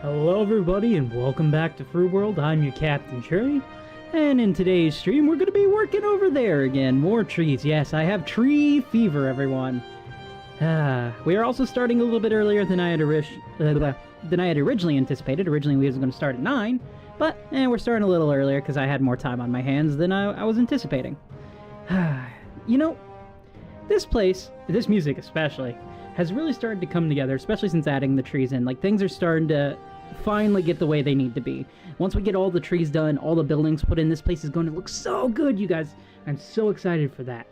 Hello everybody and welcome back to Froob World. I'm your Captain Trey, and in today's stream we're going to be working over there again. More trees. Yes, I have tree fever, everyone. We are also starting a little bit earlier than I had originally anticipated. Originally we was going to start at 9, but we're starting a little earlier because I had more time on my hands than I was anticipating. You know, this place, this music especially, has really started to come together, especially since adding the trees in. Like, things are starting to finally get the way they need to be. Once we get all the trees done, all the buildings put in, this place is going to look so good, you guys. I'm so excited for that.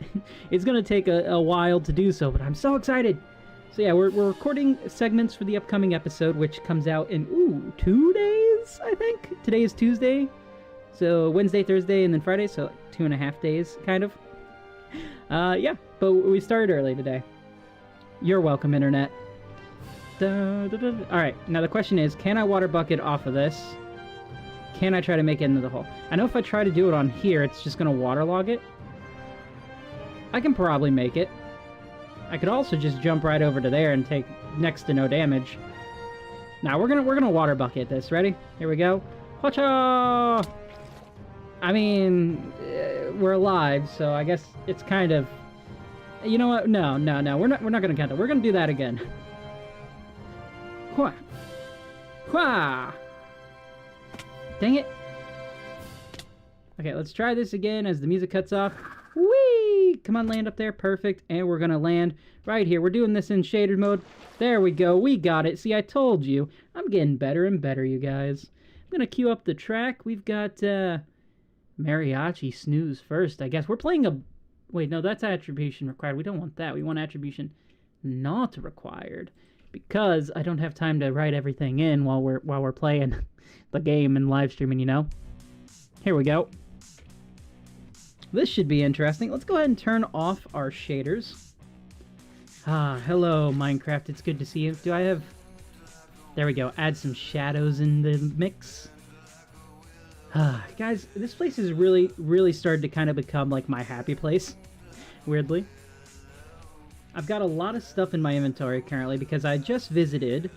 It's going to take a while to do so, but I'm so excited. So yeah, we're recording segments for the upcoming episode, which comes out in, 2 days, I think? Today is Tuesday. So Wednesday, Thursday, and then Friday, so 2.5 days, kind of. Yeah, but we started early today. You're welcome, Internet. Alright, now the question is, can I water bucket off of this? Can I try to make it into the hole? I know if I try to do it on here, it's just going to waterlog it. I can probably make it. I could also just jump right over to there and take next to no damage. Now, we're gonna water bucket this. Ready? Here we go. Whatcha! I mean, we're alive, so I guess it's kind of... You know what? No. We're not gonna count that. We're gonna do that again. Wha! Wha! Dang it. Okay, let's try this again as the music cuts off. Whee! Come on, land up there. Perfect. And we're gonna land right here. We're doing this in shaded mode. There we go. We got it. See, I told you. I'm getting better and better, you guys. I'm gonna queue up the track. We've got, Mariachi Snooze first, I guess. We're playing a... Wait, no, that's attribution required. We don't want that. We want attribution not required, because I don't have time to write everything in while we're playing the game and live streaming, you know? Here we go. This should be interesting. Let's go ahead and turn off our shaders. Hello, Minecraft. It's good to see you. Do I have... There we go. Add some shadows in the mix. Guys, this place has really started to kind of become like my happy place, weirdly. I've got a lot of stuff in my inventory currently because I just visited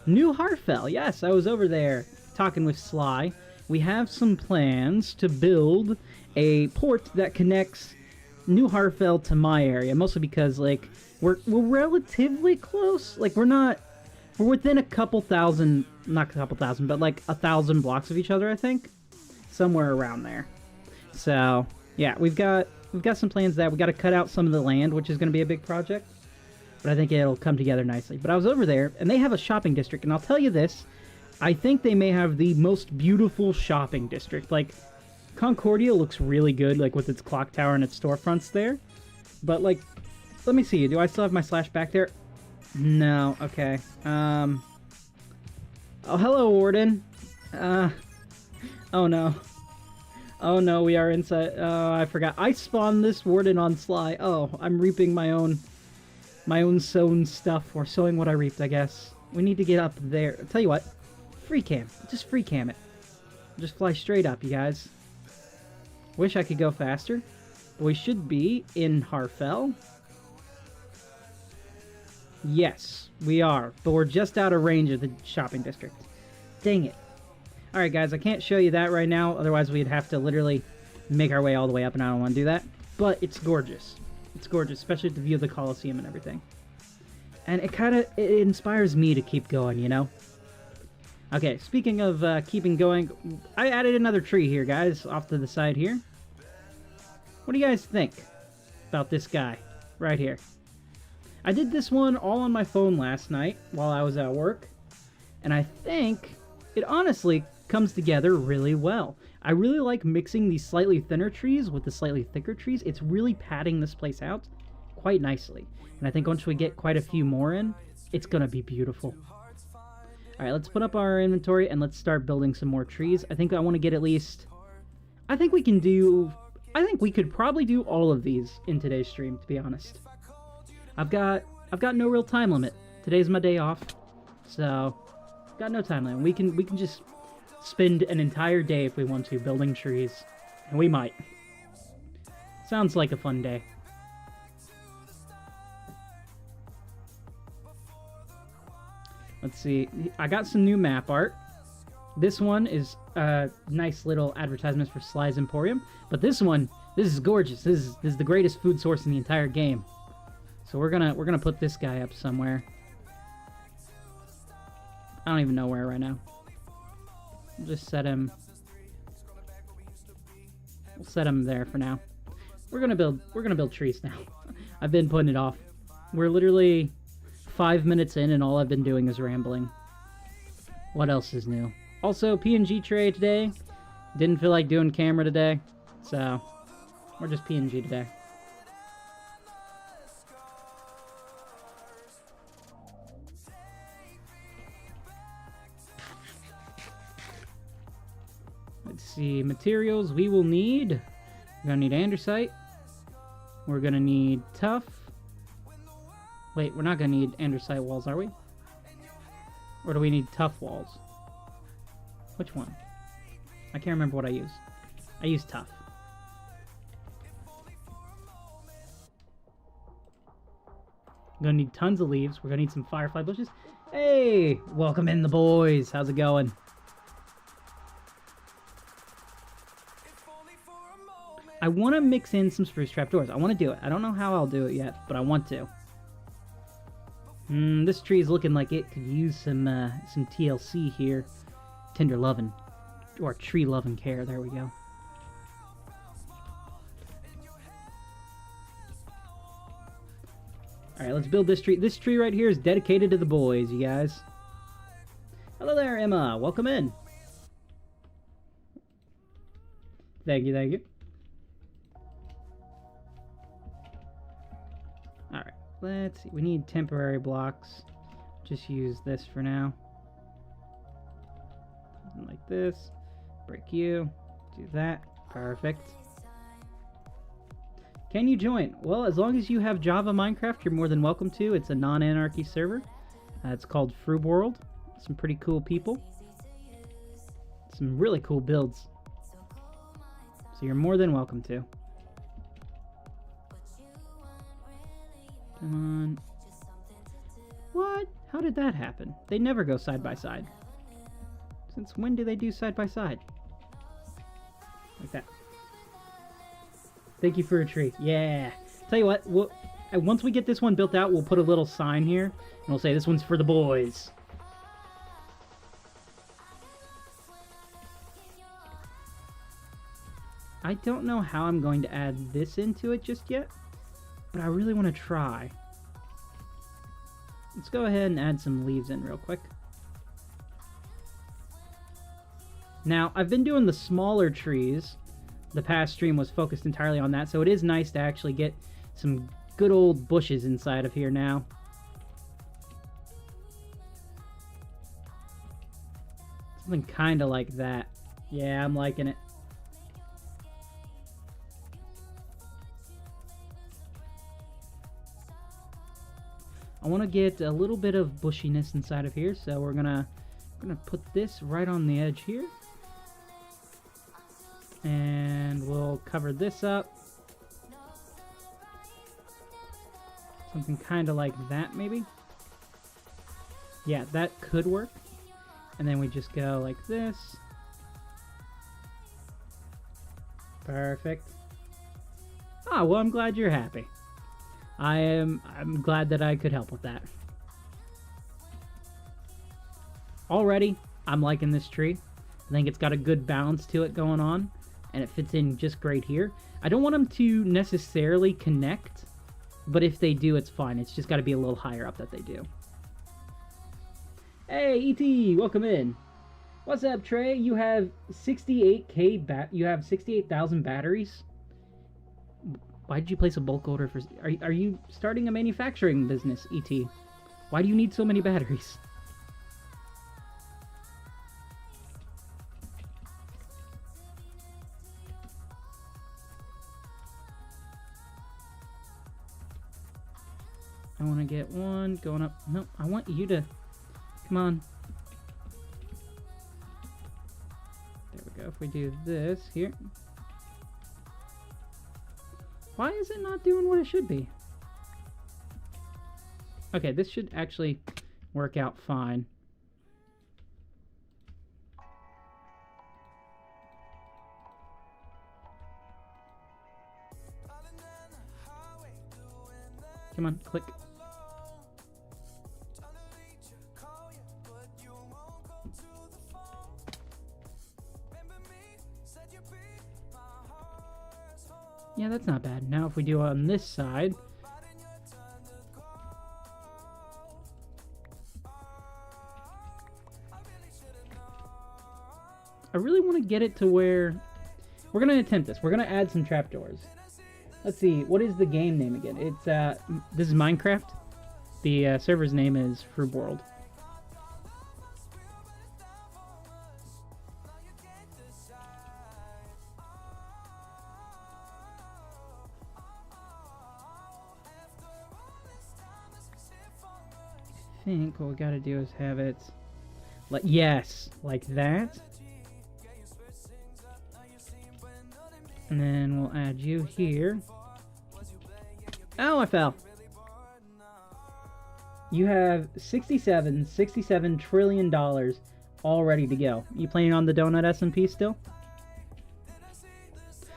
New Harfell. Yes, I was over there talking with Sly. We have some plans to build a port that connects New Harfell to my area, mostly because, like, we're relatively close. Like, we're within a couple thousand, not a couple thousand, but like 1,000 blocks of each other, I think. Somewhere around there. So yeah, we've got some plans that we got to cut out some of the land, which is going to be a big project, but I think it'll come together nicely. But I was over there and they have a shopping district, and I'll tell you this, I think they may have the most beautiful shopping district. Like, Concordia looks really good, like with its clock tower and its storefronts there, but like, let me see, do I still have my slash back there? No. Okay. Oh, hello, Warden. Oh no. Oh no, we are inside. Oh, I forgot. I spawned this Warden on Sly. Oh, I'm reaping my own sown stuff, or sowing what I reaped, I guess. We need to get up there. I'll tell you what. Free cam. Just free cam it. Just fly straight up, you guys. Wish I could go faster. But we should be in Harfell. Yes, we are. But we're just out of range of the shopping district. Dang it. Alright guys, I can't show you that right now, otherwise we'd have to literally make our way all the way up, and I don't want to do that. But it's gorgeous. It's gorgeous, especially the view of the Colosseum and everything. And it inspires me to keep going, you know? Okay, speaking of keeping going, I added another tree here, guys, off to the side here. What do you guys think about this guy right here? I did this one all on my phone last night while I was at work, and I think it honestly comes together really well. I really like mixing these slightly thinner trees with the slightly thicker trees. It's really padding this place out quite nicely. And I think once we get quite a few more in, it's gonna be beautiful. Alright, let's put up our inventory and let's start building some more trees. I think I want to get at least... I think we could probably do all of these in today's stream, to be honest. I've got no real time limit. Today's my day off, so got no time limit. We can just spend an entire day if we want to building trees, and we might. Sounds like a fun day. Let's see. I got some new map art. This one is a nice little advertisement for Sly's Emporium. But this one, this is gorgeous. This is the greatest food source in the entire game. So we're gonna put this guy up somewhere. I don't even know where right now. We'll just set him. We'll set him there for now. We're gonna build trees now. I've been putting it off. We're literally 5 minutes in and all I've been doing is rambling. What else is new? Also, PNG tray today. Didn't feel like doing camera today, so we're just PNG today. Let's see, materials we will need. We're gonna need andesite. We're gonna need tough. Wait, we're not gonna need andesite walls, are we? Or do we need tough walls? Which one? I can't remember what I use. I use tough. I'm gonna need tons of leaves. We're gonna need some firefly bushes. Hey! Welcome in the boys. How's it going? I want to mix in some spruce trapdoors. I want to do it. I don't know how I'll do it yet, but I want to. This tree is looking like it could use some TLC here. Tender loving. Or tree loving care. There we go. Alright, let's build this tree. This tree right here is dedicated to the boys, you guys. Hello there, Emma. Welcome in. Thank you, thank you. Alright, let's see. We need temporary blocks. Just use this for now. Something like this. Break you. Do that. Perfect. Can you join? Well, as long as you have Java Minecraft, you're more than welcome to. It's a non-anarchy server. It's called Froob World. Some pretty cool people. Some really cool builds. So you're more than welcome to. Come on. What? How did that happen? They never go side by side. Since when do they do side by side? Like that. Thank you for a tree. Yeah. Tell you what, once we get this one built out, we'll put a little sign here, and we'll say this one's for the boys. I don't know how I'm going to add this into it just yet, but I really want to try. Let's go ahead and add some leaves in real quick. Now, I've been doing the smaller trees. The past stream was focused entirely on that, so it is nice to actually get some good old bushes inside of here now. Something kind of like that. Yeah, I'm liking it. I want to get a little bit of bushiness inside of here, so we're gonna put this right on the edge here. And we'll cover this up. Something kind of like that, maybe? Yeah, that could work. And then we just go like this. Perfect. Ah, well, I'm glad you're happy. I'm glad that I could help with that. Already, I'm liking this tree. I think it's got a good balance to it going on. And it fits in just great here. I don't want them to necessarily connect, but if they do, it's fine. It's just got to be a little higher up that they do. Hey, ET, welcome in. What's up, Trey? You have 68,000 batteries. Why did you place a bulk order for? Are you starting a manufacturing business, ET? Why do you need so many batteries? I want to get one going up. No, I want you to... Come on. There we go. If we do this here. Why is it not doing what it should be? Okay, this should actually work out fine. Come on, click. Yeah, that's not bad. Now if we do on this side... I really want to get it to where... We're going to attempt this. We're going to add some trapdoors. Let's see. What is the game name again? It's, this is Minecraft. The server's name is Froob World. I think what we got to do is have it... Like, yes, like that. And then we'll add you here. Oh, I fell. You have $67 trillion all ready to go. You planning on the donut SMP still?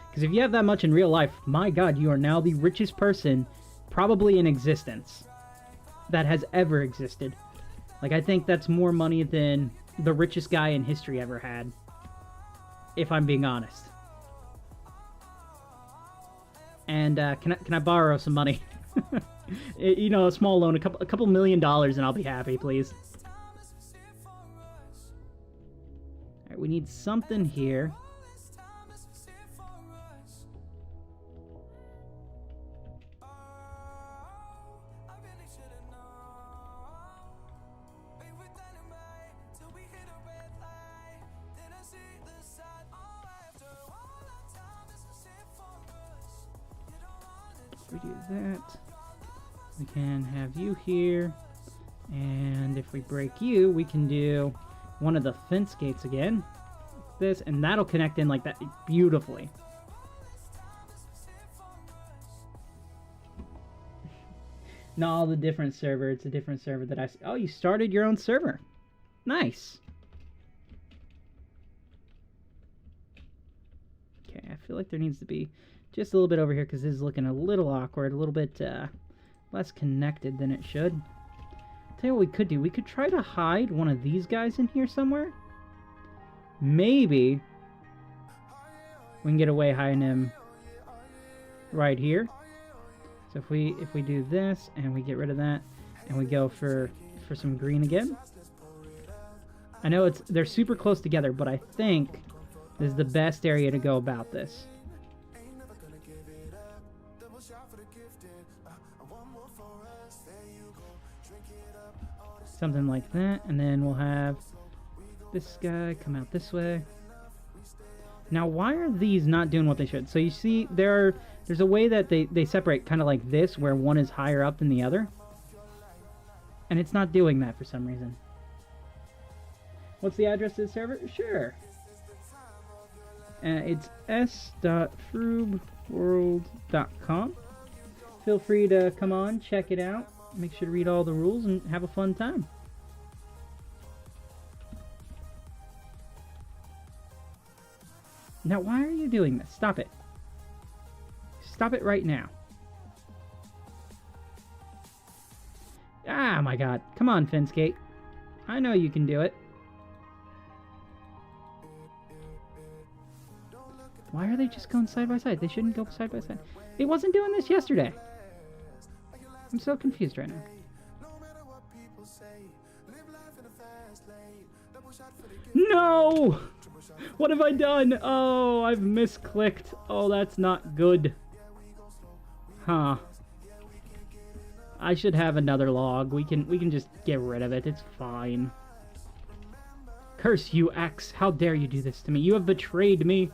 Because if you have that much in real life, my god, you are now the richest person probably in existence that has ever existed. Like, I think that's more money than the richest guy in history ever had. If I'm being honest. And can I borrow some money? You know, a small loan, a couple $1 million, and I'll be happy, please. Alright, we need something here. We do that. We can have you here, and if we break you, we can do one of the fence gates again. This, and that'll connect in like that beautifully. No, the different server. It's a different server that I... Oh, you started your own server. Nice. Okay, I feel like there needs to be just a little bit over here because this is looking a little awkward, a little bit less connected than it should. Tell you what we could do. We could try to hide one of these guys in here somewhere. Maybe we can get away hiding him right here. So if we do this and we get rid of that and we go for some green again. I know they're super close together, but I think this is the best area to go about this. Something like that, and then we'll have this guy come out this way. Now, why are these not doing what they should? So you see, there's a way that they separate kind of like this, where one is higher up than the other. And it's not doing that for some reason. What's the address to the server? Sure. It's s.froobworld.com. Feel free to come on, check it out. Make sure to read all the rules and have a fun time. Now, why are you doing this? Stop it. Stop it right now. Ah, my god. Come on, Finskate. I know you can do it. Why are they just going side by side? They shouldn't go side by side. It wasn't doing this yesterday. I'm so confused right now. No! What have I done? Oh, I've misclicked. Oh, that's not good. Huh. I should have another log. We can just get rid of it. It's fine. Curse you, X. How dare you do this to me? You have betrayed me.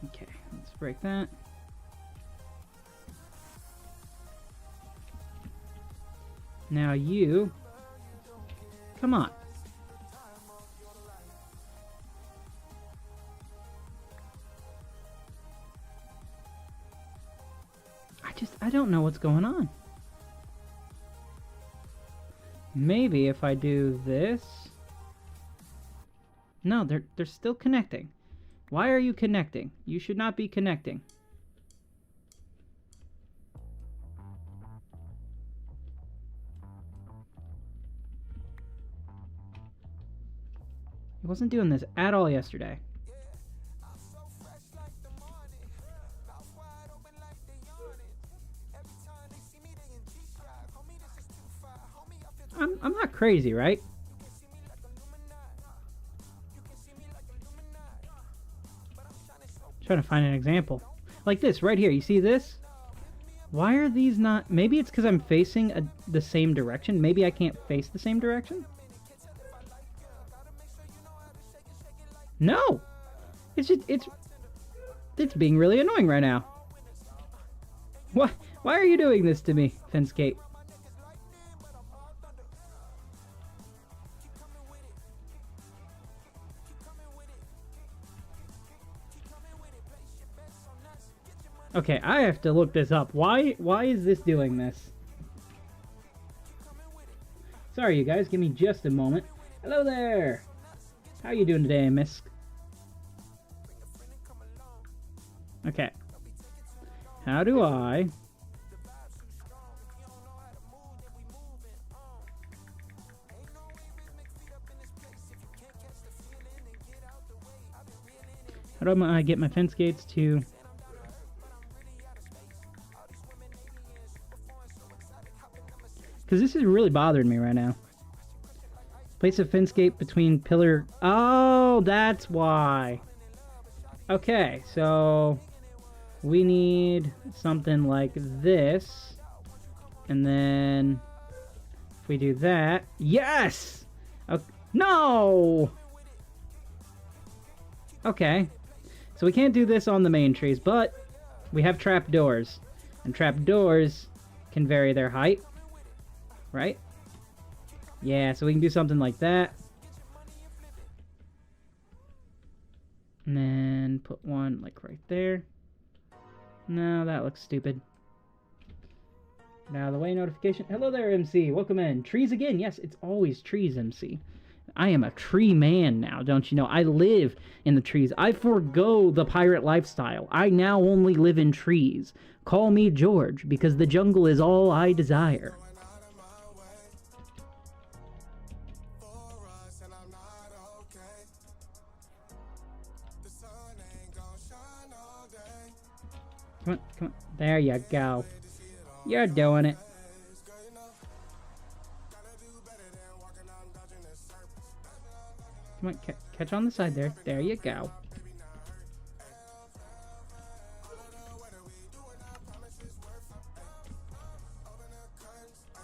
Okay, let's break that. Now you... Come on. I don't know what's going on. Maybe if I do this... No, they're still connecting. Why are you connecting? You should not be connecting. He wasn't doing this at all yesterday. I'm not crazy, right? Trying to find an example. Like this, right here. You see this? Why are these not... Maybe it's because I'm facing the same direction. Maybe I can't face the same direction? No! It's just... It's being really annoying right now. Why are you doing this to me, Finscape? Okay, I have to look this up. Why is this doing this? Sorry, you guys. Give me just a moment. Hello there. How you doing today, miss? Okay. How do I... How do I get my fence gates to... Because this is really bothering me right now. Place a fence gate between pillar... Oh, that's why. Okay, so... We need something like this. And then... If we do that... Yes! Okay. No! Okay. So we can't do this on the main trees, but... We have trapdoors. And trapdoors can vary their height. Right? Yeah, so we can do something like that. And then put one like right there. No, that looks stupid. Now the way notification. Hello there, MC. Welcome in. Trees again. Yes, it's always trees, MC. I am a tree man now, don't you know? I live in the trees. I forgo the pirate lifestyle. I now only live in trees. Call me George, because the jungle is all I desire. Come on, come on. There you go. You're doing it. Come on, catch on the side there. There you go.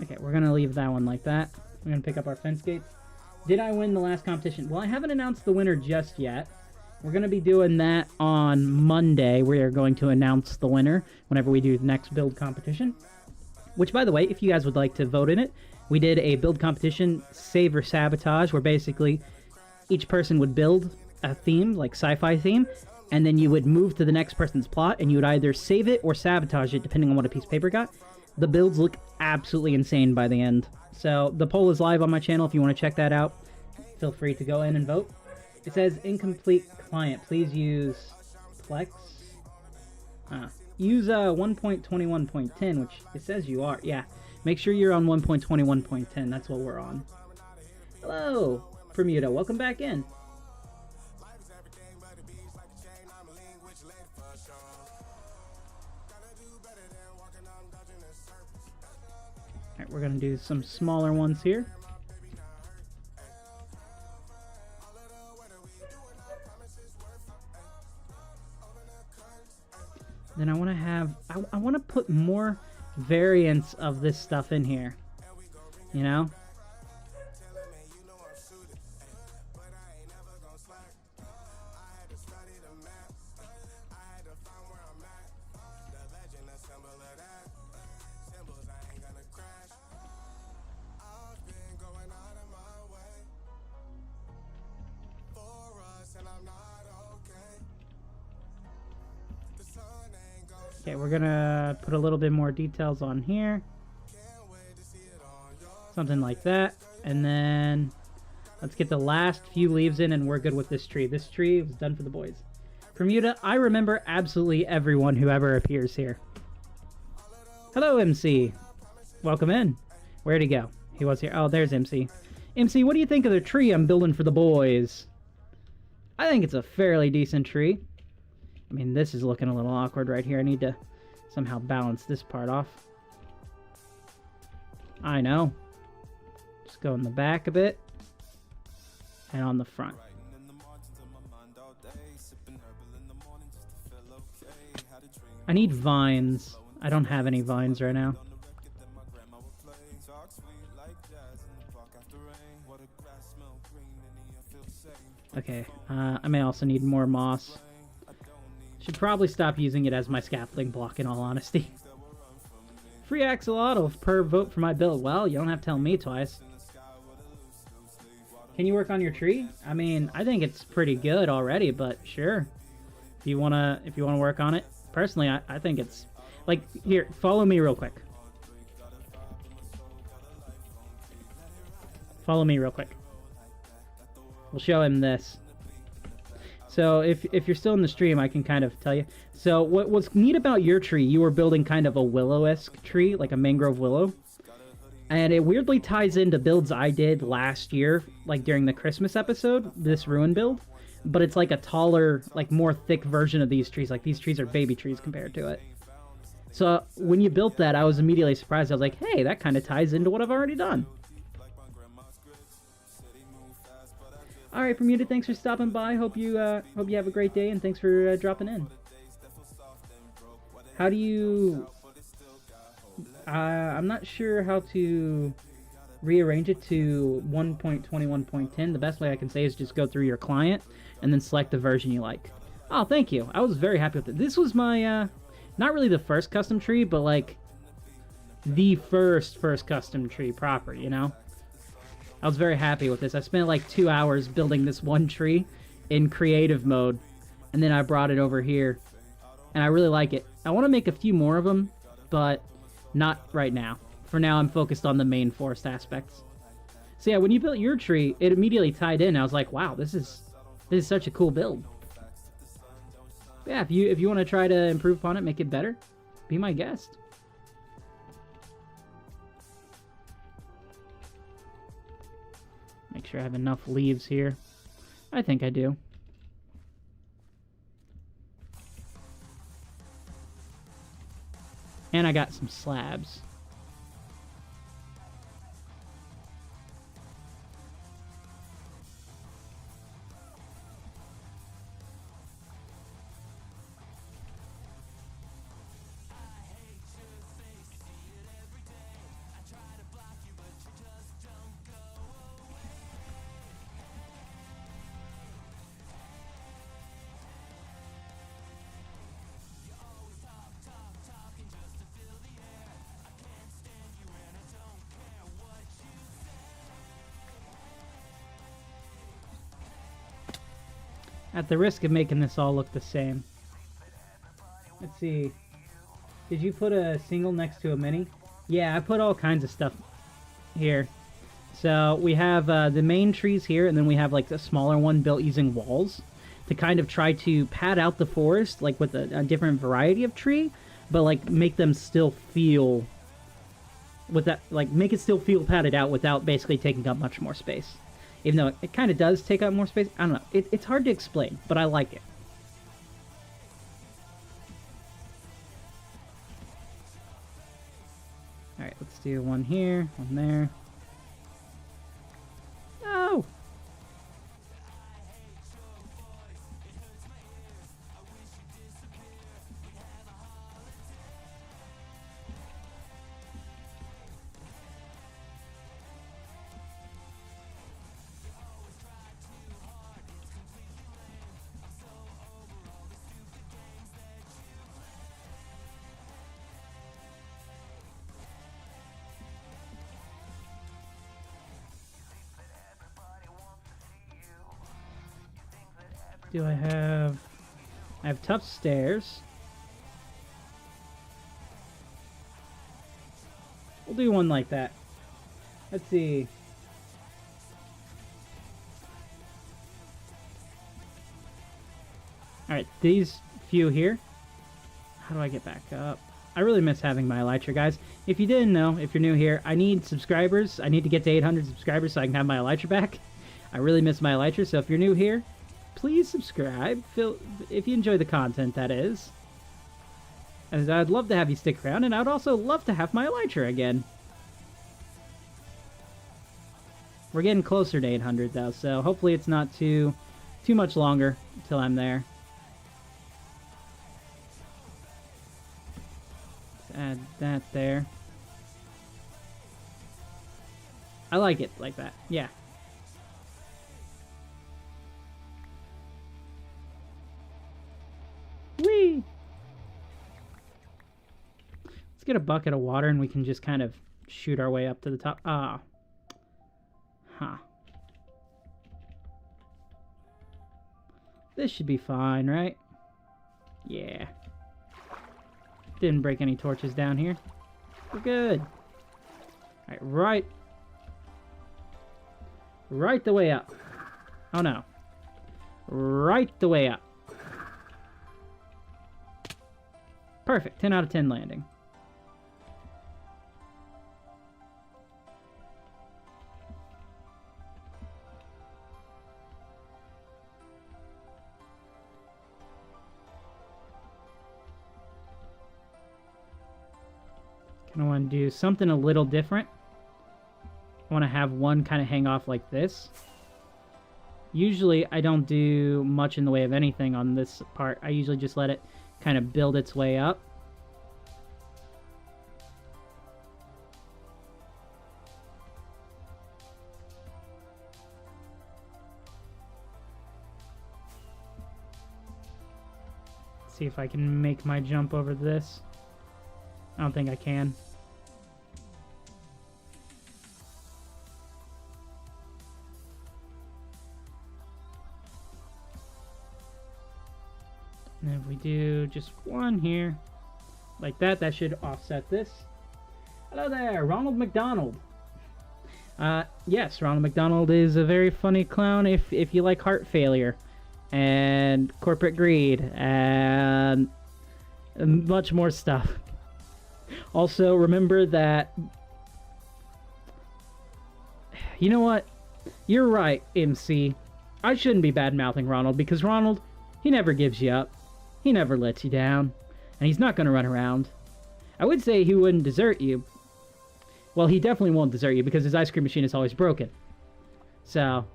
Okay, we're gonna leave that one like that. We're gonna pick up our fence gates. Did I win the last competition? Well, I haven't announced the winner just yet. We're going to be doing that on Monday. We are going to announce the winner whenever we do the next build competition. Which, by the way, if you guys would like to vote in it, we did a build competition, Save or Sabotage, where basically each person would build a theme, like sci-fi theme, and then you would move to the next person's plot, and you would either save it or sabotage it, depending on what a piece of paper got. The builds look absolutely insane by the end. So the poll is live on my channel if you want to check that out. Feel free to go in and vote. It says incomplete client. Please use Plex. Use 1.21.10, which it says you are. Yeah, make sure you're on 1.21.10. That's what we're on. Hello, Bermuda. Welcome back in. Alright, we're going to do some smaller ones here. Then I want to have, I want to put more variants of this stuff in here, you know? Okay, we're gonna put a little bit more details on here. Something like that. And then let's get the last few leaves in and we're good with this tree. This tree was done for the boys. Bermuda, I remember absolutely everyone who ever appears here. Hello, MC. Welcome in. Where'd he go? He was here. Oh, there's MC. MC, what do you think of the tree I'm building for the boys? I think it's a fairly decent tree. I mean, this is looking a little awkward right here. I need to somehow balance this part off. I know. Just go in the back a bit. And on the front. I need vines. I don't have any vines right now. Okay, I may also need more moss. Should probably stop using it as my scaffolding block in all honesty. Free axolotl per vote for my build. Well, you don't have to tell me twice. Can you work on your tree? I mean, I think it's pretty good already, but sure. If you wanna work on it. Personally, I think it's like, here, follow me real quick. Follow me real quick. We'll show him this. So if you're still in the stream, I can kind of tell you. So what's neat about your tree, you were building kind of a willow-esque tree, like a mangrove willow. And it weirdly ties into builds I did last year, like during the Christmas episode, this ruin build. But it's like a taller, like more thick version of these trees. Like these trees are baby trees compared to it. So when you built that, I was immediately surprised. I was like, hey, that kind of ties into what I've already done. All right, Bermuda, thanks for stopping by. Hope you have a great day, and thanks for dropping in. How do you... I'm not sure how to rearrange it to 1.21.10. The best way I can say is just go through your client and then select the version you like. Oh, thank you. I was very happy with it. This was my, not really the first custom tree, but like the first custom tree proper, you know? I was very happy with this. I spent like 2 hours building this one tree in creative mode, and then I brought it over here, and I really like it. I want to make a few more of them, but not right now. For now, I'm focused on the main forest aspects. So yeah, when you built your tree, it immediately tied in. I was like, wow, this is such a cool build. But yeah, if you want to try to improve upon it, make it better, be my guest. Make sure I have enough leaves here. I think I do. And I got some slabs. At the risk of making this all look the same. Let's see. Did you put a single next to a mini? Yeah, I put all kinds of stuff here. So we have the main trees here, and then we have like a smaller one built using walls to kind of try to pad out the forest, like with a different variety of tree, but like make them still feel with that, like make it still feel padded out without basically taking up much more space. Even though it kind of does take up more space. I don't know. It's hard to explain, but I like it. Alright, let's do one here, one there. No! Do I have tough stairs. We'll do one like that. Let's see. Alright, these few here. How do I get back up? I really miss having my elytra, guys. If you didn't know, if you're new here, I need subscribers. I need to get to 800 subscribers so I can have my elytra back. I really miss my elytra, so if you're new here, please subscribe. If you enjoy the content, that is. As I'd love to have you stick around, and I'd also love to have my elytra again. We're getting closer to 800, though, so hopefully it's not too much longer until I'm there. Add that there. I like it like that. Yeah. Whee! Let's get a bucket of water and we can just kind of shoot our way up to the top. Ah. Huh. This should be fine, right? Yeah. Didn't break any torches down here. We're good. Alright, right the way up. Oh no. Right the way up. Perfect. 10 out of 10 landing. I want to do something a little different. I want to have one kind of hang off like this. Usually I don't do much in the way of anything on this part. I usually just let it kind of build its way up. See if I can make my jump over this. I don't think I can. And if we do just one here, like that, that should offset this. Hello there, Ronald McDonald. Yes, Ronald McDonald is a very funny clown if you like heart failure and corporate greed and much more stuff. Also, remember that... You know what? You're right, MC. I shouldn't be bad-mouthing Ronald, because Ronald, he never gives you up. He never lets you down. And he's not going to run around. I would say he wouldn't desert you. Well, he definitely won't desert you, because his ice cream machine is always broken. So,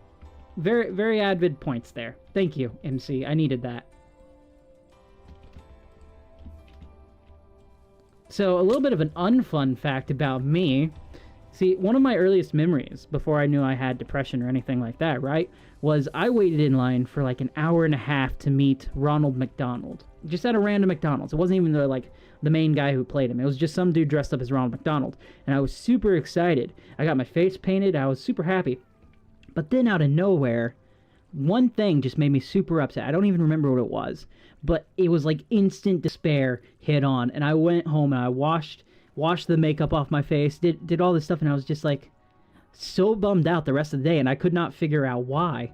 very, very avid points there. Thank you, MC. I needed that. So, a little bit of an unfun fact about me. See, one of my earliest memories, before I knew I had depression or anything like that, right, was I waited in line for like an hour and a half to meet Ronald McDonald. Just at a random McDonald's. It wasn't even the main guy who played him. It was just some dude dressed up as Ronald McDonald. And I was super excited. I got my face painted. I was super happy. But then out of nowhere, one thing just made me super upset. I don't even remember what it was. But it was like instant despair hit on. And I went home and I washed the makeup off my face, did all this stuff, and I was just like so bummed out the rest of the day, and I could not figure out why.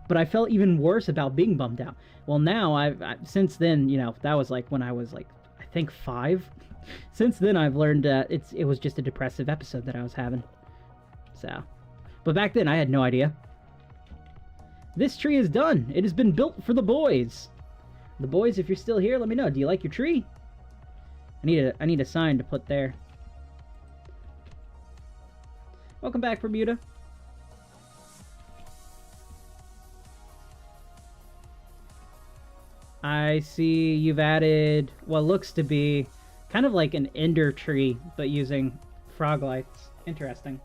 But I felt even worse about being bummed out. Well, now I've since then, you know, that was like when I was like, I think 5. Since then I've learned it was just a depressive episode that I was having. So, but back then I had no idea. This tree is done. It has been built for the boys. The boys, if you're still here, let me know. Do you like your tree? I need a sign to put there. Welcome back, Bermuda. I see you've added what looks to be kind of like an ender tree, but using frog lights. Interesting.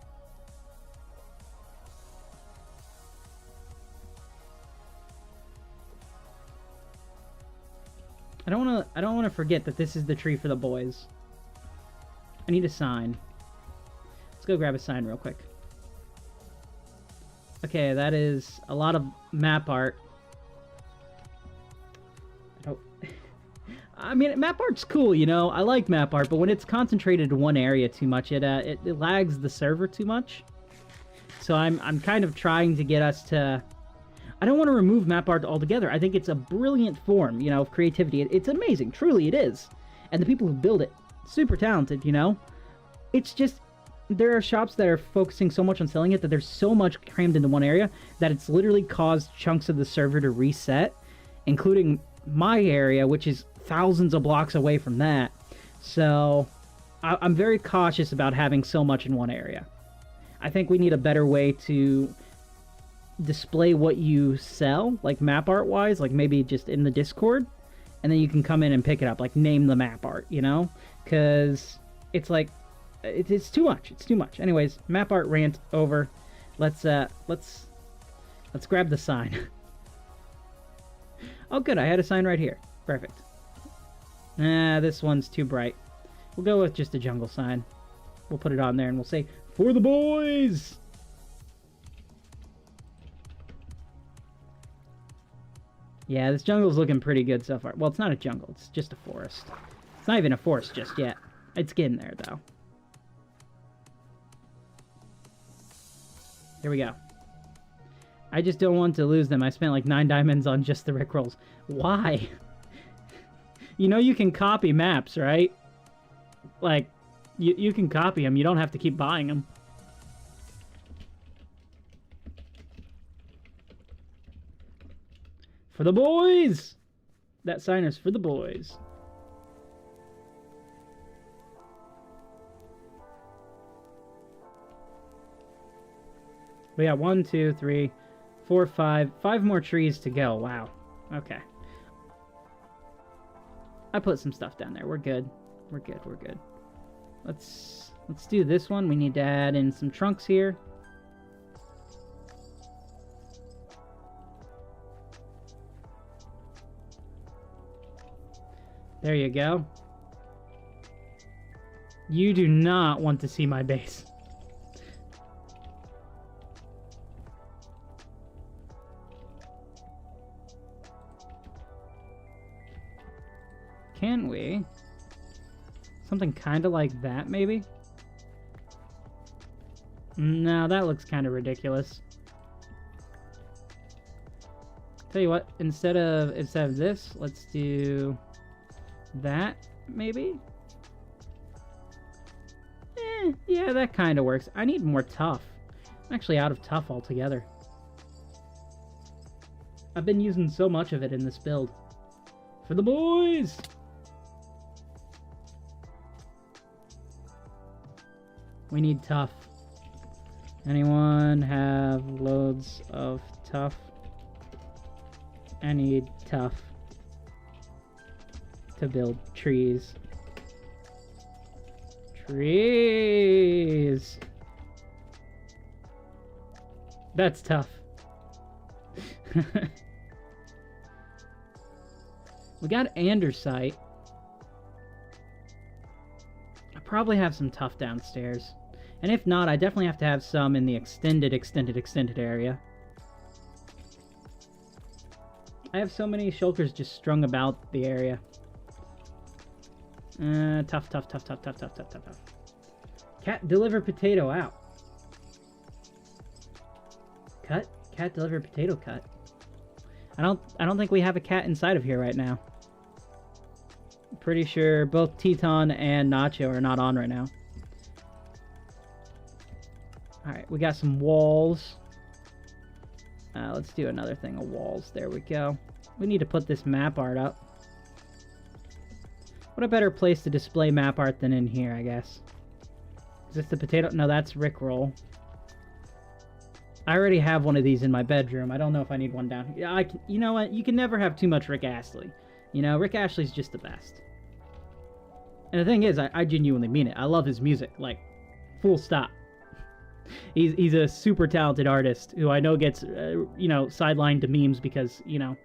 I don't want to forget that this is the tree for the boys. I need a sign. Let's go grab a sign real quick. Okay, that is a lot of map art. I mean, map art's cool, you know? I like map art, but when it's concentrated in one area too much, it lags the server too much. So I'm kind of trying to get us to... I don't want to remove map art altogether. I think it's a brilliant form, you know, of creativity. It's amazing. Truly, it is. And the people who build it, super talented, you know? It's just... There are shops that are focusing so much on selling it that there's so much crammed into one area that it's literally caused chunks of the server to reset, including my area, which is thousands of blocks away from that. So I'm very cautious about having so much in one area. I think we need a better way to display what you sell, like map art wise, like maybe just in the Discord, and then you can come in and pick it up, like name the map art, you know? Because it's like, it's too much. It's too much. Anyways, map art rant over. Let's grab the sign. Oh, good. I had a sign right here. Perfect. Nah, this one's too bright. We'll go with just a jungle sign. We'll put it on there and we'll say, "For the boys!" Yeah, this jungle's looking pretty good so far. Well, it's not a jungle. It's just a forest. It's not even a forest just yet. It's getting there, though. Here we go. I just don't want to lose them. I spent like 9 diamonds on just the rickrolls. Why? You know you can copy maps, right? Like, you can copy them. You don't have to keep buying them. For the boys! That sign is for the boys. We got 1, 2, 3, 4, 5. 5 more trees to go. Wow. Okay. I put some stuff down there. We're good. We're good. We're good. Let's do this one. We need to add in some trunks here. There you go. You do not want to see my base. Can we? Something kind of like that, maybe? No, that looks kind of ridiculous. Tell you what, instead of this, let's do that, maybe? Yeah, that kind of works. I need more tuff. I'm actually out of tuff altogether. I've been using so much of it in this build. For the boys! We need tuff. Anyone have loads of tuff? I need tuff to build trees. Trees! That's tough. We got andesite. I probably have some tuff downstairs. And if not, I definitely have to have some in the extended area. I have so many shulkers just strung about the area. Tough. Cat, deliver potato out. Cut? Cat, deliver potato cut. I don't think we have a cat inside of here right now. I'm pretty sure both Teton and Nacho are not on right now. Alright, we got some walls. Let's do another thing of walls. There we go. We need to put this map art up. What a better place to display map art than in here, I guess. Is this the potato? No, that's Rickroll. I already have one of these in my bedroom. I don't know if I need one down here. You know what? You can never have too much Rick Astley. You know, Rick Astley's just the best. And the thing is, I genuinely mean it. I love his music. Like, full stop. He's a super talented artist who I know gets, you know, sidelined to memes because, you know,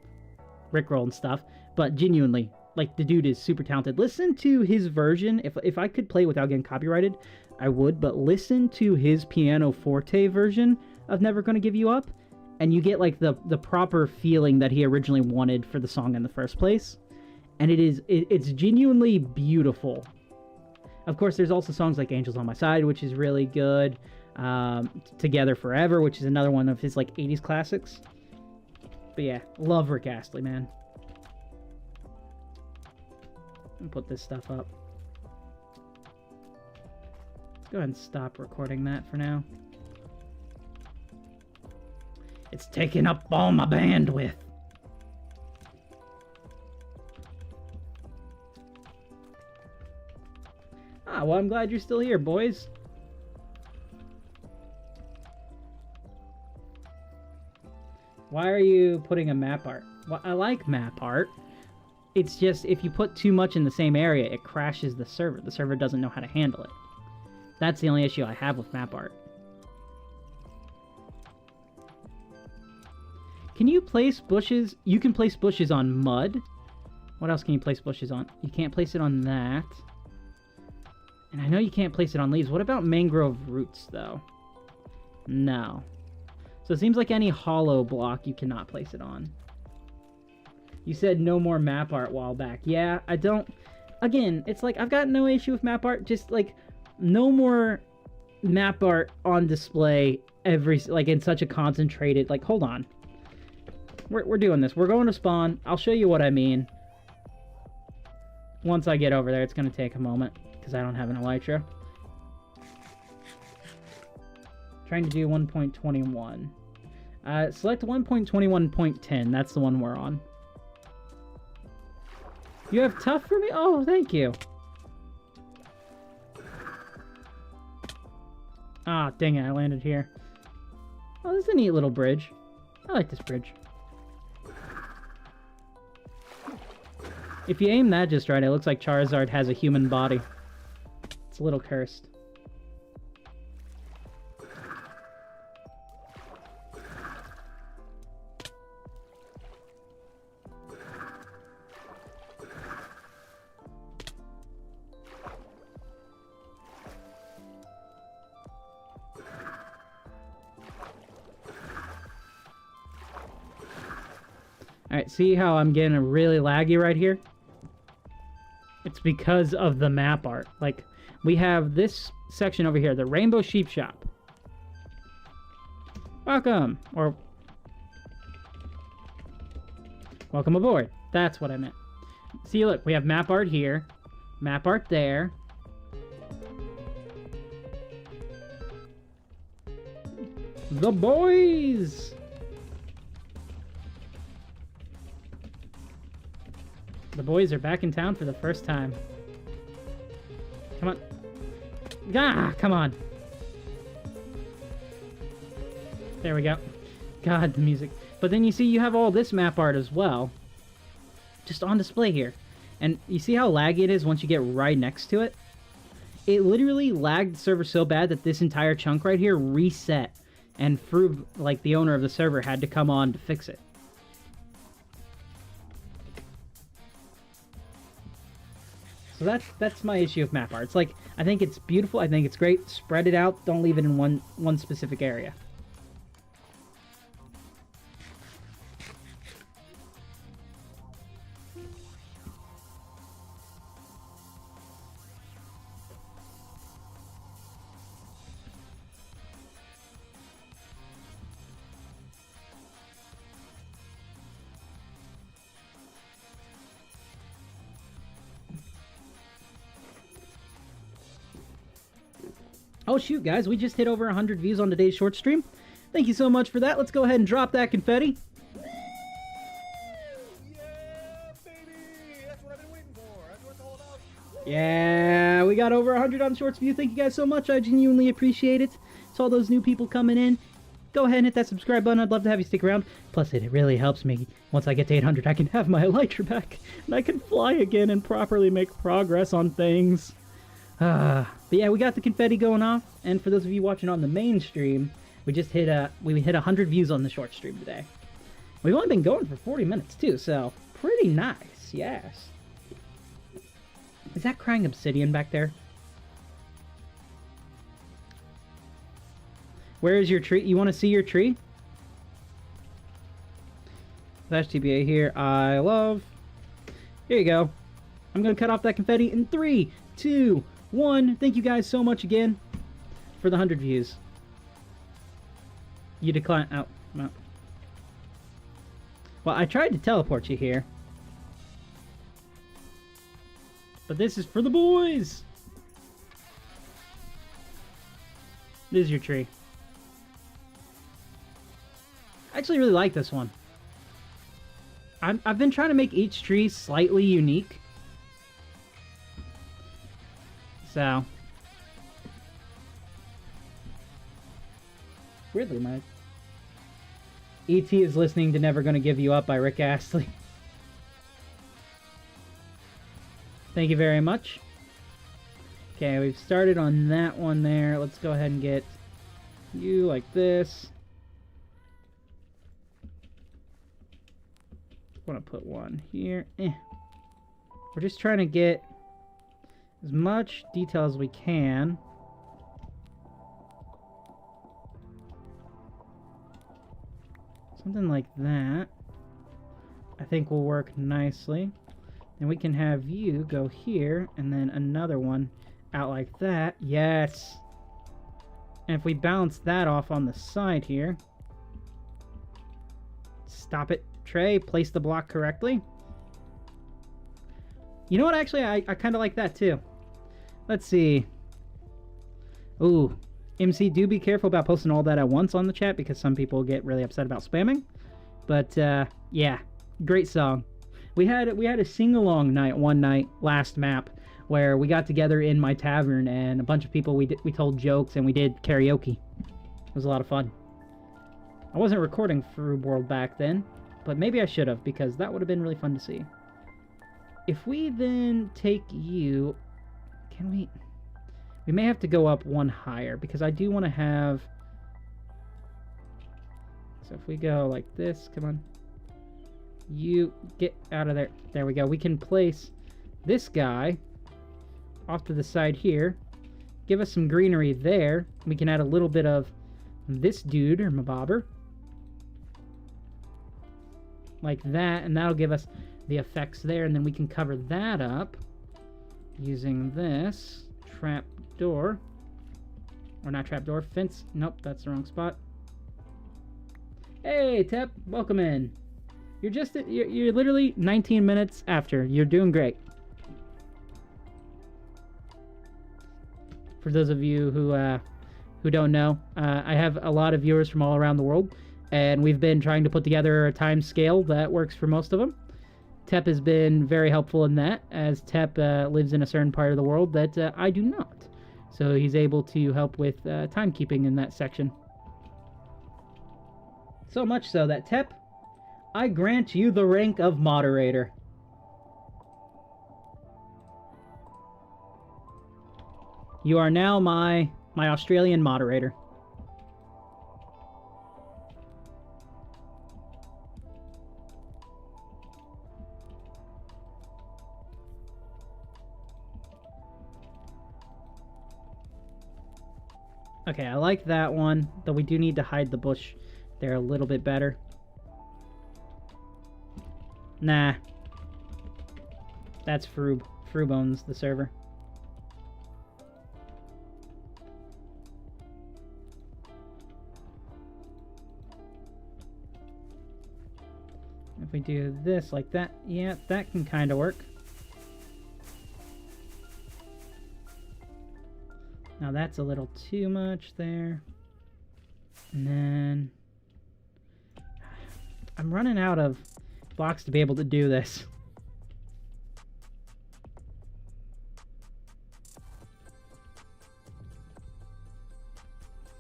Rickroll and stuff. But genuinely, like, the dude is super talented. Listen to his version. If I could play without getting copyrighted, I would. But listen to his pianoforte version of Never Gonna Give You Up, and you get, like, the proper feeling that he originally wanted for the song in the first place. and it's genuinely beautiful. Of course, there's also songs like Angels on My Side, which is really good. Together Forever, which is another one of his like 80s classics. But yeah, love Rick Astley, man. Put this stuff up. Let's go ahead and stop recording that for now. It's taking up all my bandwidth. Ah, well, I'm glad you're still here, boys. Why are you putting a map art? Well, I like map art. It's just, if you put too much in the same area, it crashes the server. The server doesn't know how to handle it. That's the only issue I have with map art. Can you place bushes? You can place bushes on mud. What else can you place bushes on? You can't place it on that. And I know you can't place it on leaves. What about mangrove roots, though? No. So it seems like any hollow block you cannot place it on. You said no more map art a while back. Yeah, I don't... Again, it's like, I've got no issue with map art. Just, like, no more map art on display like, in such a concentrated... Like, hold on. We're doing this. We're going to spawn. I'll show you what I mean. Once I get over there, it's going to take a moment, because I don't have an elytra. Trying to do 1.21. Select 1.21.10. That's the one we're on. You have tough for me? Oh, thank you. Ah, dang it, I landed here. Oh, this is a neat little bridge. I like this bridge. If you aim that just right, it looks like Charizard has a human body. It's a little cursed. Alright, see how I'm getting a really laggy right here? It's because of the map art. Like, we have this section over here, the Rainbow Sheep Shop. Welcome! Or... Welcome aboard. That's what I meant. See, look, we have map art here. Map art there. The boys! The boys are back in town for the first time. Come on. Ah, come on. There we go. God, the music. But then you see you have all this map art as well. Just on display here. And you see how laggy it is once you get right next to it? It literally lagged the server so bad that this entire chunk right here reset. And Froob, like the owner of the server, had to come on to fix it. So that's my issue with map art. It's like, I think it's beautiful, I think it's great. Spread it out, don't leave it in one specific area. Oh shoot, guys, we just hit over 100 views on today's short stream. Thank you so much for that. Let's go ahead and drop that confetti. Yeah, baby! That's what I've been waiting for. That's what it's all about. Yeah, we got over 100 on Shorts View. Thank you guys so much. I genuinely appreciate it. To all those new people coming in, go ahead and hit that subscribe button. I'd love to have you stick around. Plus, it really helps me. Once I get to 800, I can have my elytra back, and I can fly again and properly make progress on things. But yeah, we got the confetti going off, and for those of you watching on the main stream, we just hit 100 views on the short stream today. We've only been going for 40 minutes too, so pretty nice, yes. Is that crying obsidian back there? Where is your tree? You want to see your tree? Slash TBA here. I love Here you go. I'm going to cut off that confetti in 3, 2, 1. Thank you guys so much again for the 100 views. You decline. Oh, no. Well, I tried to teleport you here. But this is for the boys! This is your tree. I actually really like this one. I've been trying to make each tree slightly unique. So. Weirdly, my E.T. is listening to Never Gonna Give You Up by Rick Astley. Thank you very much. Okay, we've started on that one there. Let's go ahead and get you like this. I want to put one here. We're just trying to get as much detail as we can. Something like that, I think will work nicely. And we can have you go here, and then another one out like that. Yes! And if we bounce that off on the side here. Stop it, Trey. Place the block correctly. You know what, actually, I kind of like that too. Let's see. Ooh. MC, do be careful about posting all that at once on the chat, because some people get really upset about spamming. But, yeah. Great song. We had a sing-along night one night last map where we got together in my tavern and a bunch of people we told jokes and we did karaoke. It was a lot of fun. I wasn't recording Froob World back then, but maybe I should have, because that would have been really fun to see. If we then take you, can we? We may have to go up one higher, because I do want to have. So if we go like this, come on. You get out of there. There we go. We can place this guy off to the side here. Give us some greenery there. We can add a little bit of this dude, or mabobber. Like that, and that'll give us the effects there, and then we can cover that up using this trap door. Or not trap door, fence. Nope, that's the wrong spot. Hey, Tep, welcome in. You're literally 19 minutes after. You're doing great. For those of you who don't know, I have a lot of viewers from all around the world, and we've been trying to put together a time scale that works for most of them. Tep has been very helpful in that, as Tep lives in a certain part of the world that I do not. So he's able to help with timekeeping in that section. So much so that Tep, I grant you the rank of moderator. You are now my Australian moderator. Okay, I like that one, though we do need to hide the bush there a little bit better. Nah. That's Froob. Froob owns the server. If we do this like that, yeah, that can kind of work. Now that's a little too much there. And then I'm running out of blocks to be able to do this.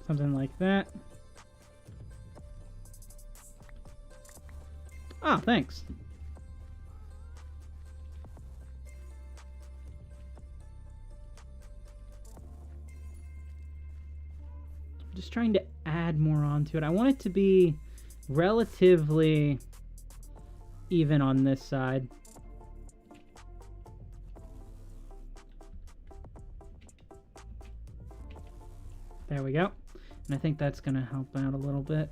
Something like that. Ah, thanks. I'm just trying to add more onto it. I want it to be relatively even on this side. There we go. And I think that's going to help out a little bit.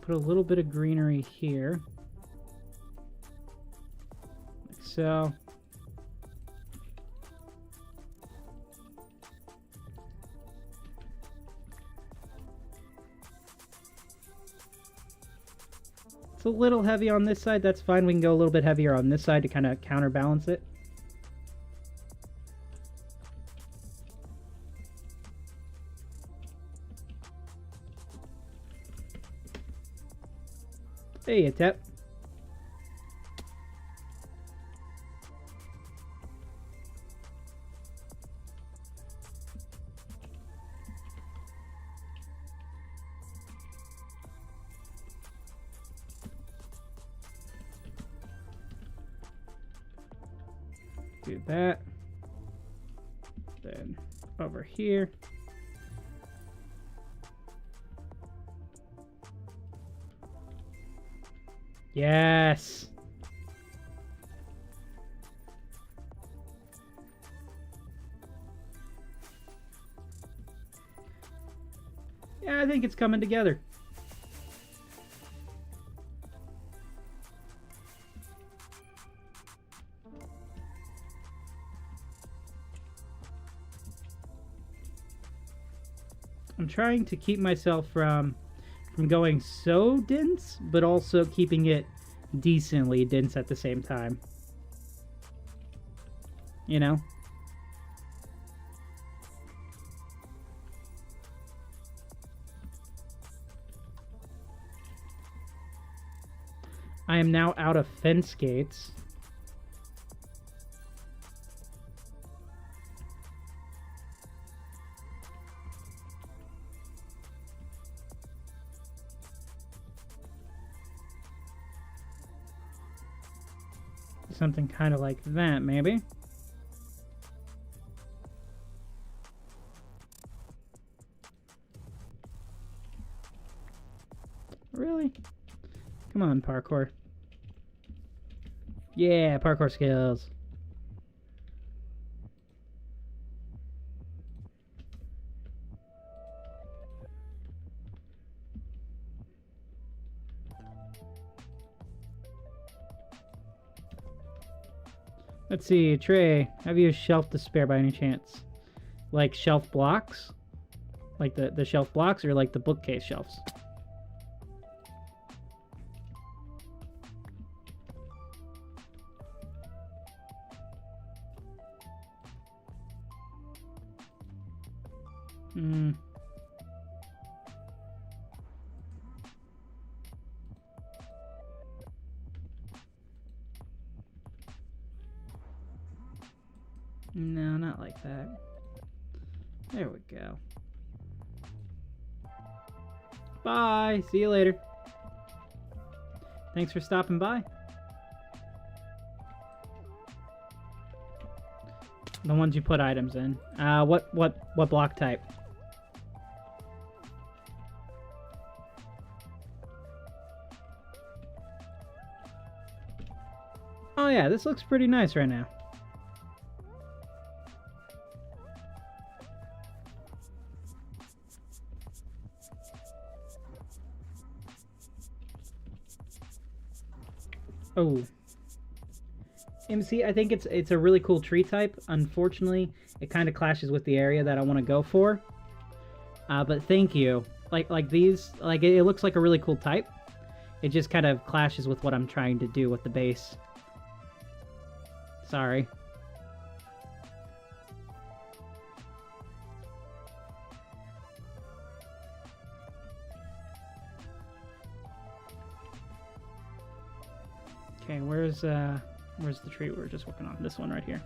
Put a little bit of greenery here. so. It's a little heavy on this side. That's fine. We can go a little bit heavier on this side to kind of counterbalance it. Hey, a tap. Do that. Then over here. Yes. Yeah, I think it's coming together. I'm trying to keep myself from going so dense, but also keeping it decently dense at the same time. You know? I am now out of fence gates. Something kind of like that, maybe. Really? Come on, parkour. Yeah, parkour skills. Let's see, Trey, have you a shelf to spare by any chance? Like shelf blocks? Like the shelf blocks or like the bookcase shelves? Hmm. No, not like that. There we go. Bye. See you later. Thanks for stopping by. The ones you put items in. What block type? Oh yeah, this looks pretty nice right now. Oh. MC, I think it's a really cool tree type. Unfortunately, it kind of clashes with the area that I want to go for. But thank you. Like these, like it looks like a really cool type. It just kind of clashes with what I'm trying to do with the base. Sorry. Okay, where's the tree we were just working on? This one right here.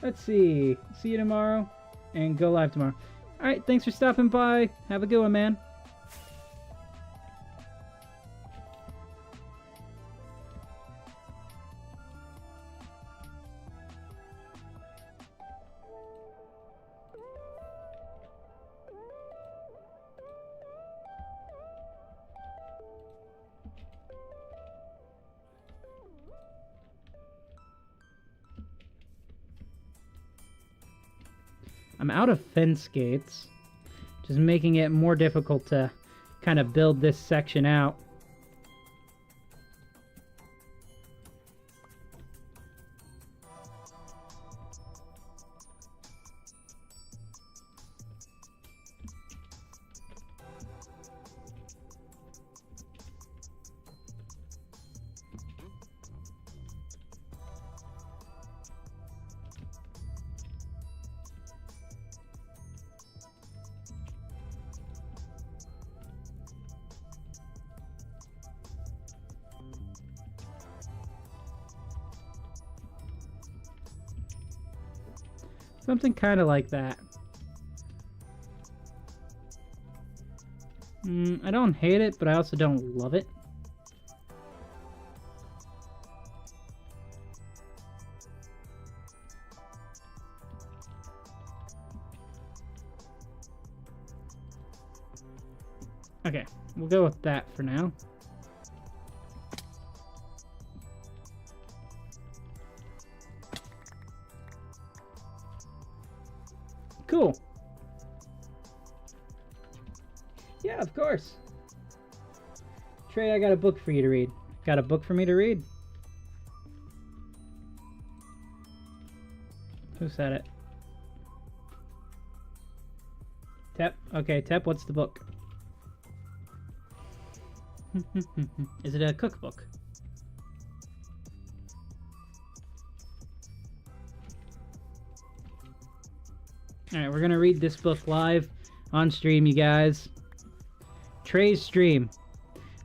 Let's see. See you tomorrow and go live tomorrow. All right, thanks for stopping by. Have a good one, man. I'm out of fence gates, just making it more difficult to kind of build this section out. Something kind of like that. I don't hate it, but I also don't love it. Okay, we'll go with that for now. Cool. Yeah, of course. Trey, I got a book for you to read. Got a book for me to read? Who said it? Tep. Okay, Tep, what's the book? Is it a cookbook? Alright, we're gonna read this book live on stream, you guys. Trey's stream.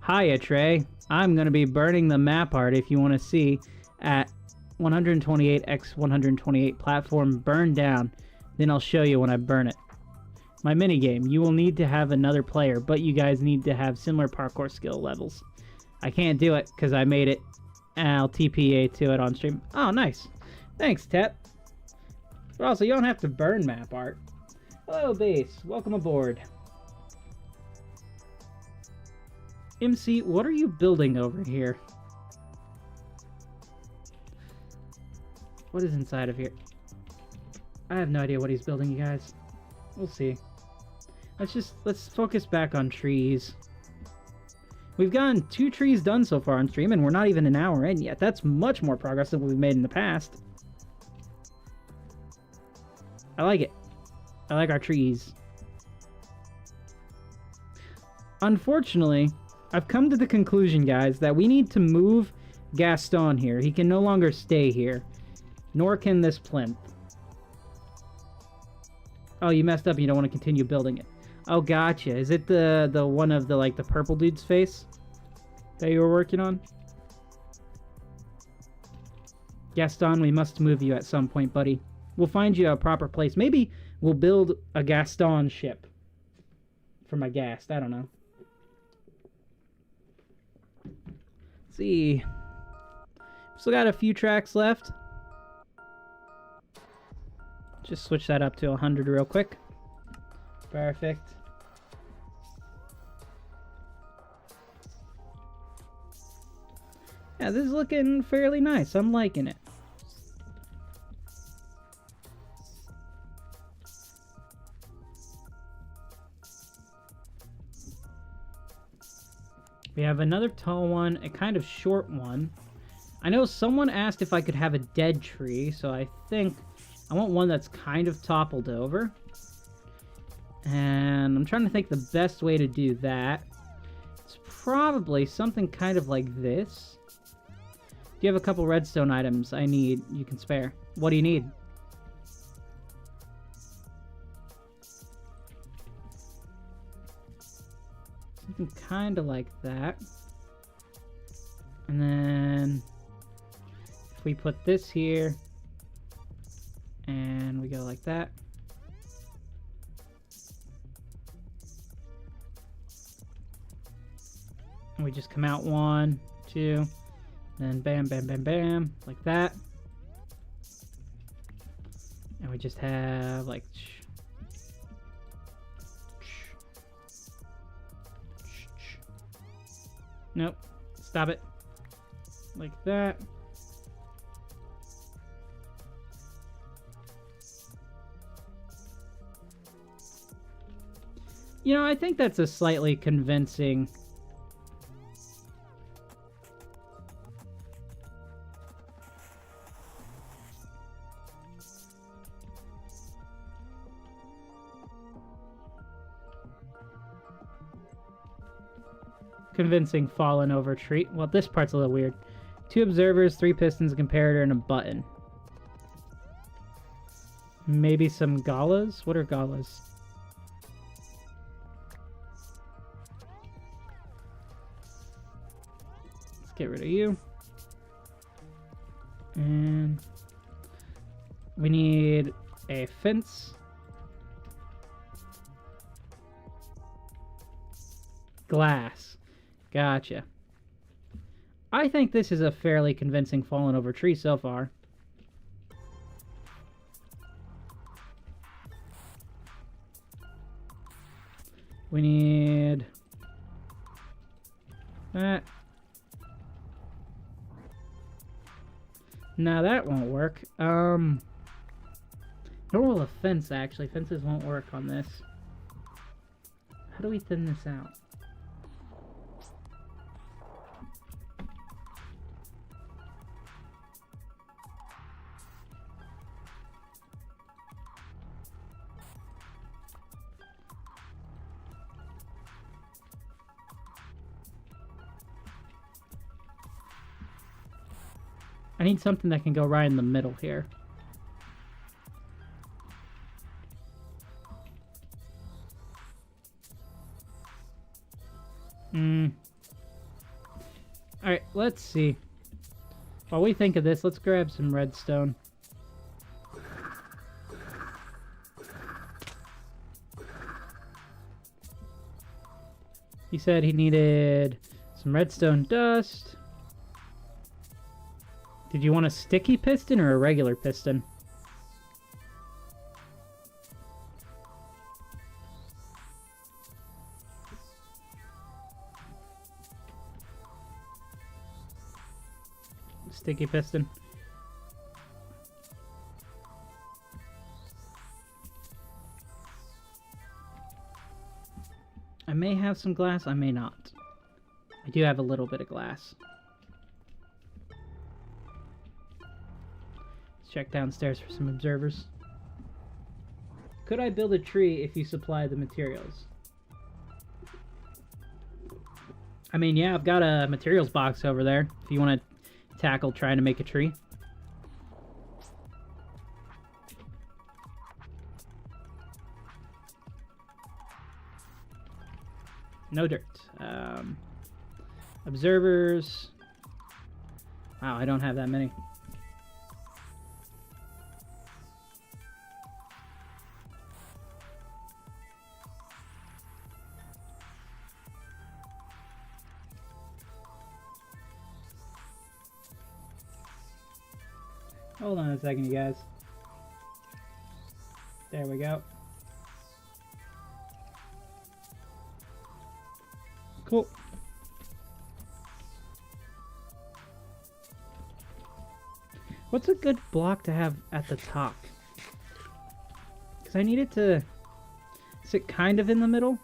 Hiya, Trey. I'm gonna be burning the map art if you want to see at 128x128 platform burned down. Then I'll show you when I burn it. My minigame. You will need to have another player, but you guys need to have similar parkour skill levels. I can't do it because I made it, and I'll TPA to it on stream. Oh, nice. Thanks, Tep. But also, you don't have to burn map art. Hello, Base. Welcome aboard. MC, what are you building over here? What is inside of here? I have no idea what he's building, you guys. We'll see. Let's focus back on trees. We've gotten 2 trees done so far on stream, and we're not even an hour in yet. That's much more progress than we've made in the past. I like it. I like our trees. Unfortunately, I've come to the conclusion, guys, that we need to move Gaston here. He can no longer stay here. Nor can this plinth. Oh, you messed up. You don't want to continue building it. Oh, gotcha. Is it the one of the, like, the purple dude's face that you were working on? Gaston, we must move you at some point, buddy. We'll find you a proper place. Maybe we'll build a Gaston ship for my Gast. I don't know. Let's see. Still got a few tracks left. Just switch that up to 100 real quick. Perfect. Yeah, this is looking fairly nice. I'm liking it. We have another tall one, a kind of short one. I know someone asked if I could have a dead tree, so I think I want one that's kind of toppled over. And I'm trying to think the best way to do that. It's probably something kind of like this. Do you have a couple redstone items I need you can spare? What do you need? Something kind of like that. And then if we put this here and we go like that. And we just come out 1, 2, then bam, bam, bam, bam, like that. And we just have like nope, stop it. Like that. You know, I think that's a slightly convincing... convincing fallen over tree. Well, this part's a little weird. 2 observers, 3 pistons, a comparator, and a button. Maybe some galas? What are galas? Let's get rid of you. And we need a fence. Glass. Gotcha. I think this is a fairly convincing fallen over tree so far. We need that. No, that won't work. Nor will a fence, actually. Fences won't work on this. How do we thin this out? I need something that can go right in the middle here. Alright, let's see. While we think of this, let's grab some redstone. He said he needed some redstone dust. Did you want a sticky piston or a regular piston? Sticky piston. I may have some glass, I may not. I do have a little bit of glass. Let's check downstairs for some observers. Could I build a tree if you supply the materials? I mean, yeah, I've got a materials box over there if you want to tackle trying to make a tree. No dirt. Observers. Wow, I don't have that many. Hold on a second, you guys. There we go. Cool. What's a good block to have at the top? Because I need it to sit kind of in the middle.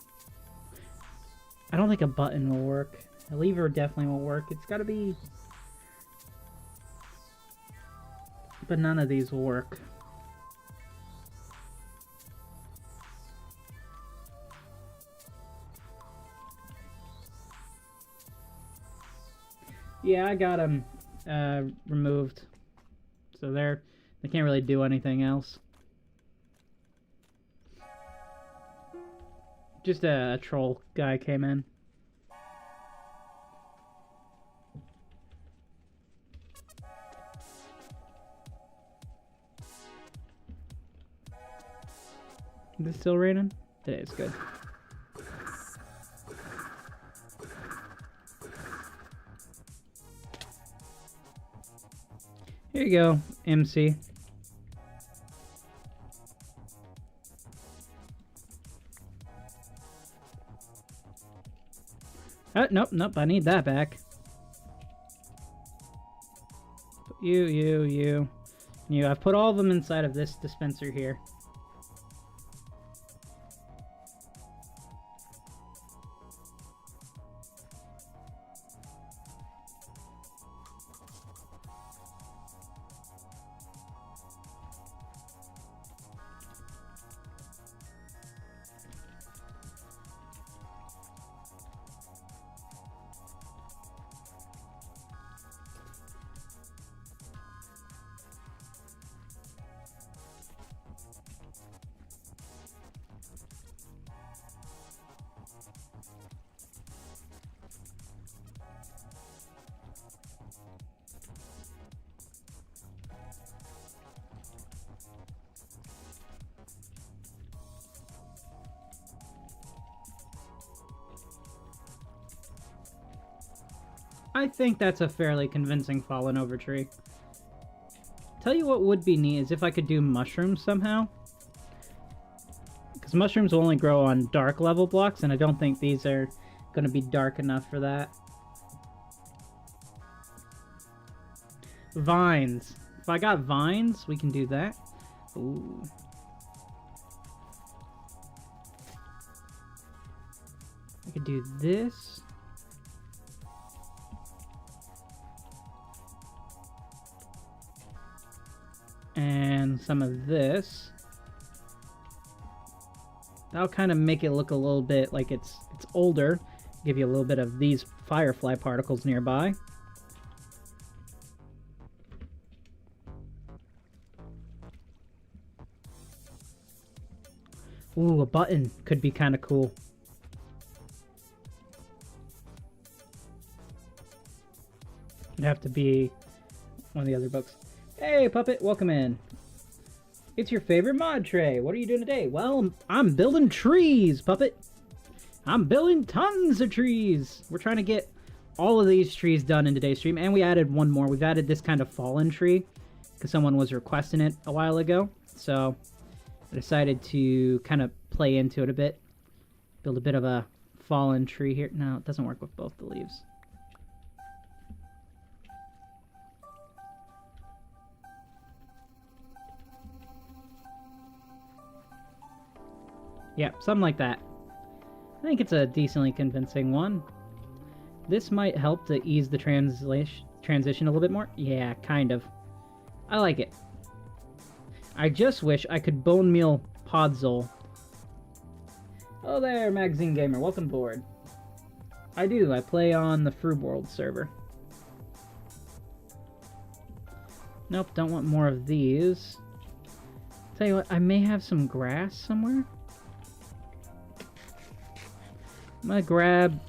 I don't think a button will work. A lever definitely won't work. It's got to be... But none of these will work. Yeah, I got them removed. So they can't really do anything else. Just a troll guy came in. Is it still raining? It is, good. Here you go, MC. Nope, I need that back. You. I've put all of them inside of this dispenser here. I think that's a fairly convincing fallen over tree. Tell you what would be neat is if I could do mushrooms somehow. Because mushrooms will only grow on dark level blocks, and I don't think these are going to be dark enough for that. Vines. If I got vines, we can do that. Ooh. I could do this. And some of this. That'll kind of make it look a little bit like it's older. Give you a little bit of these firefly particles nearby. Ooh, a button could be kind of cool. It'd have to be one of the other books. Hey, Puppet, welcome in. It's your favorite mod tray. What are you doing today? Well, I'm building trees, Puppet. I'm building tons of trees. We're trying to get all of these trees done in today's stream, and we added one more. We've added this kind of fallen tree because someone was requesting it a while ago. So I decided to kind of play into it a bit. Build a bit of a fallen tree here. No, it doesn't work with both the leaves. Yeah, something like that. I think it's a decently convincing one. This might help to ease the transition a little bit more. Yeah, kind of. I like it. I just wish I could bone meal Podzol. Oh there, Magazine Gamer. Welcome aboard. I do. I play on the Froob World server. Nope, don't want more of these. Tell you what, I may have some grass somewhere. I'm gonna grab...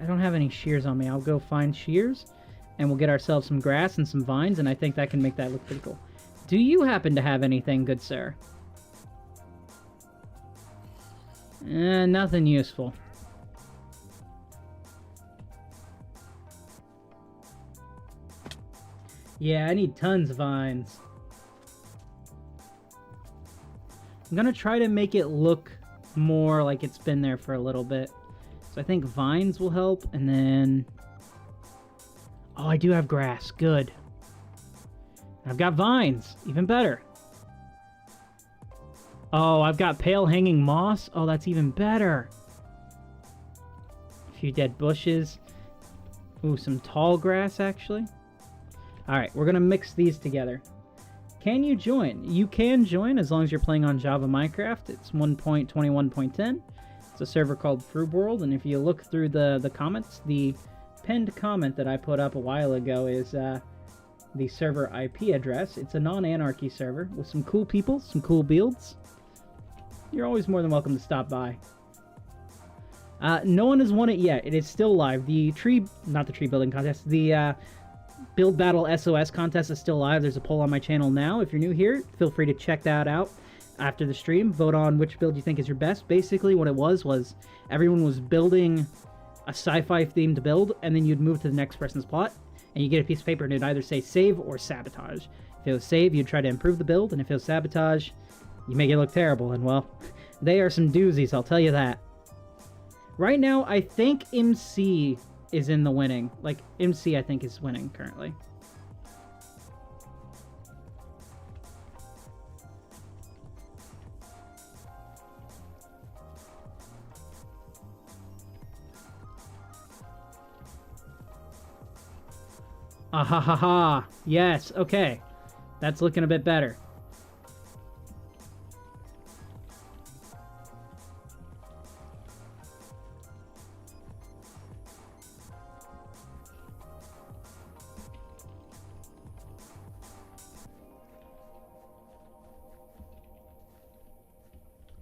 I don't have any shears on me. I'll go find shears, and we'll get ourselves some grass and some vines, and I think that can make that look pretty cool. Do you happen to have anything, good sir? Nothing useful. Yeah, I need tons of vines. I'm gonna try to make it look more like it's been there for a little bit. So I think vines will help, and then... Oh, I do have grass. Good. I've got vines. Even better. Oh, I've got pale hanging moss. Oh, that's even better. A few dead bushes. Ooh, some tall grass, actually. Alright, we're going to mix these together. Can you join? You can join as long as you're playing on Java Minecraft. It's 1.21.10. It's a server called Froob World, and if you look through the comments, the pinned comment that I put up a while ago is the server IP address. It's a non-anarchy server with some cool people, some cool builds. You're always more than welcome to stop by. No one has won it yet. It is still live. The tree, not the tree building contest, the Build Battle SOS contest is still live. There's a poll on my channel now. If you're new here, feel free to check that out. After the stream, vote on which build you think is your best. Basically, what it was everyone was building a sci-fi themed build, and then you'd move to the next person's plot, and you get a piece of paper, and it'd either say save or sabotage. If it was save, you'd try to improve the build, and if it was sabotage, you make it look terrible, and well, they are some doozies, I'll tell you that. Right now, I think MC is in the winning. Like, MC, I think, is winning currently. Ah ha ha ha. Yes, okay. That's looking a bit better.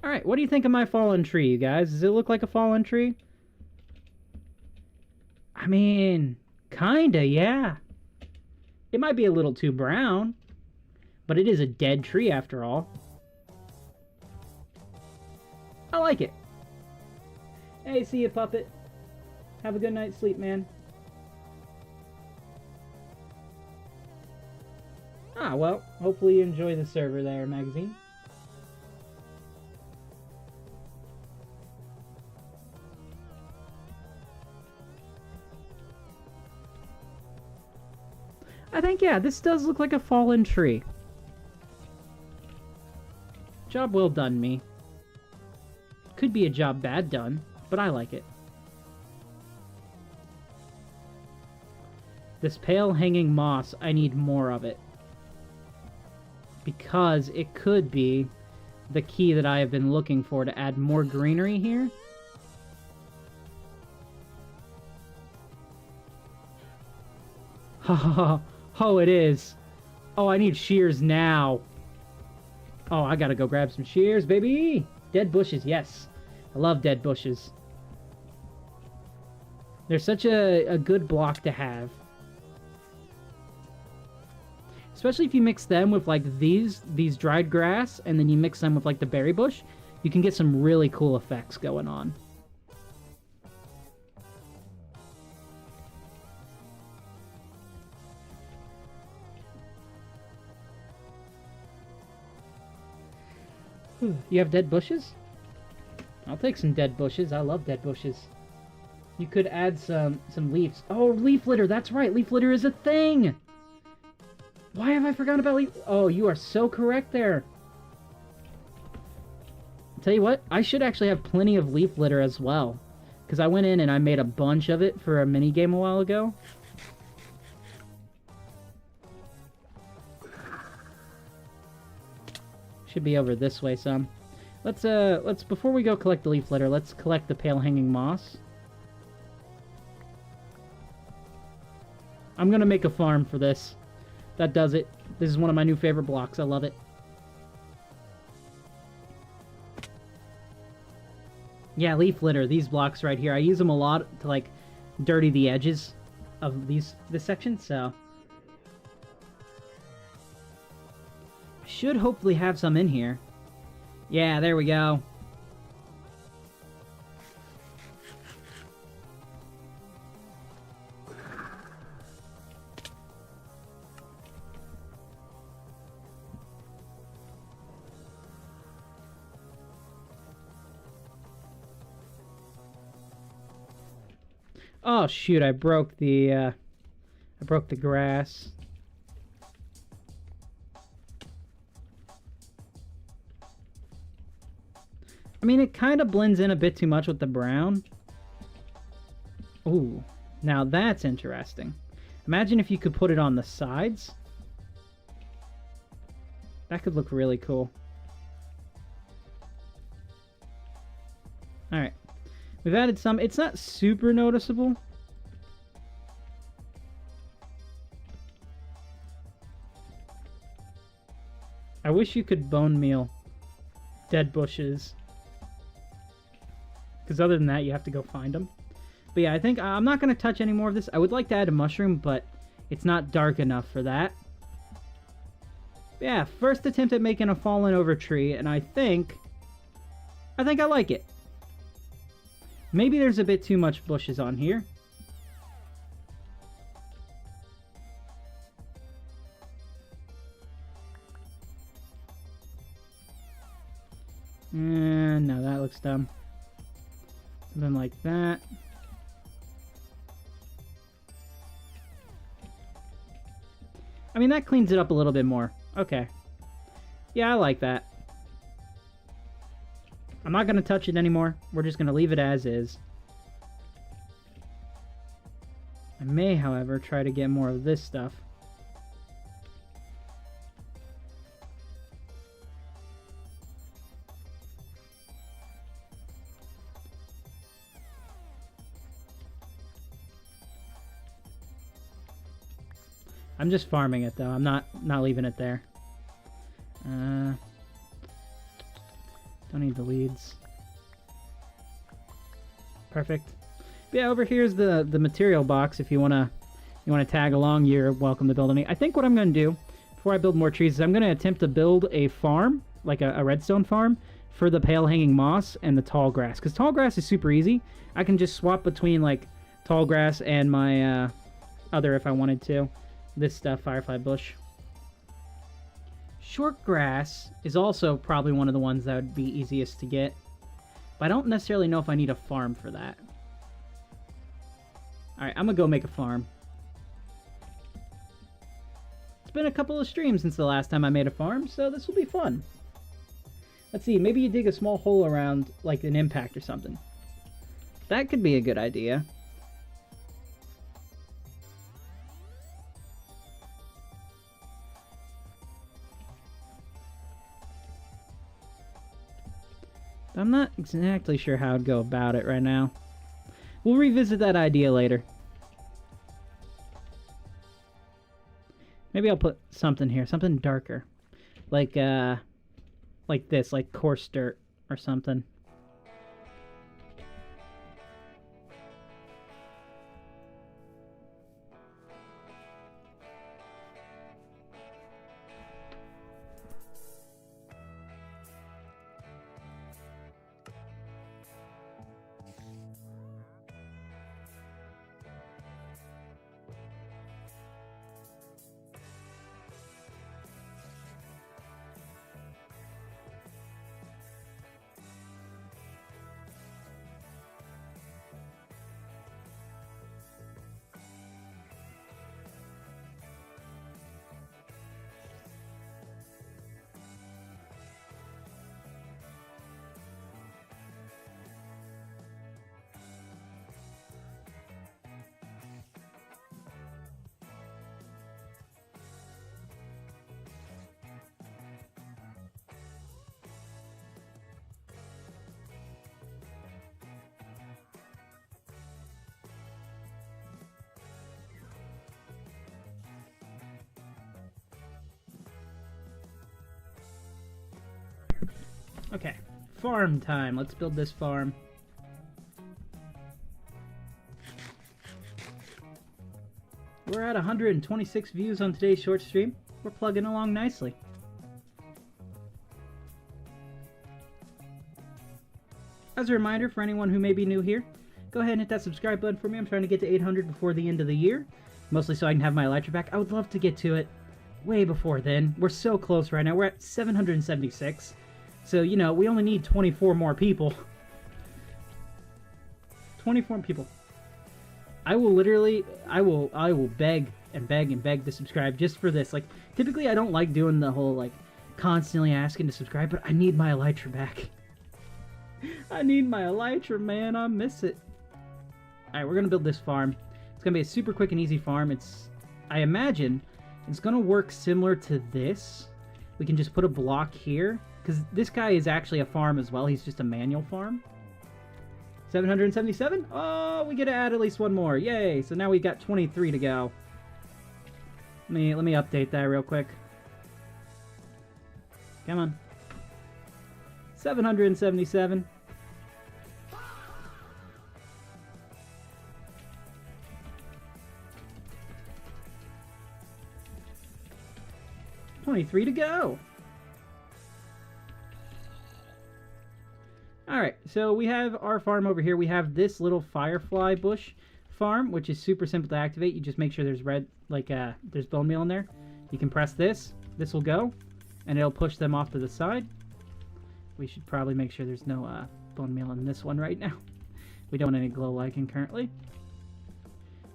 Alright, what do you think of my fallen tree, you guys? Does it look like a fallen tree? I mean, kinda, yeah. It might be a little too brown, but it is a dead tree after all. I like it. Hey, see ya, Puppet. Have a good night's sleep, man. Ah, well, hopefully you enjoy the server there, Magazine. I think, yeah, this does look like a fallen tree. Job well done, me. Could be a job bad done, but I like it. This pale hanging moss, I need more of it. Because it could be the key that I have been looking for to add more greenery here. Ha ha ha. Oh, it is. Oh, I need shears now. Oh, I gotta go grab some shears, baby. Dead bushes, yes. I love dead bushes. They're such a good block to have. Especially if you mix them with, like, these dried grass, and then you mix them with, like, the berry bush, you can get some really cool effects going on. You have dead bushes? I'll take some dead bushes. I love dead bushes. You could add some leaves. Oh, leaf litter. That's right. Leaf litter is a thing. Why have I forgotten about leaf? Oh, you are so correct there. I'll tell you what. I should actually have plenty of leaf litter as well. Because I went in and I made a bunch of it for a minigame a while ago. Should be over this way some. Let's before we go collect the leaf litter, let's collect the pale hanging moss. I'm gonna make a farm for this. That does it. This is one of my new favorite blocks. I love it. Yeah, leaf litter. These blocks right here. I use them a lot to, like, dirty the edges of this section, so... should hopefully have some in here. Yeah, there we go. Oh shoot, I broke the grass. I mean, it kind of blends in a bit too much with the brown. Ooh, now that's interesting. Imagine if you could put it on the sides. That could look really cool. Alright. We've added some. It's not super noticeable. I wish you could bone meal dead bushes. Because other than that, you have to go find them. But yeah, I think I'm not going to touch any more of this. I would like to add a mushroom, but it's not dark enough for that. But yeah, first attempt at making a fallen over tree, and I think I like it. Maybe there's a bit too much bushes on here. No, that looks dumb. Something like that. I mean, that cleans it up a little bit more. Okay. Yeah, I like that. I'm not going to touch it anymore. We're just going to leave it as is. I may, however, try to get more of this stuff. I'm just farming it, though. I'm not leaving it there. Don't need the leads. Perfect. But yeah, over here's the material box. If you wanna tag along, you're welcome to build any. I think what I'm gonna do before I build more trees is I'm gonna attempt to build a farm, like a redstone farm, for the pale hanging moss and the tall grass. Because tall grass is super easy. I can just swap between like tall grass and my other if I wanted to. This stuff, firefly bush. Short grass is also probably one of the ones that would be easiest to get. But I don't necessarily know if I need a farm for that. Alright, I'm gonna go make a farm. It's been a couple of streams since the last time I made a farm, so this will be fun. Let's see, maybe you dig a small hole around, like, an impact or something. That could be a good idea. I'm not exactly sure how I'd go about it right now. We'll revisit that idea later. Maybe I'll put something here, something darker. Like this, like coarse dirt or something. Okay, farm time. Let's build this farm. We're at 126 views on today's short stream. We're plugging along nicely. As a reminder for anyone who may be new here, go ahead and hit that subscribe button for me. I'm trying to get to 800 before the end of the year. Mostly so I can have my Elytra back. I would love to get to it way before then. We're so close right now. We're at 776. So, you know, we only need 24 more people. 24 people. I will literally, I will beg and beg and beg to subscribe just for this. Like, typically I don't like doing the whole, like, constantly asking to subscribe, but I need my Elytra back. I need my Elytra, man. I miss it. Alright, we're gonna build this farm. It's gonna be a super quick and easy farm. It's, I imagine, it's gonna work similar to this. We can just put a block here. Because this guy is actually a farm as well. He's just a manual farm. 777? Oh, we get to add at least one more. Yay! So now we've got 23 to go. Let me update that real quick. Come on. 777. $23 to go. Alright, so we have our farm over here. We have this little firefly bush farm, which is super simple to activate. You just make sure there's red, like, there's bone meal in there. You can press this. This will go, and it'll push them off to the side. We should probably make sure there's no bone meal in this one right now. We don't want any glow lichen currently.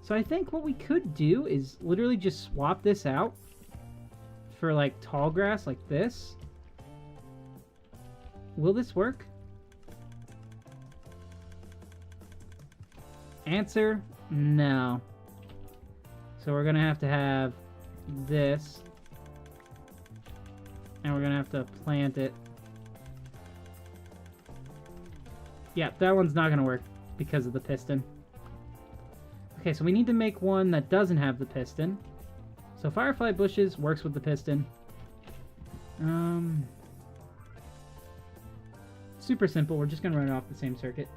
So I think what we could do is literally just swap this out for, like, tall grass like this. Will this work? Answer, no. So we're gonna have to have this, and we're gonna have to plant it. Yeah, that one's not gonna work because of the piston. Okay, so we need to make one that doesn't have the piston. So firefly bushes works with the piston. Super simple. We're just gonna run it off the same circuit.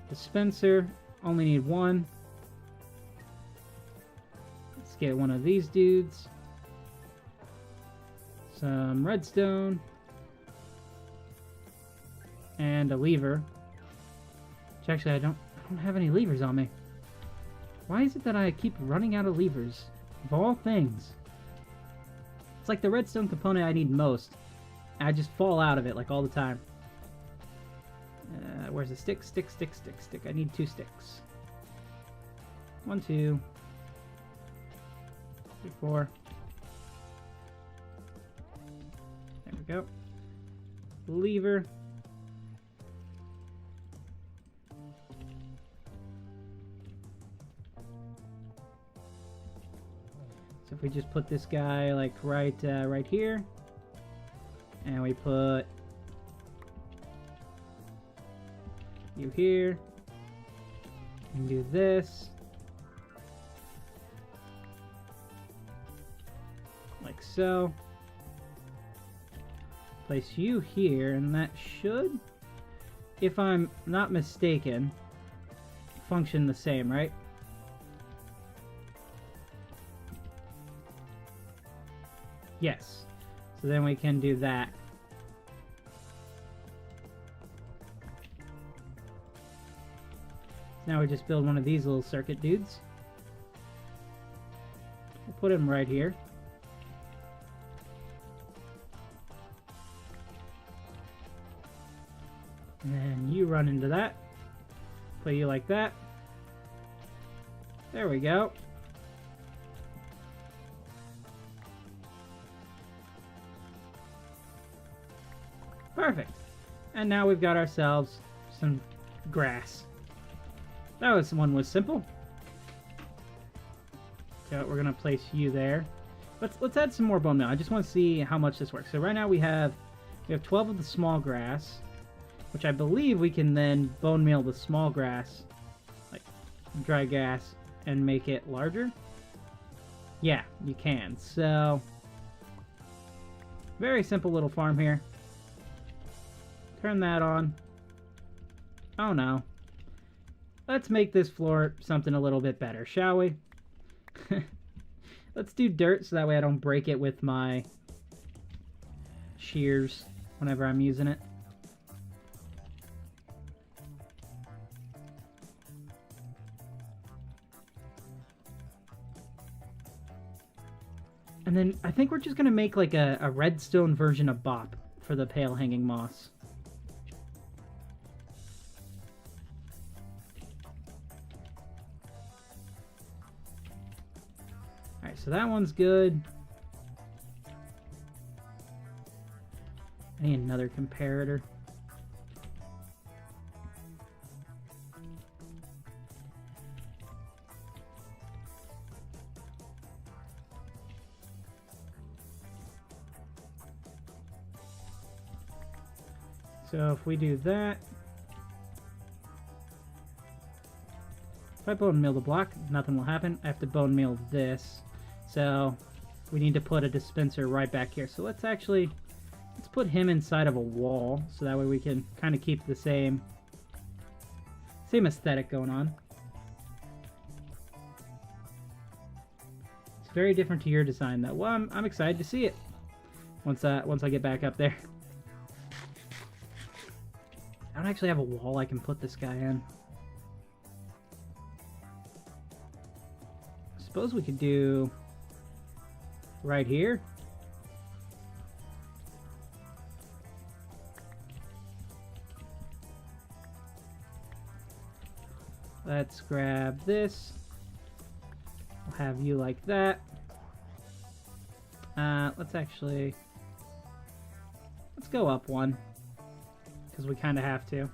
Dispenser, only need one. Let's get one of these dudes. Some redstone. And a lever. Which actually I don't don't have any levers on me. Why is it that I keep running out of levers? Of all things. It's like the redstone component I need most. I just fall out of it like all the time. Where's the stick? Stick. I need 2 sticks. 1, 2, 3, 4. There we go. Lever. So if we just put this guy like right here, and we put you here, and do this like so. Place you here, and that should, if I'm not mistaken, function the same, right? Yes. So then we can do that. Now we just build one of these little circuit dudes. We'll put him right here. And then you run into that. Put you like that. There we go. Perfect. And now we've got ourselves some grass. That one was simple. So we're gonna place you there. Let's add some more bone meal. I just want to see how much this works. So right now we have 12 of the small grass, which I believe we can then bone meal the small grass, like dry grass, and make it larger. Yeah, you can. So very simple little farm here. Turn that on. Oh no. Let's make this floor something a little bit better, shall we? Let's do dirt so that way I don't break it with my shears whenever I'm using it. And then I think we're just going to make like a redstone version of Bop for the pale hanging moss. Alright, so that one's good. I need another comparator. So if we do that, if I bone meal the block, nothing will happen. I have to bone meal this. So we need to put a dispenser right back here. So let's put him inside of a wall so that way we can kind of keep the same aesthetic going on. It's very different to your design though. Well, I'm excited to see it once I get back up there. I don't actually have a wall I can put this guy in. I suppose we could do right here. Let's grab this. We'll have you like that. Let's go up one, because we kind of have to.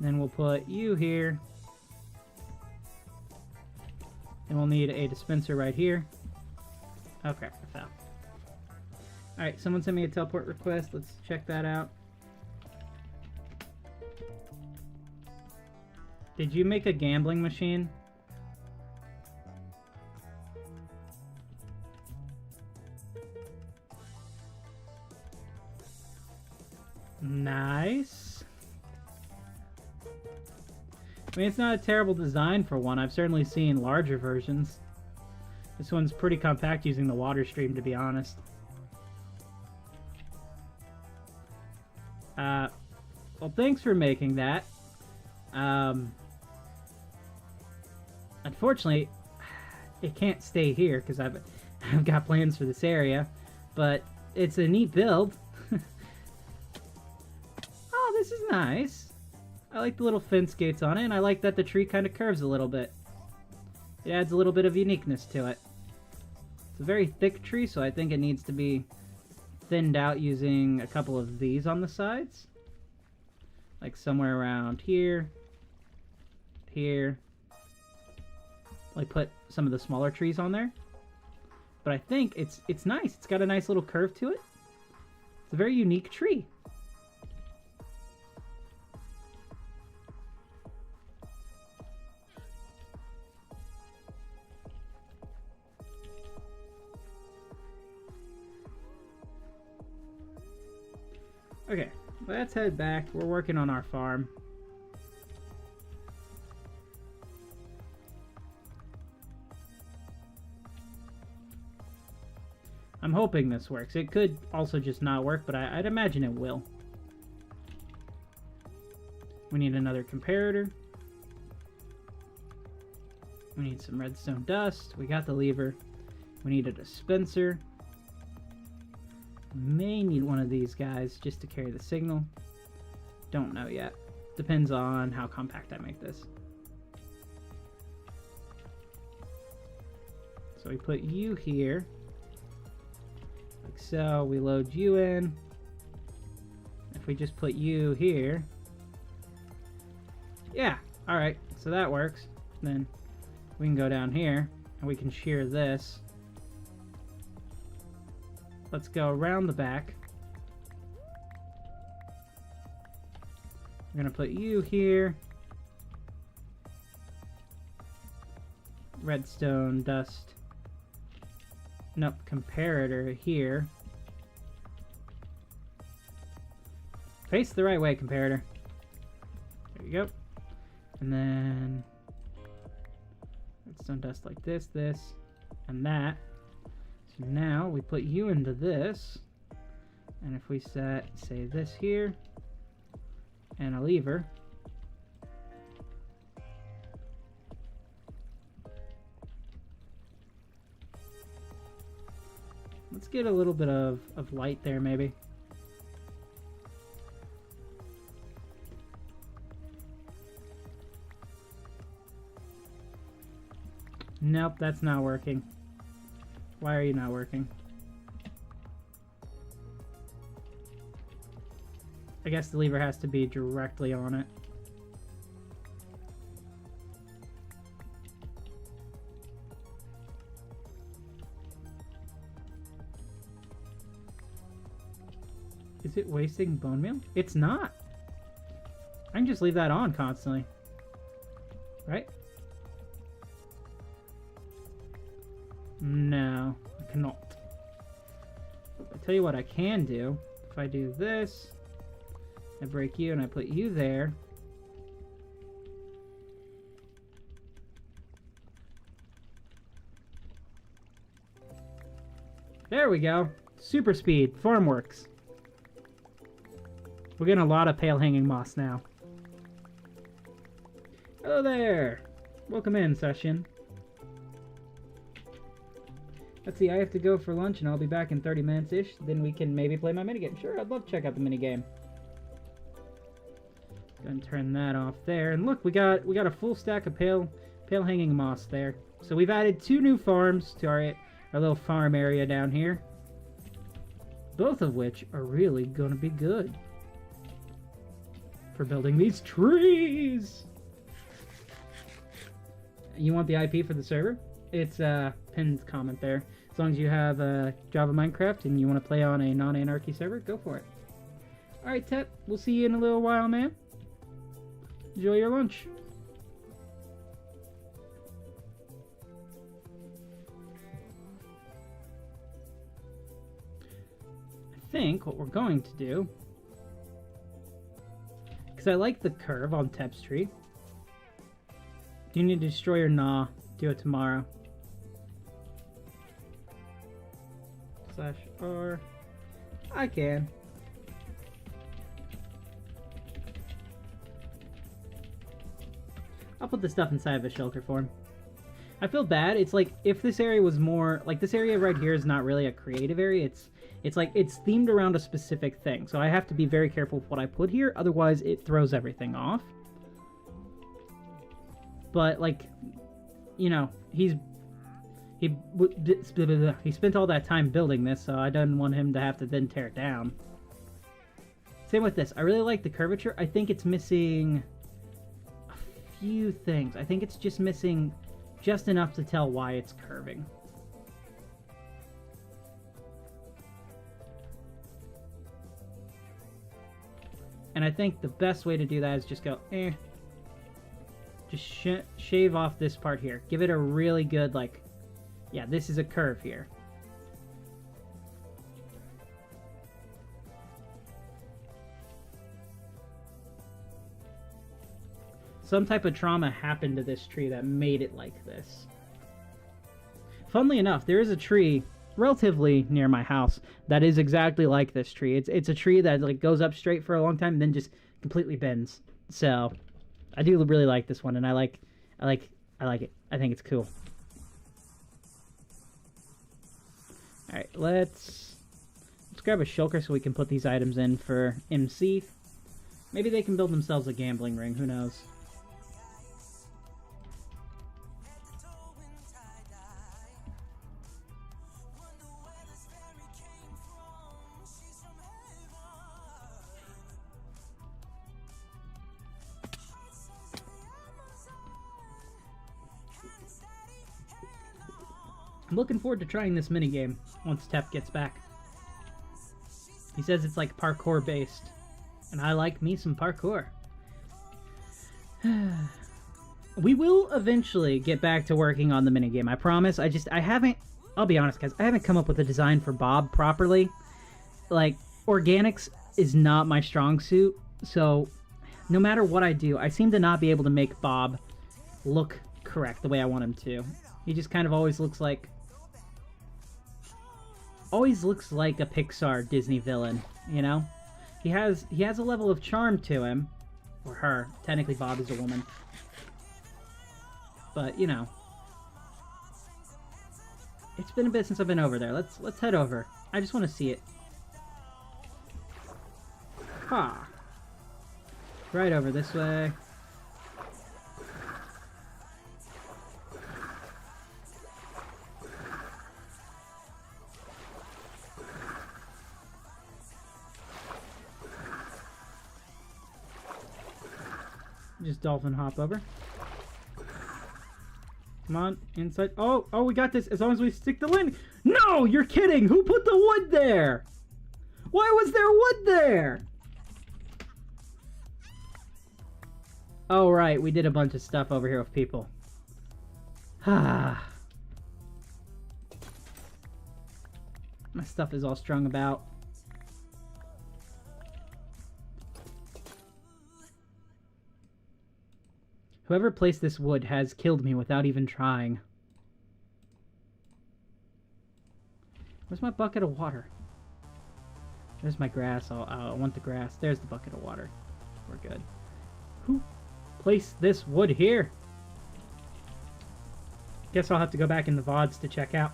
Then we'll put you here. And we'll need a dispenser right here. Okay, I fell. Alright, someone sent me a teleport request. Let's check that out. Did you make a gambling machine? Nice. I mean, it's not a terrible design for one. I've certainly seen larger versions. This one's pretty compact using the water stream, to be honest. Well, thanks for making that. Unfortunately, it can't stay here because I've got plans for this area, but it's a neat build. Oh, this is nice. I like the little fence gates on it, and I like that the tree kind of curves a little bit. It adds a little bit of uniqueness to it. It's a very thick tree, so I think it needs to be thinned out using a couple of these on the sides. Like somewhere around here, here. Like put some of the smaller trees on there. But I think it's nice. It's got a nice little curve to it. It's a very unique tree. Okay, let's head back. We're working on our farm. I'm hoping this works. It could also just not work, but I'd imagine it will. We need another comparator. We need some redstone dust. We got the lever. We need a dispenser. May need one of these guys just to carry the signal. Don't know yet. Depends on how compact I make this. So we put you here. Like so. We load you in. If we just put you here. Yeah. Alright. So that works. Then we can go down here and we can shear this. Let's go around the back. We're gonna put you here. Redstone dust. Nope, comparator here. Face the right way, comparator. There you go. And then redstone dust like this, and that. So now we put you into this, and if we set, say, this here, and a lever, let's get a little bit of light there, maybe. Nope, that's not working. Why are you not working? I guess the lever has to be directly on it. Is it wasting bone meal? It's not. I can just leave that on constantly. Right? No, I cannot. I tell you what I can do. If I do this, I break you and I put you there. There we go. Super speed. Farm works. We're getting a lot of pale hanging moss now. Hello there. Welcome in, session. Let's see, I have to go for lunch and I'll be back in 30 minutes-ish. Then we can maybe play my minigame. Sure, I'd love to check out the minigame. Go and turn that off there. And look, we got a full stack of pale hanging moss there. So we've added 2 new farms to our little farm area down here. Both of which are really gonna be good for building these trees. You want the IP for the server? It's pinned comment there. As long as you have Java Minecraft and you want to play on a non-anarchy server, go for it. Alright, Tep, we'll see you in a little while, man. Enjoy your lunch. I think what we're going to do, because I like the curve on Tep's tree. Do you need to destroy or nah? Do it tomorrow. /R. I can. I'll put the stuff inside of a shelter for him. I feel bad. It's like if this area was more like this area right here is not really a creative area. It's like it's themed around a specific thing. So I have to be very careful with what I put here, otherwise it throws everything off. But like, you know, he spent all that time building this, so I didn't want him to have to then tear it down. Same with this. I really like the curvature. I think it's missing a few things. I think it's just missing just enough to tell why it's curving. And I think the best way to do that is just go, just shave off this part here. Give it a really good, like, yeah, this is a curve here. Some type of trauma happened to this tree that made it like this. Funnily enough, there is a tree relatively near my house that is exactly like this tree. It's a tree that like goes up straight for a long time and then just completely bends. So I do really like this one, and I like it. I think it's cool. All right, let's grab a shulker so we can put these items in for MC. Maybe they can build themselves a gambling ring. Who knows? I'm looking forward to trying this minigame once Tep gets back. He says it's like parkour based, and I like me some parkour. We will eventually get back to working on the minigame, I promise. I haven't, I'll be honest guys, I haven't come up with a design for Bob properly. Like, organics is not my strong suit, so no matter what I do, I seem to not be able to make Bob look correct the way I want him to. He just kind of always looks like a Pixar Disney villain, you know? He has a level of charm to him, or her. Technically Bob is a woman. But, you know. It's been a bit since I've been over there. Let's head over. I just want to see it. Ha. Right over this way. Just dolphin hop over. Come on, inside. Oh, we got this. As long as we stick the landing. No, you're kidding. Who put the wood there? Why was there wood there? Oh, right. We did a bunch of stuff over here with people. Ah. My stuff is all strung about. Whoever placed this wood has killed me without even trying. Where's my bucket of water? There's my grass. I want the grass. There's the bucket of water. We're good. Who placed this wood here? Guess I'll have to go back in the VODs to check out.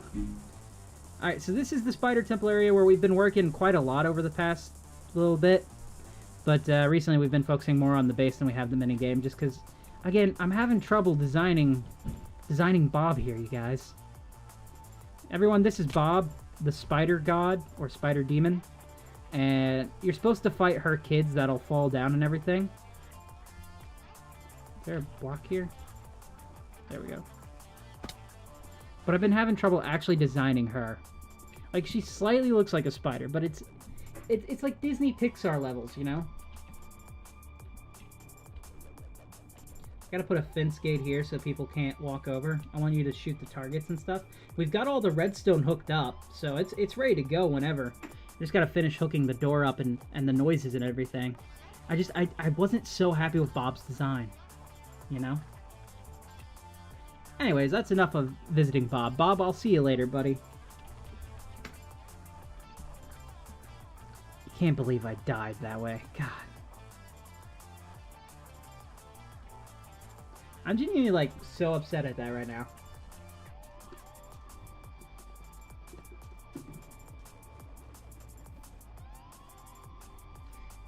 Alright, so this is the Spider Temple area where we've been working quite a lot over the past little bit. But recently we've been focusing more on the base than we have the minigame, just because... Again, I'm having trouble designing Bob here, you guys. Everyone, this is Bob, the spider god, or spider demon. And you're supposed to fight her kids that'll fall down and everything. Is there a block here? There we go. But I've been having trouble actually designing her. Like, she slightly looks like a spider, but it's like Disney Pixar levels, you know? Gotta put a fence gate here so people can't walk over. I want you to shoot the targets and stuff. We've got all the redstone hooked up, so it's ready to go whenever. Just gotta finish hooking the door up and the noises and everything. I wasn't so happy with Bob's design, you know? Anyways, that's enough of visiting Bob. Bob, I'll see you later, buddy. Can't believe I died that way. God. I'm genuinely, like, so upset at that right now.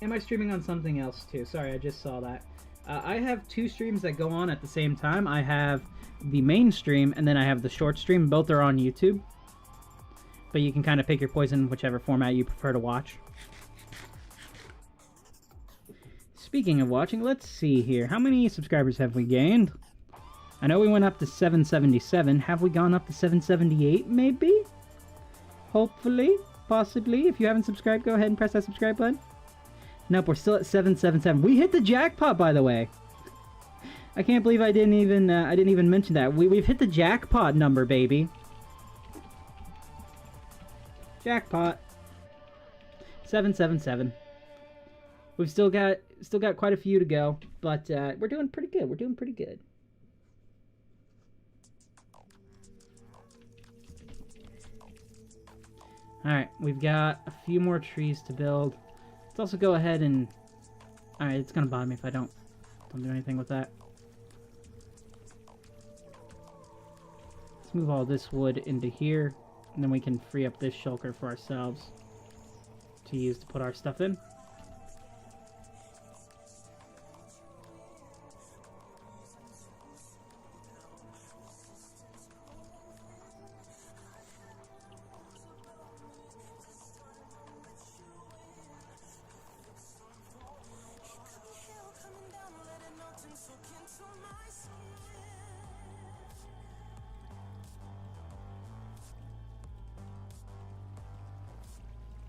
Am I streaming on something else, too? Sorry, I just saw that. I have 2 streams that go on at the same time. I have the main stream, and then I have the short stream. Both are on YouTube. But you can kind of pick your poison whichever format you prefer to watch. Speaking of watching, let's see here. How many subscribers have we gained? I know we went up to 777. Have we gone up to 778, maybe? Hopefully. Possibly. If you haven't subscribed, go ahead and press that subscribe button. Nope, we're still at 777. We hit the jackpot, by the way. I can't believe I didn't even mention that. We've hit the jackpot number, baby. Jackpot. 777. We've still got quite a few to go, but we're doing pretty good. We're doing pretty good. All right, we've got a few more trees to build. Let's also go ahead and... Alright, it's gonna bother me if I don't do anything with that. Let's move all this wood into here, and then we can free up this shulker for ourselves to use to put our stuff in.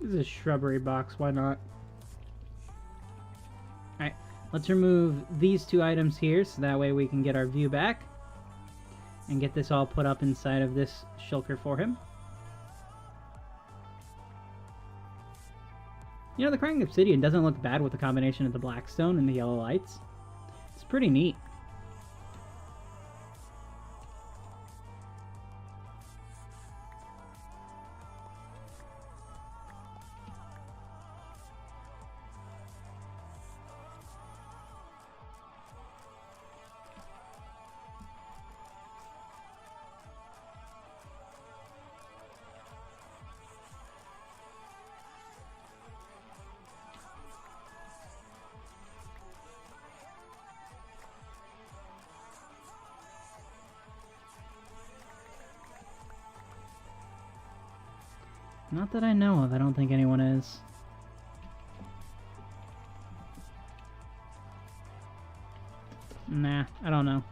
This is a shrubbery box, why not? Alright, let's remove these 2 items here so that way we can get our view back. And get this all put up inside of this shulker for him. You know, the crying obsidian doesn't look bad with the combination of the black stone and the yellow lights. It's pretty neat. Not that I know of. I don't think anyone is. Nah, I don't know.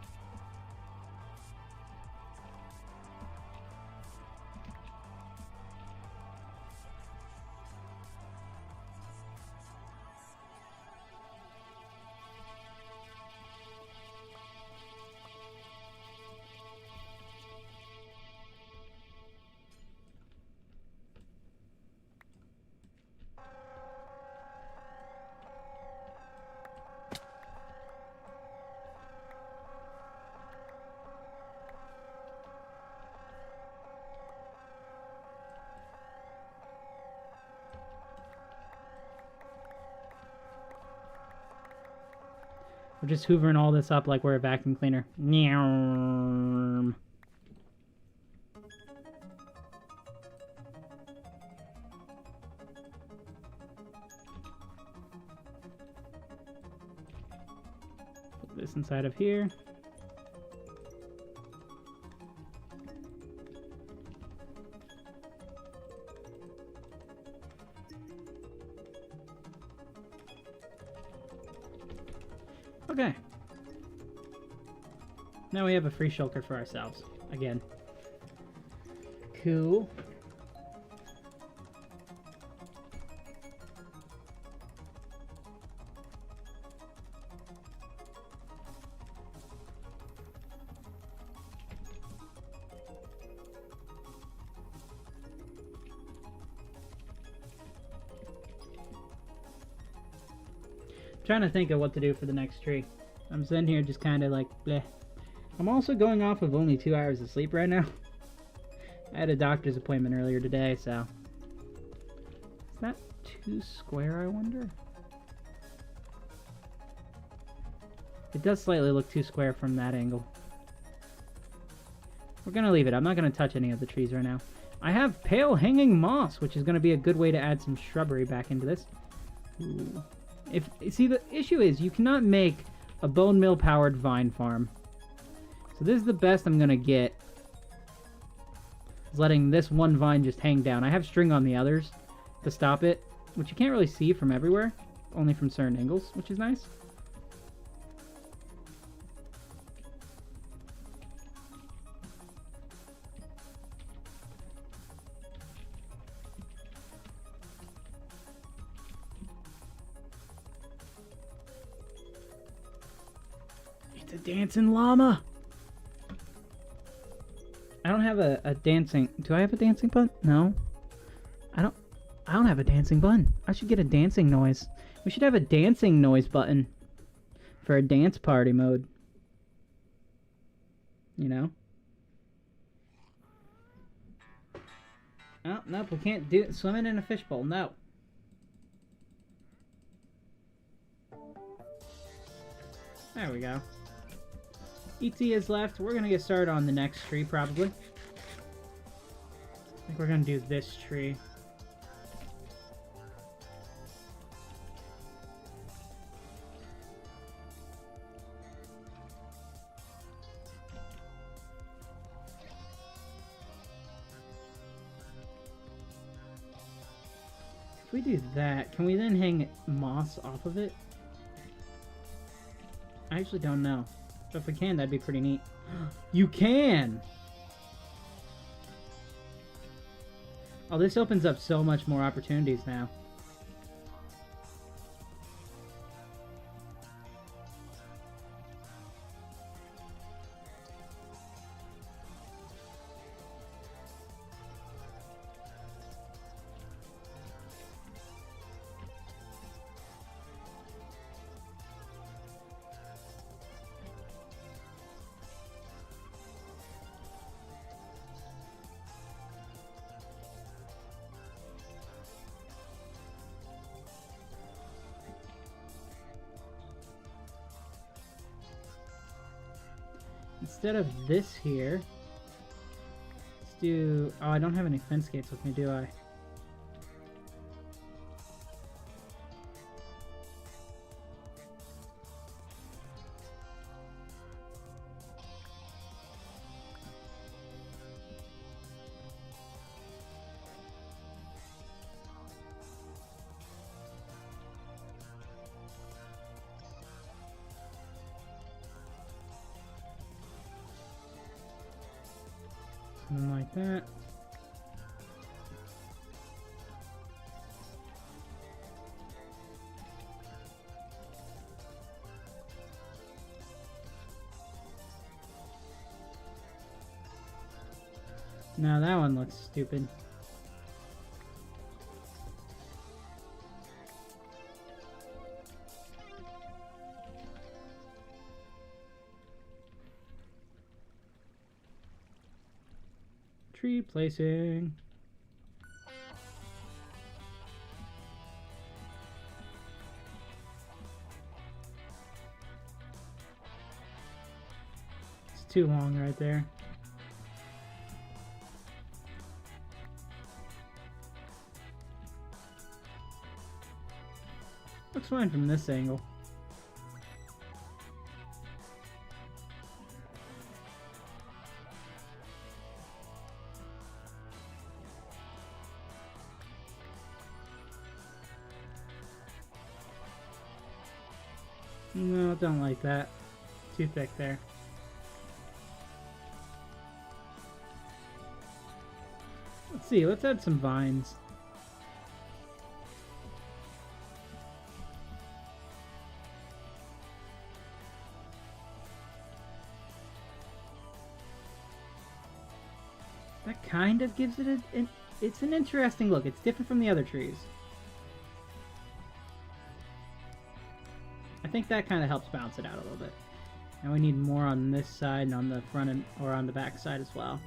We're just hoovering all this up like we're a vacuum cleaner. Meow. Put this inside of here. Okay. Now we have a free shulker for ourselves. Again. Cool. Trying to think of what to do for the next tree. I'm sitting here just kind of like, bleh. I'm also going off of only 2 hours of sleep right now. I had a doctor's appointment earlier today, so... Is that too square, I wonder? It does slightly look too square from that angle. We're going to leave it. I'm not going to touch any of the trees right now. I have pale hanging moss, which is going to be a good way to add some shrubbery back into this. Ooh. See, the issue is you cannot make a bone mill powered vine farm. So this is the best I'm going to get. Is letting this one vine just hang down. I have string on the others to stop it, which you can't really see from everywhere, only from certain angles, which is nice. It's a dancing llama. I don't have a dancing... Do I have a dancing button? No. I don't have a dancing button. I should get a dancing noise. We should have a dancing noise button for a dance party mode. You know? Oh, nope, we can't do it. Swimming in a fishbowl. No. There we go. ET is left. We're going to get started on the next tree, probably. I think we're going to do this tree. If we do that, can we then hang moss off of it? I actually don't know. But if we can, that'd be pretty neat. You can! Oh, this opens up so much more opportunities now. Instead of this here, let's do... Oh, I don't have any fence gates with me, do I? Something like that. Now that one looks stupid. Tree placing. It's too long right there. Looks fine from this angle. No, don't like that. Too thick there. Let's see, let's add some vines. That kind of gives it it's an interesting look. It's different from the other trees. I think that kind of helps balance it out a little bit. And we need more on this side and on the front end, or on the back side as well.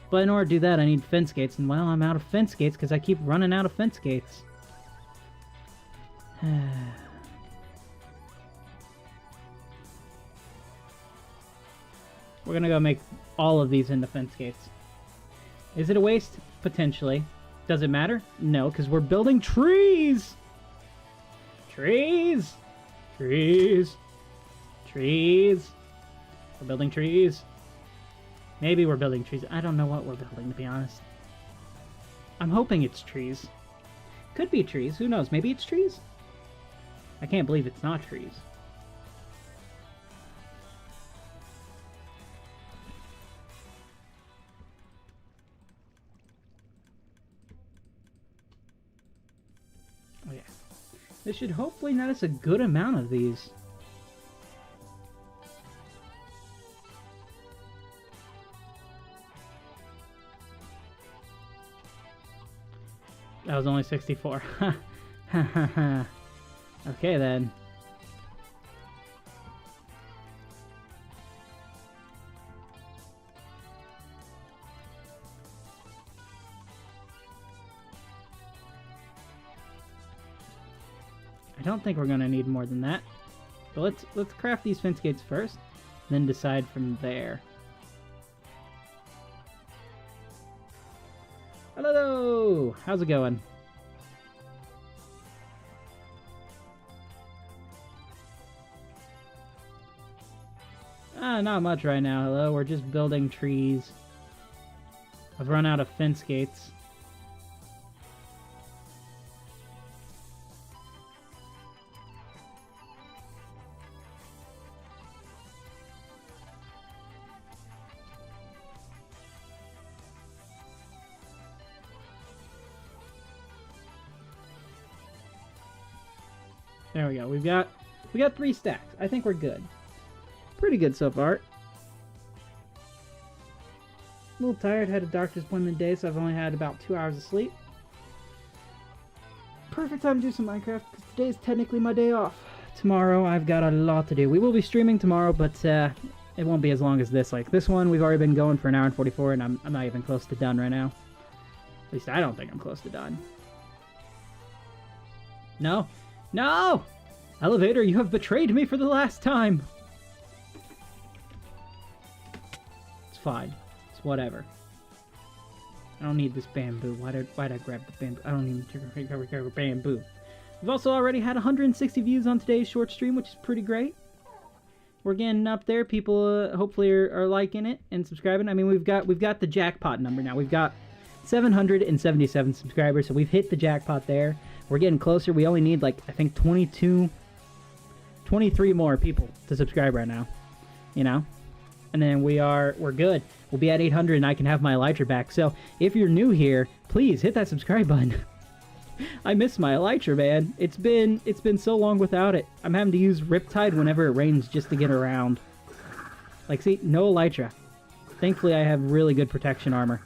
But in order to do that, I need fence gates, and well, I'm out of fence gates because I keep running out of fence gates. We're gonna go make all of these into fence gates. Is it a waste? Potentially. Does it matter? No, because we're building trees! Trees! Trees! Trees! We're building trees. Maybe we're building trees. I don't know what we're building, to be honest. I'm hoping it's trees. Could be trees. Who knows? Maybe it's trees? I can't believe it's not trees. Oh, yeah. This should hopefully net us a good amount of these. That was only 64. Okay, then. I don't think we're gonna need more than that. But let's craft these fence gates first, then decide from there. Hello! How's it going? Not much right now. Hello, we're just building trees. I've run out of fence gates. There we go. We got 3 stacks. I think we're good. Pretty good so far. A little tired. Had a doctor's appointment day, so I've only had about 2 hours of sleep. Perfect time to do some Minecraft, because today is technically my day off. Tomorrow I've got a lot to do. We will be streaming tomorrow, but it won't be as long as this. Like this one, we've already been going for an hour and 44, and I'm not even close to done right now. At least I don't think I'm close to done. No! No! Elevator, you have betrayed me for the last time! It's fine. It's whatever. I don't need this bamboo. Why'd I grab the bamboo? I don't need to grab bamboo. We've also already had 160 views on today's short stream, which is pretty great. We're getting up there. People hopefully are liking it and subscribing. I mean, we've got the jackpot number now. We've got 777 subscribers, so we've hit the jackpot there. We're getting closer. We only need, like, I think 23 more people to subscribe right now. You know? And then we're good. We'll be at 800 and I can have my elytra back. So if you're new here, please hit that subscribe button. I miss my elytra, man. It's been so long without it. I'm having to use Riptide whenever it rains just to get around. Like, see, no elytra. Thankfully, I have really good protection armor.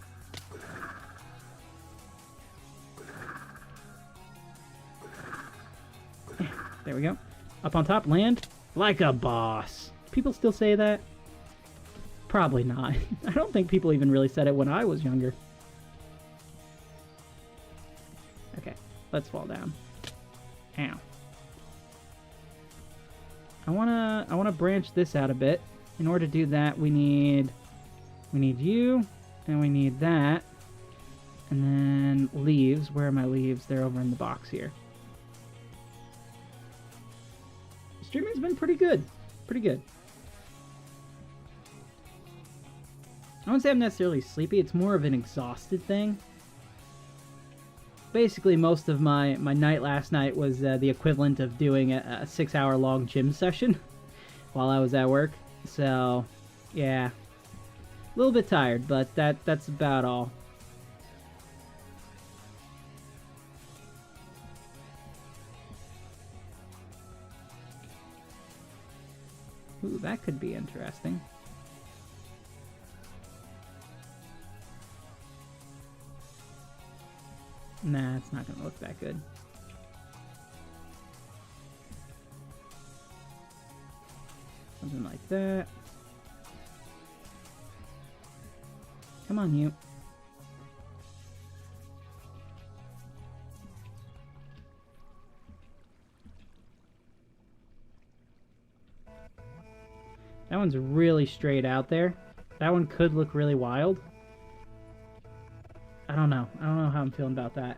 There we go. Up on top, land like a boss. People still say that? Probably not. I don't think people even really said it when I was younger. Okay, let's fall down. Ow. I wanna branch this out a bit. In order to do that, we need you, and we need that, and then leaves. Where are my leaves? They're over in the box here. Streaming's been pretty good. Pretty good. I wouldn't say I'm necessarily sleepy, it's more of an exhausted thing. Basically, most of my night last night was the equivalent of doing a 6-hour-long gym session while I was at work. So, yeah. A little bit tired, but that's about all. Ooh, that could be interesting. Nah, it's not gonna look that good. Something like that. Come on, you. That one's really straight out there. That one could look really wild. I don't know. I don't know how I'm feeling about that.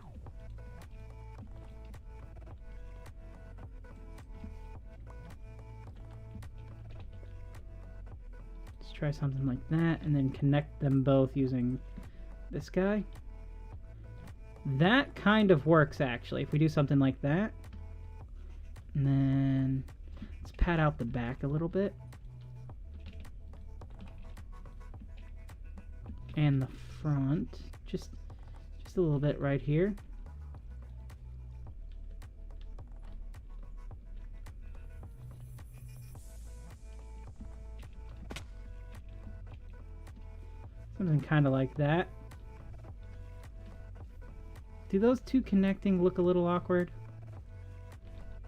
Let's try something like that and then connect them both using this guy. That kind of works, actually, if we do something like that. And then let's pad out the back a little bit. And the front. Just a little bit right here. Something kind of like that. Do those two connecting look a little awkward?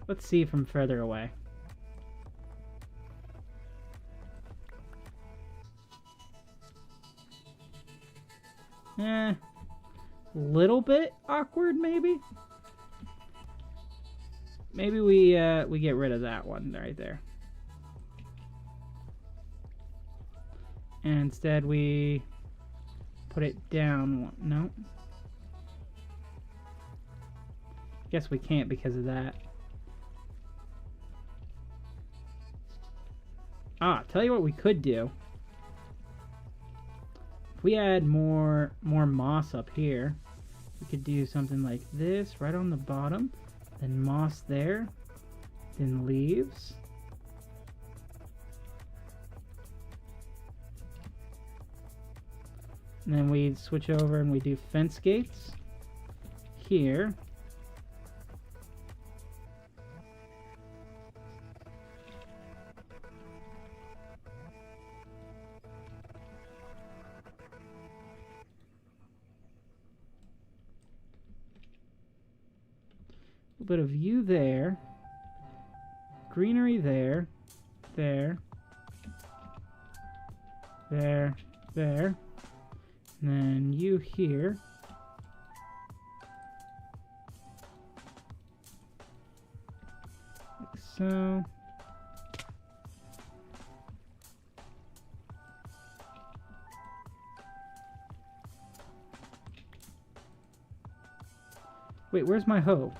Let's see from further away. Little bit awkward, maybe? Maybe we get rid of that one right there. And instead we put it down one. No. Guess we can't because of that. Tell you what we could do. If we add more moss up here, we could do something like this right on the bottom, then moss there, then leaves. And then we switch over and we do fence gates here. A bit of you there, greenery there, there, there, there, and then you here. Like so. Wait, where's my hoe?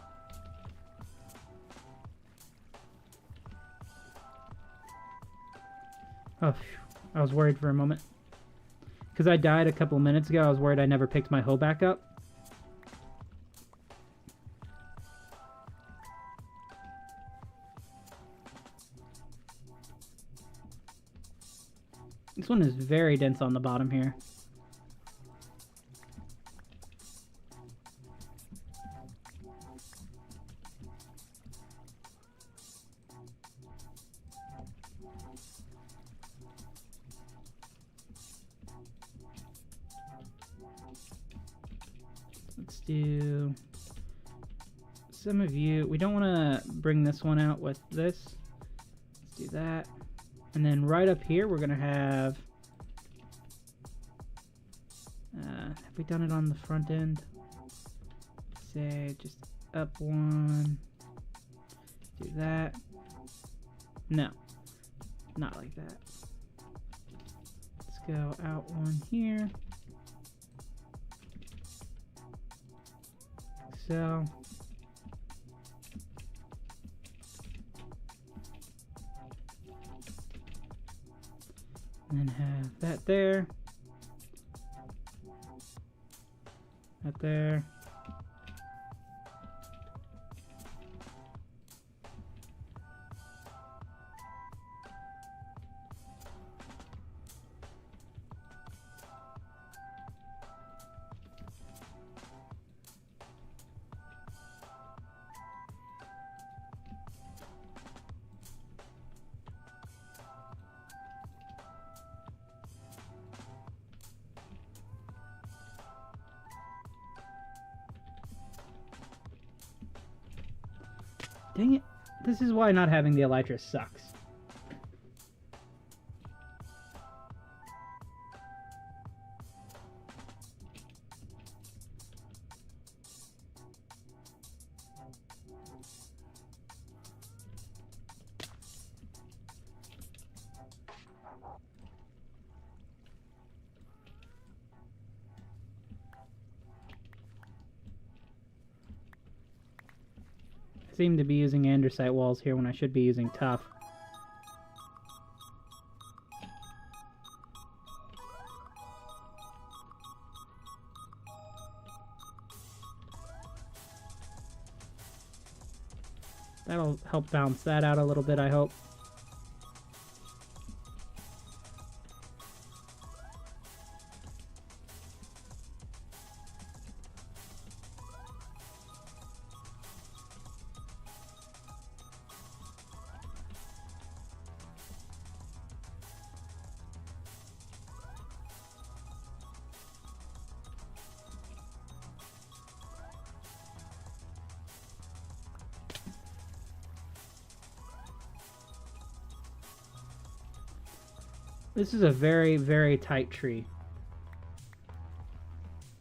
Oh, phew. I was worried for a moment. Because I died a couple minutes ago, I was worried I never picked my hoe back up. This one is very dense on the bottom here. Let's do some of you. We don't want to bring this one out with this. Let's do that. And then right up here, we're going to have we done it on the front end? Say just up one. Do that. No, not like that. Let's go out one here. So. And then have that there. That there. Dang it. This is why not having the elytra sucks. I seem to be using andesite walls here when I should be using tough. That'll help balance that out a little bit, I hope. This is a very, very tight tree.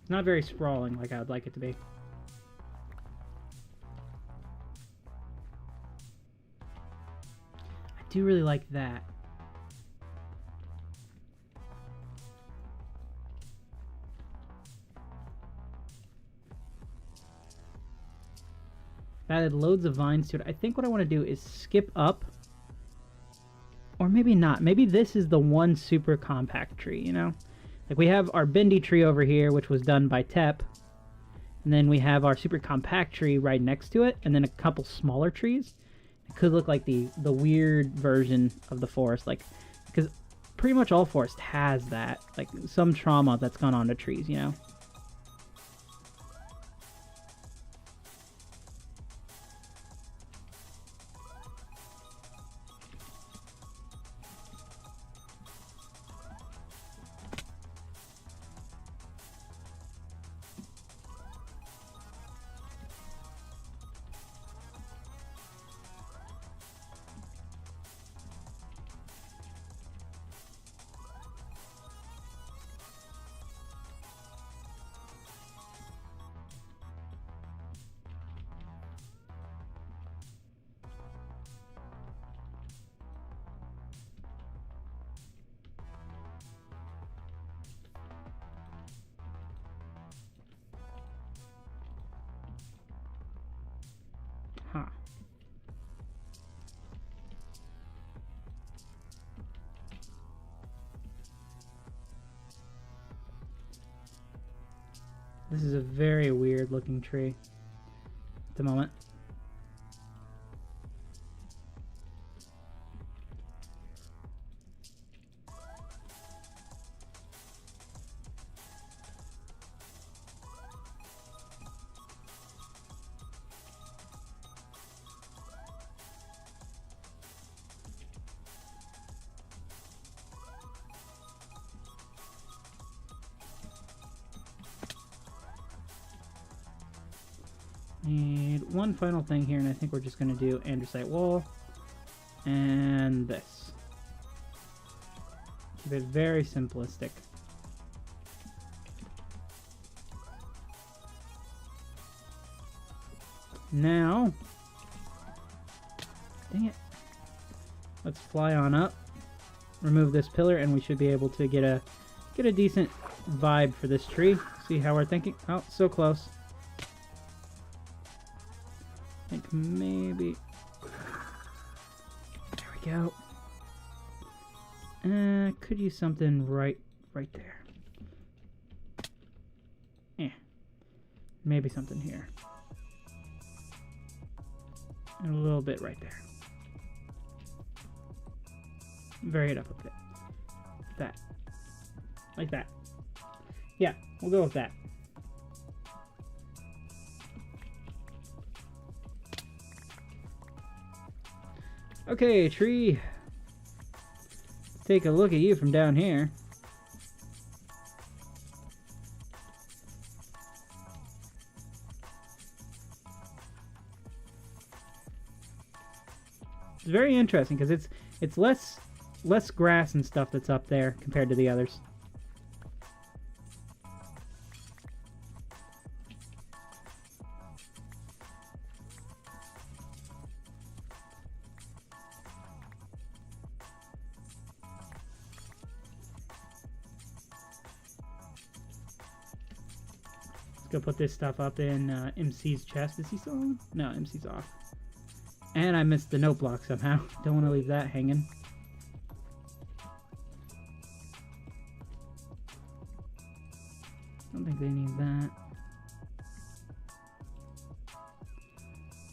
It's not very sprawling like I would like it to be. I do really like that. I've added loads of vines to it. I think what I want to do is skip up. Or maybe not. Maybe this is the one super compact tree, you know? Like we have our bendy tree over here, which was done by Tep. And then we have our super compact tree right next to it. And then a couple smaller trees. It could look like the weird version of the forest. Like, because pretty much all forest has that. Like some trauma that's gone on to trees, you know? Huh. This is a very weird looking tree at the moment. Need one final thing here, and I think we're just going to do andesite wall and this. Keep it very simplistic. Now, dang it, let's fly on up, remove this pillar, and we should be able to get a decent vibe for this tree. See how we're thinking? Oh, so close. I think maybe there we go. Could use something right there. Maybe something here. And a little bit right there. Vary it up a bit. That. Like that. Yeah, we'll go with that. Okay, tree. Take a look at you from down here. It's very interesting because it's less grass and stuff that's up there compared to the others. Go put this stuff up in MC's chest. Is he still on? No, MC's off. And I missed the note block somehow. Don't want to leave that hanging. I don't think they need that.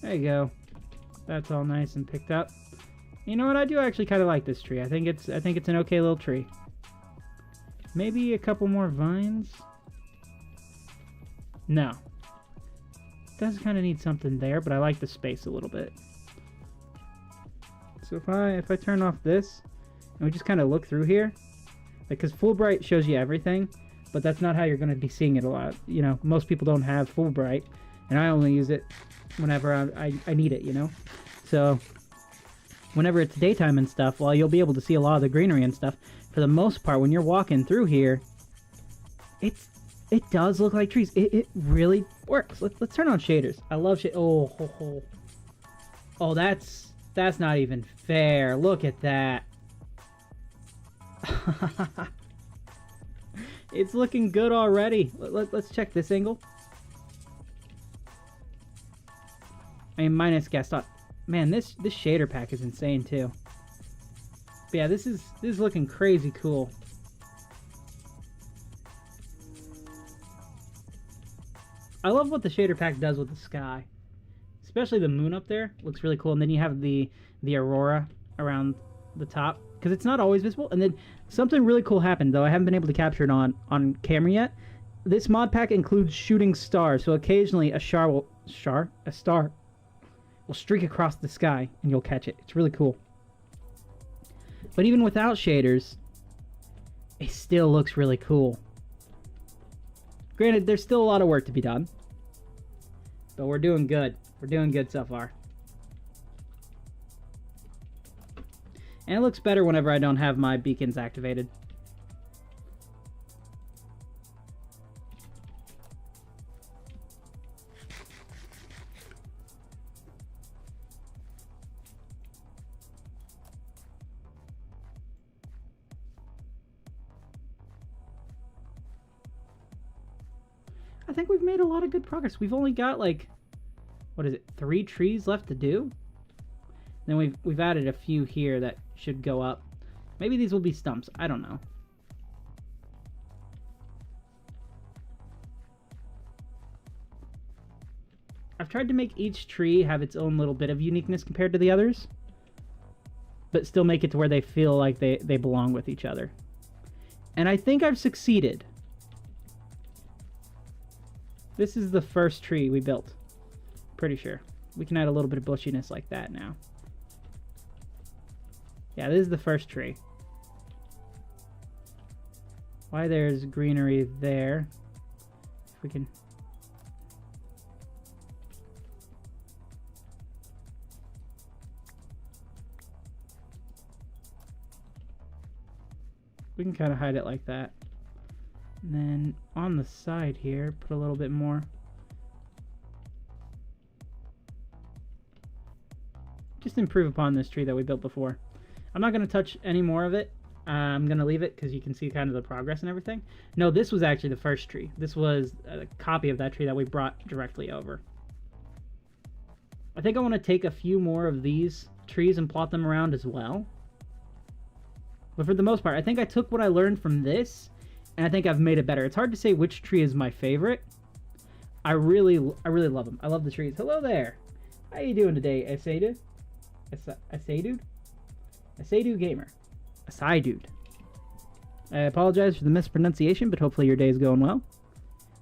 There you go. That's all nice and picked up. You know what? I do actually kind of like this tree. I think it's an okay little tree. Maybe a couple more vines. No. Does kind of need something there, but I like the space a little bit. So if I turn off this and we just kind of look through here, because full bright shows you everything, but that's not how you're going to be seeing it a lot. You know, most people don't have full bright, and I only use it whenever I need it, you know? So whenever it's daytime and stuff, well, you'll be able to see a lot of the greenery and stuff. For the most part, when you're walking through here, it does look like trees. It really works. Let's turn on shaders. I love shade. Oh, ho, ho. Oh, that's not even fair. Look at that. It's looking good already. Let's check this angle. I mean, minus Gaston. Man, this shader pack is insane too. But yeah, this is looking crazy cool. I love what the shader pack does with the sky. Especially the moon up there. Looks really cool. And then you have the aurora around the top. Because it's not always visible. And then something really cool happened, though I haven't been able to capture it on camera yet. This mod pack includes shooting stars. So occasionally a star will streak across the sky and you'll catch it. It's really cool. But even without shaders, it still looks really cool. Granted, there's still a lot of work to be done. But we're doing good. We're doing good so far. And it looks better whenever I don't have my beacons activated. I think we've made a lot of good progress. We've only got like, what is it, 3 trees left to do? Then we've added a few here that should go up. Maybe these will be stumps. I don't know. I've tried to make each tree have its own little bit of uniqueness compared to the others, but still make it to where they feel like they belong with each other. And I think I've succeeded. This is the first tree we built. Pretty sure. We can add a little bit of bushiness like that now. Yeah, this is the first tree. Why there's greenery there. If we can... We can kind of hide it like that. And then on the side here, put a little bit more. Just improve upon this tree that we built before. I'm not going to touch any more of it. I'm going to leave it because you can see kind of the progress and everything. No, this was actually the first tree. This was a copy of that tree that we brought directly over. I think I want to take a few more of these trees and plot them around as well. But for the most part, I think I took what I learned from this, and I think I've made it better. It's hard to say which tree is my favorite. I really love them. I love the trees. Hello there. How you doing today, Asadu? Asadu? Asadu Gamer. Asai Dude. I apologize for the mispronunciation, but hopefully your day is going well.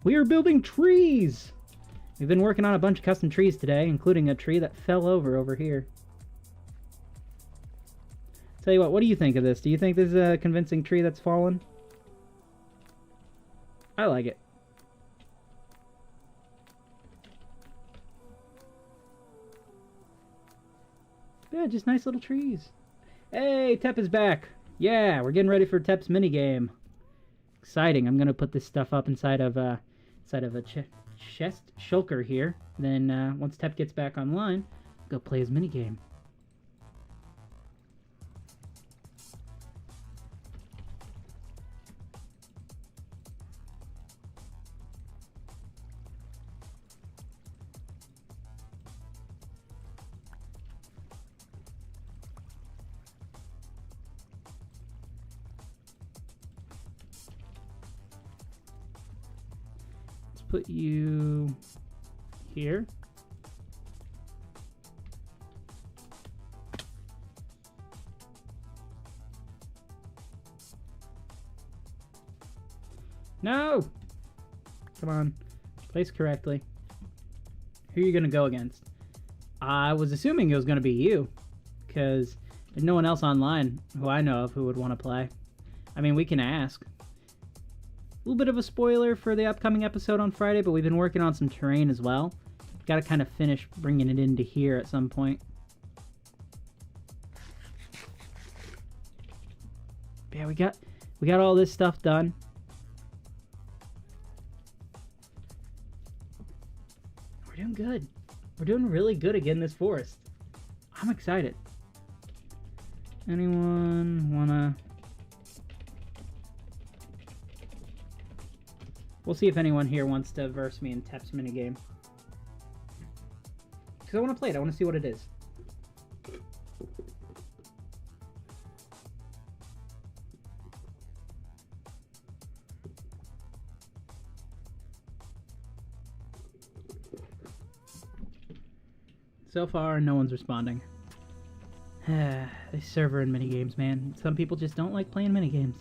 We are building trees! We've been working on a bunch of custom trees today, including a tree that fell over here. Tell you what do you think of this? Do you think this is a convincing tree that's fallen? I like it. Yeah, just nice little trees. Hey, Tep is back. Yeah, we're getting ready for Tep's minigame. Exciting. I'm gonna put this stuff up inside of a chest shulker here. Then once Tep gets back online, go play his minigame. put you here. No! Come on. Place correctly. Who are you going to go against? I was assuming it was going to be you, because there's no one else online who I know of who would want to play. I mean, we can ask. A little bit of a spoiler for the upcoming episode on Friday, but we've been working on some terrain as well. Got to kind of finish bringing it into here at some point. Yeah, we got all this stuff done. We're doing good. We're doing really good again this forest. I'm excited. Anyone wanna... We'll see if anyone here wants to verse me in Tep's minigame. Because I want to play it. I want to see what it is. So far, no one's responding. This server and minigames, man. Some people just don't like playing minigames.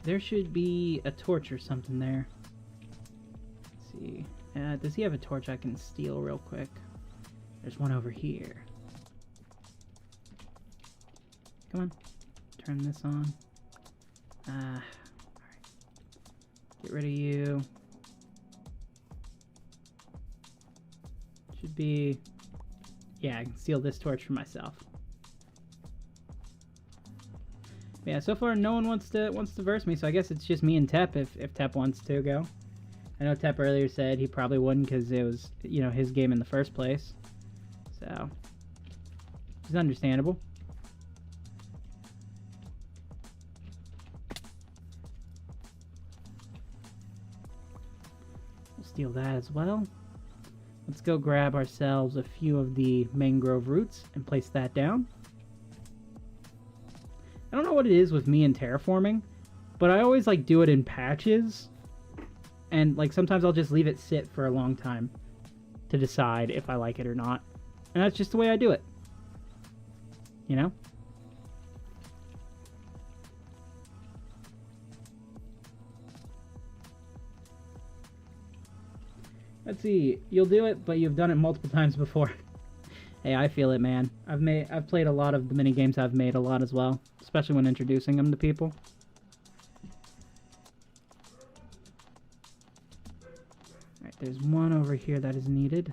There should be a torch or something there. Let's see. Does he have a torch I can steal real quick? There's one over here. Come on. Turn this on. Alright. Get rid of you. Should be... Yeah, I can steal this torch for myself. Yeah, so far no one wants to verse me, so I guess it's just me and Tep if Tep wants to go. I know Tep earlier said he probably wouldn't because it was, you know, his game in the first place. So, it's understandable. We'll steal that as well. Let's go grab ourselves a few of the mangrove roots and place that down. I don't know what it is with me and terraforming, but I always like do it in patches. And like sometimes I'll just leave it sit for a long time to decide if I like it or not. And that's just the way I do it. You know? Let's see. You'll do it, but you've done it multiple times before. Hey, I feel it, man. I've played a lot of the mini games. I've made a lot as well, especially when introducing them to people. All right, there's one over here that is needed.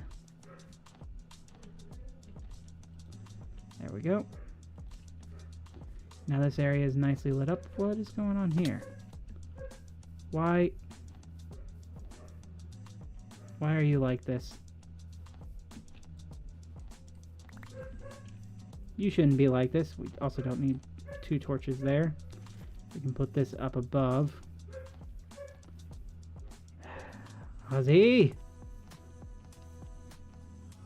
There we go. Now this area is nicely lit up. What is going on here? Why are you like this? You shouldn't be like this. We also don't need 2 torches there. We can put this up above. Ozzy!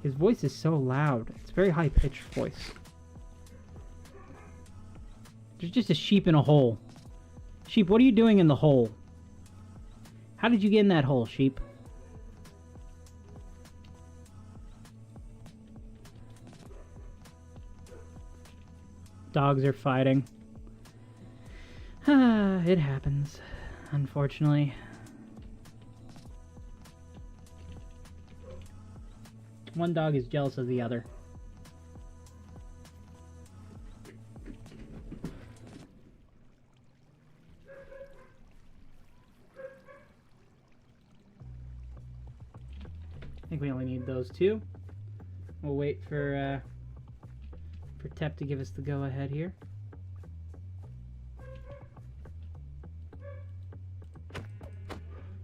His voice is so loud. It's a very high-pitched voice. There's just a sheep in a hole. Sheep, what are you doing in the hole? How did you get in that hole, sheep? Dogs are fighting. It happens, unfortunately. One dog is jealous of the other. I think we only need those 2. We'll wait for Tep to give us the go-ahead here.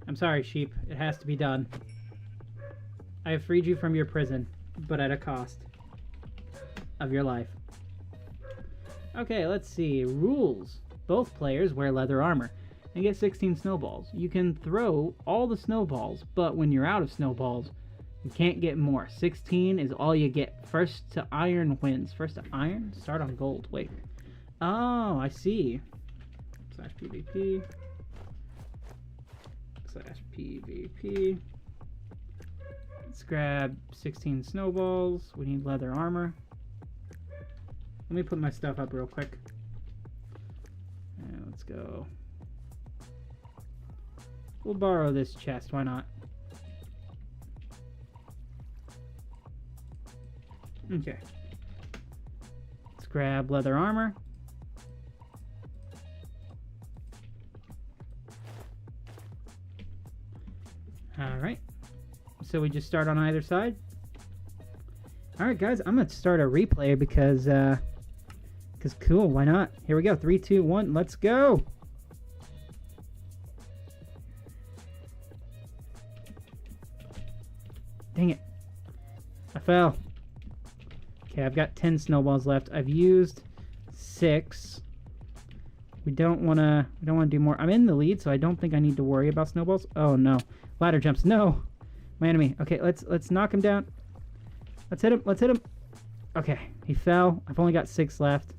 I'm sorry, sheep. It has to be done. I have freed you from your prison, but at a cost of your life. Okay, let's see. Rules. Both players wear leather armor and get 16 snowballs. You can throw all the snowballs, but when you're out of snowballs, you can't get more. 16 is all you get. First to iron wins. First to iron? Start on gold. Wait. Oh, I see. So /PvP /PvP. Let's grab 16 snowballs. We need leather armor. Let me put my stuff up real quick. And let's go. We'll borrow this chest, why not? Okay. Let's grab leather armor. Alright. So we just start on either side. Alright guys, I'm gonna start a replay because cool, why not? Here we go. 3, 2, 1, let's go! Dang it. I fell. Okay, I've got 10 snowballs left. I've used 6. We don't wanna do more. I'm in the lead, so I don't think I need to worry about snowballs. Oh no. Ladder jumps. No. My enemy. Okay, let's knock him down. Let's hit him. Let's hit him. Okay, he fell. I've only got 6 left.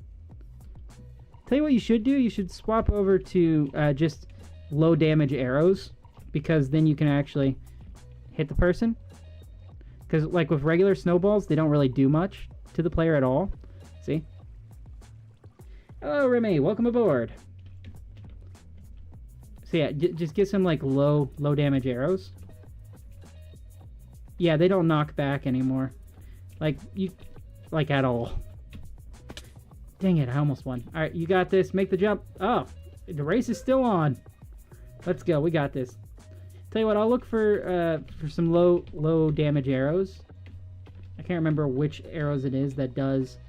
Tell you what you should do. You should swap over to just low damage arrows, because then you can actually hit the person. Because like with regular snowballs, they don't really do much to the player at all. See? Hello, Remy. Welcome aboard. So yeah, just get some like low damage arrows. Yeah, they don't knock back anymore. Like at all. Dang it, I almost won. All right, you got this. Make the jump. Oh, the race is still on. Let's go. We got this. Tell you what, I'll look for some low damage arrows. I can't remember which arrows it is that does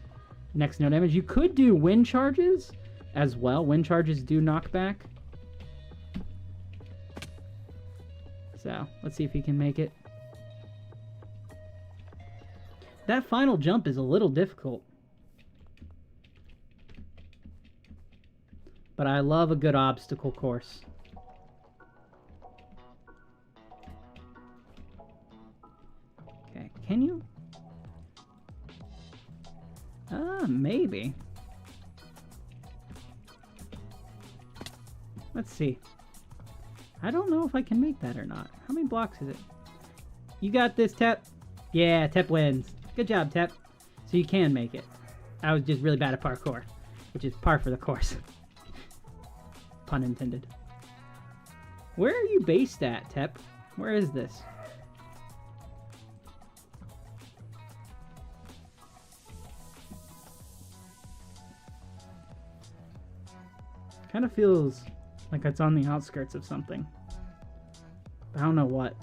next to no damage. You could do wind charges as well. Wind charges do knock back. So let's see if he can make it. That final jump is a little difficult. But I love a good obstacle course. Okay, can you? Maybe. Let's see. I don't know if I can make that or not. How many blocks is it? You got this, Tep. Yeah, Tep wins. Good job, Tep. So you can make it. I was just really bad at parkour, which is par for the course. Pun intended. Where are you based at, Tep? Where is this? Kind of feels like it's on the outskirts of something. I don't know what.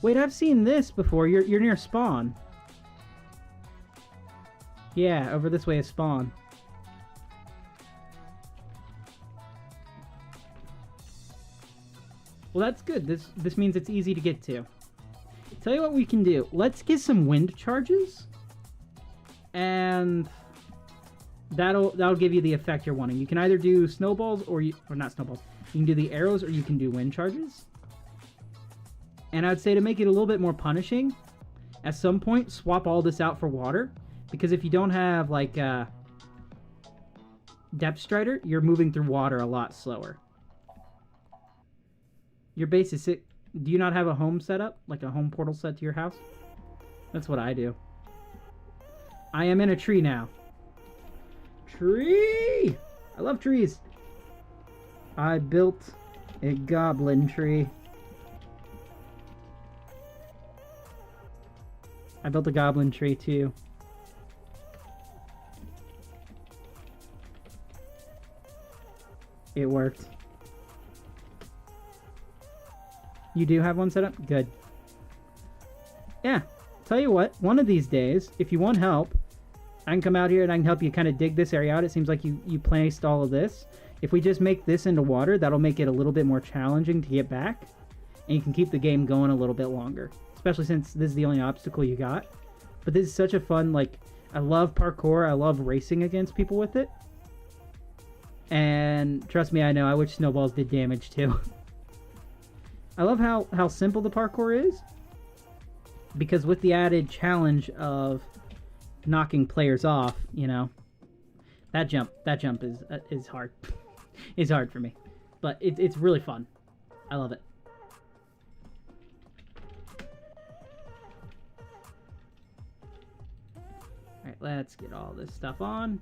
Wait, I've seen this before. You're near spawn. Yeah, over this way is spawn. Well, that's good. This means it's easy to get to. Tell you what we can do. Let's get some wind charges, and that'll give you the effect you're wanting. You can either do snowballs or not snowballs. You can do the arrows or you can do wind charges. And I'd say to make it a little bit more punishing, at some point swap all this out for water, because if you don't have like depth strider, you're moving through water a lot slower. Your base is sick. Do you not have a home set up? Like a home portal set to your house? That's what I do. I am in a tree now. Tree! I love trees. I built a goblin tree. I built a goblin tree too. It worked. You do have one set up? Good. Yeah. Tell you what, one of these days, if you want help, I can come out here and I can help you kind of dig this area out. It seems like you placed all of this. If we just make this into water, that'll make it a little bit more challenging to get back. And you can keep the game going a little bit longer. Especially since this is the only obstacle you got. But this is such a fun, like, I love parkour. I love racing against people with it. And trust me, I know, I wish snowballs did damage too. I love how simple the parkour is. Because with the added challenge of knocking players off, you know, that jump is hard. is hard for me. But it's really fun. I love it. Alright, let's get all this stuff on.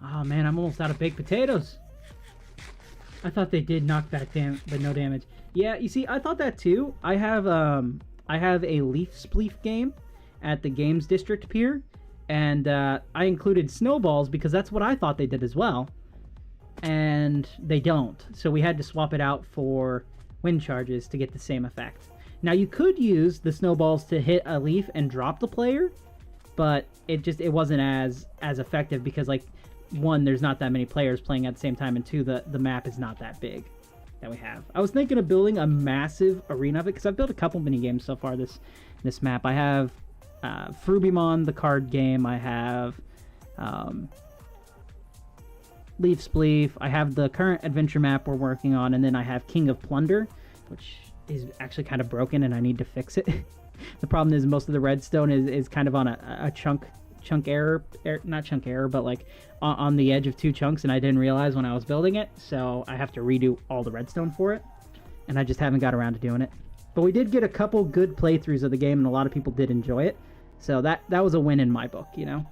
Oh man, I'm almost out of baked potatoes. I thought they did knock back but no damage. Yeah, you see, I thought that too. I have a leaf spleef game at the Games District Pier, and I included snowballs because that's what I thought they did as well. And they don't. So we had to swap it out for wind charges to get the same effect. Now you could use the snowballs to hit a leaf and drop the player, but it wasn't as effective because, like, one, there's not that many players playing at the same time, and two, the map is not that big that we have. I was thinking of building a massive arena of it because I've built a couple mini games so far this map. I have Froob, the card game. I have Leaf Spleef. I have the current adventure map we're working on, and then I have King of Plunder, which is actually kind of broken and I need to fix it. The problem is most of the redstone is kind of on a chunk error, not chunk error, but like on the edge of two chunks, and I didn't realize when I was building it, so I have to redo all the redstone for it, and I just haven't got around to doing it. But we did get a couple good playthroughs of the game, and a lot of people did enjoy it, so that was a win in my book, you know?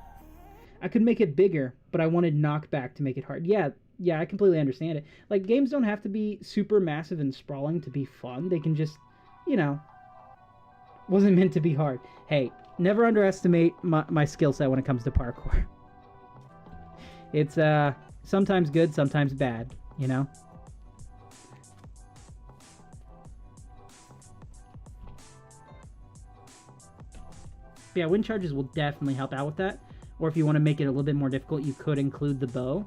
I could make it bigger, but I wanted knockback to make it hard. Yeah, I completely understand it. Like, games don't have to be super massive and sprawling to be fun. They can just, you know, wasn't meant to be hard. Hey, never underestimate my skill set when it comes to parkour. It's sometimes good, sometimes bad, you know? Yeah, wind charges will definitely help out with that. Or if you want to make it a little bit more difficult, you could include the bow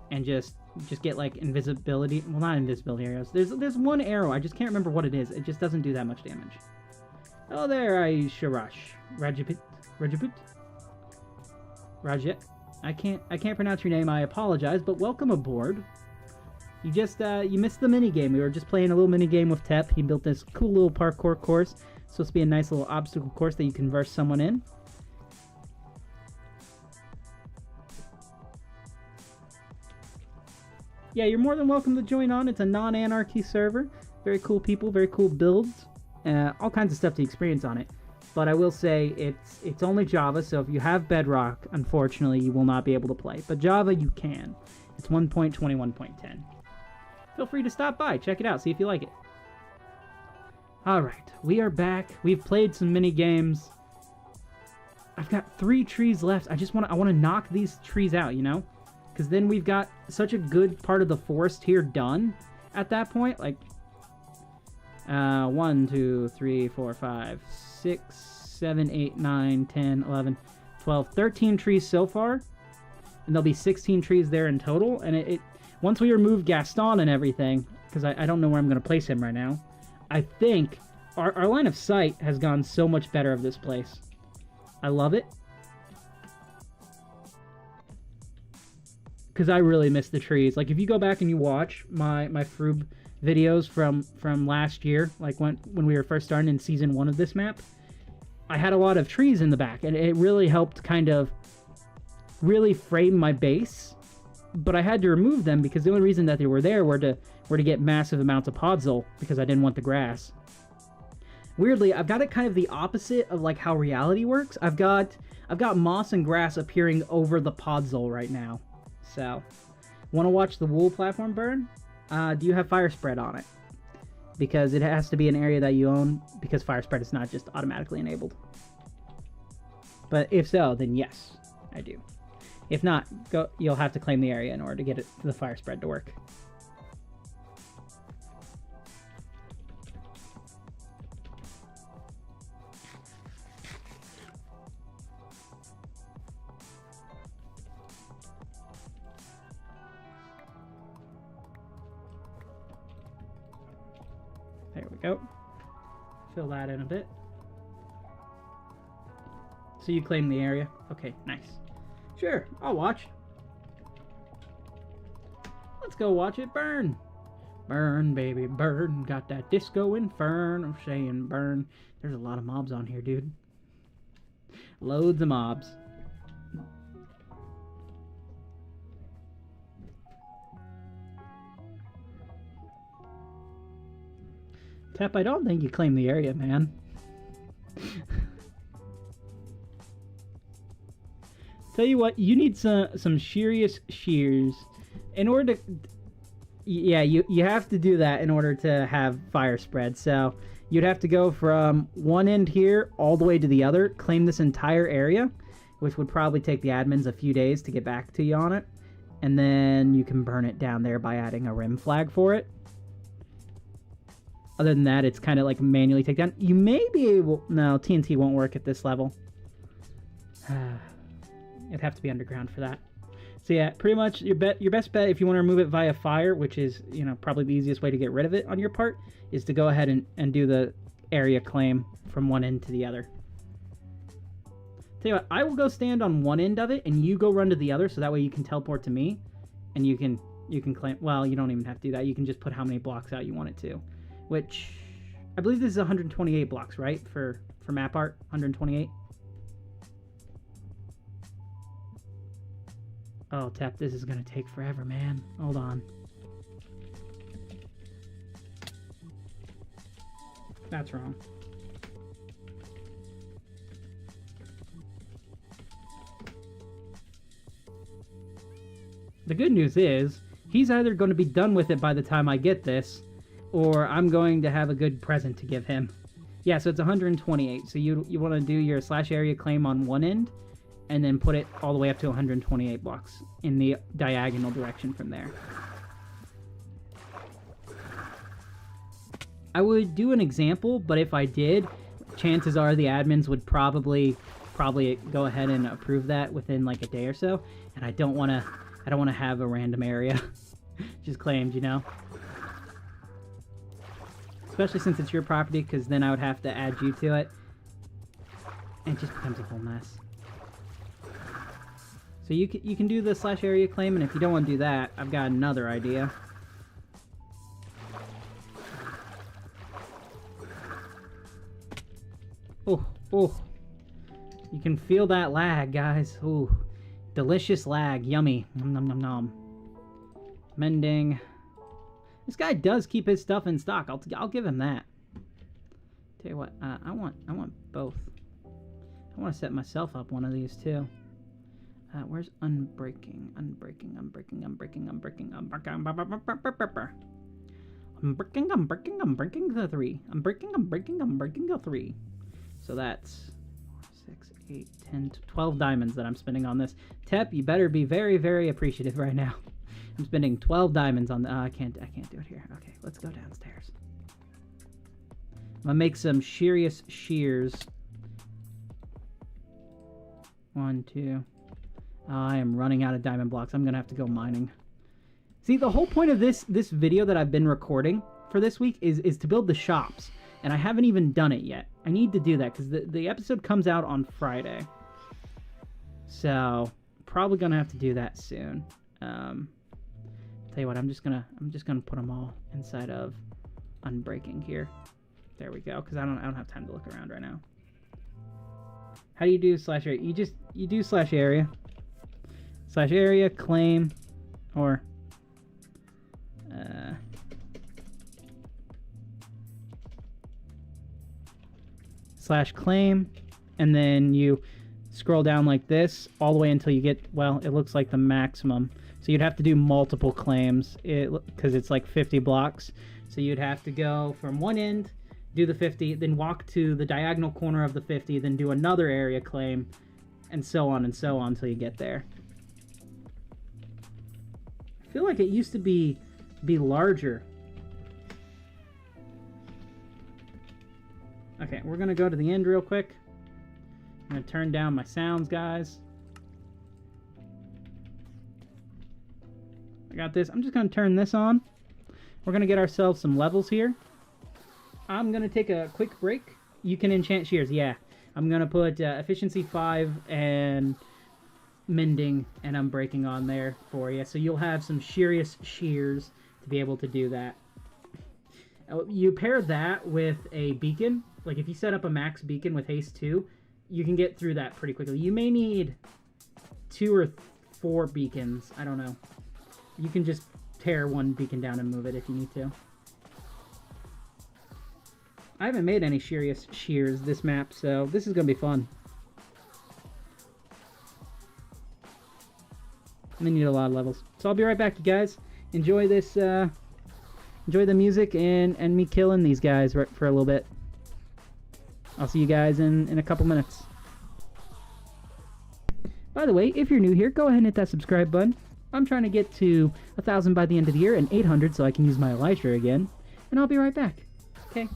and just get like invisibility. Well, not invisibility arrows. There's one arrow. I just can't remember what it is. It just doesn't do that much damage. Oh, there, Sharash. Rajaput. Rajat. I can't pronounce your name. I apologize, but welcome aboard. You just you missed the mini game. We were just playing a little mini game with Tep. He built this cool little parkour course. It's supposed to be a nice little obstacle course that you can verse someone in. Yeah, you're more than welcome to join on. It's a non-anarchy server. Very cool people, very cool builds. All kinds of stuff to experience on it. But I will say it's only Java, so if you have Bedrock, unfortunately, you will not be able to play. But Java, you can. It's 1.21.10. Feel free to stop by, check it out, see if you like it. Alright, we are back. We've played some mini games. I've got 3 trees left. I want to knock these trees out, you know? Because then we've got such a good part of the forest here done at that point. Like, 1, 2, 3, 4, 5, 6, 7, 8, 9, 10, 11, 12, 13 trees so far. And there'll be 16 trees there in total. And once we remove Gaston and everything, because I don't know where I'm going to place him right now, I think our line of sight has gone so much better of this place. I love it. Because I really miss the trees. Like, if you go back and you watch my Froob videos from last year, like when we were first starting in Season 1 of this map, I had a lot of trees in the back, and it really helped kind of really frame my base. But I had to remove them because the only reason that they were there were to get massive amounts of podzol, because I didn't want the grass. Weirdly, I've got it kind of the opposite of like how reality works. I've got moss and grass appearing over the podzol right now. So, want to watch the wool platform burn? Do you have fire spread on it? Because it has to be an area that you own, because fire spread is not just automatically enabled. But if so, then yes, I do. If not, you'll have to claim the area in order to get the fire spread to work. There we go. Fill that in a bit. So you claim the area. Okay, nice. Sure, I'll watch. Let's go watch it burn. Burn, baby, burn. Got that disco inferno saying burn. There's a lot of mobs on here, dude. Loads of mobs. Tep, I don't think you claim the area, man. Tell you what, you need some serious shears in order to... Yeah, you have to do that in order to have fire spread. So you'd have to go from one end here all the way to the other, claim this entire area, which would probably take the admins a few days to get back to you on it. And then you can burn it down there by adding a rim flag for it. Other than that, it's kind of like manually take down. You may be able... No, TNT won't work at this level. It'd have to be underground for that. So yeah, pretty much your best bet if you want to remove it via fire, which is, you know, probably the easiest way to get rid of it on your part, is to go ahead and do the area claim from one end to the other. Tell you what, I will go stand on one end of it and you go run to the other, so that way you can teleport to me and you can claim... Well, you don't even have to do that. You can just put how many blocks out you want it to, which I believe this is 128 blocks, right? For map art, 128. Oh, Tap, this is gonna take forever, man. Hold on. That's wrong. The good news is, he's either going to be done with it by the time I get this, or I'm going to have a good present to give him. Yeah, so it's 128. So you want to do your slash area claim on one end, and then put it all the way up to 128 blocks in the diagonal direction from there. I would do an example, but if I did, chances are the admins would probably go ahead and approve that within like a day or so, and I don't want to have a random area just claimed, you know? Especially since it's your property, because then I would have to add you to it, and it just becomes a whole mess. So you can do the slash area claim, and if you don't want to do that, I've got another idea. Oh, oh. You can feel that lag, guys. Ooh. Delicious lag. Yummy. Nom nom nom nom. Mending. This guy does keep his stuff in stock. I'll give him that. Tell you what, I want both. I want to set myself up one of these too. Where's unbreaking? Unbreaking. I'm breaking the 3. I'm breaking a 3. So that's 4, 6, 8, 10, 12 diamonds that I'm spending on this. Tep, you better be very, very appreciative right now. I'm spending 12 diamonds on the... I can't do it here. Okay, let's go downstairs. I'm gonna make some serious shears. 1, 2... I am running out of diamond blocks. I'm gonna have to go mining. See, the whole point of this video that I've been recording for this week is to build the shops, and I haven't even done it yet. I need to do that because the episode comes out on Friday, so probably gonna have to do that soon. Tell you what, I'm just gonna put them all inside of unbreaking here. There we go, because I don't have time to look around right now. How do you do slash area? You do slash area. Slash area, claim, or slash claim, and then you scroll down like this all the way until you get, well, it looks like the maximum. So you'd have to do multiple claims because it's like 50 blocks. So you'd have to go from one end, do the 50, then walk to the diagonal corner of the 50, then do another area claim, and so on until you get there. I feel like it used to be larger. Okay, we're gonna go to the end real quick. I'm gonna turn down my sounds, guys. I got this. I'm just gonna turn this on. We're gonna get ourselves some levels here. I'm gonna take a quick break. You can enchant shears, yeah. I'm gonna put efficiency 5 and mending and unbreaking on there for you, so you'll have some serious shears to be able to do that. You pair that with a beacon. Like if you set up a max beacon with haste 2, you can get through that pretty quickly. You may need 2 or 4 beacons. I don't know. You can just tear one beacon down and move it if you need to. I haven't made any shears this map, so this is going to be fun. I'm going to need a lot of levels. So I'll be right back, you guys. Enjoy this, enjoy the music and me killing these guys for a little bit. I'll see you guys in a couple minutes. By the way, if you're new here, go ahead and hit that subscribe button. I'm trying to get to 1,000 by the end of the year and 800 so I can use my elytra again. And I'll be right back. Okay?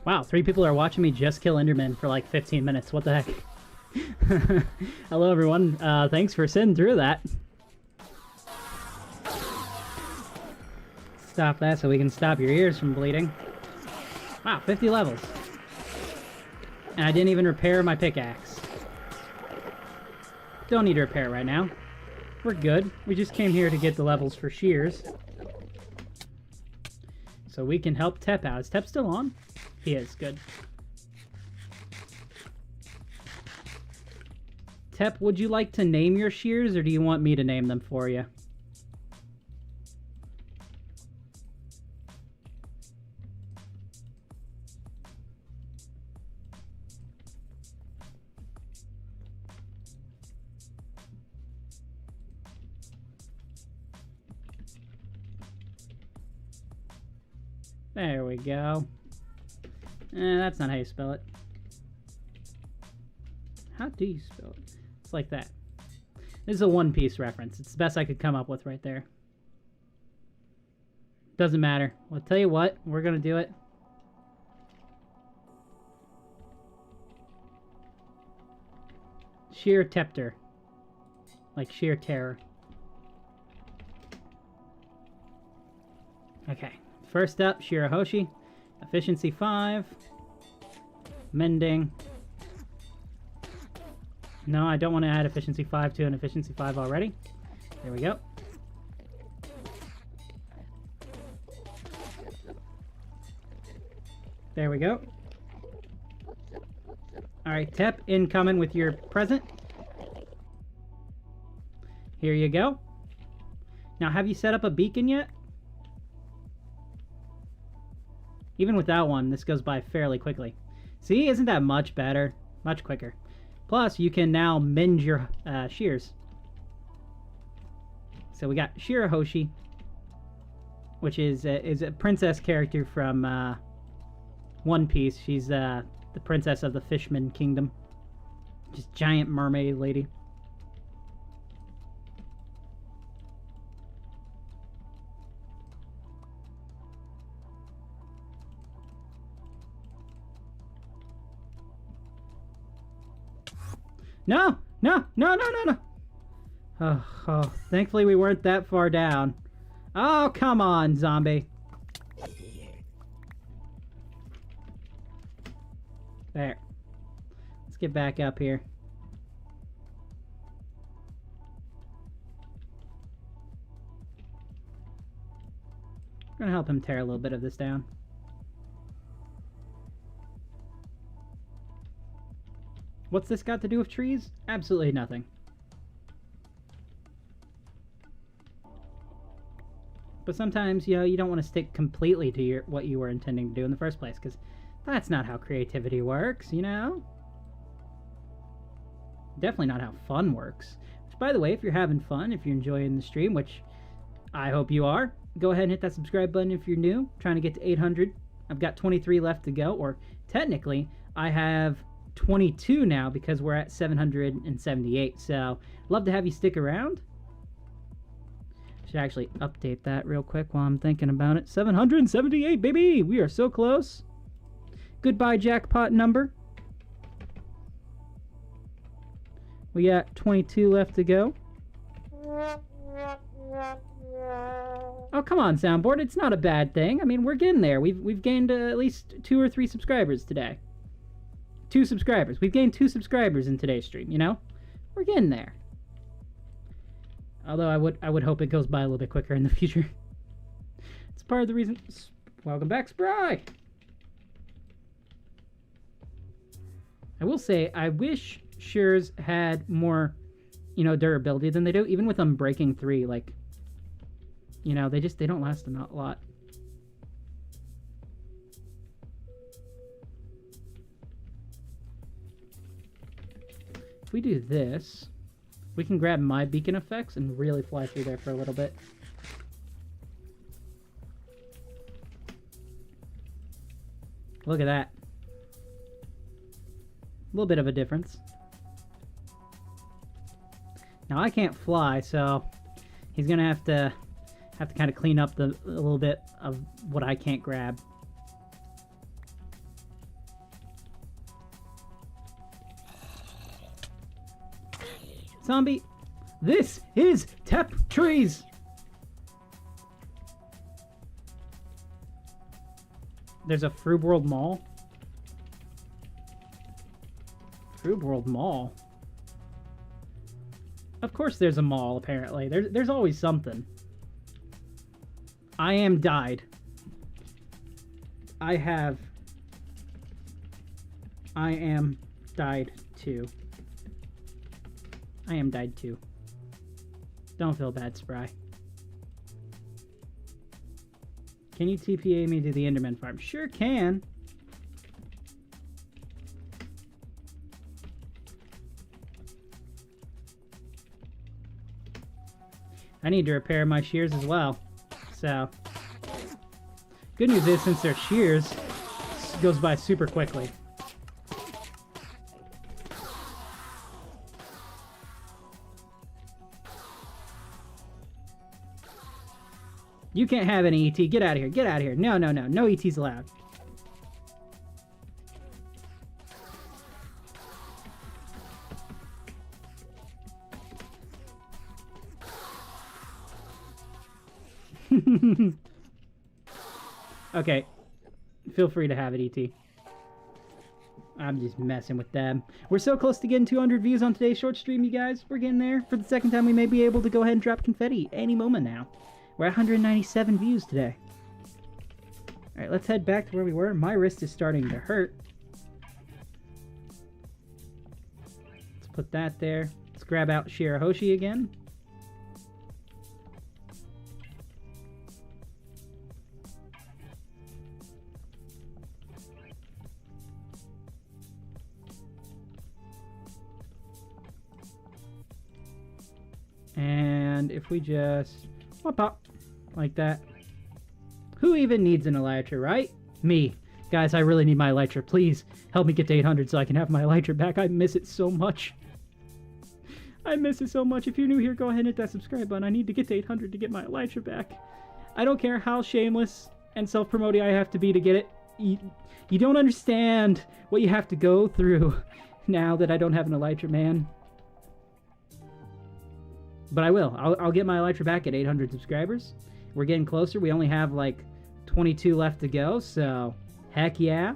Wow, 3 people are watching me just kill Enderman for like 15 minutes. What the heck? Hello, everyone. Thanks for sitting through that. Stop that so we can stop your ears from bleeding. Wow, 50 levels. And I didn't even repair my pickaxe. Don't need to repair it right now. We're good. We just came here to get the levels for shears. So we can help Tep out. Is Tep still on? He is. Good. Tep, would you like to name your shears, or do you want me to name them for you? There we go. That's not how you spell it. How do you spell it? It's like that. This is a One Piece reference. It's the best I could come up with right there. Doesn't matter. Well, I'll tell you what. We're going to do it. Sheer Tepter. Like sheer terror. Okay. First up, Shirahoshi. Efficiency 5. Mending. No, I don't want to add efficiency 5 to an efficiency 5 already. There we go. There we go. Alright, Tep, incoming with your present. Here you go. Now, have you set up a beacon yet? Even without one, this goes by fairly quickly. See, isn't that much better? Much quicker. Plus, you can now mend your shears. So we got Shirahoshi, which is a princess character from One Piece. She's the princess of the Fishman Kingdom. Just giant mermaid lady. No! No! No, no, no, no! Oh, thankfully we weren't that far down. Oh, come on, zombie. There. Let's get back up here. I'm gonna help him tear a little bit of this down. What's this got to do with trees? Absolutely nothing. But sometimes, you know, you don't want to stick completely to what you were intending to do in the first place, because that's not how creativity works, you know? Definitely not how fun works. Which, by the way, if you're having fun, if you're enjoying the stream, which I hope you are, go ahead and hit that subscribe button if you're new. Trying to get to 800. I've got 23 left to go, or technically, I have 22 now because we're at 778. So, love to have you stick around. Should actually update that real quick while I'm thinking about it. 778, baby! We are so close. Goodbye, jackpot number. We got 22 left to go. Oh, come on, soundboard. It's not a bad thing. I mean, we're getting there. We've gained at least 2 or 3 subscribers today. 2 subscribers. We've gained 2 subscribers in today's stream, you know? We're getting there. Although I would hope it goes by a little bit quicker in the future. It's part of the reason. Welcome back, Spry! I will say, I wish shears had more, you know, durability than they do. Even with them breaking 3, like, you know, they don't last a lot. If we do this, we can grab my beacon effects and really fly through there for a little bit. Look at that. A little bit of a difference. Now I can't fly, so he's gonna have to kind of clean up a little bit of what I can't grab. Zombie. This is Tep Trees. There's a Froob World Mall. Froob World Mall? Of course there's a mall, apparently. There's always something. I am died. I am died too. I am died too. Don't feel bad, Spry. Can you TPA me to the Enderman farm? Sure can. I need to repair my shears as well. So, good news is, since they're shears, it goes by super quickly. You can't have any ET. Get out of here. Get out of here. No, no, no. No ETs allowed. Okay. Feel free to have it, ET. I'm just messing with them. We're so close to getting 200 views on today's short stream, you guys. We're getting there. For the second time, we may be able to go ahead and drop confetti any moment now. We're at 197 views today. Alright, let's head back to where we were. My wrist is starting to hurt. Let's put that there. Let's grab out Shirahoshi again. And if we just pop up like that. Who even needs an elytra, right? Me. Guys, I really need my elytra. Please help me get to 800 so I can have my elytra back. I miss it so much. I miss it so much. If you're new here, go ahead and hit that subscribe button. I need to get to 800 to get my elytra back. I don't care how shameless and self-promoting I have to be to get it. You don't understand what you have to go through now that I don't have an elytra, man. But I will. I'll get my elytra back at 800 subscribers. We're getting closer. We only have like 22 left to go, so heck yeah.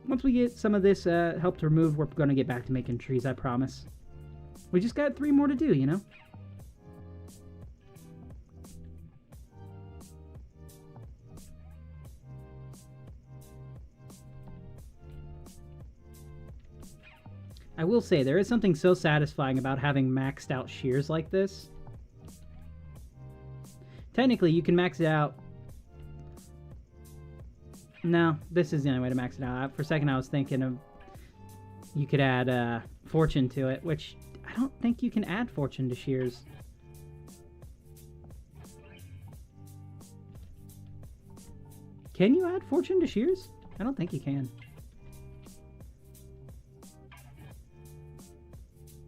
Once we get some of this helped removed, we're going to get back to making trees, I promise. We just got 3 more to do, you know? I will say, there is something so satisfying about having maxed out shears like this. Technically, you can max it out. No, this is the only way to max it out. For a second, I was thinking of you could add fortune to it, which I don't think you can add fortune to shears. Can you add fortune to shears? I don't think you can.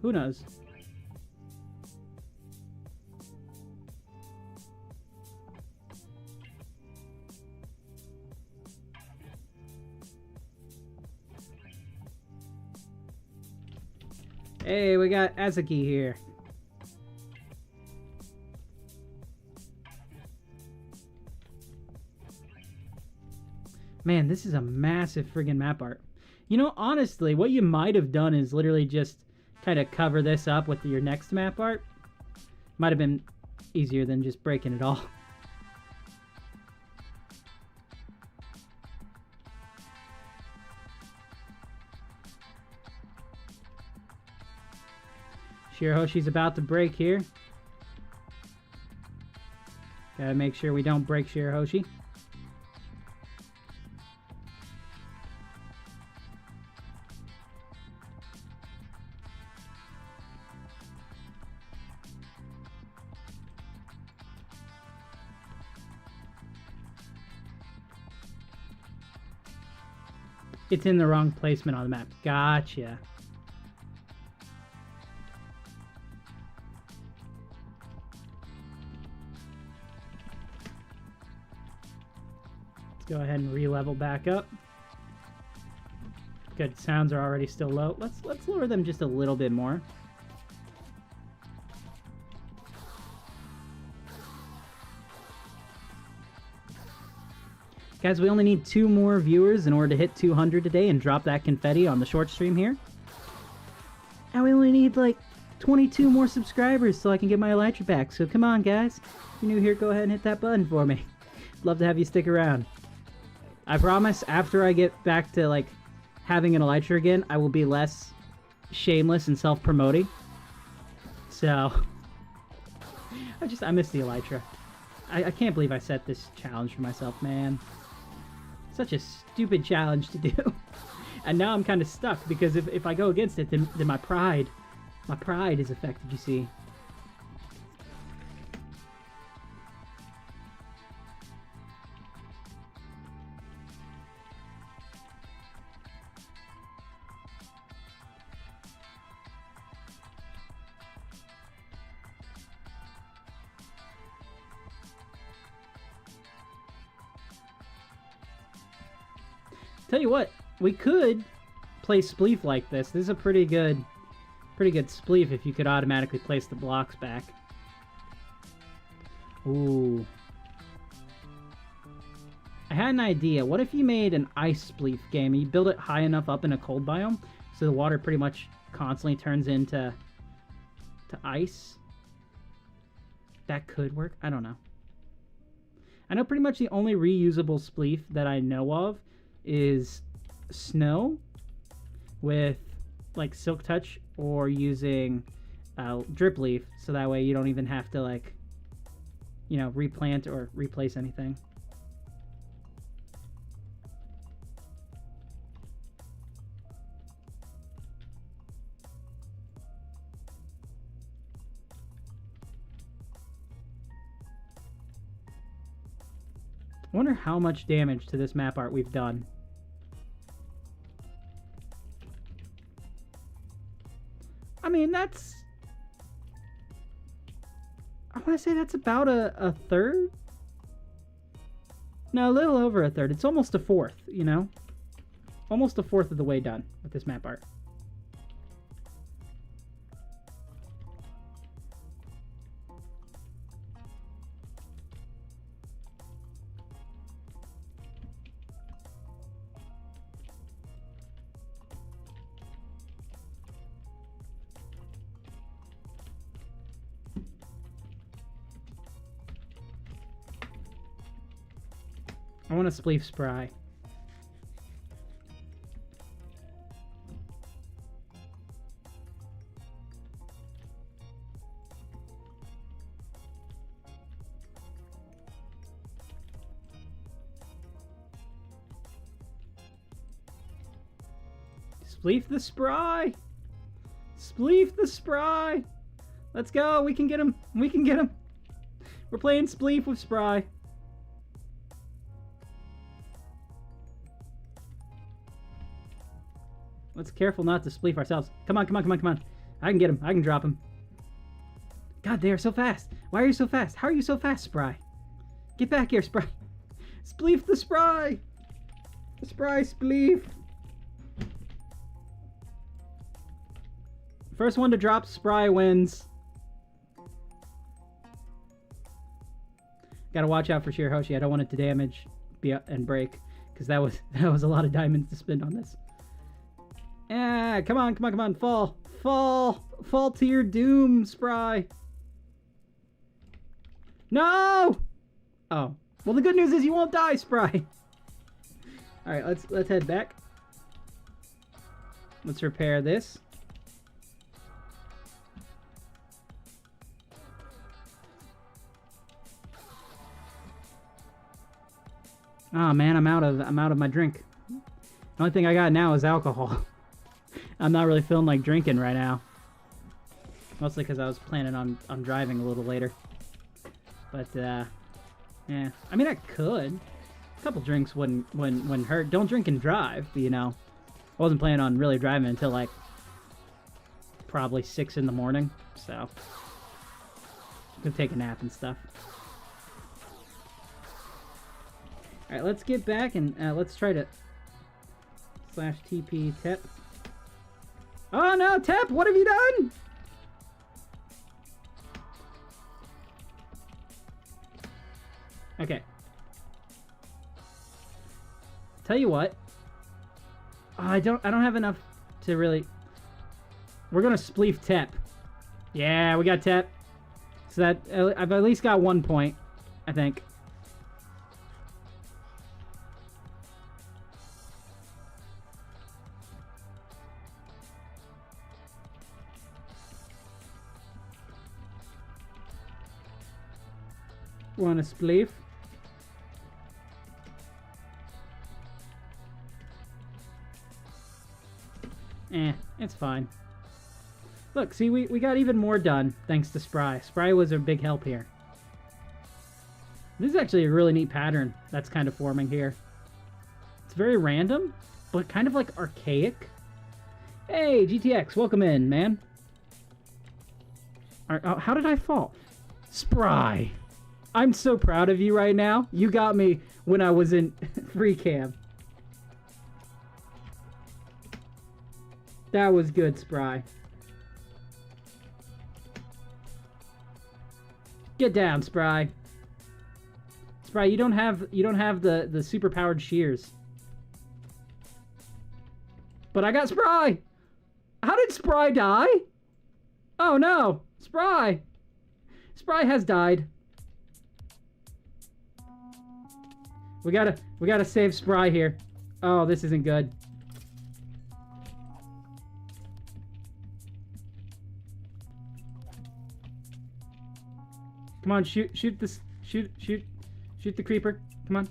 Who knows? Hey, we got Azuki here. Man, this is a massive friggin' map art. You know, honestly, what you might have done is literally just kind of cover this up with your next map art. Might have been easier than just breaking it all. Shirahoshi's about to break here. Gotta make sure we don't break Shirahoshi. It's in the wrong placement on the map. Gotcha. Let's go ahead and re-level back up. Good, sounds are already still low. Let's lower them just a little bit more. Guys, we only need 2 more viewers in order to hit 200 today and drop that confetti on the short stream here. And we only need like 22 more subscribers so I can get my elytra back. So come on, guys. If you're new here, go ahead and hit that button for me. Love to have you stick around. I promise, after I get back to like having an elytra again, I will be less shameless and self-promoting. So I miss the elytra. I can't believe I set this challenge for myself, man. Such a stupid challenge to do. And now I'm kind of stuck because if I go against it, then my pride is affected, you see. Tell you what, we could play spleef like this. This is a pretty good spleef if you could automatically place the blocks back. Ooh. I had an idea. What if you made an ice spleef game and you build it high enough up in a cold biome so the water pretty much constantly turns into ice? That could work. I don't know. I know pretty much the only reusable spleef that I know of is snow with like silk touch or using drip leaf, so that way you don't even have to like, you know, replant or replace anything. I wonder how much damage to this map art we've done. I mean, that's... I want to say that's about a third? No, a little over a third. It's almost a fourth, you know? Almost a fourth of the way done with this map art. I want to spleef spry. Spleef the spry! Spleef the spry! Let's go! We can get him! We can get him! We're playing spleef with spry. Let's careful not to spleef ourselves. Come on, come on, come on, come on. I can get him. I can drop him. God, they are so fast. Why are you so fast? How are you so fast, Spry? Get back here, Spry. Spleef the Spry. The Spry spleef. First one to drop Spry wins. Gotta watch out for Shirahoshi. I don't want it to damage and break, because that was a lot of diamonds to spend on this. Yeah, come on, come on, come on, fall, fall, fall to your doom, Spry. No! Oh, well, the good news is you won't die, Spry. All right, let's head back. Let's repair this. Oh man, I'm out of my drink. The only thing I got now is alcohol. I'm not really feeling like drinking right now. Mostly because I was planning on driving a little later. But, yeah. I mean, I could. A couple drinks wouldn't hurt. Don't drink and drive, but, you know. I wasn't planning on really driving until, like, probably 6 in the morning. So, could take a nap and stuff. Alright, let's get back and let's try to slash TP Tep. Oh no, Tep, what have you done? Okay. Tell you what. Oh, I don't have enough to really. We're gonna spleef Tep. Yeah, we got Tep. So that I've at least got 1 point, I think. Want a spleef? It's fine. Look, see, we got even more done thanks to Spry. Spry was a big help here. This is actually a really neat pattern that's kind of forming here. It's very random, but kind of like archaic. Hey, GTX, welcome in, man. How did I fall? Spry! I'm so proud of you right now. You got me when I was in free cam. That was good, Spry. Get down, Spry. Spry, you don't have the super powered shears. But I got Spry. How did Spry die? Oh no, Spry. Spry has died. We gotta save Spry here. Oh, this isn't good. Come on, shoot the creeper. Come on.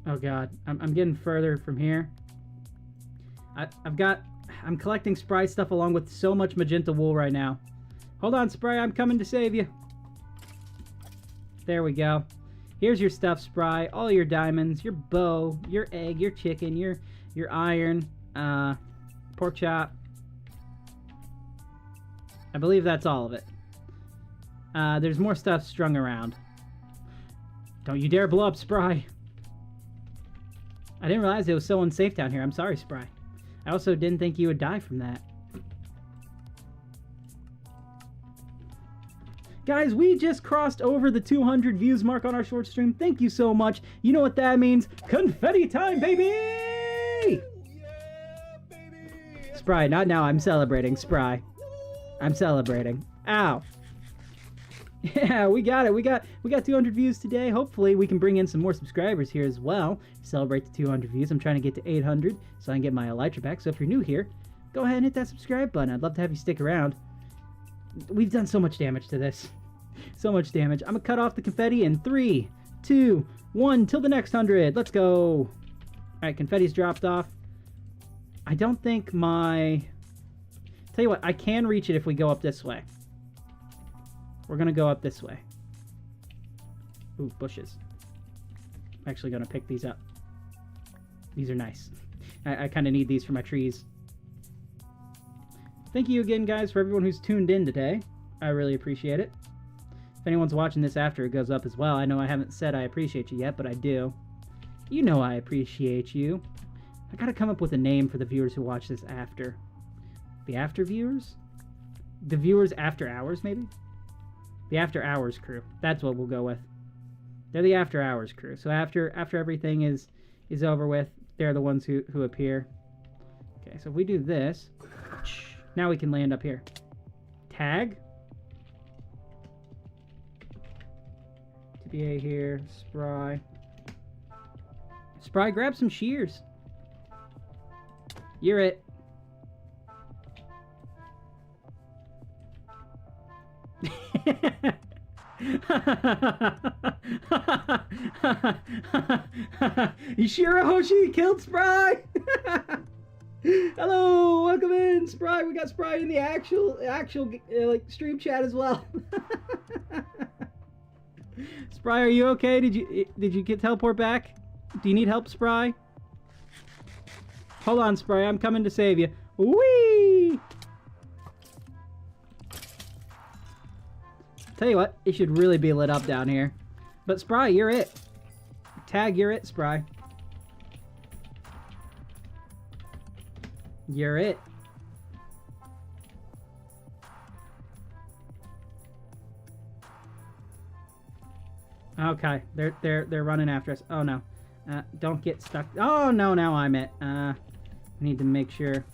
Oh god, I'm getting further from here. I'm collecting Spry stuff along with so much magenta wool right now. Hold on, Spry, I'm coming to save you. There we go. Here's your stuff, Spry. All your diamonds, your bow, your egg, your chicken, your iron, pork chop. I believe that's all of it. There's more stuff strung around. Don't you dare blow up, Spry. I didn't realize it was so unsafe down here. I'm sorry, Spry. I also didn't think you would die from that. Guys, we just crossed over the 200 views mark on our short stream. Thank you so much. You know what that means. Confetti time, baby! Yeah, baby! Spry, not now. I'm celebrating, Spry. I'm celebrating. Ow. Yeah, we got it. We got 200 views today. Hopefully, we can bring in some more subscribers here as well. Celebrate the 200 views. I'm trying to get to 800 so I can get my elytra back. So if you're new here, go ahead and hit that subscribe button. I'd love to have you stick around. We've done so much damage to this. So much damage. I'm going to cut off the confetti in 3, 2, 1 till the next 100. Let's go. All right, confetti's dropped off. I don't think my... Tell you what, I can reach it if we go up this way. We're going to go up this way. Ooh, bushes. I'm actually going to pick these up. These are nice. I kind of need these for my trees. Thank you again, guys, for everyone who's tuned in today. I really appreciate it. If anyone's watching this after it goes up as well, I know I haven't said I appreciate you yet, but I do. You know I appreciate you. I gotta come up with a name for the viewers who watch this after. The after viewers? The viewers after hours, maybe? The after hours crew. That's what we'll go with. They're the after hours crew. So after everything is over with, they're the ones who appear. Okay, so if we do this, now we can land up here. Tag. TBA here. Spry. Spry, grab some shears. You're it. Shirahoshi killed Spry. Hello, welcome in, Spry. We got Spry in the actual like stream chat as well. Spry, are you okay? Did you get teleport back? Do you need help, Spry? Hold on, Spry. I'm coming to save you. Whee! Tell you what, it should really be lit up down here. But Spry, you're it. Tag, you're it, Spry. You're it. Okay, they're running after us. Oh no. Don't get stuck. Oh no, now I'm it. Need to make sure.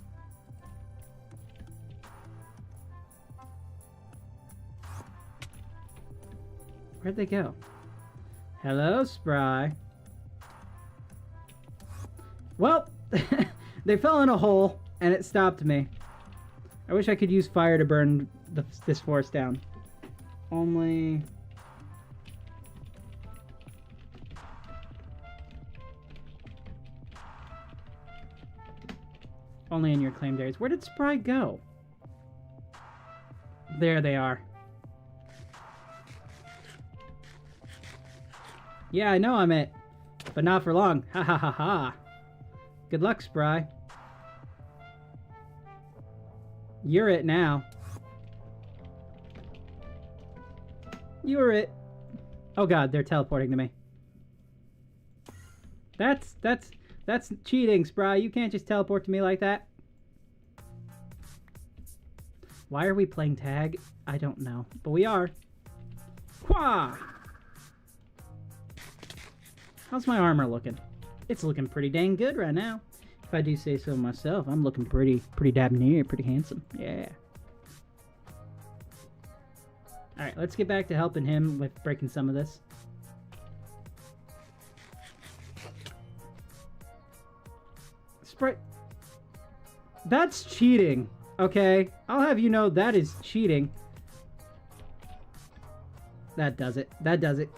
Where'd they go? Hello, Spry. Well, they fell in a hole and it stopped me. I wish I could use fire to burn this forest down. Only... Only in your claimed areas. Where did Spry go? There they are. Yeah, I know I'm it. But not for long. Ha ha ha ha. Good luck, Spry. You're it now. You're it. Oh god, they're teleporting to me. That's cheating, Spry. You can't just teleport to me like that. Why are we playing tag? I don't know. But we are. Quah! How's my armor looking? It's looking pretty dang good right now. If I do say so myself, I'm looking pretty debonair, pretty handsome. Yeah. Alright, let's get back to helping him with breaking some of this. Spray. That's cheating, okay? I'll have you know that is cheating. That does it. That does it.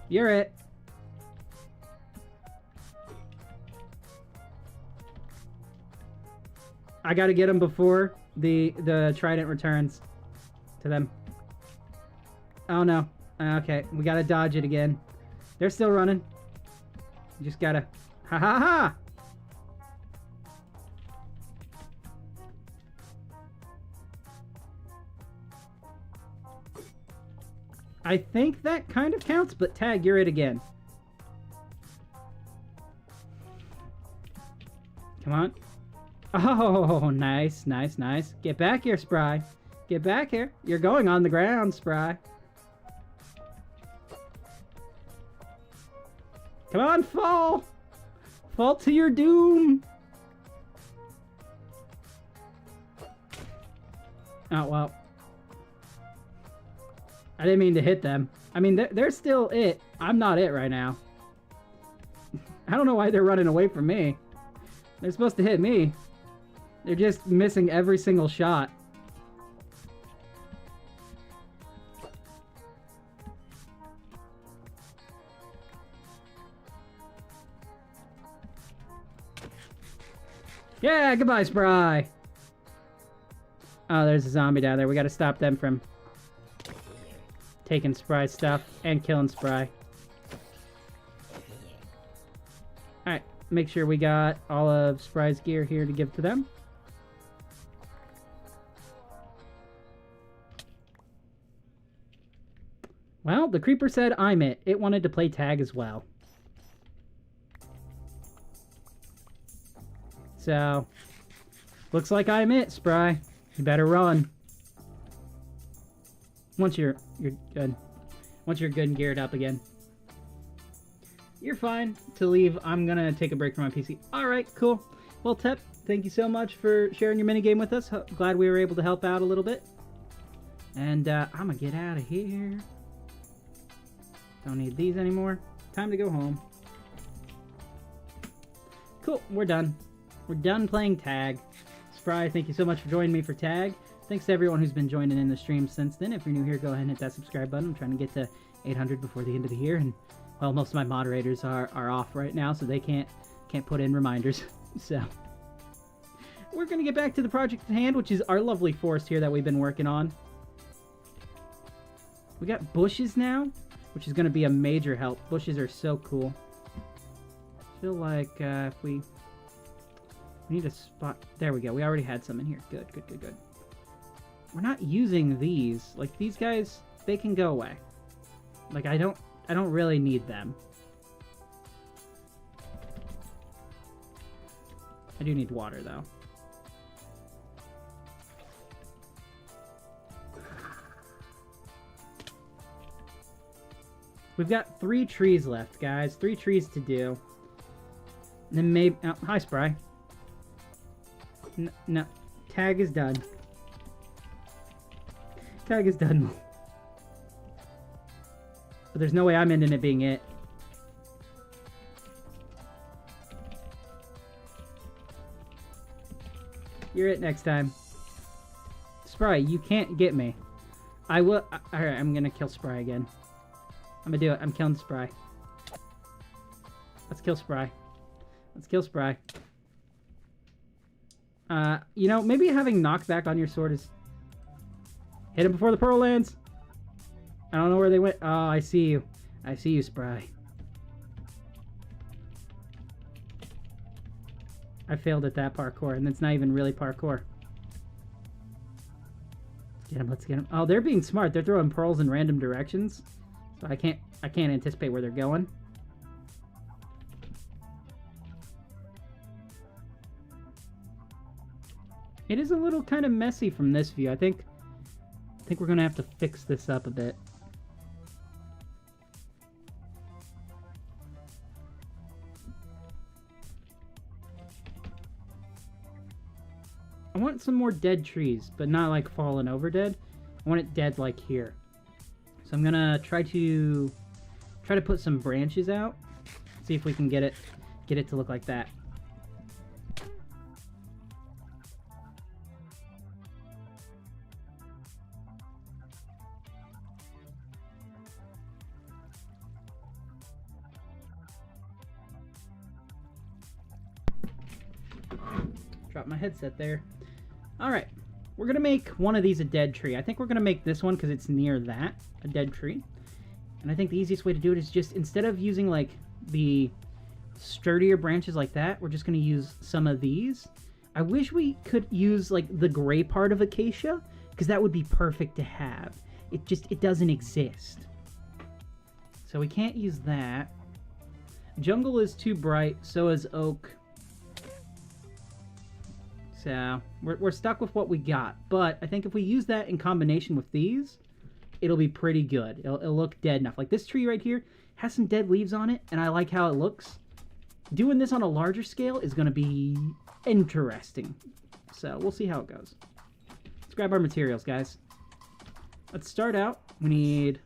You're it. I gotta get him before the trident returns to them. Oh no. Okay, we gotta dodge it again. They're still running. You just gotta... Ha ha ha! I think that kind of counts, but tag, you're it again. Come on. Oh, nice, nice, nice. Get back here, Spry. Get back here. You're going on the ground, Spry. Come on, fall! Fall to your doom! Oh, well. I didn't mean to hit them. I mean, they're still it. I'm not it right now. I don't know why they're running away from me. They're supposed to hit me. They're just missing every single shot. Yeah, goodbye, Spry. Oh, there's a zombie down there. We gotta stop them from taking Spry's stuff and killing Spry. Alright, make sure we got all of Spry's gear here to give to them. Well, the creeper said I'm it. It wanted to play tag as well. So, looks like I'm it, Spry. You better run. Once you're good. Once you're good and geared up again. You're fine to leave. I'm gonna take a break from my PC. Alright, cool. Well, Tep, thank you so much for sharing your minigame with us. Glad we were able to help out a little bit. And I'm gonna get out of here. Don't need these anymore. Time to go home. Cool, we're done. We're done playing tag. Spry, thank you so much for joining me for tag. Thanks to everyone who's been joining in the stream since then. If you're new here, go ahead and hit that subscribe button. I'm trying to get to 800 before the end of the year, and well, most of my moderators are off right now, so they can't put in reminders. So we're gonna get back to the project at hand, which is our lovely forest here that we've been working on. We got bushes now, which is gonna be a major help. Bushes are so cool. I feel like if we need a spot. There we go. We already had some in here. Good, good, good, good. We're not using these. Like, these guys, they can go away. Like, I don't really need them. I do need water, though. We've got 3 trees left, guys. 3 trees to do. And then maybe... Oh, hi, Spry. No. Tag is done. Tag is done. But there's no way I'm ending it being it. You're it next time. Spry, you can't get me. I will... Alright, I'm gonna kill Spry again. I'm gonna do it. I'm killing Spry. Let's kill Spry. Let's kill Spry. You know, maybe having knockback on your sword is... Hit him before the pearl lands! I don't know where they went. Oh, I see you. I see you, Spry. I failed at that parkour, and it's not even really parkour. Get him, let's get him. Oh, they're being smart. They're throwing pearls in random directions. So I can't anticipate where they're going. It is a little kind of messy from this view. I think we're gonna have to fix this up a bit. I want some more dead trees, but not like fallen over dead. I want it dead like here. So I'm gonna try to put some branches out. See if we can get it to look like that. Drop my headset there. Alright, we're going to make one of these a dead tree. I think we're going to make this one because it's near that, a dead tree. And I think the easiest way to do it is just, instead of using like the sturdier branches like that, we're just going to use some of these. I wish we could use like the gray part of acacia, because that would be perfect to have. It doesn't exist. So we can't use that. Jungle is too bright, so is oak. So we're stuck with what we got, but I think if we use that in combination with these, it'll be pretty good. It'll look dead enough. Like this tree right here has some dead leaves on it, and I like how it looks. Doing this on a larger scale is going to be interesting. So we'll see how it goes. Let's grab our materials, guys. Let's start out. We need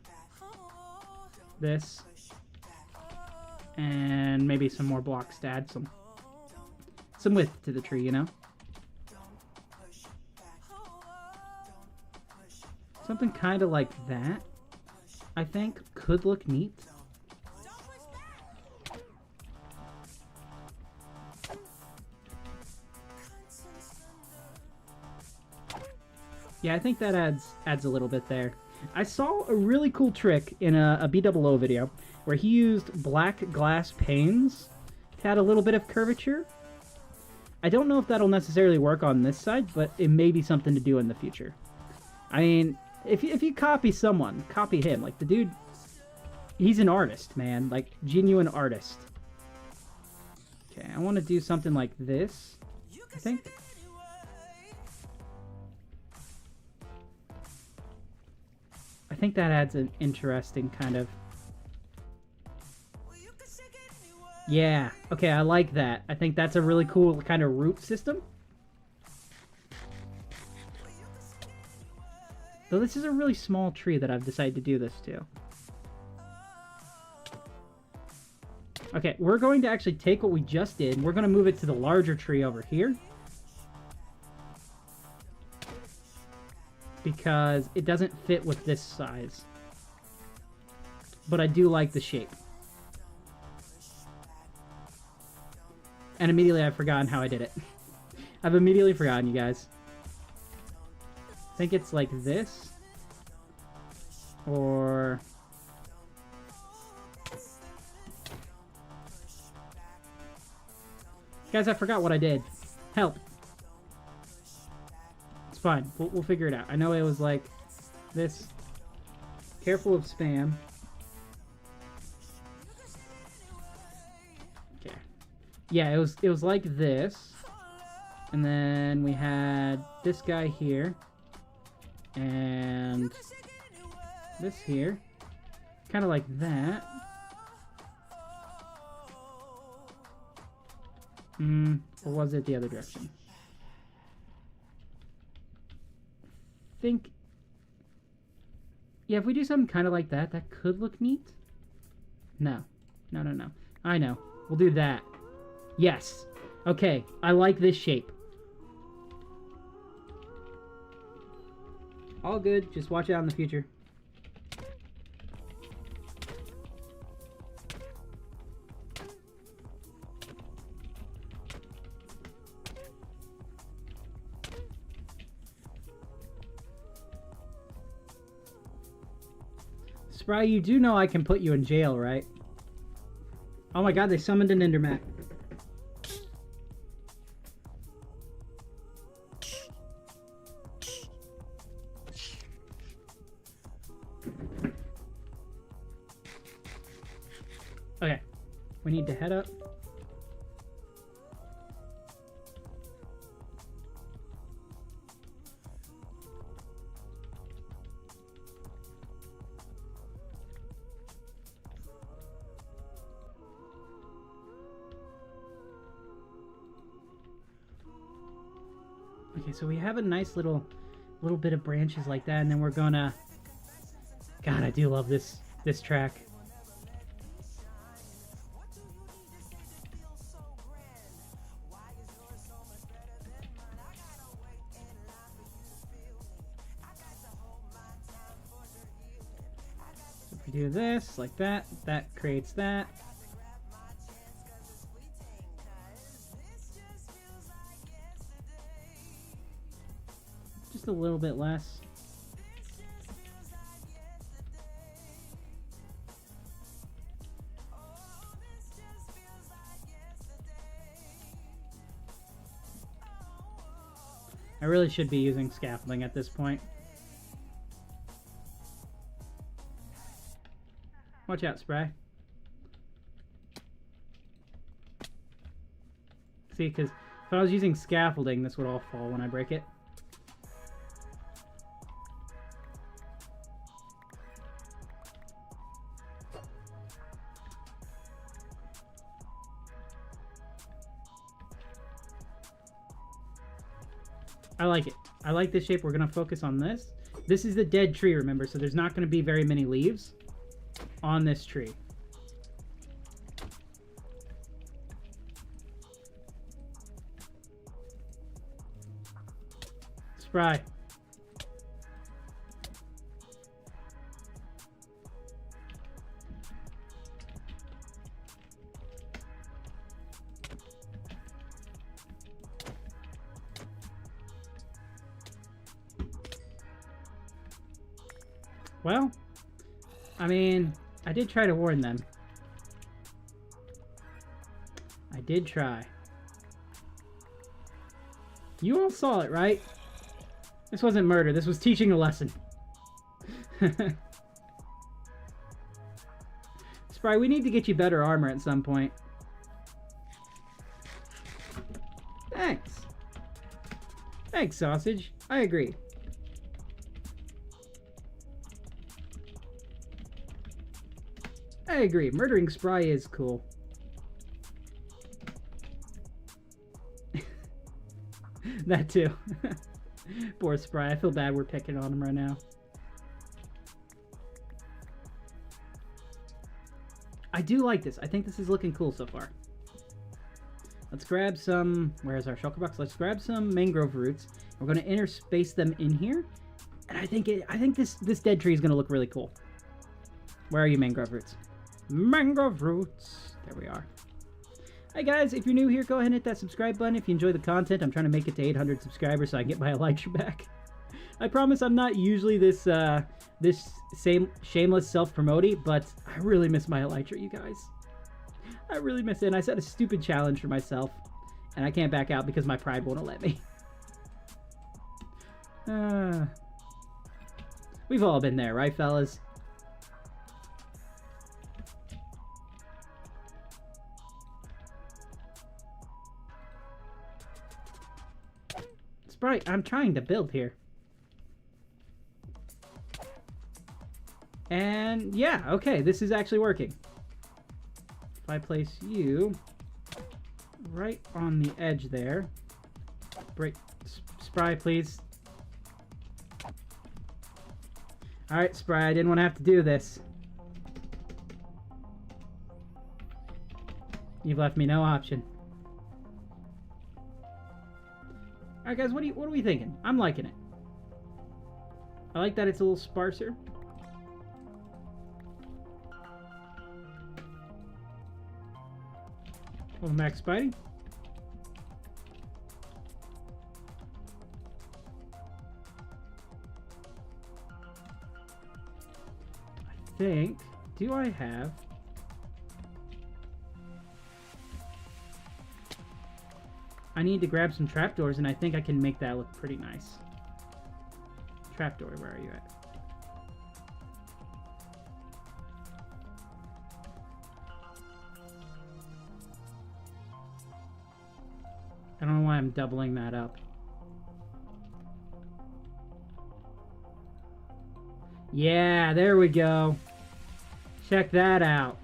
this and maybe some more blocks to add some width to the tree, you know? Something kind of like that, I think, could look neat. Yeah, I think that adds a little bit there. I saw a really cool trick in a BOO video where he used black glass panes to add a little bit of curvature. I don't know if that'll necessarily work on this side, but it may be something to do in the future. I mean, if you copy someone, copy him. Like, the dude, he's an artist, man. Like, genuine artist. Okay, I want to do something like this, I think. I think that adds an interesting kind of... Yeah, okay, I like that. I think that's a really cool kind of root system. Though this is a really small tree that I've decided to do this to. Okay, we're going to actually take what we just did, and we're going to move it to the larger tree over here. Because it doesn't fit with this size. But I do like the shape. And immediately I've forgotten how I did it. I've immediately forgotten, you guys. I think it's like this. Or... Guys, I forgot what I did. Help. It's fine. We'll figure it out. I know it was like this. Careful of spam. Okay. Yeah, it was like this. And then we had this guy here. And this here. Kind of like that. Or was it the other direction? Yeah, if we do something kind of like that, that could look neat. No. No, no, no. I know. We'll do that. Yes. Okay, I like this shape. All good. Just watch out in the future. Spry, you do know I can put you in jail, right? Oh my god, they summoned an Enderman. Okay, we need to head up. Okay, so we have a nice little bit of branches like that, and then we're gonna... God, I do love this track. So if we do this, like that, that creates that. Just a little bit less. I really should be using scaffolding at this point. Watch out, Spray. See, because if I was using scaffolding, this would all fall when I break it. I like it. I like this shape. We're going to focus on this. This is the dead tree, remember, so there's not going to be very many leaves on this tree. Spry. Well, I mean, I did try to warn them. I did try. You all saw it, right? This wasn't murder. This was teaching a lesson. Spry, we need to get you better armor at some point. Thanks. Thanks, Sausage. I agree. I agree. Murdering Spry is cool. That too. Poor Spry. I feel bad we're picking on him right now. I do like this. I think this is looking cool so far. Let's grab some... Where's our shulker box? Let's grab some mangrove roots. We're going to interspace them in here. And I think this dead tree is going to look really cool. Where are you, mangrove roots? Mangrove roots. There we are. Hi guys, if you're new here, go ahead and hit that subscribe button if you enjoy the content. I'm trying to make it to 800 subscribers so I can get my elytra back. I promise I'm not usually this same shameless self-promoting, but I really miss my elytra, you guys. I really miss it, and I set a stupid challenge for myself, and I can't back out because my pride won't let me. We've all been there, right, fellas? Sprite, I'm trying to build here. And yeah, okay, this is actually working. If I place you right on the edge there. Break. Spry, please. Alright, Spry, I didn't want to have to do this. You've left me no option. Alright guys, what are we thinking? I'm liking it. I like that it's a little sparser. Welcome back, Spidey. I think, do I have... I need to grab some trapdoors, and I think I can make that look pretty nice. Trapdoor, where are you at? I don't know why I'm doubling that up. Yeah, there we go. Check that out.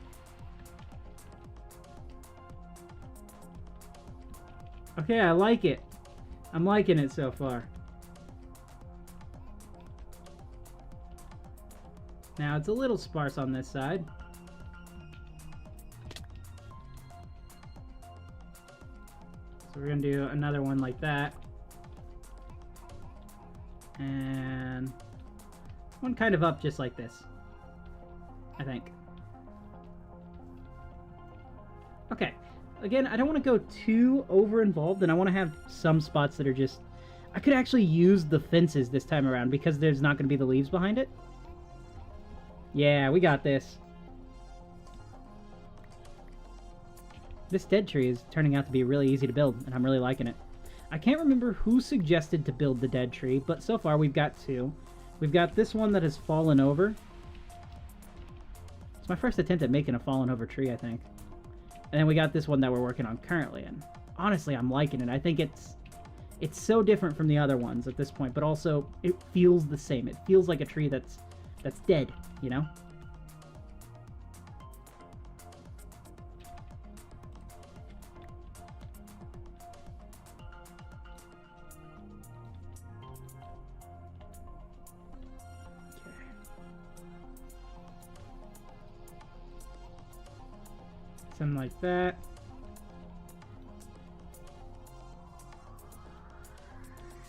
Okay, I like it. I'm liking it so far. Now, it's a little sparse on this side. So we're going to do another one like that. And one kind of up just like this, I think. Okay. Again, I don't want to go too over-involved, and I want to have some spots that are just... I could actually use the fences this time around because there's not going to be the leaves behind it. Yeah, we got this. This dead tree is turning out to be really easy to build, and I'm really liking it. I can't remember who suggested to build the dead tree, but so far we've got two. We've got this one that has fallen over. It's my first attempt at making a fallen over tree, I think. And then we got this one that we're working on currently, and honestly, I'm liking it. I think it's so different from the other ones at this point, but also it feels the same. It feels like a tree that's dead, you know? Something like that.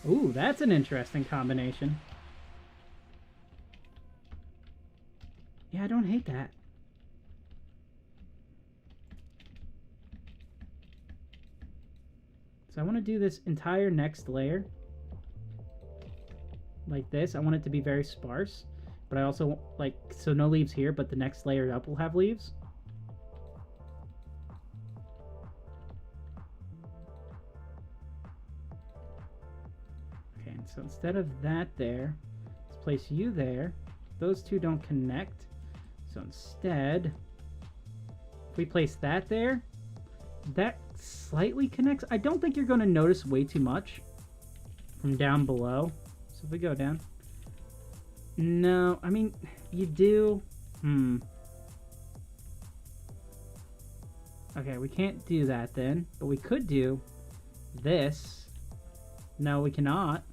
Ooh, that's an interesting combination. Yeah, I don't hate that. So I want to do this entire next layer like this. I want it to be very sparse, but I also like, so no leaves here, but the next layer up will have leaves. So instead of that there, let's place you there. Those two don't connect. So instead, if we place that there, that slightly connects. I don't think you're going to notice way too much from down below. So if we go down. No, I mean, you do. Okay, we can't do that then, but we could do this. No, we cannot.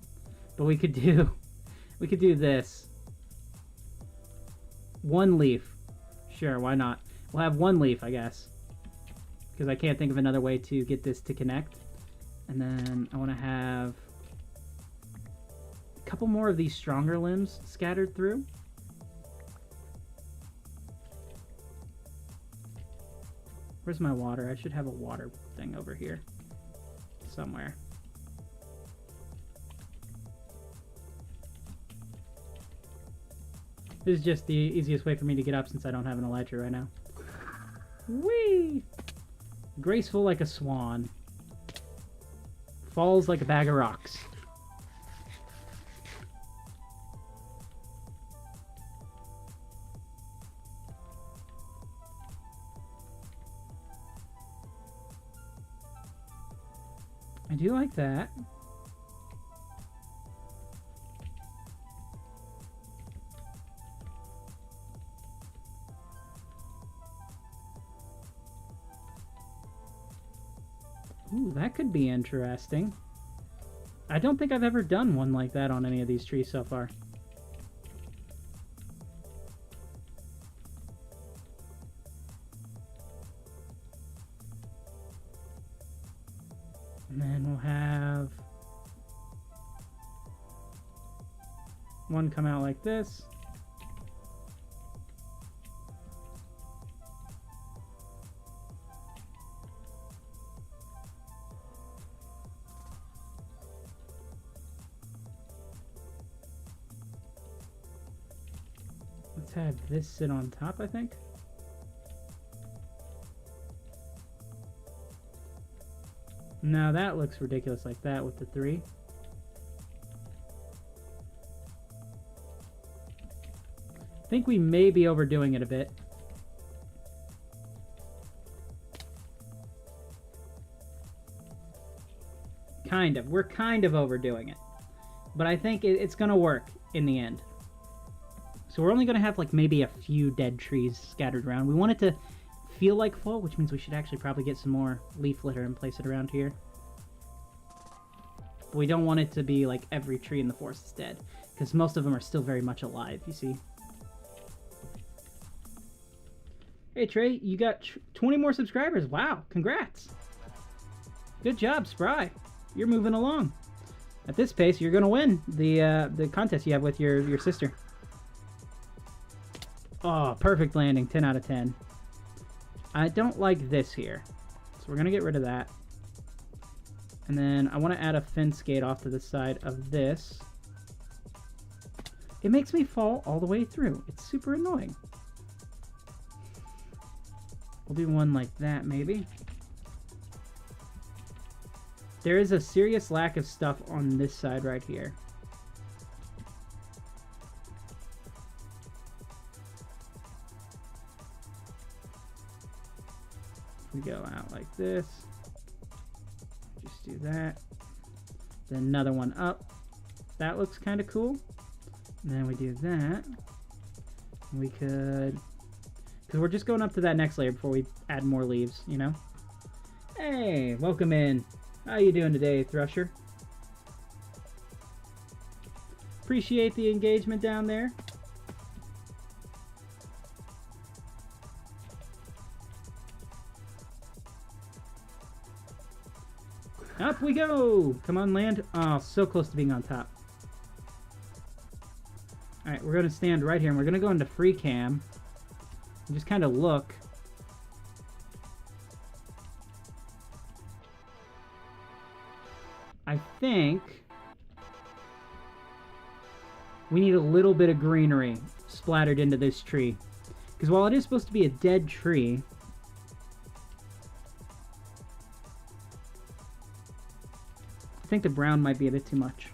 But we could do this. One leaf. Sure, why not? We'll have one leaf, I guess. Because I can't think of another way to get this to connect. And then I want to have a couple more of these stronger limbs scattered through. Where's my water? I should have a water thing over here somewhere. This is just the easiest way for me to get up since I don't have an elytra right now. Whee! Graceful like a swan. Falls like a bag of rocks. I do like that. That could be interesting. I don't think I've ever done one like that on any of these trees so far. And then we'll have one come out like this. Let's have this sit on top, I think. No, that looks ridiculous like that with the 3. I think we may be overdoing it a bit. Kind of. We're kind of overdoing it. But I think it's going to work in the end. So we're only going to have like maybe a few dead trees scattered around. We want it to feel like fall, which means we should actually probably get some more leaf litter and place it around here. But we don't want it to be like every tree in the forest is dead, because most of them are still very much alive, you see. Hey Trey, you got 20 more subscribers. Wow, congrats. Good job, Spry. You're moving along. At this pace, you're gonna win the contest you have with your sister. Oh, perfect landing, 10 out of 10. I don't like this here, so we're gonna get rid of that. And then I want to add a fence gate off to the side of this. It makes me fall all the way through. It's super annoying. We'll do one like that, maybe. There is a serious lack of stuff on this side right here. We go out like this. Just do that. Then another one up. That looks kind of cool. And then we do that. We could... because we're just going up to that next layer before we add more leaves, you know? Hey, welcome in. How you doing today, Thrusher? Appreciate the engagement down there. Up we go! Come on, land. Oh, so close to being on top. Alright, we're going to stand right here, and we're going to go into free cam. And just kind of look. I think we need a little bit of greenery splattered into this tree. Because while it is supposed to be a dead tree, I think the brown might be a bit too much.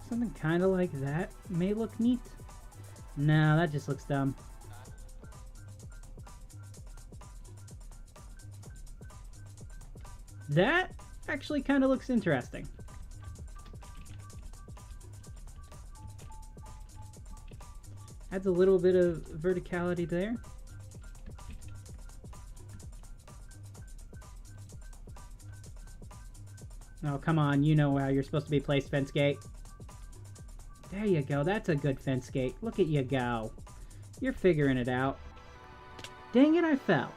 Something kind of like that may look neat. No, that just looks dumb. That actually kind of looks interesting. Adds a little bit of verticality there. Oh, come on, you know how you're supposed to be placed, fence gate. There you go, that's a good fence gate. Look at you go. You're figuring it out. Dang it, I fell.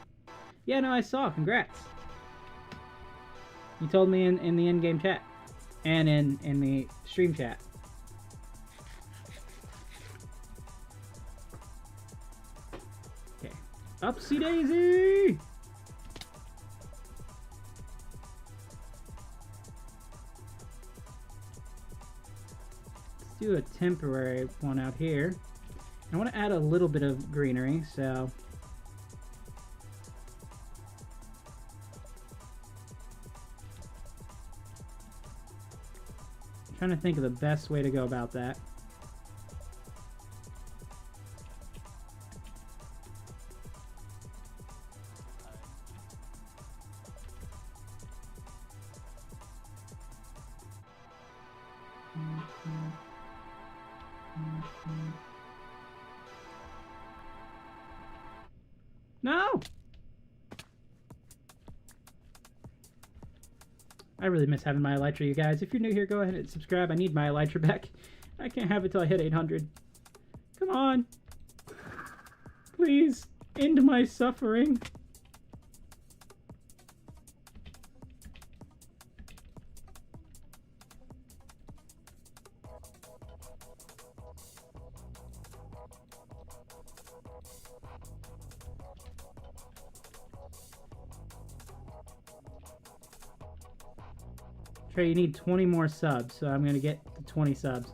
Yeah, no, I saw. Congrats. You told me in the in-game chat. And in the stream chat. Okay. Upsy daisy! Do a temporary one out here. I want to add a little bit of greenery, so trying to think of the best way to go about that. No! I really miss having my elytra, you guys. If you're new here, go ahead and subscribe. I need my elytra back. I can't have it till I hit 800. Come on. Please, end my suffering. Trey, you need 20 more subs, so I'm going to get to 20 subs.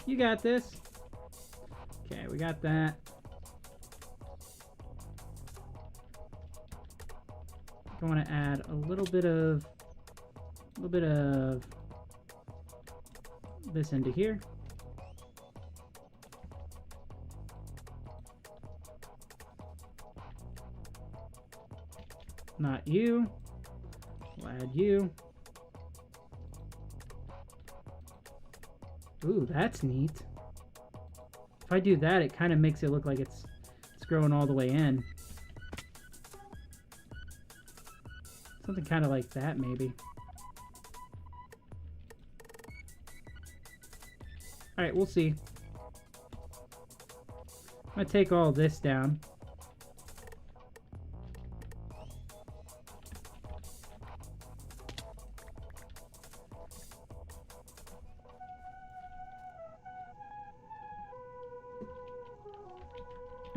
You got this. Okay, we got that. I want to add a little bit of this into here. Not you. We'll add you. Ooh, that's neat. If I do that, it kind of makes it look like it's growing all the way in. Something kind of like that, maybe. Alright, we'll see. I'm going to take all this down.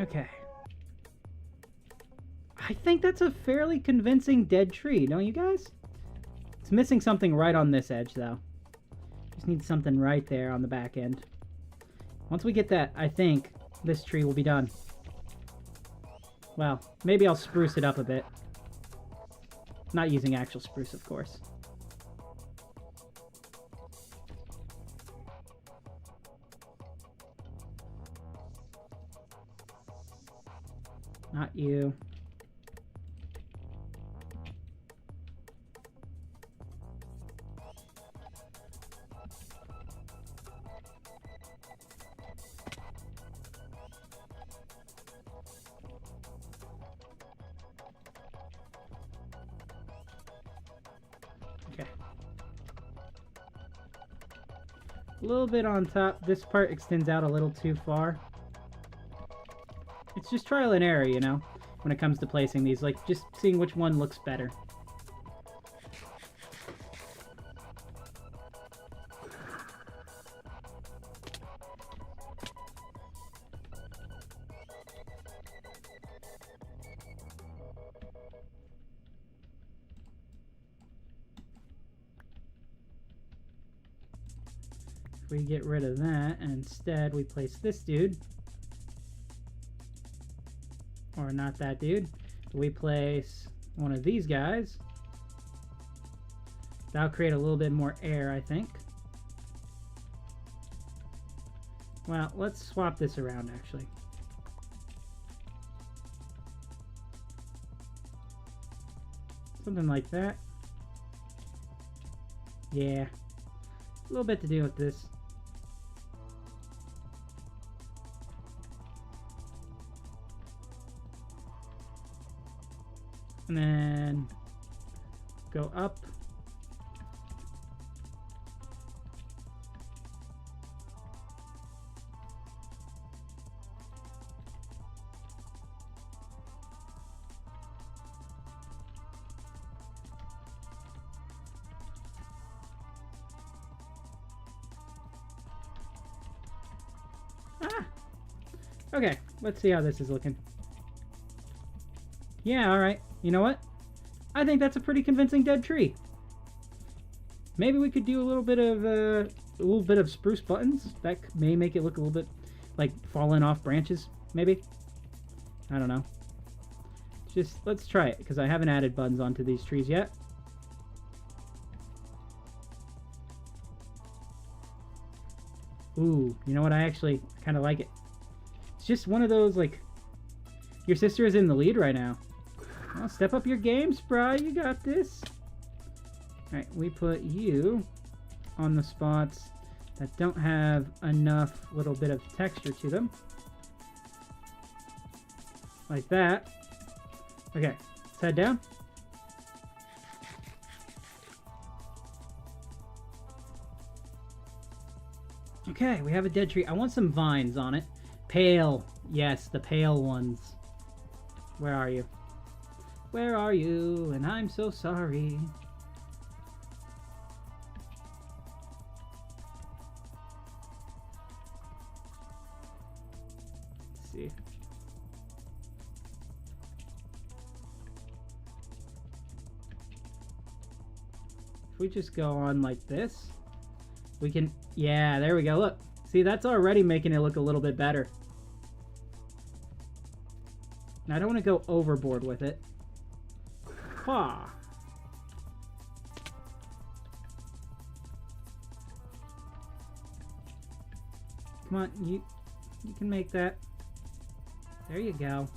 Okay. I think that's a fairly convincing dead tree, don't you guys? It's missing something right on this edge, though. Just need something right there on the back end. Once we get that, I think this tree will be done. Well, maybe I'll spruce it up a bit. Not using actual spruce, of course. Not you. Okay. A little bit on top. This part extends out a little too far. It's just trial and error, you know, when it comes to placing these, like just seeing which one looks better. If we get rid of that, and instead we place this dude. Or not that dude. We place one of these guys. That'll create a little bit more air, I think. Well, let's swap this around, actually. Something like that. Yeah. A little bit to do with this. And then go up. Ah! Okay, let's see how this is looking. Yeah, alright. You know what? I think that's a pretty convincing dead tree. Maybe we could do a little bit of spruce buttons. That may make it look a little bit like falling off branches, maybe. I don't know. Just let's try it, because I haven't added buttons onto these trees yet. Ooh, you know what? I actually kind of like it. It's just one of those, like, your sister is in the lead right now. Well, step up your game, Spry. You got this. Alright, we put you on the spots that don't have enough little bit of texture to them. Like that. Okay, let's head down. Okay, we have a dead tree. I want some vines on it. Pale. Yes, the pale ones. Where are you? Where are you? And I'm so sorry. Let's see. If we just go on like this, we can... Yeah, there we go. Look. See, that's already making it look a little bit better. Now, I don't want to go overboard with it. Ha! Come on, you can make that. There you go.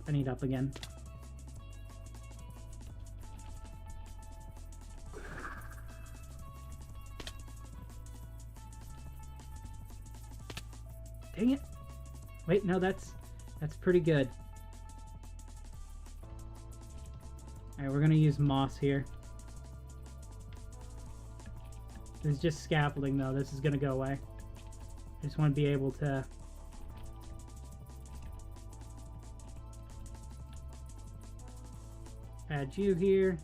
I need up again. Dang it. Wait, no, that's pretty good. Alright, we're gonna use moss here. This is just scaffolding though, this is gonna go away. I just want to be able to... add you here.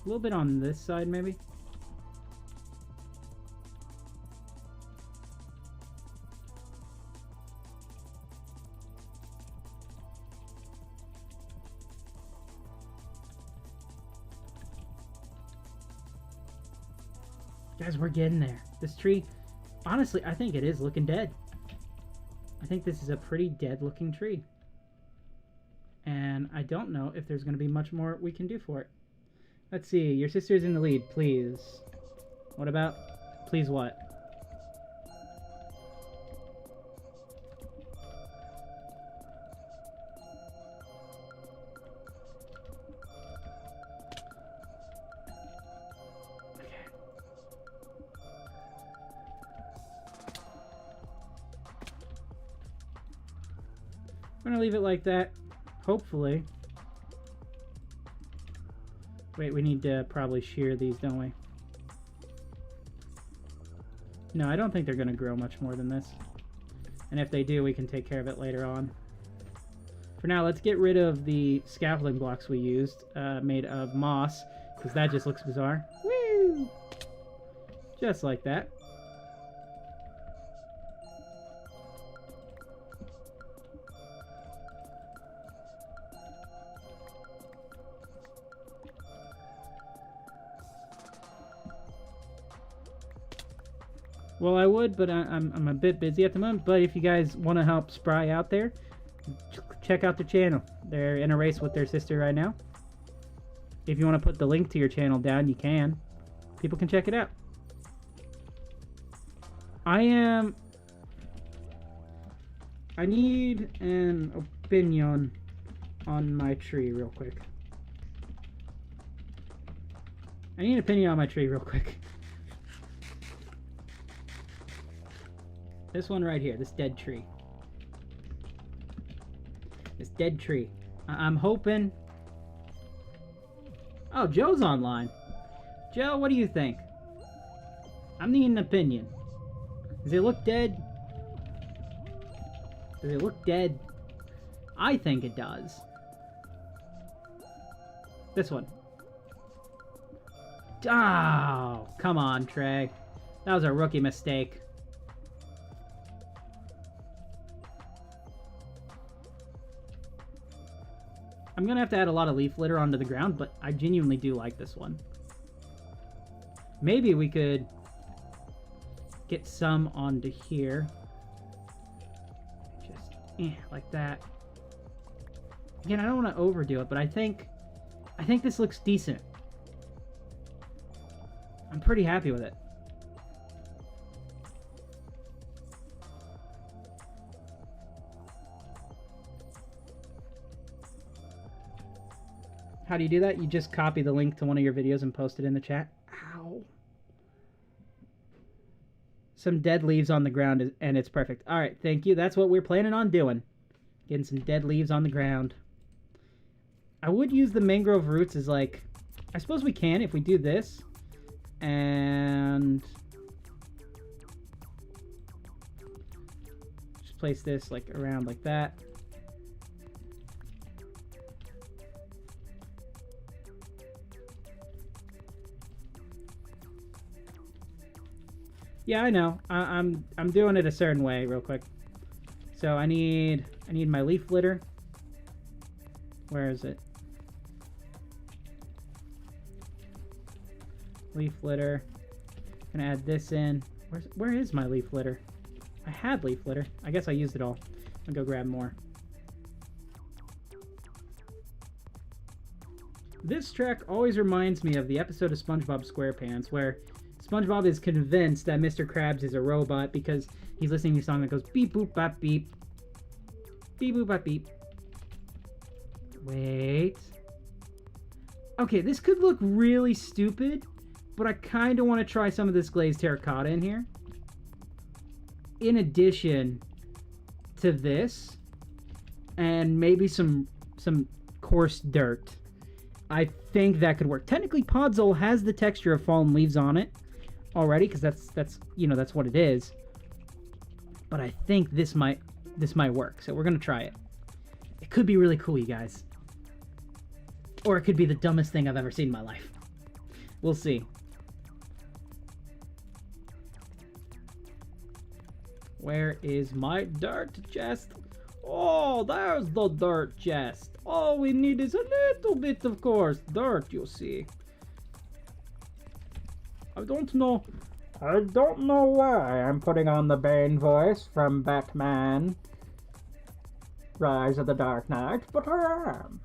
A little bit on this side, maybe. Guys, we're getting there. This tree, honestly, I think it is looking dead. I think this is a pretty dead looking tree. And I don't know if there's going to be much more we can do for it. Let's see. Your sister's in the lead, please. What about? Please what? Okay. I'm going to leave it like that. Hopefully. Wait, we need to probably shear these, don't we? No, I don't think they're going to grow much more than this. And if they do, we can take care of it later on. For now, let's get rid of the scaffolding blocks we used, made of moss, because that just looks bizarre. Woo! Just like that. Well, I would, but I'm a bit busy at the moment. But if you guys want to help Spry out there, check out their channel. They're in a race with their sister right now. If you want to put the link to your channel down, you can. People can check it out. I need an opinion on my tree real quick. I need an opinion on my tree real quick. This one right here, this dead tree. This dead tree. I'm hoping... Oh, Joe's online. Joe, what do you think? I'm needing an opinion. Does it look dead? Does it look dead? I think it does. This one. Oh, come on, Trey. That was a rookie mistake. I'm gonna have to add a lot of leaf litter onto the ground, but I genuinely do like this one. Maybe we could get some onto here. Just like that. Again, I don't want to overdo it, but I think this looks decent. I'm pretty happy with it. How do you do that? You just copy the link to one of your videos and post it in the chat. Ow. Some dead leaves on the ground and it's perfect. All right, thank you. That's what we're planning on doing. Getting some dead leaves on the ground. I would use the mangrove roots as like... I suppose we can if we do this. And... just place this like around like that. Yeah, I know. I'm doing it a certain way real quick. So I need my leaf litter. Where is it? Leaf litter. Gonna add this in. Where is my leaf litter? I had leaf litter. I guess I used it all. I'll go grab more. This track always reminds me of the episode of SpongeBob SquarePants where SpongeBob is convinced that Mr. Krabs is a robot because he's listening to a song that goes beep boop bop beep. Beep boop bop beep. Wait. Okay, this could look really stupid, but I kind of want to try some of this glazed terracotta in here. In addition to this, and maybe some coarse dirt. I think that could work. Technically, Podzol has the texture of fallen leaves on it already, because that's you know, that's what it is. But I think this might work, so we're gonna try it. It could be really cool, you guys. Or it could be the dumbest thing I've ever seen in my life. We'll see. Where is my dirt chest? Oh, there's the dirt chest. All we need is a little bit, of course, dirt, you see. I don't know why I'm putting on the Bane voice from Batman Rise of the Dark Knight, but I am.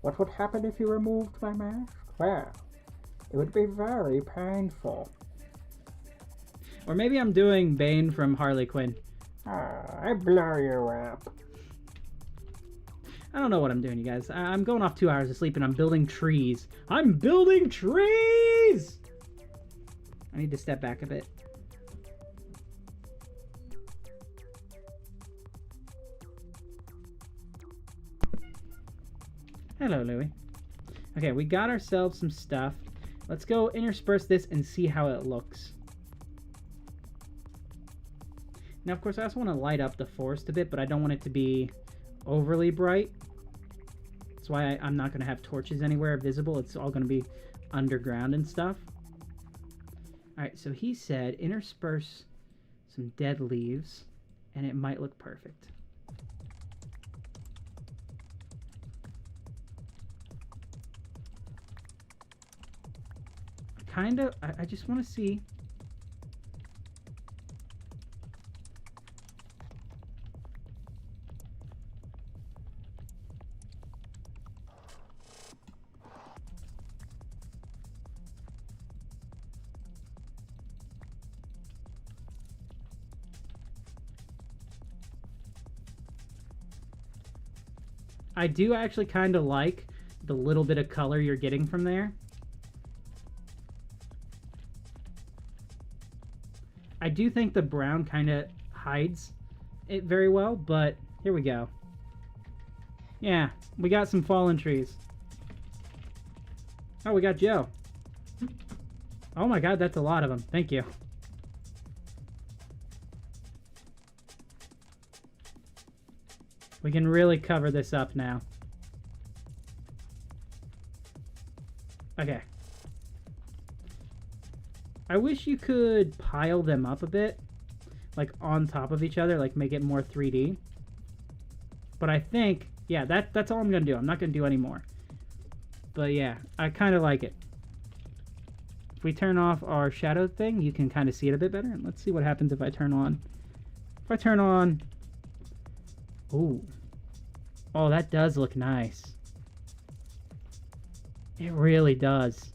What would happen if you removed my mask? Well, it would be very painful. Or maybe I'm doing Bane from Harley Quinn. I blow you up. I don't know what I'm doing, you guys. I'm going off 2 hours of sleep and I'm building trees. I'm building trees! I need to step back a bit. Hello, Louie. Okay, we got ourselves some stuff. Let's go intersperse this and see how it looks. Now, of course, I also want to light up the forest a bit, but I don't want it to be overly bright. That's why I'm not going to have torches anywhere visible. It's all going to be underground and stuff. Alright, so he said intersperse some dead leaves, and it might look perfect. I just want to see. I do actually kind of like the little bit of color you're getting from there. I do think the brown kind of hides it very well, but here we go. Yeah, we got some fallen trees. Oh, we got Joe. Oh my god, that's a lot of them. Thank you. We can really cover this up now. Okay. I wish you could pile them up a bit, like on top of each other, like make it more 3D. But I think, yeah, that's all I'm gonna do. I'm not gonna do any more. But yeah, I kind of like it. we turn off our shadow thing, you can kind of see it a bit better. And let's see what happens if I turn on. If I turn on... Ooh. Oh, that does look nice. It really does.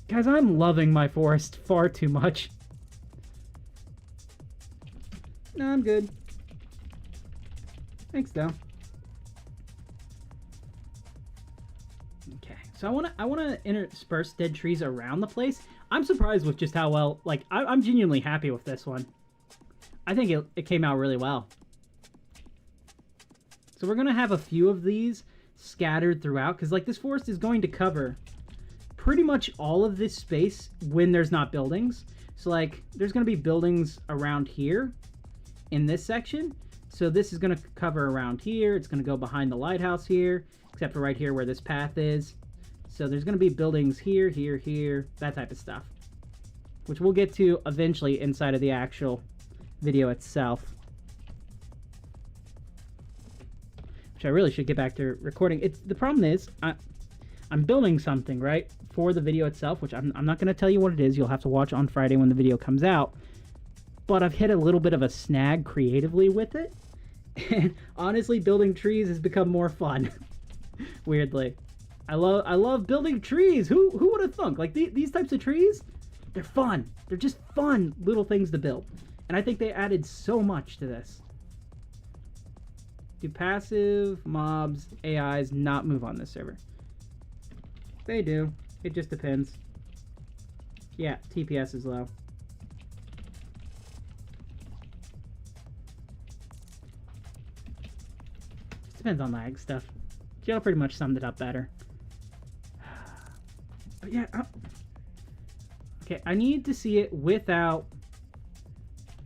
Guys, I'm loving my forest far too much. No, I'm good. Thanks, though. Okay, so I wanna intersperse dead trees around the place. I'm surprised with just how well, like, I'm genuinely happy with this one. I think it came out really well. So we're gonna have a few of these scattered throughout, because like this forest is going to cover pretty much all of this space when there's not buildings. So like there's gonna be buildings around here in this section. So this is gonna cover around here. It's gonna go behind the lighthouse here, except for right here where this path is. So there's gonna be buildings here, here, here, that type of stuff, which we'll get to eventually inside of the actual video itself. Which I really should get back to recording. The problem is I'm building something, right, for the video itself, which I'm not going to tell you what it is. You'll have to watch on Friday when the video comes out. But I've hit a little bit of a snag creatively with it. And honestly, building trees has become more fun. Weirdly. I love building trees. Who would have thunk? Like these types of trees, they're fun. They're just fun little things to build. And I think they added so much to this. Do passive mobs, AIs not move on this server? They do. It just depends. Yeah, TPS is low. Just depends on lag stuff. Jill pretty much summed it up better. But yeah. Okay, I need to see it without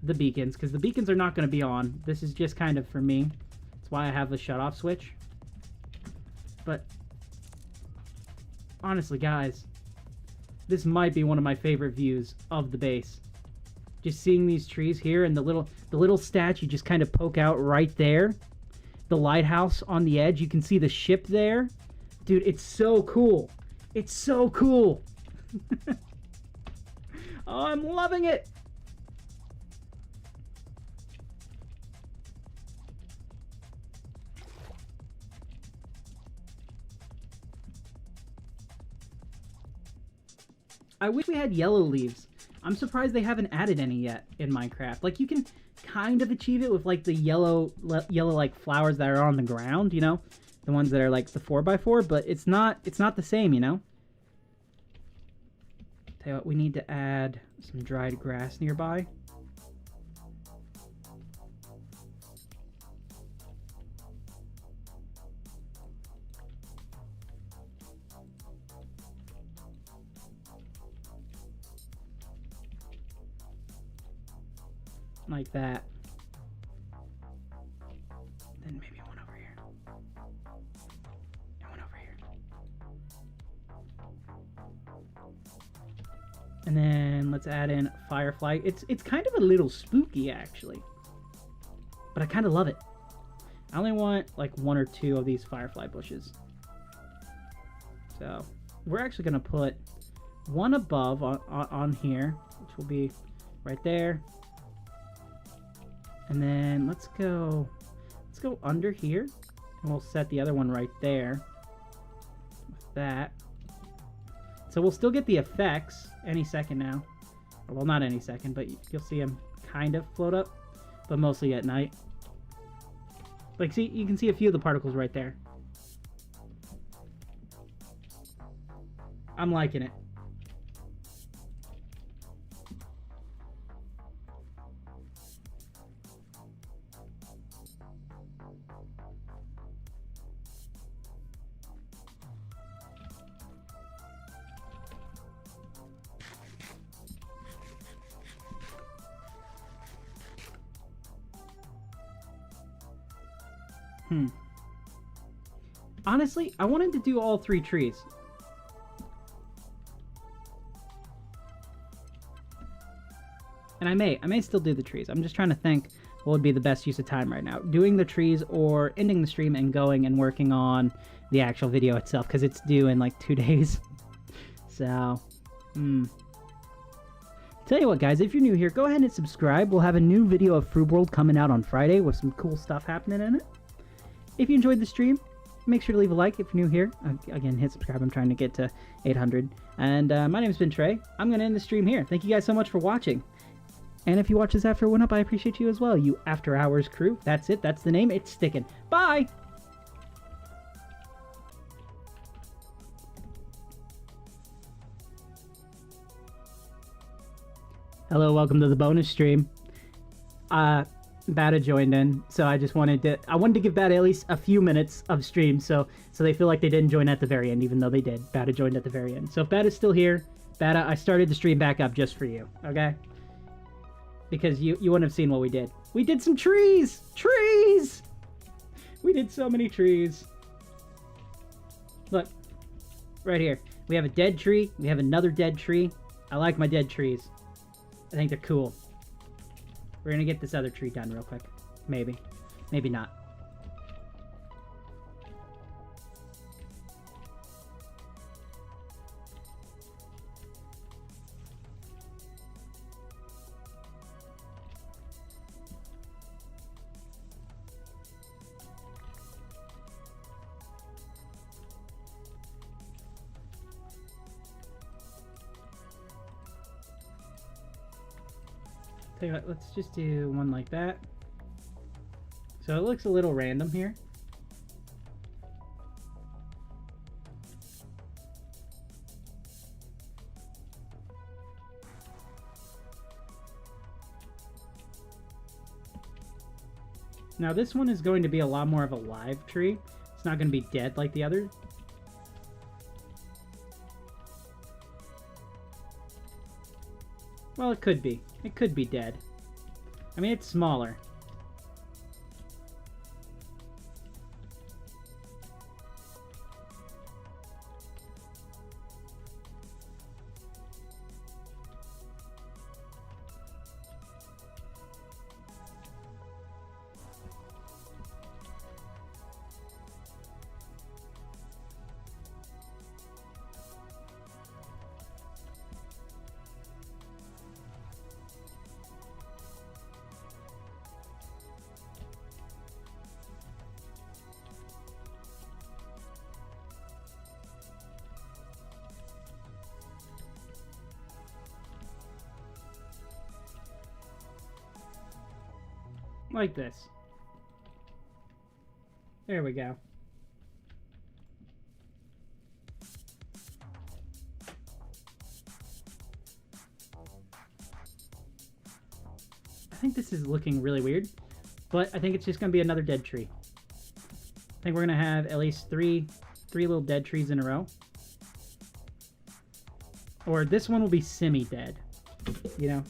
the beacons, because the beacons are not going to be on. This is just kind of for me. That's why I have the shut-off switch. But honestly, guys, this might be one of my favorite views of the base. Just seeing these trees here and the little statue just kind of poke out right there. The lighthouse on the edge, you can see the ship there. Dude, it's so cool. It's so cool. Oh, I'm loving it. I wish we had yellow leaves. I'm surprised they haven't added any yet in Minecraft. Like, you can kind of achieve it with, like, the yellow like, flowers that are on the ground, you know? The ones that are, like, the 4x4, but it's not the same, you know? Tell you what, we need to add some dried grass nearby. Like that. Then maybe one over here. And one over here. And then let's add in firefly. It's kind of a little spooky actually. But I kind of love it. I only want like one or two of these firefly bushes. So we're actually gonna put one above on here, which will be right there. And then let's go under here, and we'll set the other one right there with that. So we'll still get the effects any second now. Well, not any second, but you'll see them kind of float up, but mostly at night. Like, see, you can see a few of the particles right there. I'm liking it. Honestly, I wanted to do all three trees. And I may still do the trees. I'm just trying to think what would be the best use of time right now? Doing the trees or ending the stream and going and working on the actual video itself, because it's due in like 2 days. So, Tell you what, guys, if you're new here, go ahead and subscribe. We'll have a new video of Froob World coming out on Friday with some cool stuff happening in it. If you enjoyed the stream, make sure to leave a like if you're new here. Again, hit subscribe. I'm trying to get to 800. And my name's been Trey. I'm going to end the stream here. Thank you guys so much for watching. And if you watch this after it went up, I appreciate you as well. You After Hours crew. That's it. That's the name. It's sticking. Bye! Hello, welcome to the bonus stream. Bata joined in, so I just wanted to give Bata at least a few minutes of stream, so they feel like they didn't join at the very end, even though they did. Bata joined at the very end. So if Bata's still here, Bata, I started the stream back up just for you, okay? Because you wouldn't have seen what we did. We did some trees! Trees! We did so many trees. Look, right here. We have a dead tree. We have another dead tree. I like my dead trees. I think they're cool. We're gonna get this other tree done real quick. Maybe. Maybe not. Tell you what, let's just do one like that. So it looks a little random here. Now this one is going to be a lot more of a live tree. It's not going to be dead like the other. Well, it could be. It could be dead. I mean, it's smaller. Like this. There we go. I think this is looking really weird, but I think it's just going to be another dead tree. I think we're going to have at least three little dead trees in a row. Or this one will be semi-dead, you know?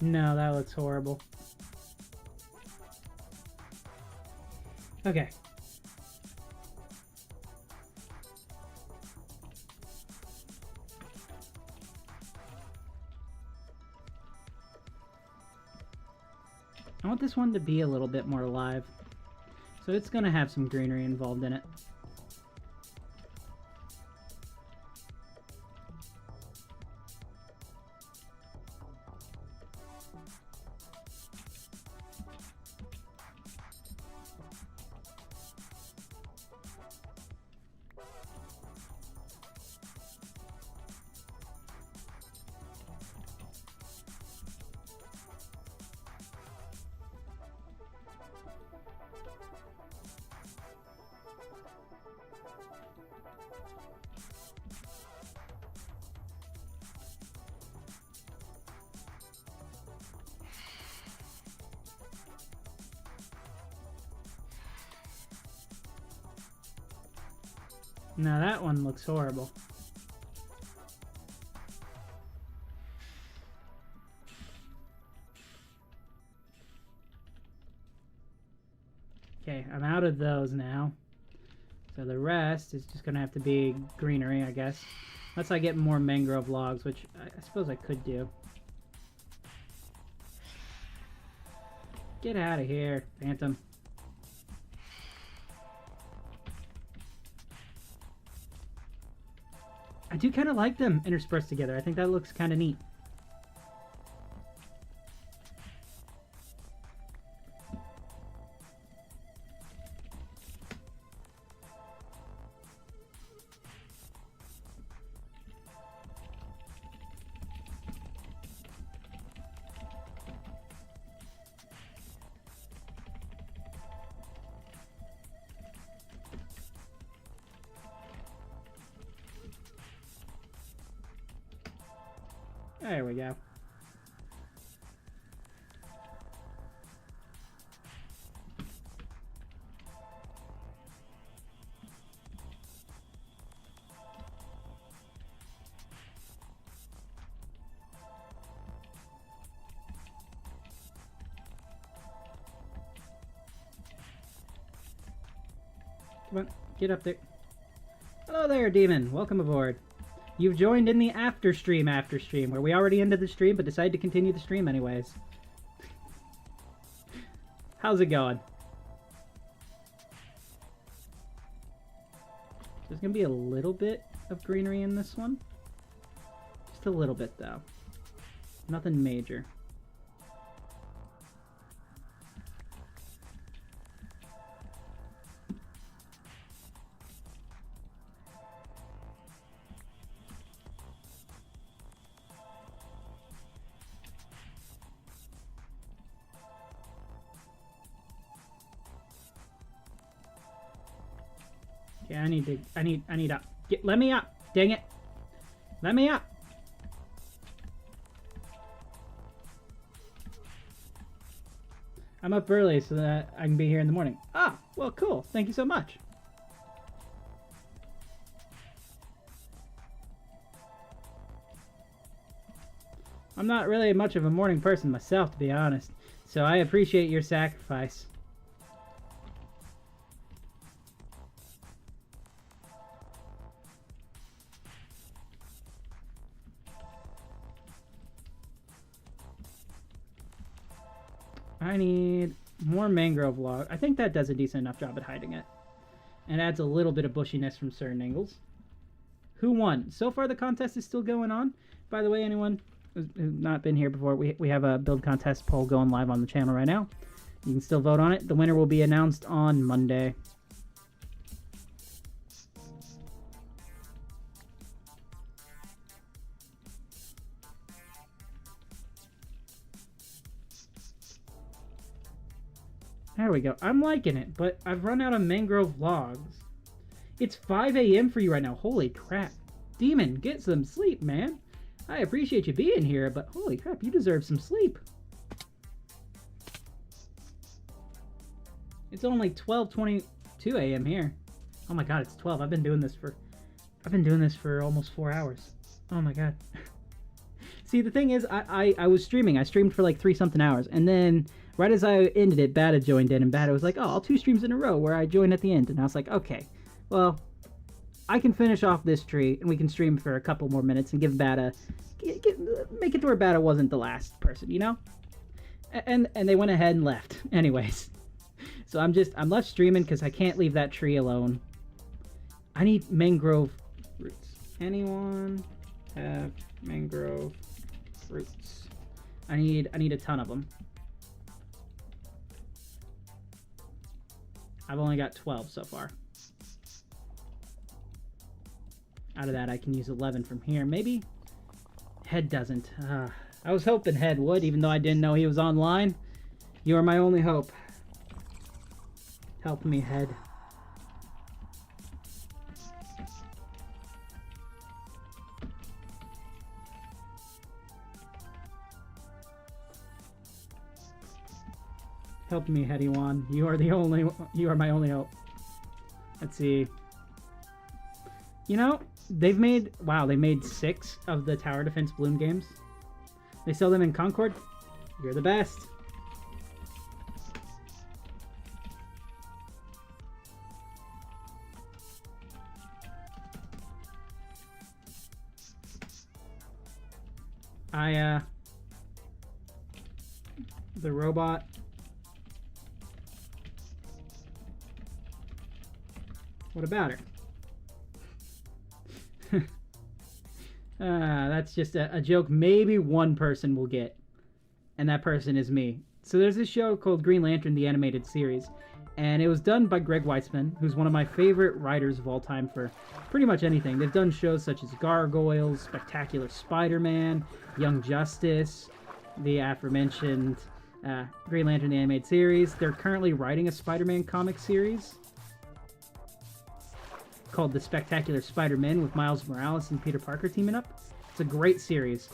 No, that looks horrible. Okay. I want this one to be a little bit more alive. So it's going to have some greenery involved in it. Now that one looks horrible. Okay, I'm out of those now. So the rest is just gonna have to be greenery, I guess. Unless I get more mangrove logs, which I suppose I could do. Get out of here, Phantom. I do kind of like them interspersed together. I think that looks kind of neat. There we go. Come on, get up there. Hello there, Demon. Welcome aboard. You've joined in the after stream, where we already ended the stream, but decided to continue the stream anyways. How's it going? There's gonna be a little bit of greenery in this one. Just a little bit, though. Nothing major. Yeah, I need up. Let me up. Dang it. Let me up. I'm up early so that I can be here in the morning. Ah, well, cool. Thank you so much. I'm not really much of a morning person myself, to be honest, so I appreciate your sacrifice. I need more mangrove log. I think that does a decent enough job at hiding it. And adds a little bit of bushiness from certain angles. Who won? So far the contest is still going on. By the way, anyone who's not been here before, we have a build contest poll going live on the channel right now. You can still vote on it. The winner will be announced on Monday. There we go. I'm liking it, but I've run out of mangrove logs. It's 5 a.m. for you right now. Holy crap. Demon, get some sleep, man. I appreciate you being here, but holy crap, you deserve some sleep. It's only 12:22 a.m. here. Oh my god, it's 12. I've been doing this for almost 4 hours. Oh my god. See, the thing is, I was streaming. I streamed for like 3-something hours, and then right as I ended it, Bada joined in, and Bada was like, oh, I'll 2 streams in a row where I join at the end. And I was like, okay, well, I can finish off this tree, and we can stream for a couple more minutes and give Bada, make it to where Bada wasn't the last person, you know? And they went ahead and left. Anyways. So I'm left streaming because I can't leave that tree alone. I need mangrove roots. Anyone have mangrove roots? I need a ton of them. I've only got 12 so far. Out of that, I can use 11 from here. Maybe Head doesn't. I was hoping Head would, even though I didn't know he was online. You are my only hope. Help me, Head. Help me, Heady-wan. You are my only hope. Let's see. You know, they've made... Wow, they made 6 of the tower defense balloon games. They sell them in Concord. You're the best. The robot. What about her? That's just a joke maybe one person will get. And that person is me. So there's this show called Green Lantern, the animated series. And it was done by Greg Weisman, who's one of my favorite writers of all time for pretty much anything. They've done shows such as Gargoyles, Spectacular Spider-Man, Young Justice, the aforementioned Green Lantern, the animated series. They're currently writing a Spider-Man comic series called The Spectacular Spider-Man with Miles Morales and Peter Parker teaming up. It's a great series.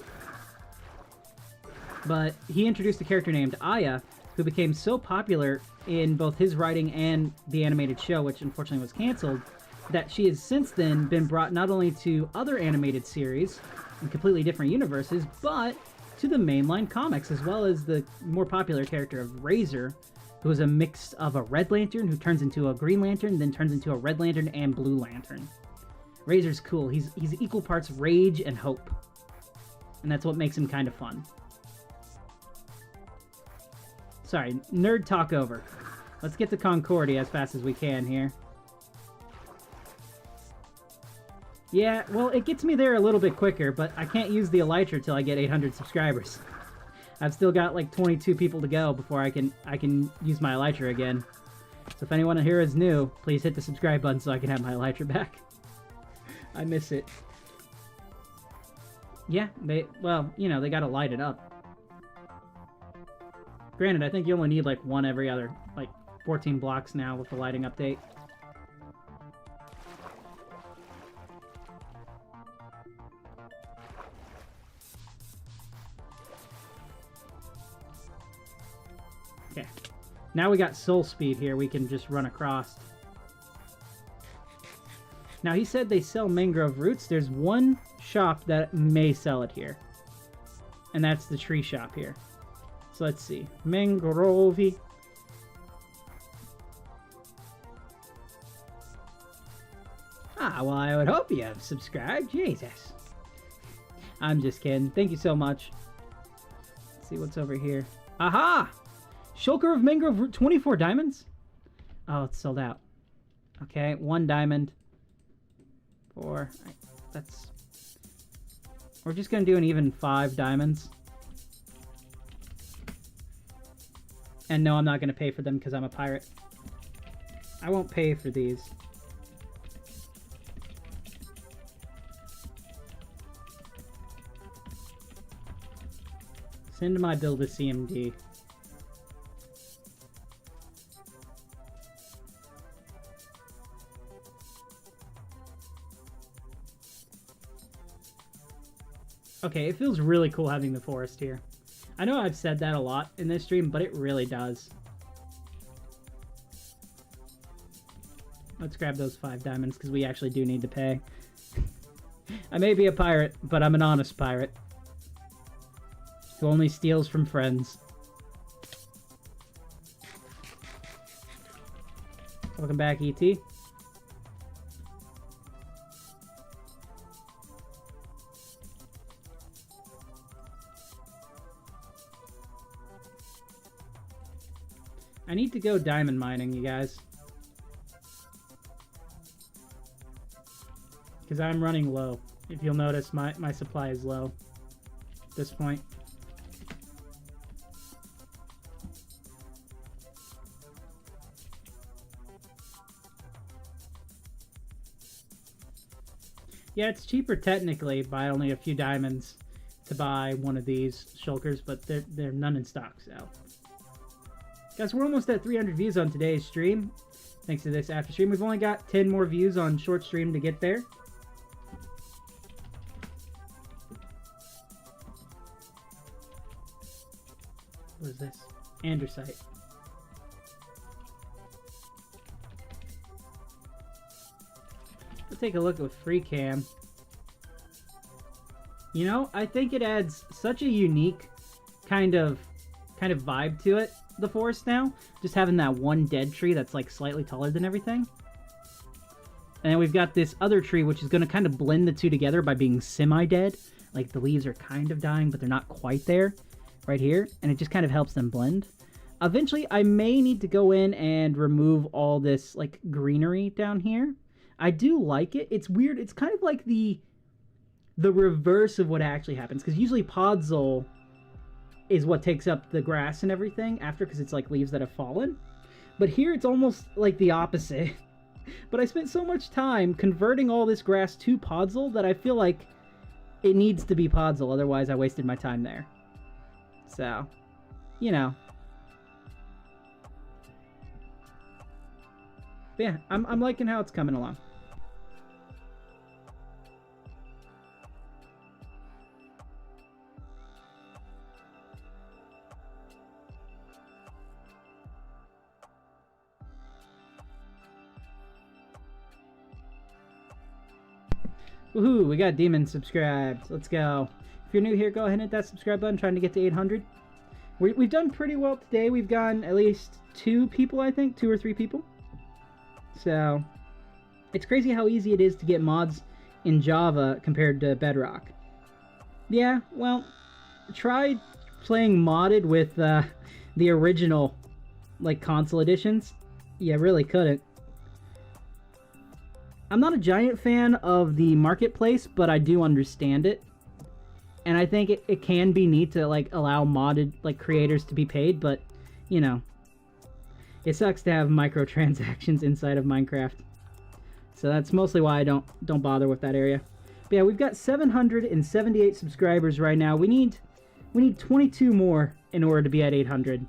But he introduced a character named Aya, who became so popular in both his writing and the animated show, which unfortunately was canceled, that she has since then been brought not only to other animated series in completely different universes, but to the mainline comics, as well as the more popular character of Razor, who is a mix of a Red Lantern who turns into a Green Lantern, then turns into a Red Lantern and Blue Lantern. Razor's cool. He's equal parts rage and hope. And that's what makes him kind of fun. Sorry, nerd talk over. Let's get to Concordia as fast as we can here. Yeah, well, it gets me there a little bit quicker, but I can't use the Elytra till I get 800 subscribers. I've still got like 22 people to go before I can use my Elytra again. So if anyone here is new, please hit the subscribe button so I can have my Elytra back. I miss it. Yeah, well, you know, they gotta light it up. Granted, I think you only need like one every other, like 14 blocks now with the lighting update. Okay. Now we got soul speed here, we can just run across. Now he said they sell mangrove roots. There's one shop that may sell it here. And that's the tree shop here. So let's see. Mangrove. Ah, well, I would hope you have subscribed. Jesus. I'm just kidding. Thank you so much. Let's see what's over here. Aha! Shulker of Mangrove Root, 24 diamonds? Oh, it's sold out. Okay, 1 diamond. 4. That's... We're just going to do an even 5 diamonds. And no, I'm not going to pay for them because I'm a pirate. I won't pay for these. Send my bill to CMD. Okay, it feels really cool having the forest here. I know I've said that a lot in this stream, but it really does. Let's grab those 5 diamonds, because we actually do need to pay. I may be a pirate, but I'm an honest pirate. Who only steals from friends. Welcome back, ET. I need to go diamond mining, you guys. Because I'm running low. If you'll notice, my supply is low at this point. Yeah, it's cheaper technically by only a few diamonds to buy one of these shulkers, but they're none in stock, so... Guys, we're almost at 300 views on today's stream. Thanks to this after stream. We've only got 10 more views on short stream to get there. What is this? Andesite. Let's take a look with free cam. You know, I think it adds such a unique kind of vibe to it, the forest now. Just having that one dead tree that's like slightly taller than everything. And then we've got this other tree which is going to kind of blend the two together by being semi-dead. Like the leaves are kind of dying, but they're not quite there right here. And it just kind of helps them blend. Eventually, I may need to go in and remove all this like greenery down here. I do like it. It's weird. It's kind of like the reverse of what actually happens. Because usually podzol is what takes up the grass and everything after, because it's like leaves that have fallen. But here it's almost like the opposite. But I spent so much time converting all this grass to podzol that I feel like it needs to be podzol. Otherwise, I wasted my time there. So, you know. But yeah, I'm liking how it's coming along. Woohoo, we got Demon subscribed. Let's go. If you're new here, go ahead and hit that subscribe button. Trying to get to 800. We've done pretty well today. We've gotten at least 2 people, I think. 2 or 3 people. So, it's crazy how easy it is to get mods in Java compared to Bedrock. Yeah, well, try playing modded with the original, like, console editions. You really couldn't. I'm not a giant fan of the marketplace, but I do understand it. And I think it can be neat to, like, allow modded, like, creators to be paid, but, you know, it sucks to have microtransactions inside of Minecraft. So that's mostly why I don't bother with that area. But yeah, we've got 778 subscribers right now. We need 22 more in order to be at 800.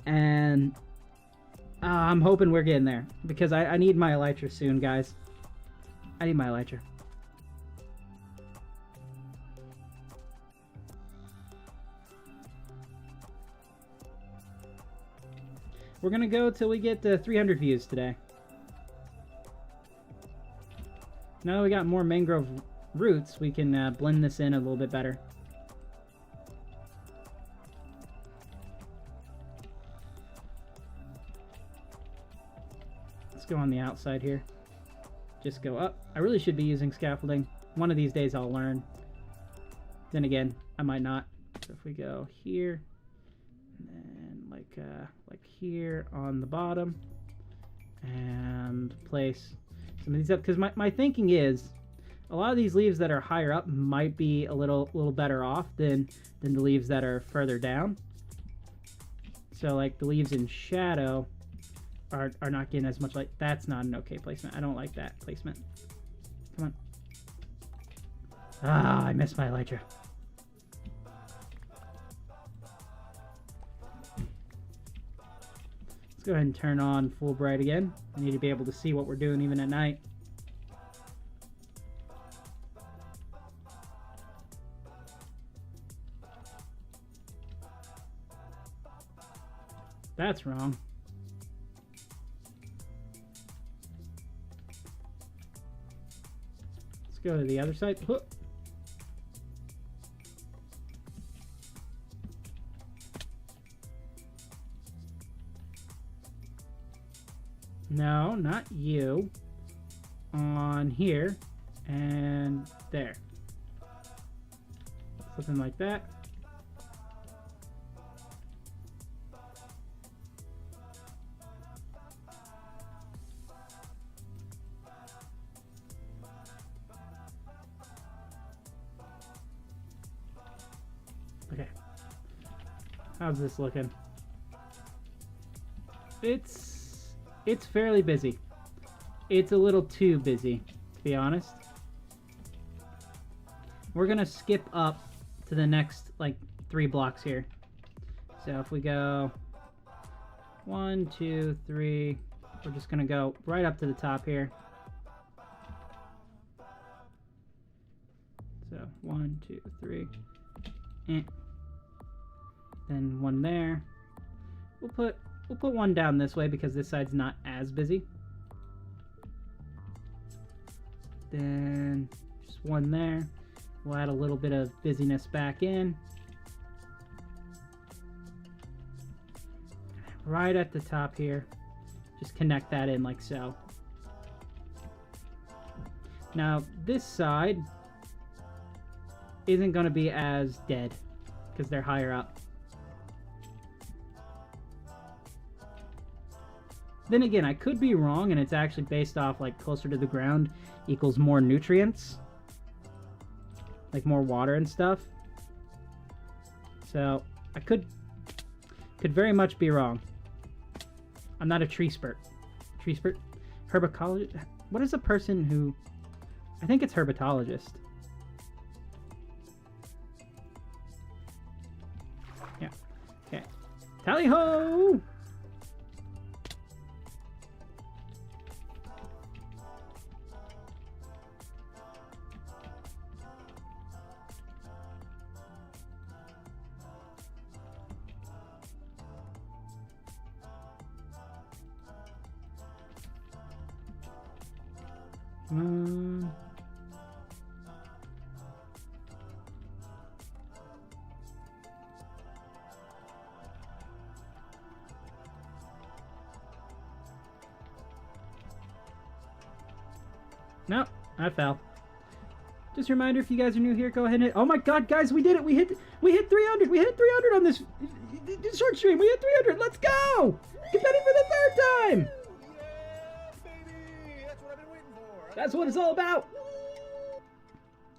And I'm hoping we're getting there, because I need my elytra soon, guys. I need my elytra. We're gonna go till we get to 300 views today. Now that we got more mangrove roots, we can blend this in a little bit better. Let's go on the outside here. Just go up. I really should be using scaffolding. One of these days I'll learn. Then again, I might not. So if we go here, and then like here on the bottom, and place some of these up, because my thinking is a lot of these leaves that are higher up might be a little better off than the leaves that are further down. So like the leaves in shadow are not getting as much light. That's not an okay placement. I don't like that placement. Come on. Ah, I missed my elytra. Let's go ahead and turn on full bright again. I need to be able to see what we're doing even at night. That's wrong. Let's go to the other side. Whoop. No, not you. On here and there. Something like that. Okay. How's this looking? It's fairly busy. It's a little too busy, to be honest. We're gonna skip up to the next, like, 3 blocks here. So if we go 1, 2, 3, we're just gonna go right up to the top here. So 1, 2, 3, and then 1 there. We'll put 1 down this way because this side's not as busy. Then just one there. We'll add a little bit of busyness back in. Right at the top here. Just connect that in like so. Now, this side isn't going to be as dead because they're higher up. Then again, I could be wrong and it's actually based off like closer to the ground equals more nutrients. Like more water and stuff. So, I could very much be wrong. I'm not a tree spurt. Tree spurt? Herbacologist? What is a person who... I think it's herbatologist. Yeah. Okay. Tally-ho! Come on. No, I fell. Just a reminder, if you guys are new here, go ahead and... Oh my god, guys, we did it! We hit 300! We hit 300 on this short stream! We hit 300! Let's go! Get ready for the third time! That's what it's all about!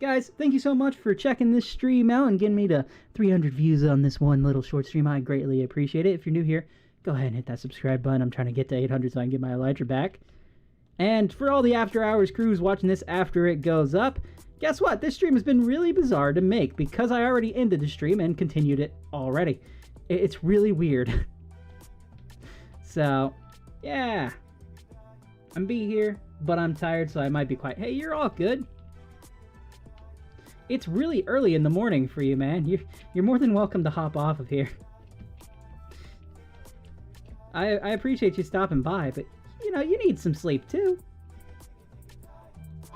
Guys, thank you so much for checking this stream out and getting me to 300 views on this one little short stream. I greatly appreciate it. If you're new here, go ahead and hit that subscribe button. I'm trying to get to 800 so I can get my Elytra back. And for all the after hours crews watching this after it goes up, guess what? This stream has been really bizarre to make because I already ended the stream and continued it already. It's really weird. So, yeah. I'm be here, but I'm tired, so I might be quiet. Hey, you're all good. It's really early in the morning for you, man. You're more than welcome to hop off of here. I appreciate you stopping by, but, you know, you need some sleep, too.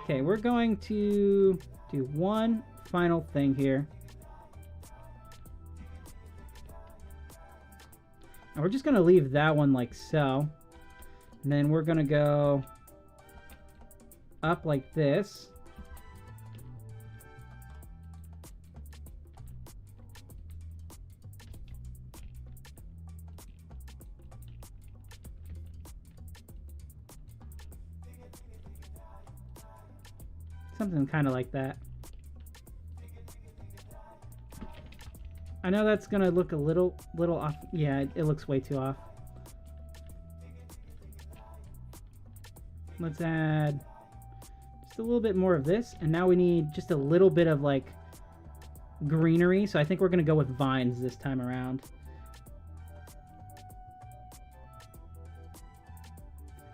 Okay, we're going to do one final thing here. And we're just going to leave that one like so. And then we're going to go up like this. Something kind of like that. I know that's going to look a little off. Yeah, it looks way too off. Let's add just a little bit more of this. And now we need just a little bit of like greenery. So I think we're going to go with vines this time around.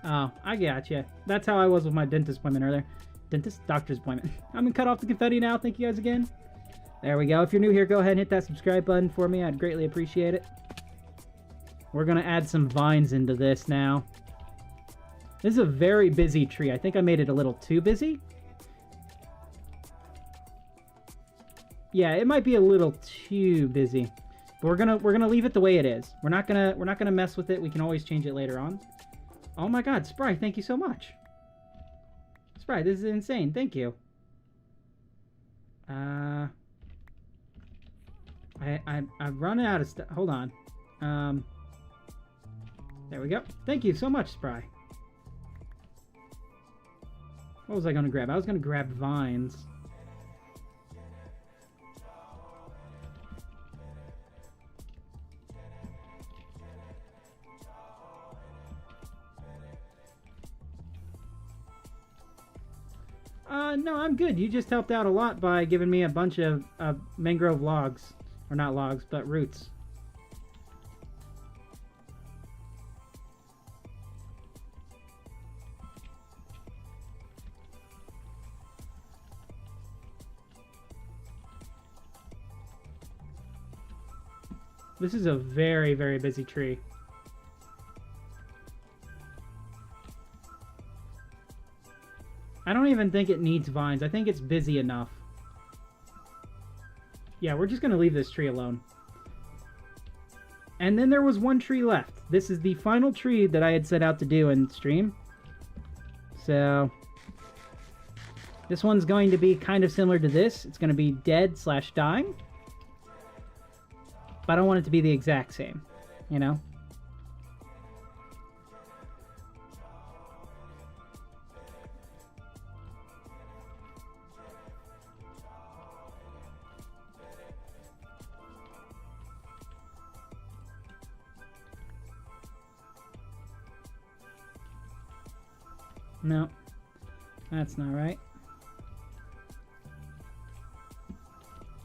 Oh, I gotcha. That's how I was with my dentist appointment earlier. Doctor's appointment. I'm going to cut off the confetti now. Thank you guys again. There we go. If you're new here, go ahead and hit that subscribe button for me. I'd greatly appreciate it. We're going to add some vines into this now. This is a very busy tree. I think I made it a little too busy. Yeah, it might be a little too busy. But we're gonna leave it the way it is. We're not gonna mess with it. We can always change it later on. Oh my god, Spry, thank you so much. Spry, this is insane. Thank you. I've run out of stuff. Hold on. There we go. Thank you so much, Spry. What was I going to grab? I was going to grab vines. No, I'm good. You just helped out a lot by giving me a bunch of mangrove logs. Or not logs, but roots. This is a very, very busy tree. I don't don't even think it needs vines. I think it's busy enough. Yeah, we're just going to leave this tree alone. And then there was one tree left. This is the final tree that I had set out to do in stream. So this one's going to be kind of similar to this. It's going to be dead / dying. But I don't want it to be the exact same, you know? No, that's not right.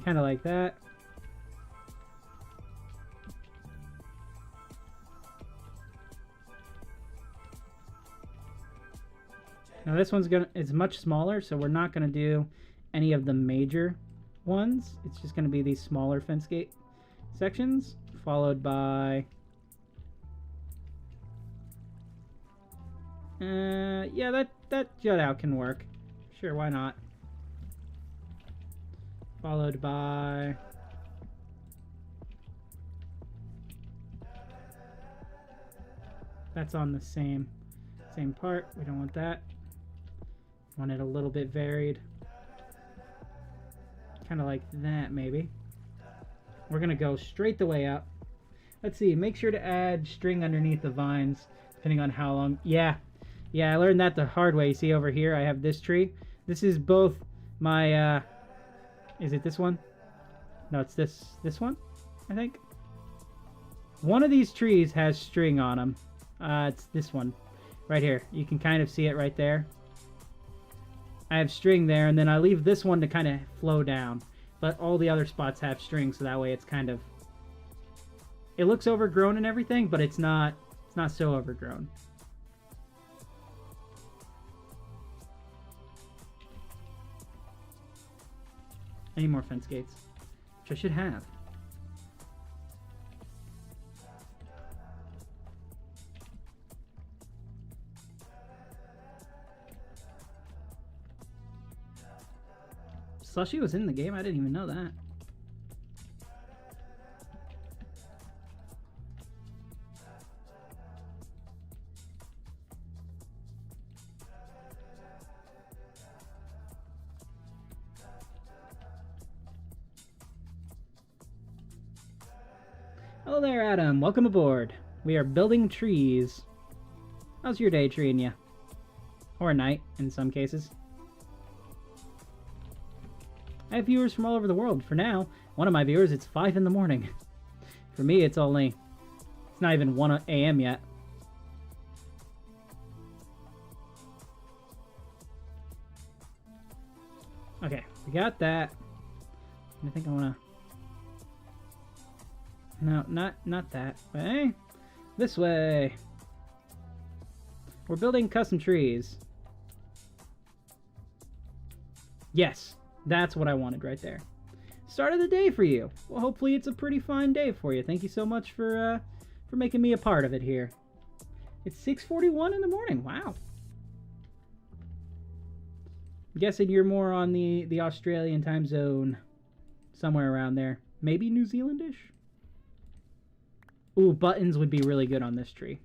Kind of like that. Now this one's it's much smaller, so we're not gonna do any of the major ones. It's just gonna be these smaller fence gate sections, followed by yeah, that jut out can work. Sure, why not? Followed by that's on the same part. We don't want that. Want it a little bit varied. Kind of like that, maybe. We're gonna go straight the way up. Let's see, make sure to add string underneath the vines, depending on how long. Yeah, I learned that the hard way. You see over here, I have this tree. This is both my, is it this one? No, it's this one, I think. One of these trees has string on them. It's this one, right here. You can kind of see it right there. I have string there, and then I leave this one to kind of flow down. But all the other spots have string, so that way it's kind of... It looks overgrown and everything, but it's not so overgrown. Any more fence gates? Which I should have. Slushy was in the game? I didn't even know that. Hello there, Adam. Welcome aboard. We are building trees. How's your day treating you? Or night, in some cases. I have viewers from all over the world. For now, one of my viewers, it's 5 in the morning. For me, it's not even 1 a.m. yet. Okay, we got that. I think I want to... No, not that way. This way. We're building custom trees. Yes, that's what I wanted right there. Start of the day for you. Well, hopefully it's a pretty fine day for you. Thank you so much for making me a part of it here. It's 6:41 in the morning. Wow. I'm guessing you're more on the Australian time zone, somewhere around there. Maybe New Zealandish? Ooh, buttons would be really good on this tree.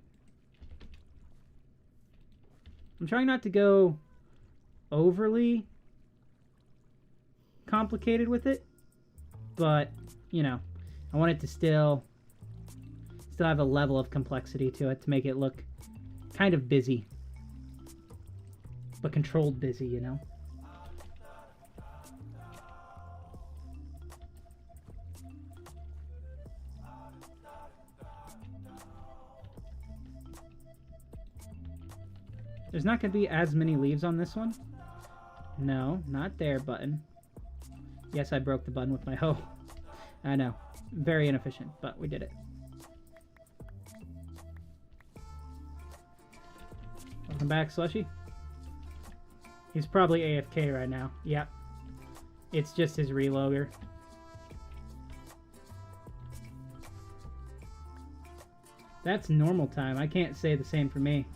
I'm trying not to go overly complicated with it, but, you know, I want it to still have a level of complexity to it to make it look kind of busy, but controlled busy, you know? There's not going to be as many leaves on this one. No, not there, button. Yes, I broke the button with my hoe. I know. Very inefficient, but we did it. Welcome back, Slushy. He's probably AFK right now. Yep. It's just his reloader. That's normal time. I can't say the same for me.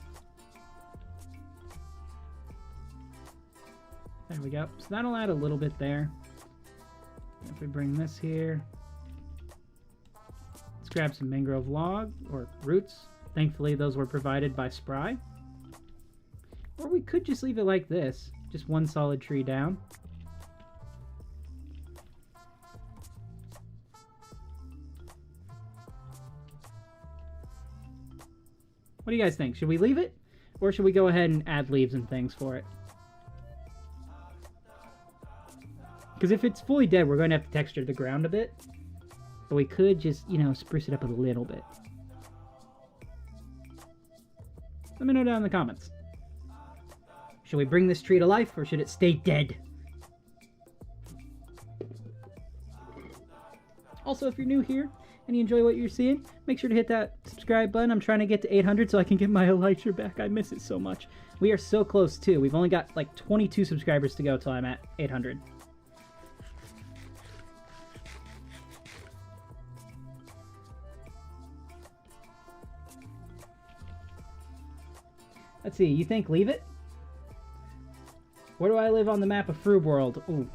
go. So that'll add a little bit there. If we bring this here, let's grab some mangrove log or roots. Thankfully, those were provided by Spry. Or we could just leave it like this, just one solid tree down. What do you guys think? Should we leave it? Or should we go ahead and add leaves and things for it? Because if it's fully dead, we're going to have to texture the ground a bit. But we could just, you know, spruce it up a little bit. Let me know down in the comments. Should we bring this tree to life, or should it stay dead? Also, if you're new here and you enjoy what you're seeing, make sure to hit that subscribe button. I'm trying to get to 800 so I can get my elytra back. I miss it so much. We are so close, too. We've only got like 22 subscribers to go till I'm at 800. Let's see, you think leave it? Where do I live on the map of Froob World? Ooh.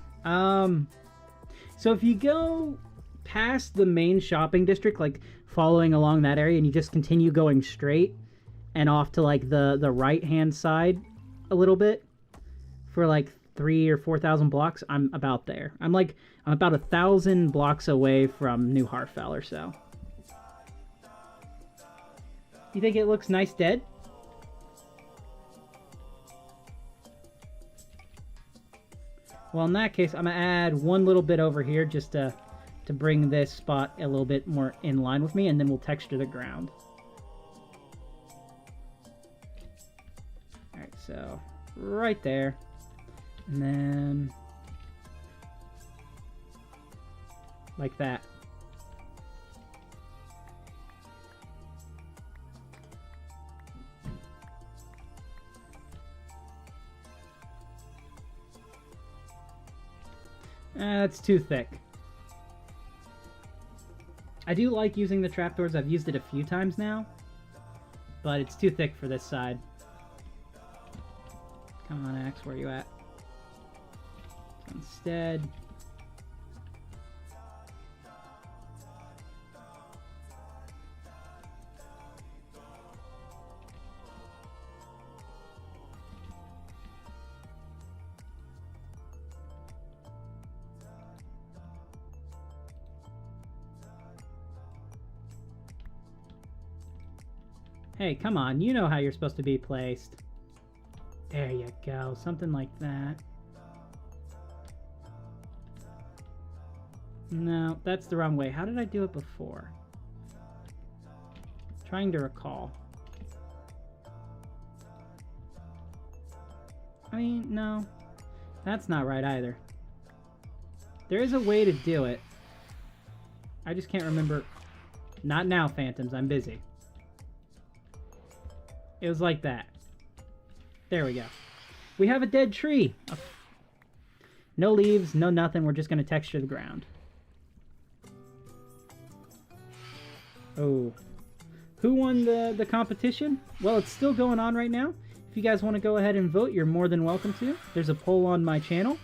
So if you go past the main shopping district, like following along that area, and you just continue going straight and off to like the right-hand side a little bit for like 3,000 or 4,000 blocks, I'm about there. I'm about 1,000 blocks away from New Harfell or so. You think it looks nice dead? Well, in that case, I'm going to add one little bit over here just to bring this spot a little bit more in line with me, and then we'll texture the ground. Alright, so right there. And then like that. That's too thick. I do like using the trapdoors. I've used it a few times now, but it's too thick for this side. Come on, Axe, where are you at? So instead, hey, come on, you know how you're supposed to be placed. There you go, something like that. No, that's the wrong way. How did I do it before? Trying to recall. I mean, no. That's not right either. There is a way to do it. I just can't remember. Not now, Phantoms. I'm busy. It was like that. There we go. We have a dead tree. No leaves, no nothing. We're just going to texture the ground. Oh. Who won the competition? Well, it's still going on right now. If you guys want to go ahead and vote, you're more than welcome to. There's a poll on my channel.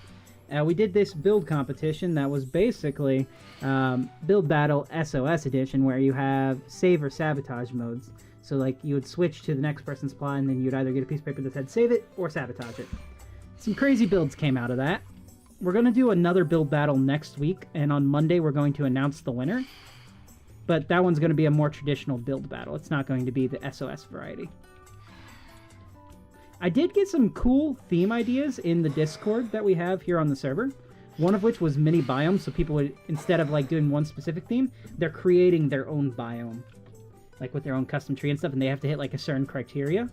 We did this build competition that was basically Build Battle SOS edition, where you have save or sabotage modes. So like you would switch to the next person's plot, and then you'd either get a piece of paper that said save it or sabotage it. Some crazy builds came out of that. We're going to do another build battle next week, and on Monday we're going to announce the winner. But that one's going to be a more traditional build battle. It's not going to be the SOS variety. I did get some cool theme ideas in the Discord that we have here on the server. One of which was mini biomes, so people would, instead of like doing one specific theme, they're creating their own biome. Like with their own custom tree and stuff, and they have to hit like a certain criteria.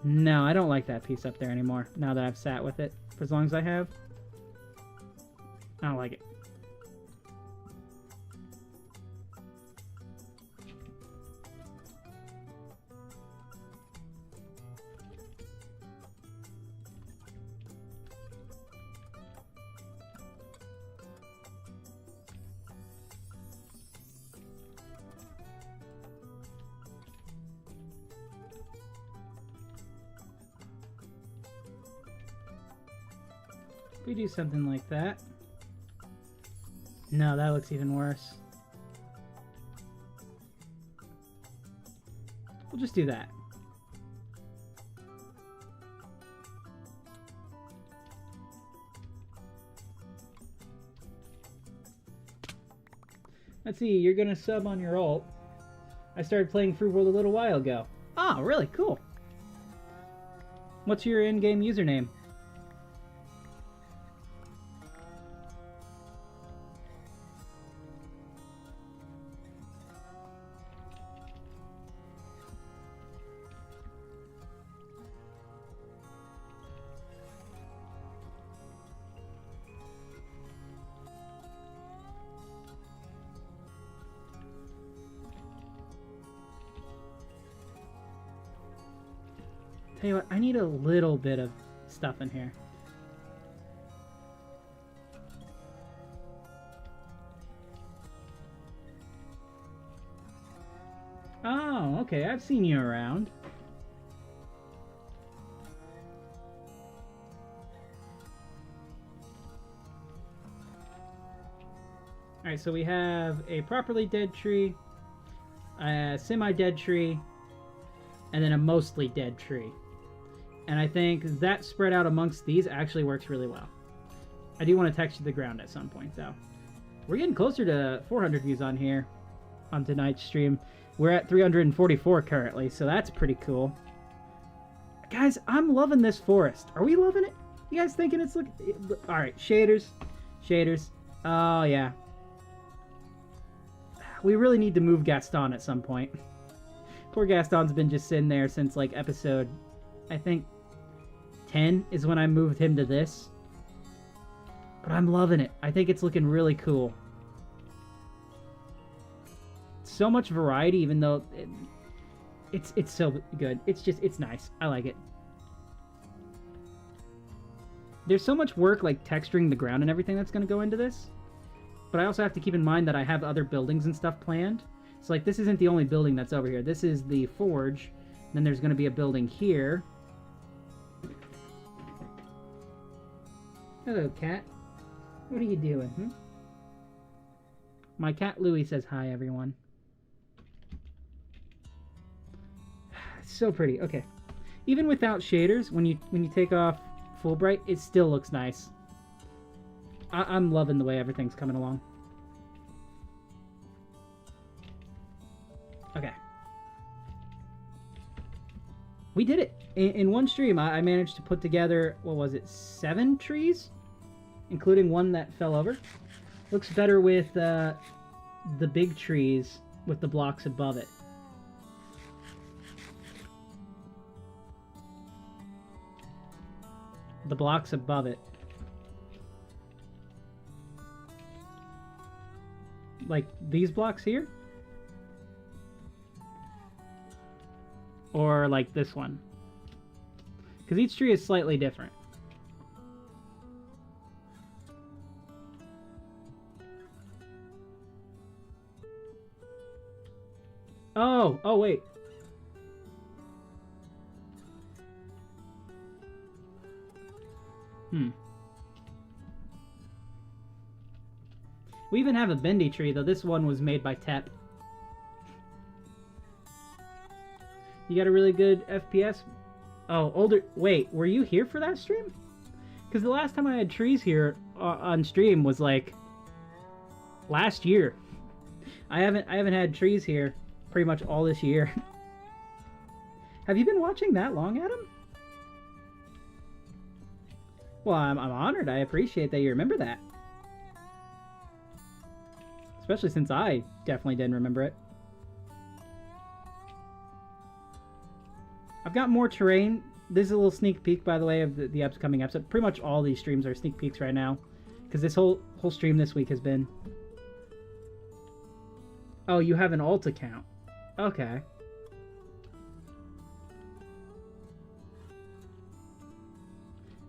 No, I don't like that piece up there anymore, now that I've sat with it for as long as I have. I don't like it. If we do something like that. No, that looks even worse. We'll just do that. Let's see, you're gonna sub on your alt. I started playing Froob a little while ago. Oh, really? Cool. What's your in-game username? Tell you what, I need a little bit of stuff in here. Oh, okay, I've seen you around. Alright, so we have a properly dead tree, a semi-dead tree, and then a mostly dead tree. And I think that spread out amongst these actually works really well. I do want to texture the ground at some point, though. We're getting closer to 400 views on here on tonight's stream. We're at 344 currently, so that's pretty cool. Guys, I'm loving this forest. Are we loving it? You guys thinking it's looking... Alright, shaders. Shaders. Oh, yeah. We really need to move Gaston at some point. Poor Gaston's been just sitting there since, like, episode... I think 10 is when I moved him to this. But I'm loving it. I think it's looking really cool. So much variety, even though it's so good. It's nice. I like it. There's so much work, like texturing the ground and everything that's going to go into this. But I also have to keep in mind that I have other buildings and stuff planned. So, like, this isn't the only building that's over here. This is the forge. Then there's going to be a building here. Hello, cat. What are you doing, hmm? My cat Louie says hi, everyone. It's so pretty. Okay. Even without shaders, when you take off Fulbright, it still looks nice. I'm loving the way everything's coming along. Okay. We did it! In one stream, I managed to put together, what was it, 7 trees? Including one that fell over. Looks better with the big trees with the blocks above it. The blocks above it. Like these blocks here? Or like this one? Because each tree is slightly different. Oh wait. We even have a bendy tree, though this one was made by Tep. You got a really good FPS? Oh, older... Wait, were you here for that stream? Because the last time I had trees here on stream was, like, last year. I haven't had trees here pretty much all this year. Have you been watching that long, Adam? Well, I'm honored. I appreciate that you remember that. Especially since I definitely didn't remember it. I've got more terrain. This is a little sneak peek, by the way, of the upcoming episode. Pretty much all these streams are sneak peeks right now. Because this whole stream this week has been... Oh, you have an alt account. Okay.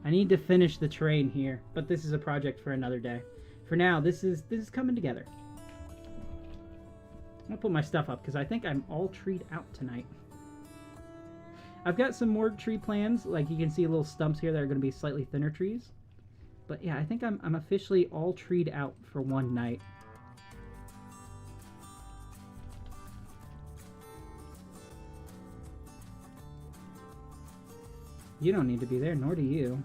I need to finish the terrain here, but this is a project for another day. For now, this is coming together. I'm gonna put my stuff up because I think I'm all treed out tonight. I've got some more tree plans. Like you can see little stumps here that are going to be slightly thinner trees. But yeah, I think I'm officially all treed out for one night. You don't need to be there, nor do you.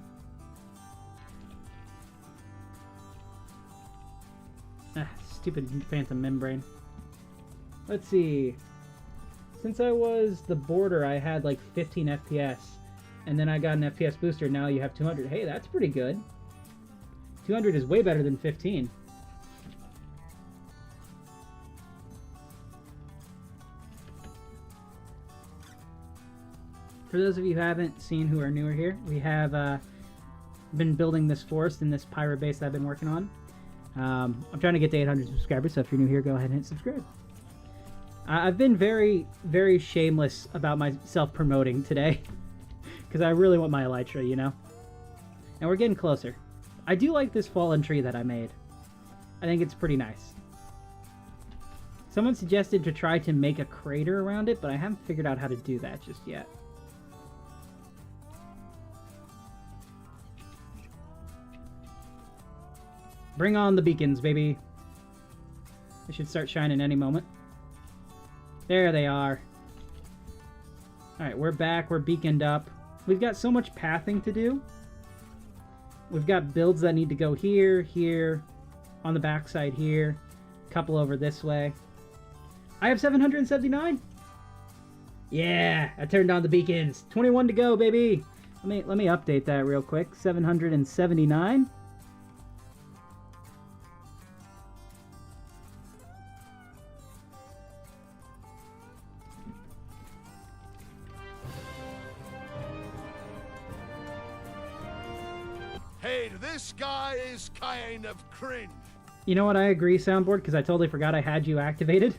Ah, stupid phantom membrane. Let's see. Since I was the border, I had like 15 FPS. And then I got an FPS booster, now you have 200. Hey, that's pretty good. 200 is way better than 15. For those of you who haven't seen, who are newer here, we have been building this forest in this pirate base that I've been working on. I'm trying to get to 800 subscribers, so if you're new here, go ahead and hit subscribe. I've been very, very shameless about my self-promoting today, because I really want my elytra, you know? And we're getting closer. I do like this fallen tree that I made. I think it's pretty nice. Someone suggested to try to make a crater around it, but I haven't figured out how to do that just yet. Bring on the beacons, baby. They should start shining any moment. There they are. Alright, we're back. We're beaconed up. We've got so much pathing to do. We've got builds that need to go here, here, on the backside here, a couple over this way. I have 779. Yeah, I turned on the beacons. 21 to go, baby. Let me update that real quick. 779. Hey, this guy is kind of cringe. You know what? I agree, soundboard, because I totally forgot I had you activated.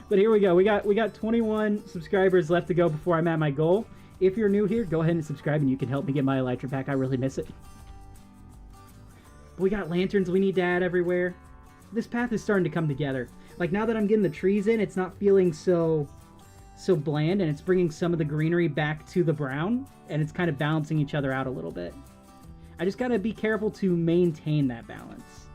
But here we go. We got 21 subscribers left to go before I'm at my goal. If you're new here, go ahead and subscribe, and you can help me get my elytra back. I really miss it. But we got lanterns we need to add everywhere. This path is starting to come together. Like, now that I'm getting the trees in, it's not feeling so bland, and it's bringing some of the greenery back to the brown, and it's kind of balancing each other out a little bit. I just gotta be careful to maintain that balance.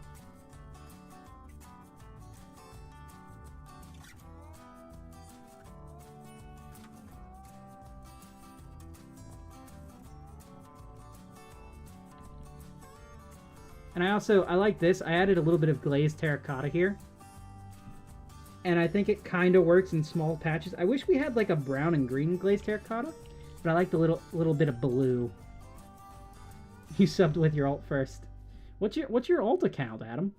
And I like this. I added a little bit of glazed terracotta here. And I think it kind of works in small patches. I wish we had like a brown and green glazed terracotta, but I like the little bit of blue. You subbed with your alt first. What's your alt account, Adam?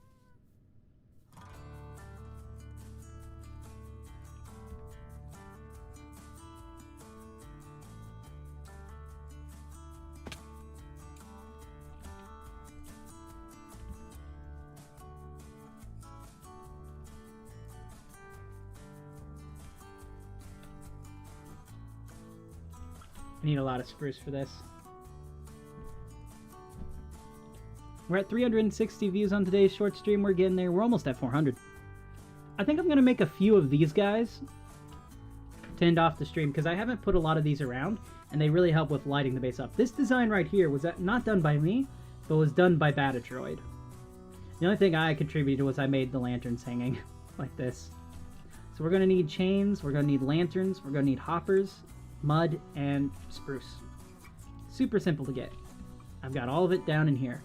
I need a lot of spruce for this. We're at 360 views on today's short stream. We're getting there. We're almost at 400. I think I'm going to make a few of these guys to end off the stream, because I haven't put a lot of these around, and they really help with lighting the base up. This design right here was not done by me, but was done by Batadroid. The only thing I contributed was I made the lanterns hanging like this. So we're going to need chains, we're going to need lanterns, we're going to need hoppers, mud, and spruce. Super simple to get. I've got all of it down in here.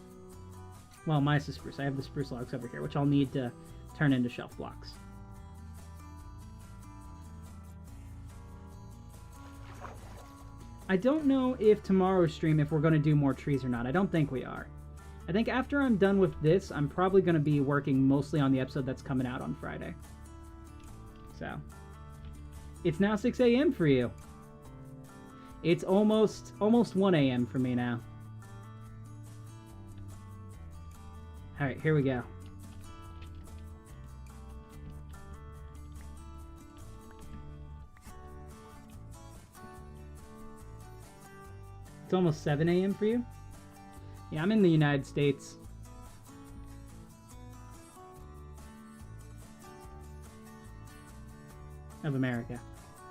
Well, minus the spruce. I have the spruce logs over here, which I'll need to turn into shelf blocks. I don't know if tomorrow's stream, if we're going to do more trees or not. I don't think we are. I think after I'm done with this, I'm probably going to be working mostly on the episode that's coming out on Friday. So, it's now 6 a.m. for you. It's almost 1 a.m. for me now. Alright, here we go. It's almost 7 a.m. for you? Yeah, I'm in the United States. Of America.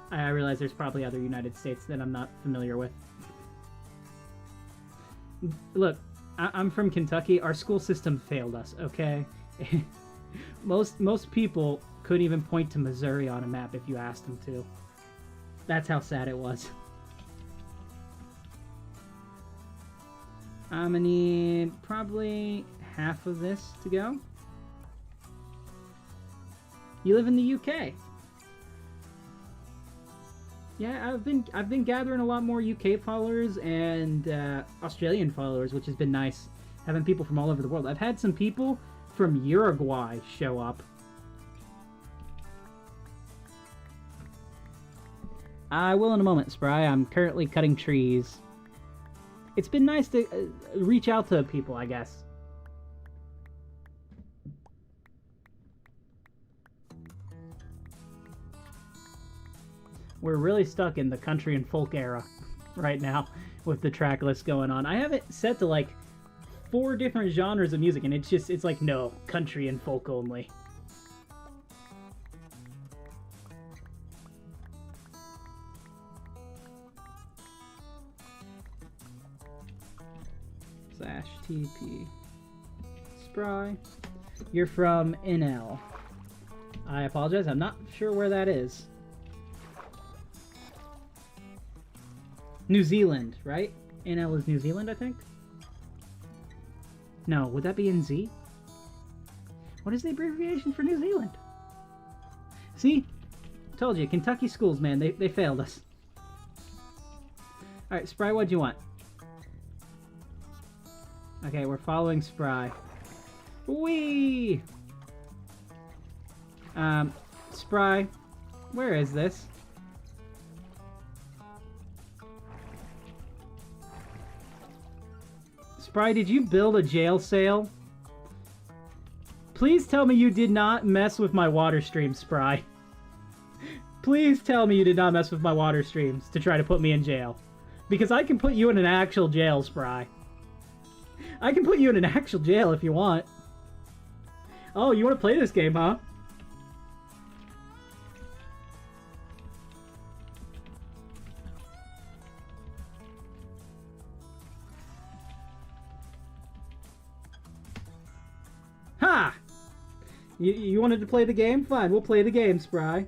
I realize there's probably other United States that I'm not familiar with. Look, I'm from Kentucky. Our school system failed us, okay? Most people couldn't even point to Missouri on a map if you asked them to. That's how sad it was. I'm gonna need probably half of this to go. You live in the UK. Yeah, I've been gathering a lot more UK followers and Australian followers, which has been nice. Having people from all over the world. I've had some people from Uruguay show up. I will in a moment, Spry. I'm currently cutting trees. It's been nice to reach out to people, I guess. We're really stuck in the country and folk era right now with the track list going on. I have it set to like 4 different genres of music, and it's like, no, country and folk only. /TP Spry. You're from NL. I apologize, I'm not sure where that is. New Zealand, right? NL is New Zealand, I think? No, would that be NZ? What is the abbreviation for New Zealand? See? Told you, Kentucky schools, man, they failed us. Alright, Spry, what'd you want? Okay, we're following Spry. Whee! Spry, where is this? Spry, did you build a jail sail? Please tell me you did not mess with my water stream, Spry. Please tell me you did not mess with my water streams to try to put me in jail. Because I can put you in an actual jail, Spry. I can put you in an actual jail if you want. Oh, you want to play this game, huh? Ha! You wanted to play the game? Fine, we'll play the game, Spry.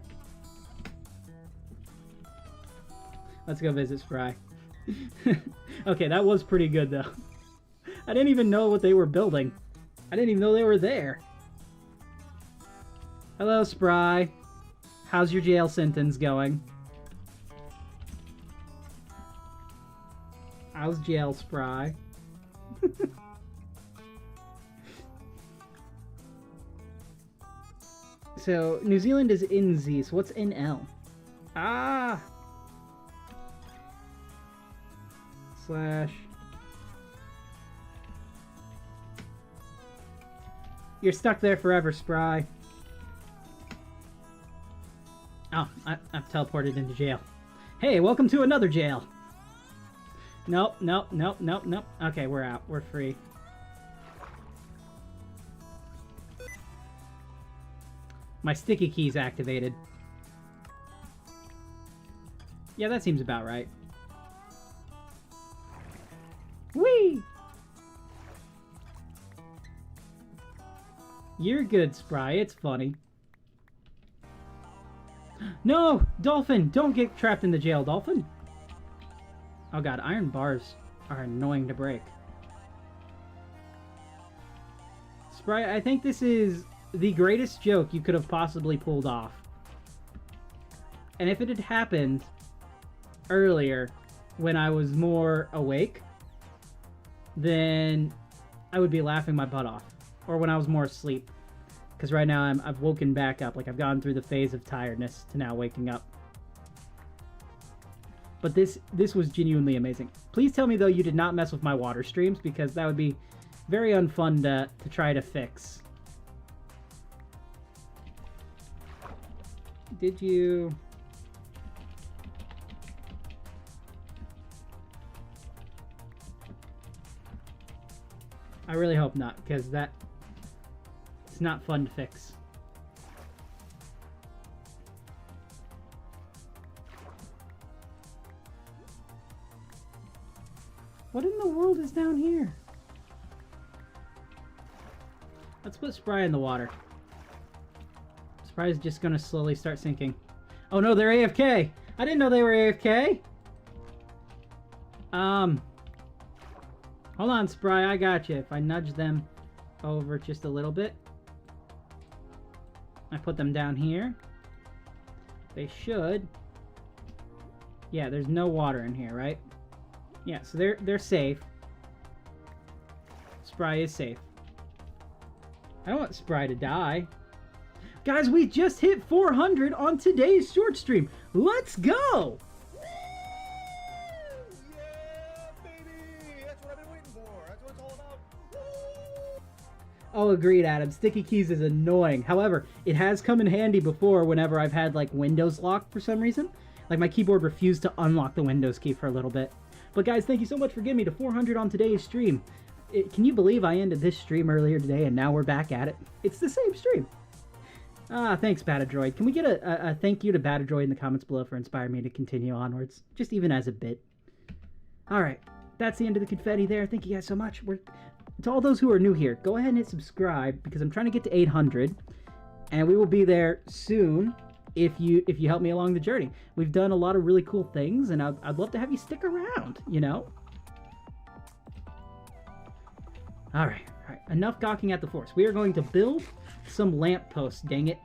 Let's go visit Spry. Okay, that was pretty good, though. I didn't even know what they were building. I didn't even know they were there. Hello, Spry. How's your jail sentence going? How's jail, Spry? So, New Zealand is NZ, so what's NL? Ah! / You're stuck there forever, Spry. Oh, I've teleported into jail. Hey, welcome to another jail. Nope, nope, nope, nope, nope. Okay, we're out. We're free. My sticky key's activated. Yeah, that seems about right. Whee! You're good, Spry. It's funny. No! Dolphin! Don't get trapped in the jail, Dolphin! Oh god, iron bars are annoying to break. Spry, I think this is the greatest joke you could have possibly pulled off. And if it had happened earlier, when I was more awake, then I would be laughing my butt off. Or when I was more asleep. Because right now I've woken back up. Like, I've gone through the phase of tiredness to now waking up. But this was genuinely amazing. Please tell me, though, you did not mess with my water streams, because that would be very unfun to try to fix. Did you... I really hope not, because that... it's not fun to fix. What in the world is down here? Let's put Spry in the water. Spry is just gonna slowly start sinking. Oh no, they're AFK! I didn't know they were AFK! Hold on, Spry, I got you. If I nudge them over just a little bit. I put them down here. They should. Yeah, there's no water in here, right? Yeah, so they're safe. Spry is safe. I don't want Spry to die. Guys, we just hit 400 on today's short stream. Let's go! Yeah, baby! That's what I've been waiting for. That's what it's all about. Woo! Oh, agreed, Adam. Sticky keys is annoying. However, it has come in handy before whenever I've had, like, Windows locked for some reason. Like, my keyboard refused to unlock the Windows key for a little bit. But guys, thank you so much for getting me to 400 on today's stream. Can you believe I ended this stream earlier today and now we're back at it? It's the same stream. Thanks, Batadroid. Can we get a thank you to Batadroid in the comments below for inspiring me to continue onwards? Just even as a bit. Alright, that's the end of the confetti there. Thank you guys so much. To all those who are new here, go ahead and hit subscribe because I'm trying to get to 800. And we will be there soon if you help me along the journey. We've done a lot of really cool things and I'd love to have you stick around, you know? Alright, enough gawking at the force. We are going to build some lampposts, dang it.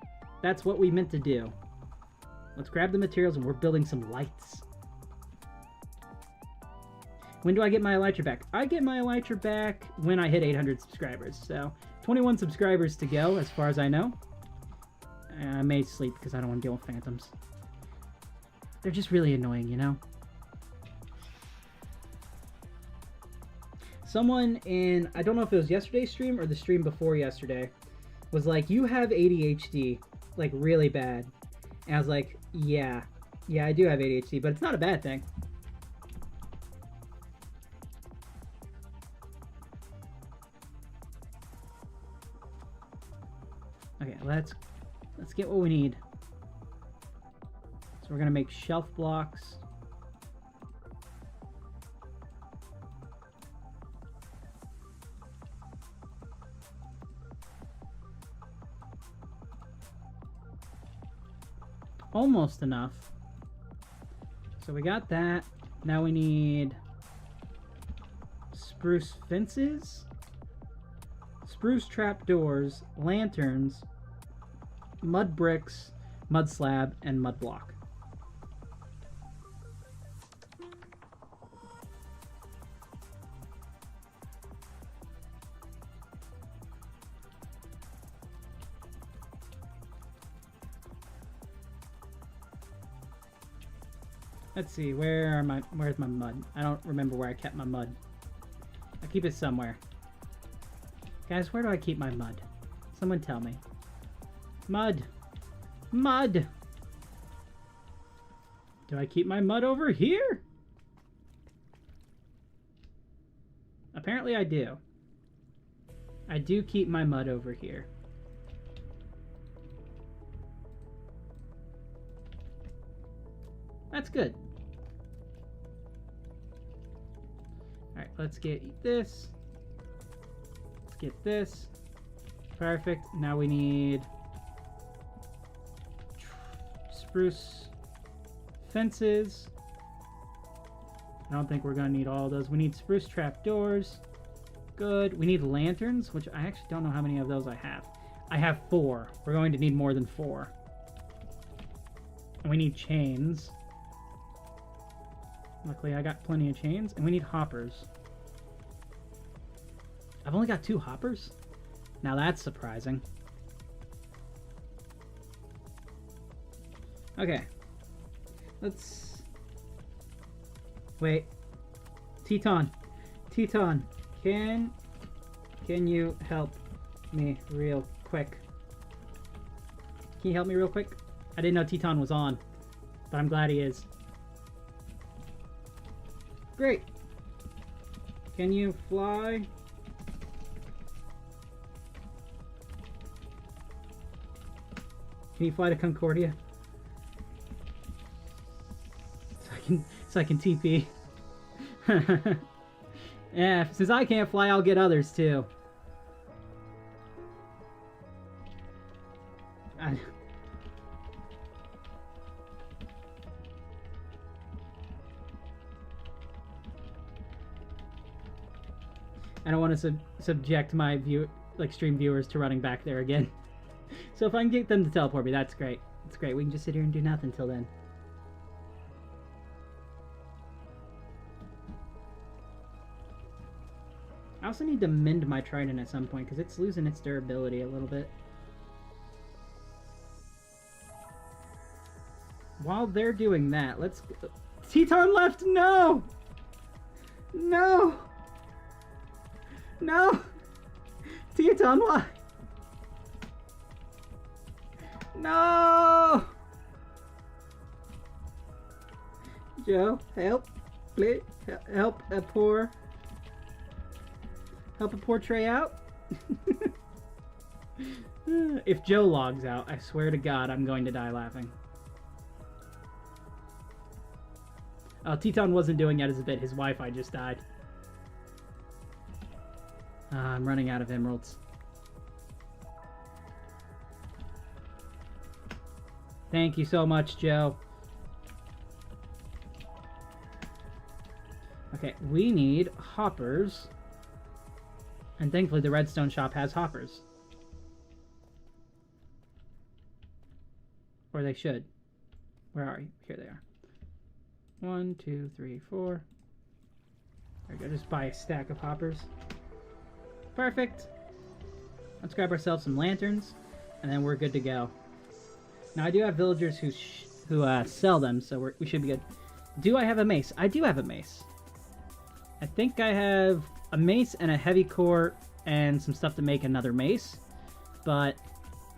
That's what we meant to do. Let's grab the materials and we're building some lights. When do I get my elytra back? I get my elytra back when I hit 800 subscribers. So, 21 subscribers to go, as far as I know. I may sleep because I don't want to deal with phantoms. They're just really annoying, you know? Someone in, I don't know if it was yesterday's stream or the stream before yesterday, was like, you have ADHD, like, really bad. And I was like, yeah, I do have ADHD, but it's not a bad thing. Okay, let's get what we need. So we're gonna make shelf blocks. Almost enough. So we got that. Now we need spruce fences, spruce trapdoors, lanterns, mud bricks, mud slab, and mud block. Let's see, where's my mud? I don't remember where I kept my mud. I keep it somewhere. Guys, where do I keep my mud? Someone tell me. Mud! Mud! Do I keep my mud over here? Apparently I do. I do keep my mud over here. That's good. Alright, let's get this. Let's get this. Perfect. Now we need spruce fences. I don't think we're going to need all of those. We need spruce trapdoors. Good. We need lanterns, which I actually don't know how many of those I have. I have 4. We're going to need more than 4. And we need chains. Luckily, I got plenty of chains. And we need hoppers. I've only got 2 hoppers? Now that's surprising. Okay. Let's... Wait. Teton. Teton. Can you help me real quick? Can you help me real quick? I didn't know Teton was on. But I'm glad he is. Great. Can you fly? Can you fly to Concordia? So I can TP. Yeah, since I can't fly, I'll get others too. I don't want to subject my stream viewers to running back there again. So if I can get them to teleport me, that's great. That's great. We can just sit here and do nothing till then. I also need to mend my trident at some point because it's losing its durability a little bit. While they're doing that, let's go. Teton left! No! No! No! Teton, why? No! Joe, help. Please, help a poor Trey out. If Joe logs out, I swear to God, I'm going to die laughing. Oh, Teton wasn't doing that as a bit. His Wi-Fi just died. I'm running out of emeralds. Thank you so much, Joe. Okay, we need hoppers. And thankfully the redstone shop has hoppers. Or they should. Where are you? Here they are. 1, 2, 3, 4. There we go. Just buy a stack of hoppers. Perfect. Let's grab ourselves some lanterns, and then we're good to go. Now I do have villagers who sell them, so we should be good. Do I have a mace? I do have a mace. I think I have a mace and a heavy core and some stuff to make another mace, but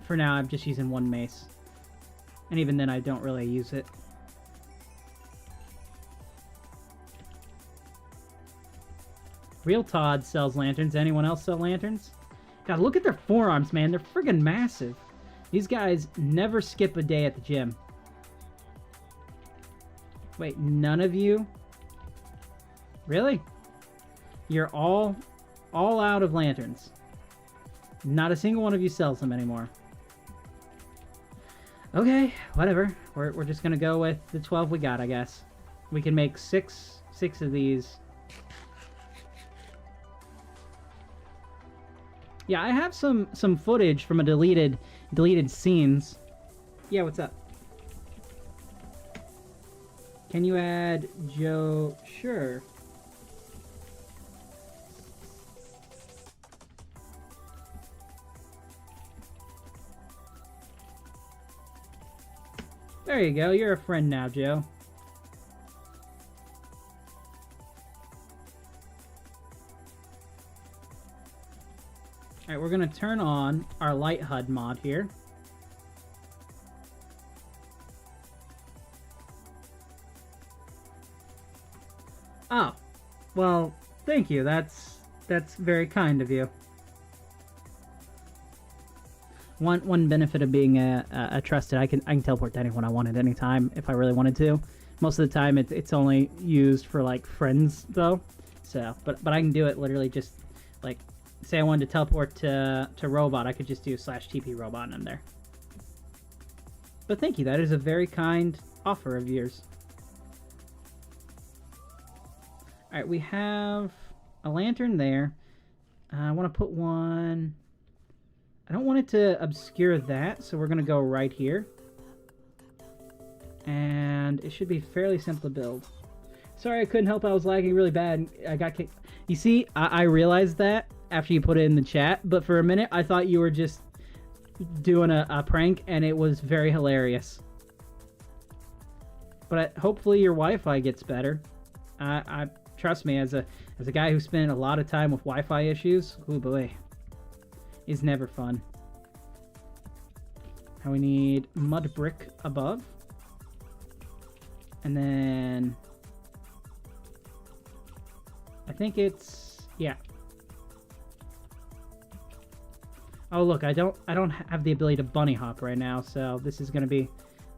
for now I'm just using one mace, and even then I don't really use it. Real Todd sells lanterns. Anyone else sell lanterns? God, look at their forearms, man. They're friggin' massive. These guys never skip a day at the gym. Wait, none of you? Really? You're all out of lanterns. Not a single one of you sells them anymore. Okay, whatever. We're just gonna go with the 12 we got, I guess. We can make six of these. Yeah, I have some footage from a deleted scenes. Yeah, what's up? Can you add Joe? Sure. There you go. You're a friend now, Joe. Alright, we're going to turn on our light HUD mod here. Oh, well, thank you. That's very kind of you. One benefit of being a trusted, I can teleport to anyone I want at any time if I really wanted to. Most of the time, it's only used for like friends though. So, but I can do it literally just like. Say I wanted to teleport to robot, I could just do /TP robot and I'm there. But thank you, that is a very kind offer of yours. Alright, we have a lantern there. I want to put one... I don't want it to obscure that, so we're going to go right here. And it should be fairly simple to build. Sorry, I couldn't help, I was lagging really bad. I got kicked. You see, I realized that after you put it in the chat, but for a minute I thought you were just doing a prank, and it was very hilarious. But hopefully your Wi-Fi gets better. I trust me, as a guy who spent a lot of time with Wi-Fi issues, oh boy, is never fun. Now we need mud brick above, and then I think it's, yeah. Oh look, I don't have the ability to bunny hop right now, so this is going to be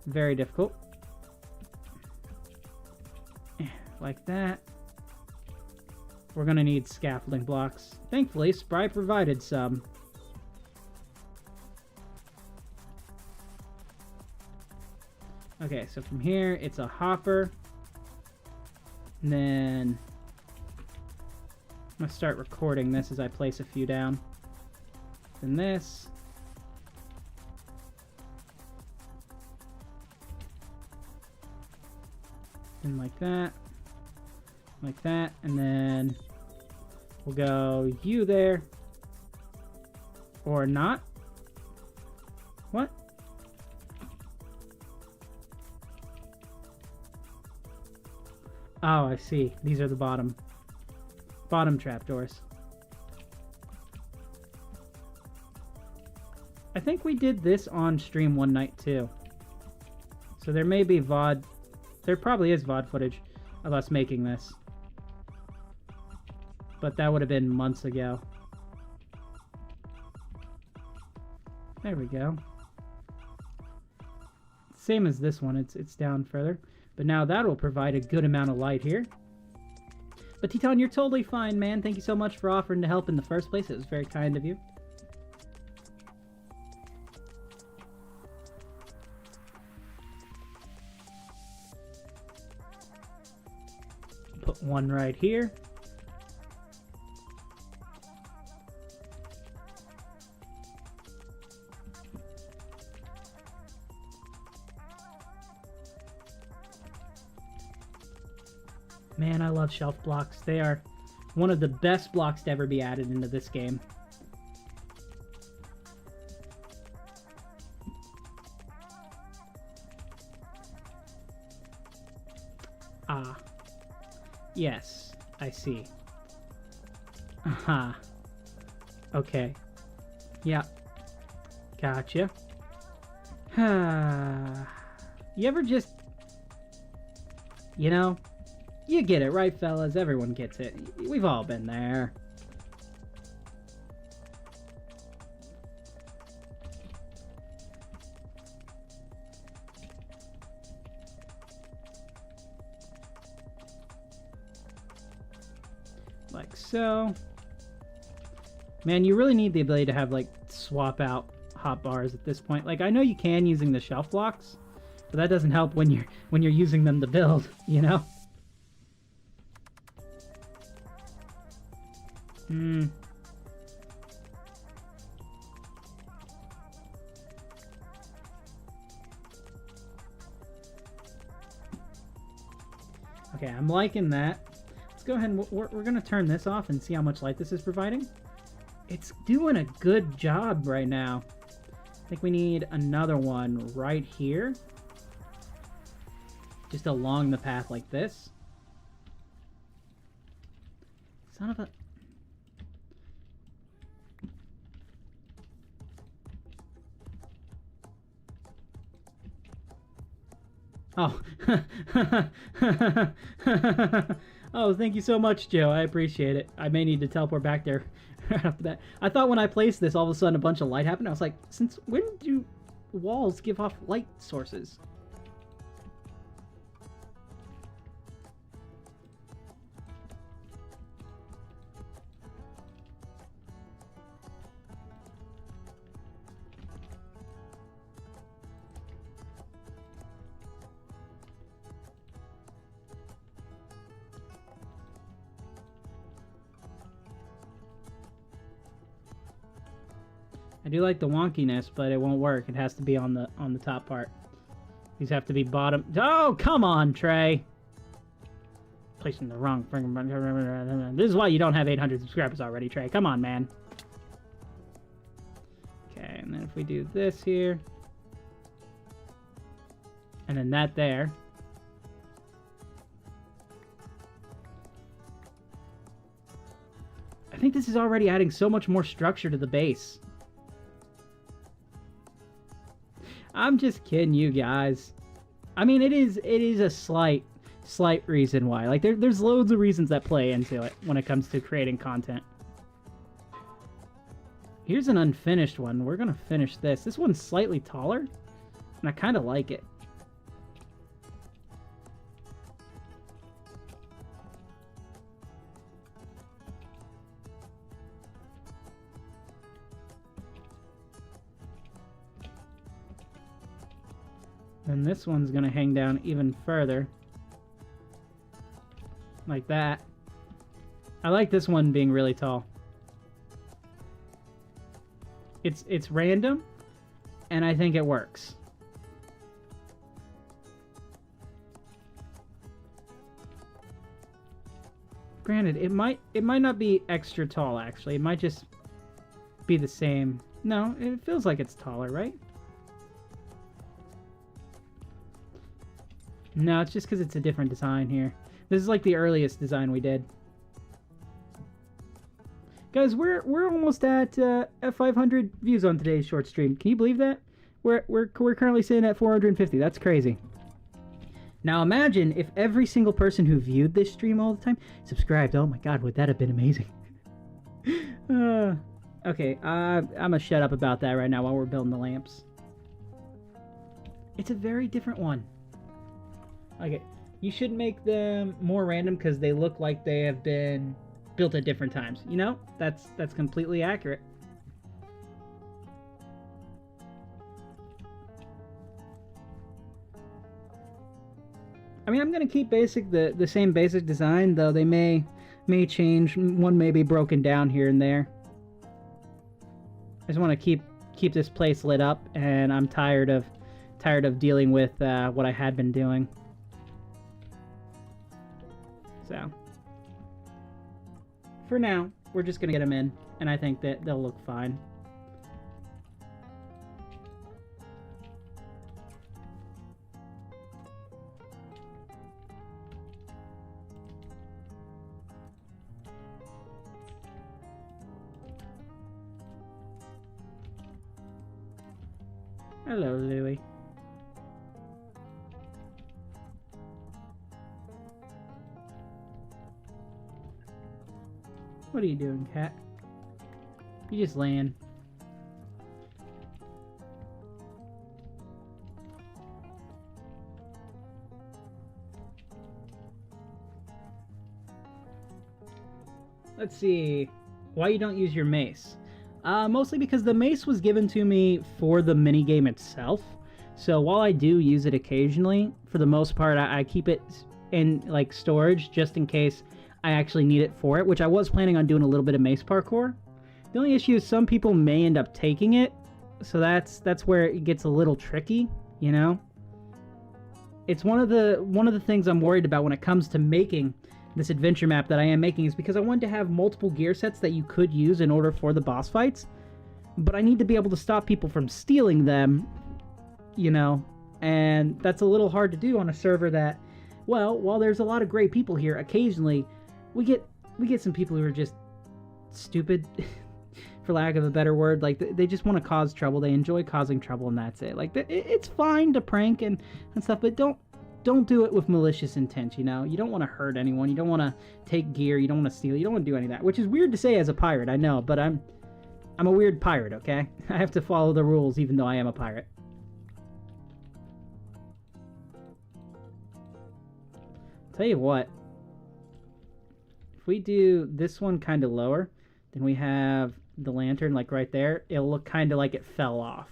very difficult. Like that. We're going to need scaffolding blocks. Thankfully, Spry provided some. Okay, so from here, it's a hopper. And then I'm going to start recording this as I place a few down. Then this. And like that. Like that. And then we'll go you there. Or not. What? Oh, I see. These are the bottom trapdoors. I think we did this on stream one night too. So there may be VOD. There probably is VOD footage of us making this. But that would have been months ago. There we go. Same as this one, it's down further. But now that'll provide a good amount of light here. But Teton, you're totally fine, man. Thank you so much for offering to help in the first place. It was very kind of you. Put one right here. Man, I love shelf blocks. They are one of the best blocks to ever be added into this game. Ah. Yes, I see. Aha. Okay. Yeah. Gotcha. You ever just... You know... You get it, right, fellas? Everyone gets it. We've all been there. Like so. Man, you really need the ability to have, like, swap out hot bars at this point. Like, I know you can using the shelf blocks, but that doesn't help when you're using them to build, you know? Okay, I'm liking that. Let's go ahead and we're going to turn this off and see how much light this is providing. It's doing a good job right now. I think we need another one right here. Just along the path like this. Son of a... Oh. Oh, thank you so much, Joe. I appreciate it. I may need to teleport back there right after that. I thought when I placed this, all of a sudden a bunch of light happened. I was like, since when do walls give off light sources? I do like the wonkiness, but it won't work. It has to be on the top part. These have to be bottom. Oh, come on, Trey. Placing the wrong friggin'. This is why you don't have 800 subscribers already, Trey. Come on, man. Okay, and then if we do this here, and then that there. I think this is already adding so much more structure to the base. I'm just kidding you guys. I mean, it is a slight reason why. Like, there's loads of reasons that play into it when it comes to creating content. Here's an unfinished one. We're gonna finish this. This one's slightly taller, and I kind of like it. Then this one's gonna hang down even further. Like that. I like this one being really tall. It's random, and I think it works. Granted, it might not be extra tall, actually. It might just be the same. No, it feels like it's taller, right? No, it's just because it's a different design here. This is like the earliest design we did. Guys, we're almost at 500 views on today's short stream. Can you believe that? We're currently sitting at 450. That's crazy. Now imagine if every single person who viewed this stream all the time subscribed. Oh my god, would that have been amazing? Okay, I'm gonna shut up about that right now while we're building the lamps. It's a very different one. Okay, you should make them more random because they look like they have been built at different times. You know, that's completely accurate. I mean, I'm gonna keep the same basic design, though they may change. One may be broken down here and there. I just want to keep this place lit up, and I'm tired of dealing with what I had been doing. So, for now, we're just gonna get them in, and I think that they'll look fine. Hello, Louie. What are you doing, cat? You just laying. Let's see. Why you don't use your mace? Mostly because the mace was given to me for the minigame itself. So while I do use it occasionally, for the most part, I keep it in like storage just in case I actually need it for it, which I was planning on doing a little bit of mace parkour. The only issue is some people may end up taking it, so that's where it gets a little tricky, you know? It's one of the things I'm worried about when it comes to making this adventure map that I am making, is because I want to have multiple gear sets that you could use in order for the boss fights, but I need to be able to stop people from stealing them, you know? And that's a little hard to do on a server that, well, while there's a lot of great people here, occasionally we get some people who are just stupid, for lack of a better word. Like, they just want to cause trouble. They enjoy causing trouble, and that's it. Like, it's fine to prank and stuff, but don't do it with malicious intent, you know? You don't want to hurt anyone. You don't want to take gear. You don't want to steal. You don't want to do any of that, which is weird to say as a pirate, I know, but I'm a weird pirate, okay? I have to follow the rules even though I am a pirate. Tell you what, if we do this one kind of lower, then we have the lantern like right there, it'll look kind of like it fell off.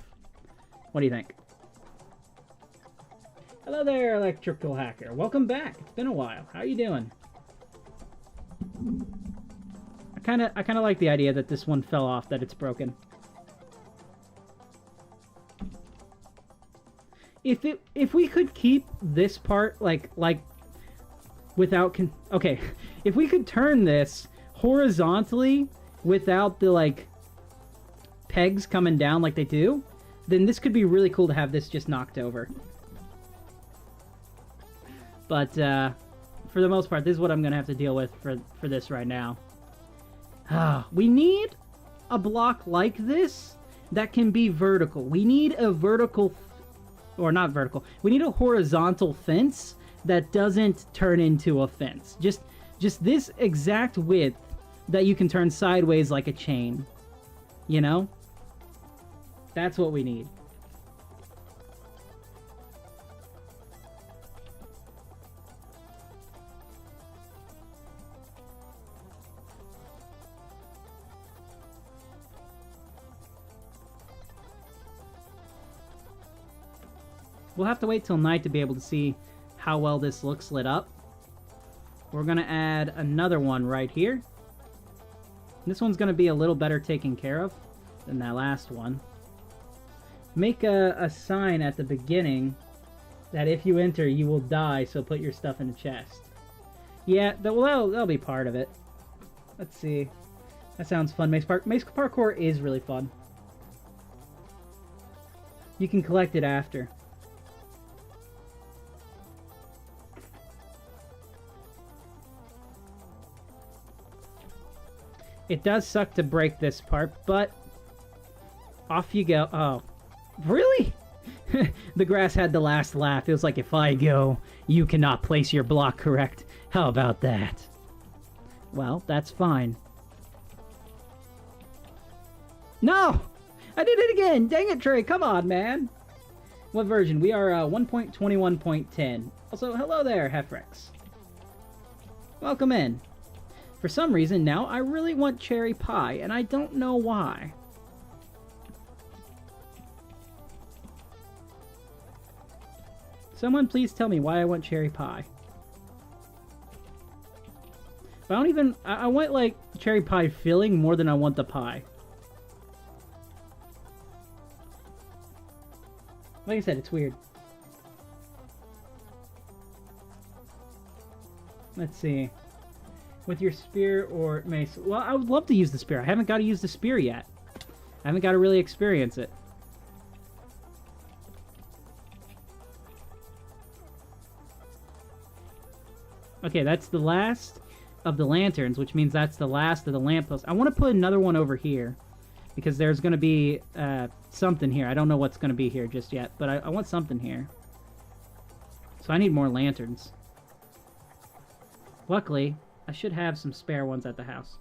What do you think? Hello there, electrical hacker. Welcome back. It's been a while. How you doing? I kind of like the idea that this one fell off, that it's broken. If we could keep this part like without okay, if we could turn this horizontally without the like pegs coming down like they do, then this could be really cool to have this just knocked over. But for the most part, this is what I'm gonna have to deal with for this right now. We need a block like this that can be vertical. We need a vertical, or not vertical. We need a horizontal fence that doesn't turn into a fence. Just this exact width that you can turn sideways like a chain. You know? That's what we need. We'll have to wait till night to be able to see how well this looks lit up. We're going to add another one right here. This one's going to be a little better taken care of than that last one. Make a sign at the beginning that if you enter, you will die, so put your stuff in a chest. Yeah, that'll be part of it. Let's see. That sounds fun. Maze parkour is really fun. You can collect it after. It does suck to break this part, but off you go. Oh, really? The grass had the last laugh. It was like, if I go, you cannot place your block correct. How about that? Well, that's fine. No! I did it again! Dang it, Trey! Come on, man! What version? We are 1.21.10. Also, hello there, Hefrex. Welcome in. For some reason now, I really want cherry pie, and I don't know why. Someone please tell me why I want cherry pie. But I don't even... I want, like, cherry pie filling more than I want the pie. Like I said, it's weird. Let's see. With your spear or mace. Well, I would love to use the spear. I haven't got to use the spear yet. I haven't got to really experience it. Okay, that's the last of the lanterns, which means that's the last of the lampposts. I want to put another one over here, because there's going to be something here. I don't know what's going to be here just yet, but I want something here. So I need more lanterns. Luckily, I should have some spare ones at the house.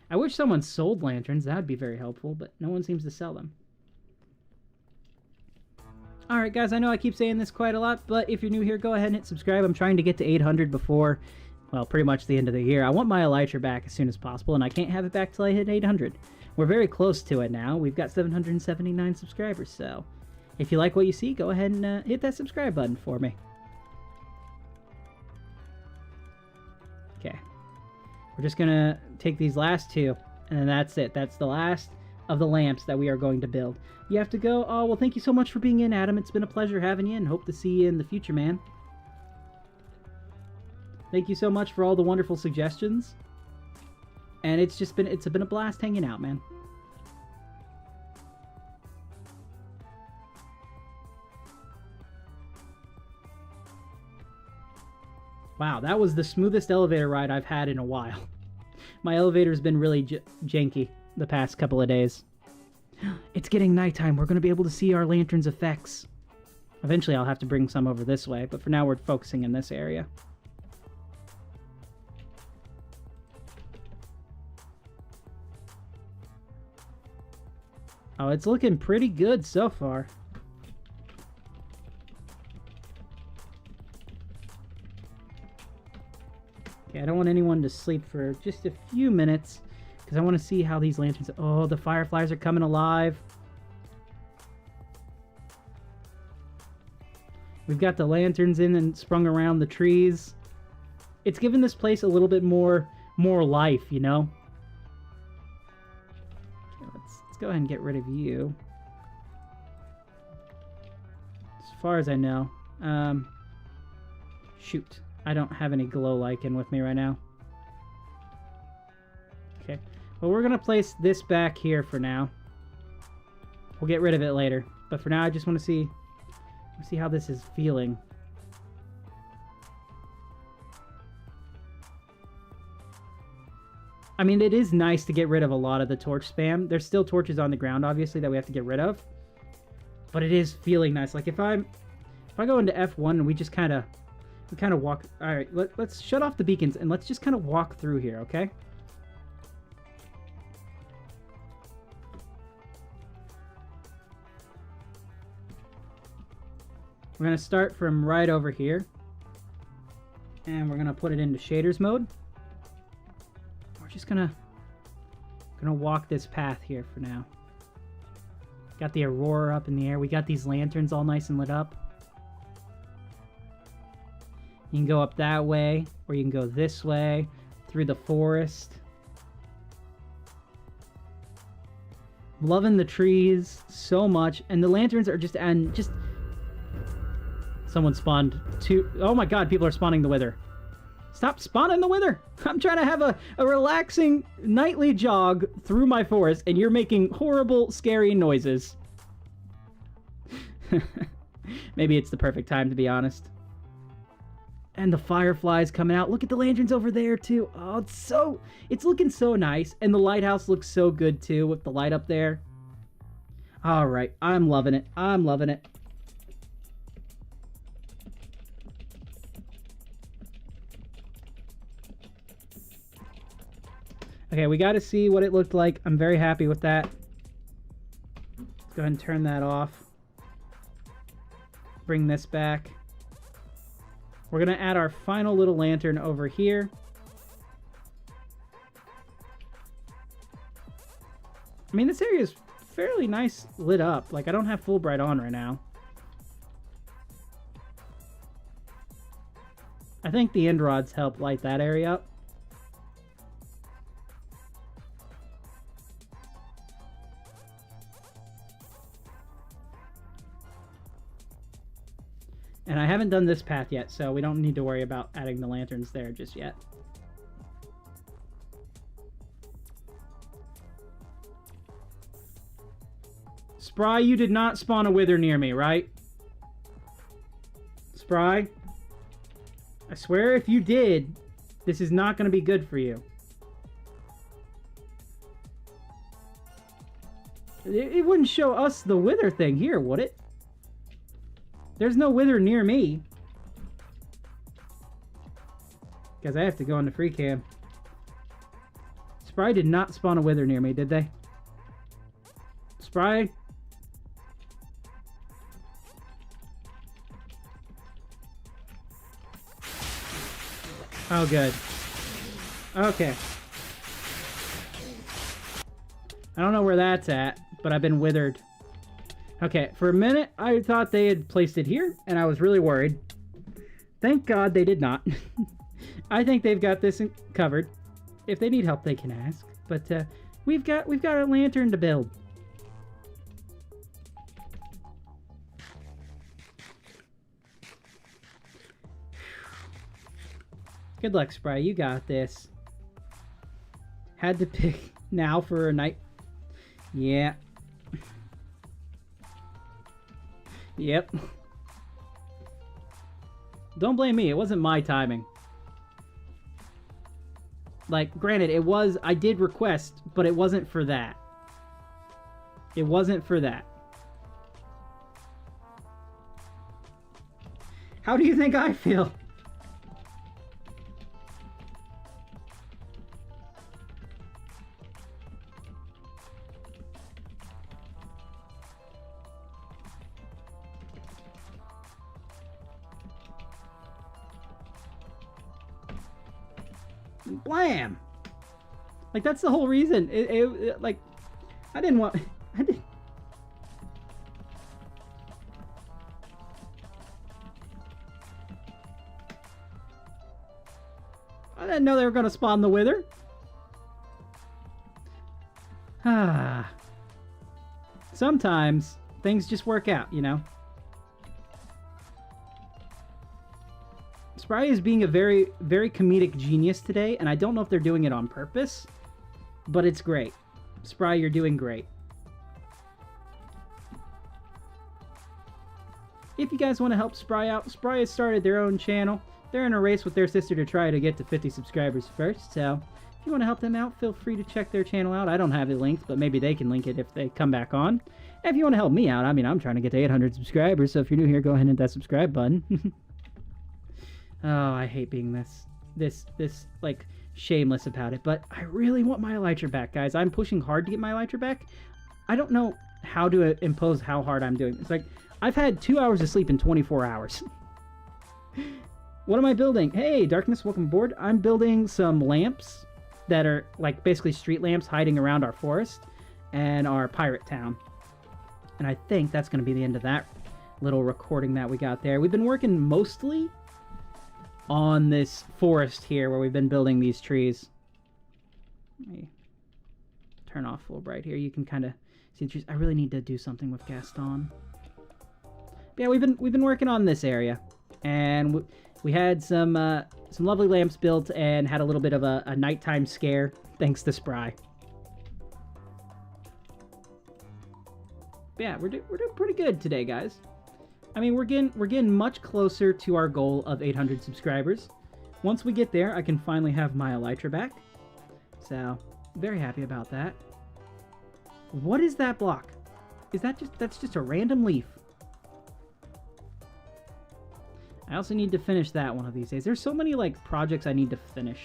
I wish someone sold lanterns. That would be very helpful, but no one seems to sell them. Alright guys, I know I keep saying this quite a lot, but if you're new here, go ahead and hit subscribe. I'm trying to get to 800 before, well, pretty much the end of the year. I want my elytra back as soon as possible, and I can't have it back till I hit 800. We're very close to it now. We've got 779 subscribers, so if you like what you see, go ahead and hit that subscribe button for me. Okay. We're just going to take these last two, and then that's it. That's the last of the lamps that we are going to build. You have to go. Oh, well, thank you so much for being in, Adam. It's been a pleasure having you, and hope to see you in the future, man. Thank you so much for all the wonderful suggestions. And it's been a blast hanging out, man. Wow, that was the smoothest elevator ride I've had in a while. My elevator's been really janky the past couple of days. It's getting nighttime. We're going to be able to see our lantern's effects. Eventually I'll have to bring some over this way, but for now we're focusing in this area. Oh, it's looking pretty good so far. Okay, I don't want anyone to sleep for just a few minutes, because I want to see how these lanterns... Oh, the fireflies are coming alive. We've got the lanterns in and sprung around the trees. It's given this place a little bit more life, you know? Okay, let's go ahead and get rid of you. As far as I know. Shoot. I don't have any glow lichen with me right now. Okay. Well, we're going to place this back here for now. We'll get rid of it later. But for now, I just want to see how this is feeling. I mean, it is nice to get rid of a lot of the torch spam. There's still torches on the ground, obviously, that we have to get rid of. But it is feeling nice. Like, if I go into F1 and we kind of walk... Alright, let's shut off the beacons and let's just kind of walk through here, okay? We're going to start from right over here. And we're going to put it into shaders mode. We're just going to walk this path here for now. Got the aurora up in the air. We got these lanterns all nice and lit up. You can go up that way, or you can go this way, through the forest. Loving the trees so much, and the lanterns are just, and just... Someone spawned two... Oh my god, people are spawning the wither. Stop spawning the wither! I'm trying to have a relaxing nightly jog through my forest, and you're making horrible, scary noises. Maybe it's the perfect time, to be honest. And the fireflies coming out. Look at the lanterns over there, too. Oh, it's looking so nice. And the lighthouse looks so good, too, with the light up there. All right. I'm loving it. I'm loving it. Okay, we got to see what it looked like. I'm very happy with that. Let's go ahead and turn that off. Bring this back. We're going to add our final little lantern over here. I mean, this area is fairly nice lit up. Like, I don't have full bright on right now. I think the end rods help light that area up. And I haven't done this path yet, so we don't need to worry about adding the lanterns there just yet. Spry, you did not spawn a wither near me, right? Spry? I swear if you did, this is not going to be good for you. It wouldn't show us the wither thing here, would it? There's no wither near me. Guys, I have to go into free cam. Spry did not spawn a wither near me, did they? Spry? Oh, good. Okay. I don't know where that's at, but I've been withered. Okay, for a minute, I thought they had placed it here, and I was really worried. Thank God they did not. I think they've got this covered. If they need help, they can ask. But we've got a lantern to build. Good luck, Spry. You got this. Had to pick now for a night. Yeah. Yep. Don't blame me. It wasn't my timing. Like, granted, it was... I did request, but it wasn't for that. It wasn't for that. How do you think I feel? Blam! Like, that's the whole reason. Like, I didn't want... I didn't know they were going to spawn the wither. Ah. Sometimes things just work out, you know? Spry is being a very, very comedic genius today, and I don't know if they're doing it on purpose, but it's great. Spry, you're doing great. If you guys want to help Spry out, Spry has started their own channel. They're in a race with their sister to try to get to 50 subscribers first, so if you want to help them out, feel free to check their channel out. I don't have it linked, but maybe they can link it if they come back on. And if you want to help me out, I mean, I'm trying to get to 800 subscribers, so if you're new here, go ahead and hit that subscribe button. Oh, I hate being this, like, shameless about it, but I really want my elytra back, guys. I'm pushing hard to get my elytra back. I don't know how to impose how hard I'm doing. It's like, I've had 2 hours of sleep in 24 hours. What am I building? Hey, Darkness, welcome aboard. I'm building some lamps that are, like, basically street lamps hiding around our forest and our pirate town. And I think that's going to be the end of that little recording that we got there. We've been working mostly on this forest here where we've been building these trees. Let me turn off a little bright here. You can kind of see the trees. I really need to do something with Gaston. But yeah, we've been working on this area, and we had some lovely lamps built and had a little bit of a nighttime scare thanks to Spry. But yeah, we're doing pretty good today, guys. I mean, we're getting much closer to our goal of 800 subscribers. Once we get there, I can finally have my elytra back. So, very happy about that. What is that block? Is that that's just a random leaf? I also need to finish that one of these days. There's so many, like, projects I need to finish.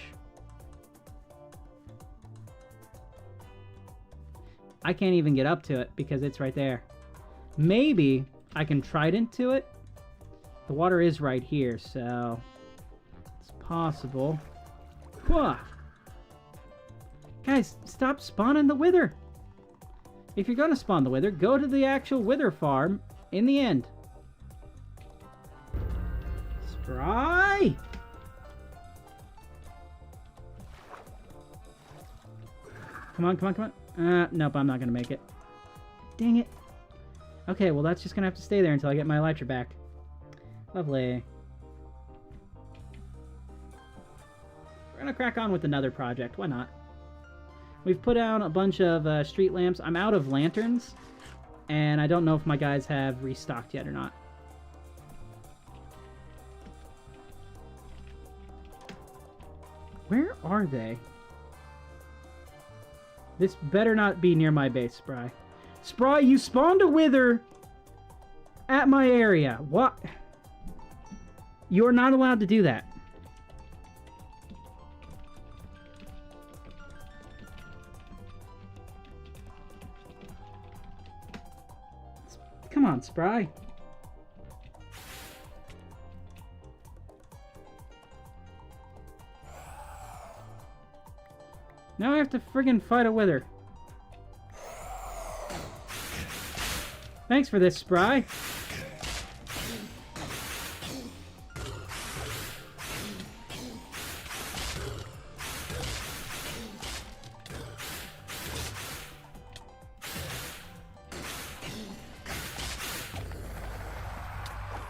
I can't even get up to it because it's right there. Maybe I can trident to it. The water is right here, so it's possible. Whoa. Guys, stop spawning the wither. If you're gonna spawn the wither, go to the actual wither farm in the end. Spry! Come on, come on, come on. Nope, I'm not gonna make it. Dang it. Okay, well that's just gonna have to stay there until I get my elytra back. Lovely. We're gonna crack on with another project. Why not? We've put out a bunch of street lamps. I'm out of lanterns, and I don't know if my guys have restocked yet or not. Where are they? This better not be near my base, Spry. Spry, you spawned a wither at my area. What? You're not allowed to do that. Come on, Spry. Now I have to friggin' fight a wither. Thanks for this, Spry.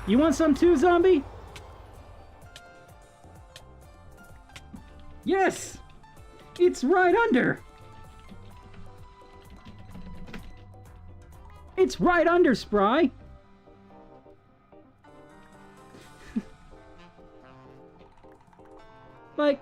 You want some too, zombie? Yes! It's right under! It's right under, Spry! Like...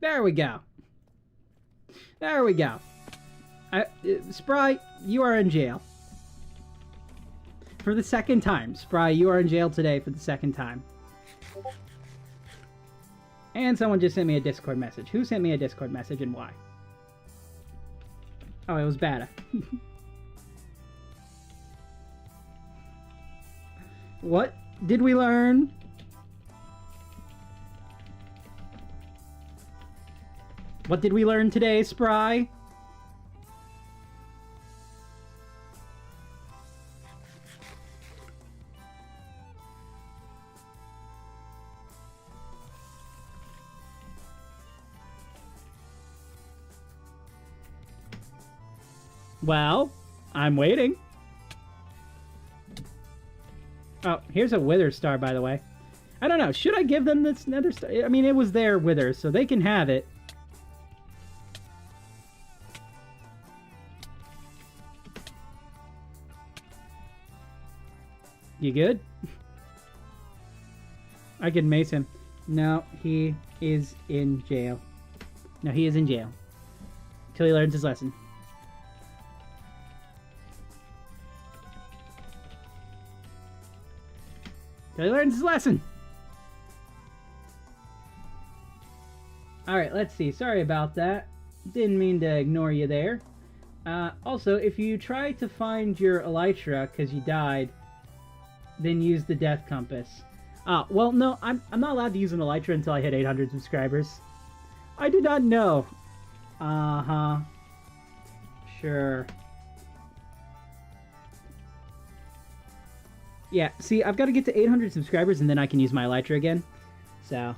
There we go. There we go. Spry, you are in jail. For the second time. Spry, you are in jail today for the second time. And someone just sent me a Discord message. Who sent me a Discord message and why? Oh, it was Bada. What did we learn? What did we learn today, Spry? Well, I'm waiting. Oh, here's a wither star, by the way. I don't know. Should I give them this nether star? I mean, it was their wither, so they can have it. You good? I can mace him. No, he is in jail. No, he is in jail. Until he learns his lesson. Until he learns his lesson. Alright, let's see. Sorry about that. Didn't mean to ignore you there. Also, if you try to find your elytra because you died, then use the death compass. Well, no, I'm not allowed to use an elytra until I hit 800 subscribers. I do not know. Uh-huh. Sure. Yeah, see, I've got to get to 800 subscribers and then I can use my elytra again. So,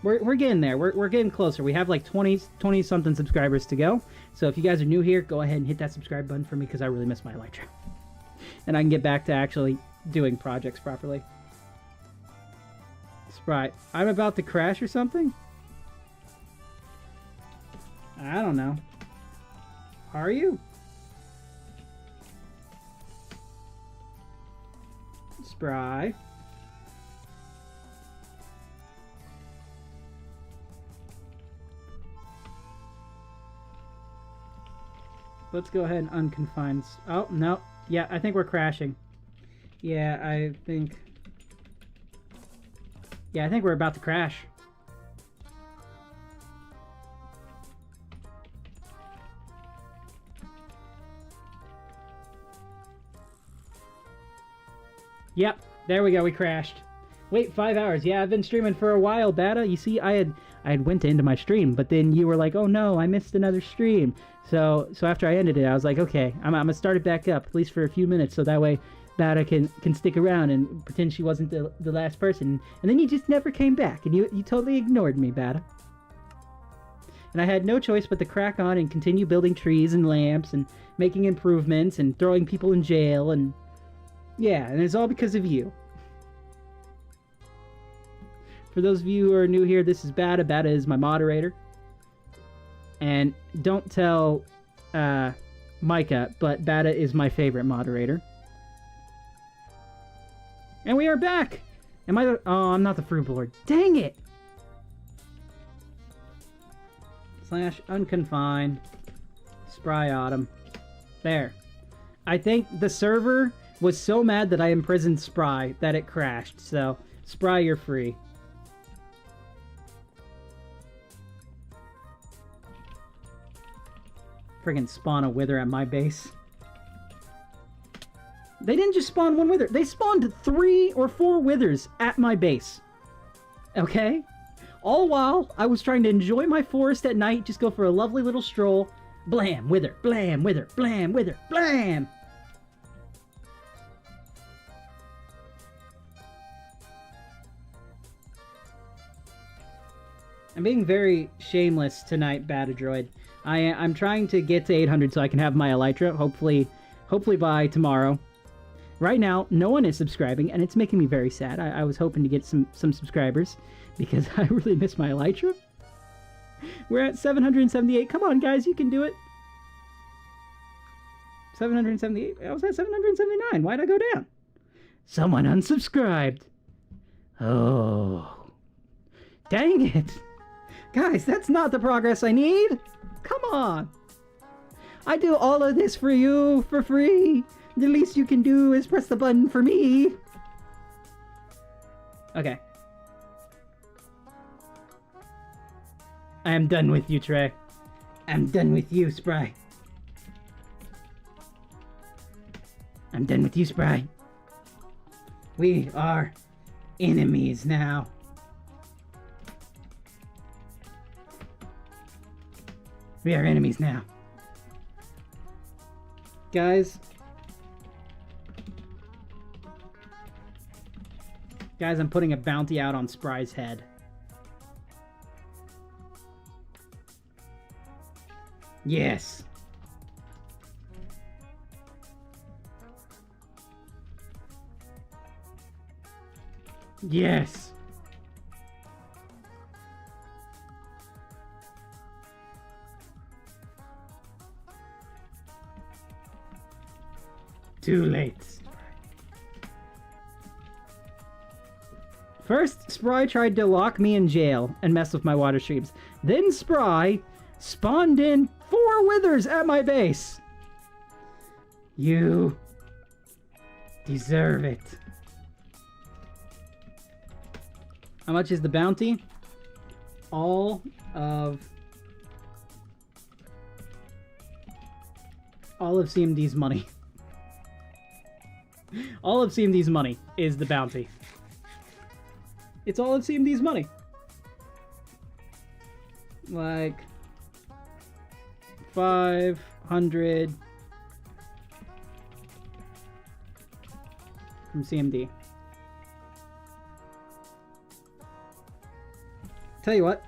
we're getting there. We're getting closer. We have like 20-something subscribers to go. So if you guys are new here, go ahead and hit that subscribe button for me because I really miss my elytra. And I can get back to actually doing projects properly. Sprite, I'm about to crash or something? I don't know. Are you? Spry. Let's go ahead and unconfine. Oh, no. Yeah, I think we're crashing. Yeah, I think we're about to crash. Yep, there we go, we crashed. Wait, 5 hours. Yeah, I've been streaming for a while, Bata. You see, I had went into my stream, but then you were like, oh no, I missed another stream. So after I ended it, I was like, okay, I'm gonna start it back up, at least for a few minutes, so that way Bata can stick around and pretend she wasn't the last person. And then you just never came back, and you totally ignored me, Bata. And I had no choice but to crack on and continue building trees and lamps and making improvements and throwing people in jail and... yeah, and it's all because of you. For those of you who are new here, this is Bata. Bata is my moderator. And don't tell Micah, but Bata is my favorite moderator. And we are back! Am I the... oh, I'm not the Froob Lord. Dang it! Slash unconfined. Spry Autumn. There. I think the server was so mad that I imprisoned Spry that it crashed. So, Spry, you're free. Friggin' spawn a wither at my base. They didn't just spawn one wither. They spawned 3 or 4 withers at my base. Okay? All while I was trying to enjoy my forest at night, just go for a lovely little stroll. Blam, wither, blam, wither, blam, wither, blam! I'm being very shameless tonight, Batadroid. I'm trying to get to 800 so I can have my elytra, hopefully by tomorrow. Right now, no one is subscribing, and it's making me very sad. I was hoping to get some subscribers, because I really miss my elytra. We're at 778. Come on, guys, you can do it. 778. I was at 779. Why'd I go down? Someone unsubscribed. Oh. Dang it. Guys, that's not the progress I need. Come on. I do all of this for you for free. The least you can do is press the button for me. Okay. I am done with you, Trey. I'm done with you, Spry. I'm done with you, Spry. We are enemies now. We are enemies now. Guys, I'm putting a bounty out on Spry's head. Yes. Yes. Too late. First, Spry tried to lock me in jail and mess with my water streams. Then Spry spawned in 4 withers at my base. You deserve it. How much is the bounty? all of CMD's money. All of CMD's money is the bounty. It's all of CMD's money. Like 500 from CMD. Tell you what.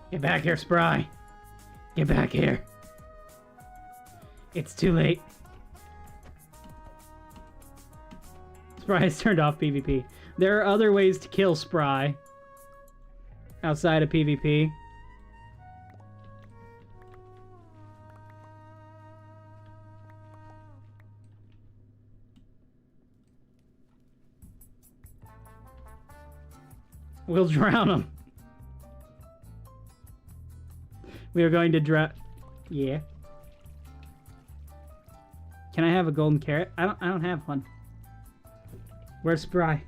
Get back here, Spry. Get back here. It's too late. Spry has turned off PvP. There are other ways to kill Spry outside of PvP. We'll drown him. We are going to drown. Yeah. Can I have a golden carrot? I don't have one. Where's Spry?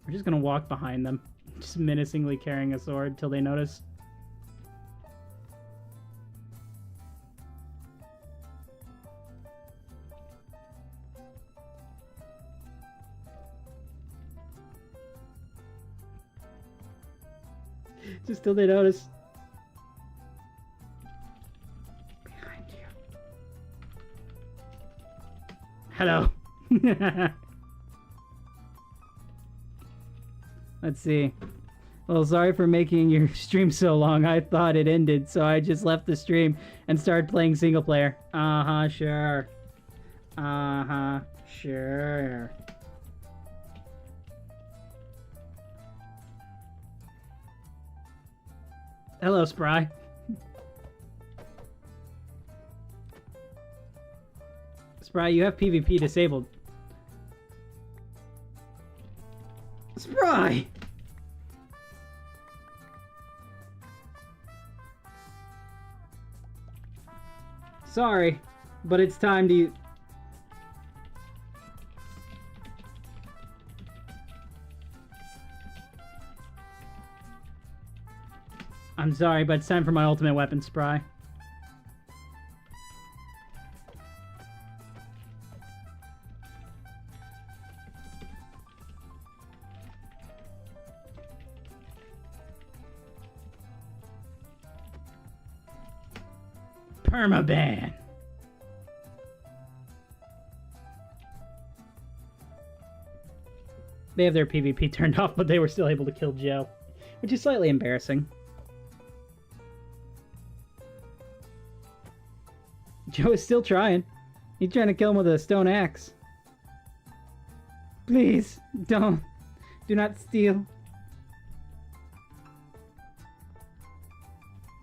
We're just gonna walk behind them, just menacingly carrying a sword till they notice. Just till they notice. Behind you. Hello. Let's see. Well, sorry for making your stream so long. I thought it ended, so I just left the stream and started playing single player. Uh-huh, sure. Uh-huh, sure. Hello, Spry. Spry, you have PvP disabled. Spry! Sorry, but it's time to... I'm sorry, but it's time for my ultimate weapon, Spry. Permaban. They have their PvP turned off, but they were still able to kill Joe, which is slightly embarrassing. Joe is still trying. He's trying to kill him with a stone axe. Please, do not steal.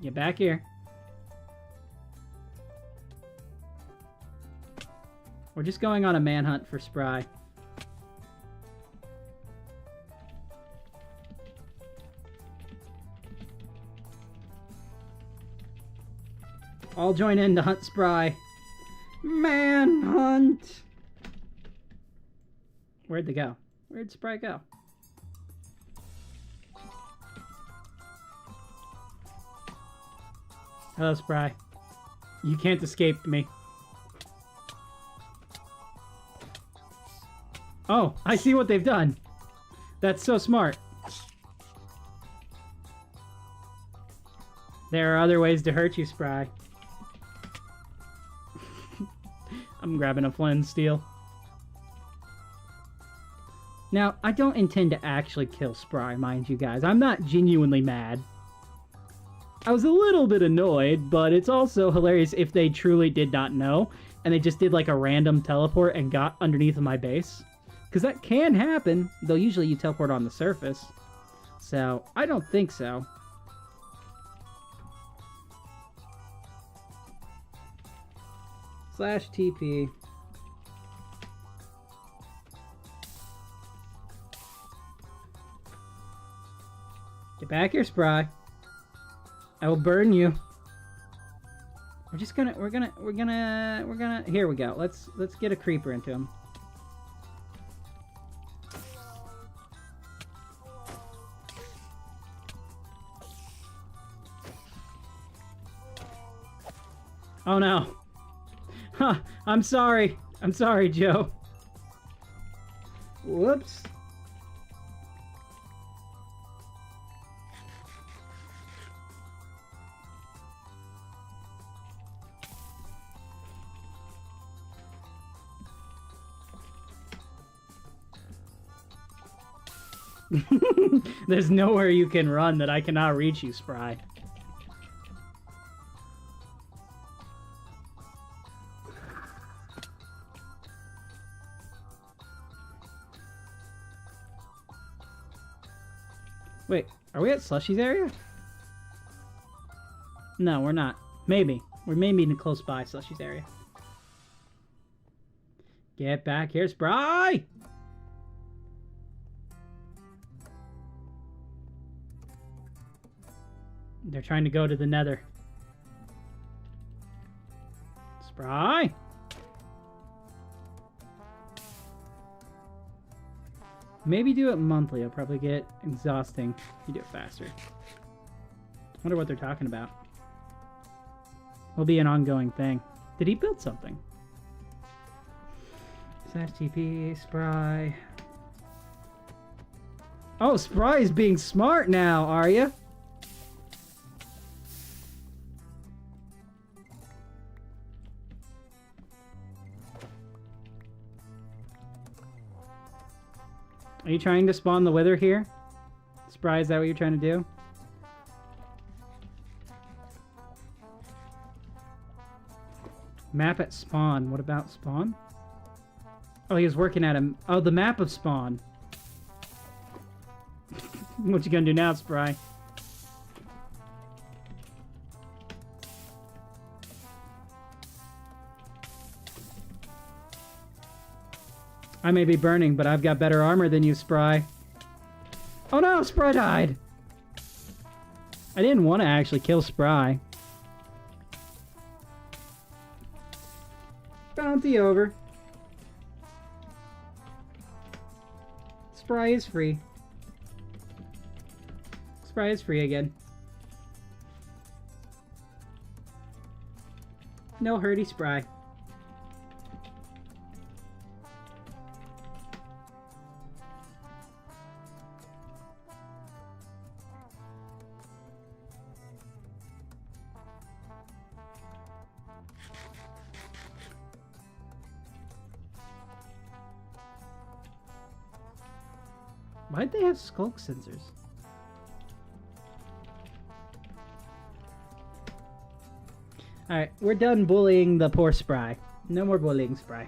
Get back here. We're just going on a manhunt for Spry. All join in to hunt Spry. Manhunt! Where'd they go? Where'd Spry go? Hello, Spry. You can't escape me. Oh, I see what they've done. That's so smart. There are other ways to hurt you, Spry. I'm grabbing a flint steel. Now, I don't intend to actually kill Spry, mind you guys. I'm not genuinely mad. I was a little bit annoyed, but it's also hilarious if they truly did not know, and they just did like a random teleport and got underneath of my base. Because that can happen, though usually you teleport on the surface. So, I don't think so. /TP. Get back here, Spry. I will burn you. We're gonna. Here we go. Let's get a creeper into him. Oh no. Huh, I'm sorry. I'm sorry, Joe. Whoops. There's nowhere you can run that I cannot reach you, Spry. Wait, are we at Slushy's area? No, we're not. Maybe. We're maybe close by Slushy's area. Get back here, Spry! They're trying to go to the nether. Spry! Maybe do it monthly. It'll probably get exhausting if you do it faster. Wonder what they're talking about. Will be an ongoing thing. Did he build something? TP, Spry. Oh, Spry is being smart now, are you? Are you trying to spawn the wither here? Spry, is that what you're trying to do? Map at spawn. What about spawn? Oh, he was working at him. Oh, the map of spawn. What you gonna do now, Spry? I may be burning, but I've got better armor than you, Spry. Oh no, Spry died! I didn't want to actually kill Spry. Bounty over. Spry is free. Spry is free again. No hurty, Spry. Why'd they have skulk sensors? Alright, we're done bullying the poor Spry. No more bullying Spry.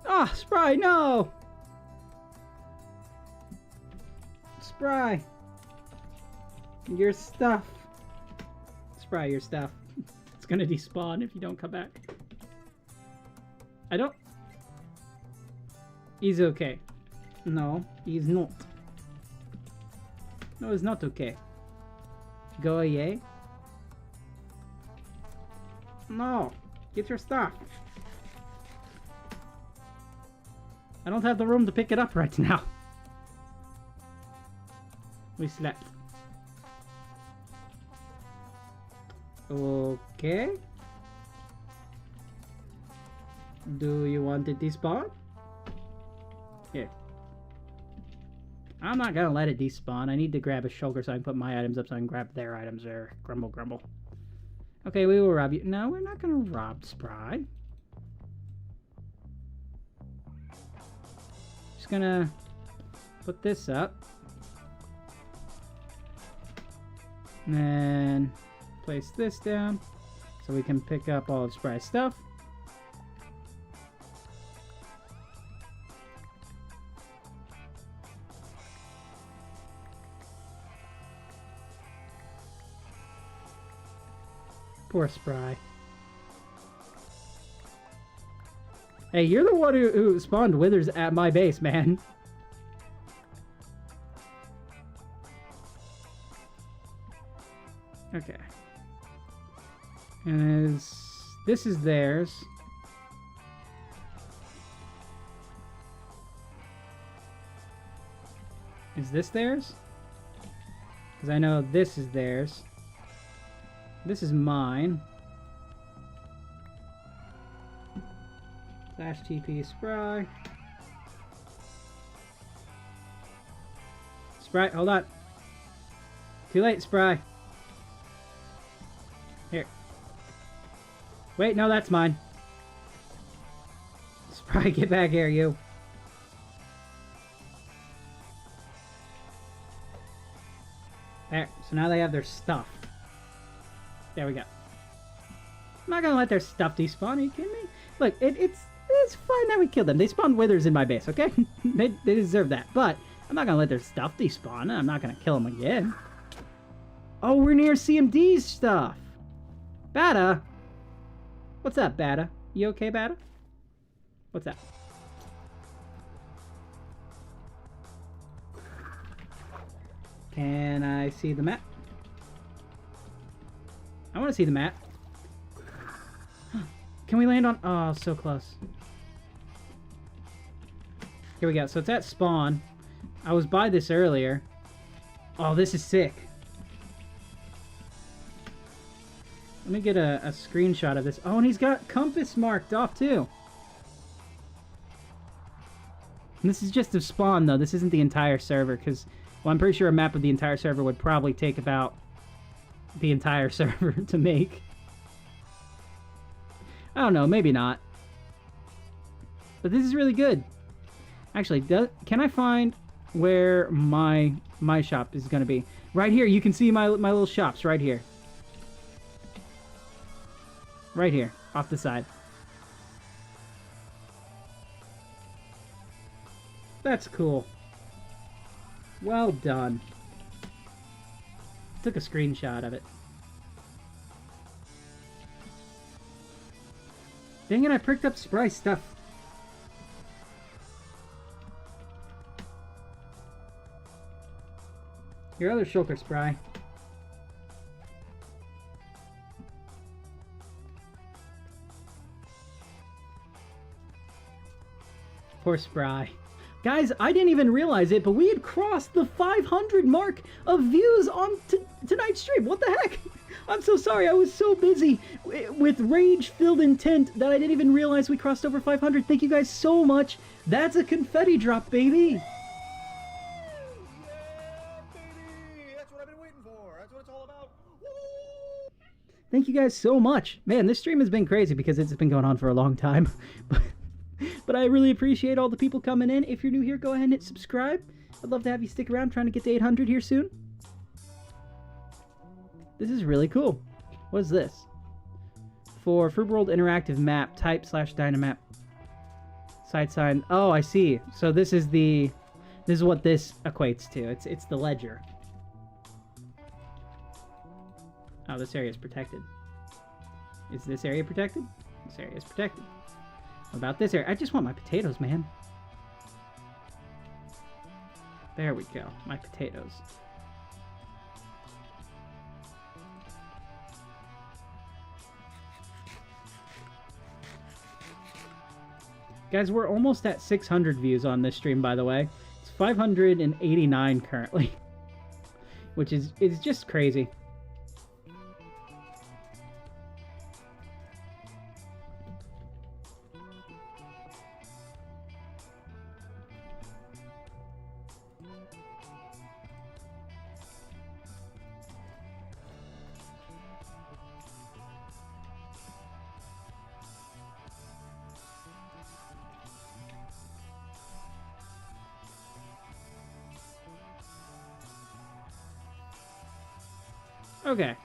Ah, Spry, no! Spry! Your stuff. Spry, your stuff. It's gonna despawn if you don't come back. I don't... He's okay. No, he's not. No, he's not okay. Go away. No, get your stuff. I don't have the room to pick it up right now. We slept. Okay. Do you want it despawn? Here. I'm not gonna let it despawn. I need to grab a shulker so I can put my items up so I can grab their items there. Grumble, grumble. Okay, we will rob you. No, we're not gonna rob Spry. Just gonna put this up. And then place this down so we can pick up all of Spry's stuff. Poor Spry. Hey, you're the one who spawned withers at my base, man. Okay. And this is theirs. Is this theirs? Because I know this is theirs. This is mine. Slash TP Spry. Spry, hold on. Too late, Spry. Here. Wait, no, that's mine. Spry, get back here, you. There. So now they have their stuff. There we go. I'm not gonna let their stuff despawn. Are you kidding me? Look, it's fine that we killed them. They spawned withers in my base, okay? they deserve that. But I'm not gonna let their stuff despawn. I'm not gonna kill them again. Oh, we're near CMD's stuff. Bada. What's up, Bada? You okay, Bada? What's up? Can I see the map? I want to see the map. Can we land on... Oh, so close. Here we go. So it's at spawn. I was by this earlier. Oh, this is sick. Let me get a screenshot of this. Oh, and he's got compass marked off, too. And this is just a spawn, though. This isn't the entire server, because... Well, I'm pretty sure a map of the entire server would probably take about the entire server to make. I don't know, maybe not. But this is really good. Actually, can I find where my shop is going to be? Right here, you can see my little shops right here. Right here, off the side. That's cool. Well done. Took a screenshot of it. Dang it, I picked up Spry's stuff. Your other shulker, Spry. Poor Spry. Guys, I didn't even realize it, but we had crossed the 500 mark of views on tonight's stream. What the heck? I'm so sorry. I was so busy with rage-filled intent that I didn't even realize we crossed over 500. Thank you guys so much. That's a confetti drop, baby. Yeah, baby! That's what I've been waiting for. That's what it's all about. Woo! Thank you guys so much. Man, this stream has been crazy because it's been going on for a long time. But I really appreciate all the people coming in. If you're new here, go ahead and hit subscribe. I'd love to have you stick around, trying to get to 800 here soon. This is really cool. What is this? For Froob World Interactive Map, type / Dynamap. Side sign. Oh, I see. So this is what this equates to. It's the ledger. Oh, this area is protected. Is this area protected? This area is protected. What about this area? I just want my potatoes, man. There we go. My potatoes. Guys, we're almost at 600 views on this stream, by the way. It's 589 currently. Which is just crazy. Okay.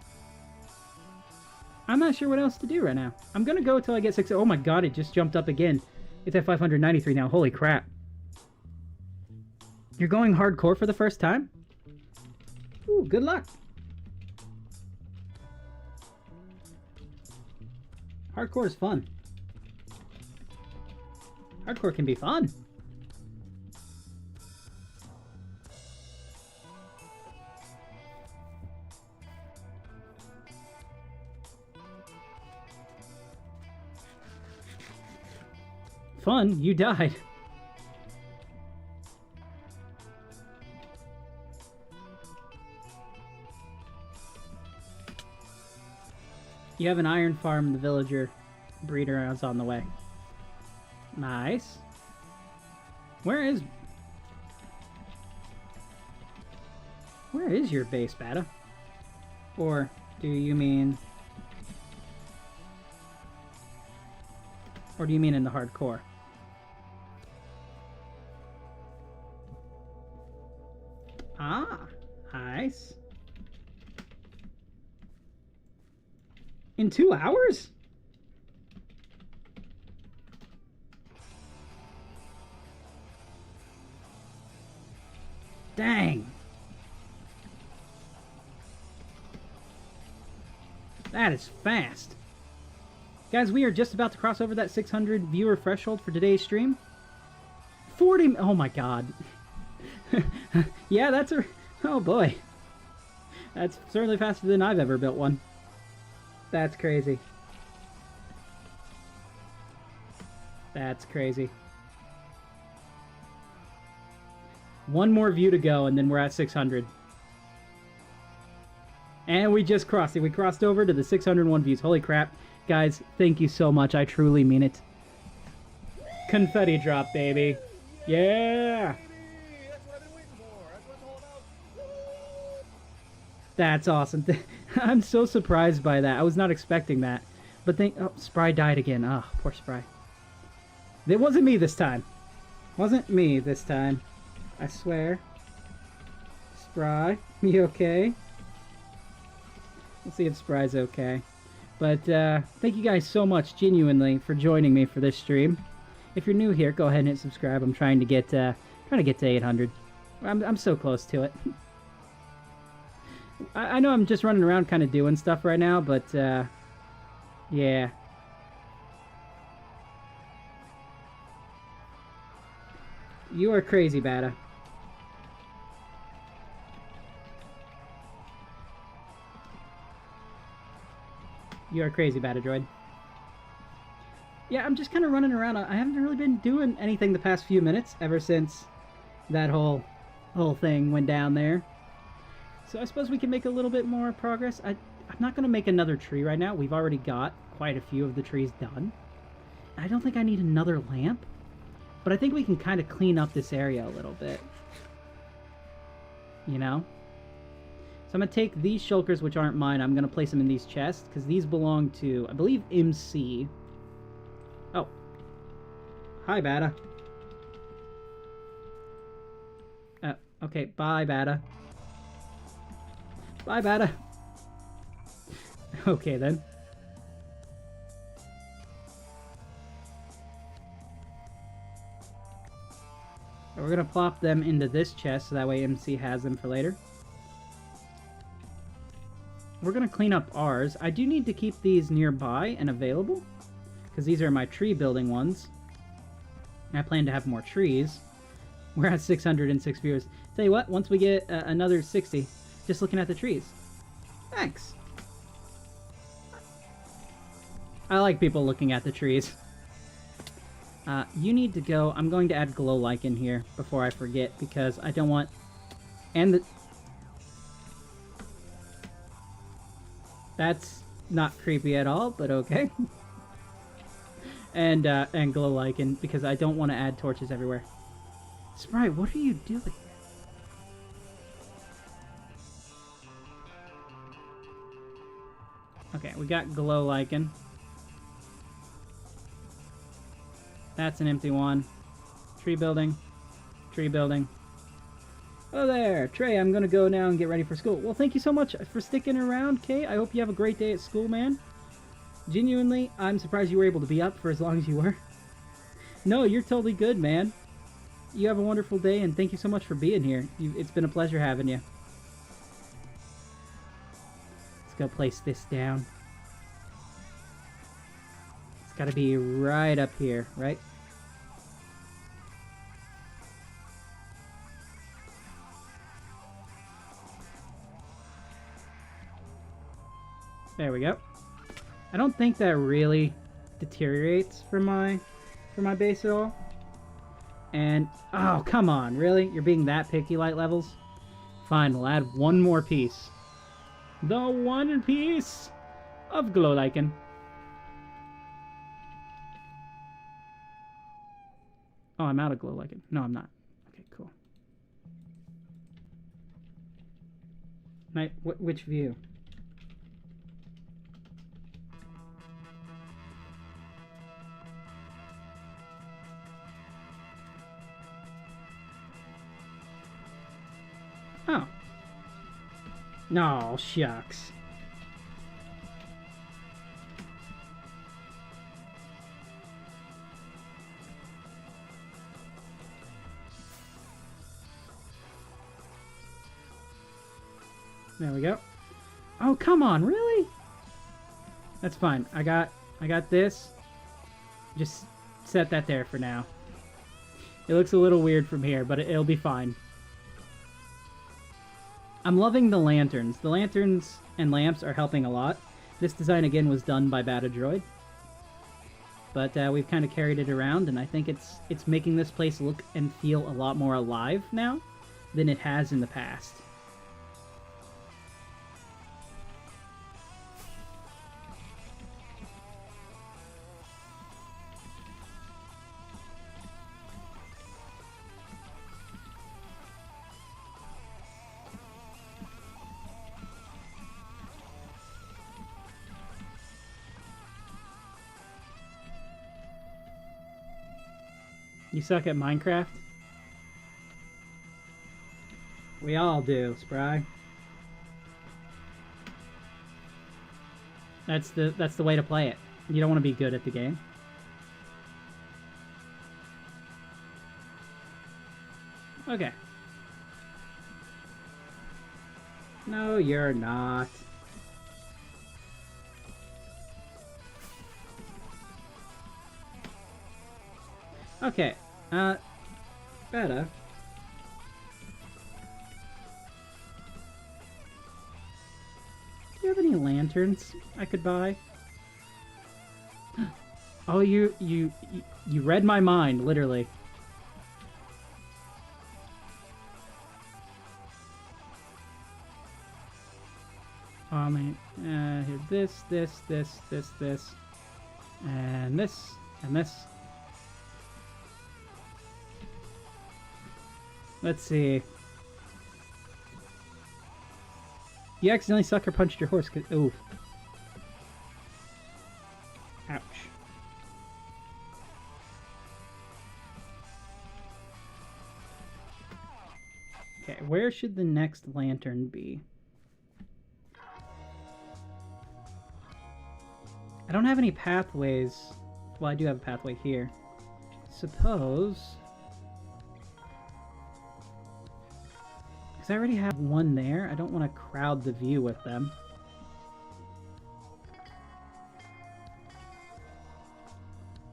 I'm not sure what else to do right now. I'm gonna go until I get 6. Oh my god, it just jumped up again. It's at 593 now. Holy crap. You're going hardcore for the first time? Ooh, good luck. Hardcore is fun. Hardcore can be fun. fun. You died. You have an iron farm. The villager breeder is on the way. Nice. Where is your base, Bata? Or do you mean... Or do you mean in the hardcore? Ah, nice. In 2 hours? Dang. That is fast. Guys, we are just about to cross over that 600 viewer threshold for today's stream. 40... Oh my god. Yeah, that's a... Oh boy. That's certainly faster than I've ever built one. That's crazy. That's crazy. One more view to go, and then we're at 600. And we just crossed it. We crossed over to the 601 views. Holy crap. Guys, thank you so much. I truly mean it. Confetti drop, baby. Yeah! That's what I've been waiting for. That's what it's all about. Woo! That's awesome. I'm so surprised by that. I was not expecting that. But oh, Spry died again. Oh, poor Spry. It wasn't me this time. Wasn't me this time. I swear. Spry, you okay? Let's see if Spry's okay. But thank you guys so much, genuinely, for joining me for this stream. If you're new here, go ahead and hit subscribe. I'm trying to get to 800. I'm so close to it. I know I'm just running around kind of doing stuff right now, but yeah. You are crazy, Bata. You are crazy, Bata Droid. Yeah, I'm just kind of running around. I haven't really been doing anything the past few minutes ever since that whole thing went down there. So I suppose we can make a little bit more progress. I'm not going to make another tree right now. We've already got quite a few of the trees done. I don't think I need another lamp. But I think we can kind of clean up this area a little bit. You know? So I'm going to take these shulkers, which aren't mine. I'm going to place them in these chests, because these belong to, I believe, MC. Oh. Hi, Bata. Okay, bye, Bata. Bye, Bata. Okay, then. We're going to plop them into this chest, so that way MC has them for later. We're going to clean up ours. I do need to keep these nearby and available, because these are my tree building ones. And I plan to have more trees. We're at 606 viewers. Tell you what, once we get another 60, just looking at the trees. Thanks. I like people looking at the trees. You need to go. I'm going to add glow lichen here before I forget, because I don't want... And the... That's not creepy at all, but okay. and glow lichen, because I don't want to add torches everywhere. Sprite, what are you doing? Okay, we got glow lichen. That's an empty one. Tree building. Tree building. Oh there! Trey, I'm gonna go now and get ready for school. Well, thank you so much for sticking around, Kay. I hope you have a great day at school, man. Genuinely, I'm surprised you were able to be up for as long as you were. No, you're totally good, man. You have a wonderful day, and thank you so much for being here. It's been a pleasure having you. Let's go place this down. It's gotta be right up here, right? There we go. I don't think that really deteriorates from my for my base at all. And, oh, come on, really? You're being that picky, light levels? Fine, we'll add one more piece. The one piece of glow lichen. Oh, I'm out of glow lichen. No, I'm not. Okay, cool. Which view? Oh. No, shucks. There we go. Oh, come on, really? That's fine. I got this. Just set that there for now. It looks a little weird from here, but it'll be fine. I'm loving the lanterns. The lanterns and lamps are helping a lot. This design, again, was done by Batadroid. But we've kind of carried it around, and I think it's making this place look and feel a lot more alive now than it has in the past. You suck at Minecraft? We all do, Spry. That's the way to play it. You don't want to be good at the game. Okay. No, you're not. Okay. Better. Do you have any lanterns I could buy? Oh, you read my mind, literally. Oh man, here, this, and this, and this. Let's see. You accidentally sucker punched your horse. Ooh. Ouch. Okay, where should the next lantern be? I don't have any pathways. Well, I do have a pathway here. Suppose... I already have one there. I don't want to crowd the view with them.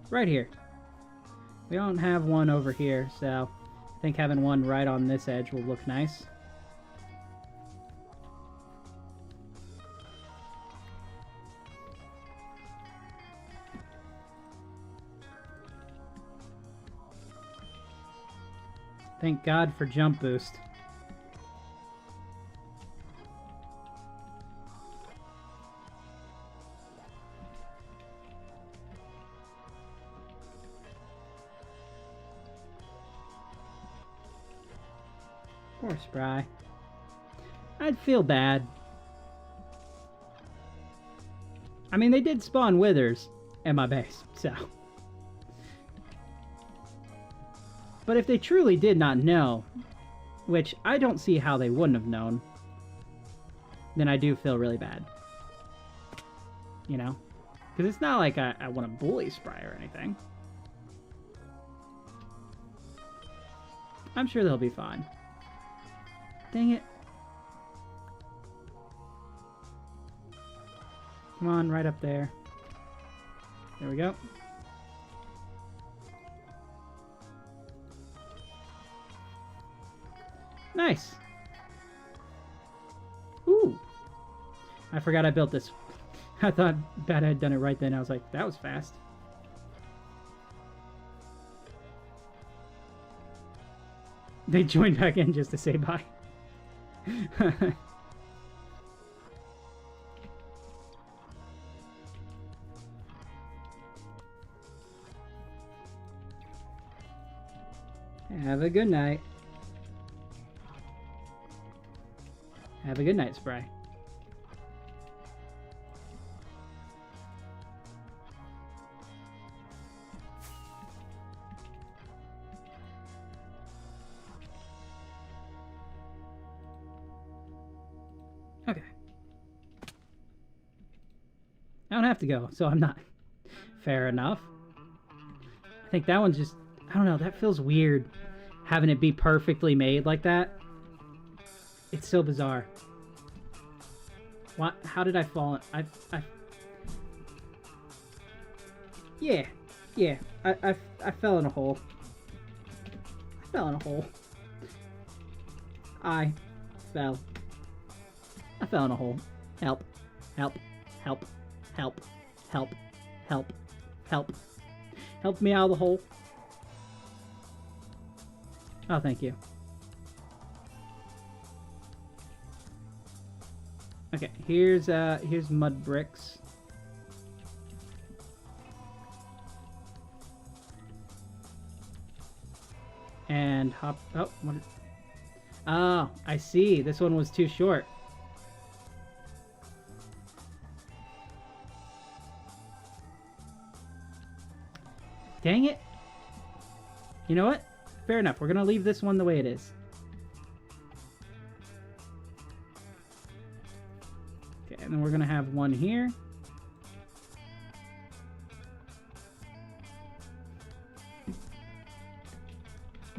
Right here. We don't have one over here, so I think having one right on this edge will look nice. Thank God for jump boost. Poor Spry. I'd feel bad. I mean, they did spawn withers in my base, so... But if they truly did not know, which I don't see how they wouldn't have known, then I do feel really bad. You know? Because it's not like I want to bully Spry or anything. I'm sure they'll be fine. Dang it. Come on, right up there. There we go. Nice. Ooh. I forgot I built this. I thought Bat had done it right then. I was like, that was fast. They joined back in just to say bye. Have a good night. Have a good night, Spry. Okay. I don't have to go, so I'm not. Fair enough. I think that one's just... I don't know, that feels weird. Having it be perfectly made like that. It's so bizarre. What? How did I fall? Yeah. Yeah. I fell in a hole. I fell in a hole. I fell in a hole. Help. Help. Help. Help. Help. Help. Help. Help me out of the hole. Oh, thank you. Okay, here's mud bricks. And hop... Oh, what... Oh, I see. This one was too short. Dang it. You know what? Fair enough. We're going to leave this one the way it is. Okay, and then we're going to have one here.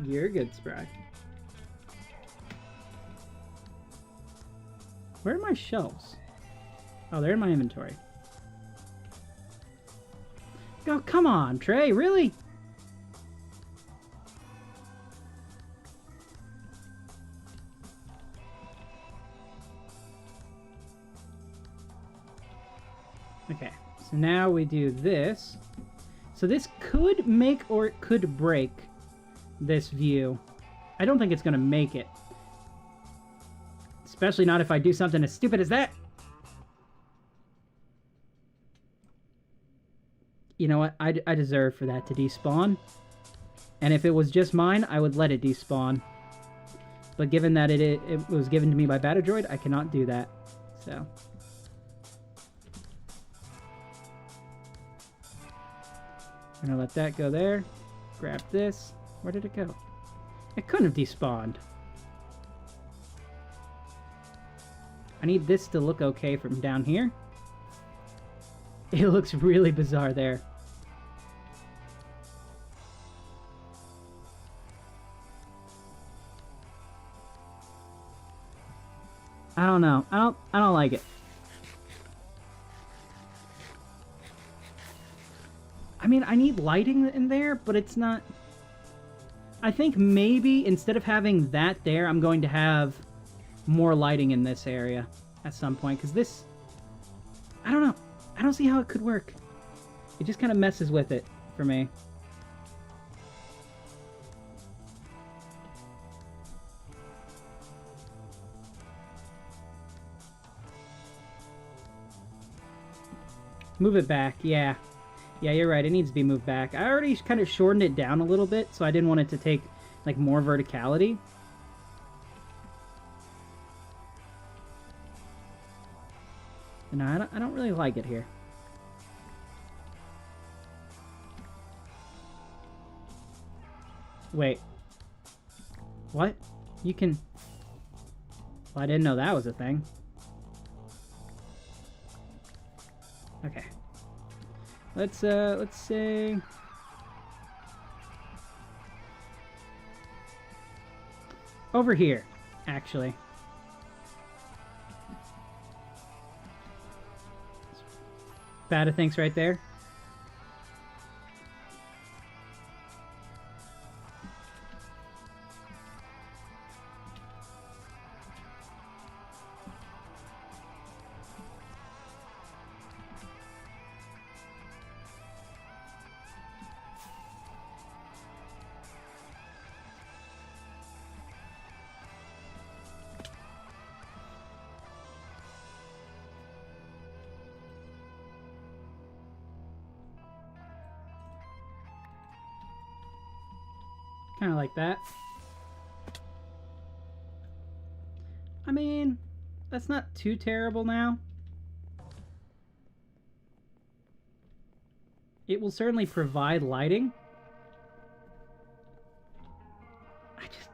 You're good, Spry. Where are my shelves? Oh, they're in my inventory. Oh, come on, Trey. Really? Okay, so now we do this. So this could make or it could break this view. I don't think it's going to make it. Especially not if I do something as stupid as that. You know what? I deserve for that to despawn. And if it was just mine, I would let it despawn. But given that it was given to me by Batadroid, I cannot do that. So... I'm gonna let that go there. Grab this. Where did it go? It couldn't have despawned. I need this to look okay from down here. It looks really bizarre there. I don't know. I don't like it. I mean, I need lighting in there, but it's not... I think maybe instead of having that there, I'm going to have more lighting in this area at some point, because this... I don't know. I don't see how it could work. It just kind of messes with it for me. Move it back, yeah. Yeah, you're right. It needs to be moved back. I already kind of shortened it down a little bit, so I didn't want it to take, like, more verticality. No, I don't really like it here. Wait. What? You can... Well, I didn't know that was a thing. Okay. Let's say... Over here, actually. Bada thinks right there. Kind of like that. I mean, that's not too terrible now. It will certainly provide lighting. I just...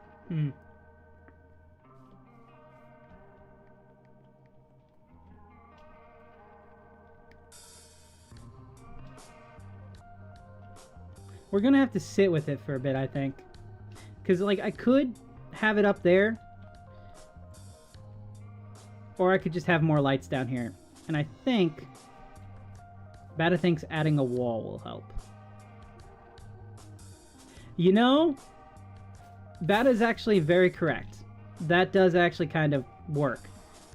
We're gonna have to sit with it for a bit, I think. Because, like, I could have it up there. Or I could just have more lights down here. And I think... Bata thinks adding a wall will help. You know, Bata is actually very correct. That does actually kind of work.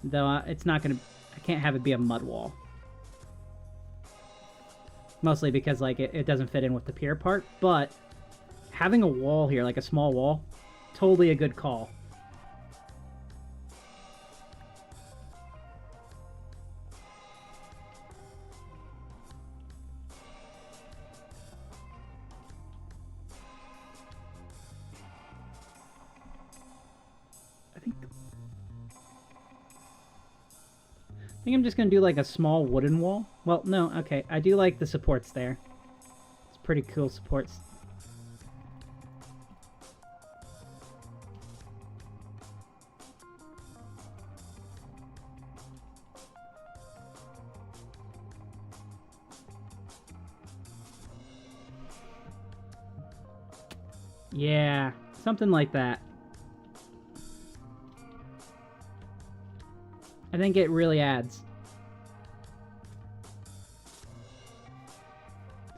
Though it's not going to... I can't have it be a mud wall. Mostly because, like, it doesn't fit in with the pier part. But having a wall here, like a small wall, totally a good call. I think I'm just going to do like a small wooden wall. Well, no, okay. I do like the supports there. It's pretty cool supports. Yeah, something like that. I think it really adds.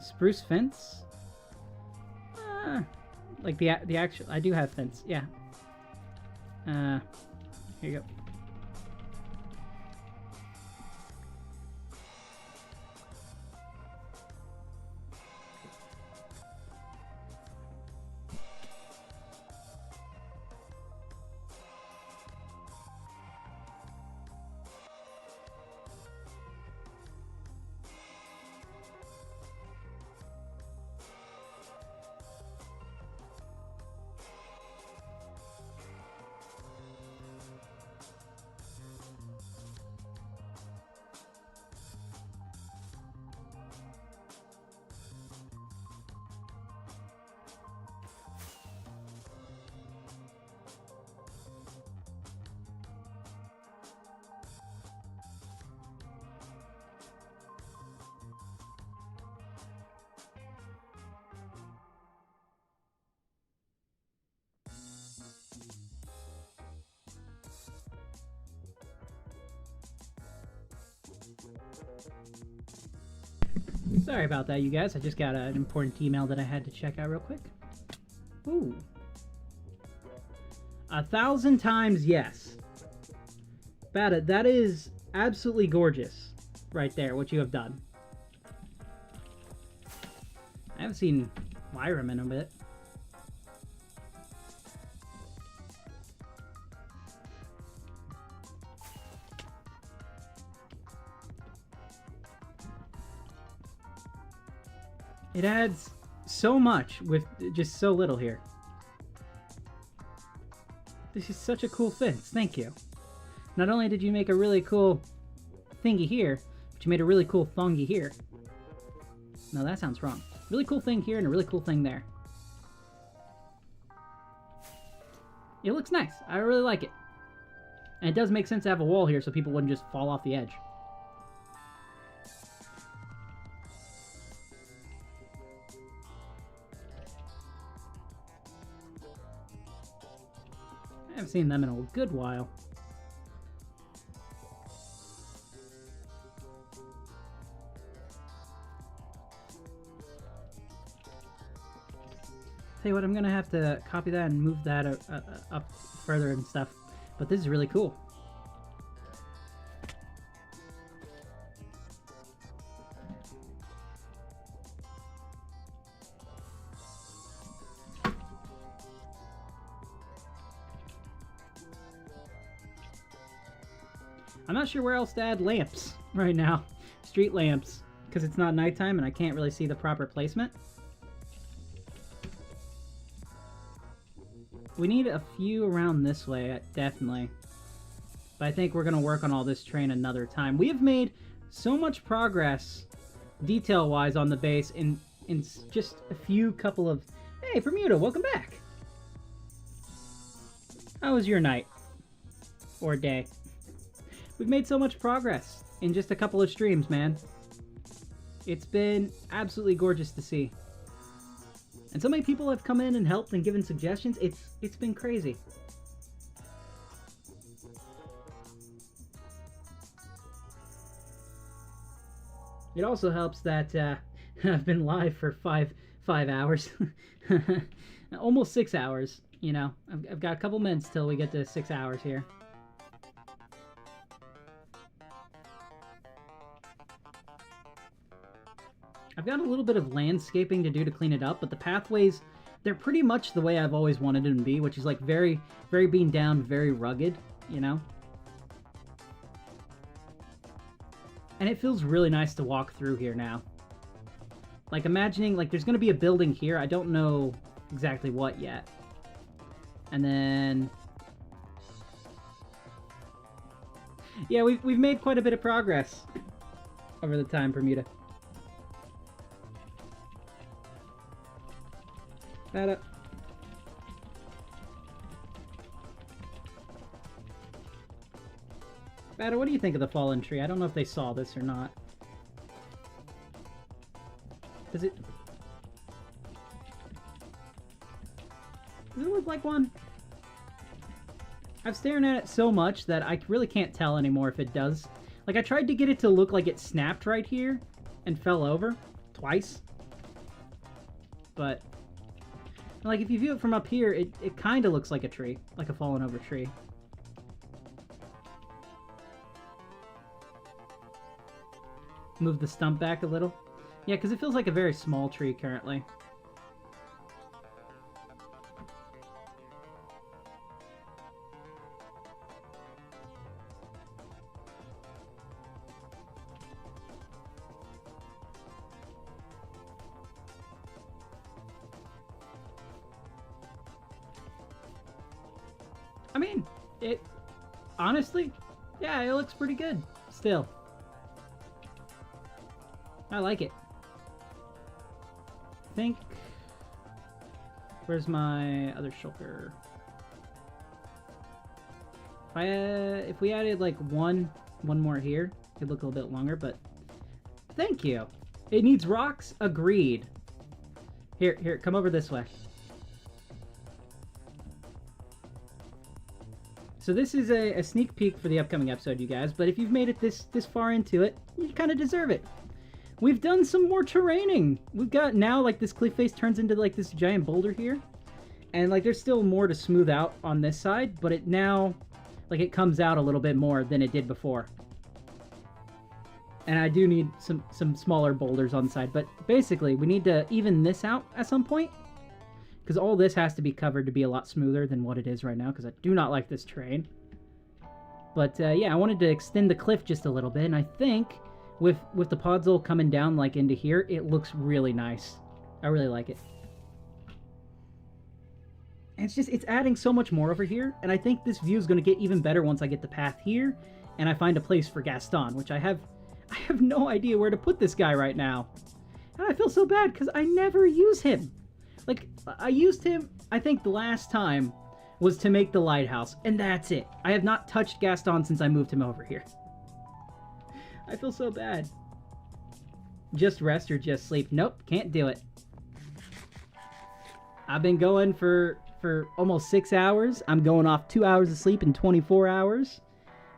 Spruce fence? Like the actual... I do have fence, yeah. Here you go. Sorry about that, you guys. I just got an important email that I had to check out real quick. Ooh. 1,000 times yes. Bata, that is absolutely gorgeous right there, what you have done. I haven't seen Wyram in a bit. It adds so much with just so little here. This is such a cool fence. Thank you. Not only did you make a really cool thingy here, but you made a really cool thongy here. No, that sounds wrong. Really cool thing here and a really cool thing there. It looks nice. I really like it. And it does make sense to have a wall here so people wouldn't just fall off the edge. I haven't seen them in a good while. Tell you what, I'm gonna have to copy that and move that up further and stuff. But this is really cool. I'm not sure where else to add lamps right now. Street lamps. Because it's not nighttime and I can't really see the proper placement. We need a few around this way, definitely. But I think we're going to work on all this terrain another time. We have made so much progress, detail-wise, on the base in just a few couple of... Hey, Bermuda, welcome back! How was your night? Or day? We've made so much progress in just a couple of streams, man. It's been absolutely gorgeous to see. And so many people have come in and helped and given suggestions. It's been crazy. It also helps that I've been live for five hours. Almost 6 hours, you know. I've got a couple minutes till we get to 6 hours here. I've got a little bit of landscaping to do to clean it up, but the pathways, they're pretty much the way I've always wanted them to be, which is like very, very beaten down, very rugged, you know? And it feels really nice to walk through here now. Like, imagining, like, there's going to be a building here. I don't know exactly what yet. And then... yeah, we've made quite a bit of progress over the time, Bermuda. Bada. Bada, what do you think of the fallen tree? I don't know if they saw this or not. Does it look like one? I'm staring at it so much that I really can't tell anymore if it does. Like, I tried to get it to look like it snapped right here and fell over twice. But... like, if you view it from up here, it kind of looks like a tree. Like a fallen over tree. Move the stump back a little. Yeah, because it feels like a very small tree currently. I mean, it... honestly, yeah, it looks pretty good, still. I like it. I think... where's my other shulker? If we added, like, one more here, it'd look a little bit longer, but... thank you! It needs rocks? Agreed. Here, come over this way. So this is a sneak peek for the upcoming episode, you guys, but if you've made it this far into it, you kind of deserve it. We've done some more terraining. We've got now, like, this cliff face turns into, like, this giant boulder here. And, like, there's still more to smooth out on this side, but it now, like, it comes out a little bit more than it did before. And I do need some smaller boulders on the side, but basically, we need to even this out at some point. Because all this has to be covered to be a lot smoother than what it is right now, because I do not like this terrain. But, yeah, I wanted to extend the cliff just a little bit, and I think with the podzol coming down, like, into here, it looks really nice. I really like it. And it's adding so much more over here, and I think this view is going to get even better once I get the path here, and I find a place for Gaston, which I have no idea where to put this guy right now. And I feel so bad, because I never use him. Like, I used him, I think the last time was to make the lighthouse, and that's it. I have not touched Gaston since I moved him over here. I feel so bad. Just rest or just sleep? Nope, can't do it. I've been going for almost 6 hours. I'm going off 2 hours of sleep in 24 hours.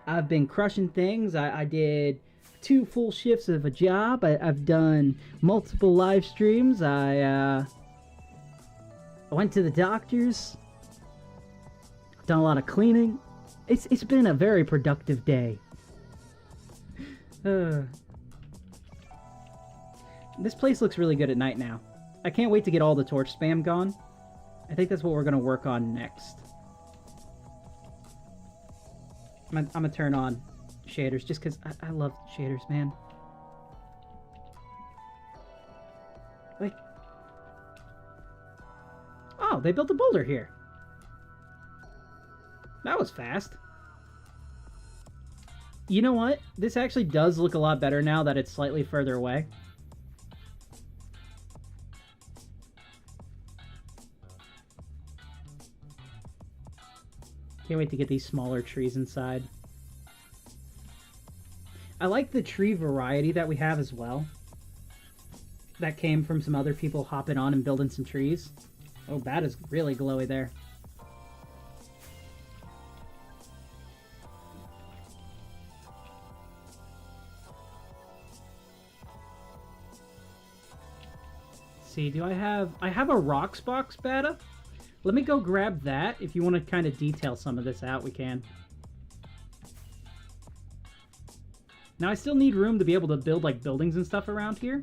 I've been crushing things. I did 2 full shifts of a job. I've done multiple live streams. I went to the doctor's. Done a lot of cleaning. It's been a very productive day. This place looks really good at night now. I can't wait to get all the torch spam gone. I think that's what we're going to work on next. I'm gonna turn on shaders just because I love shaders, man. Like... oh, they built a boulder here. That was fast. You know what? This actually does look a lot better now that it's slightly further away. Can't wait to get these smaller trees inside. I like the tree variety that we have as well. That came from some other people hopping on and building some trees. Oh, that is really glowy there. See, do I have a rocks box, Bata? Let me go grab that. If you want to kind of detail some of this out, we can. Now, I still need room to be able to build, like, buildings and stuff around here.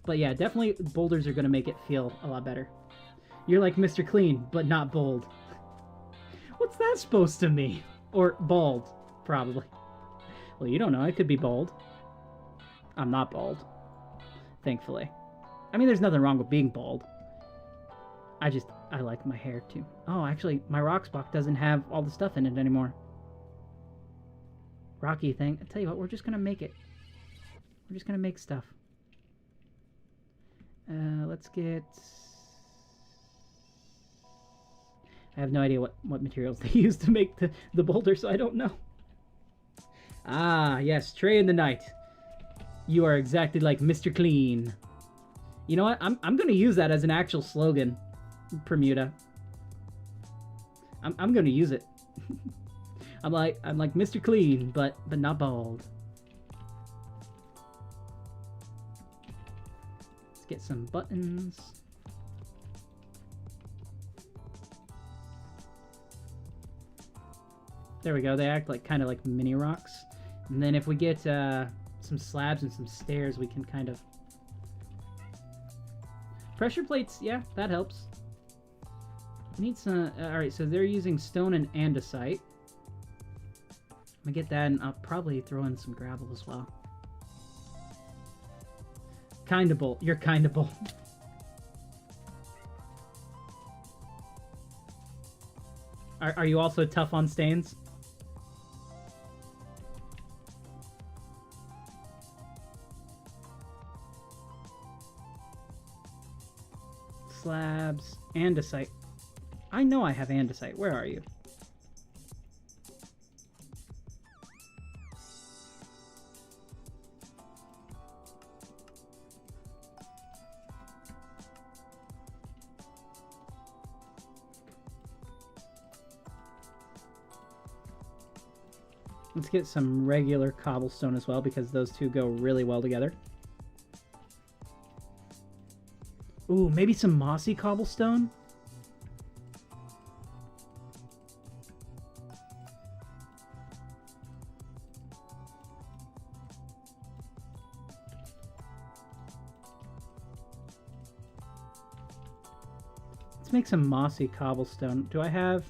But yeah, definitely boulders are going to make it feel a lot better. You're like Mr. Clean, but not bold. What's that supposed to mean? Or bald, probably. Well, you don't know. I could be bold. I'm not bald. Thankfully. I mean, there's nothing wrong with being bald. I like my hair, too. Oh, actually, my rocks box doesn't have all the stuff in it anymore. Rocky thing. I tell you what, we're just going to make it. We're just going to make stuff. Let's get... I have no idea what materials they use to make the boulder, so I don't know. Ah, yes, Trey in the night. You are exactly like Mr. Clean. You know what? I'm going to use that as an actual slogan, Bermuda. I'm going to use it. I'm like Mr. Clean, but not bald. Let's get some buttons. There we go. They act like kind of like mini rocks. And then if we get some slabs and some stairs, we can kind of... Pressure plates, yeah, that helps. Need some... Alright, so they're using stone and andesite. I'm gonna get that, and I'll probably throw in some gravel as well. Kinda bold. You're kinda bold. Are you also tough on stains? Slabs, andesite. I know I have andesite. Where are you? Let's get some regular cobblestone as well, because those two go really well together. Ooh, maybe some mossy cobblestone? Let's make some mossy cobblestone. Do I have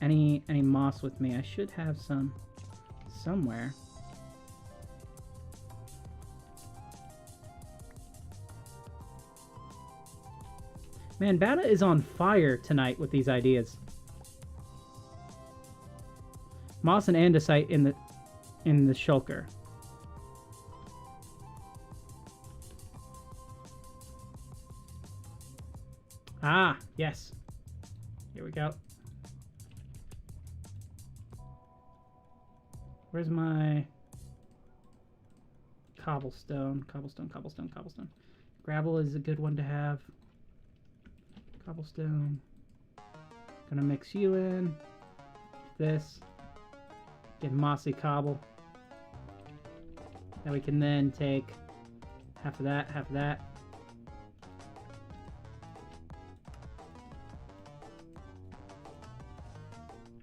any moss with me? I should have some somewhere. Man, Bata is on fire tonight with these ideas. Moss and andesite in the shulker. Ah, yes. Here we go. Where's my cobblestone? Cobblestone. Gravel is a good one to have. Cobblestone. Gonna mix you in. This. Get mossy cobble. Now we can then take half of that, half of that.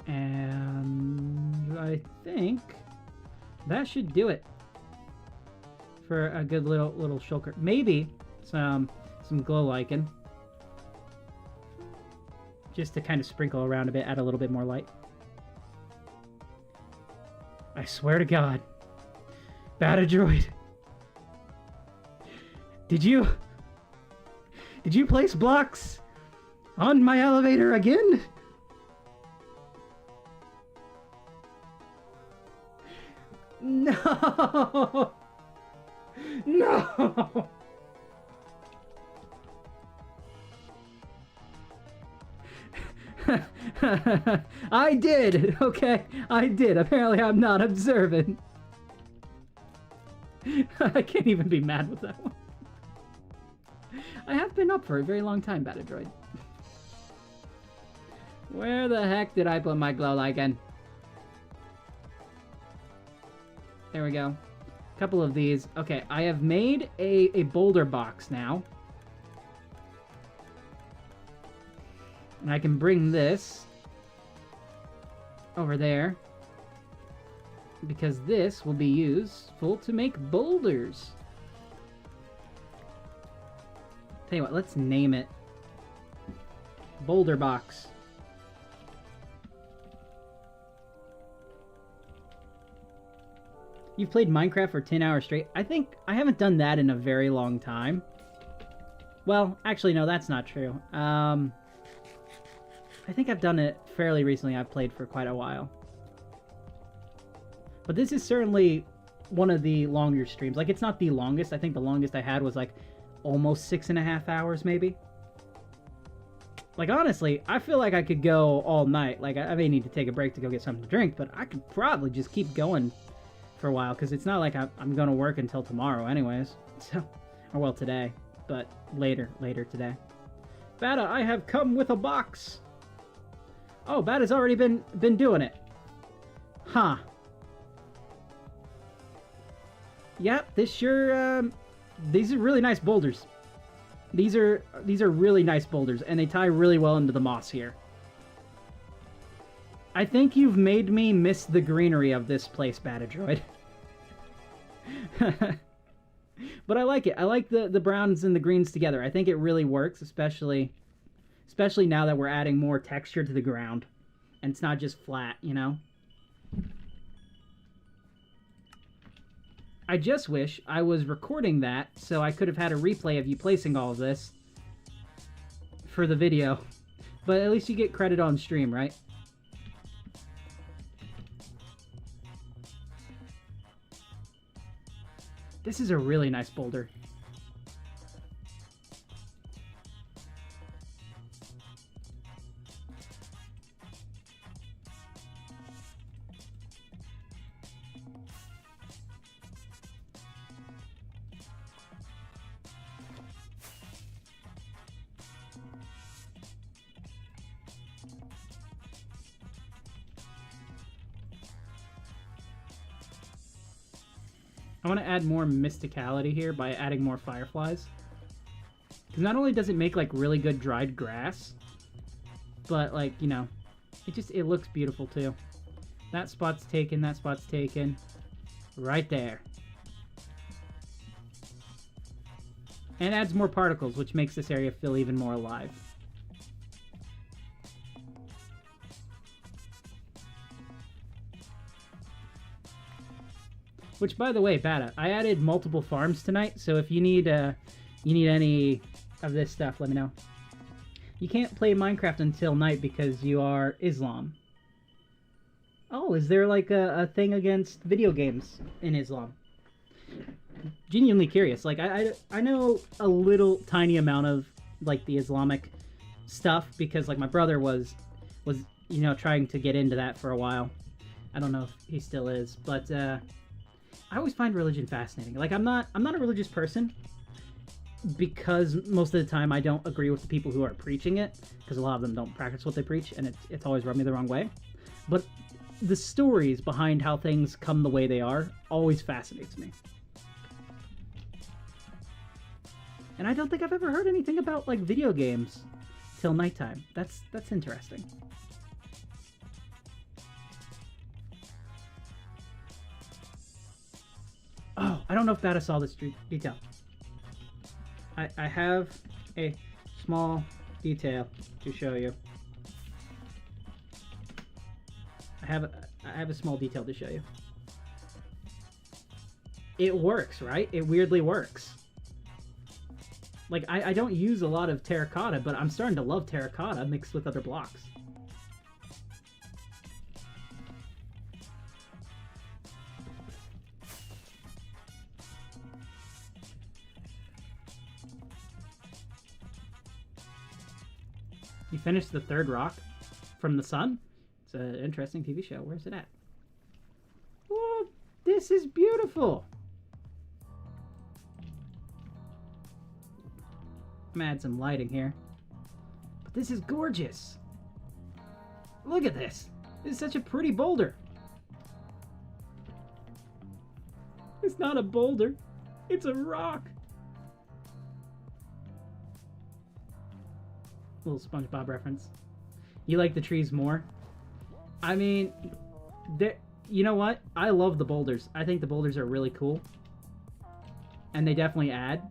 And I think that should do it for a good little shulker. Maybe some glow lichen, just to kind of sprinkle around a bit, add a little bit more light. I swear to God, Bata Droid, did you place blocks on my elevator again? No! No! I did! Okay, I did. Apparently I'm not observant. I can't even be mad with that one. I have been up for a very long time, Batadroid. Where the heck did I put my glow lichen? There we go. A couple of these. Okay, I have made a boulder box now. And I can bring this over there. Because this will be useful to make boulders. Tell you what, let's name it. Boulder box. You've played Minecraft for 10 hours straight? I think I haven't done that in a very long time. Well, actually, no, that's not true. I think I've done it fairly recently. I've played for quite a while. But this is certainly one of the longer streams. Like, it's not the longest. I think the longest I had was, like, almost 6.5 hours, maybe. Like, honestly, I feel like I could go all night. Like, I may need to take a break to go get something to drink, but I could probably just keep going for a while, because it's not like I'm going to work until tomorrow anyways. So, or, well, today. But later today. Bata, I have come with a box. Oh, Bata's already been doing it. Huh. Yep, this sure, these are really nice boulders. These are really nice boulders, and they tie really well into the moss here. I think you've made me miss the greenery of this place, Batadroid. But I like it. I like the browns and the greens together. I think it really works, especially now that we're adding more texture to the ground. And it's not just flat, you know? I just wish I was recording that so I could have had a replay of you placing all of this for the video. But at least you get credit on stream, right? This is a really nice boulder. I want to add more mysticality here by adding more fireflies. Because not only does it make, like, really good dried grass, but, like, you know, it looks beautiful, too. That spot's taken, that spot's taken. Right there. And adds more particles, which makes this area feel even more alive. Which, by the way, Bata, I added multiple farms tonight, so if you need any of this stuff, let me know. You can't play Minecraft until night because you are Islam. Oh, is there like a thing against video games in Islam? Genuinely curious. Like, I know a little tiny amount of, like, the Islamic stuff because, like, my brother was you know, trying to get into that for a while. I don't know if he still is, but I always find religion fascinating. Like, I'm not a religious person because most of the time I don't agree with the people who are preaching it, because a lot of them don't practice what they preach, and it's always rubbed me the wrong way. But the stories behind how things come the way they are always fascinates me. And I don't think I've ever heard anything about, like, video games till nighttime. That's interesting. Oh, I don't know if Bata saw this detail. I have a small detail to show you. I have a small detail to show you. It works, right? It weirdly works. Like, I don't use a lot of terracotta, but I'm starting to love terracotta mixed with other blocks. You finished the third rock from the sun? It's an interesting TV show. Where's it at? Oh, this is beautiful. I'm gonna add some lighting here. But this is gorgeous. Look at this. This is such a pretty boulder. It's not a boulder. It's a rock. Little SpongeBob reference. You like the trees more? I mean, you know what? I love the boulders. I think the boulders are really cool. And they definitely add.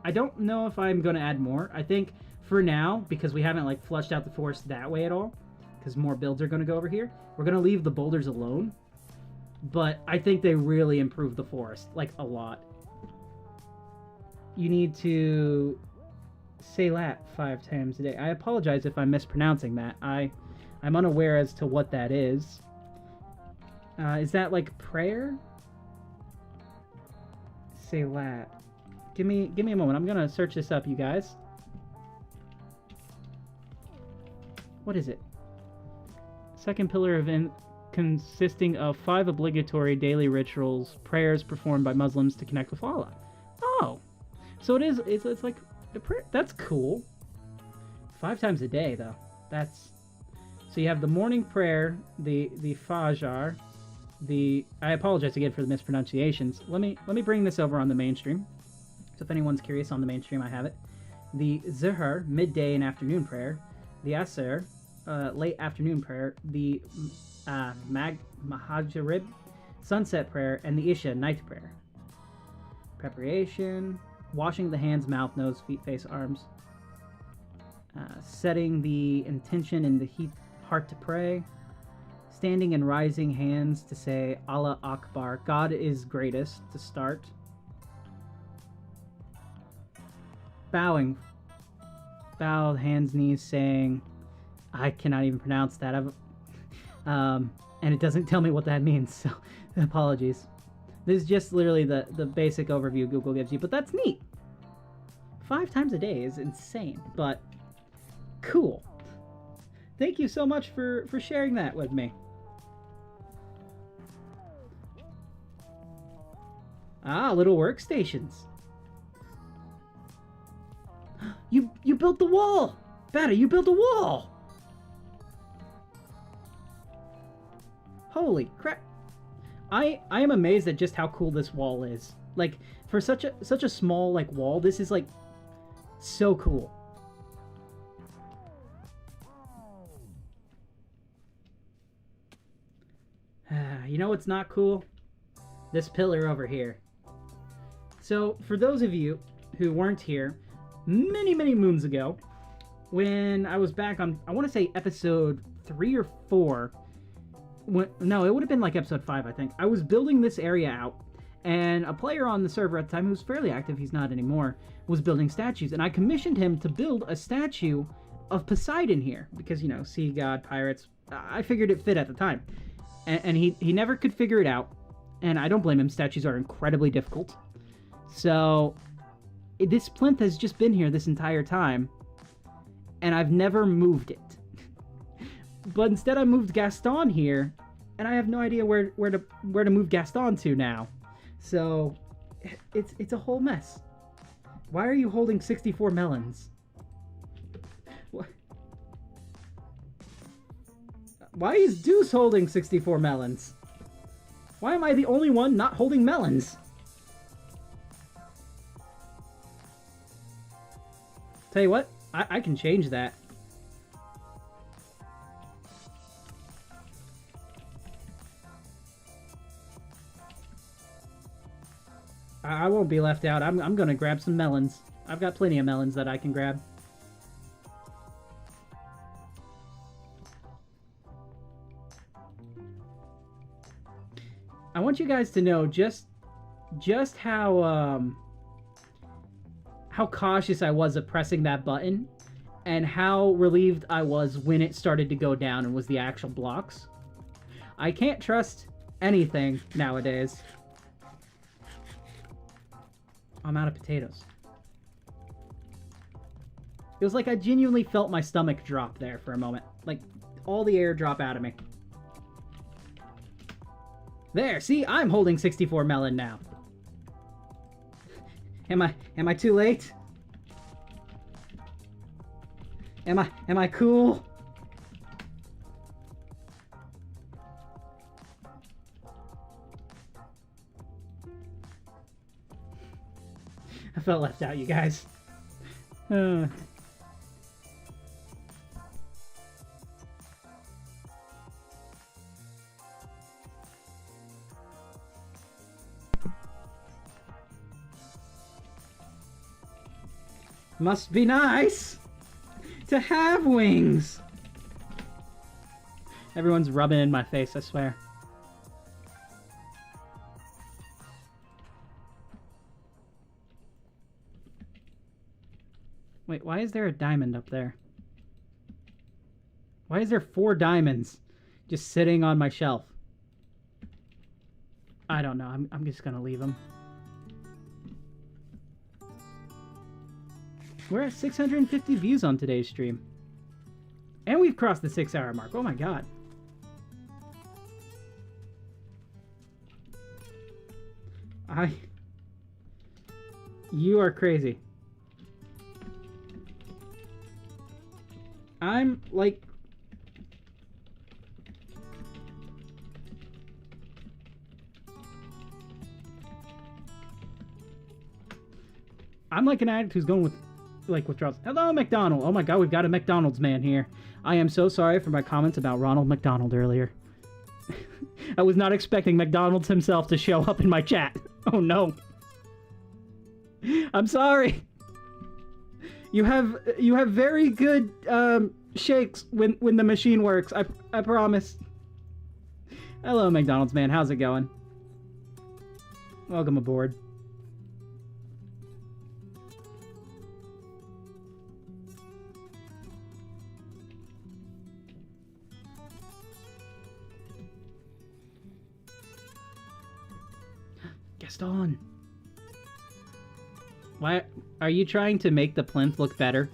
I don't know if I'm going to add more. I think for now, because we haven't like flushed out the forest that way at all, because more builds are going to go over here, we're going to leave the boulders alone. But I think they really improve the forest, like a lot. You need to say lat 5 times a day. I apologize if I'm mispronouncing that. I'm unaware as to what that is. Is that like prayer? Say lat. Give me a moment. I'm gonna search this up, you guys. What is it? Second pillar of consisting of 5 obligatory daily rituals, prayers performed by Muslims to connect with Allah. Oh, so it is. It's like a prayer. That's cool. 5 times a day, though. That's so you have the morning prayer, the Fajr, I apologize again for the mispronunciations. Let me bring this over on the mainstream. So if anyone's curious, on the mainstream I have it. The Zuhr, midday and afternoon prayer. The Asr, late afternoon prayer. The Mahajirib, sunset prayer. And the Isha, night prayer. Preparation. Washing the hands, mouth, nose, feet, face, arms. Setting the intention in the heart to pray. Standing and rising hands to say Allah Akbar, God is greatest, to start. Bowing. Bowed, hands, knees, saying, I cannot even pronounce that. And it doesn't tell me what that means, so apologies. This is just literally the basic overview Google gives you, but that's neat. 5 times a day is insane, but cool. Thank you so much for sharing that with me. Ah, little workstations. You built the wall! Bada, you built a wall! Holy crap. I am amazed at just how cool this wall is. Like, for such a small like wall, this is like so cool. You know what's not cool? This pillar over here. So, for those of you who weren't here, many moons ago, when I was back on, I want to say episode 3 or 4, no, it would have been like episode 5, I think. I was building this area out, and a player on the server at the time, who was fairly active, he's not anymore, was building statues, and I commissioned him to build a statue of Poseidon here, because, you know, sea god, pirates, I figured it fit at the time. And he never could figure it out, and I don't blame him. Statues are incredibly difficult. So, this plinth has just been here this entire time, and I've never moved it. But instead I moved Gaston here, and I have no idea where to move Gaston to now. So, it's a whole mess. Why are you holding 64 melons? Why is Deuce holding 64 melons? Why am I the only one not holding melons? Tell you what, I can change that. I won't be left out. I'm gonna grab some melons. I've got plenty of melons that I can grab. I want you guys to know just how cautious I was of pressing that button, and how relieved I was when it started to go down and was the actual blocks. I can't trust anything nowadays. I'm out of potatoes. It was like I genuinely felt my stomach drop there for a moment. Like, all the air drop out of me. There, see? I'm holding 64 melon now. Am I too late? Am I cool? I felt left out, you guys. Must be nice to have wings. Everyone's rubbing in my face, I swear. Wait, why is there a diamond up there? Why is there 4 diamonds just sitting on my shelf? I don't know. I'm just gonna leave them. We're at 650 views on today's stream. And we've crossed the 6-hour mark. Oh my god. You are crazy. I'm like... I'm like an addict who's going with withdrawals. Hello, McDonald. Oh my god, we've got a McDonald's man here. I am so sorry for my comments about Ronald McDonald earlier. I was not expecting McDonald's himself to show up in my chat. Oh no. I'm sorry. You have very good shakes when the machine works. I promise. Hello, McDonald's man. How's it going? Welcome aboard. Gaston. Why are you trying to make the plinth look better?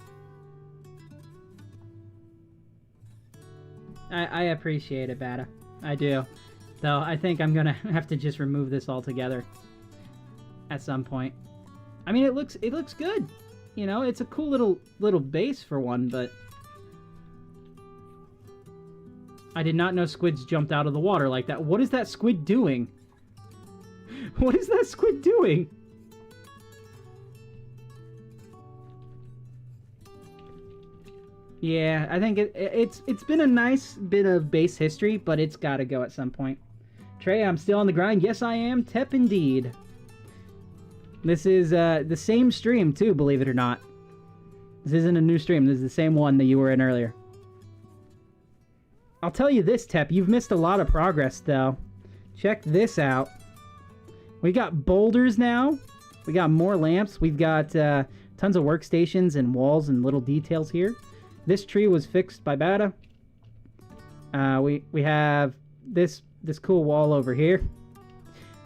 I appreciate it, Bada. I do. Though I think I'm gonna have to just remove this altogether at some point. I mean, it looks good. You know, it's a cool little base for one, but I did not know squids jumped out of the water like that. What is that squid doing? What is that squid doing? Yeah, I think it's been a nice bit of base history, but it's got to go at some point. Trey, I'm still on the grind. Yes, I am. Tep indeed. This is the same stream too, believe it or not. This isn't a new stream. This is the same one that you were in earlier. I'll tell you this, Tep. You've missed a lot of progress, though. Check this out. We got boulders now. We got more lamps. We've got tons of workstations and walls and little details here. This tree was fixed by Bada. We have this cool wall over here.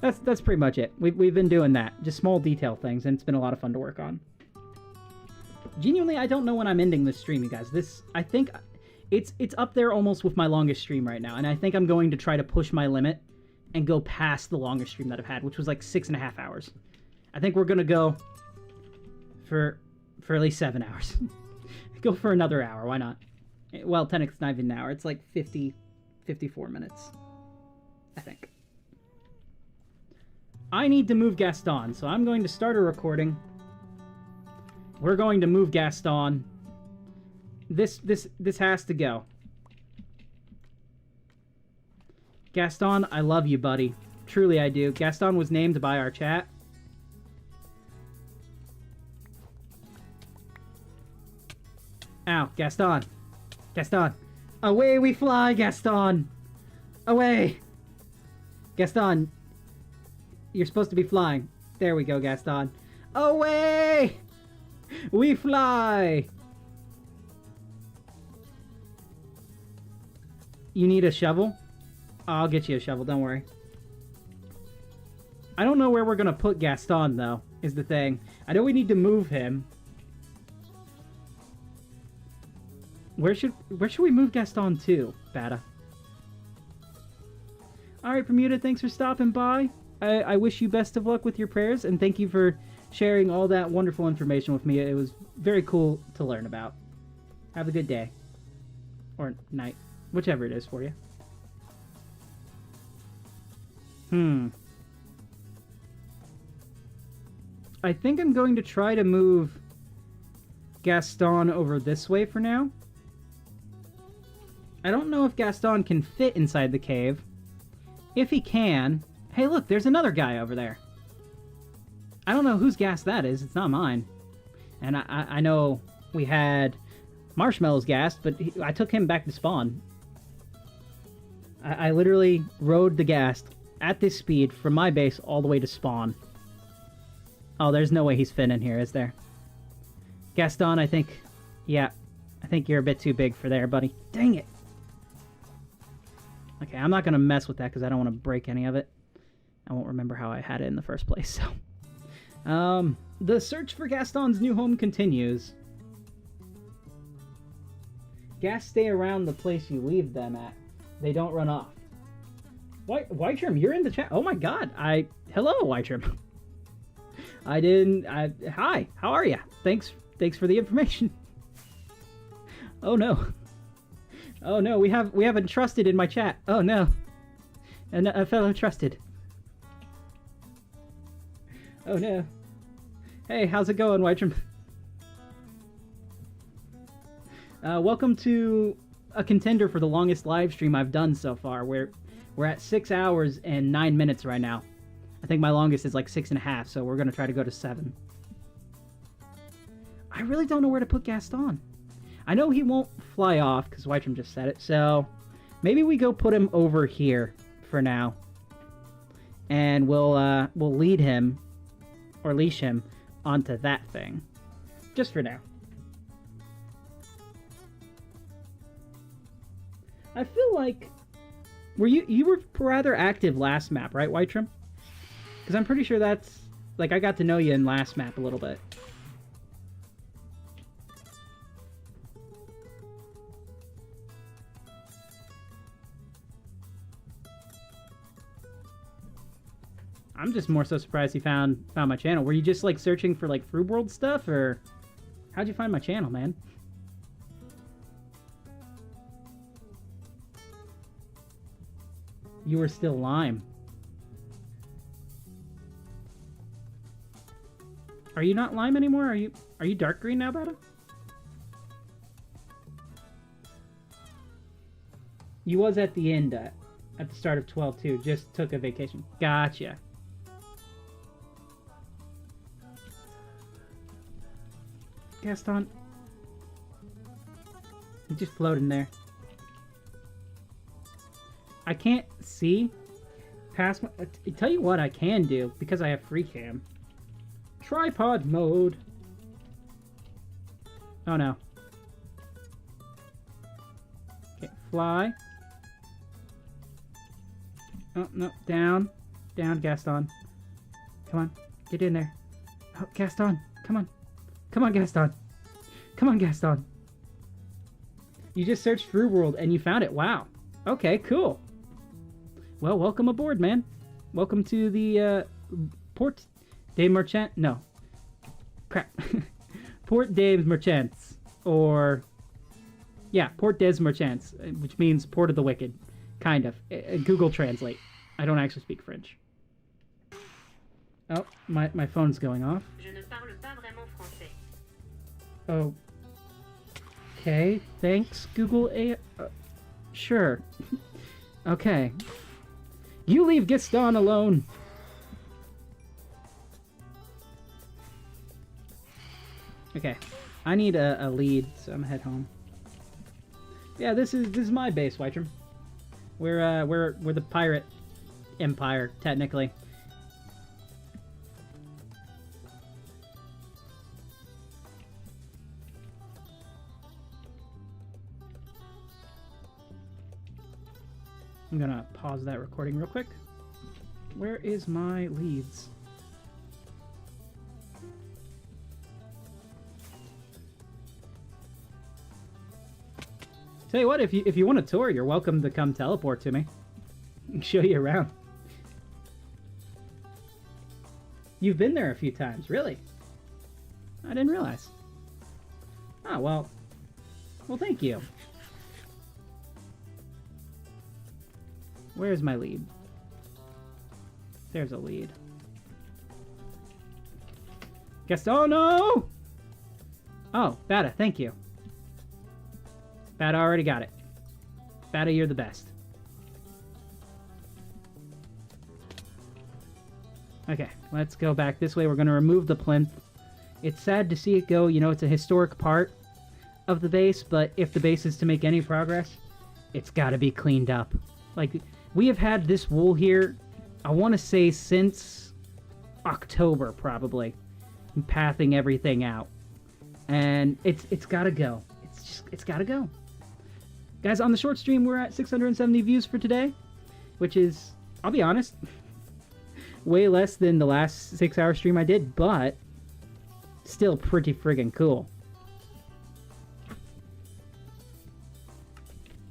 That's pretty much it. We've been doing that. Just small detail things, and it's been a lot of fun to work on. Genuinely, I don't know when I'm ending this stream, you guys. I think it's up there almost with my longest stream right now, and I think I'm going to try to push my limit and go past the longest stream that I've had, which was like 6.5 hours. I think we're gonna go for at least 7 hours. Go for another hour, why not? Well, 10 it's not even an hour. It's like 54 minutes, I think. I need to move Gaston, so I'm going to start a recording. We're going to move Gaston. This has to go. Gaston, I love you, buddy. Truly, I do. Gaston was named by our chat. Ow, Gaston. Gaston. Away we fly, Gaston. Away. Gaston, you're supposed to be flying. There we go, Gaston. Away! We fly! You need a shovel? I'll get you a shovel, don't worry. I don't know where we're gonna put Gaston, though, is the thing. I know we need to move him. Where should we move Gaston to, Bata? Alright, Bermuda, thanks for stopping by. I wish you best of luck with your prayers, and thank you for sharing all that wonderful information with me. It was very cool to learn about. Have a good day. Or night. Whichever it is for you. I think I'm going to try to move Gaston over this way for now. I don't know if Gaston can fit inside the cave. If he can... Hey, look, there's another guy over there. I don't know whose gas that is. It's not mine. And I know we had Marshmallow's gas, but I took him back to spawn. I literally rode the gas at this speed from my base all the way to spawn. Oh, there's no way he's fitting in here, is there? Gaston, I think... Yeah, I think you're a bit too big for there, buddy. Dang it! Okay, I'm not going to mess with that because I don't want to break any of it. I won't remember how I had it in the first place, so... the search for Gaston's new home continues. Gas stay around the place you leave them at. They don't run off. Whitetrim, you're in the chat. Oh my god. Hello, Whitetrim. Hi, how are ya? Thanks for the information. Oh no. Oh no, we have a trusted in my chat. Oh no. And a fellow trusted. Oh no. Hey, how's it going, Whitetrim? Welcome to a contender for the longest live stream I've done so far. We're at 6 hours and 9 minutes right now. I think my longest is like 6.5, so we're gonna try to go to 7. I really don't know where to put Gaston. I know he won't fly off because Whitetrim just said it, so maybe we go put him over here for now, and we'll lead him or leash him onto that thing, just for now. I feel like you were rather active last map, right, Whitetrim? Because I'm pretty sure that's like I got to know you in last map a little bit. I'm just more so surprised he found my channel. Were you just like searching for like Froob World stuff, or how'd you find my channel, man? You were still lime. Are you not lime anymore? Are you dark green now, Bata? You was at the end at the start of 12 too. Just took a vacation. Gotcha. Gaston. You just floating there. I can't see past my... I tell you what I can do, because I have free cam. Tripod mode. Oh no. Okay, fly. Oh, no, down. Down, Gaston. Come on, get in there. Oh, Gaston, come on. Come on, Gaston. Come on, Gaston. You just searched Froob World and you found it. Wow. Okay, cool. Well, welcome aboard, man. Welcome to the Port des Merchants. No. Crap. Port des Merchants. Or... yeah, Port des Merchants, which means Port of the Wicked. Kind of. Google Translate. I don't actually speak French. Oh, my phone's going off. Je ne parle pas vraiment français. Oh. Okay, thanks, Google A... sure. Okay. You leave Gaston alone. Okay. I need a lead, so I'm gonna head home. Yeah, this is my base, Whitetrim. We're the pirate empire, technically. I'm gonna pause that recording real quick. Where is my leads? Tell you what, if you want a tour, you're welcome to come teleport to me. I can show you around. You've been there a few times, really? I didn't realize. Ah, well, thank you. Where's my lead? There's a lead. Guess. Oh no! Oh, Bada, thank you. Bada already got it. Bada, you're the best. Okay, let's go back this way. We're going to remove the plinth. It's sad to see it go. You know, it's a historic part of the base, but if the base is to make any progress, it's got to be cleaned up. Like, we have had this wool here, I want to say since October, probably. Pathing everything out. And it's got to go. It's got to go. Guys, on the short stream, we're at 670 views for today, which is, I'll be honest, way less than the last 6-hour stream I did, but still pretty friggin' cool.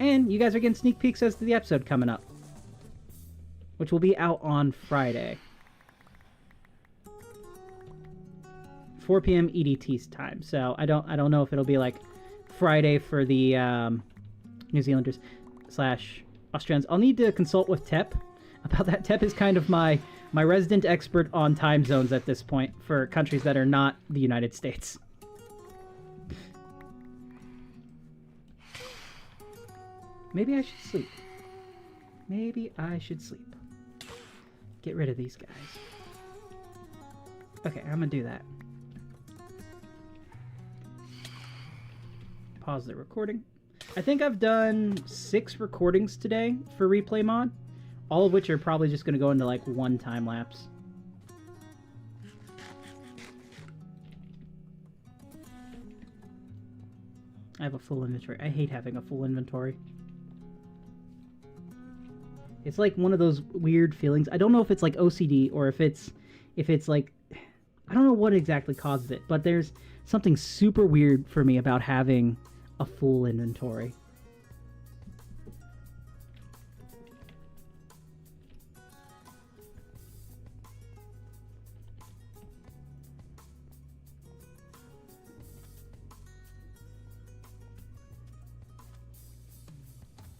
And you guys are getting sneak peeks as to the episode coming up, which will be out on Friday. 4 p.m. EDT time, so I don't know if it'll be like Friday for the New Zealanders / Australians. I'll need to consult with Tep about that. Tep is kind of my resident expert on time zones at this point for countries that are not the United States. Maybe I should sleep. Maybe I should sleep. Get rid of these guys. Okay, I'm gonna do that. Pause the recording. I think I've done 6 recordings today for replay mod, all of which are probably just going to go into like one time lapse. I have a full inventory. I hate having a full inventory. It's like one of those weird feelings. I don't know if it's like OCD or if it's like, I don't know what exactly causes it, but there's something super weird for me about having a full inventory.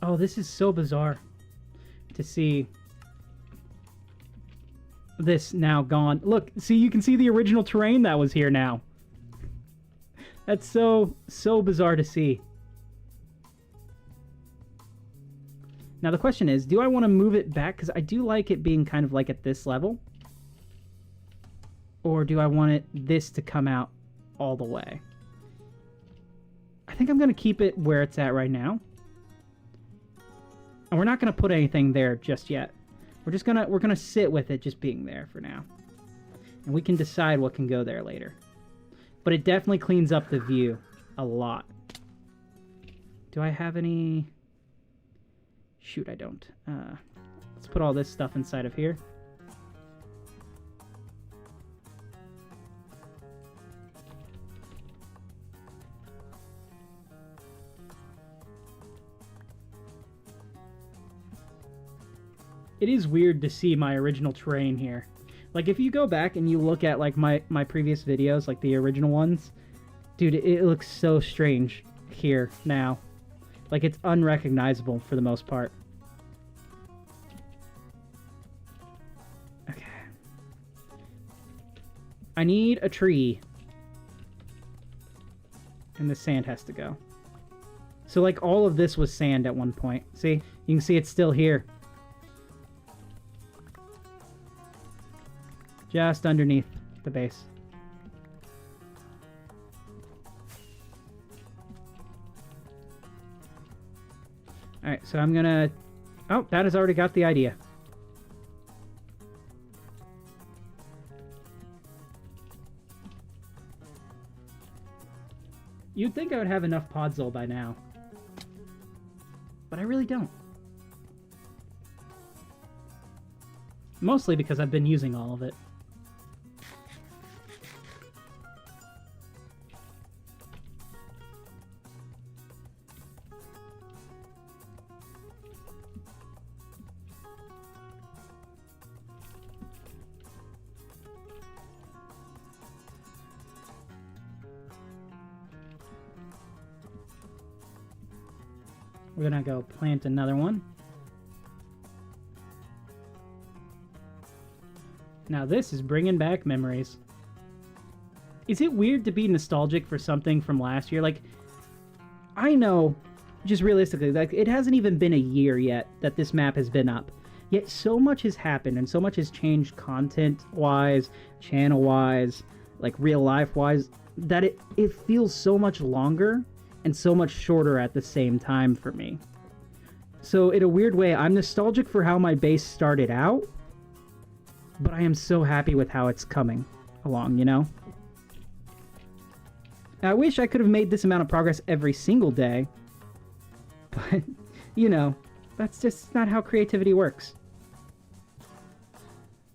Oh, this is so bizarre to see this now gone. Look, see, you can see the original terrain that was here now. That's so bizarre to see. Now the question is, do I want to move it back? Because I do like it being kind of like at this level. Or do I want this to come out all the way? I think I'm going to keep it where it's at right now. And we're not going to put anything there just yet. We're going to sit with it just being there for now. And we can decide what can go there later. But it definitely cleans up the view a lot. Do I have any... Shoot, I don't. Let's put all this stuff inside of here. It is weird to see my original terrain here. Like, if you go back and you look at, like, my previous videos, like the original ones, dude, it looks so strange here now. Like, it's unrecognizable for the most part. Okay. I need a tree. And the sand has to go. So, like, all of this was sand at one point. See? You can see it's still here. Just underneath the base. Alright, so I'm gonna... Oh, that has already got the idea. You'd think I would have enough podzol by now. But I really don't. Mostly because I've been using all of it. We're gonna go plant another one. Now this is bringing back memories. Is it weird to be nostalgic for something from last year? Like, I know, just realistically, like, it hasn't even been a year yet that this map has been up. Yet so much has happened and so much has changed content-wise, channel-wise, like real-life-wise, that it feels so much longer and so much shorter at the same time for me. So in a weird way, I'm nostalgic for how my base started out, but I am so happy with how it's coming along, you know? I wish I could have made this amount of progress every single day, but, you know, that's just not how creativity works.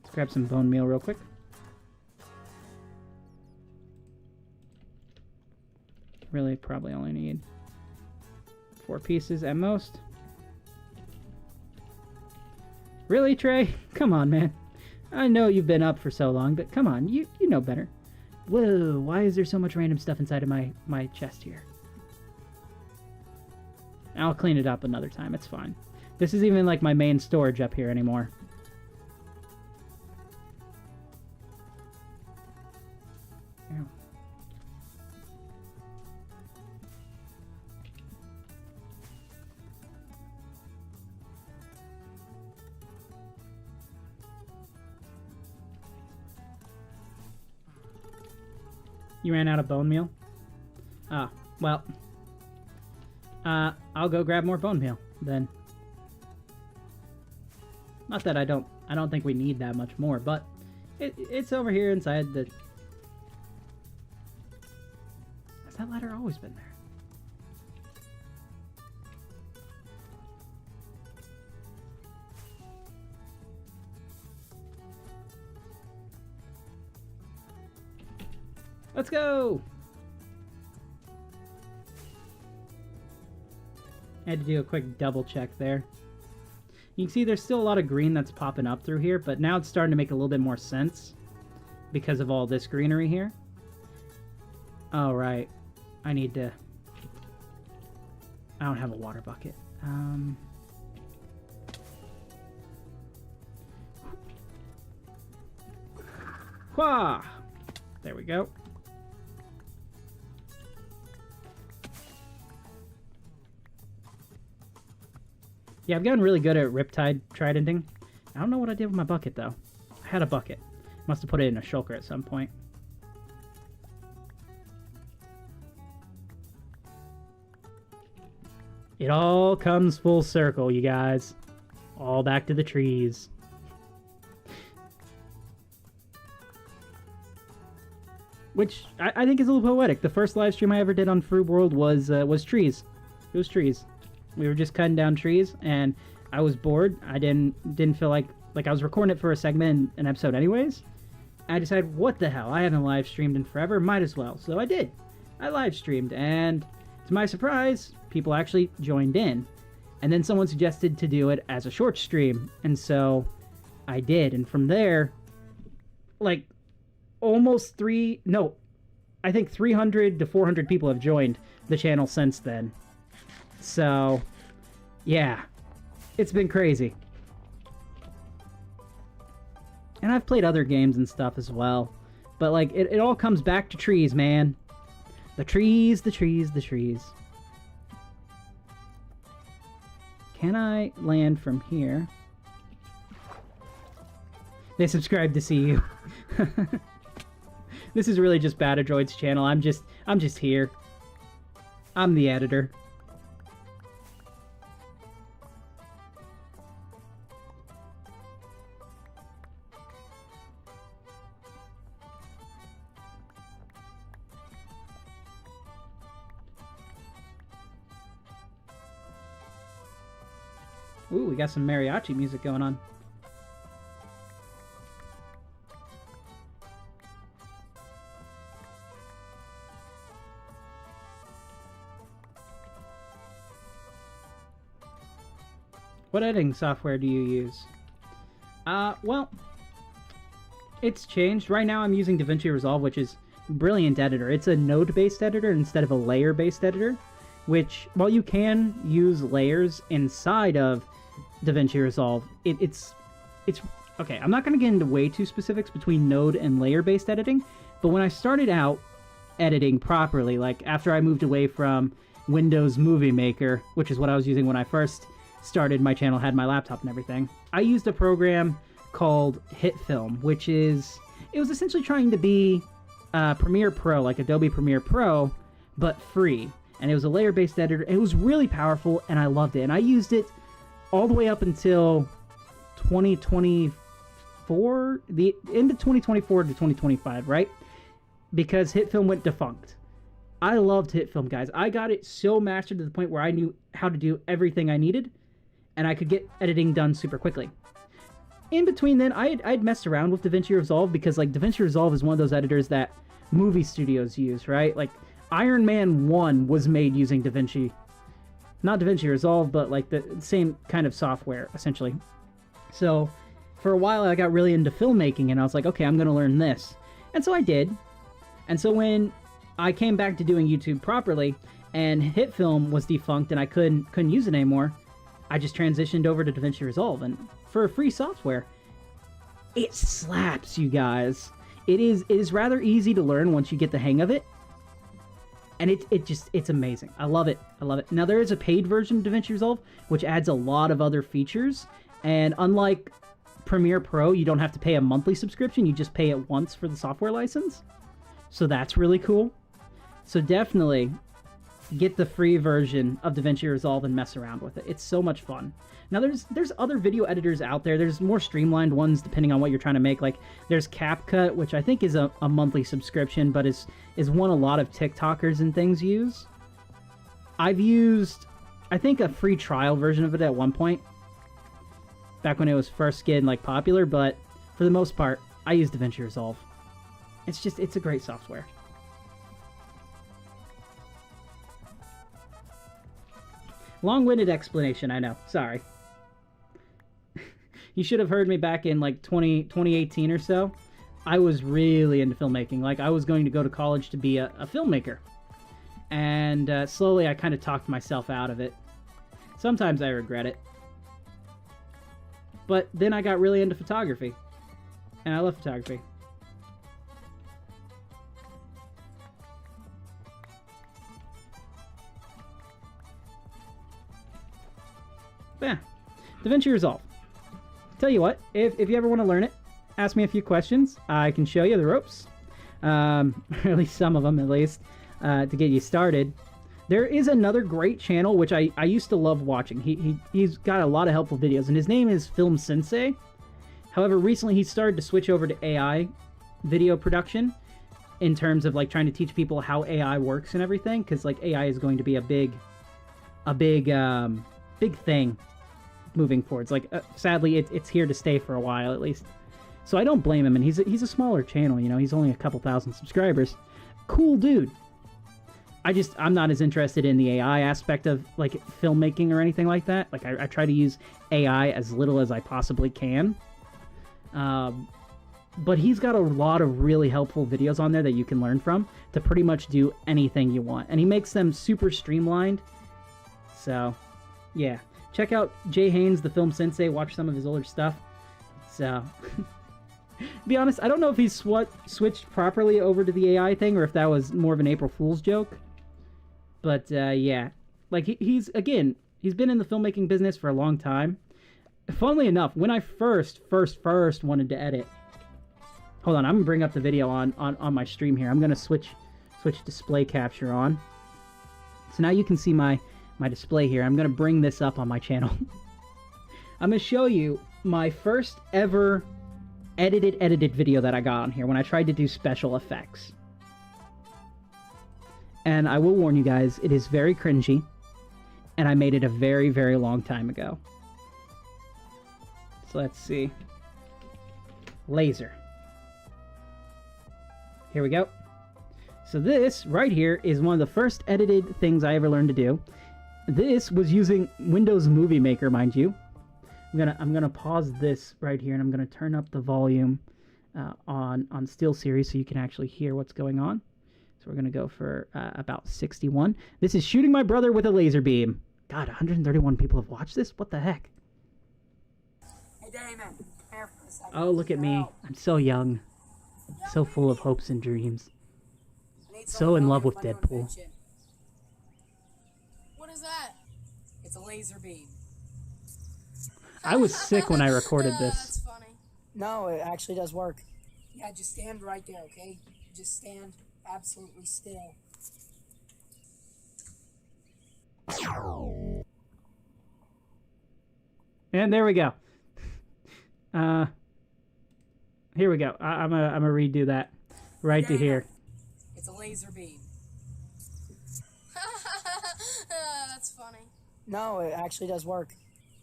Let's grab some bone meal real quick. Really, probably only need 4 pieces at most. Really, Trey? Come on, man. I know you've been up for so long, but come on, you know better. Whoa, why is there so much random stuff inside of my chest here? I'll clean it up another time, it's fine. This is even like my main storage up here anymore. Ow. You ran out of bone meal? Ah, well. I'll go grab more bone meal, then. Not that I don't think we need that much more, but it's over here inside the... Has that ladder always been there? Let's go! I had to do a quick double check there. You can see there's still a lot of green that's popping up through here, but now it's starting to make a little bit more sense because of all this greenery here. All right, I need to... I don't have a water bucket. Wah! There we go. Yeah, I've gotten really good at Riptide tridenting. I don't know what I did with my bucket, though. I had a bucket. Must have put it in a shulker at some point. It all comes full circle, you guys. All back to the trees. Which I think is a little poetic. The first live stream I ever did on Froob World was trees. It was trees. We were just cutting down trees, and I was bored. I didn't feel like I was recording it for a segment, an episode anyways. I decided, what the hell? I haven't live streamed in forever. Might as well. So I did. I live streamed, and to my surprise, people actually joined in. And then someone suggested to do it as a short stream, and so I did. And from there, like almost I think 300 to 400 people have joined the channel since then. So, yeah, it's been crazy. And I've played other games and stuff as well. But, like, it all comes back to trees, man. The trees, the trees, the trees. Can I land from here? They subscribe to see you. This is really just Batadroid's channel. I'm just here. I'm the editor. Ooh, we got some mariachi music going on. What editing software do you use? Well, it's changed. Right now I'm using DaVinci Resolve, which is a brilliant editor. It's a node-based editor instead of a layer-based editor. which, while you can use layers inside of DaVinci Resolve, it's okay. I'm not going to get into way too specifics between node and layer-based editing, but when I started out editing properly, like after I moved away from Windows Movie Maker, which is what I was using when I first started my channel, had my laptop and everything, I used a program called HitFilm, which is, it was essentially trying to be Premiere Pro, like Adobe Premiere Pro, but free. And it was a layer-based editor. It was really powerful, and I loved it. And I used it all the way up until 2024, the end of 2024 to 2025, right? Because HitFilm went defunct. I loved HitFilm, guys. I got it so mastered to the point where I knew how to do everything I needed, and I could get editing done super quickly. In between then, I'd messed around with DaVinci Resolve because, like, DaVinci Resolve is one of those editors that movie studios use, right? Like, Iron Man 1 was made using DaVinci. Not DaVinci Resolve, but, like, the same kind of software, essentially. So, for a while, I got really into filmmaking, and I was like, okay, I'm going to learn this. And so I did. And so when I came back to doing YouTube properly, and HitFilm was defunct and I couldn't use it anymore, I just transitioned over to DaVinci Resolve, and for free software, it slaps, you guys. It is rather easy to learn once you get the hang of it, and it's amazing. I love it. I love it. Now, there is a paid version of DaVinci Resolve, which adds a lot of other features, and unlike Premiere Pro, you don't have to pay a monthly subscription. You just pay it once for the software license, so that's really cool. So definitely get the free version of DaVinci Resolve and mess around with it. It's so much fun. Now, there's other video editors out there. There's more streamlined ones depending on what you're trying to make. Like, there's CapCut, which I think is a monthly subscription, but is one a lot of TikTokers and things use. I've used, I think, a free trial version of it at one point, back when it was first getting, like, popular, but for the most part, I use DaVinci Resolve. It's a great software. Long-winded explanation, I know. Sorry. You should have heard me back in, like, 2018 or so. I was really into filmmaking. Like, I was going to go to college to be a filmmaker. And slowly I kind of talked myself out of it. Sometimes I regret it. But then I got really into photography. And I love photography. Yeah, DaVinci Resolve. Tell you what, if you ever want to learn it, ask me a few questions. I can show you the ropes, or at least some of them, at least, to get you started. There is another great channel which I used to love watching. He's got a lot of helpful videos, and his name is Film Sensei. However, recently he started to switch over to AI video production in terms of, like, trying to teach people how AI works and everything, because, like, AI is going to be a big thing moving forwards. Like, sadly, it's here to stay for a while, at least. So I don't blame him, and he's a smaller channel, you know. He's only a couple thousand subscribers. Cool dude. I'm not as interested in the AI aspect of, like, filmmaking or anything like that. Like, I try to use AI as little as I possibly can. But he's got a lot of really helpful videos on there that you can learn from to pretty much do anything you want. And he makes them super streamlined. So, yeah. Check out Jay Haynes, the Film Sensei. Watch some of his older stuff. So, to be honest, I don't know if he's switched properly over to the AI thing or if that was more of an April Fool's joke. But, yeah. Like, he's been in the filmmaking business for a long time. Funnily enough, when I first wanted to edit... Hold on, I'm going to bring up the video on my stream here. I'm going to switch display capture on. So now you can see my display here. I'm going to bring this up on my channel. I'm going to show you my first ever edited video that I got on here when I tried to do special effects. And I will warn you guys, it is very cringy, and I made it a very, very long time ago. So let's see. Laser. Here we go. So this right here is one of the first edited things I ever learned to do. This was using Windows Movie Maker, mind you. I'm gonna pause this right here, and I'm gonna turn up the volume on SteelSeries so you can actually hear what's going on. So we're going to go for about 61. This is shooting my brother with a laser beam. God, 131 people have watched this? What the heck? Hey, Damon. Come here for a second. Oh, look at me. I'm so young. So full of hopes and dreams. So in love with Deadpool. What is that? It's a laser beam. I was sick when I recorded this. That's funny. No, it actually does work. Yeah, just stand right there, okay? Just stand absolutely still. And there we go. Here we go. I'm gonna redo that right to here. It's a laser beam. That's funny. No, it actually does work.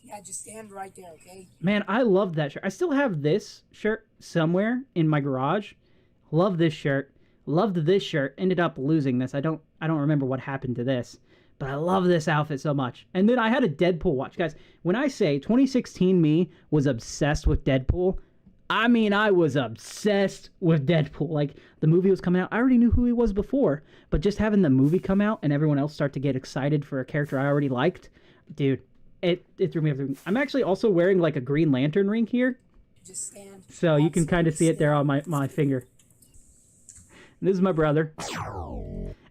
Yeah, just stand right there, okay? Man, I love that shirt. I still have this shirt somewhere in my garage. Love this shirt. Loved this shirt. Ended up losing this. I don't remember what happened to this. But I love this outfit so much. And then I had a Deadpool watch. Guys, when I say 2016 me was obsessed with Deadpool, I mean I was obsessed with Deadpool. Like, the movie was coming out. I already knew who he was before. But just having the movie come out and everyone else start to get excited for a character I already liked, dude, it threw me off. I'm actually also wearing like a Green Lantern ring here. Just stand. So you can kind of see it there on my finger. This is my brother.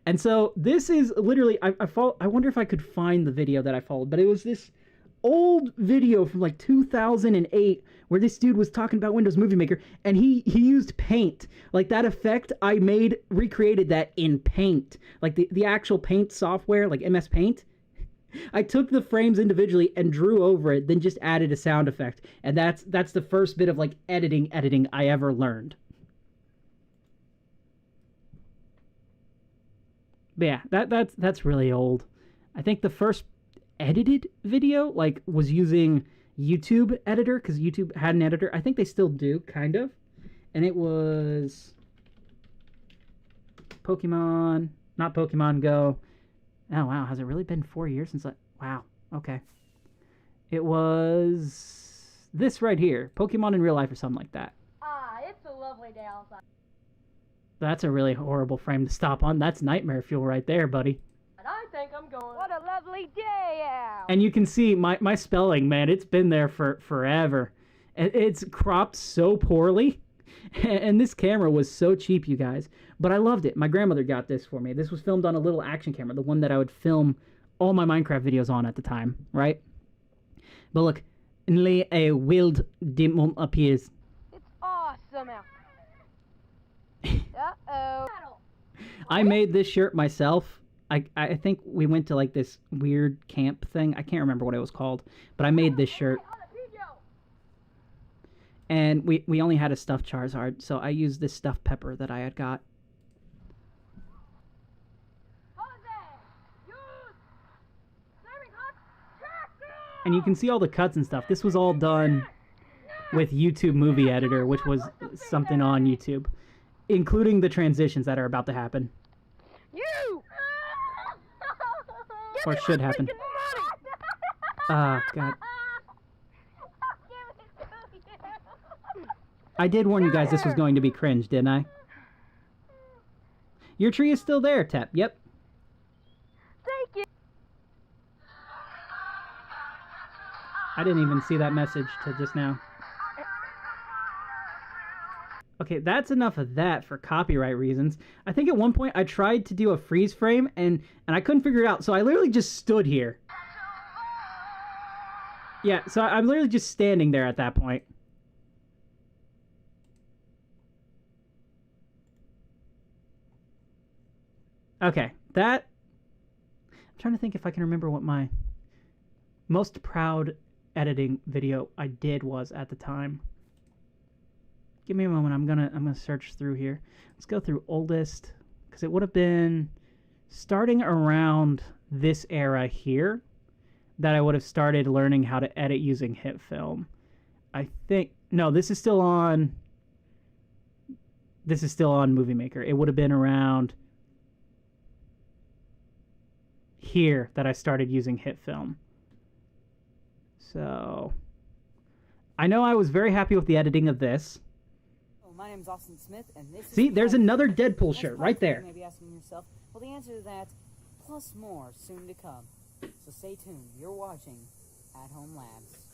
And so this is literally, I wonder if I could find the video that I followed, but it was this old video from like 2008 where this dude was talking about Windows Movie Maker, and he used Paint. Like, that effect, I recreated that in Paint. Like the actual Paint software, like MS Paint. I took the frames individually and drew over it, then just added a sound effect. And that's the first bit of like editing I ever learned. But yeah, that's really old. I think the first edited video like was using YouTube editor, because YouTube had an editor. I think they still do, kind of. And it was Pokemon, not Pokemon Go. Oh, wow. Has it really been 4 years since I... Wow. Okay. It was this right here. Pokemon in Real Life or something like that. It's a lovely day outside. That's a really horrible frame to stop on. That's nightmare fuel right there, buddy. And I think I'm going. What a lovely day out. And you can see my spelling, man. It's been there for forever. It's cropped so poorly. And this camera was so cheap, you guys. But I loved it. My grandmother got this for me. This was filmed on a little action camera, the one that I would film all my Minecraft videos on at the time, right? But look, only a wild demon appears. It's awesome out. Uh-oh. I made this shirt myself. I think we went to like this weird camp thing. I can't remember what it was called, but I made this shirt. And we only had a stuffed Charizard, so I used this stuffed Pepper that I had got. And you can see all the cuts and stuff. This was all done with YouTube Movie Editor, which was something on YouTube, including the transitions that are about to happen. You! Or should happen. Ah, God. I did warn you guys this was going to be cringe, didn't I? Your tree is still there, Tep. Yep. Thank you. I didn't even see that message till just now. Okay, that's enough of that for copyright reasons. I think at one point I tried to do a freeze frame and I couldn't figure it out, so I literally just stood here. Yeah, so I'm literally just standing there at that point. Okay, that... I'm trying to think if I can remember what my most proud editing video I did was at the time. Give me a moment. I'm gonna search through here. Let's go through oldest, because it would have been starting around this era here that I would have started learning how to edit using HitFilm. I think no, this is still on Movie Maker. It would have been around here that I started using HitFilm. So I know I was very happy with the editing of this. my name's Austin Smith, and this is... See, there's another Deadpool That's shirt probably right there. You may be asking yourself, well, the answer to that, plus more, soon to come. So stay tuned. You're watching At Home Labs.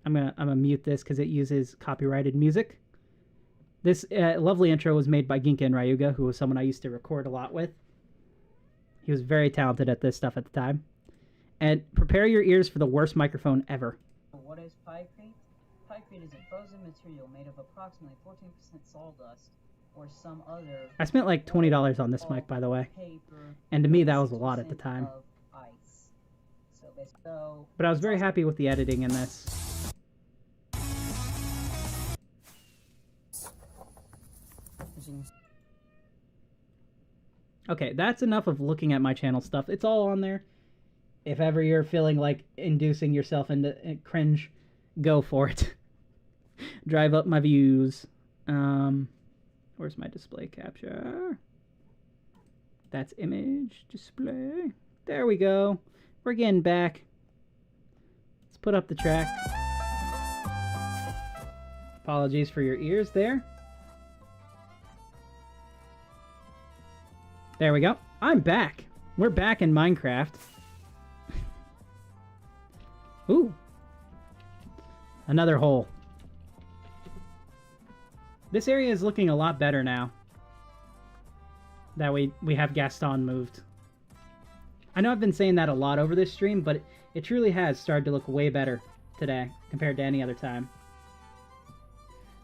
I'm gonna mute this because it uses copyrighted music. This lovely intro was made by Ginka and Ryuga, who was someone I used to record a lot with. He was very talented at this stuff at the time. And prepare your ears for the worst microphone ever. What is pipecrete? Pipecrete is a frozen material made of approximately 14% sawdust or some other... I spent like $20 on this mic, by the way. Paper, And to me, that was a lot at the time. of ice. So But I was very happy with the editing in this. Okay, that's enough of looking at my channel stuff. It's all on there. If ever you're feeling like inducing yourself into cringe, go for it. Drive up my views. Where's my display capture? That's image display. There we go. We're getting back. Let's put up the track. Apologies for your ears there. There we go. I'm back. We're back in Minecraft. Ooh. Another hole. This area is looking a lot better now that we have Gaston moved. I know I've been saying that a lot over this stream, but it truly has started to look way better today compared to any other time.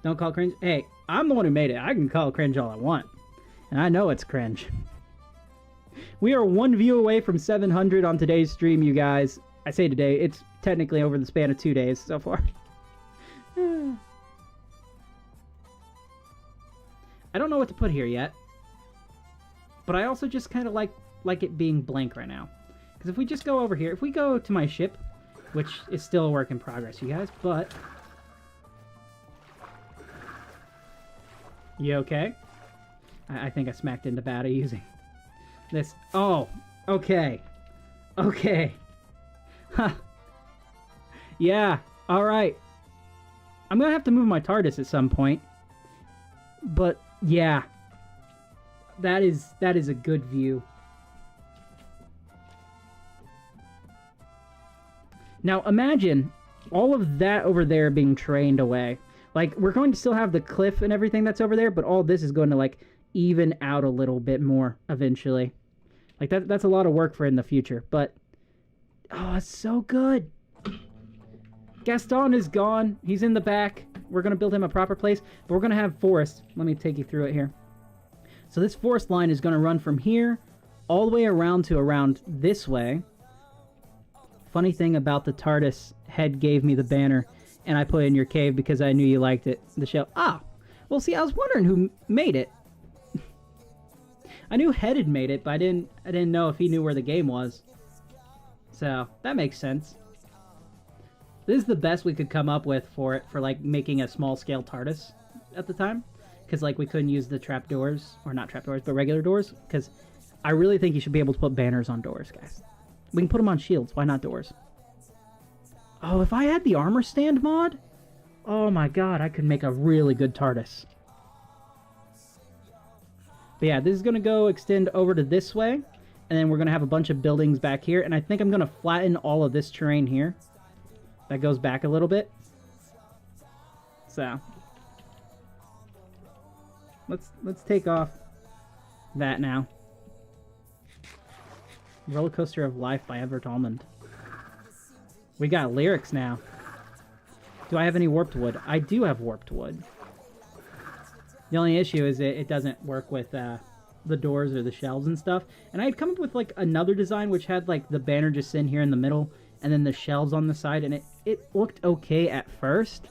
Don't call cringe. Hey, I'm the one who made it. I can call cringe all I want. And I know it's cringe. We are one view away from 700 on today's stream, you guys. I say today, it's technically over the span of 2 days so far. I don't know what to put here yet. But I also just kind of like it being blank right now. Because if we just go over here, if we go to my ship, which is still a work in progress, you guys, but... You okay? I think I smacked into Bada using this. Oh, okay. Okay. Huh. Yeah, alright. I'm gonna have to move my TARDIS at some point. But, yeah. That is a good view. Now, imagine all of that over there being trained away. Like, we're going to still have the cliff and everything that's over there, but all this is going to, like, even out a little bit more eventually. Like, that's a lot of work for in the future, but... Oh, it's so good! Gaston is gone. He's in the back. We're going to build him a proper place, but we're going to have forest. Let me take you through it here. So this forest line is going to run from here all the way around to around this way. Funny thing about the TARDIS, Head gave me the banner, and I put it in your cave because I knew you liked it. The shell. Ah! Well, see, I was wondering who made it. I knew Head had made it, but I didn't know if he knew where the game was. So, that makes sense. This is the best we could come up with for it, for, like, making a small-scale TARDIS at the time. Because, like, we couldn't use the trapdoors, or not trapdoors, but regular doors. Because I really think you should be able to put banners on doors, guys. We can put them on shields. Why not doors? Oh, if I had the armor stand mod? Oh my god, I could make a really good TARDIS. But yeah, this is going to go extend over to this way. And then we're going to have a bunch of buildings back here. And I think I'm going to flatten all of this terrain here. That goes back a little bit. So... Let's take off that now. Roller Coaster of Life by Everett Almond. We got lyrics now. Do I have any warped wood? I do have warped wood. The only issue is it doesn't work with the doors or the shelves and stuff. And I had come up with like another design which had like the banner just in here in the middle and then the shelves on the side, and it looked okay at first.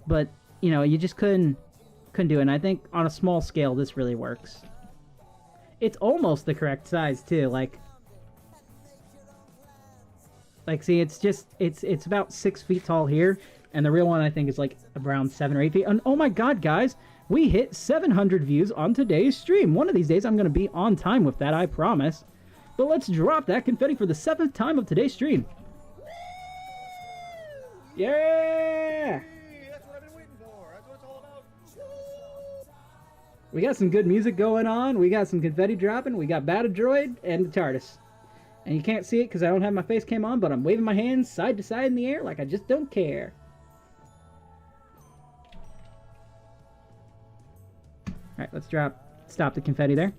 But, you know, you just couldn't do it. And I think on a small scale this really works. It's almost the correct size too. Like see, it's about 6 feet tall here, and the real one I think is like around 7 or 8 feet. And oh my god, guys, we hit 700 views on today's stream. One of these days I'm gonna be on time with that, I promise. But let's drop that confetti for the 7th time of today's stream. Yeah! That's what I've been waiting for. That's what it's all about. We got some good music going on. We got some confetti dropping. We got Battle Droid and the TARDIS. And you can't see it because I don't have my face cam on, but I'm waving my hands side to side in the air like I just don't care. Alright, let's stop the confetti there.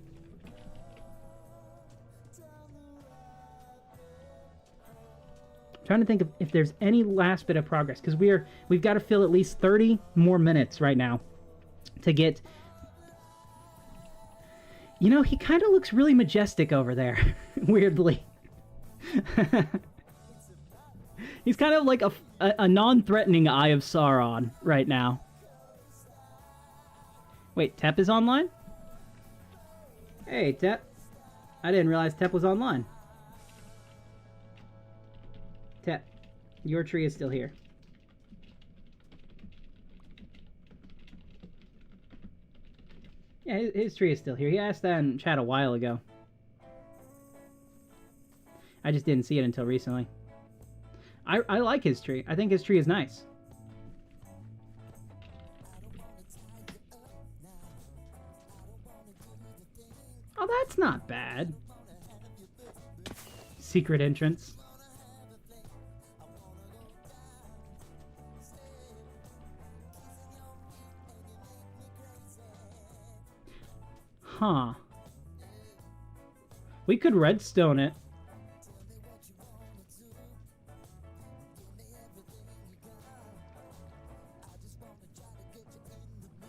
I'm trying to think of if there's any last bit of progress, because we've got to fill at least 30 more minutes right now to get... You know, he kind of looks really majestic over there, weirdly. He's kind of like a non-threatening Eye of Sauron right now. Wait, Tep is online? Hey, Tep. I didn't realize Tep was online. Tep, your tree is still here. Yeah, his tree is still here. He asked that in chat a while ago. I just didn't see it until recently. I like his tree. I think his tree is nice. Oh, that's not bad. Secret entrance. Huh. We could redstone it.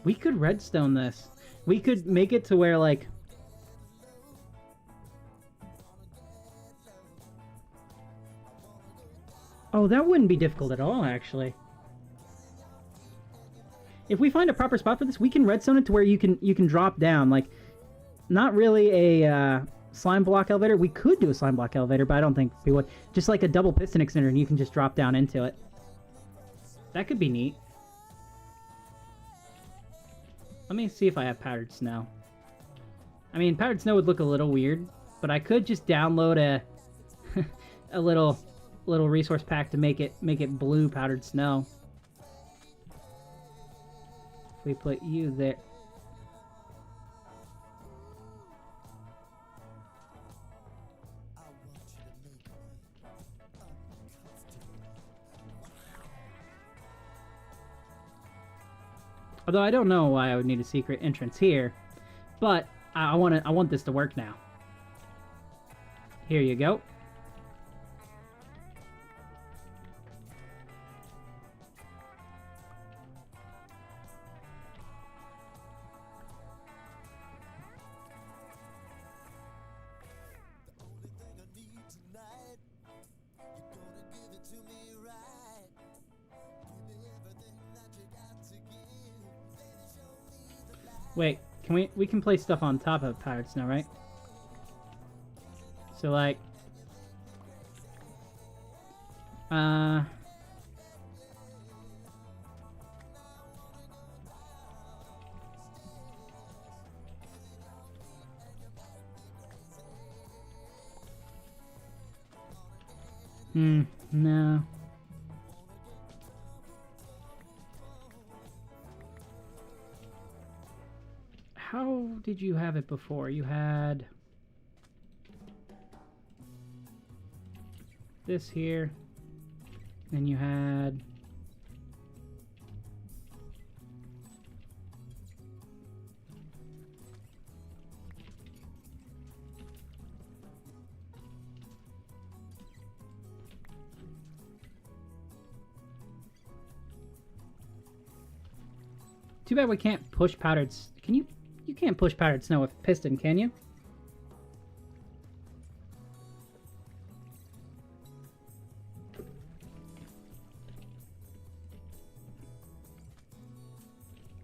We could redstone this. We could make it to where, like... Oh, that wouldn't be difficult at all, actually. If we find a proper spot for this, we can redstone it to where you can drop down. Like, not really a slime block elevator. We could do a slime block elevator, but I don't think we would. Just like a double piston extender, and you can just drop down into it. That could be neat. Let me see if I have powdered snow. I mean, powdered snow would look a little weird, but I could just download a a little resource pack to make it blue powdered snow. If we put you there. Although I don't know why I would need a secret entrance here, but I want this to work now. Here you go. Wait, can we can place stuff on top of powdered snow, right? So like no. How did you have it before? You had this here, and you had too bad we can't push powdered. Can you? You can't push powdered snow with piston, can you?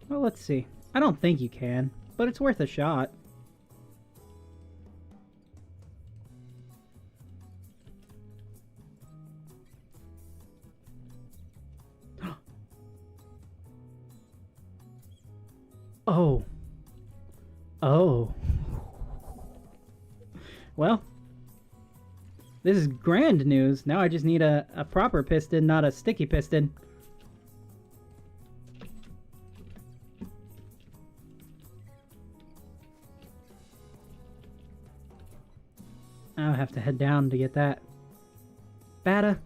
Well, let's see. I don't think you can, but it's worth a shot. Oh. Oh. Well, this is grand news. Now I just need a proper piston, not a sticky piston. I'll have to head down to get that. Bada.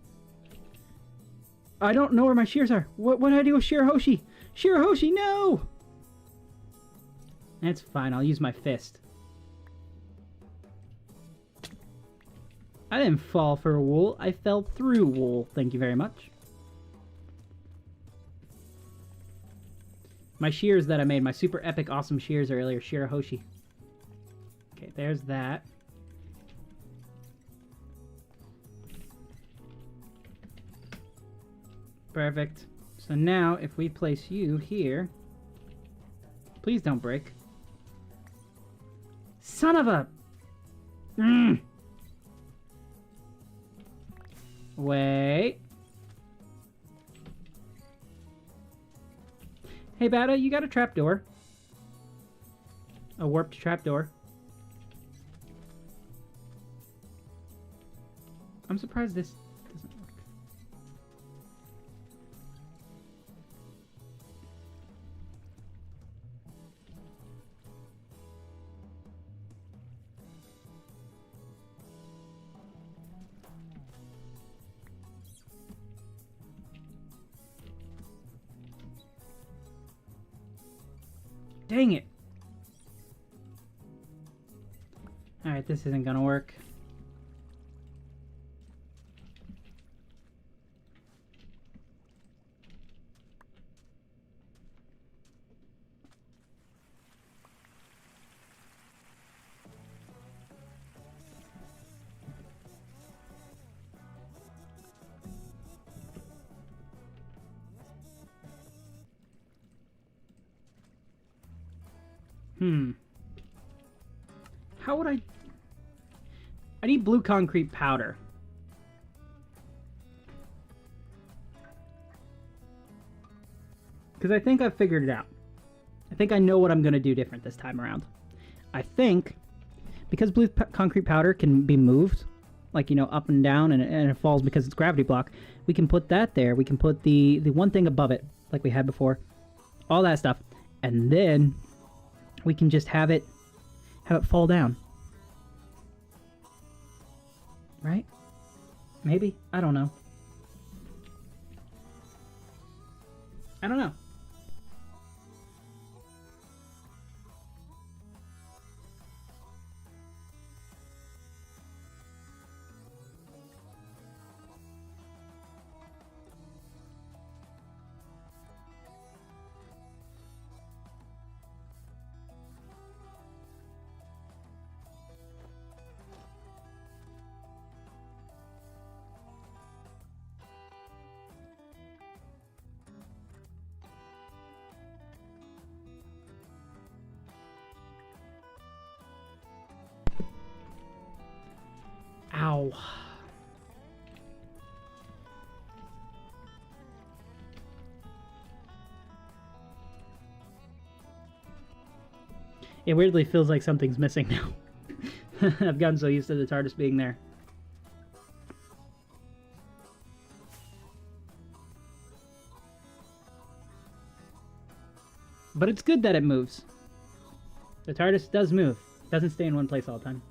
I don't know where my shears are. What did I do with Shirahoshi? Shirahoshi, no! That's fine. I'll use my fist. I didn't fall for wool. I fell through wool. Thank you very much. My shears that I made, my super epic awesome shears earlier, Shirahoshi. Okay, there's that. Perfect. So now, if we place you here... Please don't break. Son of a... Wait. Hey, Bada, you got a trapdoor. A warped trapdoor. I'm surprised this doesn't work. Dang it. Alright, this isn't gonna work. How would I need blue concrete powder. Because I think I've figured it out. I think I know what I'm going to do different this time around. I think, because blue concrete powder can be moved, like, you know, up and down, and it falls because it's gravity block, we can put that there. We can put the one thing above it, like we had before. All that stuff. And then we can just have it fall down. Right? Maybe? I don't know. I don't know. Ow. It weirdly feels like something's missing now. I've gotten so used to the TARDIS being there. But it's good that it moves. The TARDIS does move. It doesn't stay in one place all the time.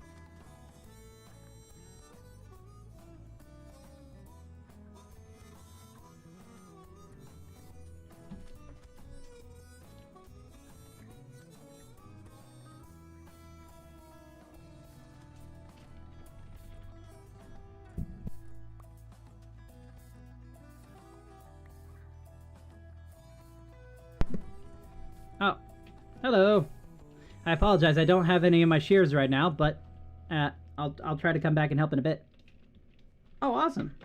Oh, hello. I apologize. I don't have any of my shears right now, but I'll try to come back and help in a bit. Oh, awesome.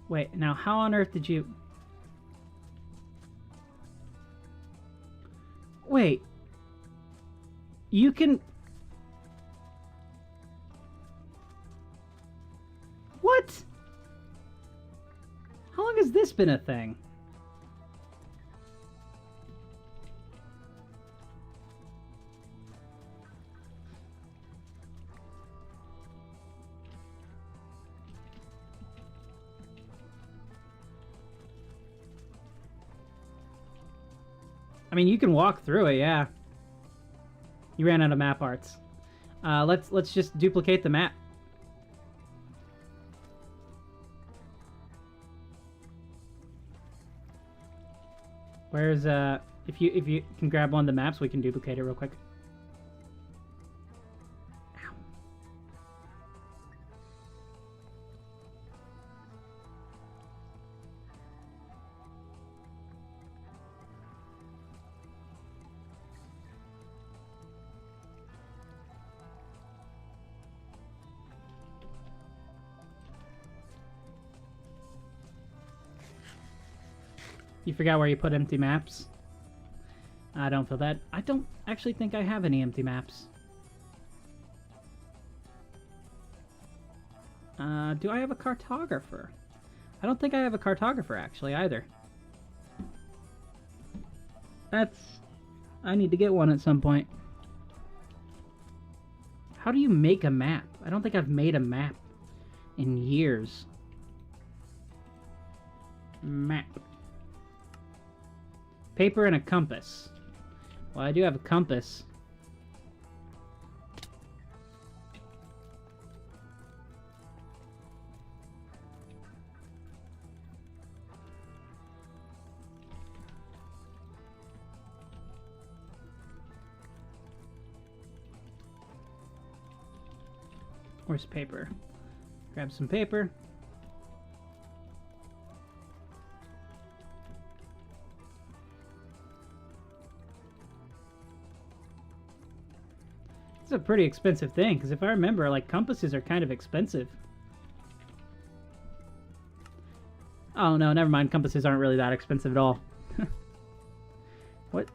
Wait, now how on earth did you... Wait. You can... What? How long has this been a thing? I mean, you can walk through it, yeah. You ran out of map arts. Let's just duplicate the map. Where's if you can grab one of the maps, we can duplicate it real quick. Ow. You forgot where you put empty maps? I don't feel that. I don't actually think I have any empty maps. Do I have a cartographer? I don't think I have a cartographer actually either. I need to get one at some point. How do you make a map? I don't think I've made a map in years. Map. Paper and a compass. Well, I do have a compass. Where's paper? Grab some paper. It's a pretty expensive thing, because if I remember, like, compasses are kind of expensive. Oh, no, never mind. Compasses aren't really that expensive at all. What?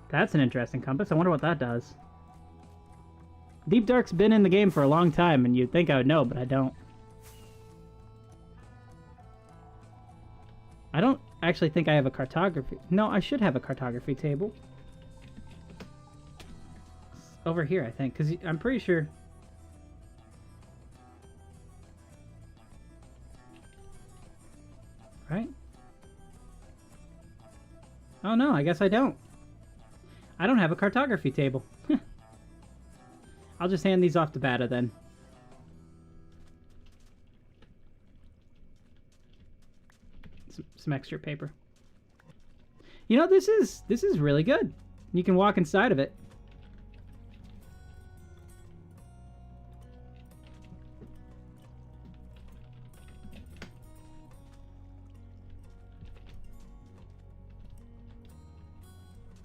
That's an interesting compass. I wonder what that does. Deep Dark's been in the game for a long time, and you'd think I would know, but I don't. I don't actually think I have a cartography. No, I should have a cartography table. It's over here, I think, because I'm pretty sure... Right? Oh no, I guess I don't. I don't have a cartography table. I'll just hand these off to Bata then. Some extra paper. You know, this is really good. You can walk inside of it.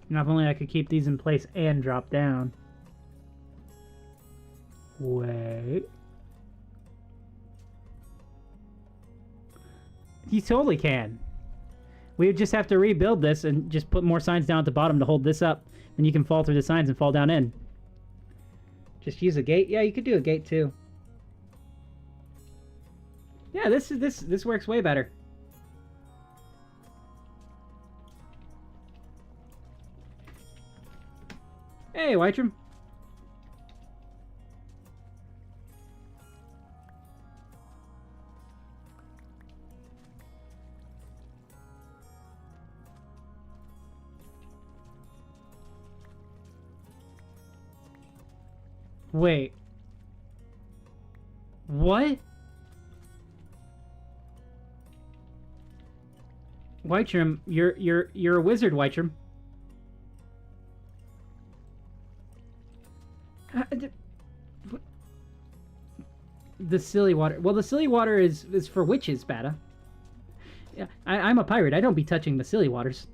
Now, if only I could keep these in place and drop down. Wait. You totally can. We would just have to rebuild this and just put more signs down at the bottom to hold this up. Then you can fall through the signs and fall down in. Just use a gate? Yeah, you could do a gate too. Yeah, this works way better. Hey, Whitrum. Wait. What? Whitrum, you're a wizard, Whitrum. The silly water. Well, the silly water is for witches, Bata. Yeah, I'm a pirate. I don't be touching the silly waters.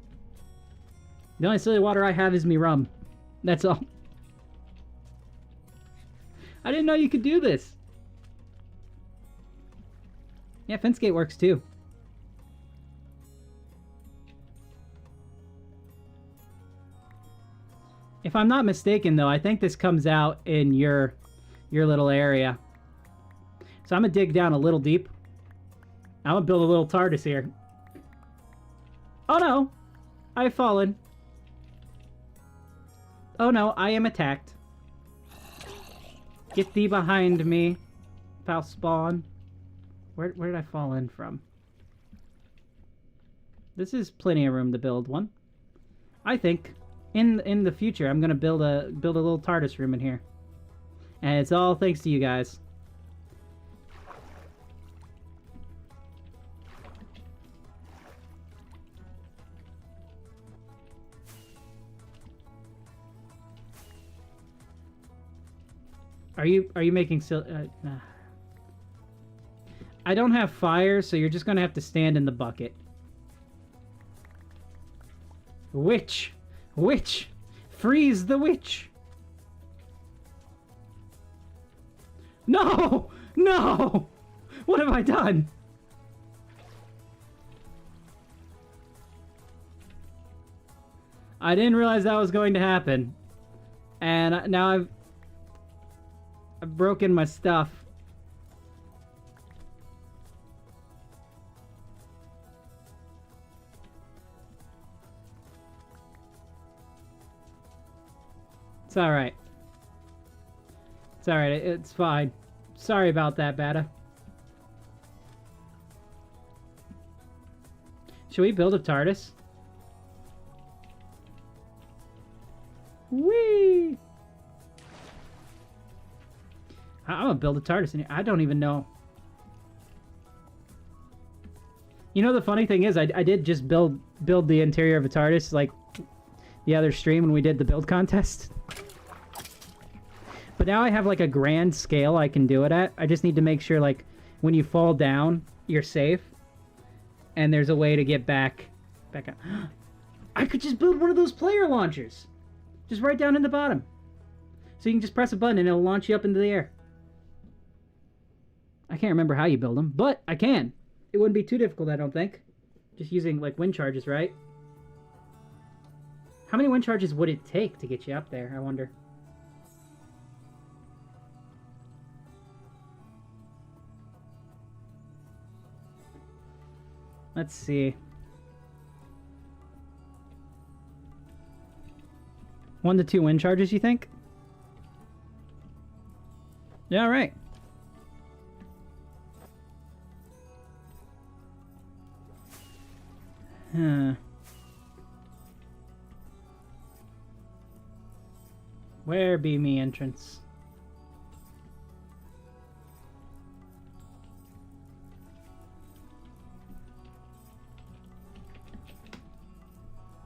The only silly water I have is me rum. That's all. I didn't know you could do this. Yeah, fence gate works too. If I'm not mistaken, though, I think this comes out in your little area. So I'm gonna dig down a little deep. I'm gonna build a little TARDIS here. Oh no! I've fallen. Oh no, I am attacked. Get thee behind me, foul spawn. Where did I fall in from? This is plenty of room to build one. I think in the future I'm gonna build a little TARDIS room in here, and it's all thanks to you guys. Are you making nah. I don't have fire, so you're just gonna have to stand in the bucket. Witch! Witch! Freeze the witch! No! No! What have I done? I didn't realize that was going to happen. And now I've broken my stuff. It's alright. It's alright, it's fine. Sorry about that, Bada. Should we build a TARDIS? Whee! I'm gonna build a TARDIS in here. I don't even know. You know, the funny thing is, I did just build the interior of a TARDIS, like, the other stream when we did the build contest. But now I have, like, a grand scale I can do it at. I just need to make sure, like, when you fall down, you're safe. And there's a way to get back up. I could just build one of those player launchers. Just right down in the bottom. So you can just press a button and it'll launch you up into the air. I can't remember how you build them, but I can. It wouldn't be too difficult, I don't think. Just using, like, wind charges, right? How many wind charges would it take to get you up there, I wonder? Let's see. 1 to 2 wind charges, you think? Yeah, right. Where be me entrance?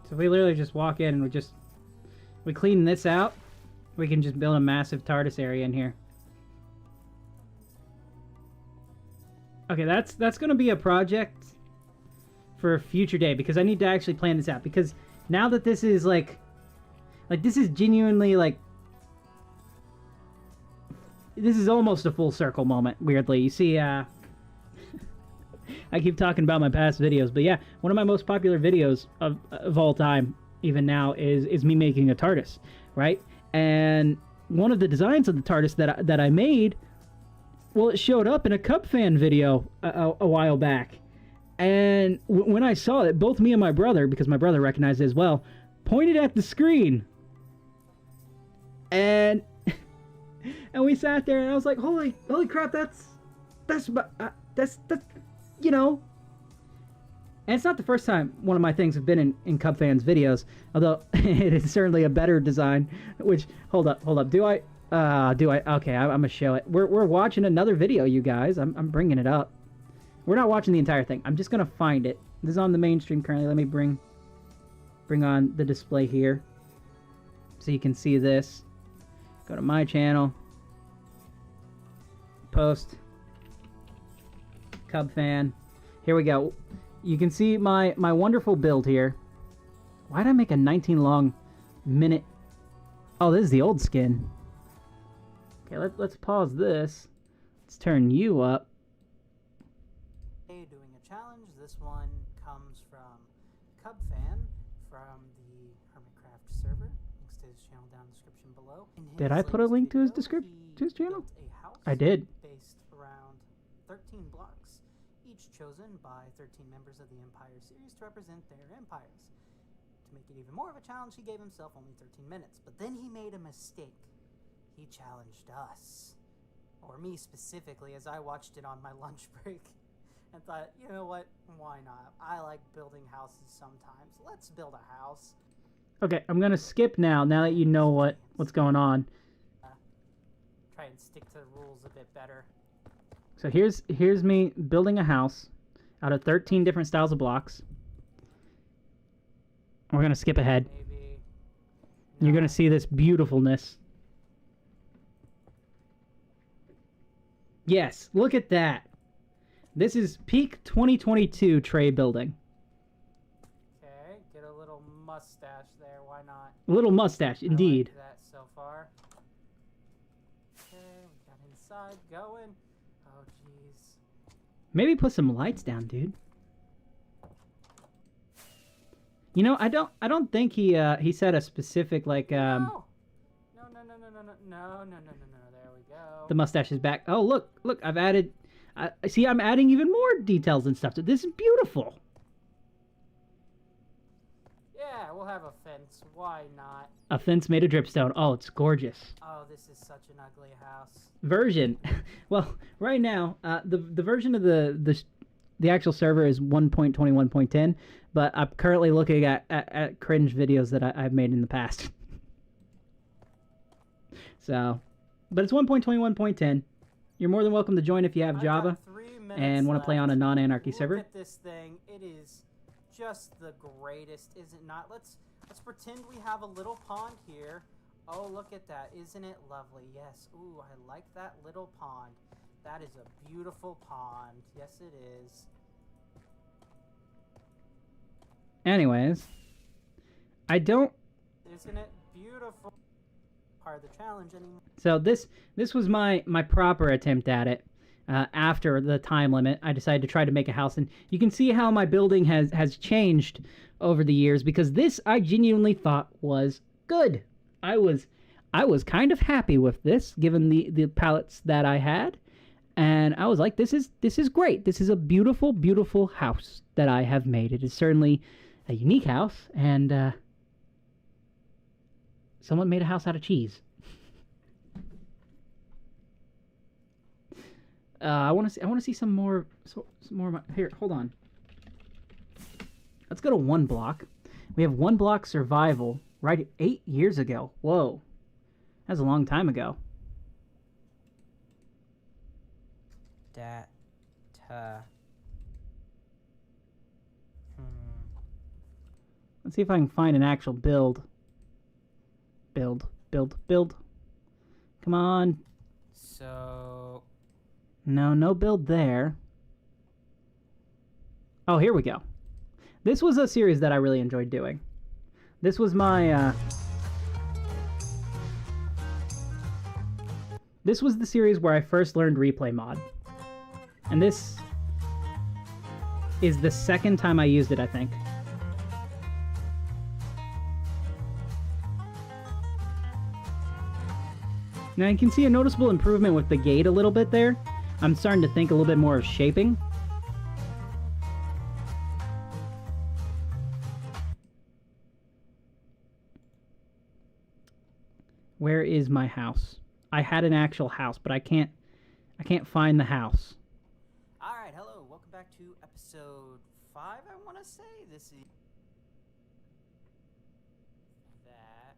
So we literally just walk in and we clean this out. We can just build a massive TARDIS area in here. Okay, that's gonna be a project for a future day because I need to actually plan this out because now that this is like this is genuinely like this is almost a full circle moment, weirdly. You see, I keep talking about my past videos, but yeah, one of my most popular videos of all time, even now, is me making a TARDIS, right? And one of the designs of the TARDIS that I made, well, it showed up in a Cub fan video a while back. And when I saw it, both me and my brother, because my brother recognized it as well, pointed at the screen. And and we sat there, and I was like, holy crap, that's you know. And it's not the first time one of my things have been in Cub fans videos, although it is certainly a better design. Which hold up, do I? Okay, I'm gonna show it. We're watching another video, you guys. I'm bringing it up. We're not watching the entire thing. I'm just gonna find it. This is on the main stream currently. Let me bring on the display here, so you can see this. Go to my channel. Post. Cub fan. Here we go. You can see my wonderful build here. Why did I make a 19 long minute? Oh, this is the old skin. Okay, let's pause this. Let's turn you up. Doing a challenge. This one comes from Cub Fan from the Hermitcraft server. Links to his channel down in the description below. Did I put a link to his description to his channel? I did. Based around 13 blocks, each chosen by 13 members of the Empire series to represent their empires. To make it even more of a challenge, he gave himself only 13 minutes, but then he made a mistake. He challenged us, or me specifically, as I watched it on my lunch break, and thought, you know what, why not? I like building houses sometimes. Let's build a house. Okay, I'm gonna skip now that you know what's going on. Try and stick to the rules a bit better. So here's me building a house out of 13 different styles of blocks. We're gonna skip ahead. Maybe. You're gonna see this beautifulness. Yes, look at that. This is peak 2022 tray building. Okay, get a little mustache there. Why not? A little mustache, indeed. I like that so far. Okay, we got inside going. Oh, jeez. Maybe put some lights down, dude. You know, I don't think he said a specific like No. No. There we go. The mustache is back. Oh, look, I've added see, I'm adding even more details and stuff to this. Is beautiful. Yeah, we'll have a fence. Why not? A fence made of dripstone. Oh, it's gorgeous. Oh, this is such an ugly house. Version. Well, right now, the version of the actual server is 1.21.10, but I'm currently looking at cringe videos that I've made in the past. So, but it's 1.21.10. You're more than welcome to join if you have Java and want to play on a non-anarchy server. Look at this thing. It is just the greatest, is it not? Let's pretend we have a little pond here. Oh, look at that. Isn't it lovely? Yes. Ooh, I like that little pond. That is a beautiful pond. Yes, it is. Anyways, I don't... Isn't it beautiful? Part of the challenge anymore. So this was my proper attempt at it. After the time limit, I decided to try to make a house, and you can see how my building has changed over the years, because this I genuinely thought was good. I was kind of happy with this, given the palettes that I had, and I was like, this is great. This is a beautiful, beautiful house that I have made. It is certainly a unique house, and someone made a house out of cheese. I want to see some more. Some more. Here, hold on. Let's go to 1 block. We have 1 block survival. Right, 8 years ago. Whoa, that's a long time ago. Let's see if I can find an actual build. Build. Come on. So... No build there. Oh, here we go. This was a series that I really enjoyed doing. This was my, This was the series where I first learned replay mod. And this is the second time I used it, I think. Now you can see a noticeable improvement with the gate a little bit there. I'm starting to think a little bit more of shaping. Where is my house? I had an actual house, but I can't find the house. Alright, hello, welcome back to episode 5, I want to say. This is... that...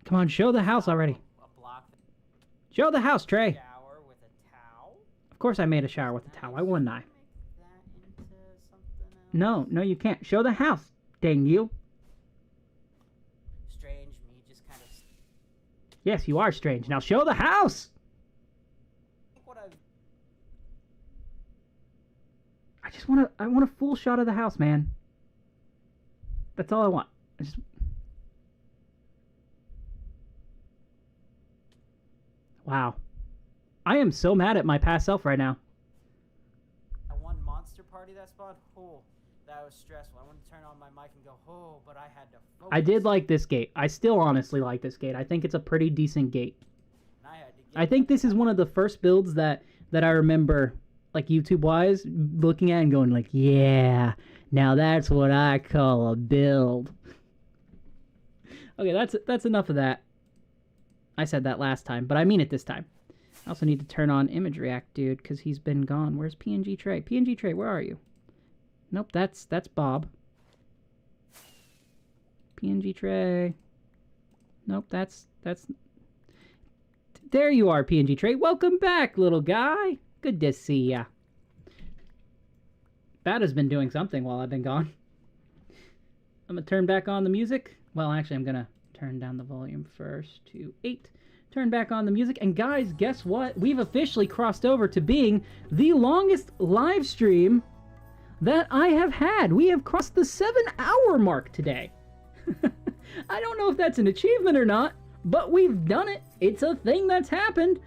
Come on, show the house already. A block... Show the house, Trey. shower with a towel. Of course I made a shower with a towel. Why wouldn't I? Make that into something else. No, you can't. Show the house, dang you. Strange, me just kind of... Yes, you are strange. Now show the house! what I've... I want a full shot of the house, man. That's all I want. Wow. I am so mad at my past self right now. That one monster party that spawned, oh, that was stressful. I wanted to turn on my mic and go, oh, but I had to focus. I did like this gate. I still honestly like this gate. I think it's a pretty decent gate. I think this is one of the first builds that I remember, like YouTube-wise, looking at and going like, yeah, now that's what I call a build. Okay, that's enough of that. I said that last time, but I mean it this time. I also need to turn on Image React, dude, because he's been gone. Where's PNG Trey? PNG Trey, where are you? Nope, that's Bob. PNG tray. Nope, that's... There you are, PNG tray. Welcome back, little guy. Good to see ya. Bat has been doing something while I've been gone. I'm gonna turn back on the music. Well, actually, I'm gonna turn down the volume first to 8. Turn back on the music. And guys, guess what? We've officially crossed over to being the longest live stream that I have had. We have crossed the 7-hour mark today. I don't know if that's an achievement or not, but we've done it. It's a thing that's happened.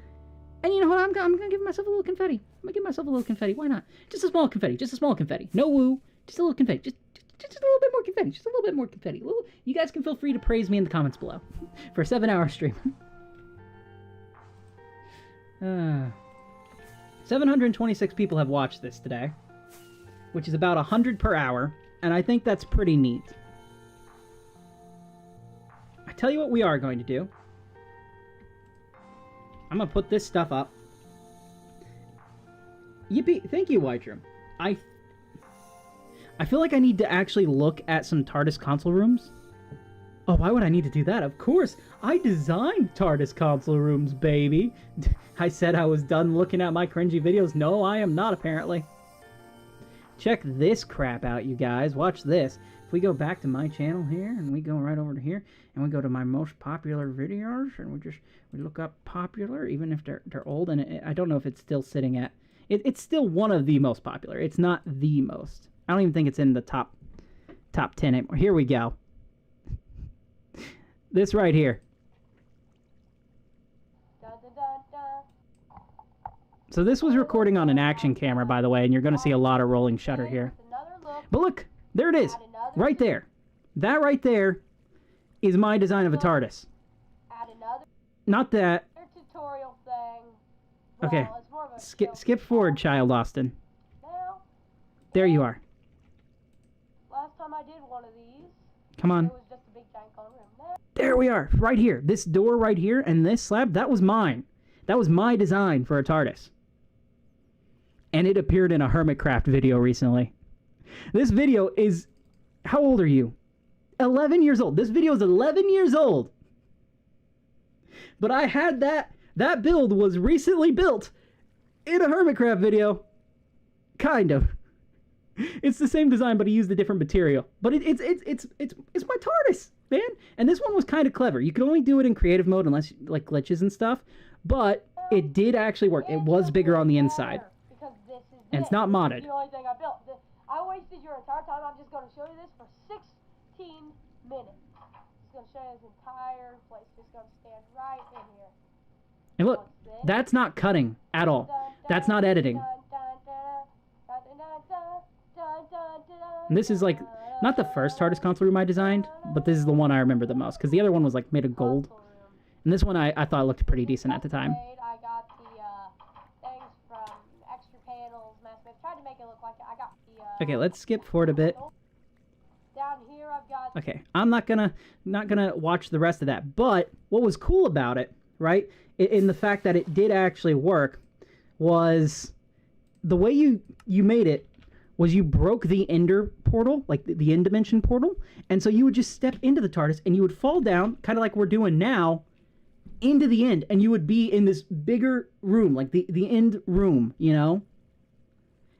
And you know what? I'm gonna give myself a little confetti. I'm gonna give myself a little confetti. Why not? Just a small confetti. Just a small confetti. No woo. Just a little confetti. Just a little bit more confetti. Just a little bit more confetti. You guys can feel free to praise me in the comments below for a 7-hour stream. 726 people have watched this today, which is about 100 per hour, and I think that's pretty neat. I tell you what we are going to do. I'm gonna put this stuff up. Yippee! Thank you, Whiteroom. I feel like I need to actually look at some TARDIS console rooms. Oh, why would I need to do that? Of course, I designed TARDIS console rooms, baby. I said I was done looking at my cringy videos. No, I am not, apparently. Check this crap out, you guys. Watch this. If we go back to my channel here, and we go right over to here, and we go to my most popular videos, and we look up popular, even if they're old, and I don't know if it's still sitting at... It's still one of the most popular. It's not the most. I don't even think it's in the top 10 anymore. Here we go. This right here. So this was recording on an action camera, by the way, and you're going to see a lot of rolling shutter here. But look, there it is, right there. That right there is my design of a TARDIS. Not that. Tutorial thing. Okay, Well, it's more of a skip forward, Child Austin. Now, There you are. last time I did one of these, Come on. it was just a big giant cone room. Now, There we are, right here. This door right here and this slab, that was mine. That was my design for a TARDIS. And it appeared in a Hermitcraft video recently. This video is... How old are you? 11 years old. This video is 11 years old. But I had that build was recently built in a Hermitcraft video. Kind of. It's the same design, but he used a different material. But it's my TARDIS, man. And this one was kind of clever. You could only do it in creative mode unless like glitches and stuff. But it did actually work. It was bigger on the inside. because this is And it's it. not modded. This is the only thing I built. I wasted your entire time. I'm just going to show you this for 16 minutes. Just going to show you this entire place. Just going to stand right in here. And look, that's not cutting at all. That's not editing. And this is like, not the first TARDIS console room I designed, but this is the one I remember the most, because the other one was like made of gold. And this one I thought looked pretty decent at the time. I got the things from extra panels, tried to make it look like I got the Okay, let's skip forward a bit. down here I've got Okay, I'm not gonna watch the rest of that. But what was cool about it, right, in the fact that it did actually work, was the way you made it was you broke the ender portal, like the end dimension portal, and so you would just step into the TARDIS and you would fall down, kind of like we're doing now, into the end, and you would be in this bigger room, like the end room, you know?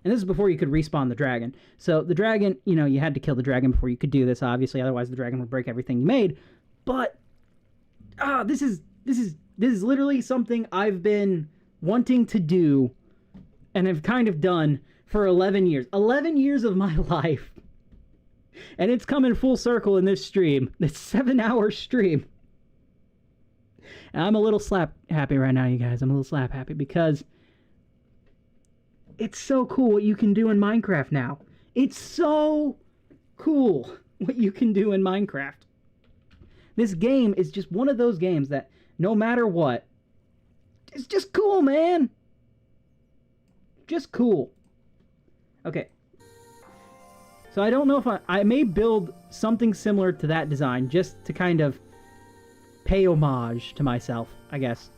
And this is before you could respawn the dragon. So the dragon, you know, you had to kill the dragon before you could do this, obviously, otherwise the dragon would break everything you made. But this is literally something I've been wanting to do and have kind of done for 11 years. 11 years of my life. And it's coming full circle in this stream. This 7-hour stream. And I'm a little slap happy right now, you guys. I'm a little slap happy because it's so cool what you can do in Minecraft now. It's so cool what you can do in Minecraft. This game is just one of those games that no matter what, it's just cool, man. Just cool. Okay. So I don't know if I may build something similar to that design just to kind of pay homage to myself, I guess.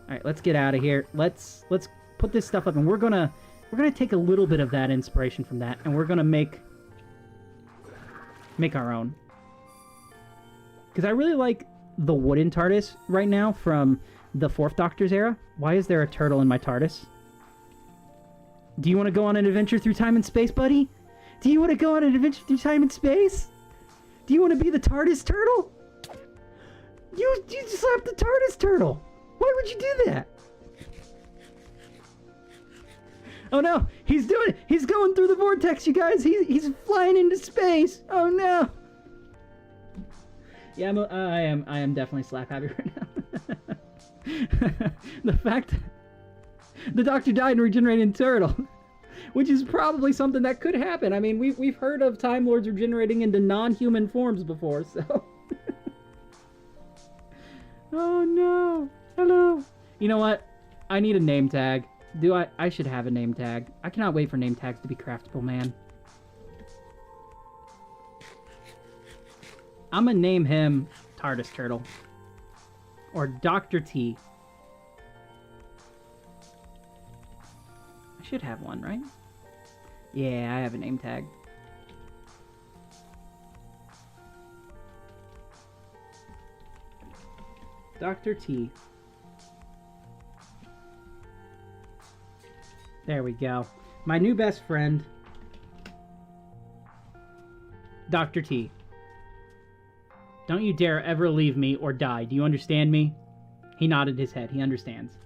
All right, let's get out of here. Let's put this stuff up, and we're gonna take a little bit of that inspiration from that, and we're gonna make make our own. Because I really like the wooden TARDIS right now from the 4th Doctor's era. Why is there a turtle in my TARDIS? Do you want to go on an adventure through time and space, buddy? Do you want to go on an adventure through time and space? Do you want to be the TARDIS turtle? You slapped the TARDIS turtle. Why would you do that? Oh no, he's doing it. He's going through the vortex, you guys. He's flying into space. Oh no. Yeah, I am definitely slap happy right now. The fact the Doctor died and regenerated turtle, which is probably something that could happen. I mean, we've heard of Time Lords regenerating into non-human forms before, so. Oh no. Hello. You know what? I need a name tag. I should have a name tag. I cannot wait for name tags to be craftable, man. I'm gonna name him TARDIS Turtle. Or Dr. T. I should have one, right? Yeah, I have a name tag. Dr. T. There we go. My new best friend, Dr. T. Don't you dare ever leave me or die. Do you understand me? He nodded his head. He understands.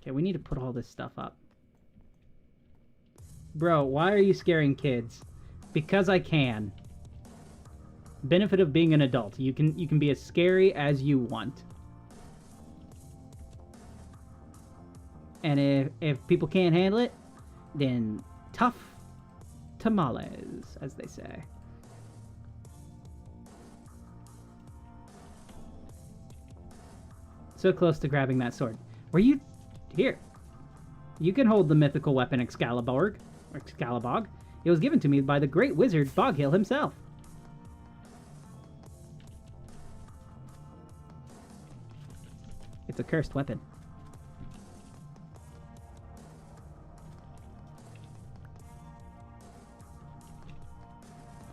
Okay, we need to put all this stuff up. Bro, why are you scaring kids? Because I can. Benefit of being an adult. You can be as scary as you want. And if people can't handle it, then tough tamales, as they say. So close to grabbing that sword. Were you... Here. You can hold the mythical weapon Excalibur. It was given to me by the great wizard Boghill himself. It's a cursed weapon.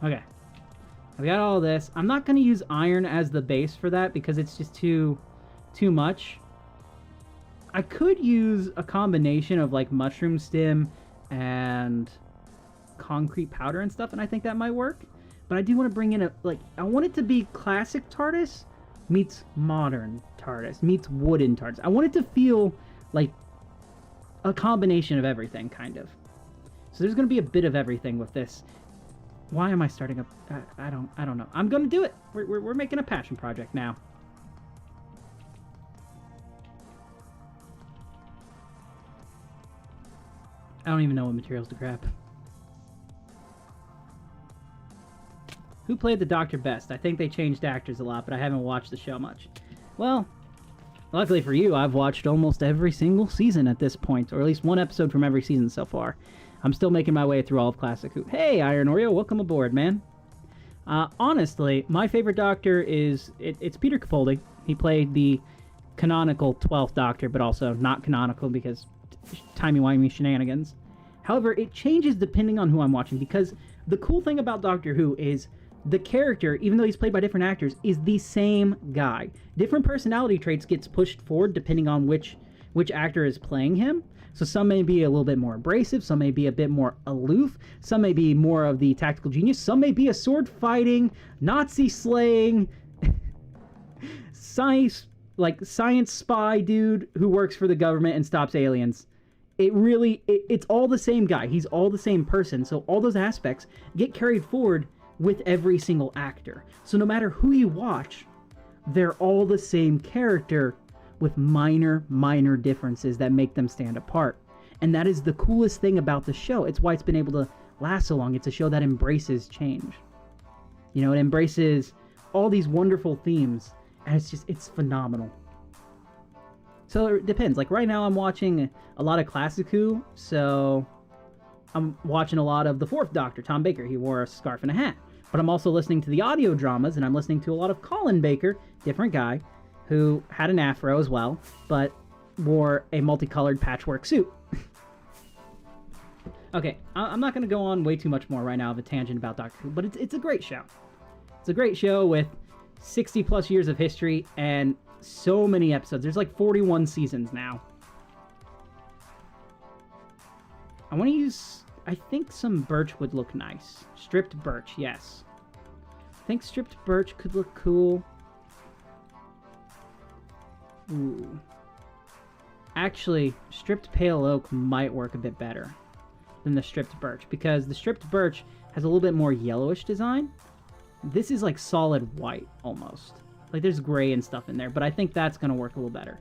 Okay. I've got all this. I'm not going to use iron as the base for that because it's just too much. I could use a combination of like mushroom stem and concrete powder and stuff, and I think that might work. But I do want to bring in I want it to be classic TARDIS meets modern TARDIS meets wooden TARDIS. I want it to feel like a combination of everything, kind of. So there's going to be a bit of everything with this. Why am I starting up? I don't know. I'm going to do it. We're making a passion project now. I don't even know what materials to grab. Who played the Doctor best? I think they changed actors a lot, but I haven't watched the show much. Well, luckily for you, I've watched almost every single season at this point, or at least one episode from every season so far. I'm still making my way through all of Classic Who. Hey, Iron Oreo, welcome aboard, man. Honestly, my favorite Doctor is... It's Peter Capaldi. He played the canonical 12th Doctor, but also not canonical because timey-wimey shenanigans. However, it changes depending on who I'm watching, because the cool thing about Doctor Who is the character, even though he's played by different actors, is the same guy. Different personality traits gets pushed forward depending on which actor is playing him. So some may be a little bit more abrasive, some may be a bit more aloof, some may be more of the tactical genius, some may be a sword-fighting, Nazi-slaying, science spy dude who works for the government and stops aliens. It's all the same guy. He's all the same person. So all those aspects get carried forward with every single actor. So no matter who you watch, they're all the same character with minor differences that make them stand apart. And that is the coolest thing about the show. It's why it's been able to last so long. It's a show that embraces change. You know, it embraces all these wonderful themes, and it's phenomenal. So it depends. Like right now I'm watching a lot of Classic Who, so I'm watching a lot of the 4th Doctor, Tom Baker. He wore a scarf and a hat. But I'm also listening to the audio dramas, and I'm listening to a lot of Colin Baker, different guy, who had an afro as well, but wore a multicolored patchwork suit. Okay, I'm not going to go on way too much more right now of a tangent about Doctor Who, but it's a great show. It's a great show with 60 plus years of history and so many episodes. There's like 41 seasons now. I want to use, I think some birch would look nice. Stripped birch, yes. I think stripped birch could look cool. Ooh. Actually, stripped pale oak might work a bit better than the stripped birch, because the stripped birch has a little bit more yellowish design. This is like solid white almost. Like there's gray and stuff in there, but I think that's going to work a little better.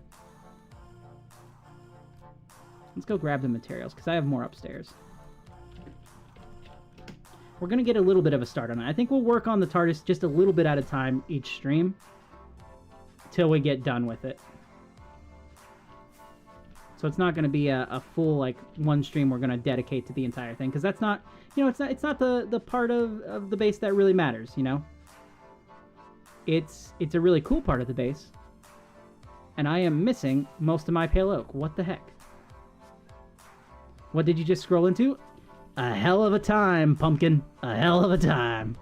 Let's go grab the materials, because I have more upstairs. We're going to get a little bit of a start on it. I think we'll work on the TARDIS just a little bit at a time each stream till we get done with it. So it's not going to be a full, like, one stream we're going to dedicate to the entire thing, because that's not, you know, it's not the part of the base that really matters, you know? It's a really cool part of the base, and I am missing most of my pale oak. What the heck? What did you just scroll into? A hell of a time, pumpkin. A hell of a time.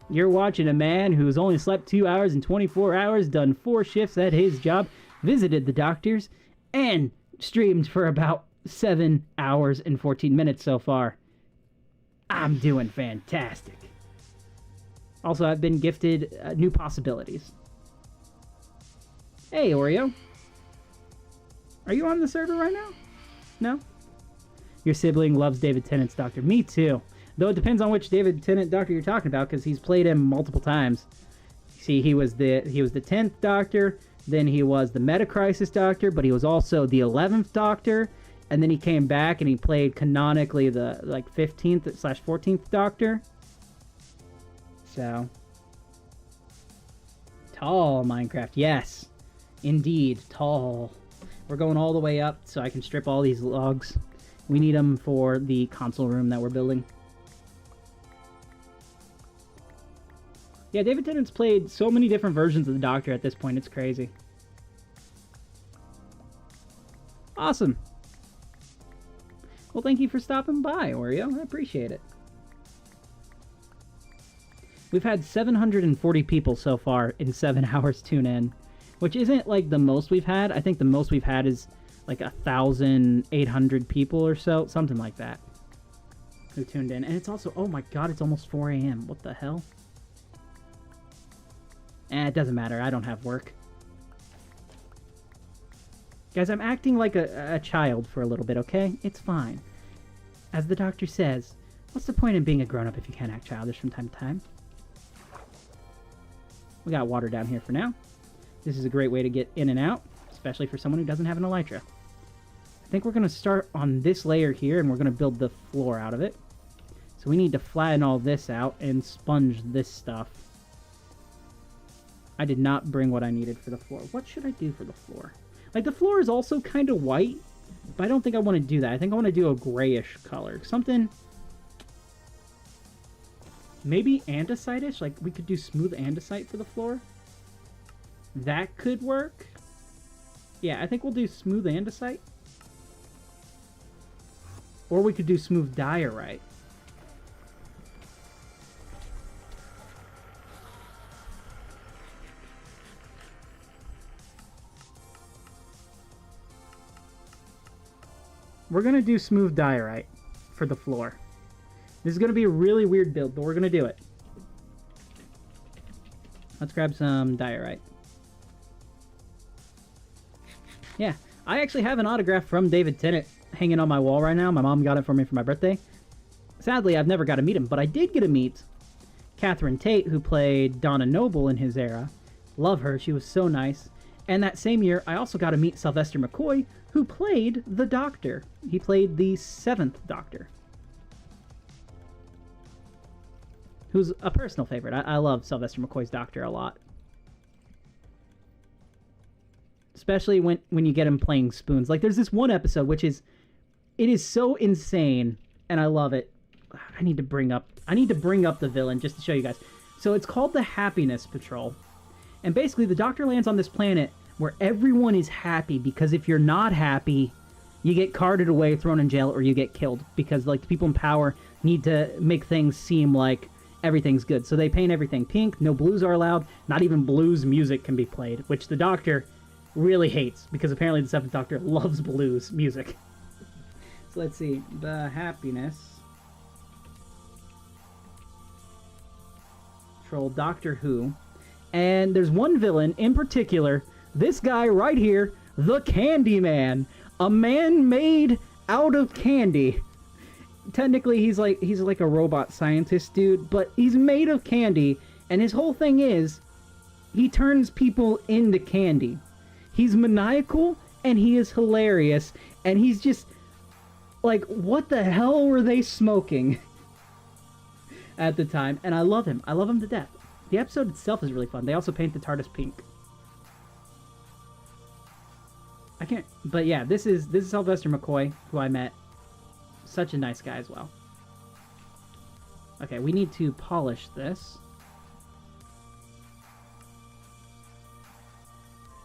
You're watching a man who's only slept 2 hours and 24 hours, done 4 shifts at his job, visited the doctors, and streamed for about 7 hours and 14 minutes so far. I'm doing fantastic. Also, I've been gifted new possibilities. Hey, Oreo. Are you on the server right now? No? Your sibling loves David Tennant's Doctor. Me too. Though it depends on which David Tennant Doctor you're talking about, because he's played him multiple times. See, he was the 10th Doctor, then he was the Meta-Crisis Doctor, but he was also the 11th Doctor, and then he came back and he played canonically the 15th/14th Doctor. So, tall Minecraft, yes, indeed, tall. We're going all the way up so I can strip all these logs. We need them for the console room that we're building. Yeah, David Tennant's played so many different versions of the Doctor at this point, it's crazy. Awesome. Well, thank you for stopping by, Oreo. I appreciate it. We've had 740 people so far in 7 hours tune in, which isn't like the most we've had. I think the most we've had is like 1,800 people or so, something like that, who tuned in. And it's also, oh my god, it's almost 4 a.m. What the hell? It doesn't matter. I don't have work. Guys, I'm acting like a child for a little bit, okay? It's fine. As the doctor says, what's the point in being a grown-up if you can't act childish from time to time? We got water down here for now. This is a great way to get in and out, especially for someone who doesn't have an elytra. I think we're going to start on this layer here, and we're going to build the floor out of it. So we need to flatten all this out and sponge this stuff. I did not bring what I needed for the floor. What should I do for the floor? Like, the floor is also kind of white, but I don't think I want to do that. I think I want to do a grayish color. Something... maybe andesite-ish? Like, we could do smooth andesite for the floor? That could work. Yeah, I think we'll do smooth andesite. Or we could do smooth diorite. We're going to do smooth diorite for the floor. This is going to be a really weird build, but we're going to do it. Let's grab some diorite. Yeah, I actually have an autograph from David Tennant hanging on my wall right now. My mom got it for me for my birthday. Sadly, I've never got to meet him, but I did get to meet Catherine Tate, who played Donna Noble in his era. Love her. She was so nice. And that same year, I also got to meet Sylvester McCoy, who played the Doctor. He played the 7th Doctor. Who's a personal favorite. I love Sylvester McCoy's Doctor a lot. Especially when you get him playing spoons. Like, there's this one episode, which is... it is so insane, and I love it. I need to bring up the villain just to show you guys. So it's called the Happiness Patrol. And basically, the Doctor lands on this planet where everyone is happy, because if you're not happy, you get carted away, thrown in jail, or you get killed, because like the people in power need to make things seem like everything's good. So they paint everything pink, no blues are allowed, not even blues music can be played, which the Doctor really hates, because apparently the 7th Doctor loves blues music. So let's see, the happiness. Troll Doctor Who. And there's one villain in particular, this guy right here, the Candyman. A man made out of candy. Technically, he's like a robot scientist dude, but he's made of candy, and his whole thing is he turns people into candy. He's maniacal, and he is hilarious, and he's just like, what the hell were they smoking at the time? And I love him. I love him to death. The episode itself is really fun. They also paint the TARDIS pink. I can't, but yeah, this is Sylvester McCoy, who I met. Such a nice guy as well. Okay, we need to polish this.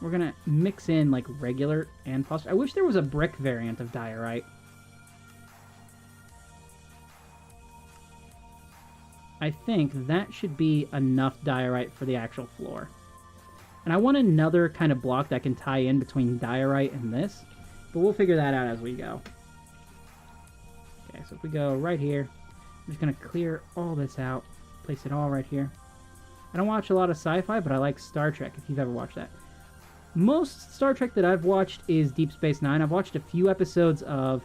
We're gonna mix in like regular and polish. I wish there was a brick variant of diorite. I think that should be enough diorite for the actual floor. And I want another kind of block that can tie in between diorite and this, but we'll figure that out as we go. Okay, so if we go right here, I'm just going to clear all this out, place it all right here. I don't watch a lot of sci-fi, but I like Star Trek, if you've ever watched that. Most Star Trek that I've watched is Deep Space Nine. I've watched a few episodes of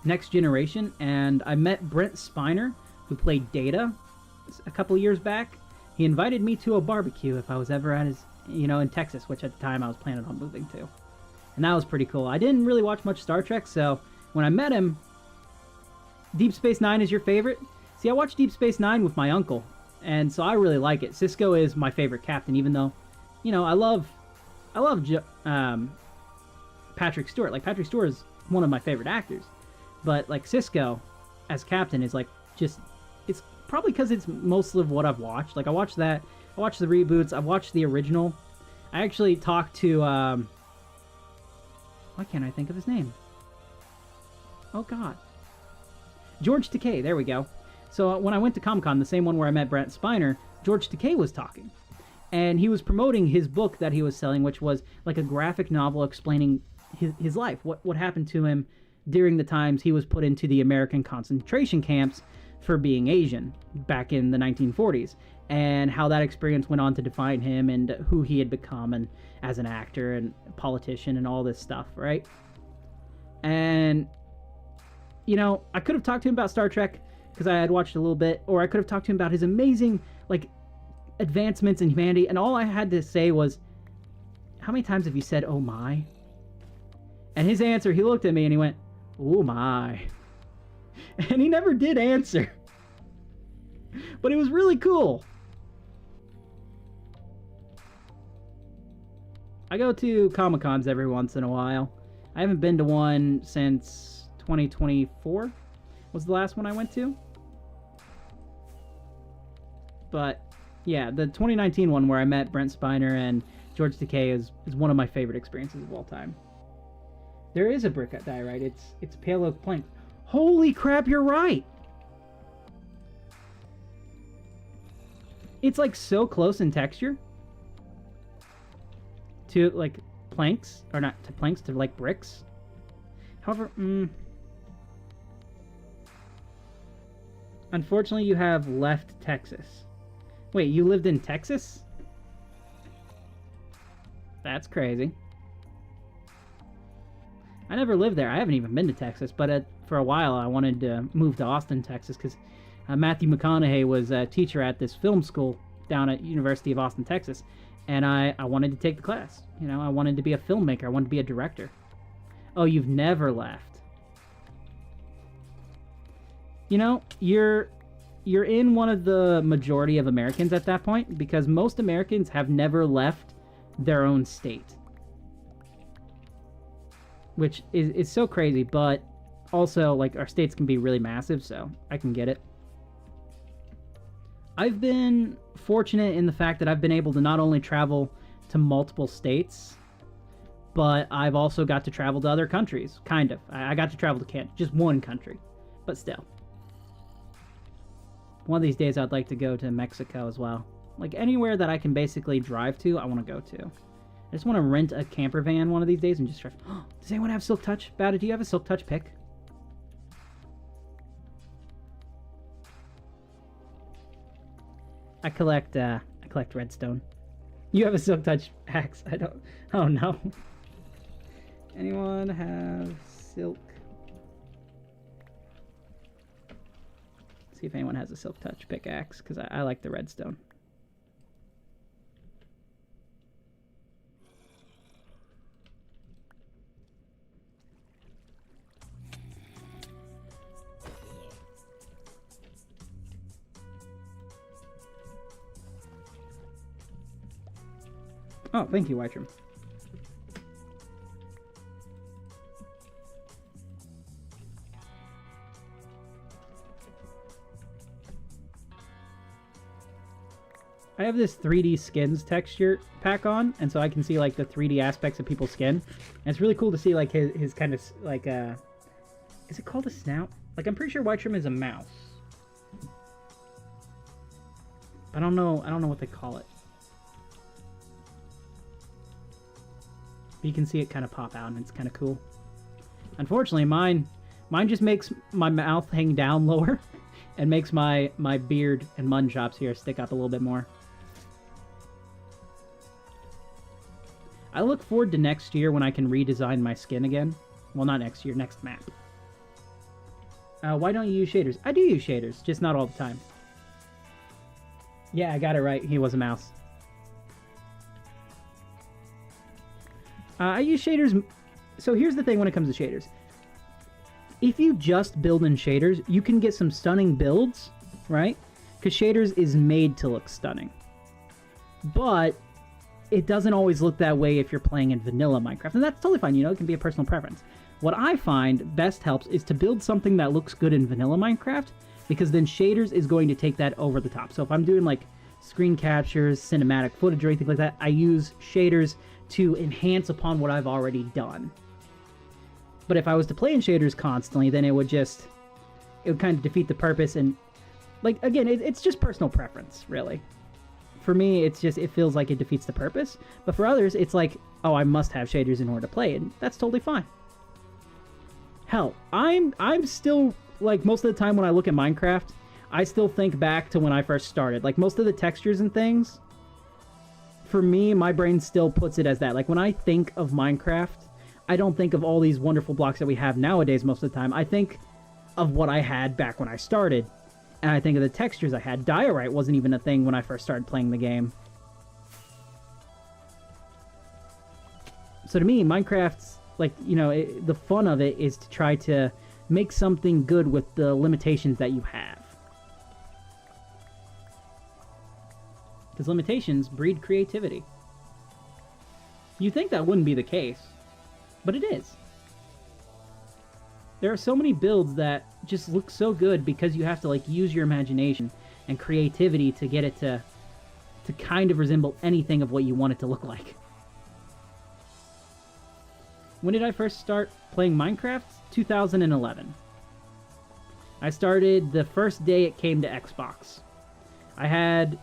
Next Generation, and I met Brent Spiner, who played Data a couple years back. He invited me to a barbecue if I was ever at his, in Texas, which at the time I was planning on moving to. And that was pretty cool. I didn't really watch much Star Trek, so when I met him, Deep Space Nine is your favorite? See, I watched Deep Space Nine with my uncle, and so I really like it. Sisko is my favorite captain, even though, I love Patrick Stewart. Like, Patrick Stewart is one of my favorite actors. But, like, Sisko as captain is, like, just... It's probably because it's mostly of what I've watched. Like, I watched that. I watched the reboots. I've watched the original. I actually talked to, why can't I think of his name? Oh, God. George Takei. There we go. So, when I went to Comic-Con, the same one where I met Brent Spiner, George Takei was talking. And he was promoting his book that he was selling, which was, like, a graphic novel explaining his life. What happened to him during the times he was put into the American concentration camps for being Asian back in the 1940s, and how that experience went on to define him and who he had become and as an actor and politician and all this stuff, right? And, I could have talked to him about Star Trek because I had watched a little bit, or I could have talked to him about his amazing, like, advancements in humanity, and all I had to say was, how many times have you said, oh my? And his answer, he looked at me and he went, oh my. And he never did answer. But it was really cool. I go to Comic-Cons every once in a while. I haven't been to one since 2024 was the last one I went to. But, yeah, the 2019 one where I met Brent Spiner and George Takei is one of my favorite experiences of all time. There is a brick at diorite. It's pale oak plank. Holy crap, you're right! It's like so close in texture to like planks, or not to planks, to like bricks. However, unfortunately you have left Texas. Wait, you lived in Texas? That's crazy. I never lived there. I haven't even been to Texas, but for a while I wanted to move to Austin, Texas, because Matthew McConaughey was a teacher at this film school down at University of Austin, Texas, and I wanted to take the class. I wanted to be a filmmaker. I wanted to be a director. Oh, you've never left. You're in one of the majority of Americans at that point, because most Americans have never left their own state. Which is so crazy, but also, like, our states can be really massive, so I can get it. I've been fortunate in the fact that I've been able to not only travel to multiple states, but I've also got to travel to other countries, kind of. I got to travel to Canada, just one country, but still. One of these days I'd like to go to Mexico as well. Like, anywhere that I can basically drive to, I want to go to. I just want to rent a camper van one of these days and just drive. Does anyone have Silk Touch? Bada, do you have a Silk Touch pick? I collect redstone. You have a Silk Touch axe. I don't. Oh no. Anyone have silk? See if anyone has a Silk Touch pickaxe, because I like the redstone. Oh, thank you, Whitrum. I have this 3D skins texture pack on, and so I can see like the 3D aspects of people's skin. And it's really cool to see like his kind of like is it called a snout? Like, I'm pretty sure Whitrum is a mouse. I don't know what they call it. But you can see it kind of pop out, and it's kind of cool. Unfortunately, mine just makes my mouth hang down lower and makes my beard and mun chops here stick up a little bit more. I look forward to next year when I can redesign my skin again. Well, not next year, next map. Why don't you use shaders? I do use shaders, just not all the time. Yeah, I got it right. He was a mouse. I use shaders. So here's the thing when it comes to shaders. If you just build in shaders, you can get some stunning builds, right? Because shaders is made to look stunning. But it doesn't always look that way if you're playing in vanilla Minecraft. And that's totally fine, you know, it can be a personal preference. What I find best helps is to build something that looks good in vanilla Minecraft, because then shaders is going to take that over the top. So if I'm doing like screen captures, cinematic footage, or anything like that, I use shaders to enhance upon what I've already done. But if I was to play in shaders constantly, then it would kind of defeat the purpose. And like, again, it's just personal preference, really. For me, it feels like it defeats the purpose. But for others, it's like, oh, I must have shaders in order to play, and that's totally fine. Hell, I'm still, like, most of the time when I look at Minecraft, I still think back to when I first started. Like, most of the textures and things, for me, my brain still puts it as that. Like, when I think of Minecraft, I don't think of all these wonderful blocks that we have nowadays most of the time. I think of what I had back when I started. And I think of the textures I had. Diorite wasn't even a thing when I first started playing the game. So to me, Minecraft's, like, you know, the fun of it is to try to make something good with the limitations that you have. Because limitations breed creativity. You think that wouldn't be the case, but it is. There are so many builds that just look so good because you have to, like, use your imagination and creativity to get it to kind of resemble anything of what you want it to look like. When did I first start playing Minecraft? 2011. I started the first day it came to Xbox. I had,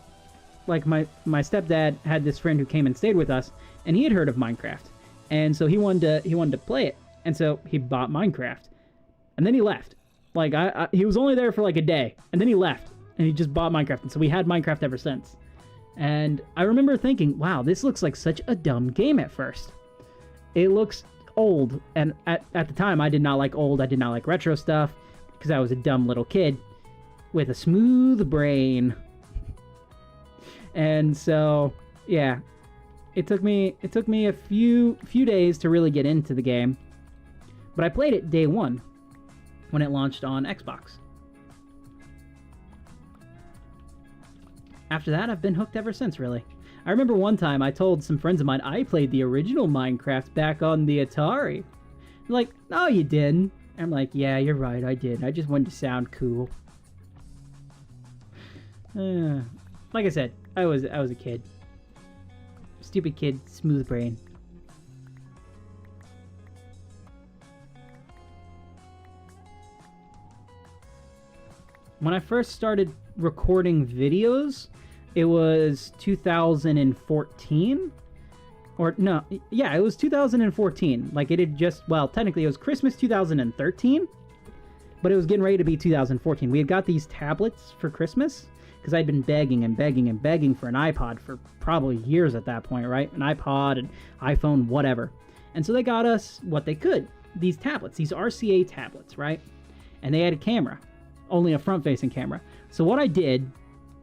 like, my stepdad had this friend who came and stayed with us, and he had heard of Minecraft. And so he wanted to play it. And so he bought Minecraft. And then he left. Like, he was only there for like a day. And then he left. And he just bought Minecraft. And so we had Minecraft ever since. And I remember thinking, wow, this looks like such a dumb game at first. It looks old. And at the time, I did not like old. I did not like retro stuff. Because I was a dumb little kid with a smooth brain. And so, yeah. It took me a few days to really get into the game. But I played it day one, when it launched on Xbox. After that, I've been hooked ever since, really. I remember one time I told some friends of mine I played the original Minecraft back on the Atari. They're like, no, you didn't. I'm like, yeah, you're right, I did. I just wanted to sound cool. Like I said, I was a kid. Stupid kid, smooth brain. When I first started recording videos, it was 2014. Or no, yeah, it was 2014. Like it had just, well, technically it was Christmas 2013, but it was getting ready to be 2014. We had got these tablets for Christmas because I'd been begging and begging and begging for an iPod for probably years at that point, right? An iPod, an iPhone, whatever. And so they got us what they could, these tablets, these RCA tablets, right? And they had a camera, only a front-facing camera. So what I did,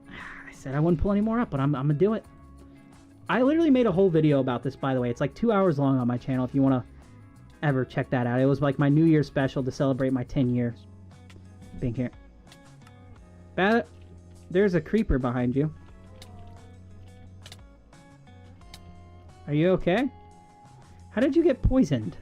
I said I wouldn't pull any more up, but I'm gonna do it. I literally made a whole video about this, by the way. It's like 2 hours long on my channel if you want to ever check that out. It was like my New Year's special to celebrate my 10 years being here. There's a creeper behind you. Are you okay? How did you get poisoned?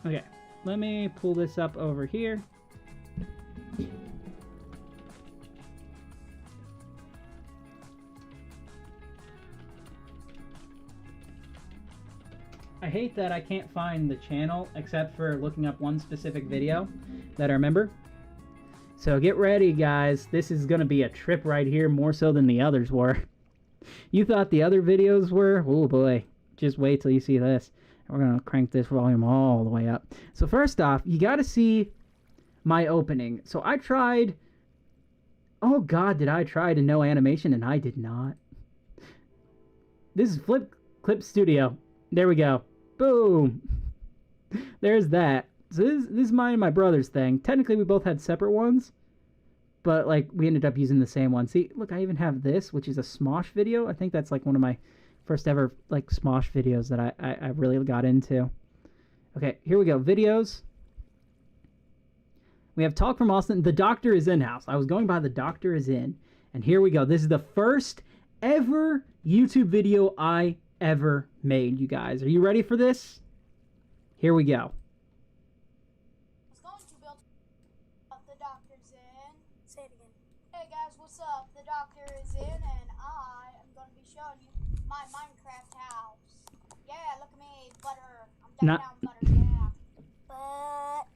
Okay, let me pull this up over here. I hate that I can't find the channel except for looking up one specific video that I remember. So get ready, guys. This is going to be a trip right here, more so than the others were. You thought the other videos were? Oh boy. Just wait till you see this. We're going to crank this volume all the way up. So first off, you got to see my opening. So I tried... Oh god, did I try to no animation? And I did not. This is Flip Clip Studio. There we go. Boom. There's that. So this is mine and my brother's thing. Technically, we both had separate ones. But, like, we ended up using the same one. See, look, I even have this, which is a Smosh video. I think that's, like, one of my first ever, like, Smosh videos that I really got into. Okay, here we go. Videos. We have Talk from Austin. The Doctor is in house. I was going by The Doctor is in. And here we go. This is the first ever YouTube video I ever made, you guys. Are you ready for this? Here we go. I was going to build the Doctor's in. Say it again. Hey guys, what's up? The Doctor is in, and I am going to be showing you my Minecraft house. Yeah, look at me, butter. I'm down butter, yeah. Butter.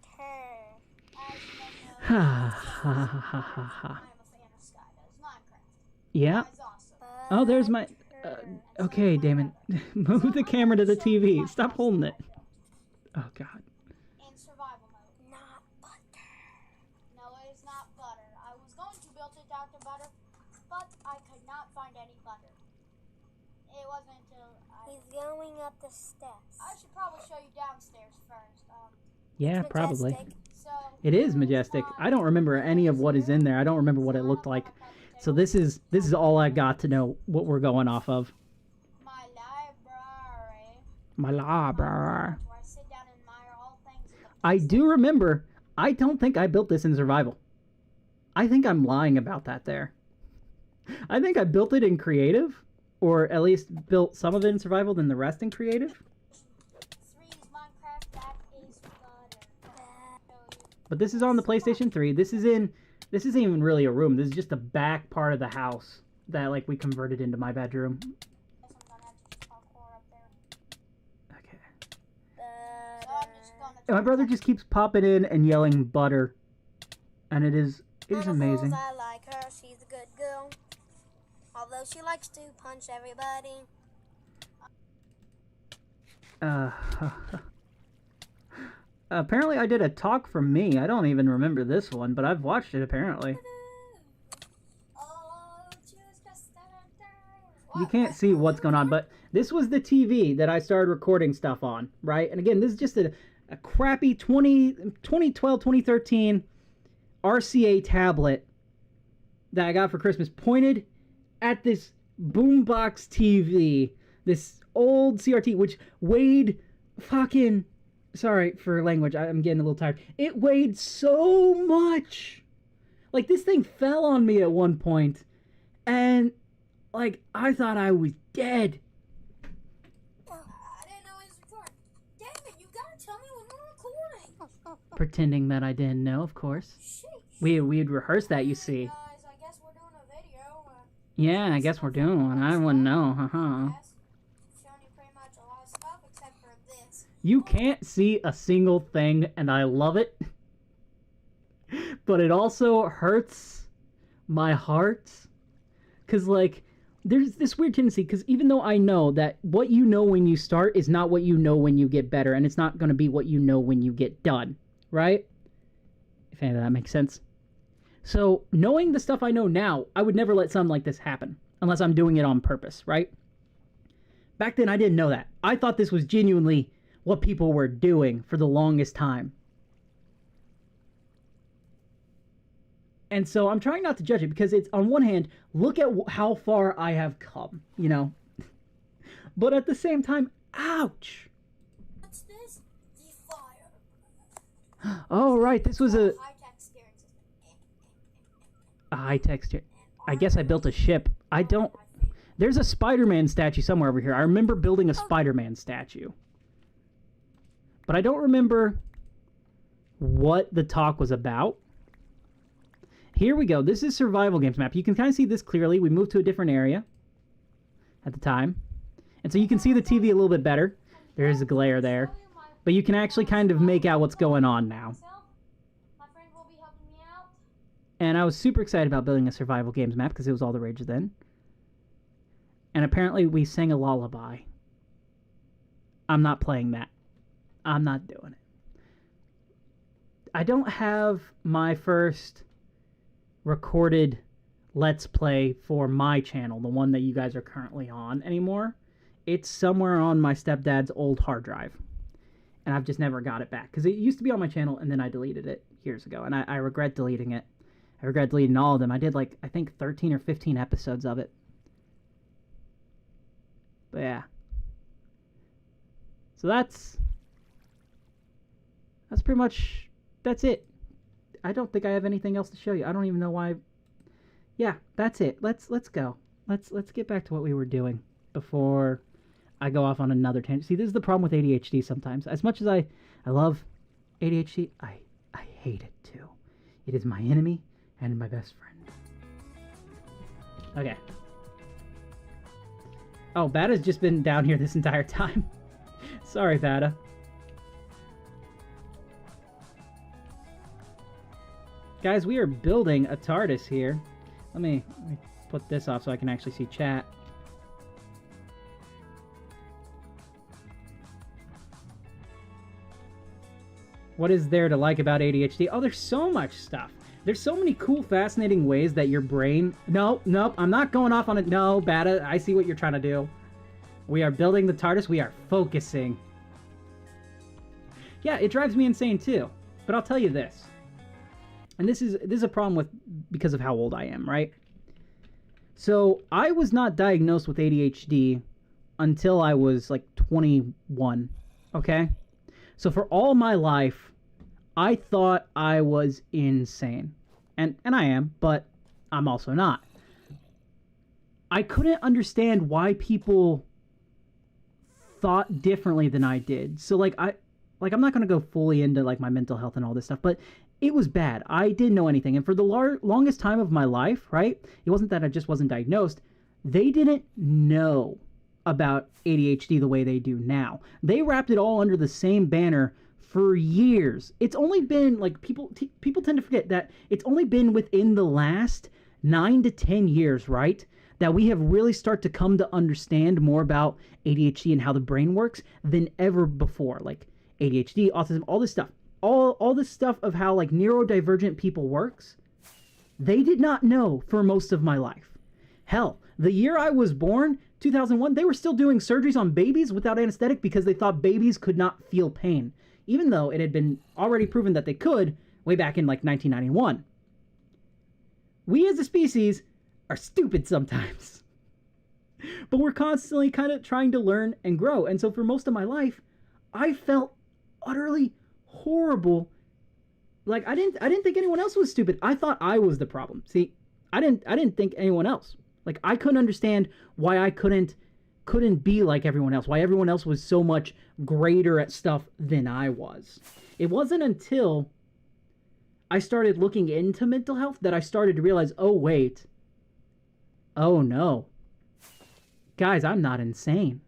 As you know, I am a fan of Skydo's Minecraft. Yeah. That is awesome. Oh, there's my... okay, Damon. Move the camera to the TV. Stop holding it. Oh, God. In survival mode. Not butter. No, it is not butter. I was going to build it Dr. Butter, but I could not find any butter. It wasn't until He's going up the steps. I should probably show you downstairs first. Yeah, It's probably. majestic. So It is majestic. I don't remember any of what is in there. I don't remember what it looked like. So this is all I got to know what we're going off of. my library. My library. Where I sit down and admire all things. I do remember. I don't think I built this in survival. I think I'm lying about that there. I think I built it in creative, or at least built some of it in survival, then the rest in creative. 3's Minecraft, that is butter. But this is on the PlayStation 3. This isn't even really a room. This is just the back part of the house that like we converted into my bedroom. Guess I'm gonna have to just parkour up there. Okay. So I'm just gonna And my brother just keeps popping in and yelling butter. And it is amazing. I like her. She's a good girl. Although she likes to punch everybody. Apparently I did a talk from me. I don't even remember this one, but I've watched it apparently. Oh, choose just You can't see what's going on, but this was the TV that I started recording stuff on, right? And again, this is just a crappy 2012, 2013 RCA tablet that I got for Christmas, pointed at this boombox TV, this old CRT, which weighed fucking... Sorry for language, I'm getting a little tired. It weighed so much! Like, this thing fell on me at one point, and, like, I thought I was dead. I didn't know it was recording. Damn it, you gotta tell pretending that I didn't know, of course. Sheesh. We'd rehearsed that, you see. Guys, I guess we're doing a video. Yeah, I guess we're doing one. I wouldn't know, haha. Showing you pretty much a lot of stuff except for this. You can't see a single thing, and I love it. But it also hurts my heart. Because, like, there's this weird tendency, because even though I know that what you know when you start is not what you know when you get better, and it's not going to be what you know when you get done, right? If any of that makes sense. So, knowing the stuff I know now, I would never let something like this happen, unless I'm doing it on purpose, right? Back then, I didn't know that. I thought this was genuinely what people were doing for the longest time. And so I'm trying not to judge it, because it's, on one hand, look at how far I have come, you know? But at the same time, ouch! What's this? The fire. Oh, right, this was a High-tech steering system. high-tech I guess I built a ship. I don't... There's a Spider-Man statue somewhere over here. I remember building a Spider-Man statue. But I don't remember what the talk was about. Here we go. This is survival games map. You can kind of see this clearly. We moved to a different area at the time. And so you can see the TV a little bit better. There is a glare there. But you can actually kind of make out what's going on now. My friend will be helping me out. And I was super excited about building a survival games map because it was all the rage then. And apparently we sang a lullaby. I'm not playing that. I'm not doing it. I don't have my first recorded Let's Play for my channel, the one that you guys are currently on, anymore. It's somewhere on my stepdad's old hard drive. And I've just never got it back. Because it used to be on my channel, and then I deleted it years ago. And I regret deleting it. I regret deleting all of them. I did, like, I think 13 or 15 episodes of it. But yeah. So that's pretty much, that's it. I don't think I have anything else to show you. I don't even know why. Yeah, that's it. Let's go. Let's get back to what we were doing before I go off on another tangent. See, this is the problem with ADHD sometimes. As much as I love ADHD, I hate it too. It is my enemy and my best friend. Okay. Oh, Bada's just been down here this entire time. Sorry, Bada. Guys, we are building a TARDIS here. Let me put this off so I can actually see chat. What is there to like about ADHD? Oh, there's so much stuff. There's so many cool, fascinating ways that your brain... Nope, I'm not going off on it. No, Bada, I see what you're trying to do. We are building the TARDIS. We are focusing. Yeah, it drives me insane too. But I'll tell you this. And this is a problem because of how old I am, right? So I was not diagnosed with ADHD until I was like 21, okay? So for all my life, I thought I was insane. And I am, but I'm also not. I couldn't understand why people thought differently than I did. So I'm not going to go fully into like my mental health and all this stuff, but it was bad. I didn't know anything. And for the longest time of my life, right, it wasn't that I just wasn't diagnosed. They didn't know about ADHD the way they do now. They wrapped it all under the same banner for years. It's only been, like, people tend to forget that it's only been within the last 9 to 10 years, right, that we have really started to come to understand more about ADHD and how the brain works than ever before. Like, ADHD, autism, all this stuff. All this stuff of how, like, neurodivergent people works, they did not know for most of my life. Hell, the year I was born, 2001, they were still doing surgeries on babies without anesthetic because they thought babies could not feel pain, even though it had been already proven that they could way back in, like, 1991. We as a species are stupid sometimes. But we're constantly kind of trying to learn and grow. And so for most of my life, I felt utterly horrible. Like, I didn't think anyone else was stupid. I thought I was the problem. See, I didn't think anyone else. Like, I couldn't understand why I couldn't be like everyone else. Why everyone else was so much greater at stuff than I was. It wasn't until I started looking into mental health that I started to realize, oh, wait. Oh, no. Guys, I'm not insane.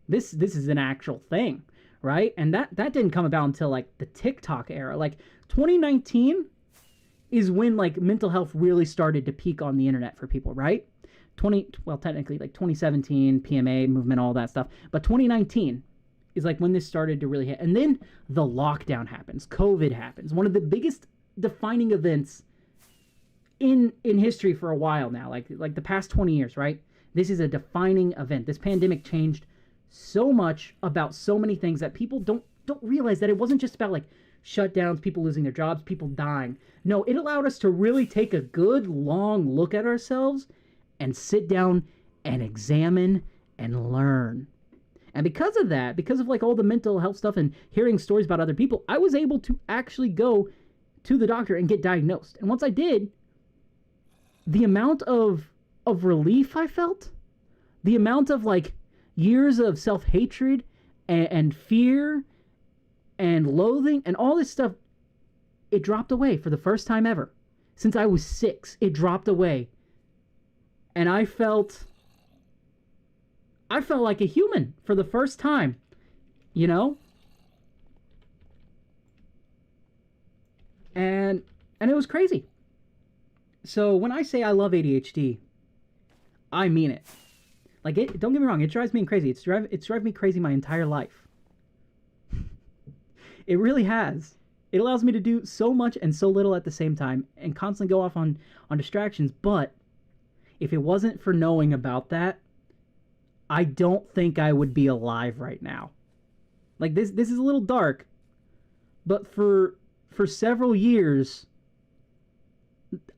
This is an actual thing, right? And that didn't come about until, like, the TikTok era. Like, 2019 is when, like, mental health really started to peak on the internet for people, right? Technically, like, 2017, PMA movement, all that stuff. But 2019 is, like, when this started to really hit. And then the lockdown happens. COVID happens. One of the biggest defining events in history for a while now. Like the past 20 years, right? This is a defining event. This pandemic changed so much about so many things that people don't realize that it wasn't just about, like, shutdowns, people losing their jobs, people dying. No, it allowed us to really take a good long look at ourselves and sit down and examine and learn. And because of that, because of, like, all the mental health stuff and hearing stories about other people, I was able to actually go to the doctor and get diagnosed. And once I did, the amount of relief I felt, the amount of, like, years of self-hatred and fear and loathing and all this stuff, it dropped away for the first time ever. Since I was 6, it dropped away. And I felt like a human for the first time, you know? And it was crazy. So when I say I love ADHD, I mean it. Like, don't get me wrong, it drives me crazy. It's driven me crazy my entire life. It really has. It allows me to do so much and so little at the same time and constantly go off on distractions. But if it wasn't for knowing about that, I don't think I would be alive right now. Like, this is a little dark, but for several years,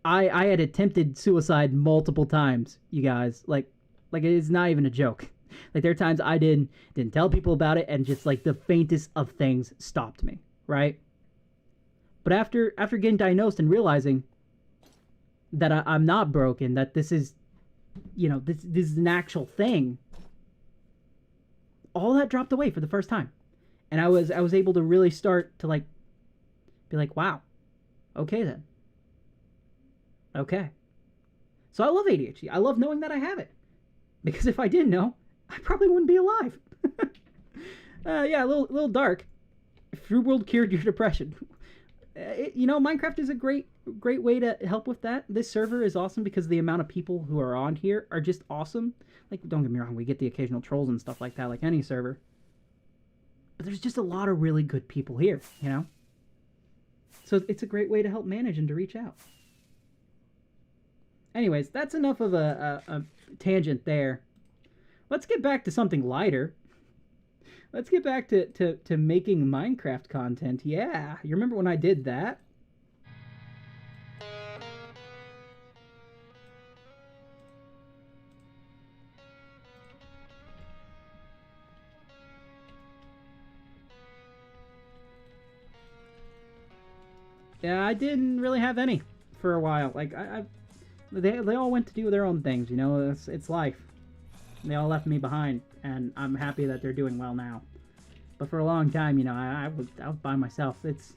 I had attempted suicide multiple times, you guys. Like it's not even a joke. Like, there are times I didn't tell people about it, and just, like, the faintest of things stopped me, right? But after getting diagnosed and realizing that I'm not broken, that this is, you know, this is an actual thing, all that dropped away for the first time. And I was able to really start to, like, be like, wow, okay then. Okay. So I love ADHD. I love knowing that I have it. Because if I didn't know, I probably wouldn't be alive. Yeah, a little dark. Froob World cured your depression. You know, Minecraft is a great way to help with that. This server is awesome because the amount of people who are on here are just awesome. Like, don't get me wrong, we get the occasional trolls and stuff like that, like any server. But there's just a lot of really good people here, you know? So it's a great way to help manage and to reach out. Anyways, that's enough of a tangent there. Let's get back to something lighter. Let's get back to making Minecraft content. Yeah, you remember when I did that? Yeah, I didn't really have any for a while. Like, they all went to do their own things, you know. It's life. They all left me behind, and I'm happy that they're doing well now. But for a long time, you know, I was by myself. It's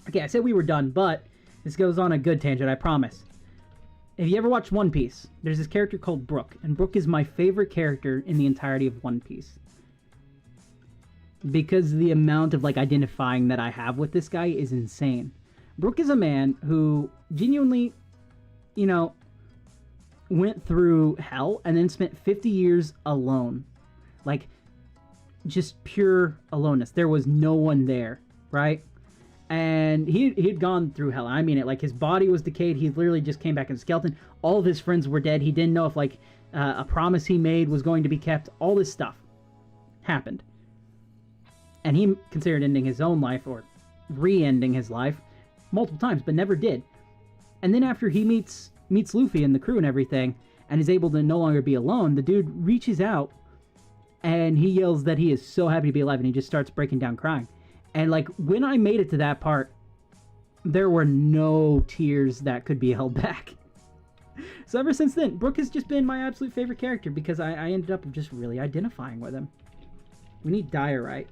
okay. I said we were done, but this goes on a good tangent, I promise. If you ever watched One Piece, there's this character called Brook, and Brook is my favorite character in the entirety of One Piece. Because the amount of, like, identifying that I have with this guy is insane. Brook is a man who genuinely, you know, went through hell and then spent 50 years alone. Like, just pure aloneness. There was no one there, right? And he'd gone through hell. I mean it. Like, his body was decayed. He literally just came back in a skeleton. All of his friends were dead. He didn't know if, like, a promise he made was going to be kept. All this stuff happened. And he considered ending his own life, or re-ending his life, multiple times, but never did. And then after he meets Luffy and the crew and everything, and is able to no longer be alone, the dude reaches out and he yells that he is so happy to be alive, and he just starts breaking down crying. And, like, when I made it to that part, there were no tears that could be held back. So ever since then, Brook has just been my absolute favorite character, because I ended up just really identifying with him. We need diorite.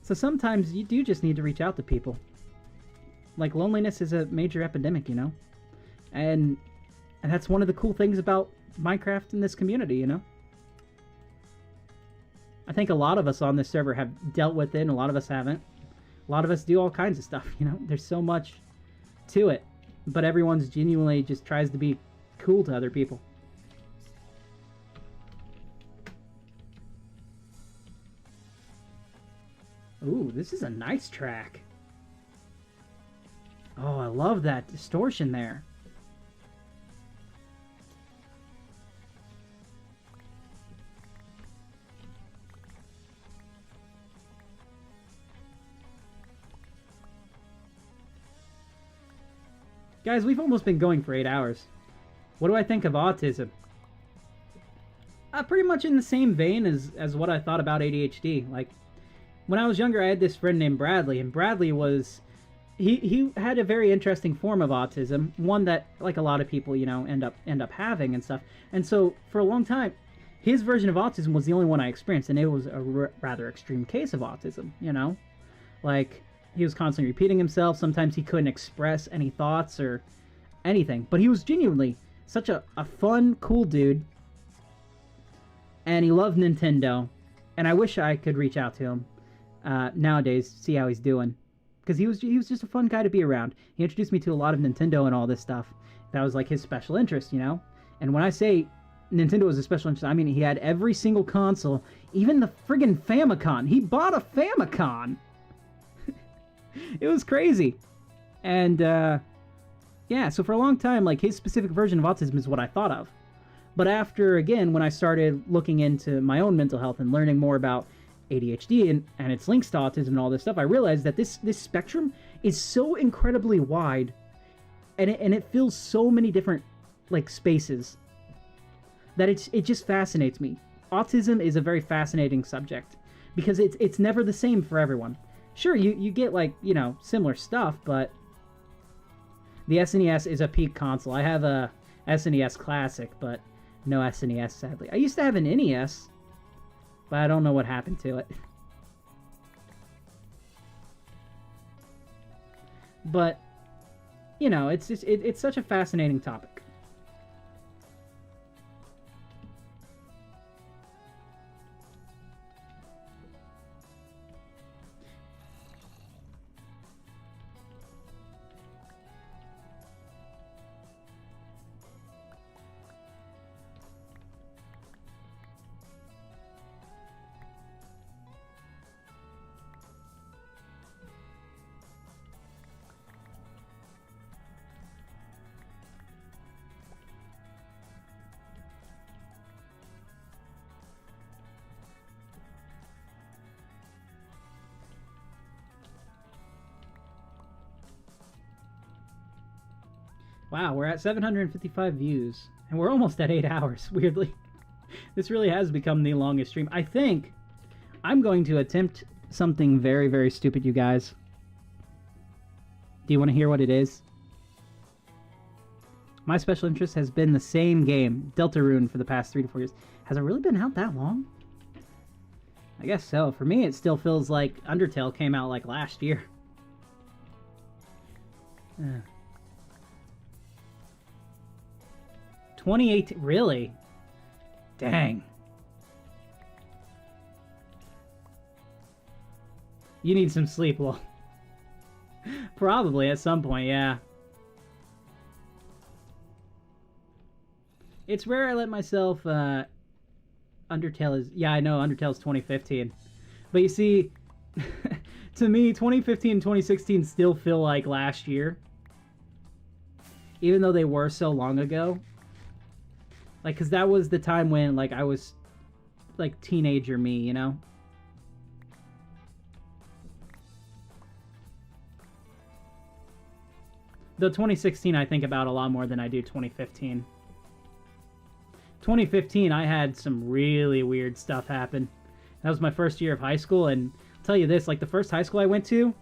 So sometimes you do just need to reach out to people. Like, loneliness is a major epidemic, you know? And that's one of the cool things about Minecraft in this community, you know? I think a lot of us on this server have dealt with it, and a lot of us haven't. A lot of us do all kinds of stuff, you know? There's so much to it. But everyone's genuinely just tries to be cool to other people. Ooh, this is a nice track. Oh, I love that distortion there. Guys, we've almost been going for 8 hours. What do I think of autism? Pretty much in the same vein as what I thought about ADHD. Like, when I was younger, I had this friend named Bradley, and Bradley was... He had a very interesting form of autism, one that, like a lot of people, you know, end up having and stuff. And so, for a long time, his version of autism was the only one I experienced, and it was a rather extreme case of autism, you know? Like, he was constantly repeating himself. Sometimes he couldn't express any thoughts or anything. But he was genuinely such a fun, cool dude. And he loved Nintendo. And I wish I could reach out to him nowadays, see how he's doing. Because he was just a fun guy to be around. He introduced me to a lot of Nintendo and all this stuff. That was like his special interest, you know? And when I say Nintendo was a special interest, I mean he had every single console, even the friggin' Famicom. He bought a Famicom! It was crazy. And, yeah, so for a long time, like, his specific version of autism is what I thought of. But after, again, when I started looking into my own mental health and learning more about ADHD and its links to autism and all this stuff, I realized that this spectrum is so incredibly wide, and it fills so many different, like, spaces, that it just fascinates me. Autism is a very fascinating subject, because it's never the same for everyone. Sure, you get, like, you know, similar stuff, but the SNES is a peak console. I have a SNES Classic, but no SNES, sadly. I used to have an NES, but I don't know what happened to it. But, you know, it's just, it's such a fascinating topic. Wow, we're at 755 views, and we're almost at 8 hours, weirdly. This really has become the longest stream. I think I'm going to attempt something very, very stupid, you guys. Do you want to hear what it is? My special interest has been the same game, Deltarune, for the past 3 to 4 years. Has it really been out that long? I guess so. For me, it still feels like Undertale came out like last year. 2018, really? Dang. You need some sleep, Lol. Probably at some point, yeah. It's rare I let myself, Undertale is... Yeah, I know, Undertale's 2015. But you see, to me, 2015 and 2016 still feel like last year. Even though they were so long ago. Like, because that was the time when, like, I was, like, teenager me, you know? Though 2016 I think about a lot more than I do 2015. 2015, I had some really weird stuff happen. That was my first year of high school, and I'll tell you this, like, the first high school I went to,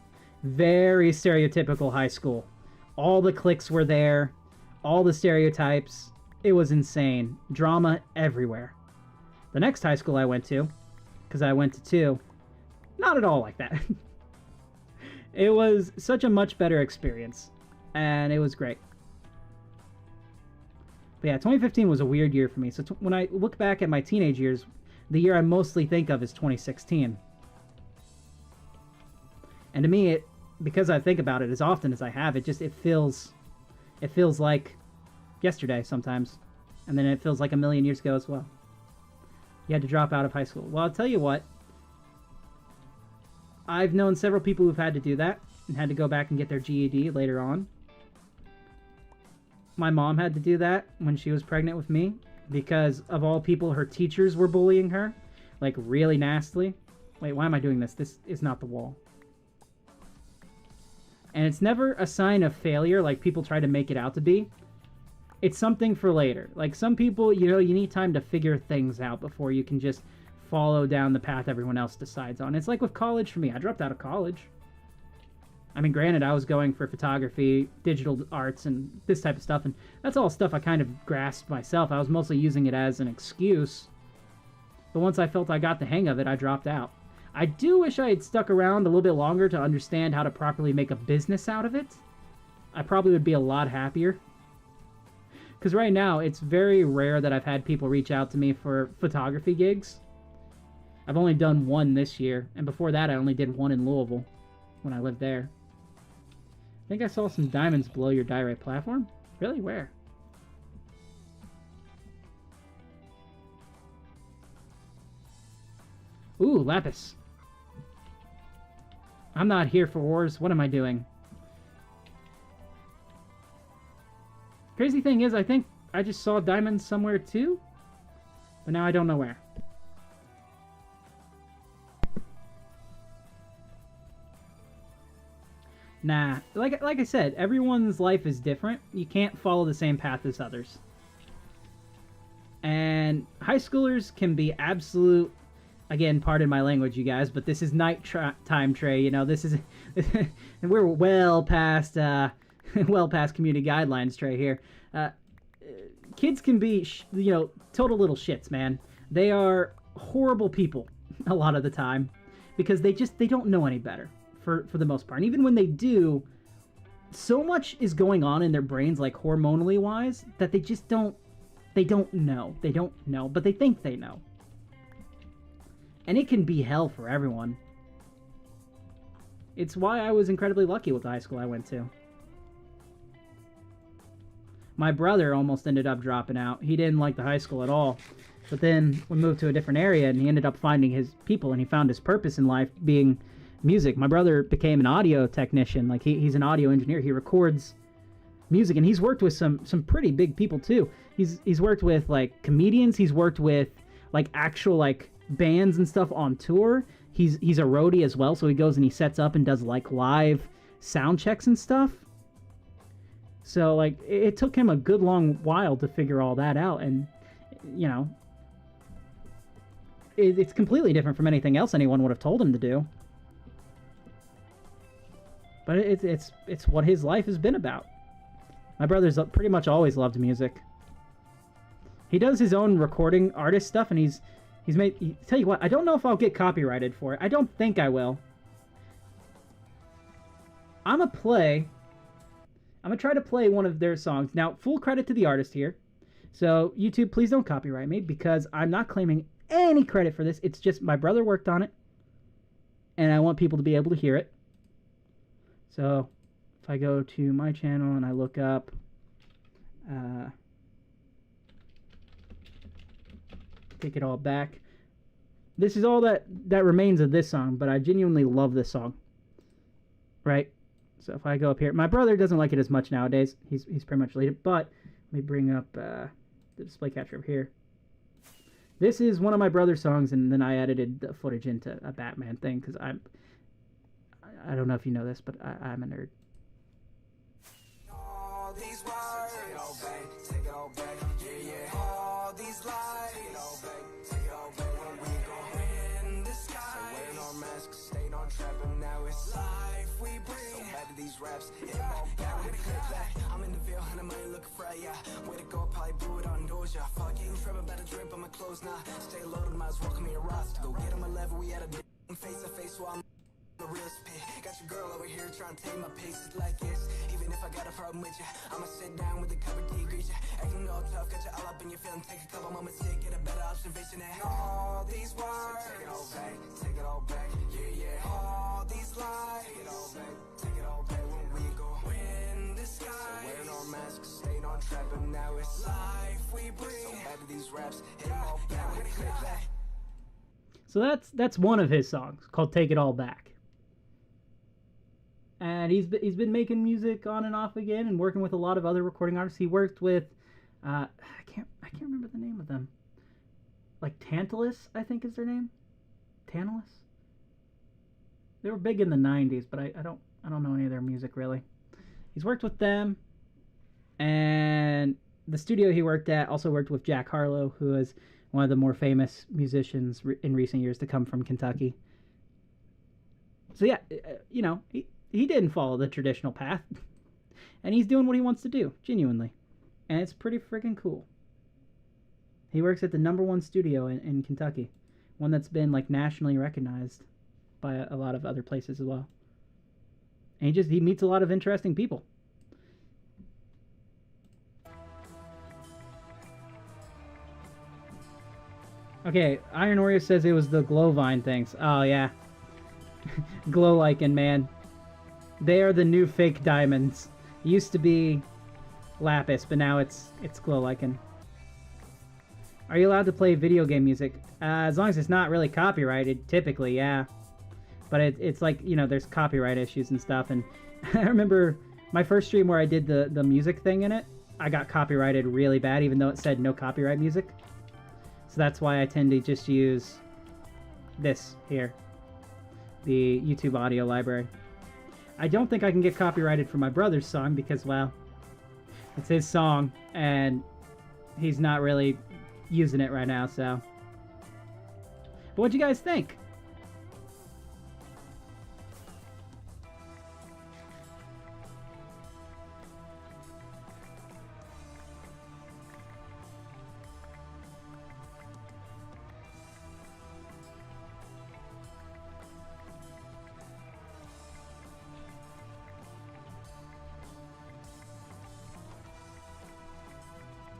very stereotypical high school. All the cliques were there, all the stereotypes. It was insane. Drama everywhere. The next high school I went to, because I went to 2, Not at all like that. It was such a much better experience, and it was great. But yeah, 2015 was a weird year for me. So when I look back at my teenage years, the year I mostly think of is 2016. And to me, because I think about it as often as I have, it feels like yesterday sometimes. And then it feels like a million years ago as well. You had to drop out of high school. Well, I'll tell you what. I've known several people who've had to do that and had to go back and get their GED later on. My mom had to do that when she was pregnant with me because, of all people, her teachers were bullying her, like, really nastily. Wait, why am I doing this? This is not the wall. And it's never a sign of failure like people try to make it out to be. It's something for later. Like, some people, you know, you need time to figure things out before you can just follow down the path everyone else decides on. It's like with college for me. I dropped out of college. I mean, granted, I was going for photography, digital arts, and this type of stuff, and that's all stuff I kind of grasped myself. I was mostly using it as an excuse. But once I felt I got the hang of it, I dropped out. I do wish I had stuck around a little bit longer to understand how to properly make a business out of it. I probably would be a lot happier. Because right now, it's very rare that I've had people reach out to me for photography gigs. I've only done one this year, and before that I only did one in Louisville when I lived there. I think I saw some diamonds below your diorite platform. Really? Where? Ooh, lapis. I'm not here for wars. What am I doing? Crazy thing is, I think I just saw diamonds somewhere too, but now I don't know where. Nah, like I said, everyone's life is different. You can't follow the same path as others. And high schoolers can be absolute, again, pardon my language, you guys, but this is night time, Trey. You know, this is, and we're well past community guidelines, Trey. Here, kids can be, you know, total little shits, man. They are horrible people a lot of the time because they don't know any better. For the most part. And even when they do, so much is going on in their brains, like hormonally wise, that they just don't know. They don't know, but they think they know. And it can be hell for everyone. It's why I was incredibly lucky with the high school I went to. My brother almost ended up dropping out. He didn't like the high school at all. But then we moved to a different area and he ended up finding his people and he found his purpose in life being music. My brother became an audio technician. Like he's an audio engineer. He records music and he's worked with some pretty big people too. He's worked with like comedians. He's worked with like actual like bands and stuff on tour. He's a roadie as well, so he goes and he sets up and does like live sound checks and stuff. So like it took him a good long while to figure all that out, and you know, it's completely different from anything else anyone would have told him to do. But it's what his life has been about. My brother's pretty much always loved music. He does his own recording artist stuff, and he's made... Tell you what, I don't know if I'll get copyrighted for it. I don't think I will. I'm going to try to play one of their songs. Now, full credit to the artist here. So, YouTube, please don't copyright me, because I'm not claiming any credit for this. It's just my brother worked on it, and I want people to be able to hear it. So, if I go to my channel and I look up, take it all back. This is all that remains of this song, but I genuinely love this song. Right? So if I go up here, my brother doesn't like it as much nowadays. He's pretty much deleted, but let me bring up the display capture over here. This is one of my brother's songs, and then I edited the footage into a Batman thing, because I don't know if you know this, but I'm a nerd. All these words, take it all back, take it all back, yeah, yeah. All these lies, take it all back, take it all back. When we go in the sky, so wearing our masks, stayed on trap, and now it's life we breathe. So back to these raps, yeah, with a clip back. I'm in the Ville, and I'm only looking for ya. Way to go, probably blew it on doors, yeah. Fuck you, tripping about to drip on my clothes now. Stay loaded, might as well come here, Ross. To go get on my level, we had a face to face while I'm the real spit. Got your girl over here trying to take my paces like this. Even if I got a problem with you, I'ma sit down with a cup of tea, grease ya. Acting all tough, got you all up in your feeling. Take a couple moments to get a better observation and all these words. So take it all back, take it all back. Yeah, yeah. All these lies. Take it all back, take it all back. When we go in the sky. So wearing our masks, staying on track, but now it's life we breathe. So back to these raps, hit them all back with a clip that. So that's one of his songs called "Take It All Back," and he's been making music on and off again, and working with a lot of other recording artists. He worked with I can't remember the name of them, like Tantalus, I think is their name, Tantalus. They were big in the '90s, but I don't know any of their music really. He's worked with them, and the studio he worked at also worked with Jack Harlow, who is one of the more famous musicians in recent years to come from Kentucky. So yeah, you know, he didn't follow the traditional path, and he's doing what he wants to do, genuinely, and it's pretty freaking cool. He works at the #1 studio in Kentucky, one that's been like nationally recognized by a lot of other places as well. And he meets a lot of interesting people. Okay, Iron Oreo says it was the Glowvine things. Oh, yeah. Glow lichen, man. They are the new fake diamonds. It used to be lapis, but now it's glow lichen. Are you allowed to play video game music? As long as it's not really copyrighted, typically, yeah. But it's like, you know, there's copyright issues and stuff. And I remember my first stream where I did the music thing in it, I got copyrighted really bad, even though it said no copyright music. So that's why I tend to just use this here, the YouTube audio library. I don't think I can get copyrighted for my brother's song because, well, it's his song and he's not really using it right now, so. But what'd you guys think?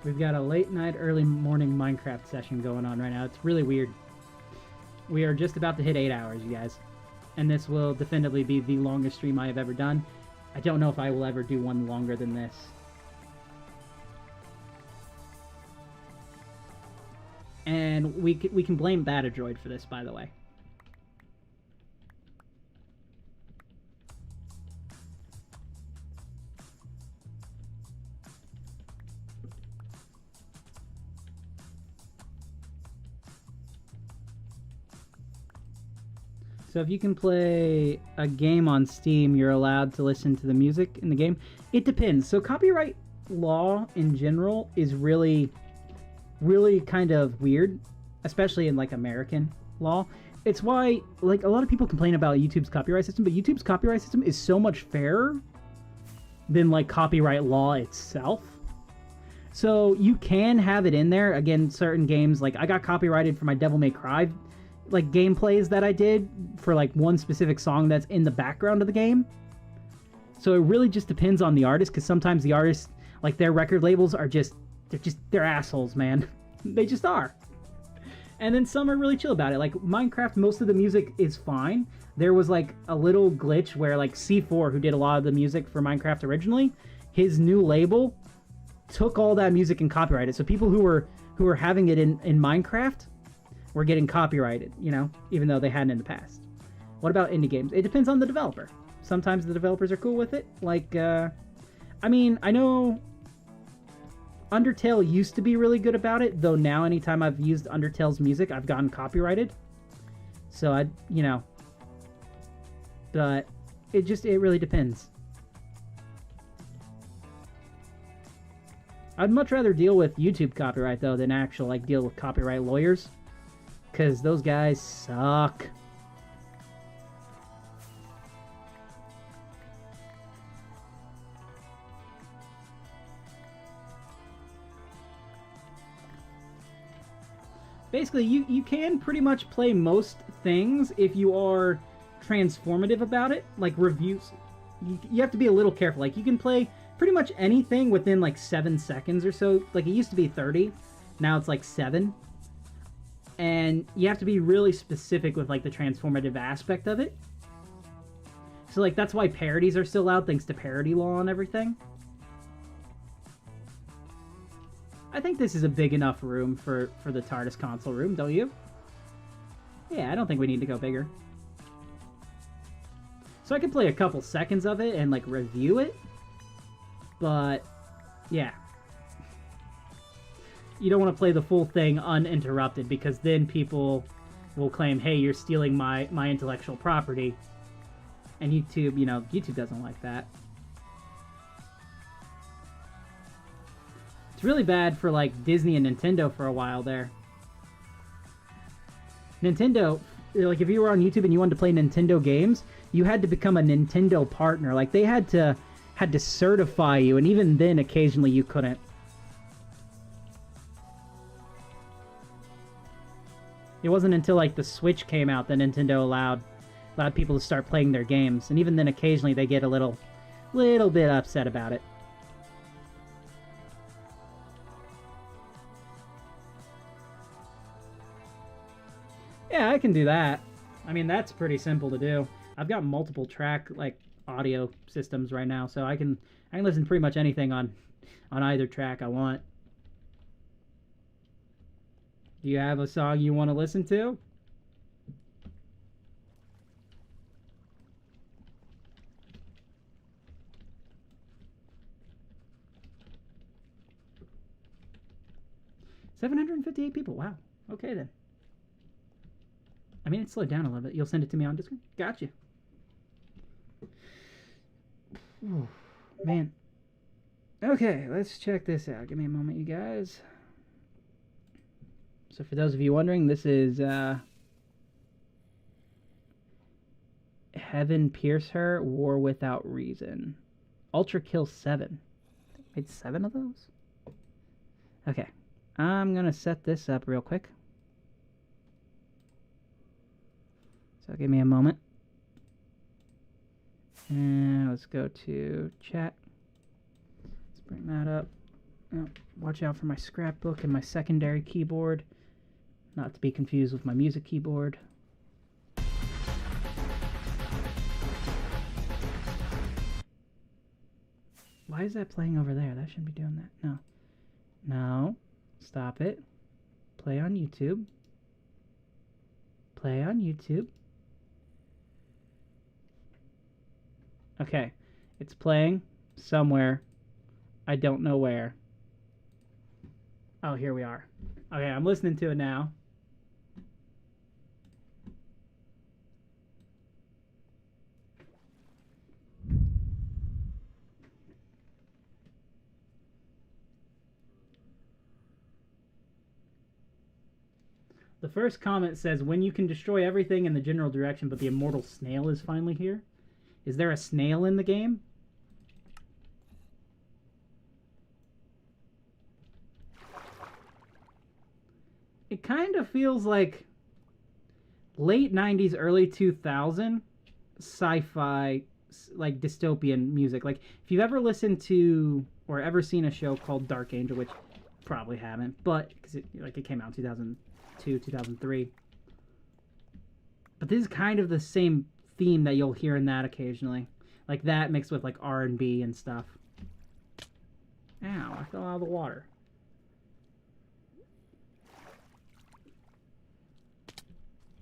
We've got a late night, early morning Minecraft session going on right now. It's really weird. We are just about to hit 8 hours, you guys. And this will definitively be the longest stream I have ever done. I don't know if I will ever do one longer than this. And we can blame Batadroid for this, by the way. So if you can play a game on Steam, you're allowed to listen to the music in the game. It depends. So copyright law in general is really, really kind of weird, especially in like American law. It's why like a lot of people complain about YouTube's copyright system, but YouTube's copyright system is so much fairer than like copyright law itself. So you can have it in there. Again, certain games, like I got copyrighted for my Devil May Cry like gameplays that I did for like one specific song that's in the background of the game. So it really just depends on the artist, because sometimes the artists, like their record labels are they're assholes, man. They just are. And then some are really chill about it. Like Minecraft, most of the music is fine. There was like a little glitch where like C4, who did a lot of the music for Minecraft originally, his new label took all that music and copyrighted. So people who were having it in Minecraft were getting copyrighted, you know, even though they hadn't in the past. What about indie games? It depends on the developer. Sometimes the developers are cool with it. Like, I mean, I know Undertale used to be really good about it, though now anytime I've used Undertale's music, I've gotten copyrighted. So you know, but it really depends. I'd much rather deal with YouTube copyright though than actual like deal with copyright lawyers, because those guys suck. Basically, you can pretty much play most things if you are transformative about it. Like reviews, you have to be a little careful. Like you can play pretty much anything within like 7 seconds or so. Like it used to be 30, now it's like 7. And you have to be really specific with like the transformative aspect of it. So like that's why parodies are still allowed, thanks to parody law and everything. I think this is a big enough room for the TARDIS console room, don't you? Yeah, I don't think we need to go bigger. So I could play a couple seconds of it and like review it. But yeah. You don't want to play the full thing uninterrupted, because then people will claim, hey, you're stealing my intellectual property. And YouTube, you know, YouTube doesn't like that. It's really bad for like Disney and Nintendo for a while there. Nintendo, like if you were on YouTube and you wanted to play Nintendo games, you had to become a Nintendo partner. Like they had to certify you, and even then occasionally you couldn't. It wasn't until like the Switch came out that Nintendo allowed people to start playing their games, and even then occasionally they get a little bit upset about it. Yeah, I can do that. I mean, that's pretty simple to do. I've got multiple track like audio systems right now, so I can listen to pretty much anything on either track I want. Do you have a song you want to listen to? $758 people. Wow. Okay then. I mean, it slowed down a little bit. You'll send it to me on Discord? Gotcha. Ooh, man. Okay, let's check this out. Give me a moment, you guys. So for those of you wondering, this is Heaven Pierce Her, War Without Reason. Ultra Kill 7. I made 7 of those? Okay. I'm going to set this up real quick. So give me a moment. And let's go to chat. Let's bring that up. Oh, watch out for my scrapbook and my secondary keyboard. Not to be confused with my music keyboard. Why is that playing over there? That shouldn't be doing that. No. No. Stop it. Play on YouTube. Play on YouTube. Okay. It's playing somewhere. I don't know where. Oh, here we are. Okay, I'm listening to it now. The first comment says, when you can destroy everything in the general direction, but the immortal snail is finally here. Is there a snail in the game? It kind of feels like late 90s, early 2000 sci-fi, like dystopian music. Like if you've ever listened to or ever seen a show called Dark Angel, which probably haven't, but because it came out in 2002, 2003. But this is kind of the same theme that you'll hear in that occasionally. Like that mixed with like R&B and stuff. Ow, I fell out of the water.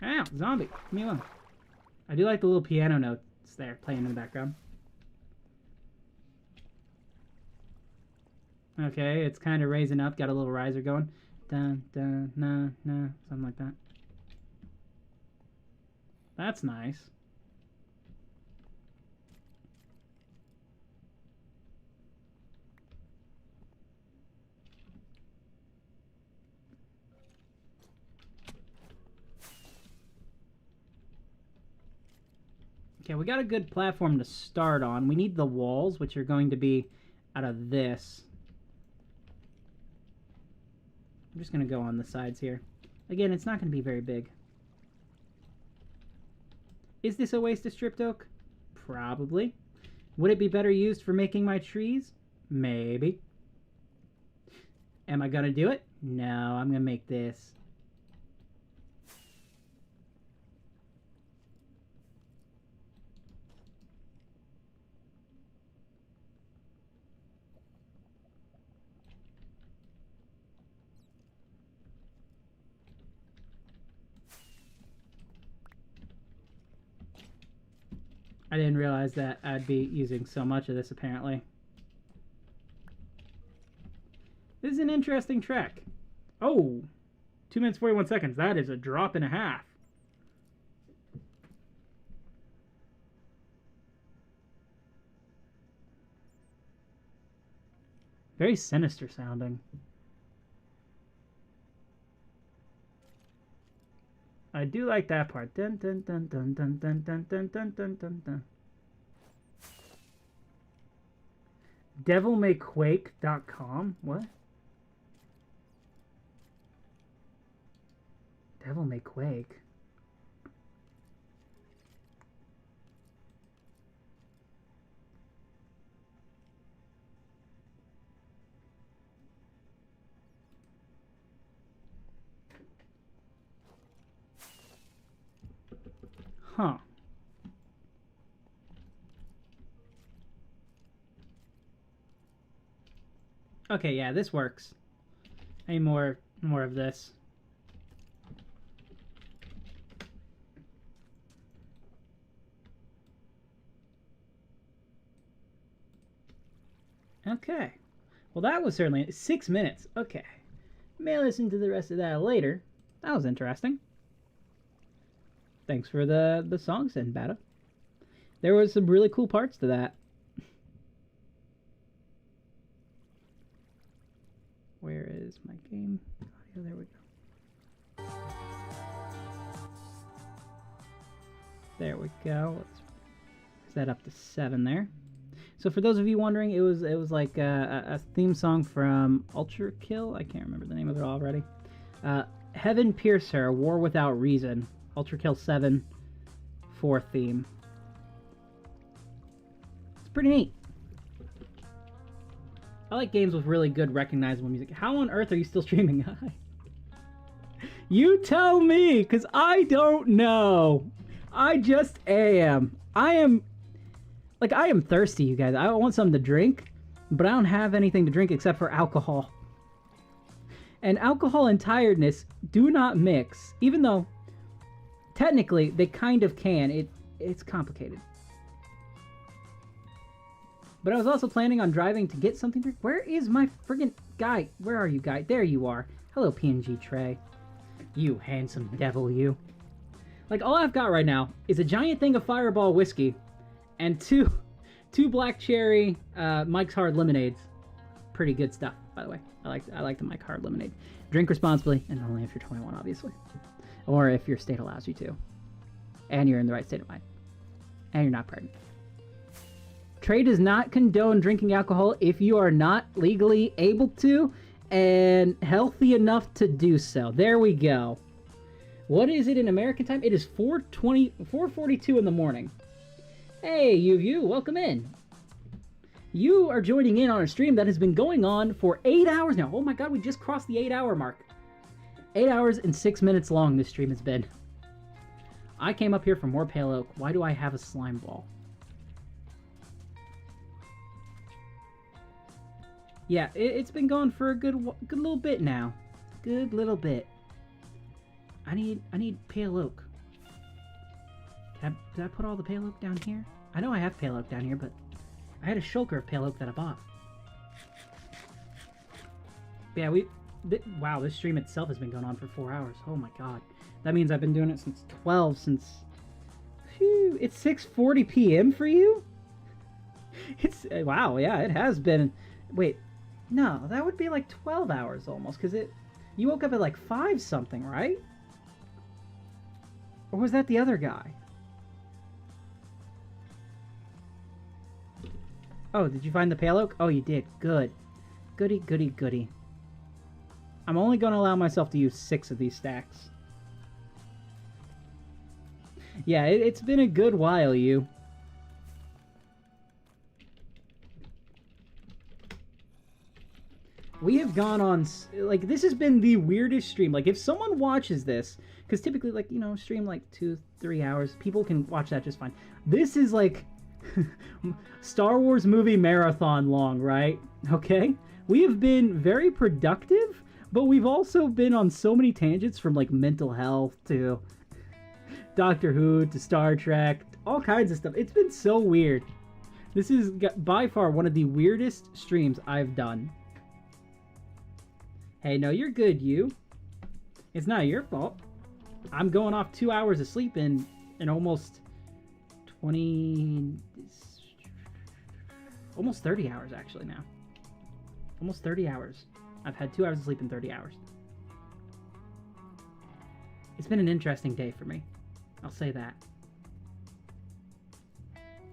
Ow, zombie. Leave me alone. I do like the little piano notes there playing in the background. Okay, it's kind of raising up. Got a little riser going. Dun, dun, na, na. Something like that. That's nice. Okay, we got a good platform to start on. We need the walls, which are going to be out of this. I'm just going to go on the sides here. Again, it's not going to be very big. Is this a waste of stripped oak? Probably. Would it be better used for making my trees? Maybe. Am I gonna do it? No, I'm gonna make this. I didn't realize that I'd be using so much of this, apparently. This is an interesting trek. Oh, 2 minutes 41 seconds. That is a drop and a half. Very sinister sounding. I do like that part. Dun dun dun dun dun dun dun dun dun dun dun dun. Devilmayquake.com? What? Devil May Quake. Huh. Okay, yeah, this works. I need more of this. Okay. Well, that was certainly 6 minutes. Okay. May listen to the rest of that later. That was interesting. Thanks for the song, Sinbada. There was some really cool parts to that. Where is my game audio? There we go. There we go. Let's set up to 7 there. So for those of you wondering, it was like a theme song from Ultra Kill. I can't remember the name of it already. Heaven Pierce Her, War Without Reason. Ultra Kill 7 4 theme. It's pretty neat. I like games with really good recognizable music. How on earth are you still streaming? Hi. You tell me, because I don't know. I just am. I am thirsty, you guys. I want something to drink, but I don't have anything to drink except for alcohol. And alcohol and tiredness do not mix, even though technically they kind of can. It's complicated. But I was also planning on driving to get something to drink. Where is my friggin' guy? Where are you, guy? There you are. Hello, PNG Trey. You handsome devil, you. Like, all I've got right now is a giant thing of Fireball whiskey and two black cherry Mike's Hard lemonades. Pretty good stuff, by the way. I like the Mike Hard lemonade. Drink responsibly, and only if you're 21, obviously. Or if your state allows you to. And you're in the right state of mind. And you're not pregnant. Trey does not condone drinking alcohol if you are not legally able to and healthy enough to do so. There we go. What is it in American time? It is 4:42 in the morning. Hey, you, welcome in. You are joining in on a stream that has been going on for 8 hours now. Oh my god, we just crossed the 8-hour mark. 8 hours and 6 minutes long this stream has been. I came up here for more pale oak. Why do I have a slime ball? Yeah, it's been going for a good little bit now. Good little bit. I need pale oak. Did I put all the pale oak down here? I know I have pale oak down here, but I had a shulker of pale oak that I bought. Yeah, wow, this stream itself has been going on for 4 hours. Oh my god. That means I've been doing it since 12, Phew, it's 6:40 p.m. for you? It's, wow, yeah, it has been... Wait, no, that would be like 12 hours almost, because you woke up at like 5 something, right? Or was that the other guy? Oh, did you find the pale oak? Oh, you did. Good. Goody, goody, goody. I'm only going to allow myself to use 6 of these stacks. Yeah, it's been a good while, you. We have gone on, like, this has been the weirdest stream. Like, if someone watches this, because typically, like, you know, stream like 2-3 hours, people can watch that just fine. This is like Star Wars movie marathon long, right? Okay? We have been very productive, but we've also been on so many tangents, from like mental health to Doctor Who to Star Trek, all kinds of stuff. It's been so weird. This is by far one of the weirdest streams I've done. Hey, no, you're good, you. It's not your fault. I'm going off 2 hours of sleep in almost 20... almost 30 hours, actually, now. Almost 30 hours. I've had 2 hours of sleep in 30 hours. It's been an interesting day for me. I'll say that.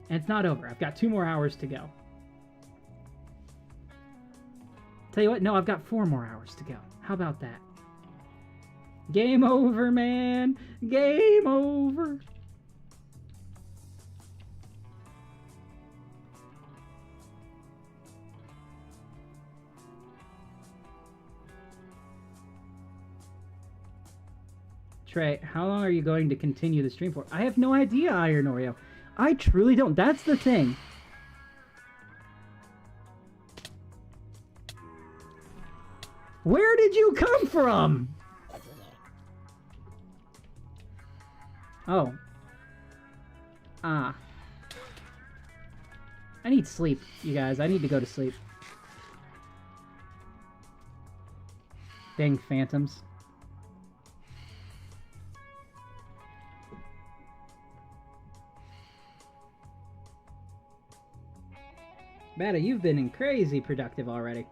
And it's not over. I've got 2 more hours to go. Tell you what, no, I've got 4 more hours to go. How about that? Game over, man. Game over. Trey, how long are you going to continue the stream for? I have no idea, Iron Oreo. I truly don't. That's the thing. Where did you come from? Oh. Ah. I need sleep, you guys. I need to go to sleep. Dang phantoms. Bada, you've been crazy productive already.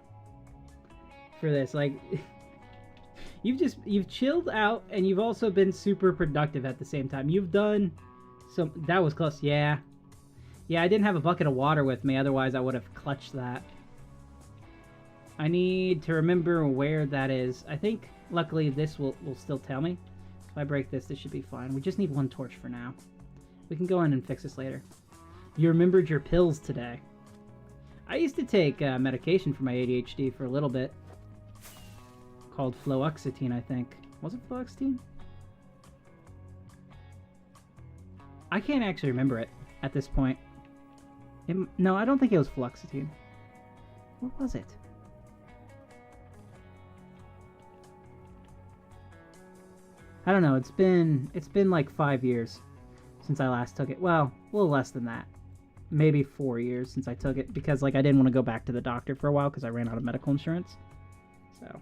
For this, like, you've chilled out, and you've also been super productive at the same time. You've done some, that was close, yeah. Yeah, I didn't have a bucket of water with me, otherwise I would have clutched that. I need to remember where that is. I think, luckily, this will still tell me. If I break this, this should be fine. We just need 1 torch for now. We can go in and fix this later. You remembered your pills today. I used to take medication for my ADHD for a little bit. Called fluoxetine, I think. Was it fluoxetine? I can't actually remember it at this point. No, I don't think it was fluoxetine. What was it? I don't know. It's been like 5 years since I last took it. Well, a little less than that. Maybe 4 years since I took it, because like I didn't want to go back to the doctor for a while because I ran out of medical insurance. So.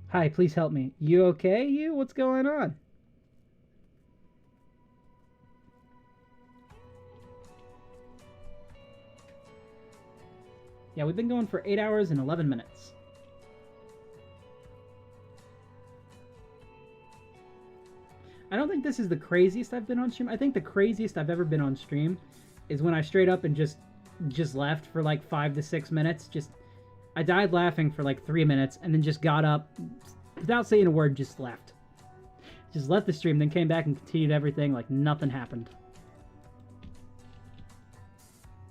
Hi, please help me. You okay? You? What's going on? Yeah, we've been going for 8 hours and 11 minutes. I don't think this is the craziest I've been on stream. I think the craziest I've ever been on stream is when I straight up and just left for like 5 to 6 minutes. I died laughing for like 3 minutes and then just got up without saying a word, just left. Just left the stream, then came back and continued everything like nothing happened.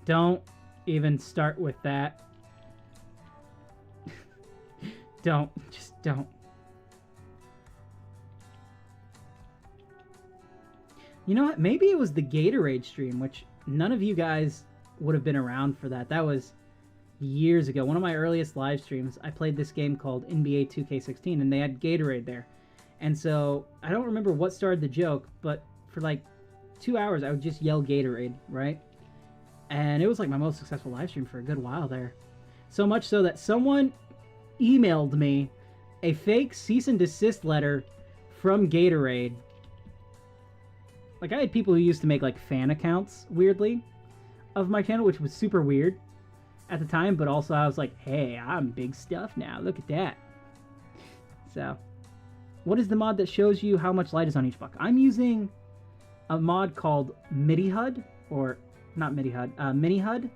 Don't even start with that. Don't. Just don't. You know what? Maybe it was the Gatorade stream, which none of you guys would have been around for that. That was years ago. One of my earliest live streams, I played this game called NBA 2K16, and they had Gatorade there. And so, I don't remember what started the joke, but for like 2 hours, I would just yell Gatorade, right? And it was like my most successful live stream for a good while there. So much so that someone emailed me a fake cease and desist letter from Gatorade. Like, I had people who used to make, like, fan accounts, weirdly, of my channel, which was super weird at the time, but also I was like, hey, I'm big stuff now, look at that. So, what is the mod that shows you how much light is on each block? I'm using a mod called MIDI-HUD, or, not MIDI-HUD, Mini-HUD,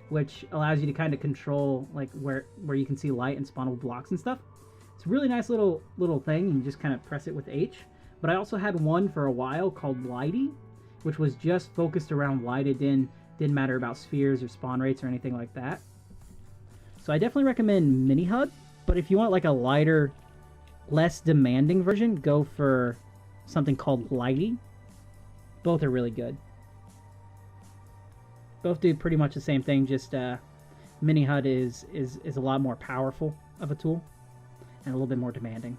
which allows you to kind of control, like, where you can see light and spawnable blocks and stuff. It's a really nice little thing, and you just kind of press it with H. But I also had one for a while called Lighty, which was just focused around light. It didn't matter about spheres or spawn rates or anything like that. So I definitely recommend Mini HUD, but if you want like a lighter, less demanding version, go for something called Lighty. Both are really good. Both do pretty much the same thing, just Mini HUD is a lot more powerful of a tool and a little bit more demanding.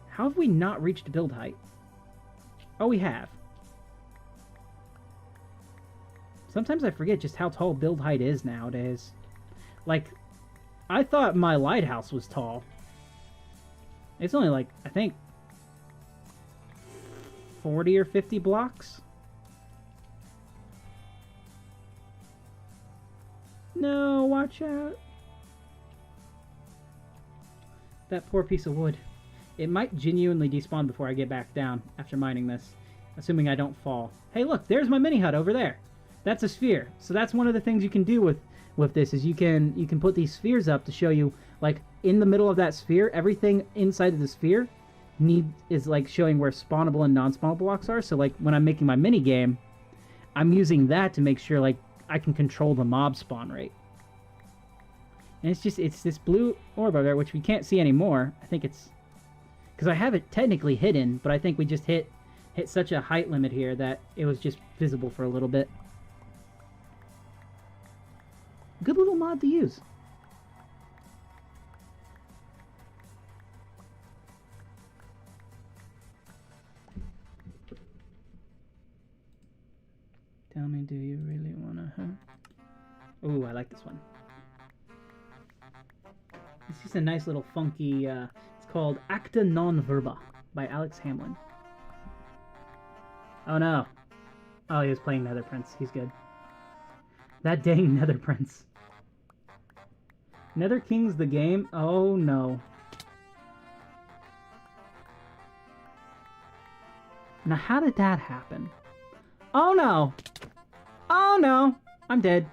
How have we not reached build height? Oh, we have. Sometimes I forget just how tall build height is nowadays. Like, I thought my lighthouse was tall. It's only like, I think, 40 or 50 blocks. No, watch out. That poor piece of wood. It might genuinely despawn before I get back down after mining this, assuming I don't fall. Hey, look, there's my mini hut over there. That's a sphere. So that's one of the things you can do with this is you can put these spheres up to show you, like, in the middle of that sphere, everything inside of the sphere is like showing where spawnable and non-spawnable blocks are. So like when I'm making my mini game, I'm using that to make sure like I can control the mob spawn rate. And it's this blue orb over there, which we can't see anymore. I think it's because I have it technically hidden, but I think we just hit such a height limit here that it was just visible for a little bit. Good little mod to use. Tell me, do you really wanna, huh? Ooh, I like this one. This is a nice little funky, it's called Acta Non Verba by Alex Hamlin. Oh no. Oh, he was playing Nether Prince. He's good. That dang Nether Prince. Nether King's the game? Oh no. Now how did that happen? Oh no! Oh no! I'm dead.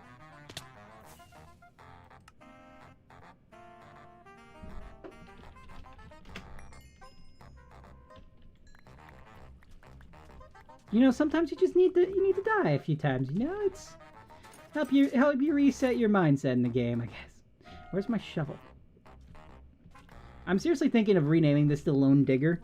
You know, sometimes you just need to die a few times. You know, it's help you reset your mindset in the game, I guess. Where's my shovel? I'm seriously thinking of renaming this to Lone Digger,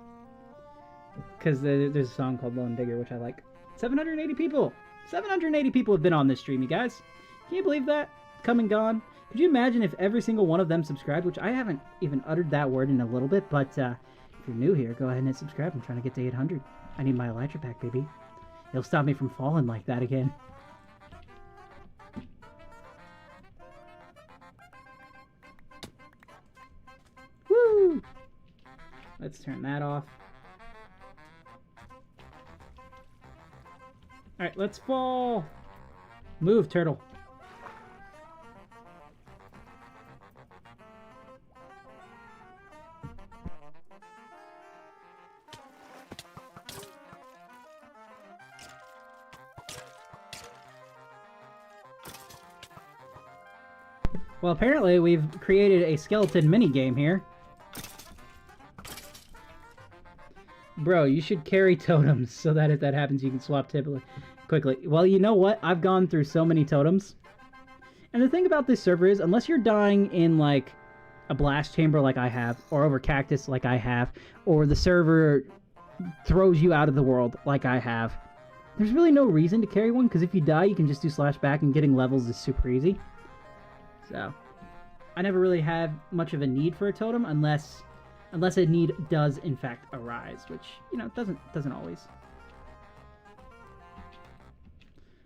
because there's a song called Lone Digger which I like. 780 people. 780 people have been on this stream, you guys. Can you believe that? Come and gone. Could you imagine if every single one of them subscribed? Which I haven't even uttered that word in a little bit, but if you're new here, go ahead and hit subscribe. I'm trying to get to 800. I need my Elytra pack, baby. It'll stop me from falling like that again. Woo! Let's turn that off. Alright, let's fall! Move, turtle. Well, apparently we've created a skeleton minigame here. Bro, you should carry totems so that if that happens, you can swap quickly. Well, you know what? I've gone through so many totems. And the thing about this server is, unless you're dying in, like, a blast chamber like I have, or over cactus like I have, or the server throws you out of the world like I have, there's really no reason to carry one, because if you die, you can just do slash back, and getting levels is super easy. So, I never really have much of a need for a totem unless a need does in fact arise, which, you know, doesn't always.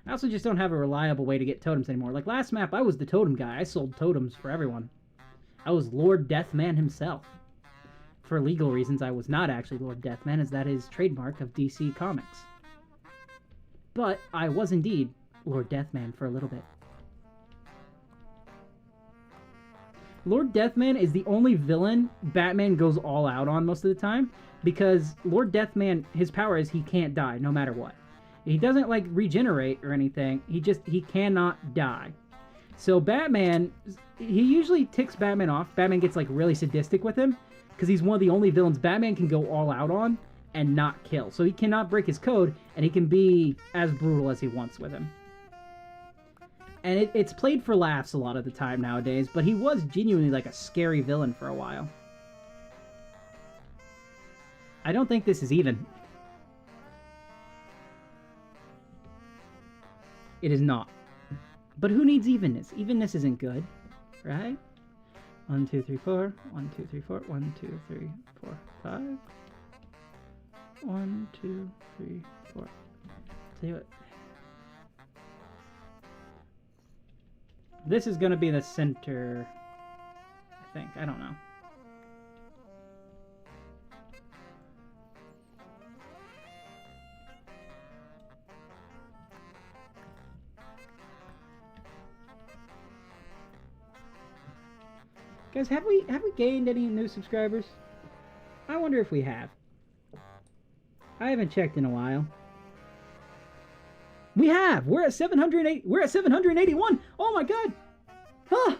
I also just don't have a reliable way to get totems anymore. Like last map, I was the totem guy. I sold totems for everyone. I was Lord Deathman himself. For legal reasons, I was not actually Lord Deathman, as that is trademark of DC Comics. But I was indeed Lord Deathman for a little bit. Lord Deathman is the only villain Batman goes all out on most of the time, because Lord Deathman, his power is he can't die no matter what. He doesn't like regenerate or anything, he cannot die. So Batman, he usually ticks Batman off. Batman gets like really sadistic with him, because he's one of the only villains Batman can go all out on, and not kill. So he cannot break his code, and he can be as brutal as he wants with him. And it's played for laughs a lot of the time nowadays, but he was genuinely like a scary villain for a while. I don't think this is even. It is not. But who needs evenness? Evenness isn't good, right? 1, 2, 3, 4. 1, 2, 3, 4. 1, 2, 3, 4, 5. 1, 2, 3, 4. Tell you what. This is gonna be the center, I think. I don't know. Guys, have we gained any new subscribers? I wonder if we have. I haven't checked in a while. We have. We're at 708. We're at 781. Oh my god. Ha!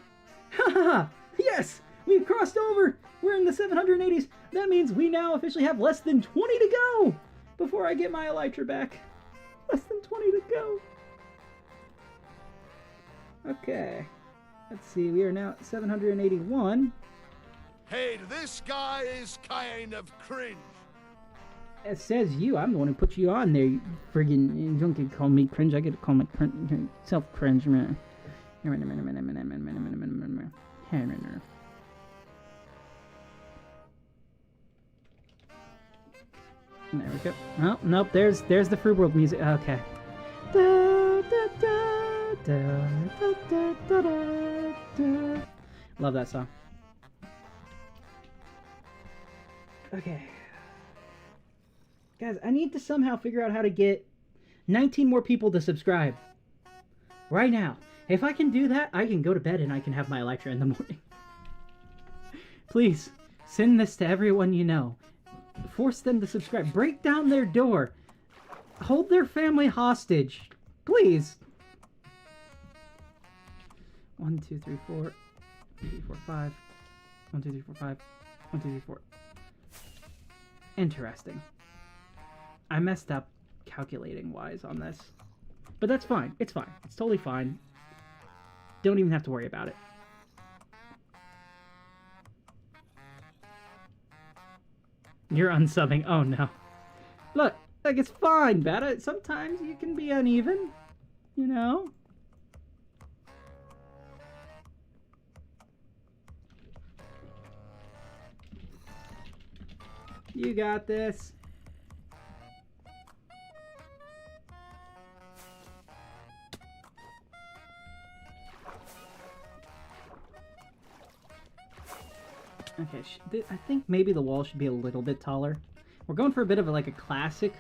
Ha ha! Yes, we've crossed over. We're in the 780s. That means we now officially have less than 20 to go before I get my elytra back. Less than 20 to go. Okay. Let's see. We are now at 781. Hey, this guy is kind of cringe. It says you. I'm the one who put you on there. You friggin', you don't get to call me cringe. I get to call myself cringe, man. There we go. Oh, nope. There's the Froob World music. Okay. Love that song. Okay. Guys, I need to somehow figure out how to get 19 more people to subscribe. Right now. If I can do that, I can go to bed and I can have my lecture in the morning. Please, send this to everyone you know. Force them to subscribe. Break down their door. Hold their family hostage. Please. 1, 2, 3, 4. 3, 4, 5. 1, 2, 3, 4, 5. 1, 2, 3, 4. Interesting. I messed up calculating wise on this. But that's fine. It's fine. It's totally fine. Don't even have to worry about it. You're unsubbing. Oh no. Look, like it's fine, Beta. Sometimes you can be uneven. You know? You got this. Okay, I think maybe the wall should be a little bit taller. We're going for a bit of like a classic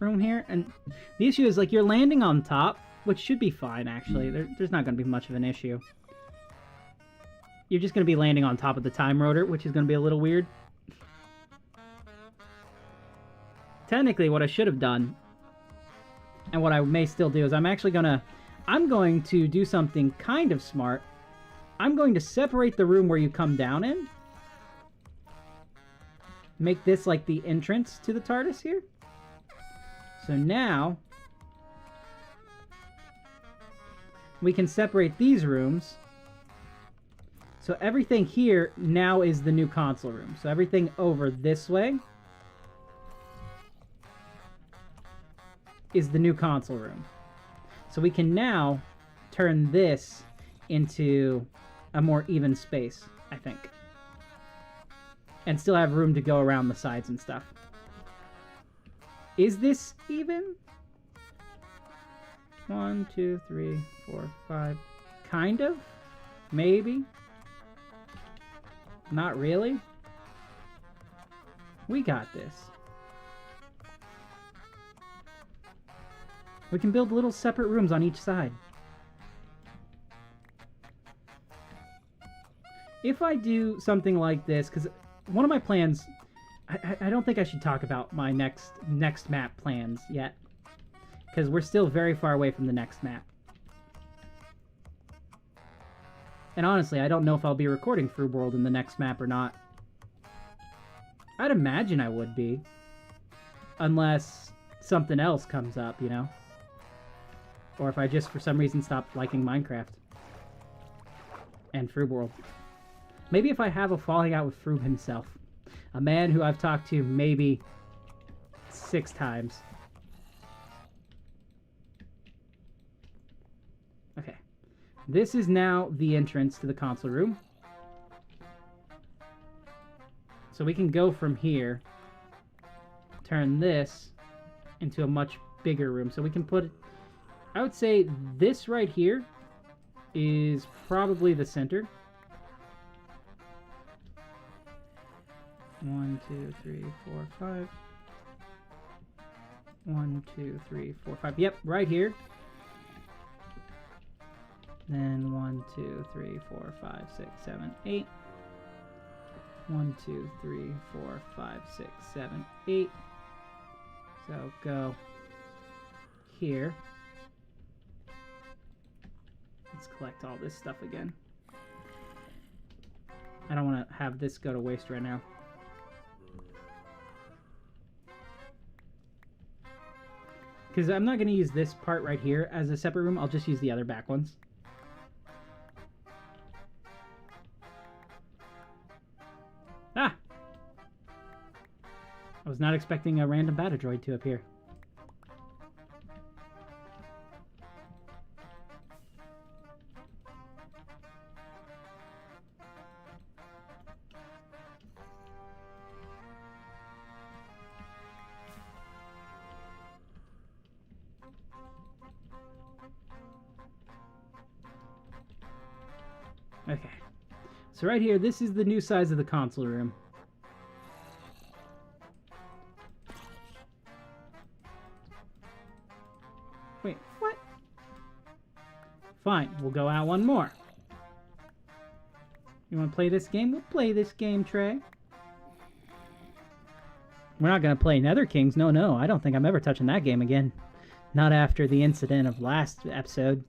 room here, and the issue is like you're landing on top, which should be fine actually. There's not going to be much of an issue. You're just going to be landing on top of the time rotor, which is going to be a little weird. Technically, what I should have done, and what I may still do, is I'm going to do something kind of smart. I'm going to separate the room where you come down in. Make this like the entrance to the TARDIS here. So now we can separate these rooms. So everything here now is the new console room. So everything over this way is the new console room. So we can now turn this into a more even space, I think. And still have room to go around the sides and stuff. Is this even? 1, 2, 3, 4, 5. Kind of? Maybe? Not really? We got this. We can build little separate rooms on each side. If I do something like this, because one of my plans, I don't think I should talk about my next map plans yet, because we're still very far away from the next map. And honestly, I don't know if I'll be recording Froob World in the next map or not. I'd imagine I would be. unless something else comes up, you know? Or if I just, for some reason, stop liking Minecraft. And Froob World. Maybe if I have a falling out with Froob himself. A man who I've talked to maybe 6 times. Okay. This is now the entrance to the console room. So we can go from here. Turn this into a much bigger room. So we can put... I would say this right here is probably the center. 1, 2, 3, 4, 5. 1, 2, 3, 4, 5. Yep, right here. Then 1, 2, 3, 4, 5, 6, 7, 8. 1, 2, 3, 4, 5, 6, 7, 8. So go here. Let's collect all this stuff again. I don't want to have this go to waste right now. Because I'm not going to use this part right here as a separate room. I'll just use the other back ones. Ah! I was not expecting a random battle droid to appear. Okay, so right here, this is the new size of the console room. Wait, what? Fine, we'll go out one more. You want to play this game? We'll play this game, Trey. We're not going to play Nether Kings. No, I don't think I'm ever touching that game again. Not after the incident of last episode.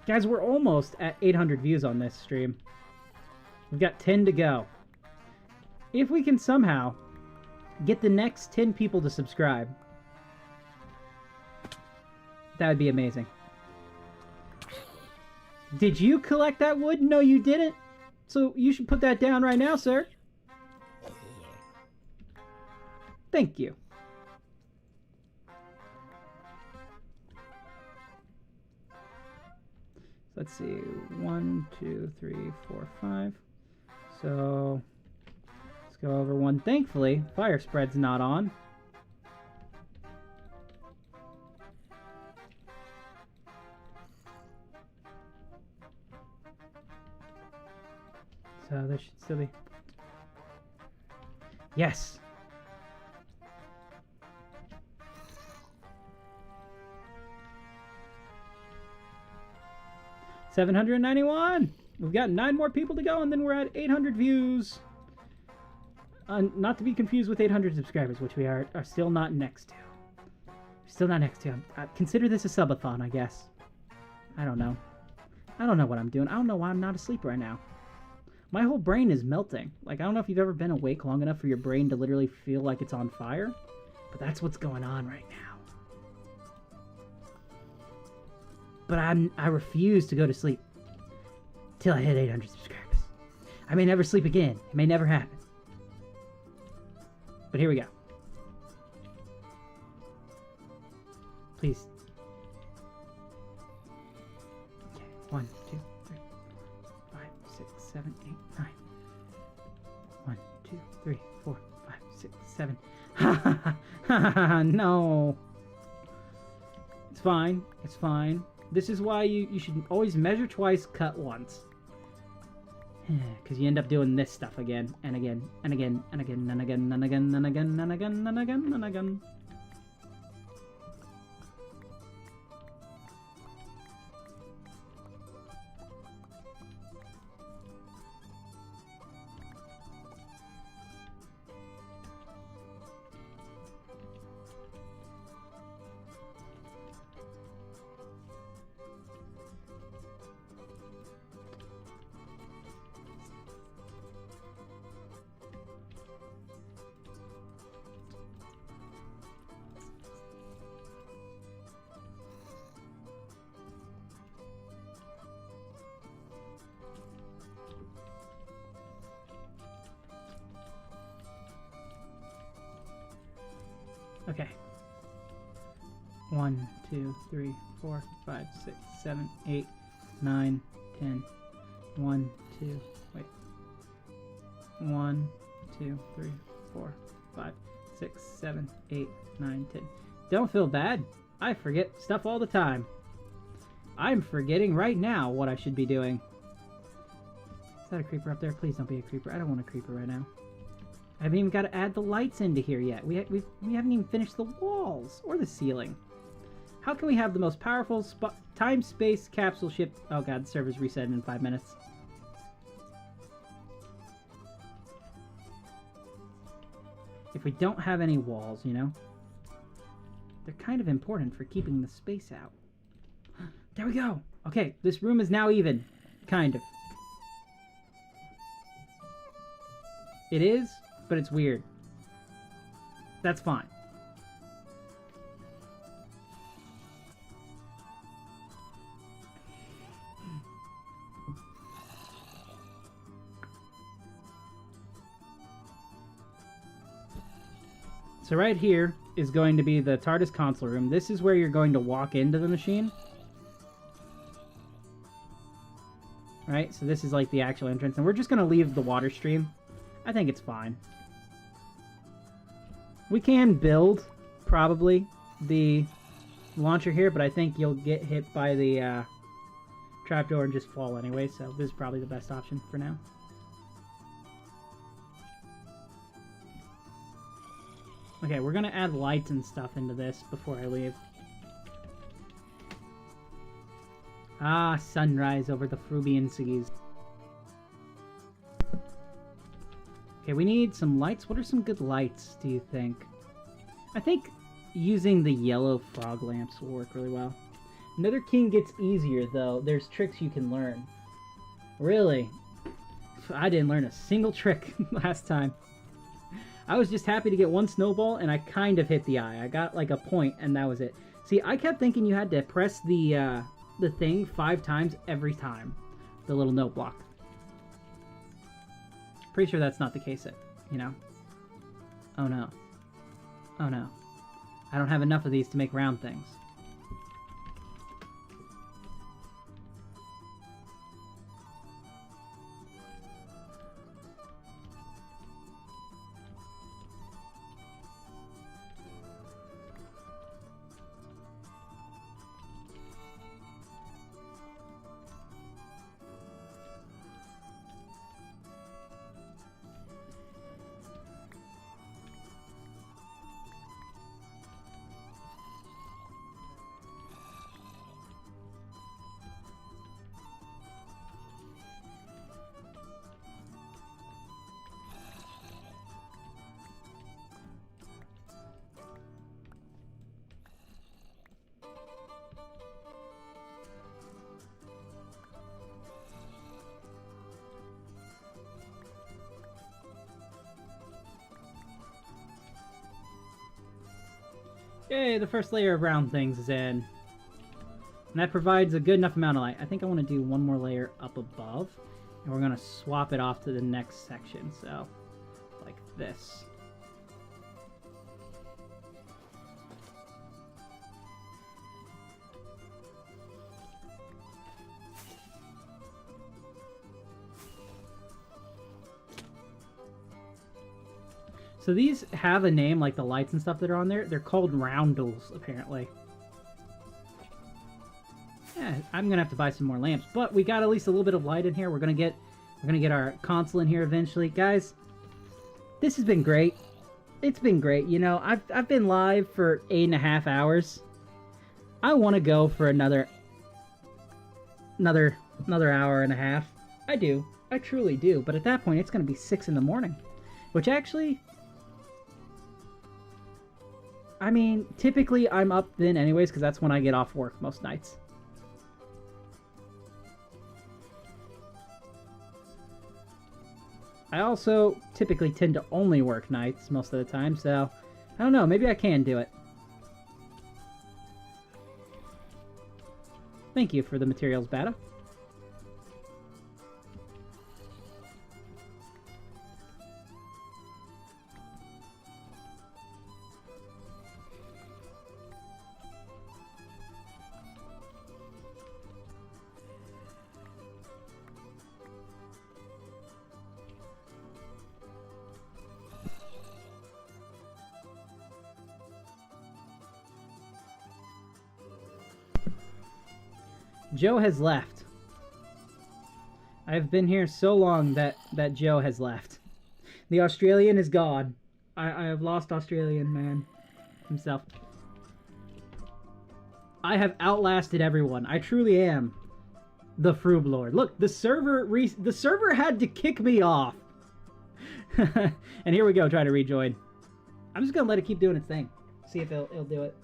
Guys, we're almost at 800 views on this stream. We've got 10 to go. If we can somehow get the next 10 people to subscribe, that would be amazing. Did you collect that wood? No, you didn't. So you should put that down right now, sir. Thank you. Let's see, 1, 2, 3, 4, 5. So let's go over one. Thankfully, fire spread's not on. So there should still be. Yes. $791. We've got 9 more people to go, and then we're at 800 views. Not to be confused with 800 subscribers, which we are still not next to. Still not next to. Consider this a subathon, I guess. I don't know. I don't know what I'm doing. I don't know why I'm not asleep right now. My whole brain is melting. Like, I don't know if you've ever been awake long enough for your brain to literally feel like it's on fire, but that's what's going on right now. But I refuse to go to sleep till I hit 800 subscribers. I may never sleep again. It may never happen. But here we go. Please. Okay, 1, 2, 3, 5, 6, 7, 8, 9. 1, 2, 3, 4, 5, 6, 7. Ha ha ha ha! No. It's fine. It's fine. This is why you should always measure twice, cut once. Because you end up doing this stuff again, and again, and again, and again, and again, and again, and again, and again, and again, and again. Okay. 1, 2, 3, 4, 5, 6, 7, 8, 9, 10. 1, 2, wait. 1, 2, 3, 4, 5, 6, 7, 8, 9, 10. Don't feel bad. I forget stuff all the time. I'm forgetting right now what I should be doing. Is that a creeper up there? Please don't be a creeper. I don't want a creeper right now. I haven't even got to add the lights into here yet. We haven't even finished the walls or the ceiling. How can we have the most powerful time-space capsule ship? Oh god, the server's reset in 5 minutes. If we don't have any walls, you know? They're kind of important for keeping the space out. There we go! Okay, this room is now even. Kind of. It is, but it's weird. That's fine. So right here is going to be the TARDIS console room. This is where you're going to walk into the machine. Right, so this is like the actual entrance. And we're just going to leave the water stream. I think it's fine. We can build, probably, the launcher here, but I think you'll get hit by the trapdoor and just fall anyway, so this is probably the best option for now. Okay, we're gonna add lights and stuff into this before I leave. Ah, sunrise over the Froobian seas. Okay, we need some lights. What are some good lights, do you think? I think using the yellow frog lamps will work really well. Another king gets easier, though. There's tricks you can learn. Really? I didn't learn a single trick last time. I was just happy to get one snowball, and I kind of hit the eye. I got, like, a point, and that was it. See, I kept thinking you had to press the thing 5 times every time. The little note block. Pretty sure that's not the case, you know? Oh no. Oh no. I don't have enough of these to make round things. Yay, the first layer of round things is in. And that provides a good enough amount of light. I think I want to do one more layer up above. And we're going to swap it off to the next section. So, like this. So these have a name, like the lights and stuff that are on there. They're called roundels, apparently. Yeah, I'm gonna have to buy some more lamps, but we got at least a little bit of light in here. We're gonna get our console in here eventually, guys. This has been great. It's been great. You know, I've been live for 8.5 hours. I want to go for another hour and a half. I do. I truly do. But at that point, it's gonna be 6 in the morning, which actually. I mean, typically I'm up then anyways, because that's when I get off work most nights. I also typically tend to only work nights most of the time, so I don't know, maybe I can do it. Thank you for the materials, Bata. Joe has left. I have been here so long that Joe has left. The Australian is gone. I have lost Australian man himself. I have outlasted everyone. I truly am the Froob Lord. Look, the server had to kick me off. And here we go, trying to rejoin. I'm just gonna let it keep doing its thing. See if it'll do it.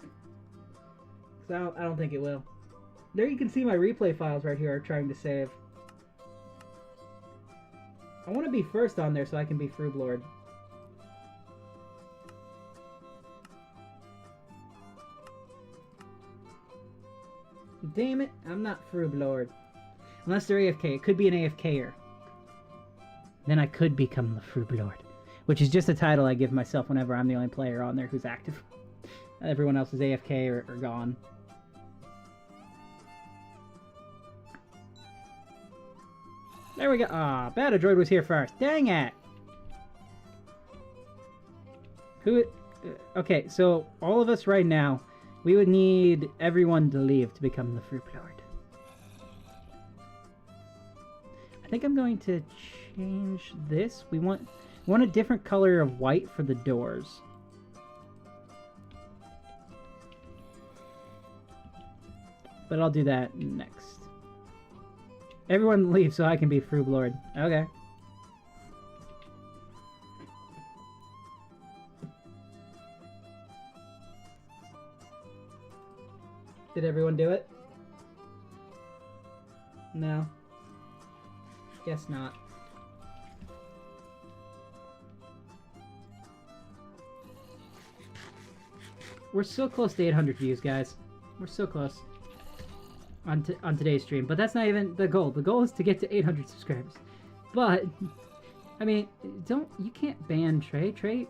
So I don't think it will. There you can see my replay files right here are trying to save. I want to be first on there so I can be Froob Lord. Damn it, I'm not Froob Lord. Unless they're AFK. It could be an AFKer. Then I could become the Froob Lord. Which is just a title I give myself whenever I'm the only player on there who's active. Everyone else is AFK or gone. There we go. Ah, Batadroid was here first. Dang it! Who... Okay, so all of us right now, we would need everyone to leave to become the Froob Lord. I think I'm going to change this. We want a different color of white for the doors. But I'll do that next. Everyone leave so I can be Froob Lord. Okay. Did everyone do it? No. Guess not. We're so close to 800 views, guys. We're so close on today's stream, but that's not even the goal. The goal is to get to 800 subscribers. But I mean, you can't ban Trey. Trey,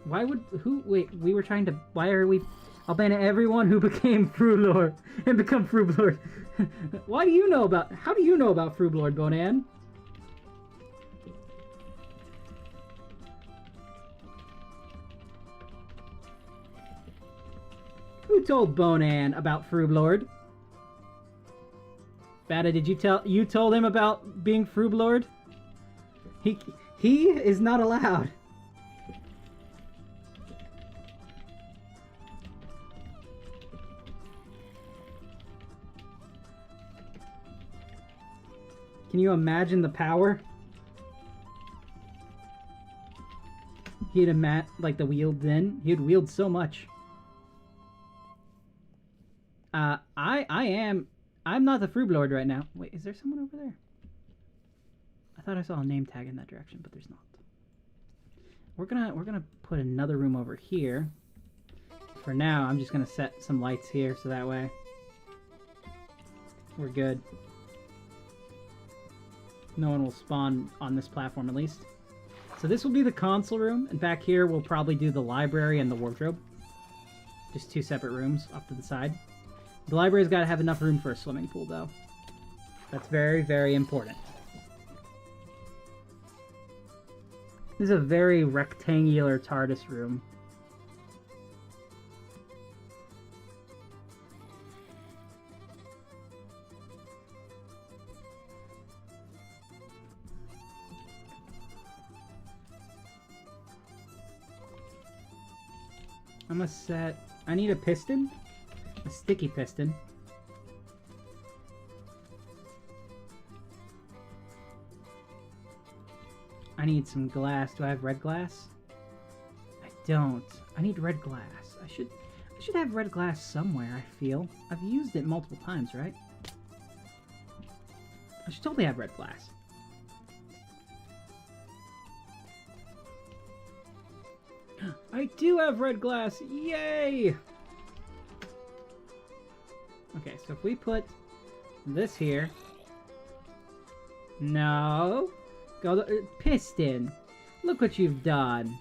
why would wait, we were trying to, why are we, I'll ban everyone who became Froob Lord and become Froob Lord. How do you know about Froob Lord, Bonan? Who told Bonan about Froob Lord? Bada, did you told him about being Froob Lord? He is not allowed. Can you imagine the power? He'd like the wield then. He'd wield so much. I'm not the Froob Lord right now. Wait, is there someone over there? I thought I saw a name tag in that direction, but there's not. We're gonna put another room over here. For now, I'm just gonna set some lights here so that way we're good. No one will spawn on this platform at least. So this will be the console room, and back here we'll probably do the library and the wardrobe. Just two separate rooms off to the side. The library's got to have enough room for a swimming pool, though. That's very, very important. This is a very rectangular TARDIS room. I'm gonna set... I need a piston. A sticky piston. I need some glass. Do I have red glass? I don't. I need red glass. I should have red glass somewhere, I feel. I've used it multiple times, right? I should totally have red glass. I do have red glass! Yay! Okay, so if we put this here... No! Go the piston! Look what you've done!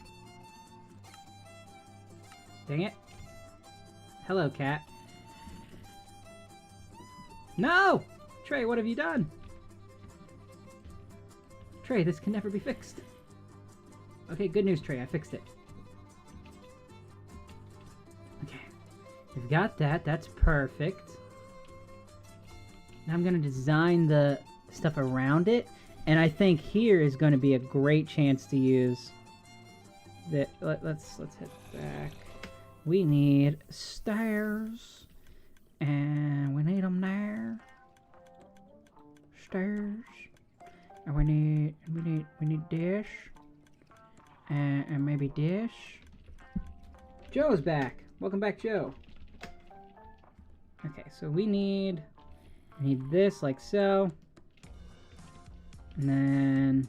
Dang it. Hello, cat. No! Trey, what have you done? Trey, this can never be fixed. Okay, good news, Trey. I fixed it. Okay. We've got that. That's perfect. Now I'm going to design the stuff around it. And I think here is going to be a great chance to use the... Let's head back. We need stairs. And we need them there. Stairs. And we need dish. And maybe dish. Joe's back. Welcome back, Joe. Okay, so we need this like so. And then...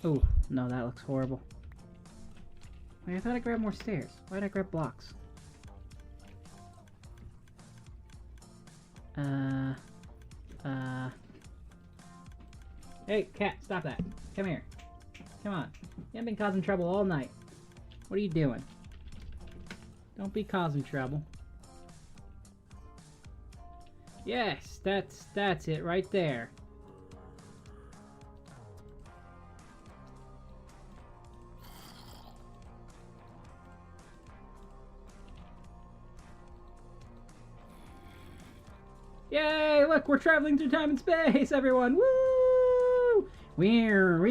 Oh, no, that looks horrible. Wait, I thought I grabbed more stairs. Why did I grab blocks? Hey, cat, stop that. Come here. Come on. You haven't been causing trouble all night. What are you doing? Don't be causing trouble. Yes, that's it right there. Yay, look, we're traveling through time and space, everyone. Woo! We're.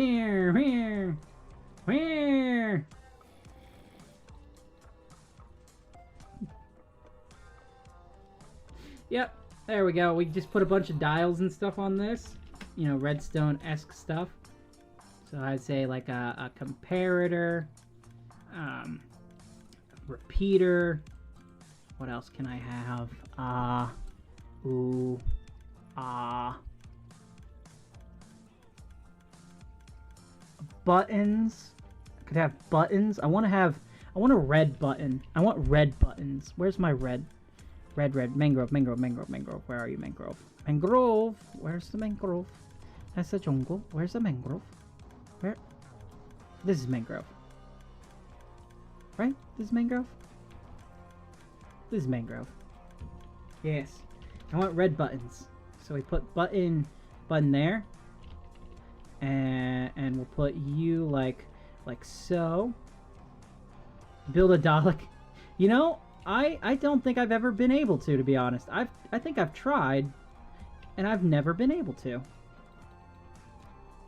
Yep, there we go. We just put a bunch of dials and stuff on this. You know, redstone-esque stuff. So I'd say like a comparator, repeater. What else can I have? Buttons. I could have buttons. I want a red button. I want red buttons. Where's my red? Red. Mangrove. Where are you, mangrove? Mangrove. Where's the mangrove? That's the jungle. Where's the mangrove? Where? This is mangrove. Right? This is mangrove? This is mangrove. Yes. I want red buttons. So we put button there. And we'll put you like so. Build a Dalek. You know, I don't think I've ever been able to be honest. I think I've tried and I've never been able to.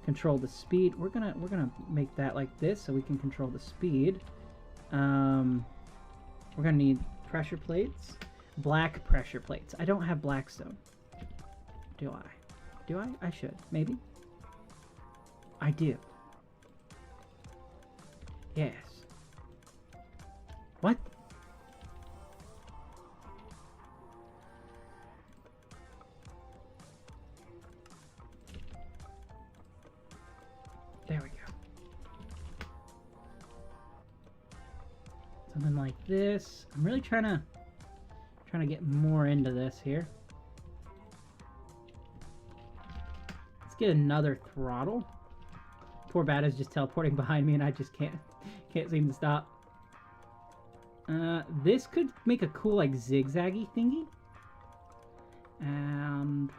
Control the speed. We're gonna make that like this so we can control the speed. We're gonna need pressure plates. Black pressure plates. I don't have blackstone. Do I? Do I? I should. Maybe. I do. Yes. What? There we go. Something like this. I'm really trying to get more into this here. Let's get another throttle. Poor Bat is just teleporting behind me and I just can't seem to stop. This could make a cool like zigzaggy thingy. And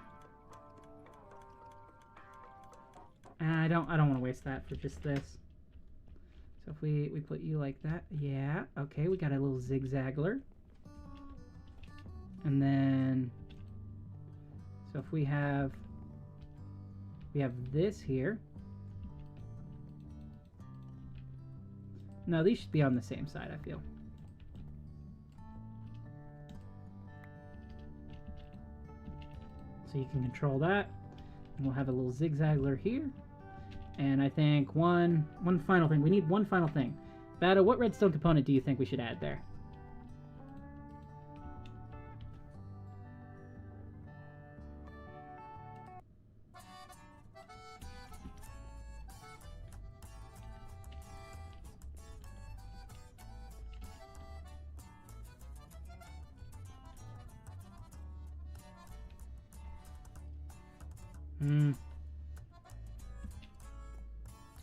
I don't want to waste that for just this. So if we put you like that, yeah, okay, we got a little zigzagler. And then, so if we have this here. No, these should be on the same side, I feel. So you can control that. And we'll have a little zigzagler here. And I think one final thing. We need one final thing. Bada, what redstone component do you think we should add there?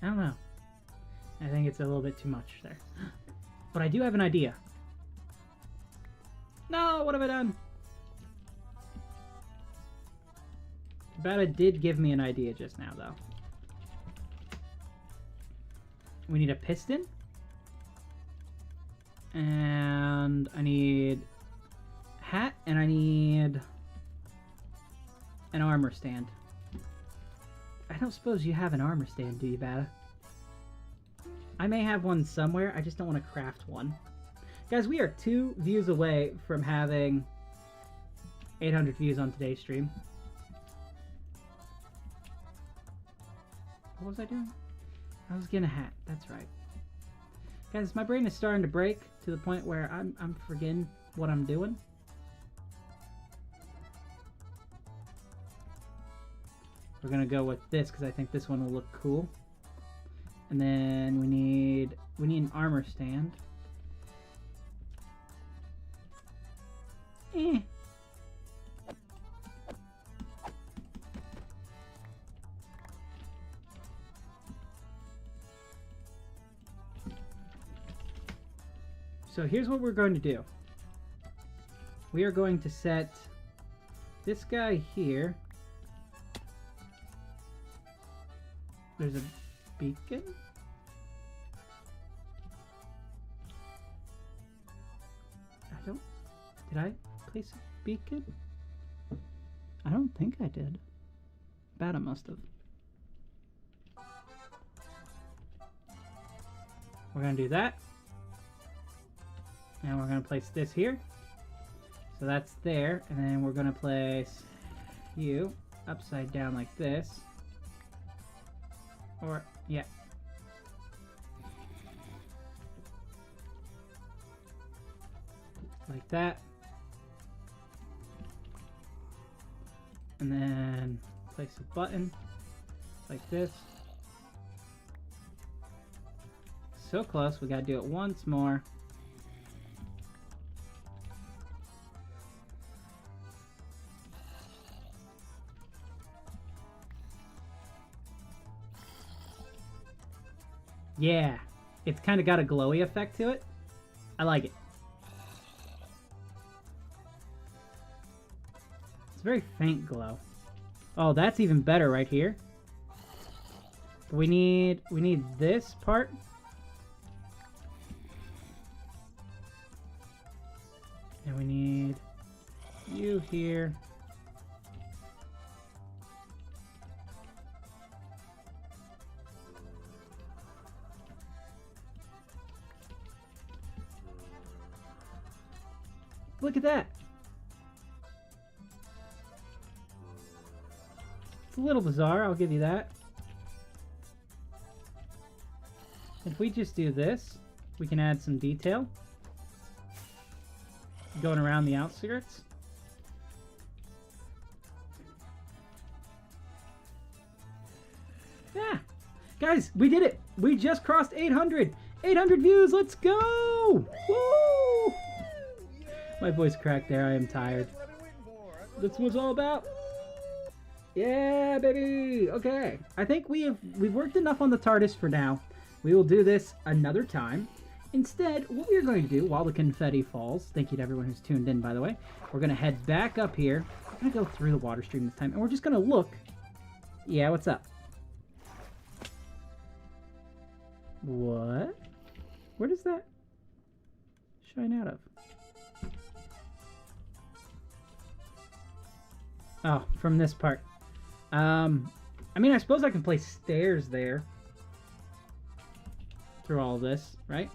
I don't know. I think it's a little bit too much there. But I do have an idea. No, what have I done? Bada did give me an idea just now, though. We need a piston. And I need hat, and I need an armor stand. I don't suppose you have an armor stand, do you, Bata? I may have one somewhere, I just don't want to craft one. Guys, we are 2 views away from having 800 views on today's stream. What was I doing? I was getting a hat, that's right. Guys, my brain is starting to break to the point where I'm forgetting what I'm doing. We're gonna go with this because I think this one will look cool. And then we need an armor stand. So here's what we're going to do. We are going to set this guy here. There's a beacon? Did I place a beacon? I don't think I did. Bata must have. We're gonna do that. And we're gonna place this here. So that's there. And then we're gonna place you upside down like this. Or, yeah. Like that. And then place a button like this. So close, we gotta do it once more. Yeah, it's kind of got a glowy effect to it. I like it. It's a very faint glow. Oh, that's even better right here. We need this part. And we need you here. Look at that. It's a little bizarre, I'll give you that. If we just do this, we can add some detail. Going around the outskirts. Yeah. Guys, we did it. We just crossed 800. 800 views, let's go! Woo! My voice cracked there, I am tired. That's what it's all about. Yeah, baby! Okay, I think we've worked enough on the TARDIS for now. We will do this another time. Instead, what we're going to do while the confetti falls, thank you to everyone who's tuned in, by the way, we're going to head back up here. We're going to go through the water stream this time, and we're just going to look. Yeah, what's up? What? Where does that shine out of? Oh, from this part. I mean, I suppose I can place stairs there. Through all this, right?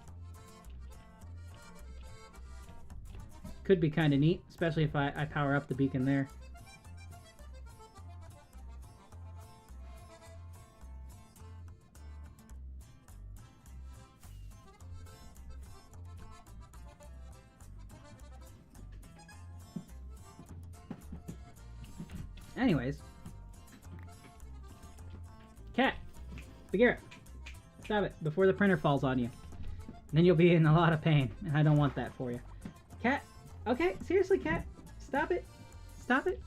Could be kind of neat, especially if I power up the beacon there. Anyways. Cat! Bagheera! Stop it, before the printer falls on you. Then you'll be in a lot of pain, and I don't want that for you. Cat! Okay, seriously, Cat! Stop it! Stop it!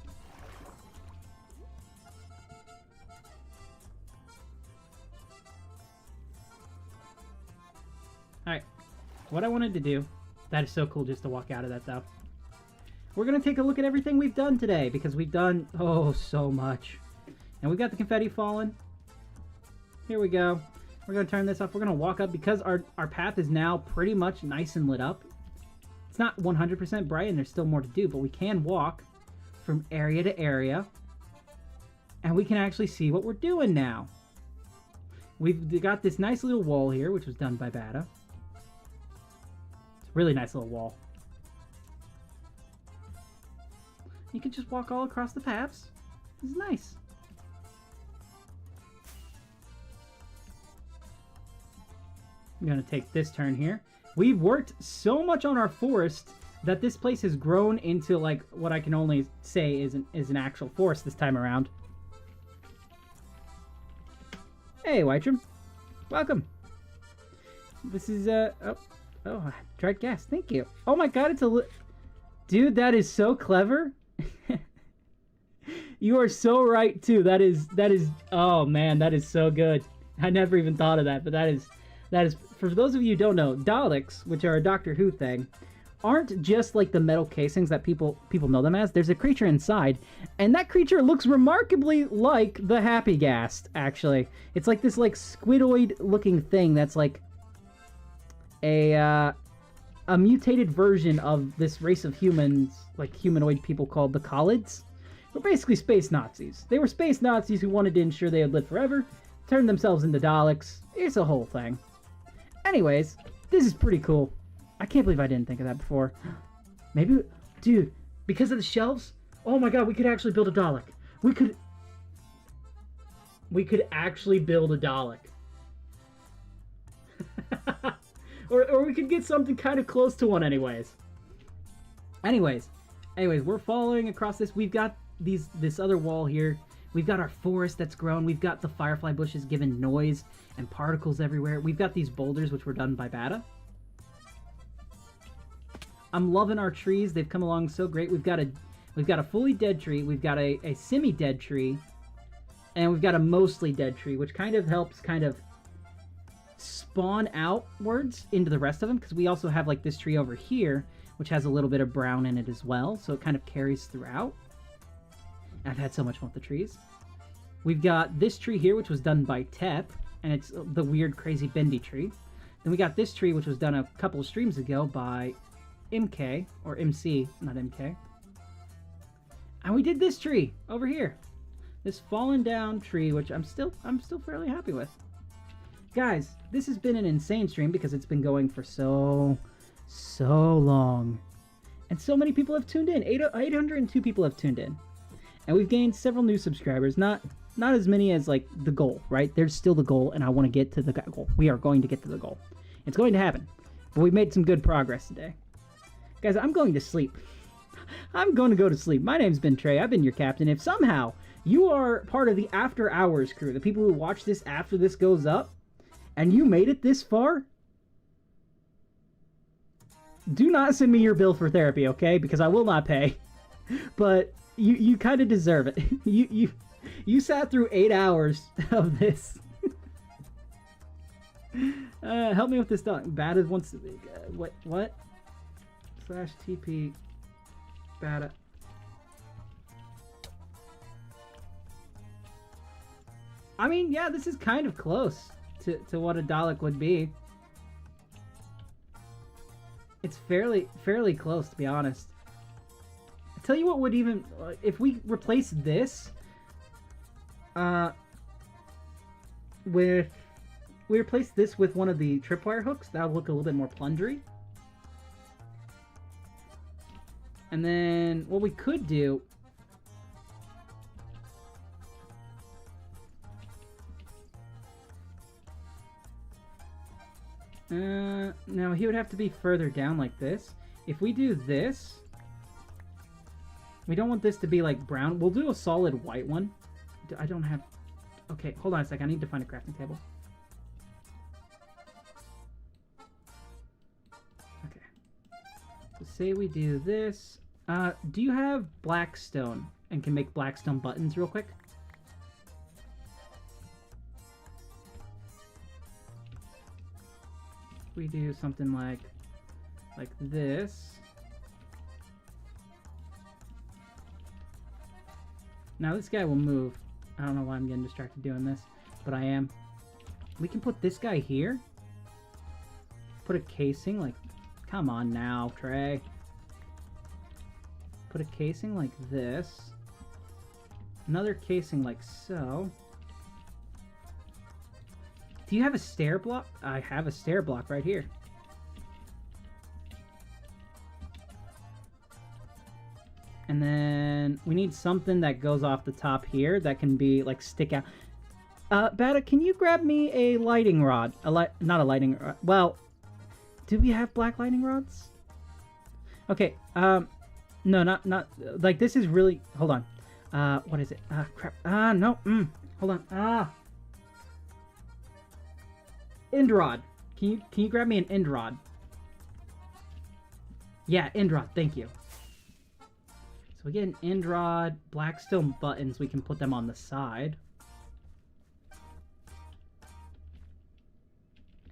Alright, what I wanted to do, that is so cool just to walk out of that though. We're going to take a look at everything we've done today, because we've done, oh, so much. And we've got the confetti falling. Here we go. We're going to turn this off. We're going to walk up, because our path is now pretty much nice and lit up. It's not 100% bright, and there's still more to do, but we can walk from area to area, and we can actually see what we're doing now. We've got this nice little wall here, which was done by Bada. It's a really nice little wall. You can just walk all across the paths. This is nice. I'm going to take this turn here. We've worked so much on our forest that this place has grown into like what I can only say is an actual forest this time around. Hey, Whitram. Welcome. This is oh, dried gas. Thank you. Oh my god, it's a dude, that is so clever. You are so right too. That is oh man, that is so good. I never even thought of that, but that is for those of you who don't know, Daleks, which are a Doctor Who thing, aren't just like the metal casings that people know them as. There's a creature inside, and that creature looks remarkably like the Happy Ghast, actually. It's like this like squidoid looking thing that's like a mutated version of this race of humans, like humanoid people called the Khalids. We're basically space Nazis. They were space Nazis who wanted to ensure they would live forever, turned themselves into Daleks. It's a whole thing. Anyways, this is pretty cool. I can't believe I didn't think of that before. Maybe, dude, because of the shelves? Oh my god, we could actually build a Dalek. We could actually build a Dalek. or we could get something kind of close to one anyways. Anyways, we're following across this. We've got this other wall here. We've got our forest that's grown. We've got the firefly bushes giving noise and particles everywhere. We've got these boulders, which were done by Bada. I'm loving our trees. They've come along so great. We've got a fully dead tree. We've got a semi-dead tree. And we've got a mostly dead tree, which kind of helps kind of spawn outwards into the rest of them. Because we also have like this tree over here, which has a little bit of brown in it as well. So it kind of carries throughout. I've had so much fun with the trees. We've got this tree here, which was done by Tep, and it's the weird, crazy, bendy tree. Then we got this tree, which was done a couple of streams ago by MK, or MC, not MK. And we did this tree over here. This fallen down tree, which I'm still fairly happy with. Guys, this has been an insane stream because it's been going for so long. And so many people have tuned in. 802 people have tuned in. And we've gained several new subscribers, not as many as like the goal, right? There's still the goal, and I want to get to the goal. We are going to get to the goal. It's going to happen. But we've made some good progress today. Guys, I'm going to sleep. I'm going to go to sleep. My name's been Trey. I've been your captain. If somehow you are part of the after hours crew, the people who watch this after this goes up, and you made it this far, do not send me your bill for therapy, okay? Because I will not pay. But you kind of deserve it. You sat through 8 hours of this. Help me with this dog. Bada wants what? /TP Bada. I mean, yeah, this is kind of close to what a Dalek would be. It's fairly close, to be honest. I tell you what would even, if we replace this we replace this with one of the tripwire hooks, that would look a little bit more plundery. And then what we could do now he would have to be further down like this. If we do this, we don't want this to be like brown. We'll do a solid white one. I don't have... Okay, hold on a sec. I need to find a crafting table. Okay. So say we do this. Do you have blackstone and can make blackstone buttons real quick? We do something like this. Now this guy will move. I don't know why I'm getting distracted doing this, but I am. We can put this guy here. Put a casing, like, Come on now, Trey. Put a casing like this. Another casing like so. Do you have a stair block? I have a stair block right here. And then we need something that goes off the top here that can be like stick out. Bata, can you grab me a lighting rod? Not a lighting rod. Well, do we have black lighting rods? Okay. No, not like this is really. Hold on. What is it? Crap. No. Hold on. End rod. Can you grab me an end rod? Yeah, end rod. Thank you. So we get an end rod, black stone buttons. We can put them on the side.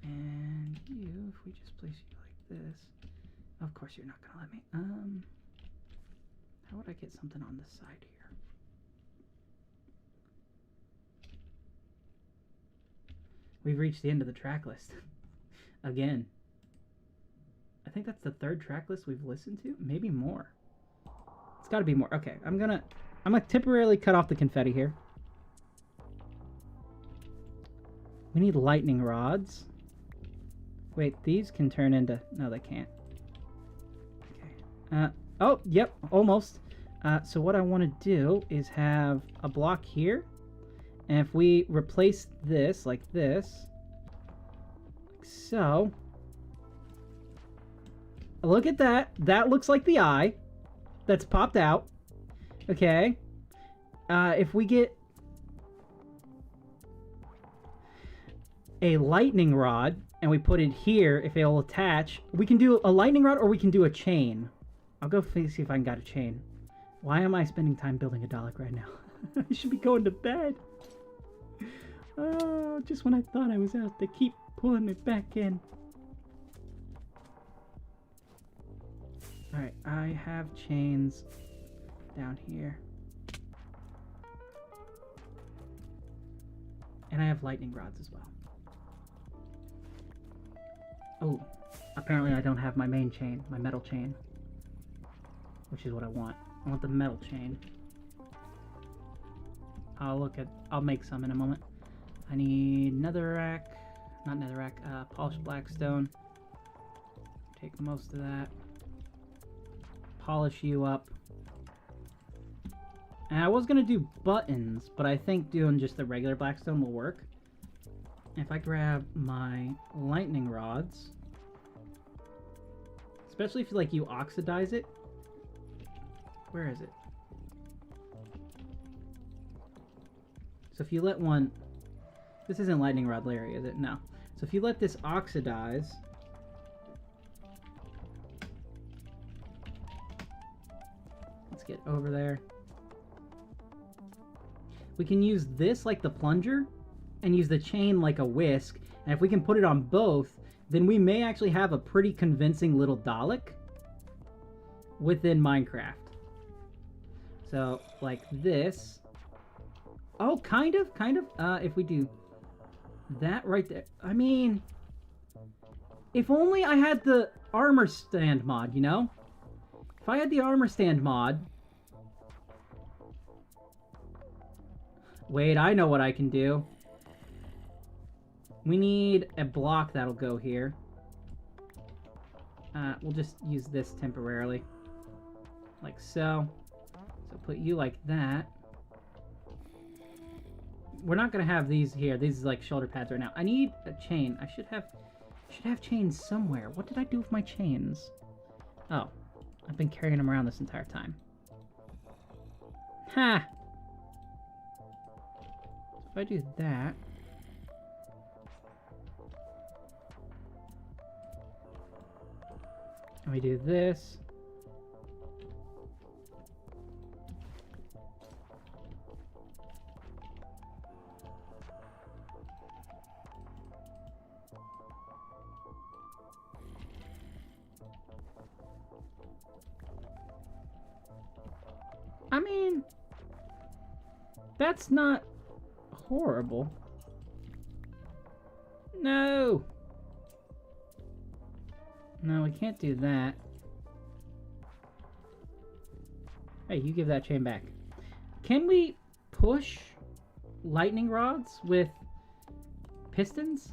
And you, if we just place you like this, of course you're not gonna let me. How would I get something on the side here? We've reached the end of the track list. Again. I think that's the third track list we've listened to. Maybe more. It's got to be more. Okay, I'm gonna temporarily cut off the confetti here. We need lightning rods. Wait, these can turn into... No, they can't. Okay. Oh, yep, almost. So what I want to do is have a block here. And if we replace this like this, like so, look at that. That looks like the eye that's popped out. Okay. If we get a lightning rod and we put it here, if it'll attach, we can do a lightning rod or we can do a chain. I'll go see if I can get a chain. Why am I spending time building a Dalek right now? I should be going to bed. Oh, just when I thought I was out, they keep pulling me back in. Alright, I have chains down here. And I have lightning rods as well. Oh, apparently I don't have my main chain, my metal chain. Which is what I want. I want the metal chain. I'll make some in a moment. I need netherrack, not netherrack, polished blackstone. Take most of that. Polish you up. And I was gonna do buttons, but I think doing just the regular blackstone will work. If I grab my lightning rods, especially if like you oxidize it. Where is it? So if you let one... This isn't lightning rod Larry, is it? No. So if you let this oxidize... Let's get over there. We can use this like the plunger and use the chain like a whisk. And if we can put it on both, then we may actually have a pretty convincing little Dalek within Minecraft. So, like this. Oh, kind of. If we do that right there. I mean, if only I had the armor stand mod, you know? If I had the armor stand mod. Wait, I know what I can do. We need a block that'll go here. We'll just use this temporarily. Like so. So put you like that. We're not gonna have these here. These is like shoulder pads right now. I need a chain. I should have chains somewhere. What did I do with my chains? Oh, I've been carrying them around this entire time. Ha! So if I do that. And we do this. I mean, that's not horrible. No. No, we can't do that. Hey, you give that chain back. Can we push lightning rods with pistons?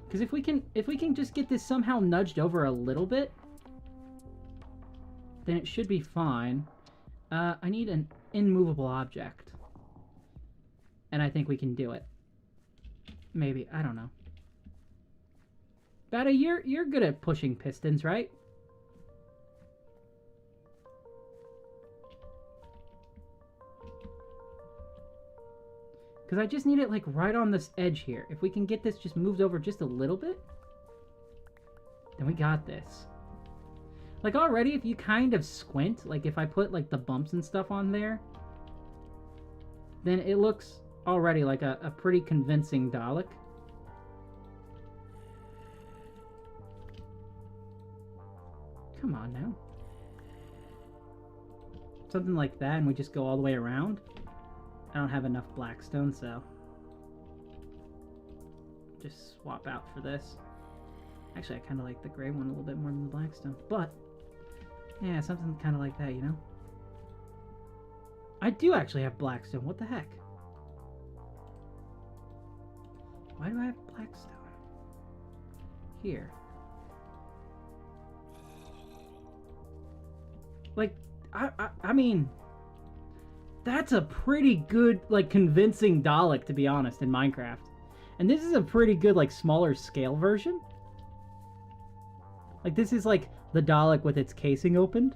Because if we can just get this somehow nudged over a little bit, then it should be fine. I need an immovable object. And I think we can do it. Maybe, I don't know. Bada, you're good at pushing pistons, right? Because I just need it like right on this edge here. If we can get this just moved over just a little bit, then we got this. Like already, if you kind of squint, like if I put like the bumps and stuff on there, then it looks already like a pretty convincing Dalek. Come on now. Something like that, and we just go all the way around. I don't have enough blackstone, so just swap out for this. Actually, I kind of like the gray one a little bit more than the blackstone, but yeah, something kind of like that, you know? I do actually have blackstone. What the heck? Why do I have blackstone? Here. Like, I mean, that's a pretty good, like, convincing Dalek, to be honest, in Minecraft. And this is a pretty good, like, smaller scale version. Like, this is, like, the Dalek with its casing opened.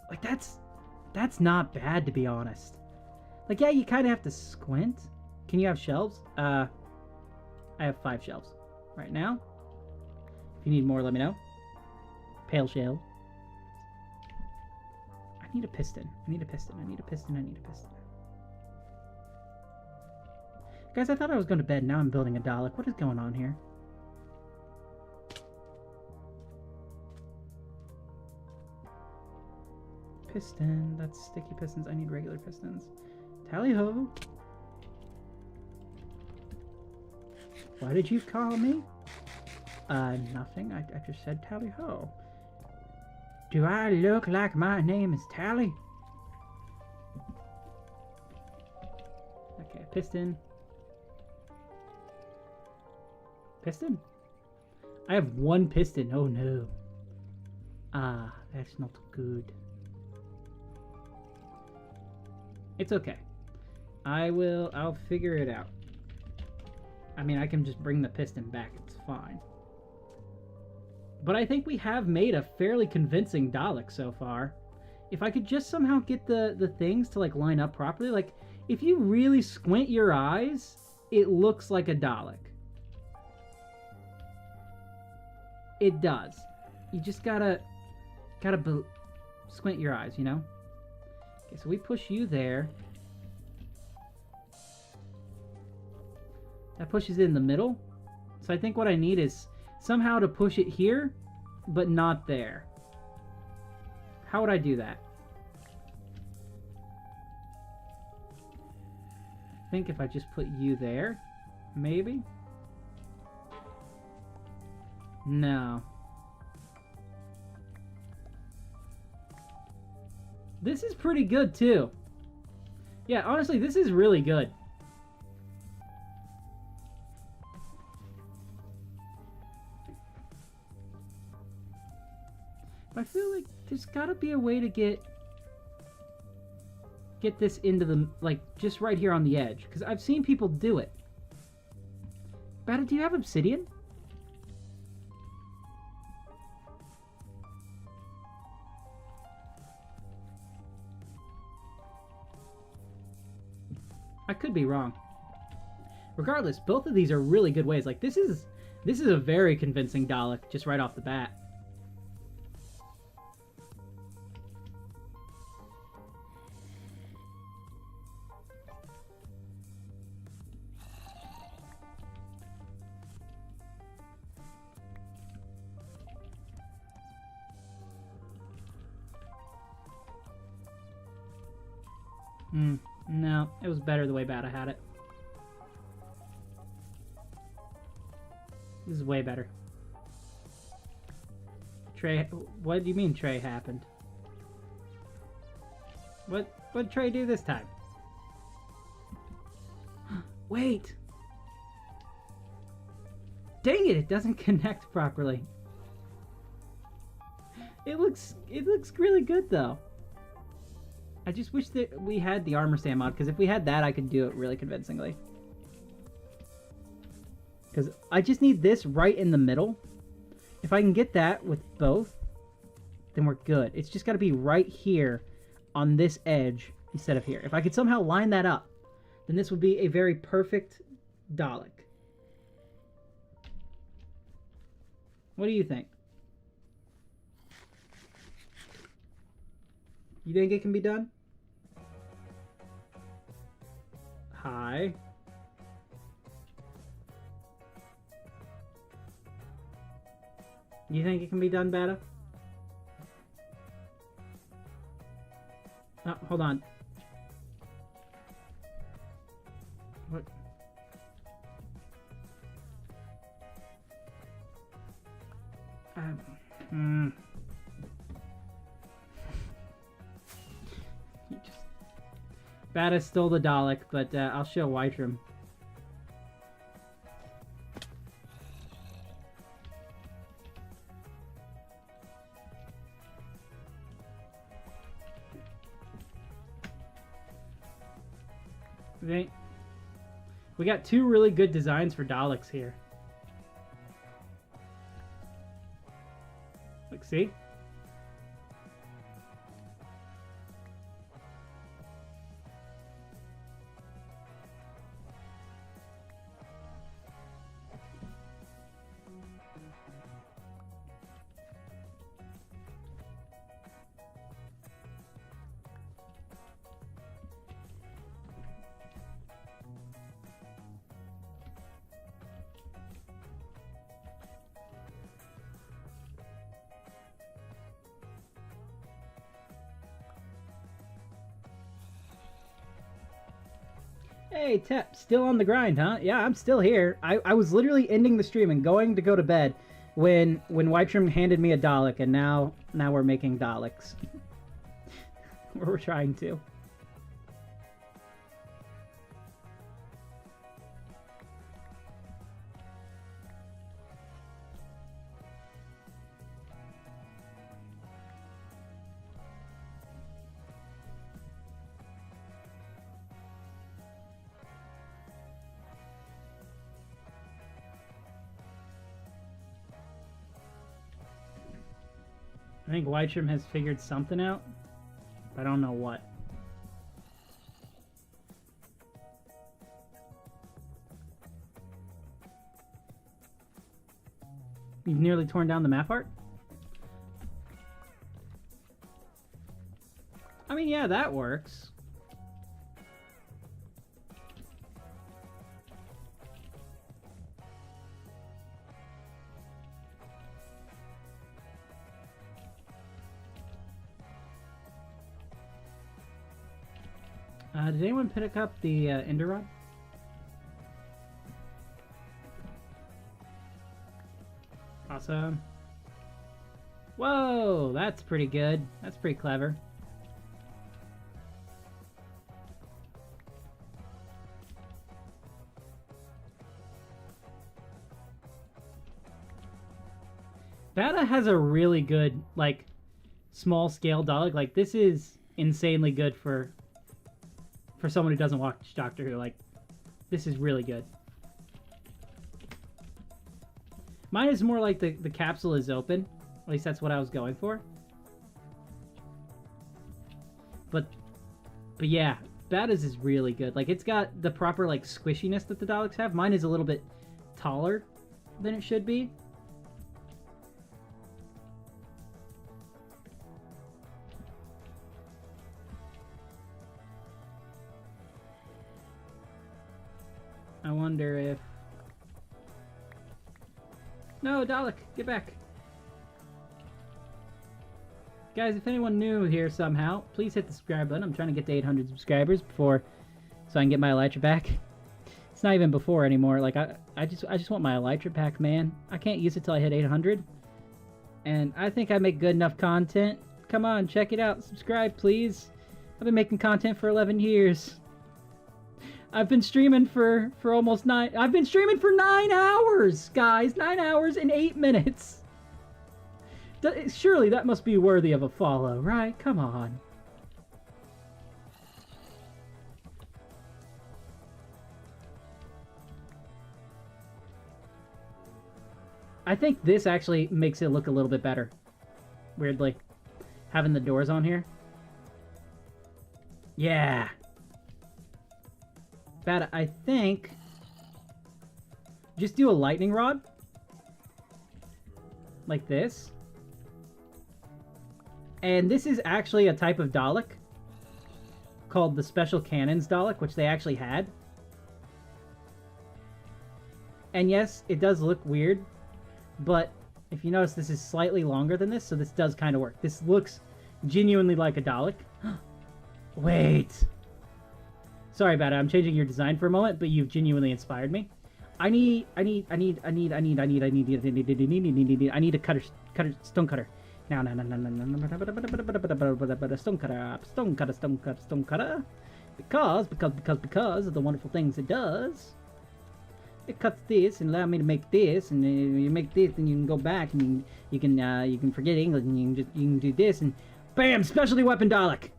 Like, that's not bad, to be honest. Like, yeah, you kind of have to squint. Can you have shelves? I have 5 shelves right now. If you need more, let me know. Pale shell. I need a piston. I need a piston. I need a piston. I need a piston. Guys, I thought I was going to bed. Now I'm building a Dalek. What is going on here? Piston. That's sticky pistons. I need regular pistons. Tally-ho. Why did you call me? Nothing. I just said tally-ho. Do I look like my name is Tally? Okay, piston. Piston? I have 1 piston. Oh no. Ah, that's not good. It's okay. I'll figure it out. I mean, I can just bring the piston back. It's fine. But I think we have made a fairly convincing Dalek so far. If I could just somehow get the things to, like, line up properly. Like, if you really squint your eyes, it looks like a Dalek. It does. You just gotta squint your eyes, you know? Okay, so we push you there. That pushes it in the middle. So I think what I need is somehow to push it here, but not there. How would I do that? I think if I just put you there, maybe? No. This is pretty good too. Yeah, honestly, this is really good. I feel like there's gotta be a way to get this into the, like, just right here on the edge. Because I've seen people do it. Bada, do you have obsidian? I could be wrong. Regardless, both of these are really good ways. Like, this is a very convincing Dalek, just right off the bat. No, it was better the way Bada had it. This is way better. Trey, what do you mean Trey happened? What did Trey do this time? Wait! Dang it, it doesn't connect properly. It looks really good though. I just wish that we had the armor stand mod, because if we had that, I could do it really convincingly. Because I just need this right in the middle. If I can get that with both, then we're good. It's just got to be right here on this edge instead of here. If I could somehow line that up, then this would be a very perfect Dalek. What do you think? You think it can be done? Hi. You think it can be done better? Oh, hold on. What? Bada stole the Dalek, but I'll show Whitrum. We got two really good designs for Daleks here. Look, see? Hey, Tep, still on the grind, huh? Yeah, I'm still here. I was literally ending the stream and going to go to bed when Whitrum handed me a Dalek, and now we're making Daleks. We're trying to. I think Whitrum has figured something out, but I don't know what. You've nearly torn down the map art? I mean, yeah, that works. Did anyone pick up the Ender Rod? Awesome. Whoa, that's pretty good. That's pretty clever. Bada has a really good, like, small scale Dalek. Like, this is insanely good for someone who doesn't watch Doctor Who. Like, this is really good. Mine is more like the capsule is open. At least that's what I was going for. But yeah, Bada's is really good. Like, it's got the proper, like, squishiness that the Daleks have. Mine is a little bit taller than it should be. I wonder if... No, Dalek, get back. Guys, if anyone new here somehow, please hit the subscribe button. I'm trying to get to 800 subscribers so I can get my Elytra back. It's not even before anymore. Like, I just want my elytra pack, man. I can't use it till I hit 800. And I think I make good enough content. Come on, check it out. Subscribe, please. I've been making content for 11 years. I've been streaming for almost 9... I've been streaming for 9 hours, guys. 9 hours and 8 minutes. Surely that must be worthy of a follow, right? Come on. I think this actually makes it look a little bit better. Weirdly. Having the doors on here. Yeah. Bad, I think... Just do a lightning rod. Like this. And this is actually a type of Dalek. Called the Special Cannons Dalek, which they actually had. And yes, it does look weird. But if you notice, this is slightly longer than this, so this does kind of work. This looks genuinely like a Dalek. Wait. Sorry about it. I'm changing your design for a moment, but you've genuinely inspired me. I need a cutter, stone cutter. Now, stone cutter. Because of the wonderful things it does. It cuts this and allow me to make this, and you make this, and you can go back and you can forget English, and you can do this, and bam, specialty weapon Dalek.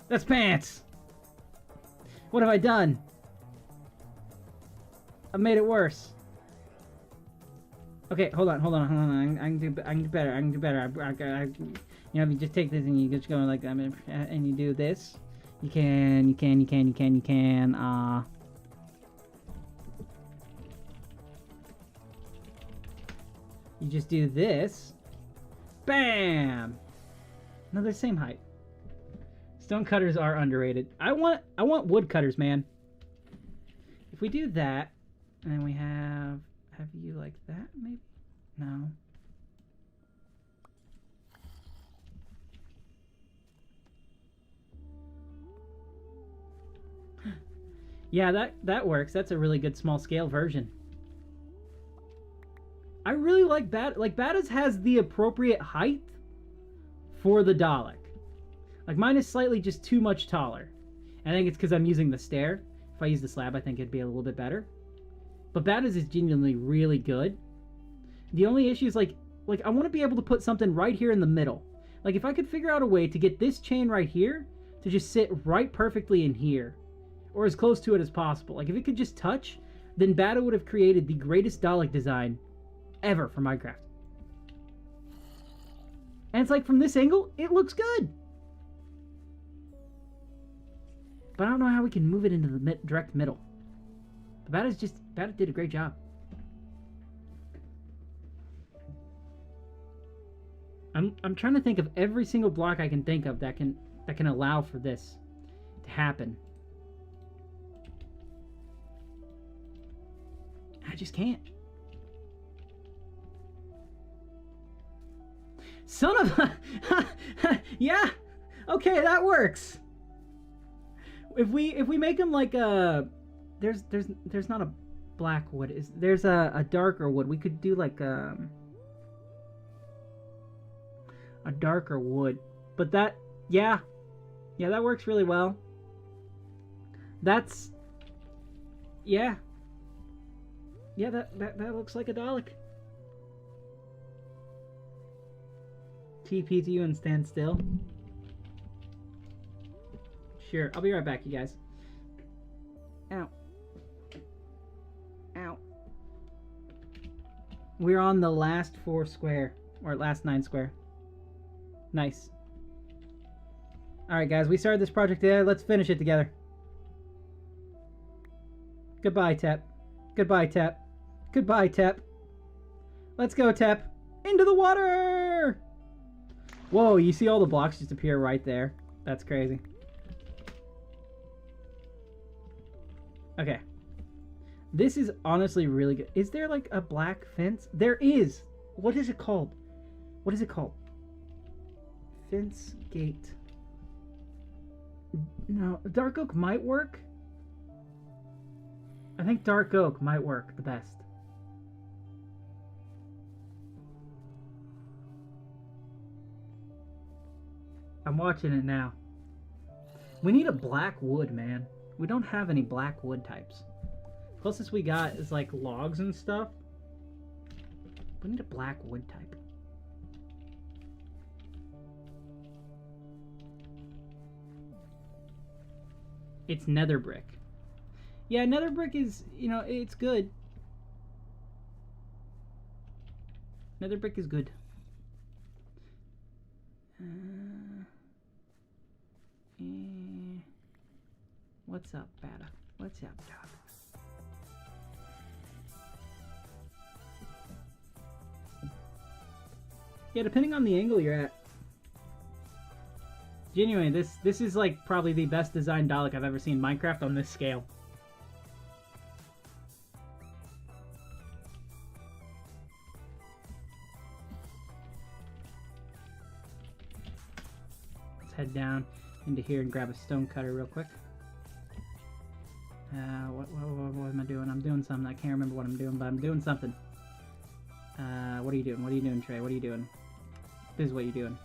That's pants. What have I done? I've made it worse. Okay, hold on. I can do better. You know, if you just take this and you just go like, and you do this, you can. You just do this. Bam! No, they're the same height. Stone cutters are underrated. I want wood cutters, man. If we do that, and we have you like that, maybe? No. Yeah, that works. That's a really good small scale version. I really like Bada's has the appropriate height for the Dalek. Like, mine is slightly just too much taller. I think it's because I'm using the stair. If I use the slab, I think it'd be a little bit better. But Bada's is genuinely really good. The only issue is, like I want to be able to put something right here in the middle. Like, if I could figure out a way to get this chain right here to just sit right perfectly in here. Or as close to it as possible. Like, if it could just touch, then Bada would have created the greatest Dalek design ever for Minecraft. And it's like, from this angle, it looks good. But I don't know how we can move it into the direct middle. But Bada did a great job. I'm trying to think of every single block I can think of that can allow for this to happen. I just can't. Son of a... Yeah! Okay, that works! If we make them like a... There's not a black wood. There's a darker wood. We could do like a darker wood. But that... Yeah, that works really well. That's... Yeah. Yeah, that looks like a Dalek. TP to you and stand still. Sure, I'll be right back, you guys. Ow. Ow. We're on the last 4 square. Or last 9 square. Nice. Alright, guys, we started this project together. Let's finish it together. Goodbye, Tep. Goodbye, Tep. Goodbye, Tep. Let's go, Tep. Into the water! Whoa, you see all the blocks just appear right there. That's crazy. Okay. This is honestly really good. Is there like a black fence? There is! What is it called? What is it called? Fence gate. No, dark oak might work. I think dark oak might work the best. I'm watching it now. We need a black wood, man. We don't have any black wood types. Closest we got is like logs and stuff. We need a black wood type. It's nether brick. Yeah, nether brick is, you know, it's good. Nether brick is good. What's up, Bada? What's up, dog? Yeah, depending on the angle you're at. Genuinely, this is like probably the best designed Dalek I've ever seen in Minecraft on this scale. Let's head down into here and grab a stone cutter real quick. What am I doing? I'm doing something. I can't remember what I'm doing, but I'm doing something. What are you doing? What are you doing, Trey? What are you doing? This is what you're doing.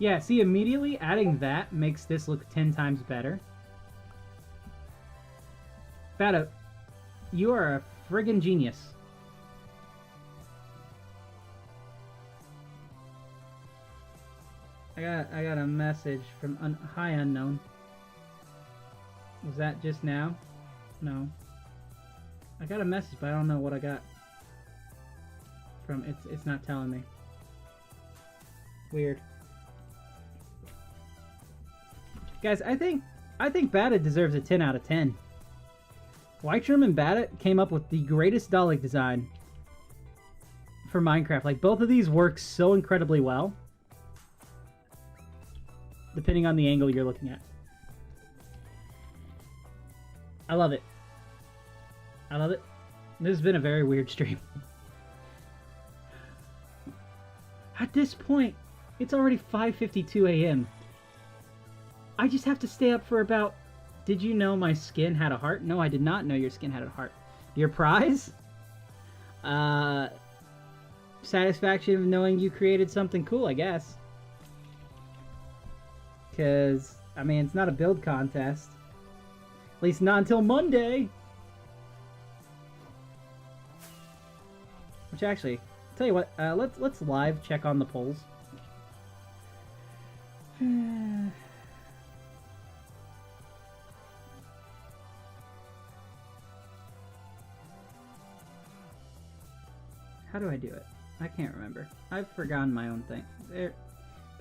Yeah, see, immediately adding that makes this look 10 times better. Bada, you are a friggin' genius. I got a message from Hi Unknown. Was that just now? No. I got a message, but I don't know what I got from. It's not telling me. Weird. Guys, I think Bada deserves a 10 out of 10. Whiteshroom and Bada came up with the greatest Dalek design for Minecraft. Like, both of these work so incredibly well, depending on the angle you're looking at. I love it. I love it. This has been a very weird stream. At this point, it's already 5:52 a.m. I just have to stay up for about... Did you know my skin had a heart? No, I did not know your skin had a heart. Your prize? Satisfaction of knowing you created something cool, I guess. Because, I mean, it's not a build contest. At least not until Monday. Which actually, tell you what, let's live check on the polls. How do I do it? I can't remember. I've forgotten my own thing. There,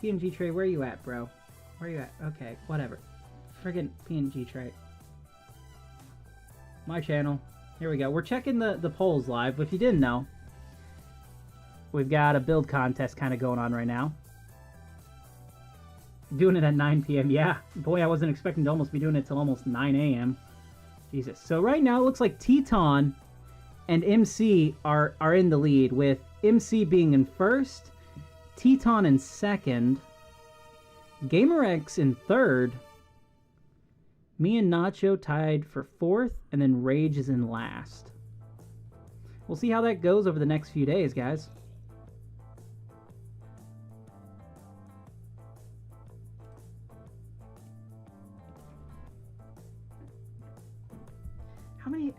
PNG Tray, where you at, bro? Where you at? Okay, whatever. Friggin' PNG Tray. My channel. Here we go. We're checking the polls live. If you didn't know, we've got a build contest kind of going on right now. Doing it at 9 p.m. Yeah, boy, I wasn't expecting to almost be doing it till almost 9 a.m. Jesus. So right now, it looks like Teton and MC are in the lead, with MC being in first, Teton in second, GamerX in third, me and Nacho tied for fourth, and then Rage is in last. We'll see how that goes over the next few days, guys.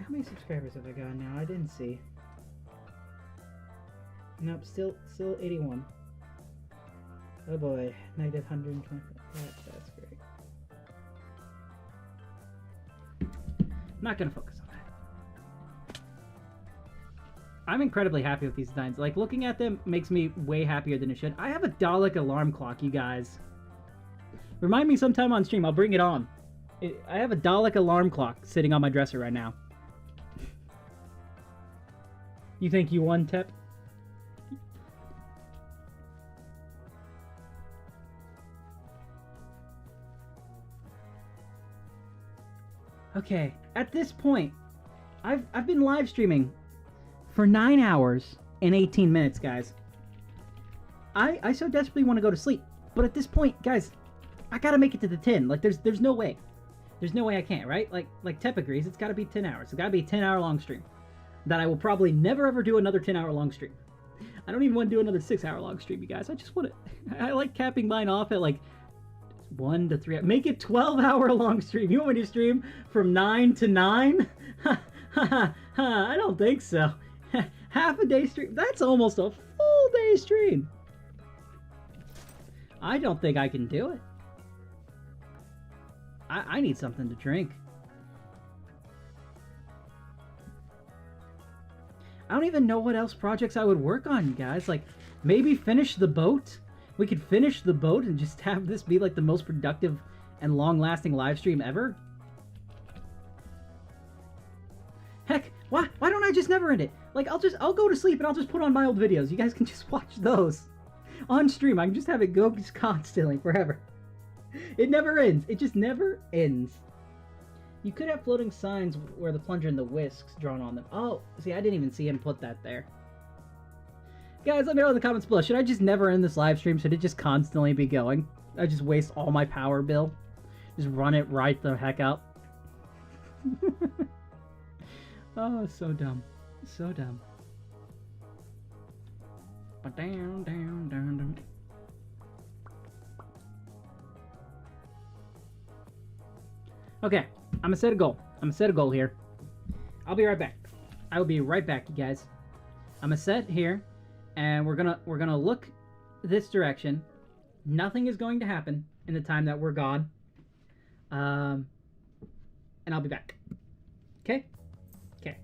How many subscribers have I got now? I didn't see. Nope, still 81. Oh boy, negative 120. That's great. Not gonna focus on that. I'm incredibly happy with these designs. Like, looking at them makes me way happier than it should. I have a Dalek alarm clock, you guys. Remind me sometime on stream, I'll bring it on. I have a Dalek alarm clock sitting on my dresser right now. You think you won, Tep? Okay, at this point, I've been live streaming for 9 hours and 18 minutes, guys. I so desperately want to go to sleep, but at this point, guys, I gotta make it to the 10. Like, there's no way. There's no way I can't, right? Like Tep agrees, it's gotta be 10 hours. It's gotta be a 10-hour long stream. That I will probably never ever do another 10-hour long stream. I don't even want to do another 6-hour long stream, you guys. I just want to... I like capping mine off at like 1 to 3... Make it 12-hour long stream. You want me to stream from 9 to 9? I don't think so. Half a day stream? That's almost a full day stream. I don't think I can do it. I need something to drink. I don't even know what else projects I would work on, guys. Like, maybe finish the boat? We could finish the boat and just have this be like the most productive and long-lasting live stream ever? Heck, why don't I just never end it? Like, I'll go to sleep and I'll just put on my old videos. You guys can just watch those on stream. I can just have it go just constantly forever. It never ends. It just never ends. You could have floating signs where the plunger and the whisks drawn on them. Oh, see, I didn't even see him put that there. Guys, let me know in the comments below. Should I just never end this live stream? Should it just constantly be going? I just waste all my power bill. Just run it right the heck up. Oh, so dumb. So dumb. But down, down, down, down. Okay, I'm gonna set a goal. I'm gonna set a goal here. I'll be right back. I will be right back, you guys. I'm gonna set here, and we're gonna look this direction. Nothing is going to happen in the time that we're gone. And I'll be back. Okay? Okay.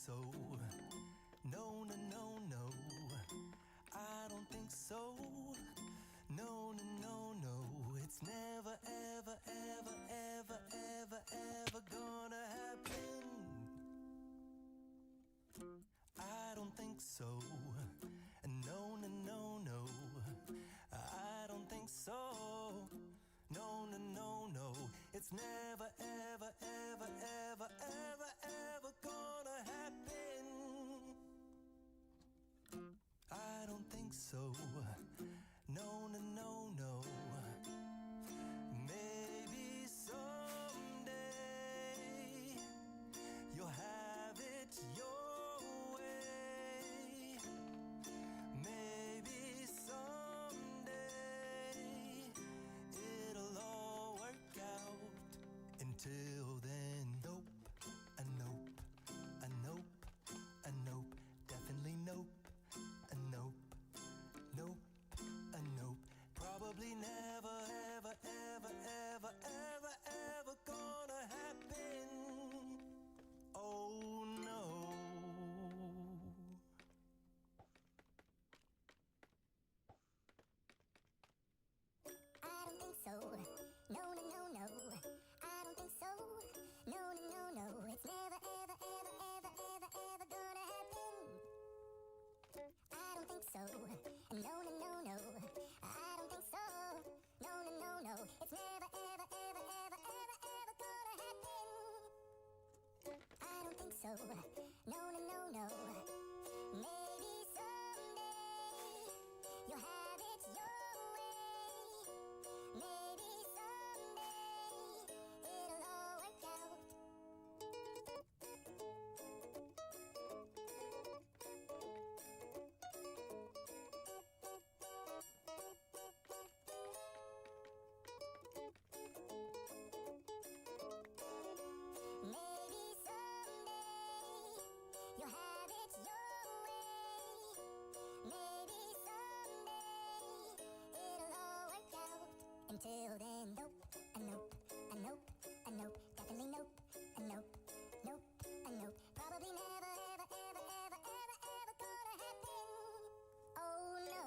so. No, no, no, no. I don't think so. No, no, no, no. It's never, ever, ever, ever, ever, ever gonna happen. I don't think so. No, no, no, no. I don't think so. No, no, no, no. It's never, ever, ever, ever, ever, ever gonna happen. I don't think so. No, no, no, no. Maybe someday you'll have it your way. Maybe someday it'll all work out. Until then, nope, a nope, a nope, a nope, definitely nope, a nope, nope, a nope. Probably never, ever, ever, ever, ever, ever gonna happen. Oh no. I don't think so. No, no, no, no. I don't think so. No, no, no, no. It's never, ever, ever, ever, ever, ever gonna happen. I don't think so. No, no, no, no. I don't think so. No, no, no, no. It's never, ever, ever, ever, ever, ever gonna happen. I don't think so. No, no, no, no. Maybe someday you'll have it your way. Maybe someday it'll all work out. Maybe someday you'll have it your way. Maybe someday it'll all work out. Until then, nope, a nope, a nope, a nope, definitely nope, a nope, nope, a nope. Probably never, ever, ever, ever, ever, ever gonna happen. Oh no.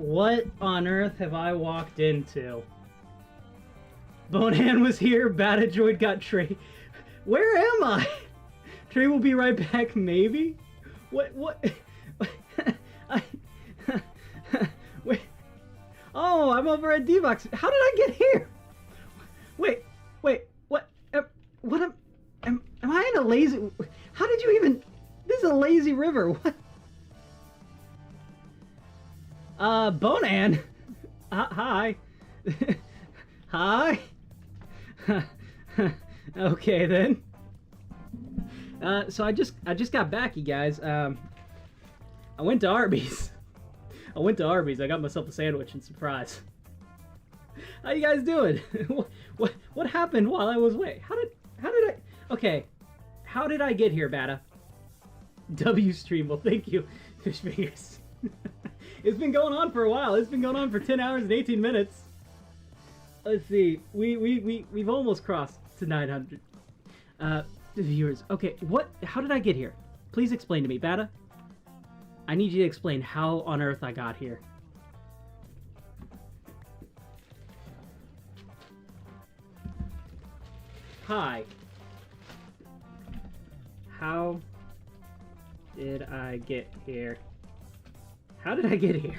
What on earth have I walked into? Bonehan was here, Batadroid got Trey. Where am I? Trey will be right back, maybe? What? I... Wait. Oh, I'm over at D-Box. How did I get here? Wait, what? Am I in a lazy... How did you even... This is a lazy river, what? Bonan? Hi. Hi. Okay, then. So I just got back, you guys. I went to Arby's. I got myself a sandwich and some fries. How you guys doing? What happened while I was away? How did I... Okay. How did I get here, Bata? W stream. Well, thank you, Fish Fingers. It's been going on for a while. It's been going on for 10 hours and 18 minutes. Let's see. We've almost crossed to 900 viewers. Okay, how did I get here? Please explain to me, Bata. I need you to explain how on earth I got here. Hi. How did I get here? How did I get here?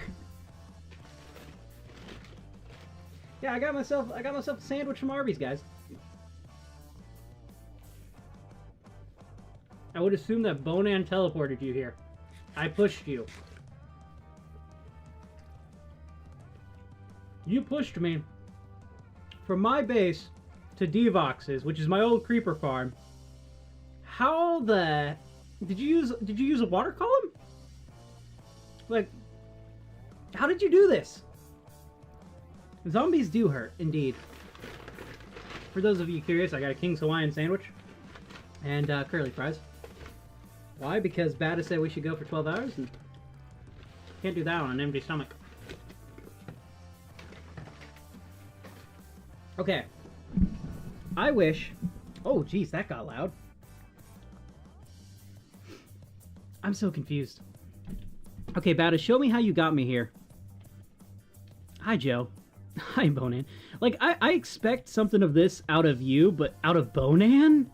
Yeah, I got myself a sandwich from Arby's, guys. I would assume that Bonan teleported you here. I pushed you. You pushed me from my base to Devox's, which is my old creeper farm. How the... Did you use a water column? Like, how did you do this? Zombies do hurt, indeed. For those of you curious, I got a King's Hawaiian sandwich and curly fries. Why? Because Bata said we should go for 12 hours, and can't do that on an empty stomach. Okay. I wish... Oh, geez, that got loud. I'm so confused. Okay, Bata, show me how you got me here. Hi, Joe. Hi, Bonan. Like, I expect something of this out of you, but out of Bonan?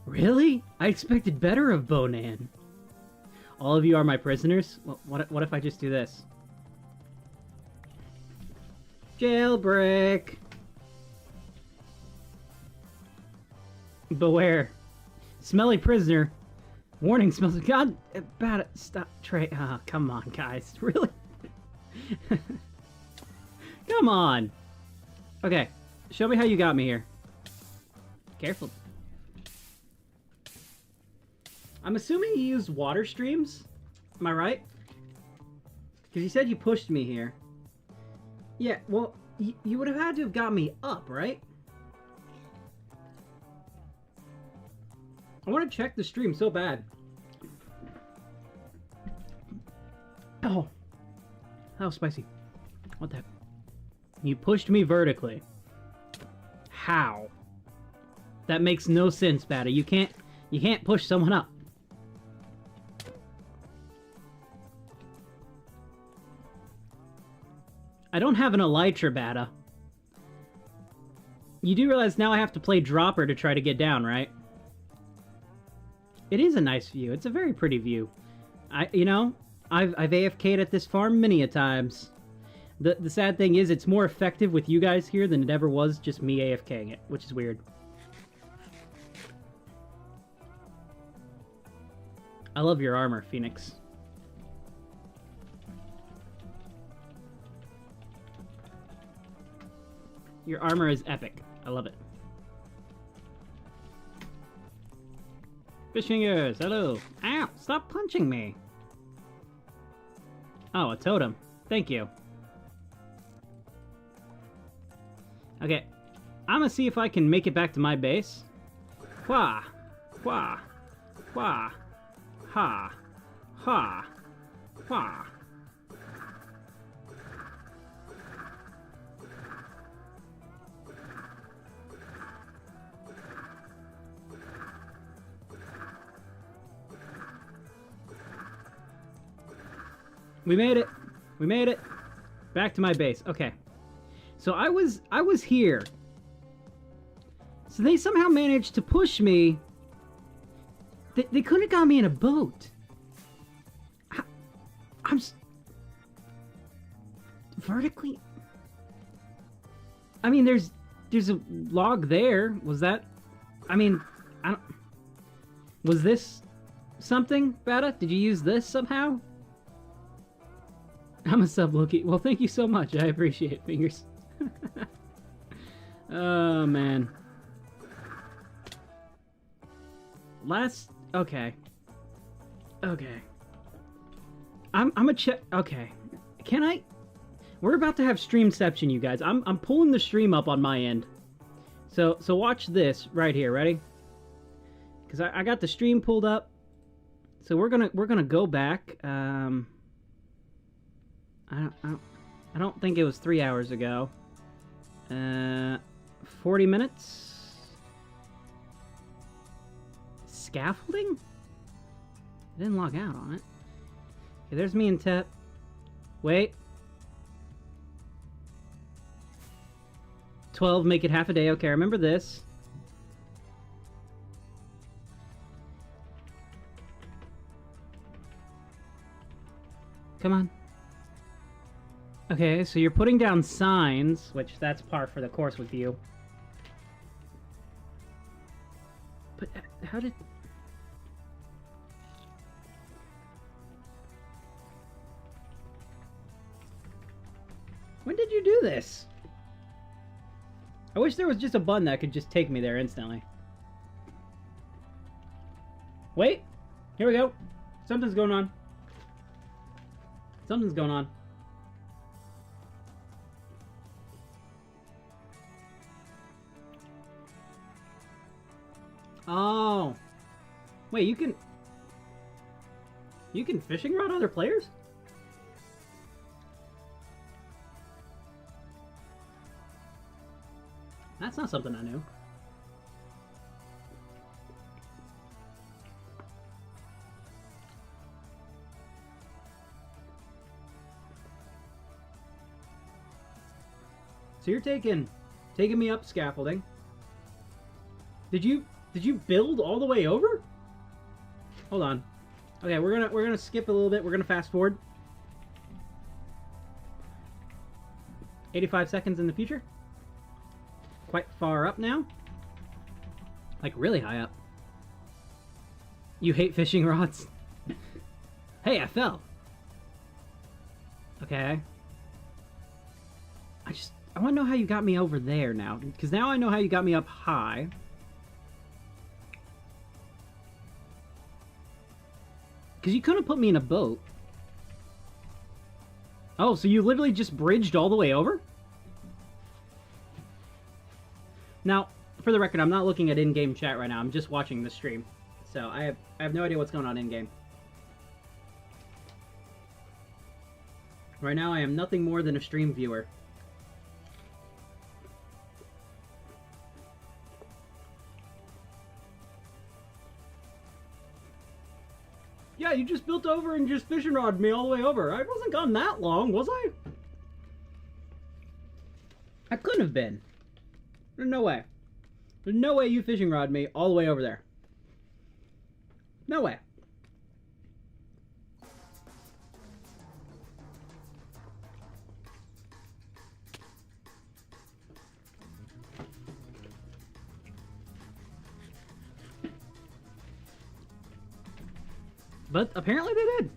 Really? I expected better of Bonan. All of you are my prisoners? Well, what if I just do this? Jailbreak! Beware. Smelly prisoner. Warning, smells... God, Bata, stop, Trey. Oh, come on, guys. Really? Come on. Okay, show me how you got me here. Careful. I'm assuming you used water streams? Am I right? Because you said you pushed me here. Yeah, well, you would have had to have got me up, right? I want to check the stream so bad. Oh. How spicy. What the heck? You pushed me vertically. How? That makes no sense, Bata. You can't push someone up. I don't have an elytra, Bata. You do realize now I have to play dropper to try to get down, right? It is a nice view. It's a very pretty view. I've AFK'd at this farm many a times. The sad thing is it's more effective with you guys here than it ever was just me AFKing it, which is weird. I love your armor, Phoenix. Your armor is epic. I love it. Fish fingers, hello. Ow, stop punching me. Oh, a totem. Thank you. Okay, I'm gonna see if I can make it back to my base. Wah, wah, wah, ha, ha, wah. We made it. We made it. Back to my base. Okay. So I was here. So they somehow managed to push me. They could have got me in a boat. Vertically? I mean, there's a log there. Was that... I mean, I don't... Was this something, Beta? Did you use this somehow? I'm a sub, Loki. Well, thank you so much. I appreciate it, Fingers. Oh, man. Okay. Okay. I'm a check... Okay. Can I... We're about to have streamception, you guys. I'm pulling the stream up on my end. So watch this right here. Ready? Because I got the stream pulled up. So we're gonna go back. I don't think it was 3 hours ago. 40 minutes. Scaffolding? I didn't log out on it. Okay, there's me and Tep. Wait. 12, make it half a day. Okay, I remember this. Come on. Okay, so you're putting down signs, which that's par for the course with you. But how did... When did you do this? I wish there was just a button that could just take me there instantly. Wait! Here we go! Something's going on. Something's going on. Oh! Wait, you can... You can fishing rod other players? That's not something I knew. So you're taking me up scaffolding. Did you build all the way over? Hold on. Okay, we're gonna skip a little bit. We're gonna fast forward. 85 seconds in the future. Quite far up now. Like really high up. You hate fishing rods? Hey, I fell. Okay. I want to know how you got me over there now. Because now I know how you got me up high. Because you couldn't put me in a boat. Oh, so you literally just bridged all the way over? Now, for the record, I'm not looking at in-game chat right now. I'm just watching the stream. So I have no idea what's going on in-game. Right now, I am nothing more than a stream viewer. Yeah, you just built over and just fishing rodded me all the way over. I wasn't gone that long, was I? I couldn't have been. There's no way. There's no way you fishing rod me all the way over there. No way. But apparently they did.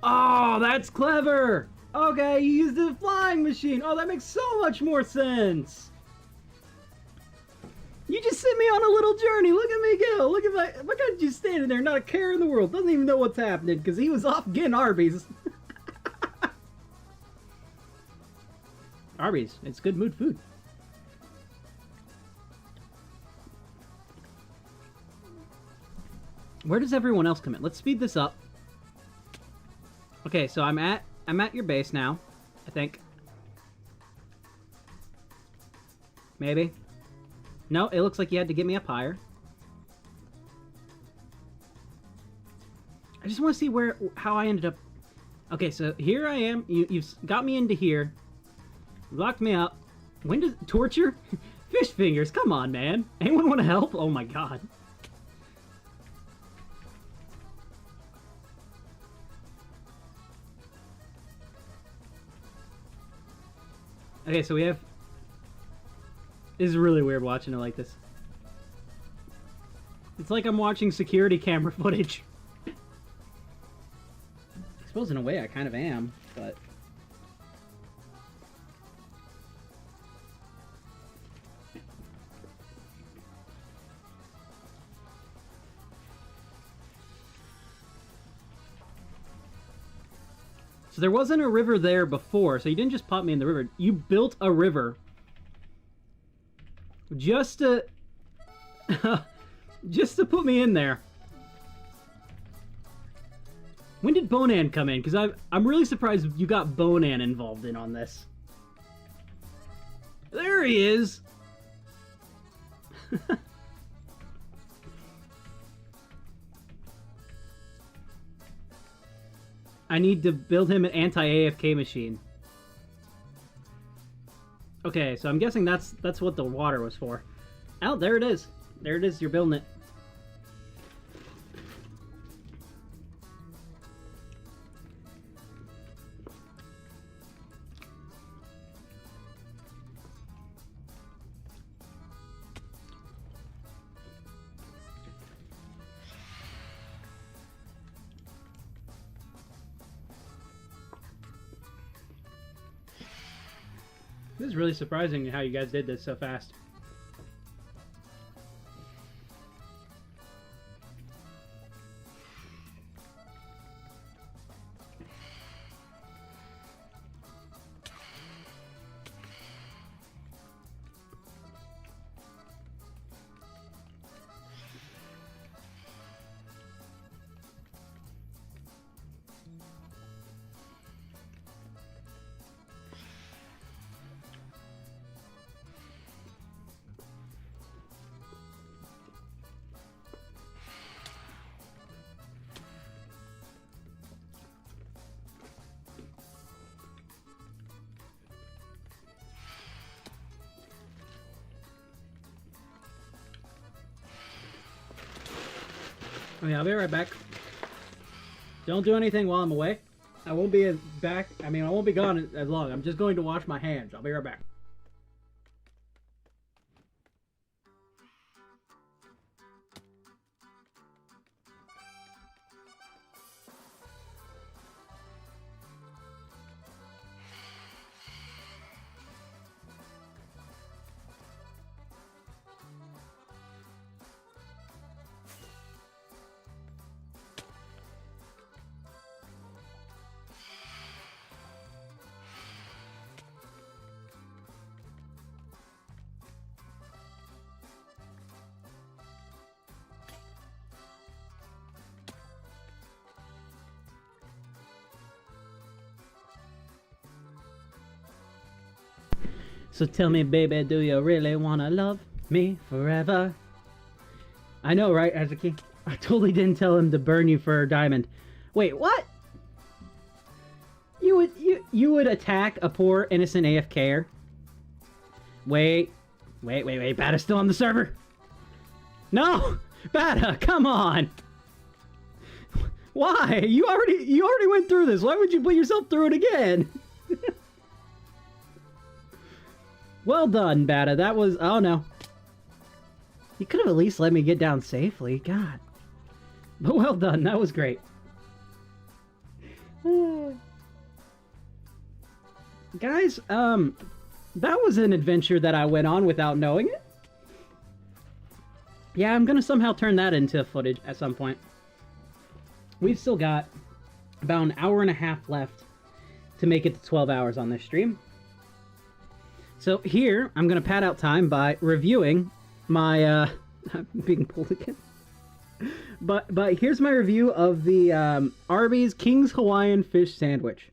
Oh, that's clever! Okay, you used a flying machine. Oh, that makes so much more sense. You just sent me on a little journey. Look at me go. Look at my guy just standing there, not a care in the world. Doesn't even know what's happening because he was off getting Arby's. Arby's, it's good mood food. Where does everyone else come in? Let's speed this up. Okay, so I'm at your base now, I think. Maybe. No, it looks like you had to get me up higher. I just want to see how I ended up. Okay, so here I am. You've got me into here. Locked me up. When does... Torture? Fish fingers, come on, man. Anyone want to help? Oh my god. Okay, so we have... This is really weird watching it like this. It's like I'm watching security camera footage. I suppose in a way I kind of am, but... So there wasn't a river there before, so you didn't just pop me in the river. You built a river. Just to... just to put me in there. When did Bonan come in? Because I'm really surprised you got Bonan involved in on this. There he is! I need to build him an anti-AFK machine. Okay, so I'm guessing that's what the water was for. Oh, there it is. There it is, you're building it. This is really surprising how you guys did this so fast. Oh yeah, I'll be right back. Don't do anything while I'm away. I won't be back. I mean, I won't be gone as long. I'm just going to wash my hands. I'll be right back. So tell me, baby, do you really wanna love me forever? I know, right, Azuki? I totally didn't tell him to burn you for a diamond. Wait, what? You would attack a poor innocent AFKer? Wait, Bada's still on the server. No, Bada, come on. Why? You already went through this. Why would you put yourself through it again? Well done, Bada. That was... Oh, no. You could have at least let me get down safely. God. But well done. That was great. Guys, that was an adventure that I went on without knowing it. Yeah, I'm gonna somehow turn that into footage at some point. We've still got about an hour and a half left to make it to 12 hours on this stream. So here, I'm going to pad out time by reviewing my, I'm being pulled again. But here's my review of the Arby's King's Hawaiian Fish Sandwich.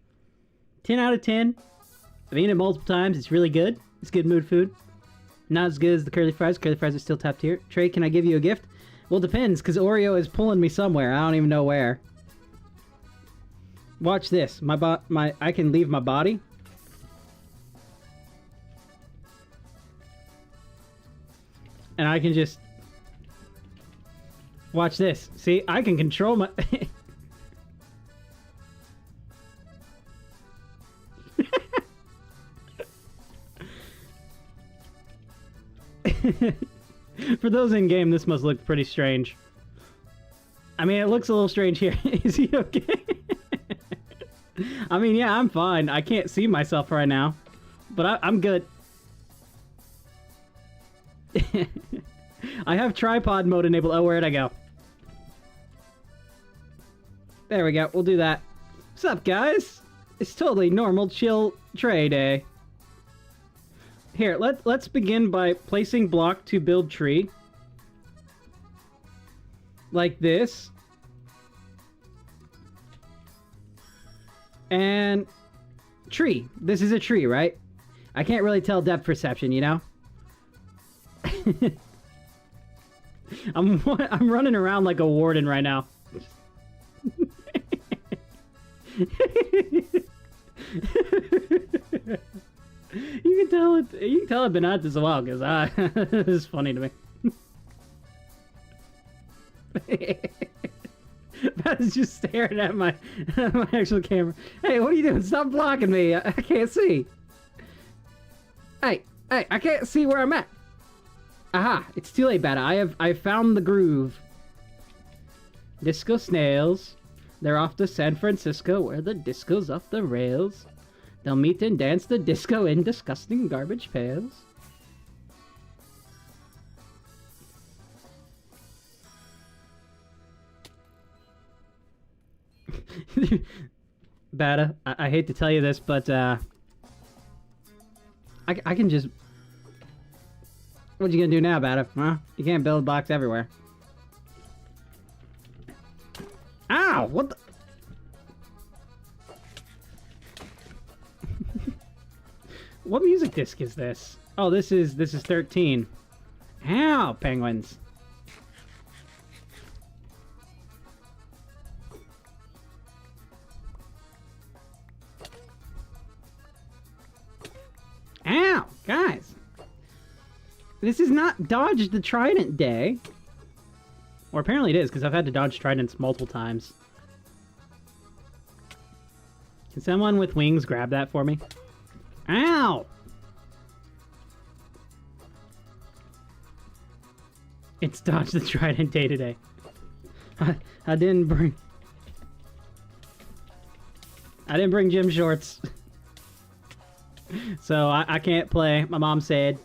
10 out of 10. I've eaten it multiple times. It's really good. It's good mood food. Not as good as the curly fries. Curly fries are still top tier. Trey, can I give you a gift? Well, it depends, because Oreo is pulling me somewhere. I don't even know where. Watch this. I can leave my body. And I can just... Watch this. See, I can control my... For those in game, this must look pretty strange. I mean, it looks a little strange here. Is he okay? I mean, yeah, I'm fine. I can't see myself right now, but I'm good. I have tripod mode enabled. Oh, where'd I go? There we go. We'll do that. What's up, guys? It's totally normal, chill tray day. Here, let's begin by placing block to build tree. Like this. And tree. This is a tree, right? I can't really tell depth perception, you know? I'm running around like a warden right now. You can tell I've been at this a while, because this is funny to me. Pat is just staring at my actual camera. Hey, what are you doing? Stop blocking me. I can't see. Hey, I can't see where I'm at. Aha, it's too late, Bata. I've found the groove. Disco snails. They're off to San Francisco, where the disco's off the rails. They'll meet and dance the disco in disgusting garbage pails. Bata, I hate to tell you this, but I can just... What you gonna do now, Bata? Huh? You can't build blocks everywhere. Ow! What the... What music disc is this? Oh, this is 13. Ow, penguins. Ow, guys. This is not dodge the trident day. Or apparently it is, because I've had to dodge tridents multiple times. Can someone with wings grab that for me? Ow! It's dodge the trident day today. I didn't bring gym shorts. So I can't play. My mom said.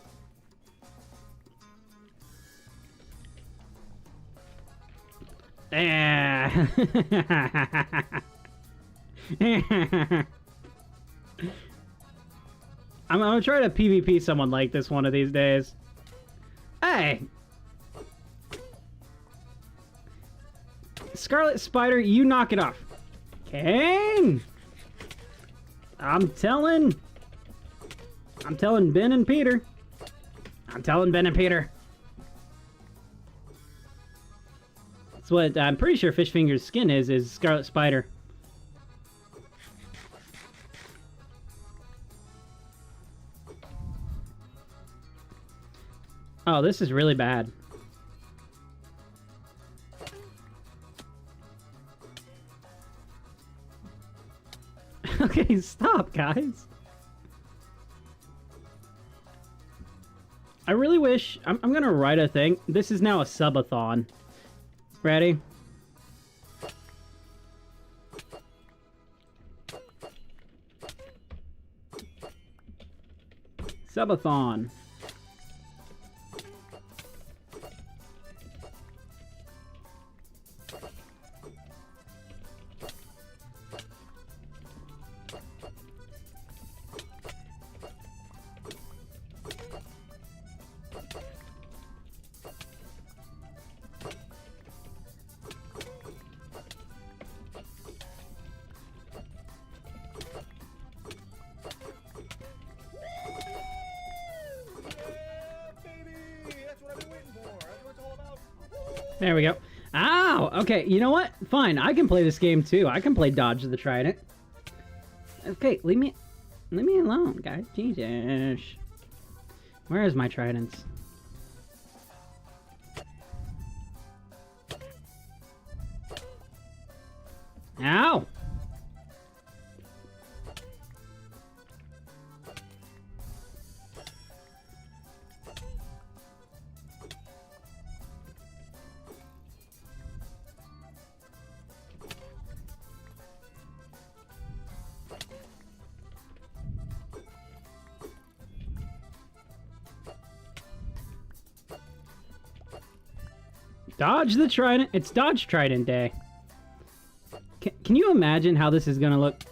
I'm gonna try to PvP someone like this one of these days. Hey! Scarlet Spider, you knock it off. Kane! I'm telling Ben and Peter. I'm telling Ben and Peter. That's what I'm pretty sure Fishfinger's skin is Scarlet Spider. Oh, this is really bad. Okay, stop, guys. I really wish... I'm gonna write a thing. This is now a subathon. Ready? Subathon. There we go. Ow! Okay, you know what? Fine, I can play this game too. I can play Dodge the Trident. Okay, leave me alone, guys. Jesus. Where is my tridents? Ow! Dodge the Trident. It's Dodge Trident Day. Can you imagine how this is gonna look?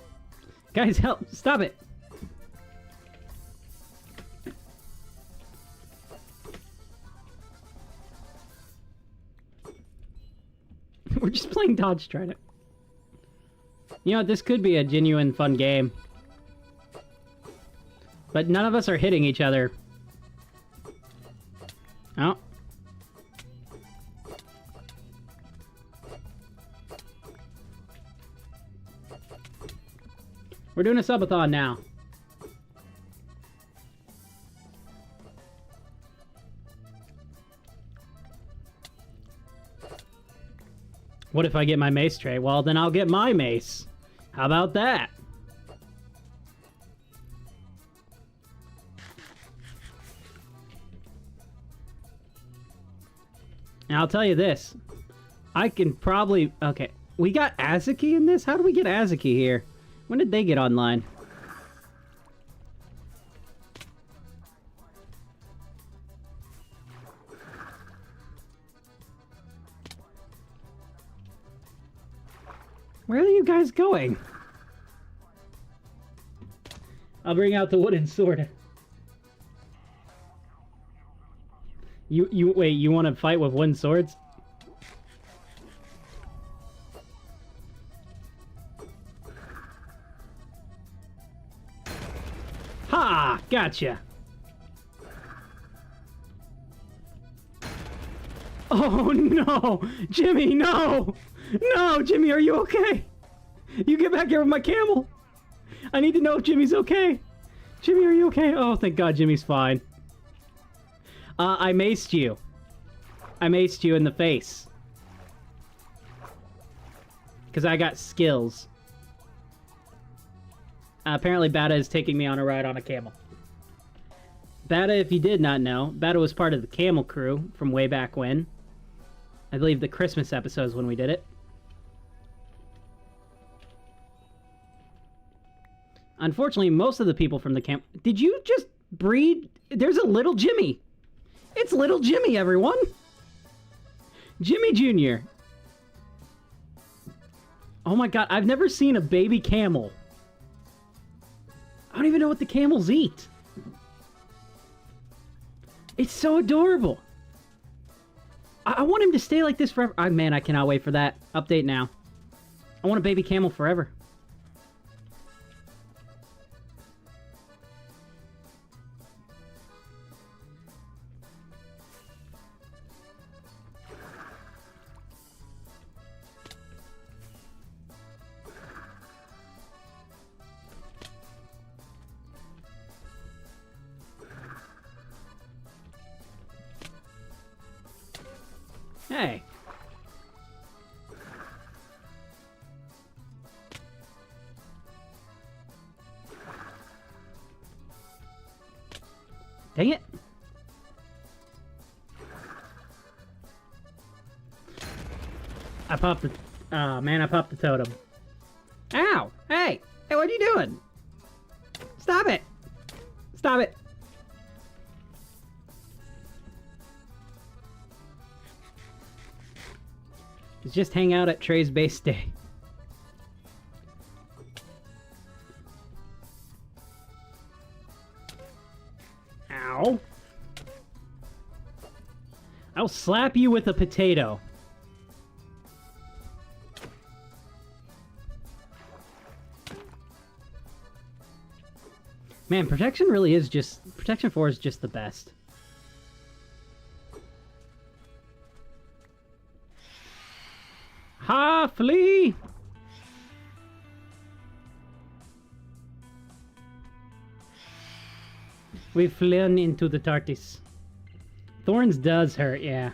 Guys, help! Stop it! We're just playing Dodge Trident. You know what? This could be a genuine fun game. But none of us are hitting each other. Oh. We're doing a subathon now. What if I get my mace tray? Well, then I'll get my mace. How about that? And I'll tell you this. I can probably... Okay, we got Azuki in this? How do we get Azuki here? When did they get online? Where are you guys going? I'll bring out the wooden sword. You wait, you want to fight with wooden swords? Ha! Gotcha! Oh no! Jimmy, no! No, Jimmy, are you okay? You get back here with my camel! I need to know if Jimmy's okay! Jimmy, are you okay? Oh, thank God Jimmy's fine. I maced you. I maced you in the face. Because I got skills. Apparently Bata is taking me on a ride on a camel. Bata, if you did not know, Bata was part of the camel crew from way back when. I believe the Christmas episodes when we did it. Unfortunately, most of the people from the camp... Did you just breed? There's a little Jimmy. It's little Jimmy, everyone. Jimmy Jr. Oh my God, I've never seen a baby camel. I don't even know what the camels eat. It's so adorable. I want him to stay like this forever. Man, I cannot wait for that update now. I want a baby camel forever. Hey. Dang it. I popped the... Oh, man, I popped the totem. Ow! Hey! Hey, what are you doing? Stop it! Stop it! Just hang out at Trey's base day. Ow. I'll slap you with a potato. Man, protection really is just... Protection 4 is just the best. Ah, flee! We've flown into the TARDIS. Thorns does hurt, yeah.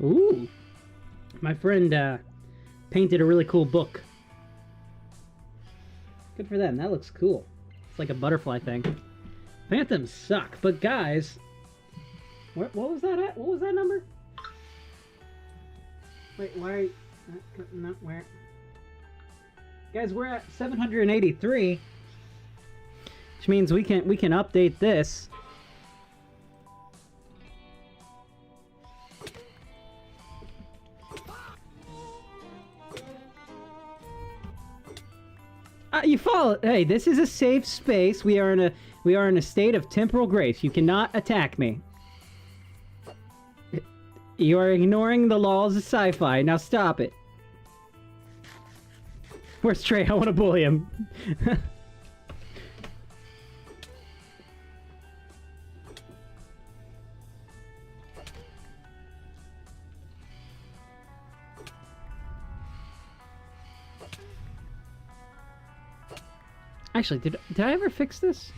Ooh. My friend painted a really cool book. Good for them. That looks cool. It's like a butterfly thing. Phantoms suck, but guys... What was that at? What was that number? Wait, why... Not where... Guys, we're at 783. Which means we can update this. You follow. Hey, this is a safe space. We are in a state of temporal grace. You cannot attack me. You are ignoring the laws of sci-fi. Now stop it. Where's Trey? I want to bully him. Actually, did I ever fix this?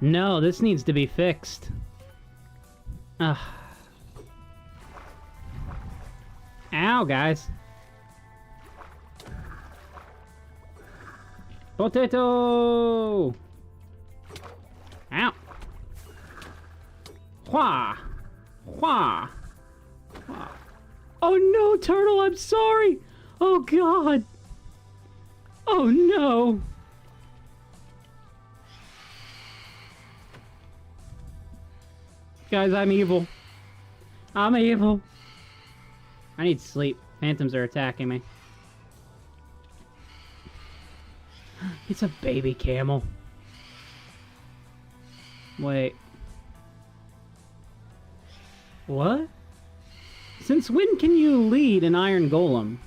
No, this needs to be fixed. Ugh. Ow, guys. Potato! Ow. Wha! Wha! Wha! Oh no, Turtle, I'm sorry! Oh god! Oh no! Guys, I'm evil. I'm evil. I need sleep. Phantoms are attacking me. It's a baby camel. Wait. What? Since when can you lead an iron golem?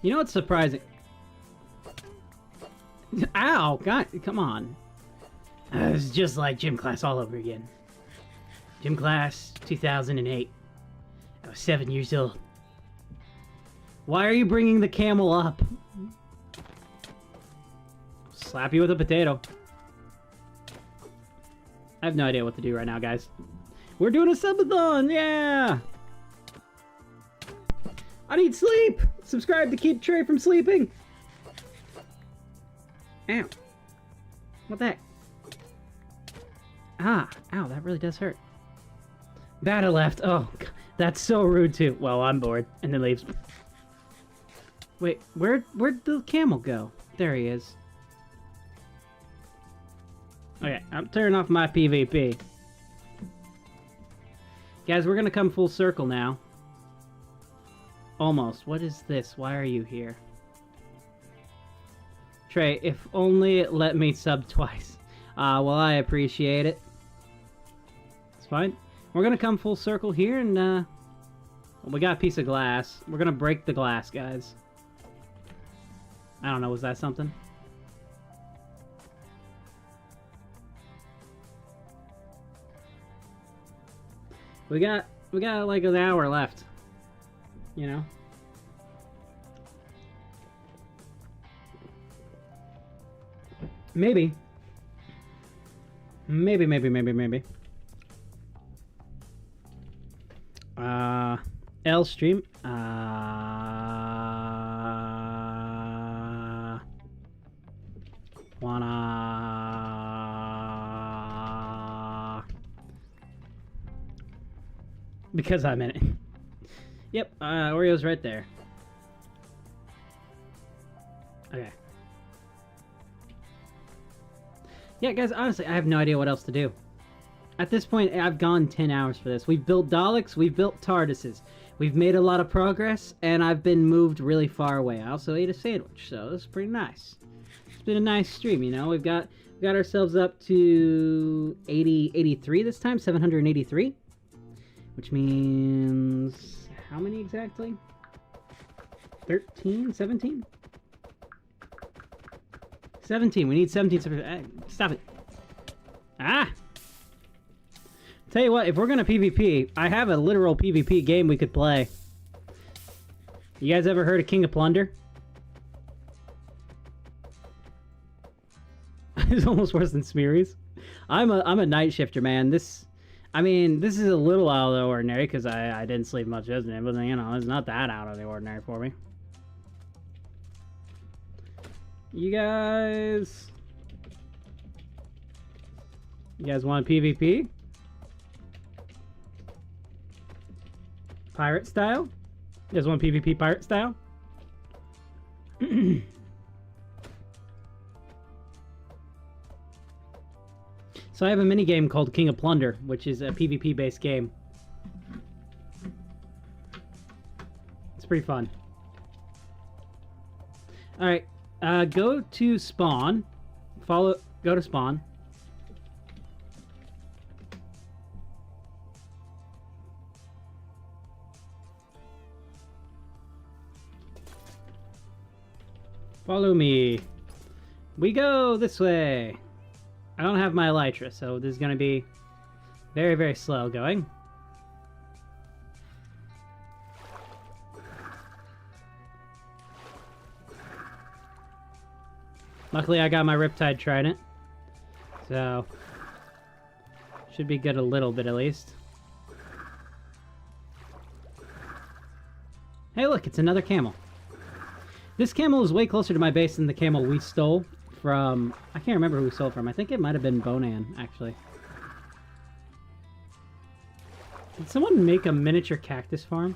You know what's surprising? Ow! God, come on. It's just like gym class all over again. Gym class, 2008. I was 7 years old. Why are you bringing the camel up? Slap you with a potato. I have no idea what to do right now, guys. We're doing a subathon! Yeah! I need sleep! Subscribe to keep Trey from sleeping! Ow. What the heck? Ah, ow, that really does hurt. Battle left. Oh, that's so rude too. Well, I'm bored. And then leaves. Wait, where'd the camel go? There he is. Okay, I'm turning off my PvP. Guys, we're gonna come full circle now. Almost. What is this? Why are you here? Trey, if only it let me sub twice. Well, I appreciate it. It's fine. We're gonna come full circle here and, we got a piece of glass. We're gonna break the glass, guys. I don't know, was that something? We got We got like an hour left. You know? Maybe. Maybe. L stream. Because I'm in it. Yep, Oreo's right there. Okay. Yeah, guys, honestly, I have no idea what else to do. At this point, I've gone 10 hours for this. We've built Daleks, we've built TARDISes. We've made a lot of progress, and I've been moved really far away. I also ate a sandwich, so this is pretty nice. It's been a nice stream, you know? We got ourselves up to 83 this time, 783. Which means... how many exactly? 13? 17? 17. We need 17. Stop it. Ah! Tell you what, if we're gonna PvP, I have a literal PvP game we could play. You guys ever heard of King of Plunder? It's almost worse than Smearies. I'm a night shifter, man. This is a little out of the ordinary because I didn't sleep much yesterday, but you know, it's not that out of the ordinary for me. You guys want PvP? Pirate style? You guys want PvP pirate style? So I have a minigame called King of Plunder, which is a PvP based game. It's pretty fun. Alright, go to spawn. Go to spawn. Follow me. We go this way. I don't have my elytra, so this is going to be very, very slow going. Luckily, I got my Riptide Trident, so should be good a little bit at least. Hey, look, it's another camel. This camel is way closer to my base than the camel we stole from... I can't remember who we stole from. I think it might have been Bonan, actually. Did someone make a miniature cactus farm?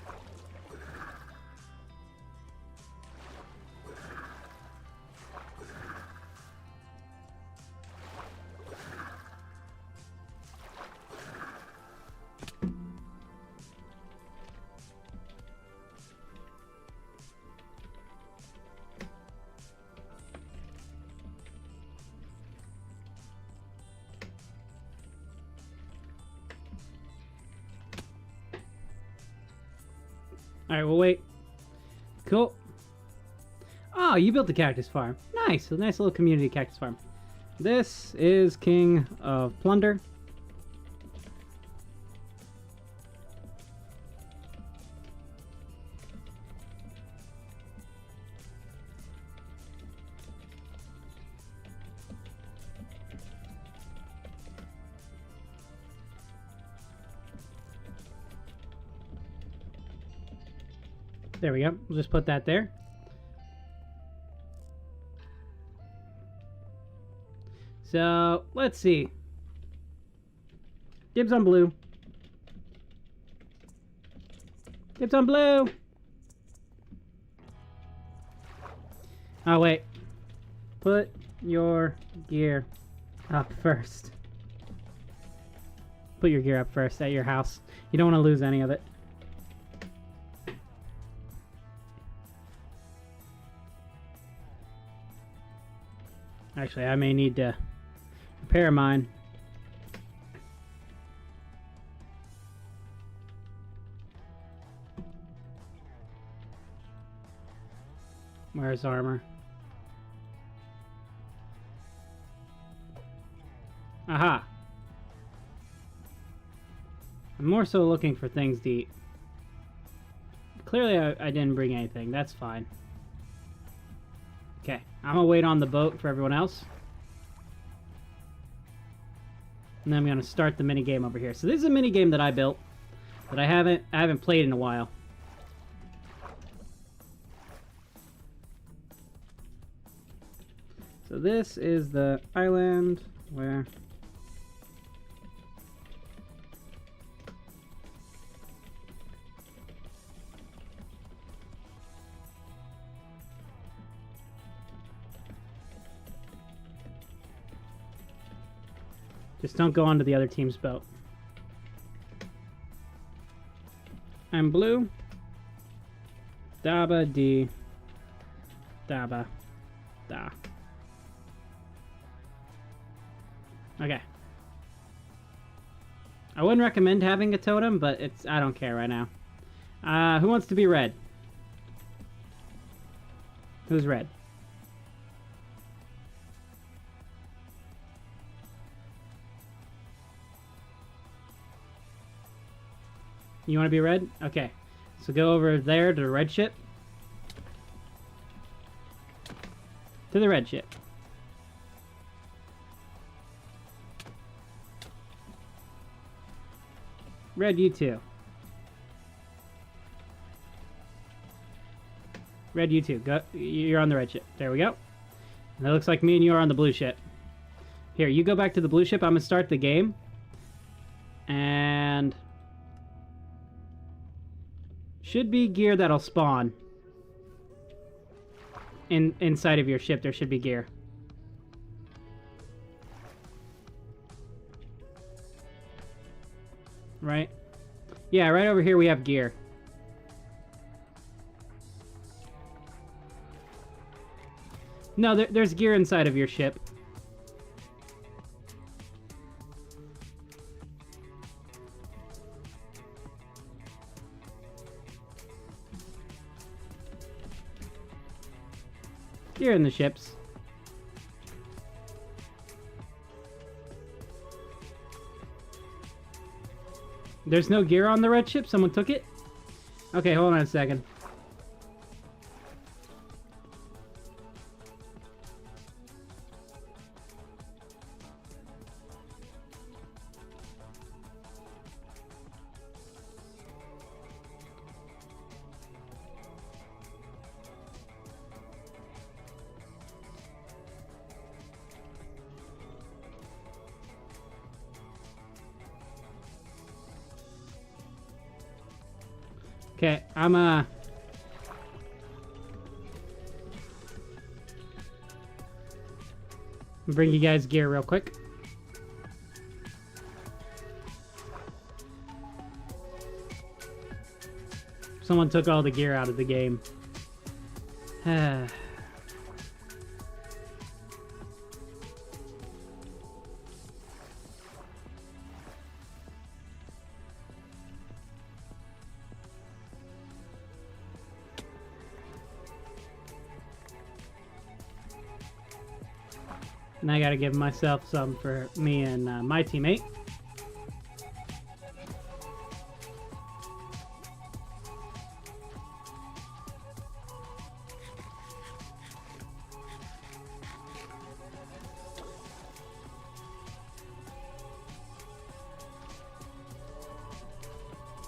Alright, we'll wait. Cool. Oh, you built the cactus farm. Nice. A nice little community cactus farm. This is King of Plunder. There we go. We'll just put that there. So, let's see. Dibs on blue. Dibs on blue. Oh, wait. Put your gear up first. Put your gear up first at your house. You don't want to lose any of it. Actually, I may need to repair mine. Where's armor? Aha! I'm more so looking for things to eat. Clearly, I didn't bring anything. That's fine. Okay, I'm gonna wait on the boat for everyone else. And then I'm gonna start the minigame over here. So this is a minigame that I built, that I haven't played in a while. So this is the island where just don't go onto the other team's boat. I'm blue. Daba D. Daba Da. Okay. I wouldn't recommend having a totem, but I don't care right now. Who wants to be red? Who's red? You want to be red? Okay. So go over there to the red ship. To the red ship. Red, you too. Red, you too. Go. You're on the red ship. There we go. And it looks like me and you are on the blue ship. Here, you go back to the blue ship. I'm going to start the game. And should be gear that'll spawn. Inside of your ship, there should be gear. Right? Yeah, right over here we have gear. No, there's gear inside of your ship. Gear in the ships. There's no gear on the red ship? Someone took it? Okay, hold on a second. Okay, I'm bring you guys gear real quick. Someone took all the gear out of the game. And I gotta give myself some for me and my teammate.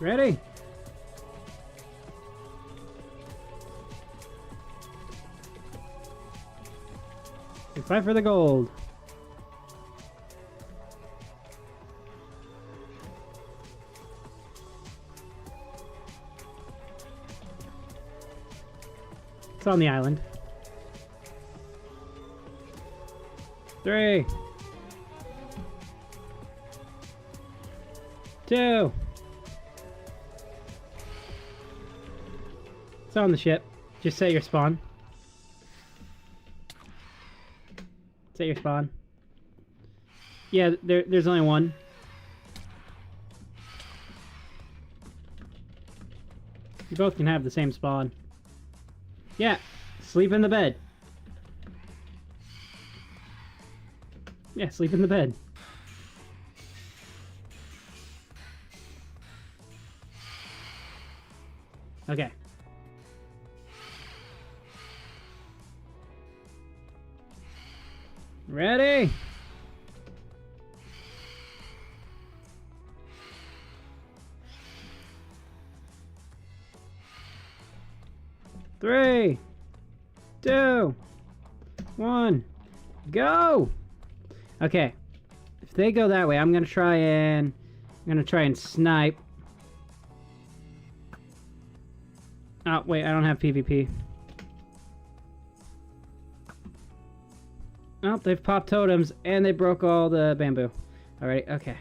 Ready? We fight for the gold. It's on the island. 3, 2. It's on the ship. Just set your spawn. Set your spawn. Yeah, there's only one. You both can have the same spawn. Yeah, sleep in the bed. Yeah, sleep in the bed. Okay. Ready? Three, two, one, go! Okay. If they go that way, I'm gonna try and snipe. Oh, wait, I don't have PvP. Oh, they've popped totems and they broke all the bamboo. Alright, okay.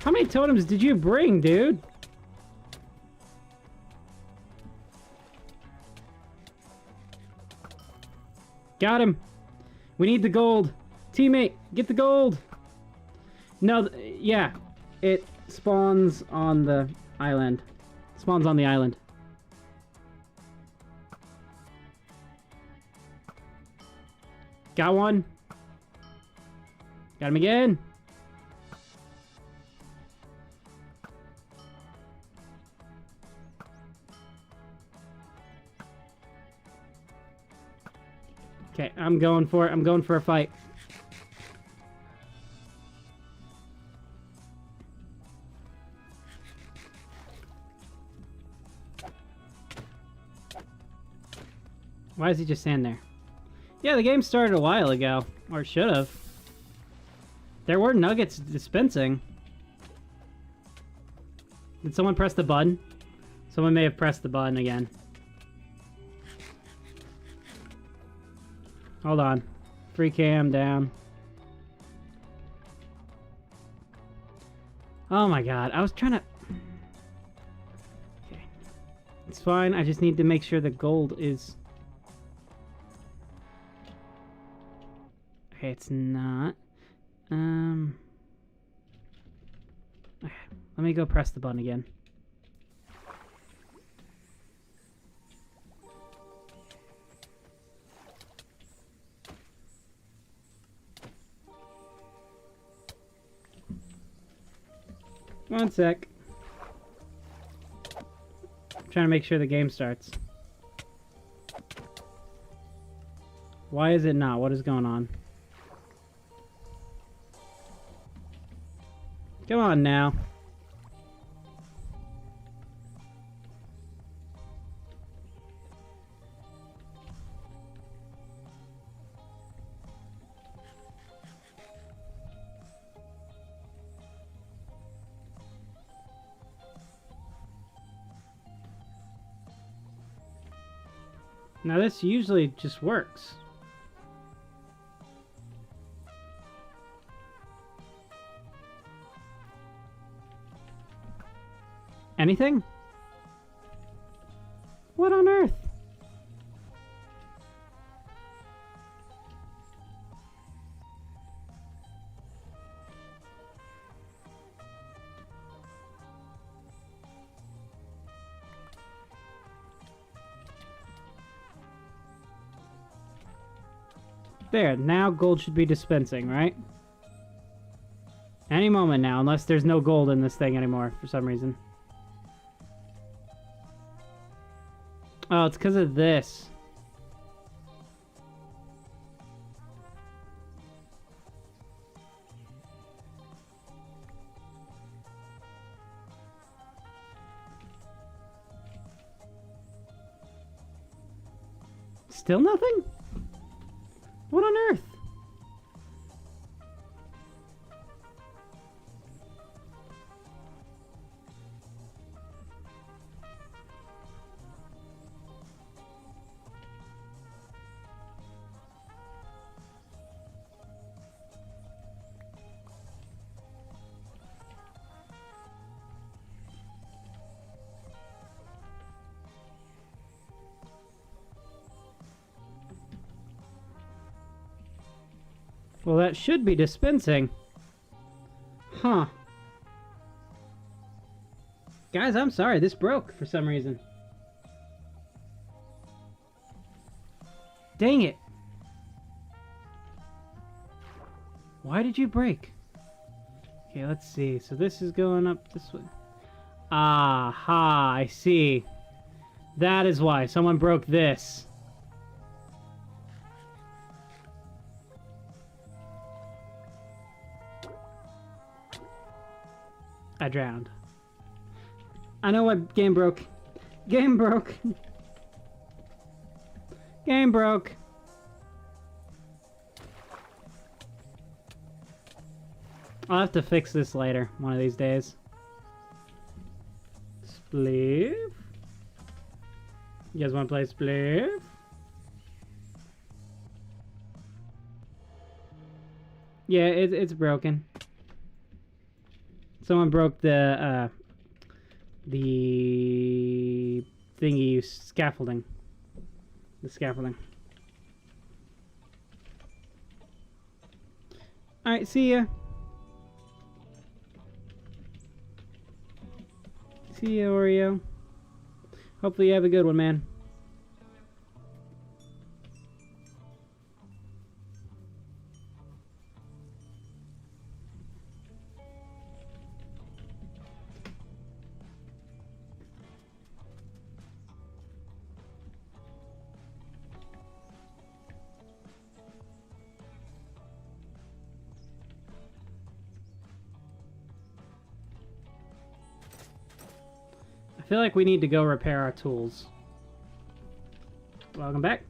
How many totems did you bring, dude? Got him. We need the gold. Teammate, get the gold. No, yeah. It spawns on the island. Spawns on the island. Got one. Got him again. Okay, I'm going for it. I'm going for a fight. Why is he just standing there? Yeah, the game started a while ago. Or should have. There were nuggets dispensing. Did someone press the button? Someone may have pressed the button again. Hold on. Free cam down. Oh my god. I was trying to... Okay. It's fine. I just need to make sure the gold is... Okay, it's not. Okay. Let me go press the button again. One sec. I'm trying to make sure the game starts. Why is it not? What is going on? Come on now. Now this usually just works. Anything? What on earth? There, now gold should be dispensing, right? Any moment now, unless there's no gold in this thing anymore for some reason. Oh, it's because of this. Still nothing? What on earth? Well, that should be dispensing. Huh. Guys, I'm sorry. This broke for some reason. Dang it. Why did you break? Okay, let's see. So this is going up this way. Aha, I see. That is why. Someone broke this. I drowned. I know what game broke. Game broke. Game broke. I'll have to fix this later, one of these days. Spliff. You guys want to play Spliff? Yeah, it's broken. Someone broke the thingy scaffolding. The scaffolding. Alright, see ya. See ya, Oreo. Hopefully you have a good one, man. I feel like we need to go repair our tools. Welcome back.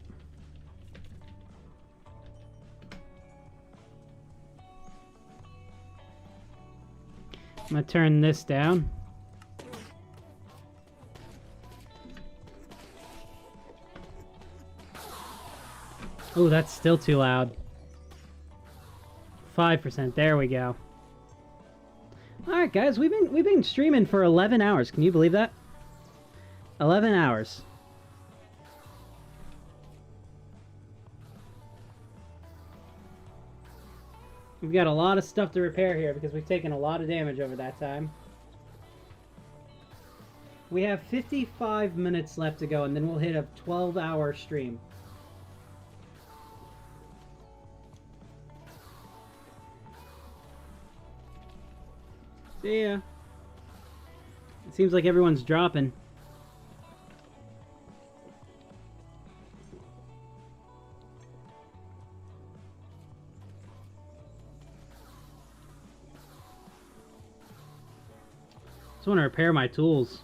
I'm gonna turn this down. Oh, that's still too loud. 5%. There we go. All right, guys, we've been streaming for 11 hours. Can you believe that? 11 hours. We've got a lot of stuff to repair here because we've taken a lot of damage over that time. We have 55 minutes left to go, and then we'll hit a 12-hour stream. See ya. It seems like everyone's dropping. Just want to repair my tools.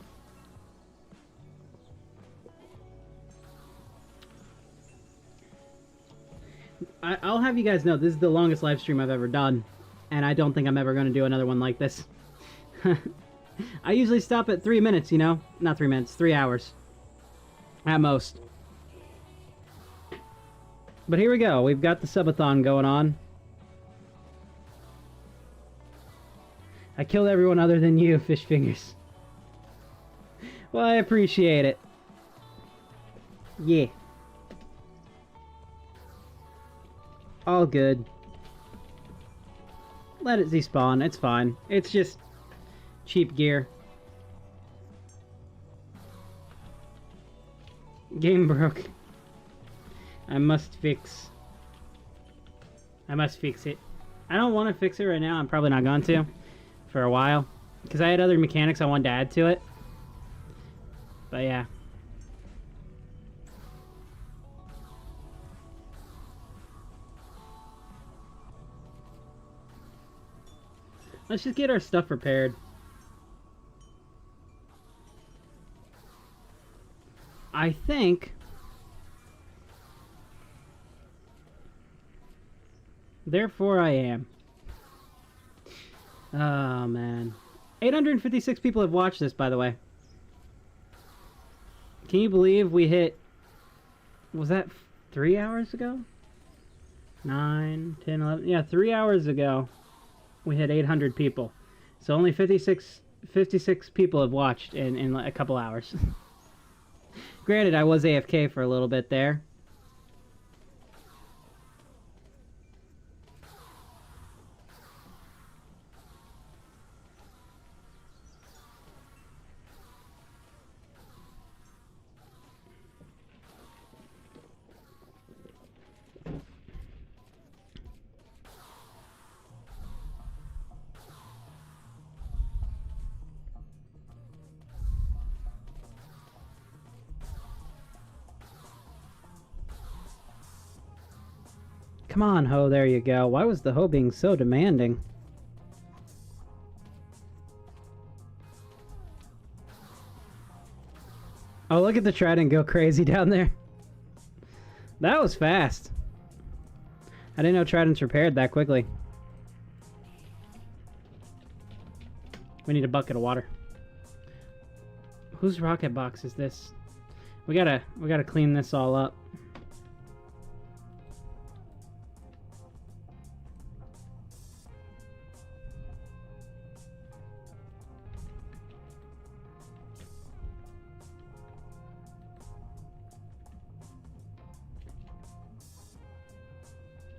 I'll have you guys know this is the longest live stream I've ever done, and I don't think I'm ever going to do another one like this. I usually stop at 3 minutes, you know? Not 3 minutes, 3 hours. At most. But here we go. We've got the subathon going on. I killed everyone other than you, Fish Fingers. Well, I appreciate it. Yeah. All good. Let it despawn. It's fine. It's just cheap gear. Game broke. I must fix it. I don't want to fix it right now. I'm probably not going to for a while because I had other mechanics I wanted to add to it. But yeah. Let's just get our stuff repaired. I think therefore I am. Oh man. 856 people have watched this, by the way. Can you believe we hit, was that 3 hours ago? 9, 10, 11, yeah, 3 hours ago we hit 800 people. So only 56 people have watched in a couple hours. Granted, I was AFK for a little bit there. Come on, hoe, there you go. Why was the hoe being so demanding? Oh, look at the trident go crazy down there. That was fast. I didn't know tridents repaired that quickly. We need a bucket of water. Whose rocket box is this? We gotta clean this all up.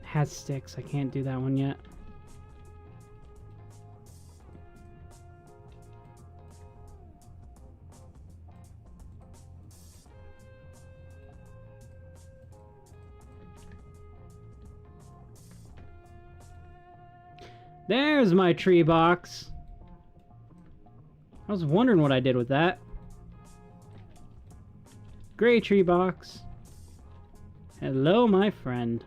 Has sticks. I can't do that one yet. There's my tree box. I was wondering what I did with that. Gray tree box. Hello, my friend.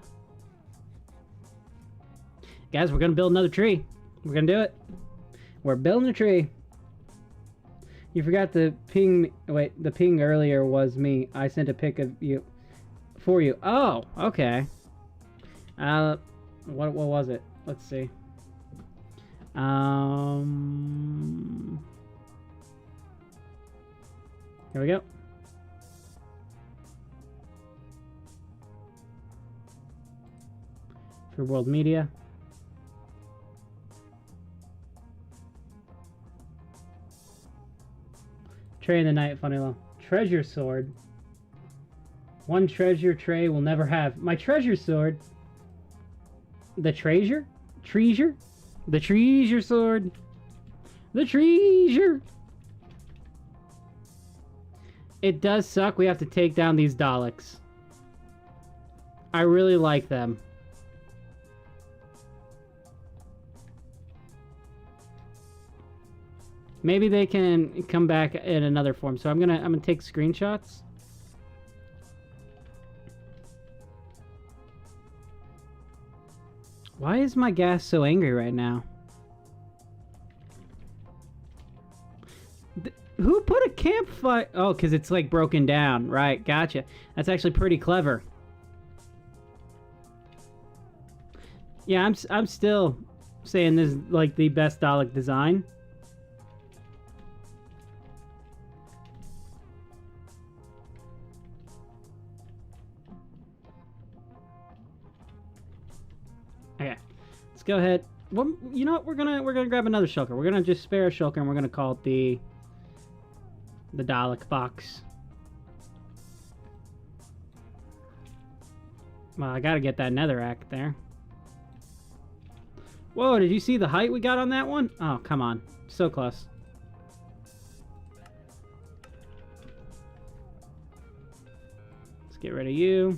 Guys, we're gonna build another tree. We're gonna do it. We're building a tree. You forgot to ping. Wait, the ping earlier was me. I sent a pic of you for you. Oh, okay. What was it? Let's see. Here we go. For World Media. Tray in the night, funny little treasure sword. One treasure tray will never have. My treasure sword. The treasure? Treasure? The treasure sword. The treasure. It does suck. We have to take down these Daleks. I really like them. Maybe they can come back in another form. So I'm gonna take screenshots. Why is my gas so angry right now? Who put a campfire? Oh, because it's like broken down. Right, gotcha. That's actually pretty clever. Yeah, I'm still saying this is like the best Dalek design. Okay, let's go ahead. Well, you know what? We're gonna grab another shulker. We're gonna just spare a shulker, and we're gonna call it the Dalek box. Well, I gotta get that netherrack there. Whoa! Did you see the height we got on that one? Oh, come on, so close. Let's get rid of you.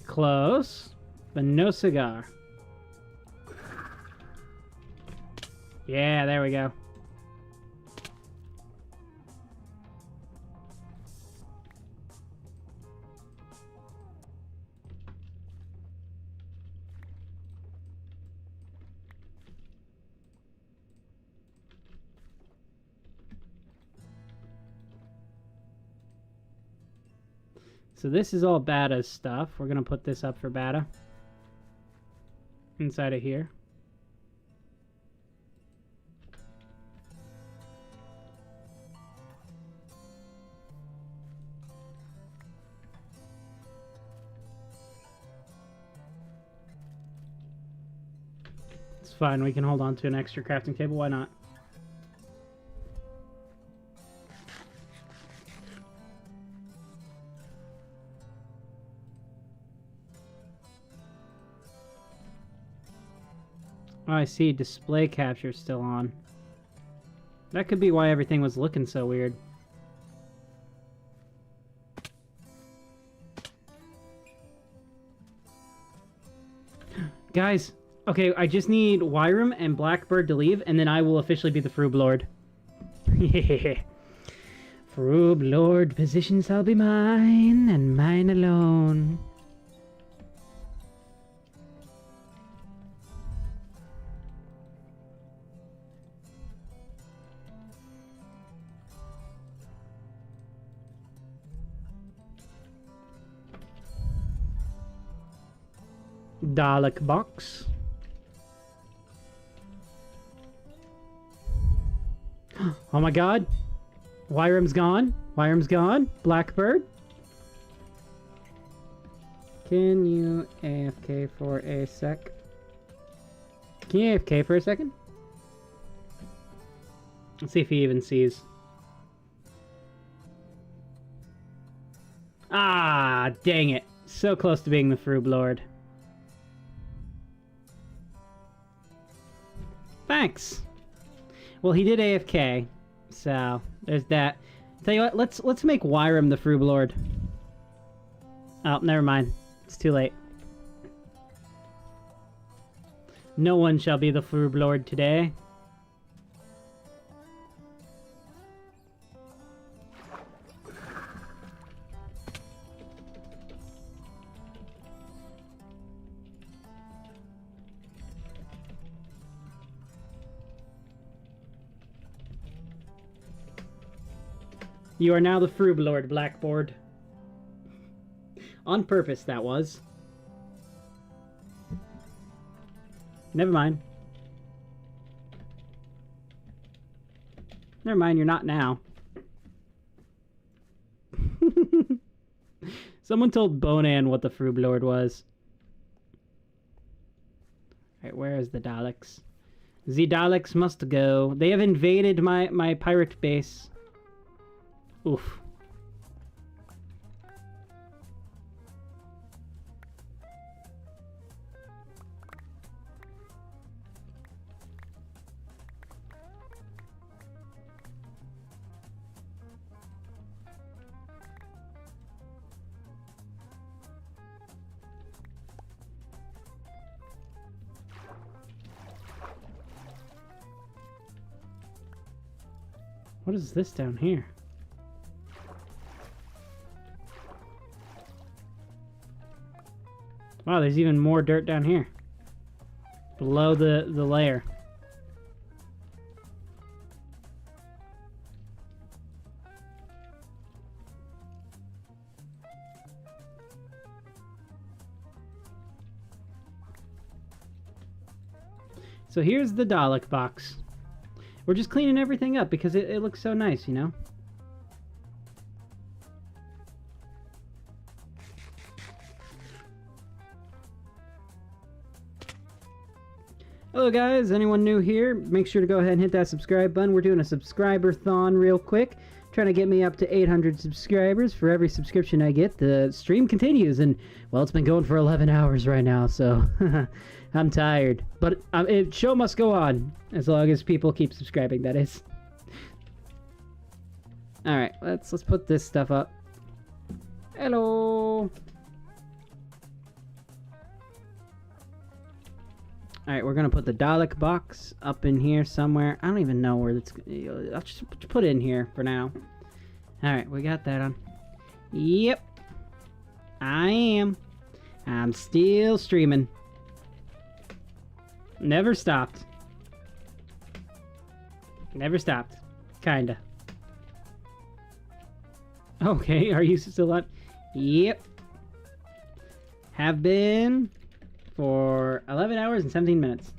Close, but no cigar. Yeah, there we go. So this is all Bada's stuff. We're gonna put this up for Bada. Inside of here. It's fine, we can hold on to an extra crafting table, why not? Oh, I see. Display capture still on. That could be why everything was looking so weird. Guys, okay, I just need Wyram and Blackbird to leave, and then I will officially be the Froob Lord. Yeah. Froob, Lord, position shall be mine, and mine alone. Dalek box. Oh my god. Wyram's gone. Wyram's gone. Blackbird. Can you AFK for a sec? Can you AFK for a second? Let's see if he even sees. Ah, dang it. So close to being the Froob Lord. Thanks. Well, he did AFK, so there's that. Tell you what, let's make Wyram the Froob Lord. Oh, never mind. It's too late. No one shall be the Froob Lord today. You are now the Froob Lord, Blackboard. On purpose, that was. Never mind. Never mind, you're not now. Someone told Bonan what the Froob Lord was. Alright, where is the Daleks? The Daleks must go. They have invaded my pirate base. Oof. What is this down here? Wow, there's even more dirt down here. Below the layer. So here's the Dalek box. We're just cleaning everything up because it looks so nice, you know? Hello guys, anyone new here? Make sure to go ahead and hit that subscribe button. We're doing a subscriber-thon real quick. Trying to get me up to 800 subscribers. For every subscription I get, the stream continues. And, well, it's been going for 11 hours right now, so I'm tired. But show must go on, as long as people keep subscribing, that is. Alright, let's put this stuff up. Hello! Alright, we're gonna put the Dalek box up in here somewhere. I don't even know where that's... I'll just put it in here for now. Alright, we got that on. Yep. I am. I'm still streaming. Never stopped. Never stopped. Kinda. Okay, are you still on? Yep. Have been... for 11 hours and 17 minutes.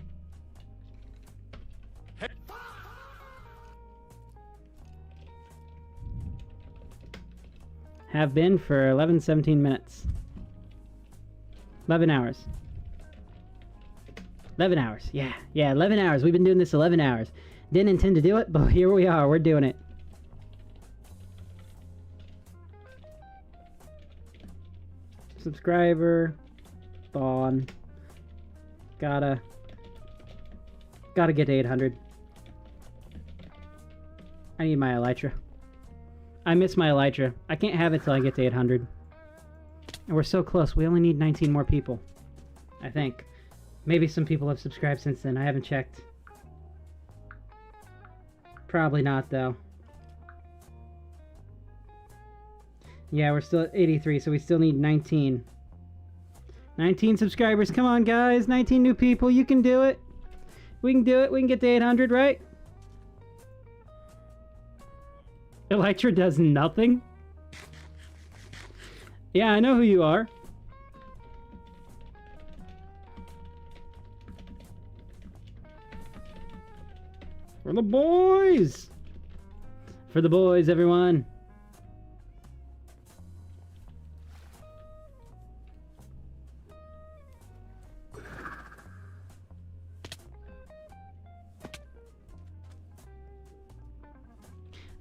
Have been for 17 minutes. 11 hours. 11 hours. Yeah, 11 hours. We've been doing this 11 hours. Didn't intend to do it, but here we are. We're doing it. Subscriber. Spawn. Gotta get to 800. I need my elytra. I miss my elytra. I can't have it till I get to 800. And we're so close. We only need 19 more people. I think. Maybe some people have subscribed since then. I haven't checked. Probably not, though. Yeah, we're still at 83, so we still need 19. 19 subscribers. Come on, guys. 19 new people. You can do it. We can do it. We can get to 800, right? Elytra does nothing? Yeah, I know who you are. For the boys! For the boys, everyone.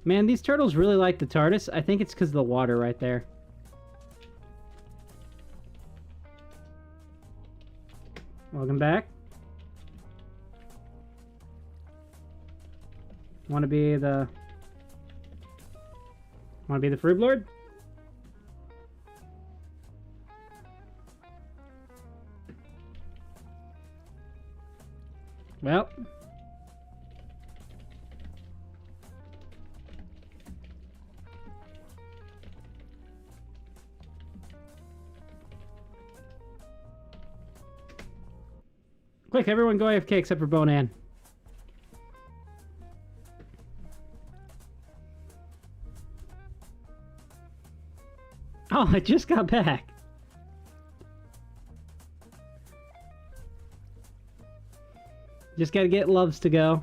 Man, these turtles really like the TARDIS. I think it's because of the water right there. Welcome back. Want to be the Froob Lord? Well. Quick, everyone go AFK except for Bonan. Oh, I just got back. Just gotta get Loves to go.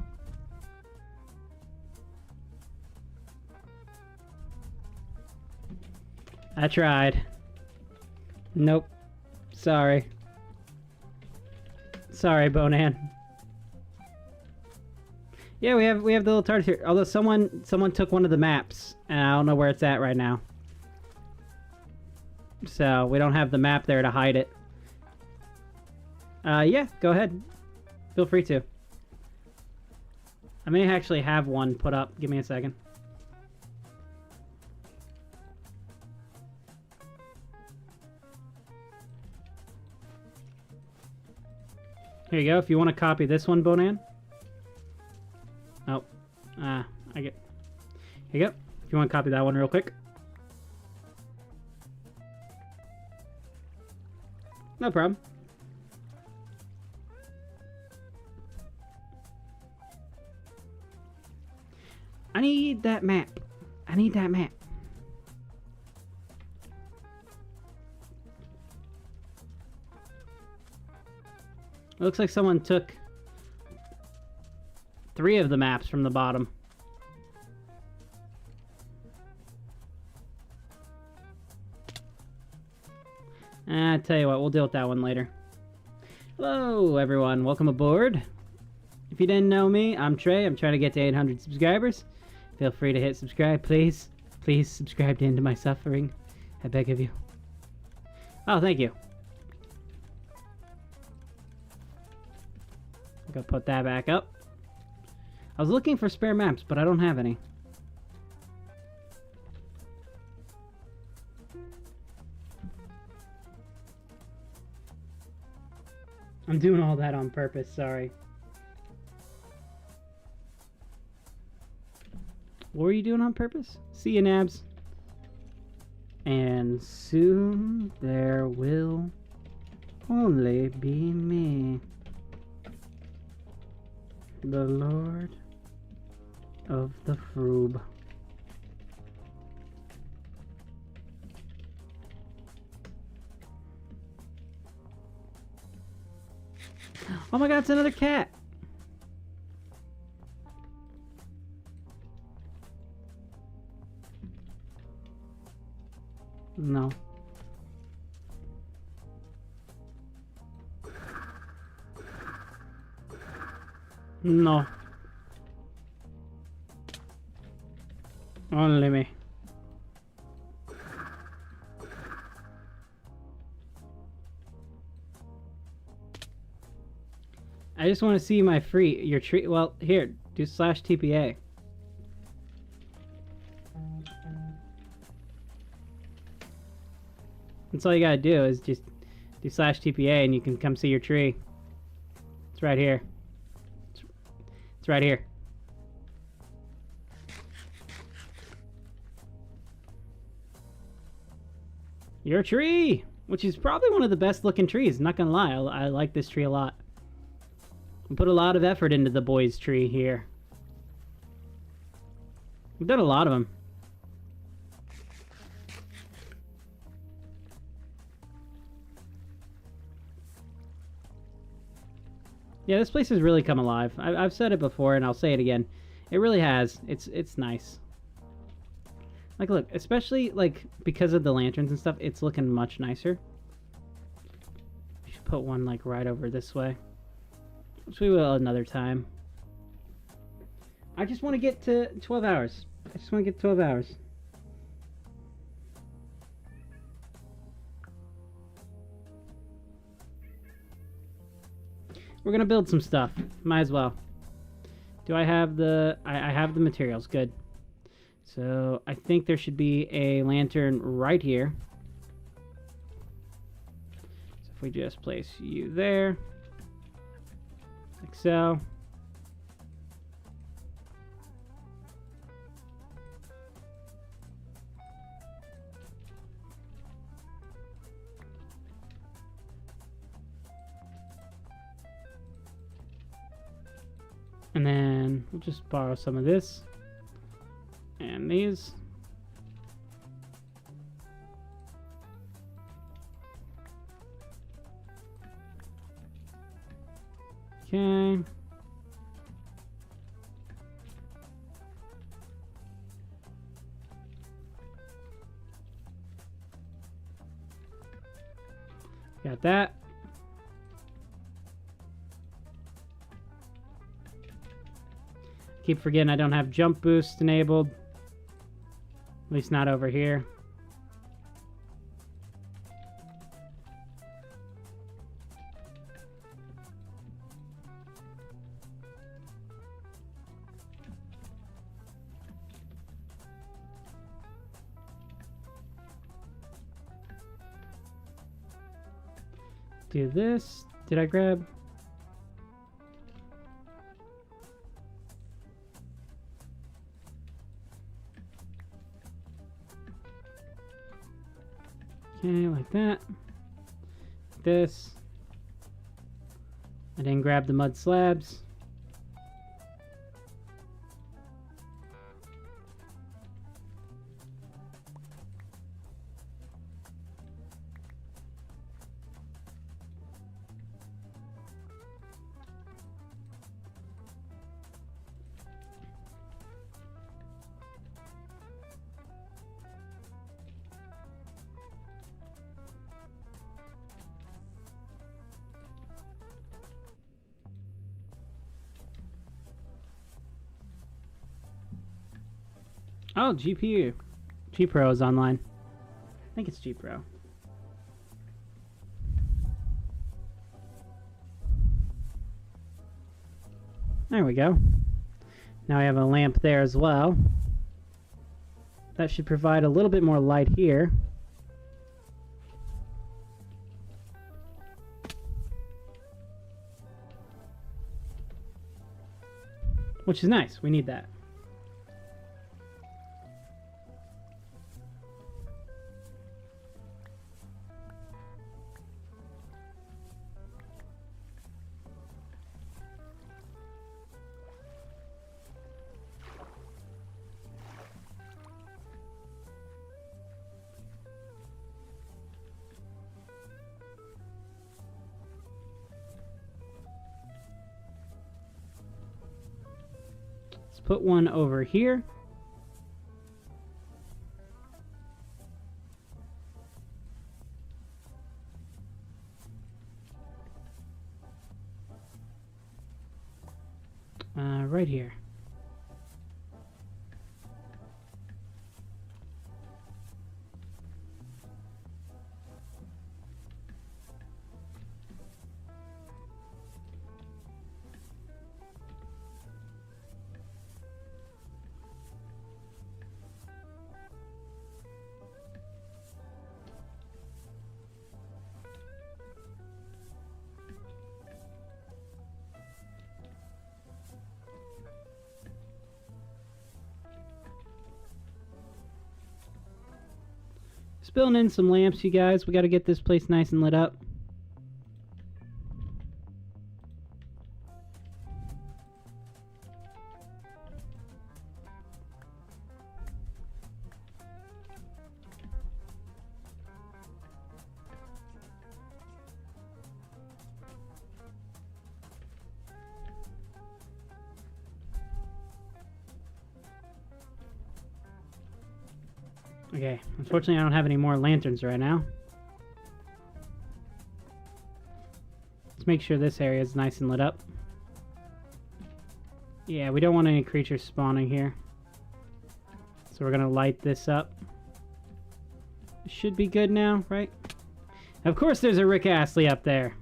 I tried. Nope. Sorry. Sorry, Bonan. Yeah, we have the little TARDIS here. Although someone took one of the maps, and I don't know where it's at right now. So we don't have the map there to hide it. Yeah, go ahead. Feel free to. I may actually have one put up. Give me a second. Here you go. If you want to copy this one, Bonan. Oh. I get... Here you go. If you want to copy that one real quick. No problem. I need that map. I need that map. It looks like someone took 3 of the maps from the bottom. I tell you what, we'll deal with that one later. Hello, everyone. Welcome aboard. If you didn't know me, I'm Trey. I'm trying to get to 800 subscribers. Feel free to hit subscribe, please. Please subscribe to Into My Suffering. I beg of you. Oh, thank you. Go put that back up. I was looking for spare maps, but I don't have any. I'm doing all that on purpose, sorry. What were you doing on purpose? See you, Nabs. And soon there will only be me. The Lord of the Froob. Oh my god, it's another cat! No. No. Only me. I just want to see my your tree. Well, here, do /TPA. That's all you gotta do is just do /TPA and you can come see your tree. It's right here. It's right here. Your tree! Which is probably one of the best looking trees, not gonna lie. I like this tree a lot. I put a lot of effort into the boys' tree here. We've done a lot of them. Yeah, this place has really come alive. I've said it before, and I'll say it again. It really has. It's nice. Like, look, especially, like, because of the lanterns and stuff, it's looking much nicer. We should put one, like, right over this way. Which we will another time. I just want to get to 12 hours. I just want to get 12 hours. We're gonna build some stuff. Might as well. Do I have the... I have the materials. Good. So, I think there should be a lantern right here. So, if we just place you there. Like so. And then we'll just borrow some of this. And these. Okay. Got that. Keep forgetting I don't have jump boost enabled. At least not over here. Do this. Did I grab? Okay, like that. This. I didn't grab the mud slabs. Oh, GPU. G Pro is online. I think it's G Pro. There we go. Now I have a lamp there as well. That should provide a little bit more light here. Which is nice. We need that. Put one over here. Right here. Spilling in some lamps, you guys. We got to get this place nice and lit up. Okay, unfortunately I don't have any more lanterns right now. Let's make sure this area is nice and lit up. Yeah, we don't want any creatures spawning here. So we're gonna light this up. Should be good now, right? Of course there's a Rick Astley up there.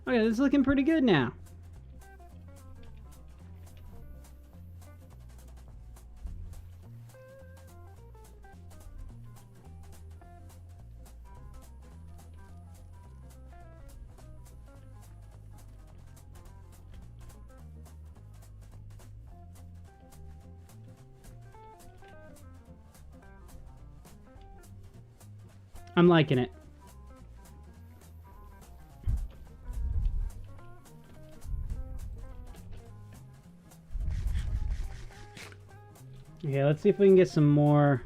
Okay, this is looking pretty good now. I'm liking it. Okay, let's see if we can get some more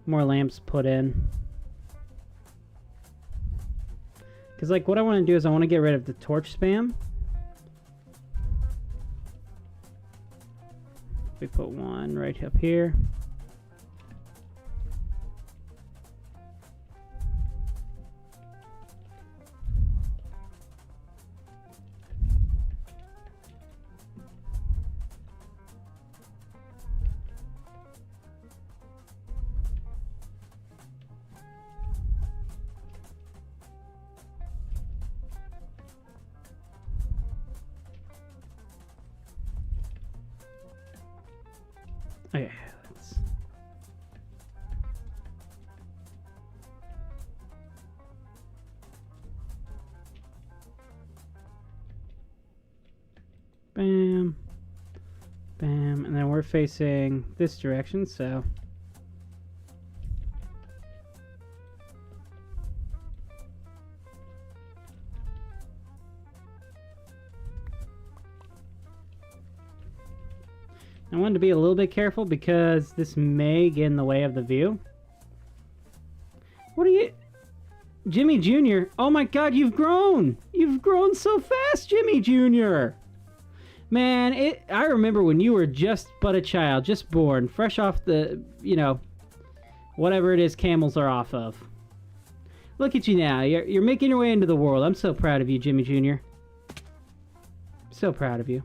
lamps put in. Because, like, what I want to do is I want to get rid of the torch spam. We put one right up here. Okay, let's... Bam. Bam. And then we're facing this direction, so... I wanted to be a little bit careful because this may get in the way of the view. What are you... Jimmy Jr.? Oh my god, you've grown! You've grown so fast, Jimmy Jr.! Man, I remember when you were just but a child, just born, fresh off the, you know, whatever it is camels are off of. Look at you now. You're making your way into the world. I'm so proud of you, Jimmy Jr. So proud of you.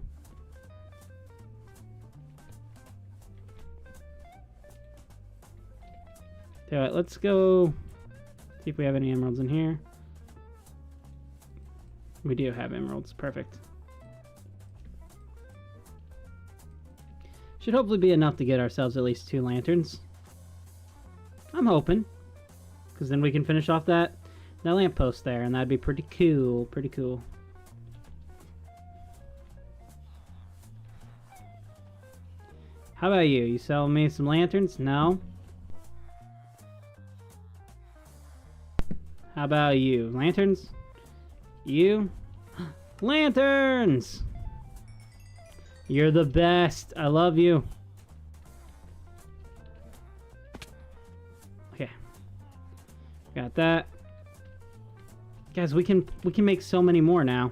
Alright, let's go see if we have any emeralds in here. We do have emeralds. Perfect. Should hopefully be enough to get ourselves at least 2 lanterns. I'm hoping. Because then we can finish off that lamppost there, and that'd be pretty cool. Pretty cool. How about you? You selling me some lanterns? No? How about you? Lanterns? You? Lanterns! You're the best. I love you. Okay. Got that. Guys, we can make so many more now.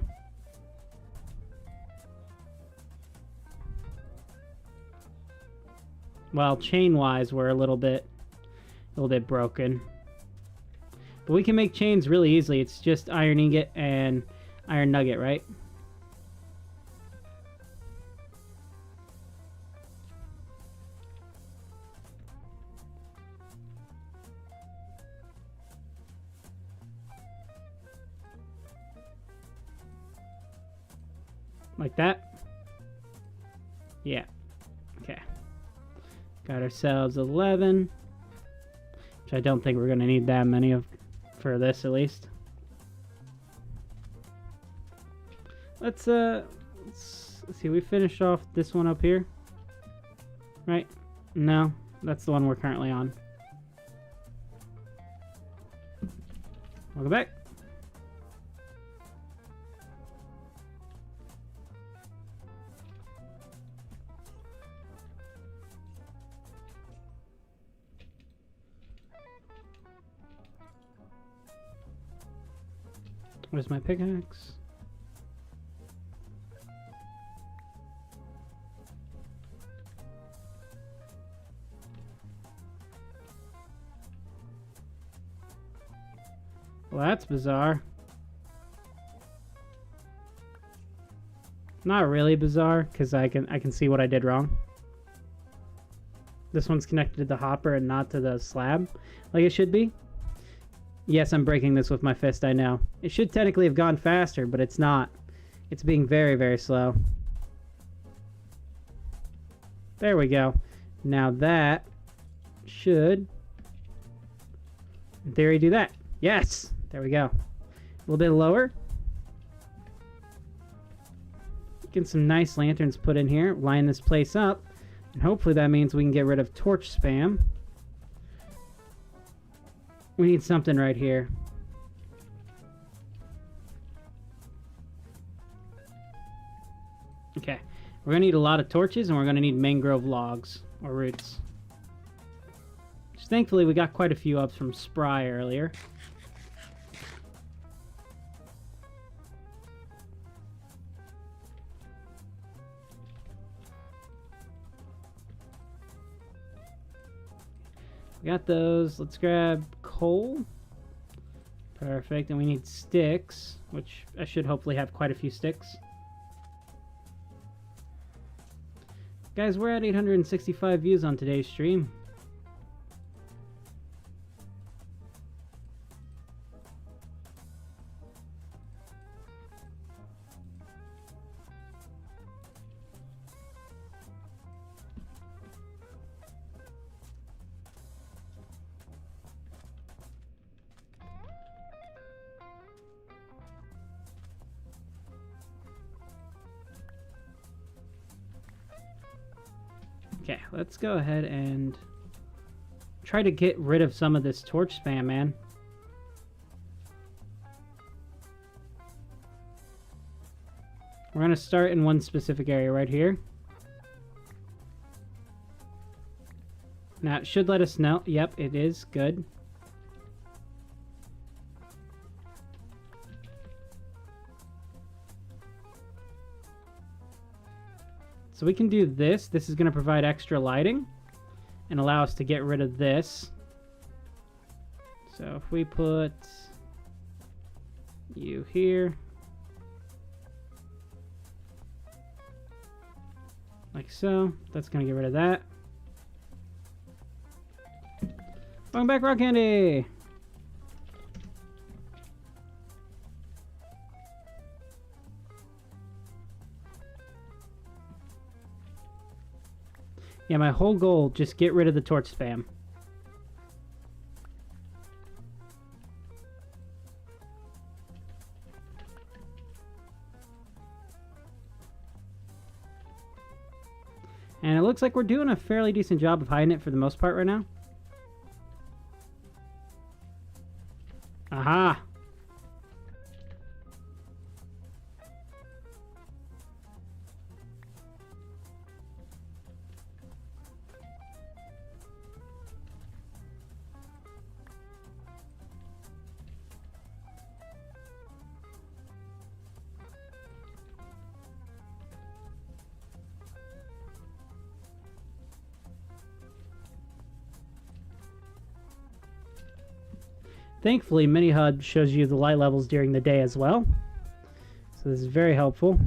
Well, chain-wise, we're a little bit broken. But we can make chains really easily. It's just iron ingot and iron nugget, right? Like that? Yeah. Okay. Got ourselves 11. Which I don't think we're going to need that many of for this, at least. let's see. We finished off this one up here, right? No, that's the one we're currently on. Welcome back. Where's my pickaxe? Well, that's bizarre. Not really bizarre, because I can see what I did wrong. This one's connected to the hopper and not to the slab, like it should be. Yes, I'm breaking this with my fist, I know. It should technically have gone faster, but it's not. It's being very, very slow. There we go. Now that should, in theory, do that. Yes! There we go. A little bit lower. Get some nice lanterns put in here. Line this place up. And hopefully that means we can get rid of torch spam. We need something right here. Okay. We're going to need a lot of torches, and we're going to need mangrove logs, or roots. Which, thankfully, we got quite a few up from Spry earlier. We got those. Let's grab coal. Perfect. And we need sticks, which I should hopefully have quite a few sticks. Guys, we're at 865 views on today's stream. Okay, let's go ahead and try to get rid of some of this torch spam, man. We're going to start in one specific area right here. Now, it should let us know. Yep, it is. Good. So we can do this. This is going to provide extra lighting and allow us to get rid of this. So if we put you here, like so, that's going to get rid of that. Welcome back, Rock Candy! Yeah, my whole goal, just get rid of the torch spam. And it looks like we're doing a fairly decent job of hiding it for the most part right now. Aha! Thankfully, MiniHUD shows you the light levels during the day as well. So this is very helpful.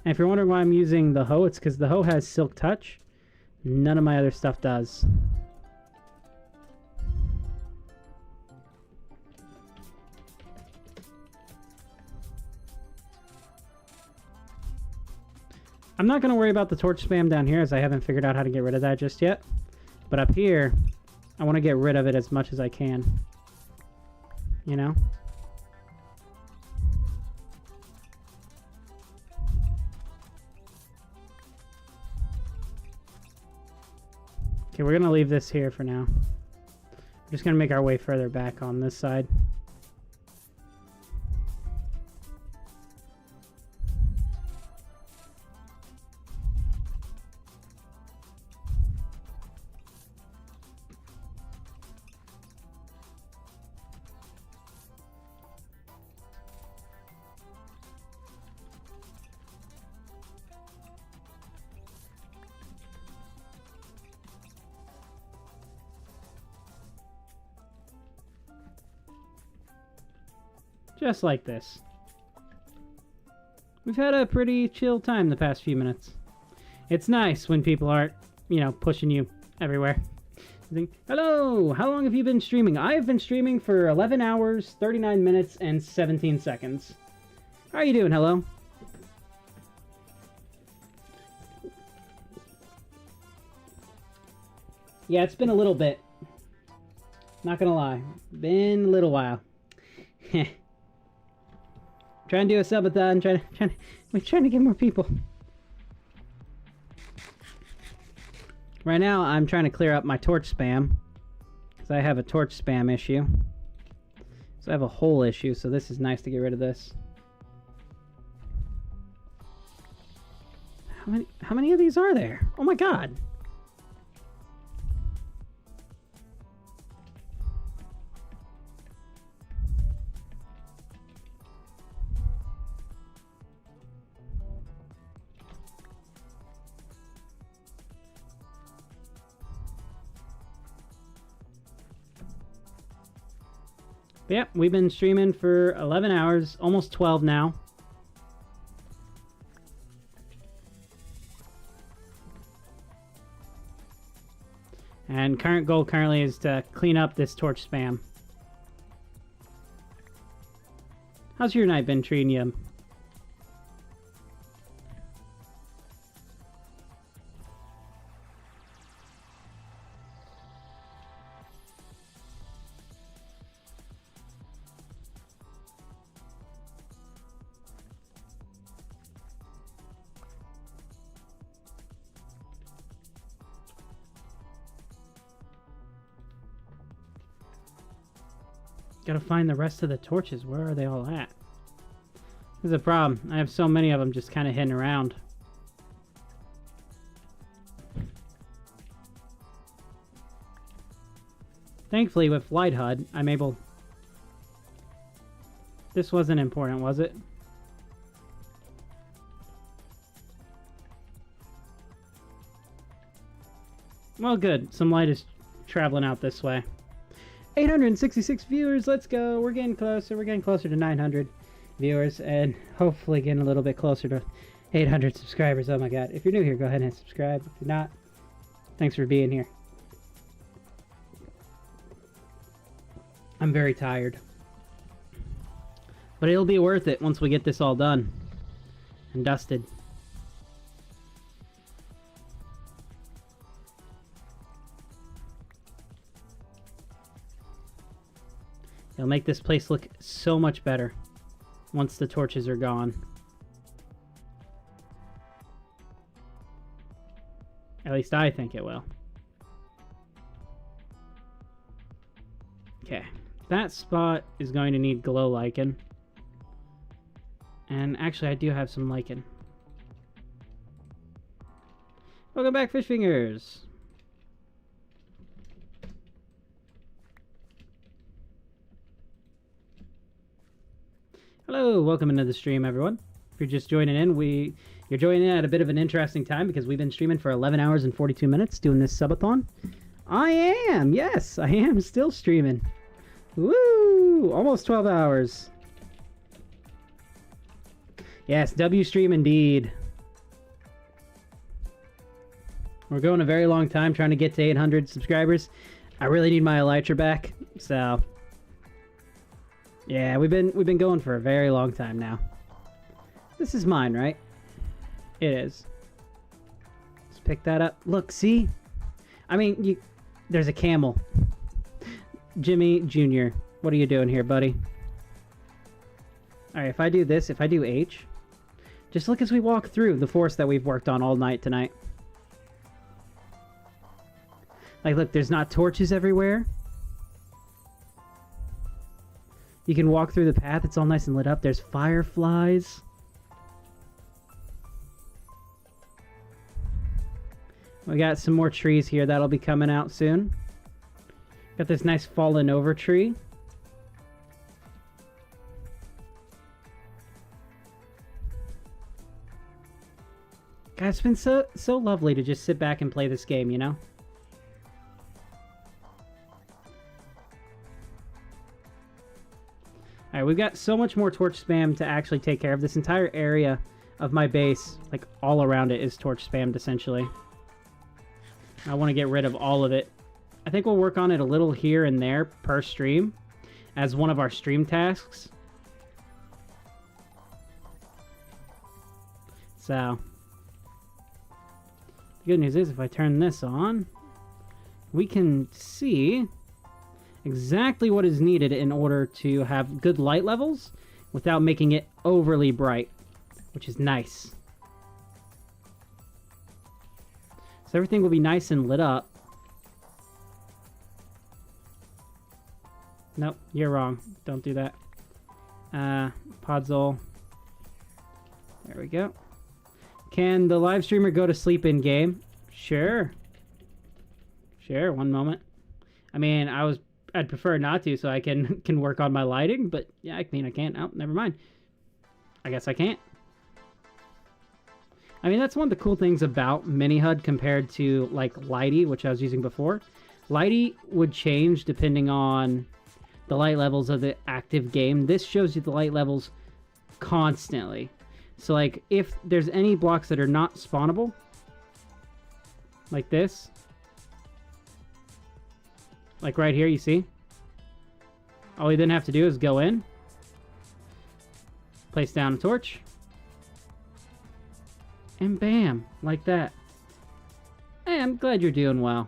And if you're wondering why I'm using the hoe, it's because the hoe has Silk Touch. None of my other stuff does. I'm not going to worry about the torch spam down here, as I haven't figured out how to get rid of that just yet. But up here, I want to get rid of it as much as I can. you know? Okay, we're gonna leave this here for now. We're just gonna make our way further back on this side. Just like this. We've had a pretty chill time the past few minutes. It's nice when people aren't, you know, pushing you everywhere. You think, hello, how long have you been streaming? I've been streaming for 11 hours, 39 minutes, and 17 seconds. How are you doing, hello? Yeah, it's been a little bit. Not gonna lie. Been a little while. Trying to do a subathon, trying to get more people. Right now, I'm trying to clear up my torch spam, because I have a torch spam issue. So I have a hole issue, so this is nice to get rid of this. How many of these are there? Oh my god! Yep, we've been streaming for 11 hours, almost 12 now. And current goal currently is to clean up this torch spam. How's your night been treating you? Gotta find the rest of the torches. Where are they all at? This is a problem. I have so many of them just kind of hidden around. Thankfully, with Light HUD, I'm able... This wasn't important, was it? Well, good. Some light is traveling out this way. 866 viewers, let's go. We're getting closer. We're getting closer to 900 viewers and hopefully getting a little bit closer to 800 subscribers. Oh my god. If you're new here, go ahead and subscribe. If you're not, thanks for being here. I'm very tired. But it'll be worth it once we get this all done and dusted. It'll make this place look so much better once the torches are gone. At least I think it will. Okay, that spot is going to need glow lichen. And actually I do have some lichen. Welcome back, Fish Fingers! Hello, welcome into the stream, everyone. If you're just joining in, you're joining in at a bit of an interesting time because we've been streaming for 11 hours and 42 minutes doing this subathon. I am, yes, I am still streaming. Woo! Almost 12 hours. Yes, W stream indeed. We're going a very long time trying to get to 800 subscribers. I really need my elytra back, so... Yeah, we've been going for a very long time now. This is mine, right? It is. Let's pick that up. Look, see? I mean, there's a camel. Jimmy Jr. What are you doing here, buddy? Alright, if I do this, if I do H, just look as we walk through the forest that we've worked on all night tonight. Like, look, there's not torches everywhere. You can walk through the path, it's all nice and lit up. There's fireflies. We got some more trees here that'll be coming out soon. Got this nice fallen over tree. God, it's been so lovely to just sit back and play this game, you know? Alright, we've got so much more torch spam to actually take care of. This entire area of my base, like all around it, is torch spammed essentially. I want to get rid of all of it. I think we'll work on it a little here and there per stream as one of our stream tasks. So, the good news is if I turn this on, we can see exactly what is needed in order to have good light levels without making it overly bright, which is nice. So everything will be nice and lit up. Nope, you're wrong. Don't do that. Podzol. There we go. Can the live streamer go to sleep in game? Sure. Sure, one moment. I mean, I'd prefer not to so I can work on my lighting, but yeah, I mean, I can't. Oh, never mind. I guess I can't. I mean, that's one of the cool things about Mini HUD compared to, like, Lighty, which I was using before. Lighty would change depending on the light levels of the active game. This shows you the light levels constantly. So, like, if there's any blocks that are not spawnable, like this, like right here, you see? All you then have to do is go in, place down a torch, and bam, like that. Hey, I'm glad you're doing well.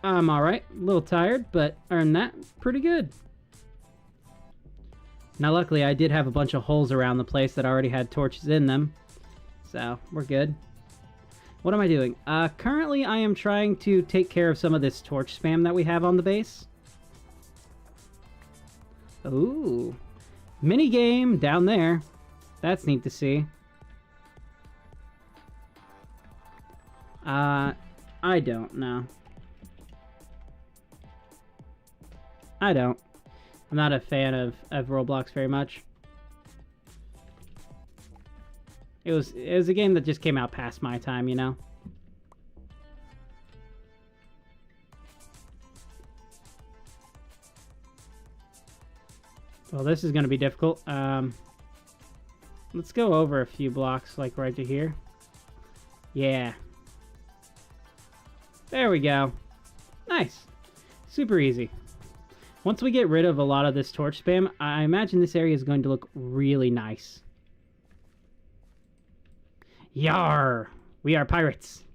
I'm alright, a little tired, but other than that, pretty good. Now luckily I did have a bunch of holes around the place that already had torches in them, so we're good. What am I doing? Currently I am trying to take care of some of this torch spam that we have on the base. Ooh. Minigame down there. That's neat to see. I don't know. I don't. I'm not a fan of Roblox very much. It was a game that just came out past my time, you know? Well, this is going to be difficult. Let's go over a few blocks, like right to here. Yeah. There we go. Nice. Super easy. Once we get rid of a lot of this torch spam, I imagine this area is going to look really nice. Yar! We are pirates.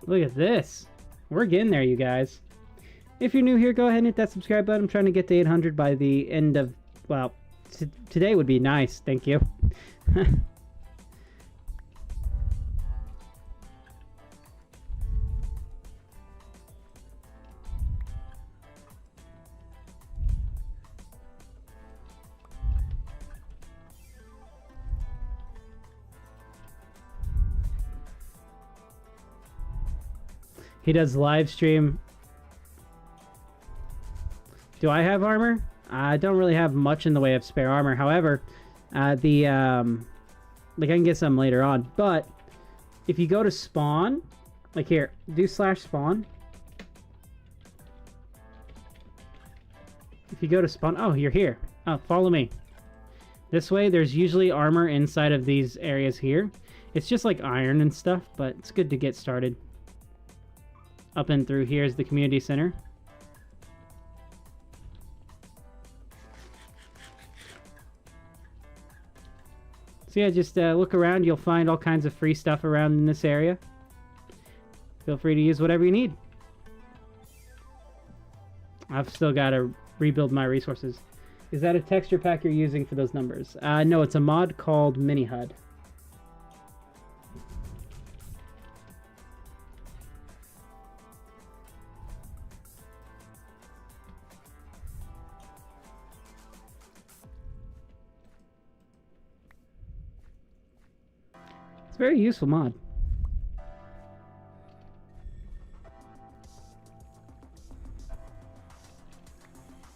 Look at this. We're getting there, you guys. If you're new here, go ahead and hit that subscribe button. I'm trying to get to 800 by the end of, well, today would be nice. Thank you. He does live stream. Do I have armor? I don't really have much in the way of spare armor. However, like I can get some later on. But if you go to spawn, like here, do /spawn. If you go to spawn... Oh, you're here. Oh, follow me. This way, there's usually armor inside of these areas here. It's just like iron and stuff, but it's good to get started. Up and through here is the community center. So yeah, just look around. You'll find all kinds of free stuff around in this area. Feel free to use whatever you need. I've still got to rebuild my resources. Is that a texture pack you're using for those numbers? No, it's a mod called Mini HUD. It's a very useful mod.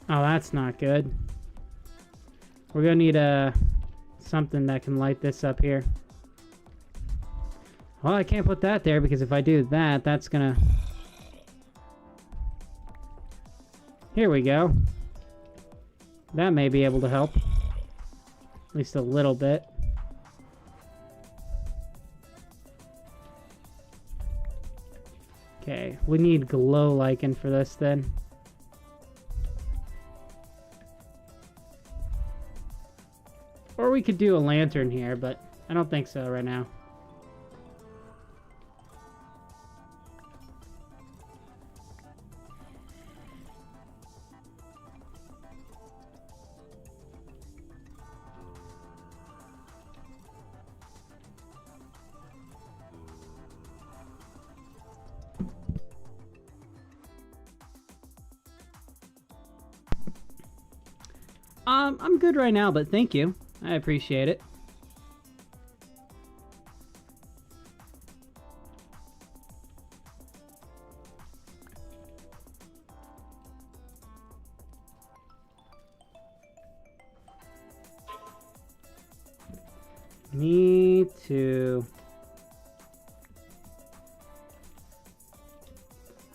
Oh, that's not good. We're gonna need something that can light this up here. Well, I can't put that there because if I do that, that's gonna... Here we go. That may be able to help. At least a little bit. Okay, we need glow lichen for this then. Or we could do a lantern here, but I don't think so right now. I'm good right now, but thank you. I appreciate it. Me too.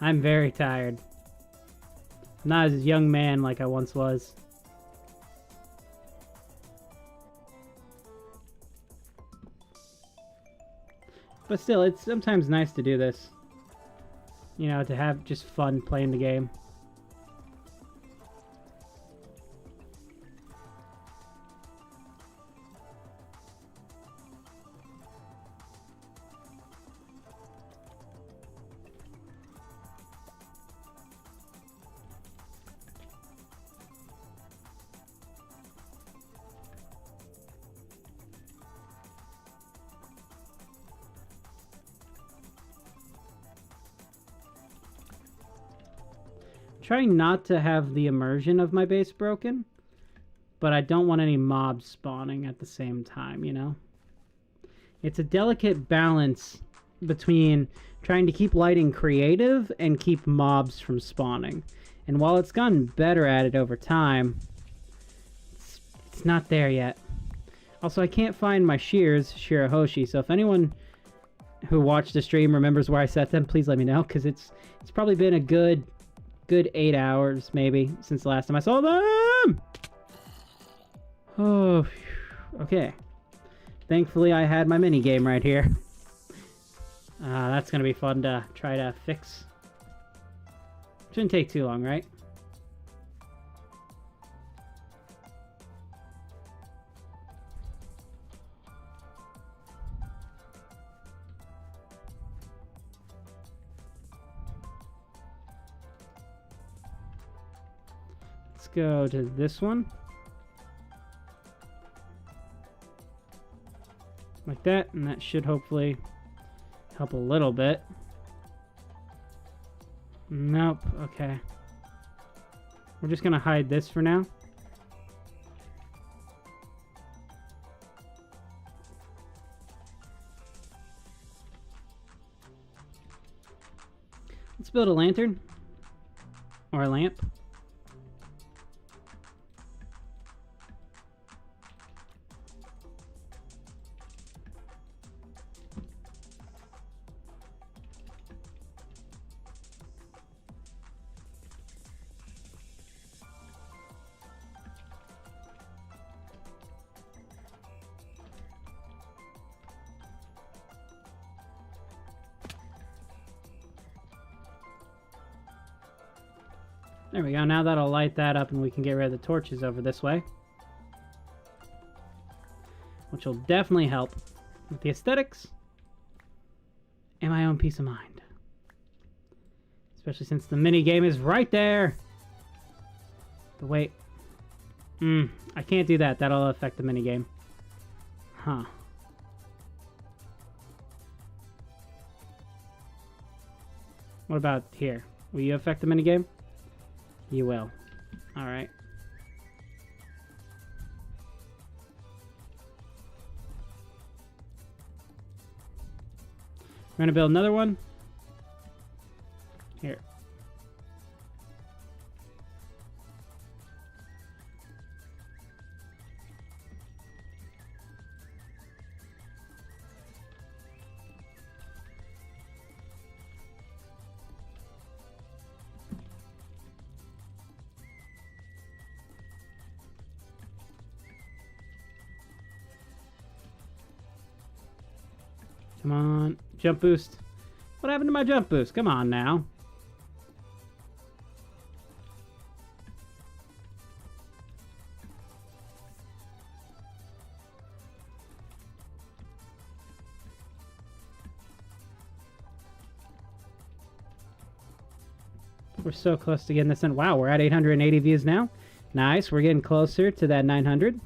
I'm very tired. I'm not as a young man like I once was. But still, it's sometimes nice to do this. You know, to have just fun playing the game. Trying not to have the immersion of my base broken, but I don't want any mobs spawning at the same time, you know? It's a delicate balance between trying to keep lighting creative and keep mobs from spawning. And while it's gotten better at it over time, it's not there yet. Also, I can't find my shears, Shirahoshi, so if anyone who watched the stream remembers where I set them, please let me know, because it's probably been a good 8 hours, maybe, since the last time I saw them! Oh, okay. Thankfully, I had my minigame right here. That's gonna be fun to try to fix. Shouldn't take too long, right? Let's go to this one. Like that, and that should hopefully help a little bit. Nope, okay. We're just gonna hide this for now. Let's build a lantern. Or a lamp. There we go. Now that'll light that up and we can get rid of the torches over this way. Which will definitely help with the aesthetics and my own peace of mind. Especially since the mini game is right there. But wait. I can't do that. That'll affect the mini game. Huh. What about here? Will you affect the mini game? You will. Alright. We're gonna build another one. Here. Come on. Jump boost. What happened to my jump boost? Come on now. We're so close to getting this in. Wow, we're at 880 views now. Nice. We're getting closer to that 900.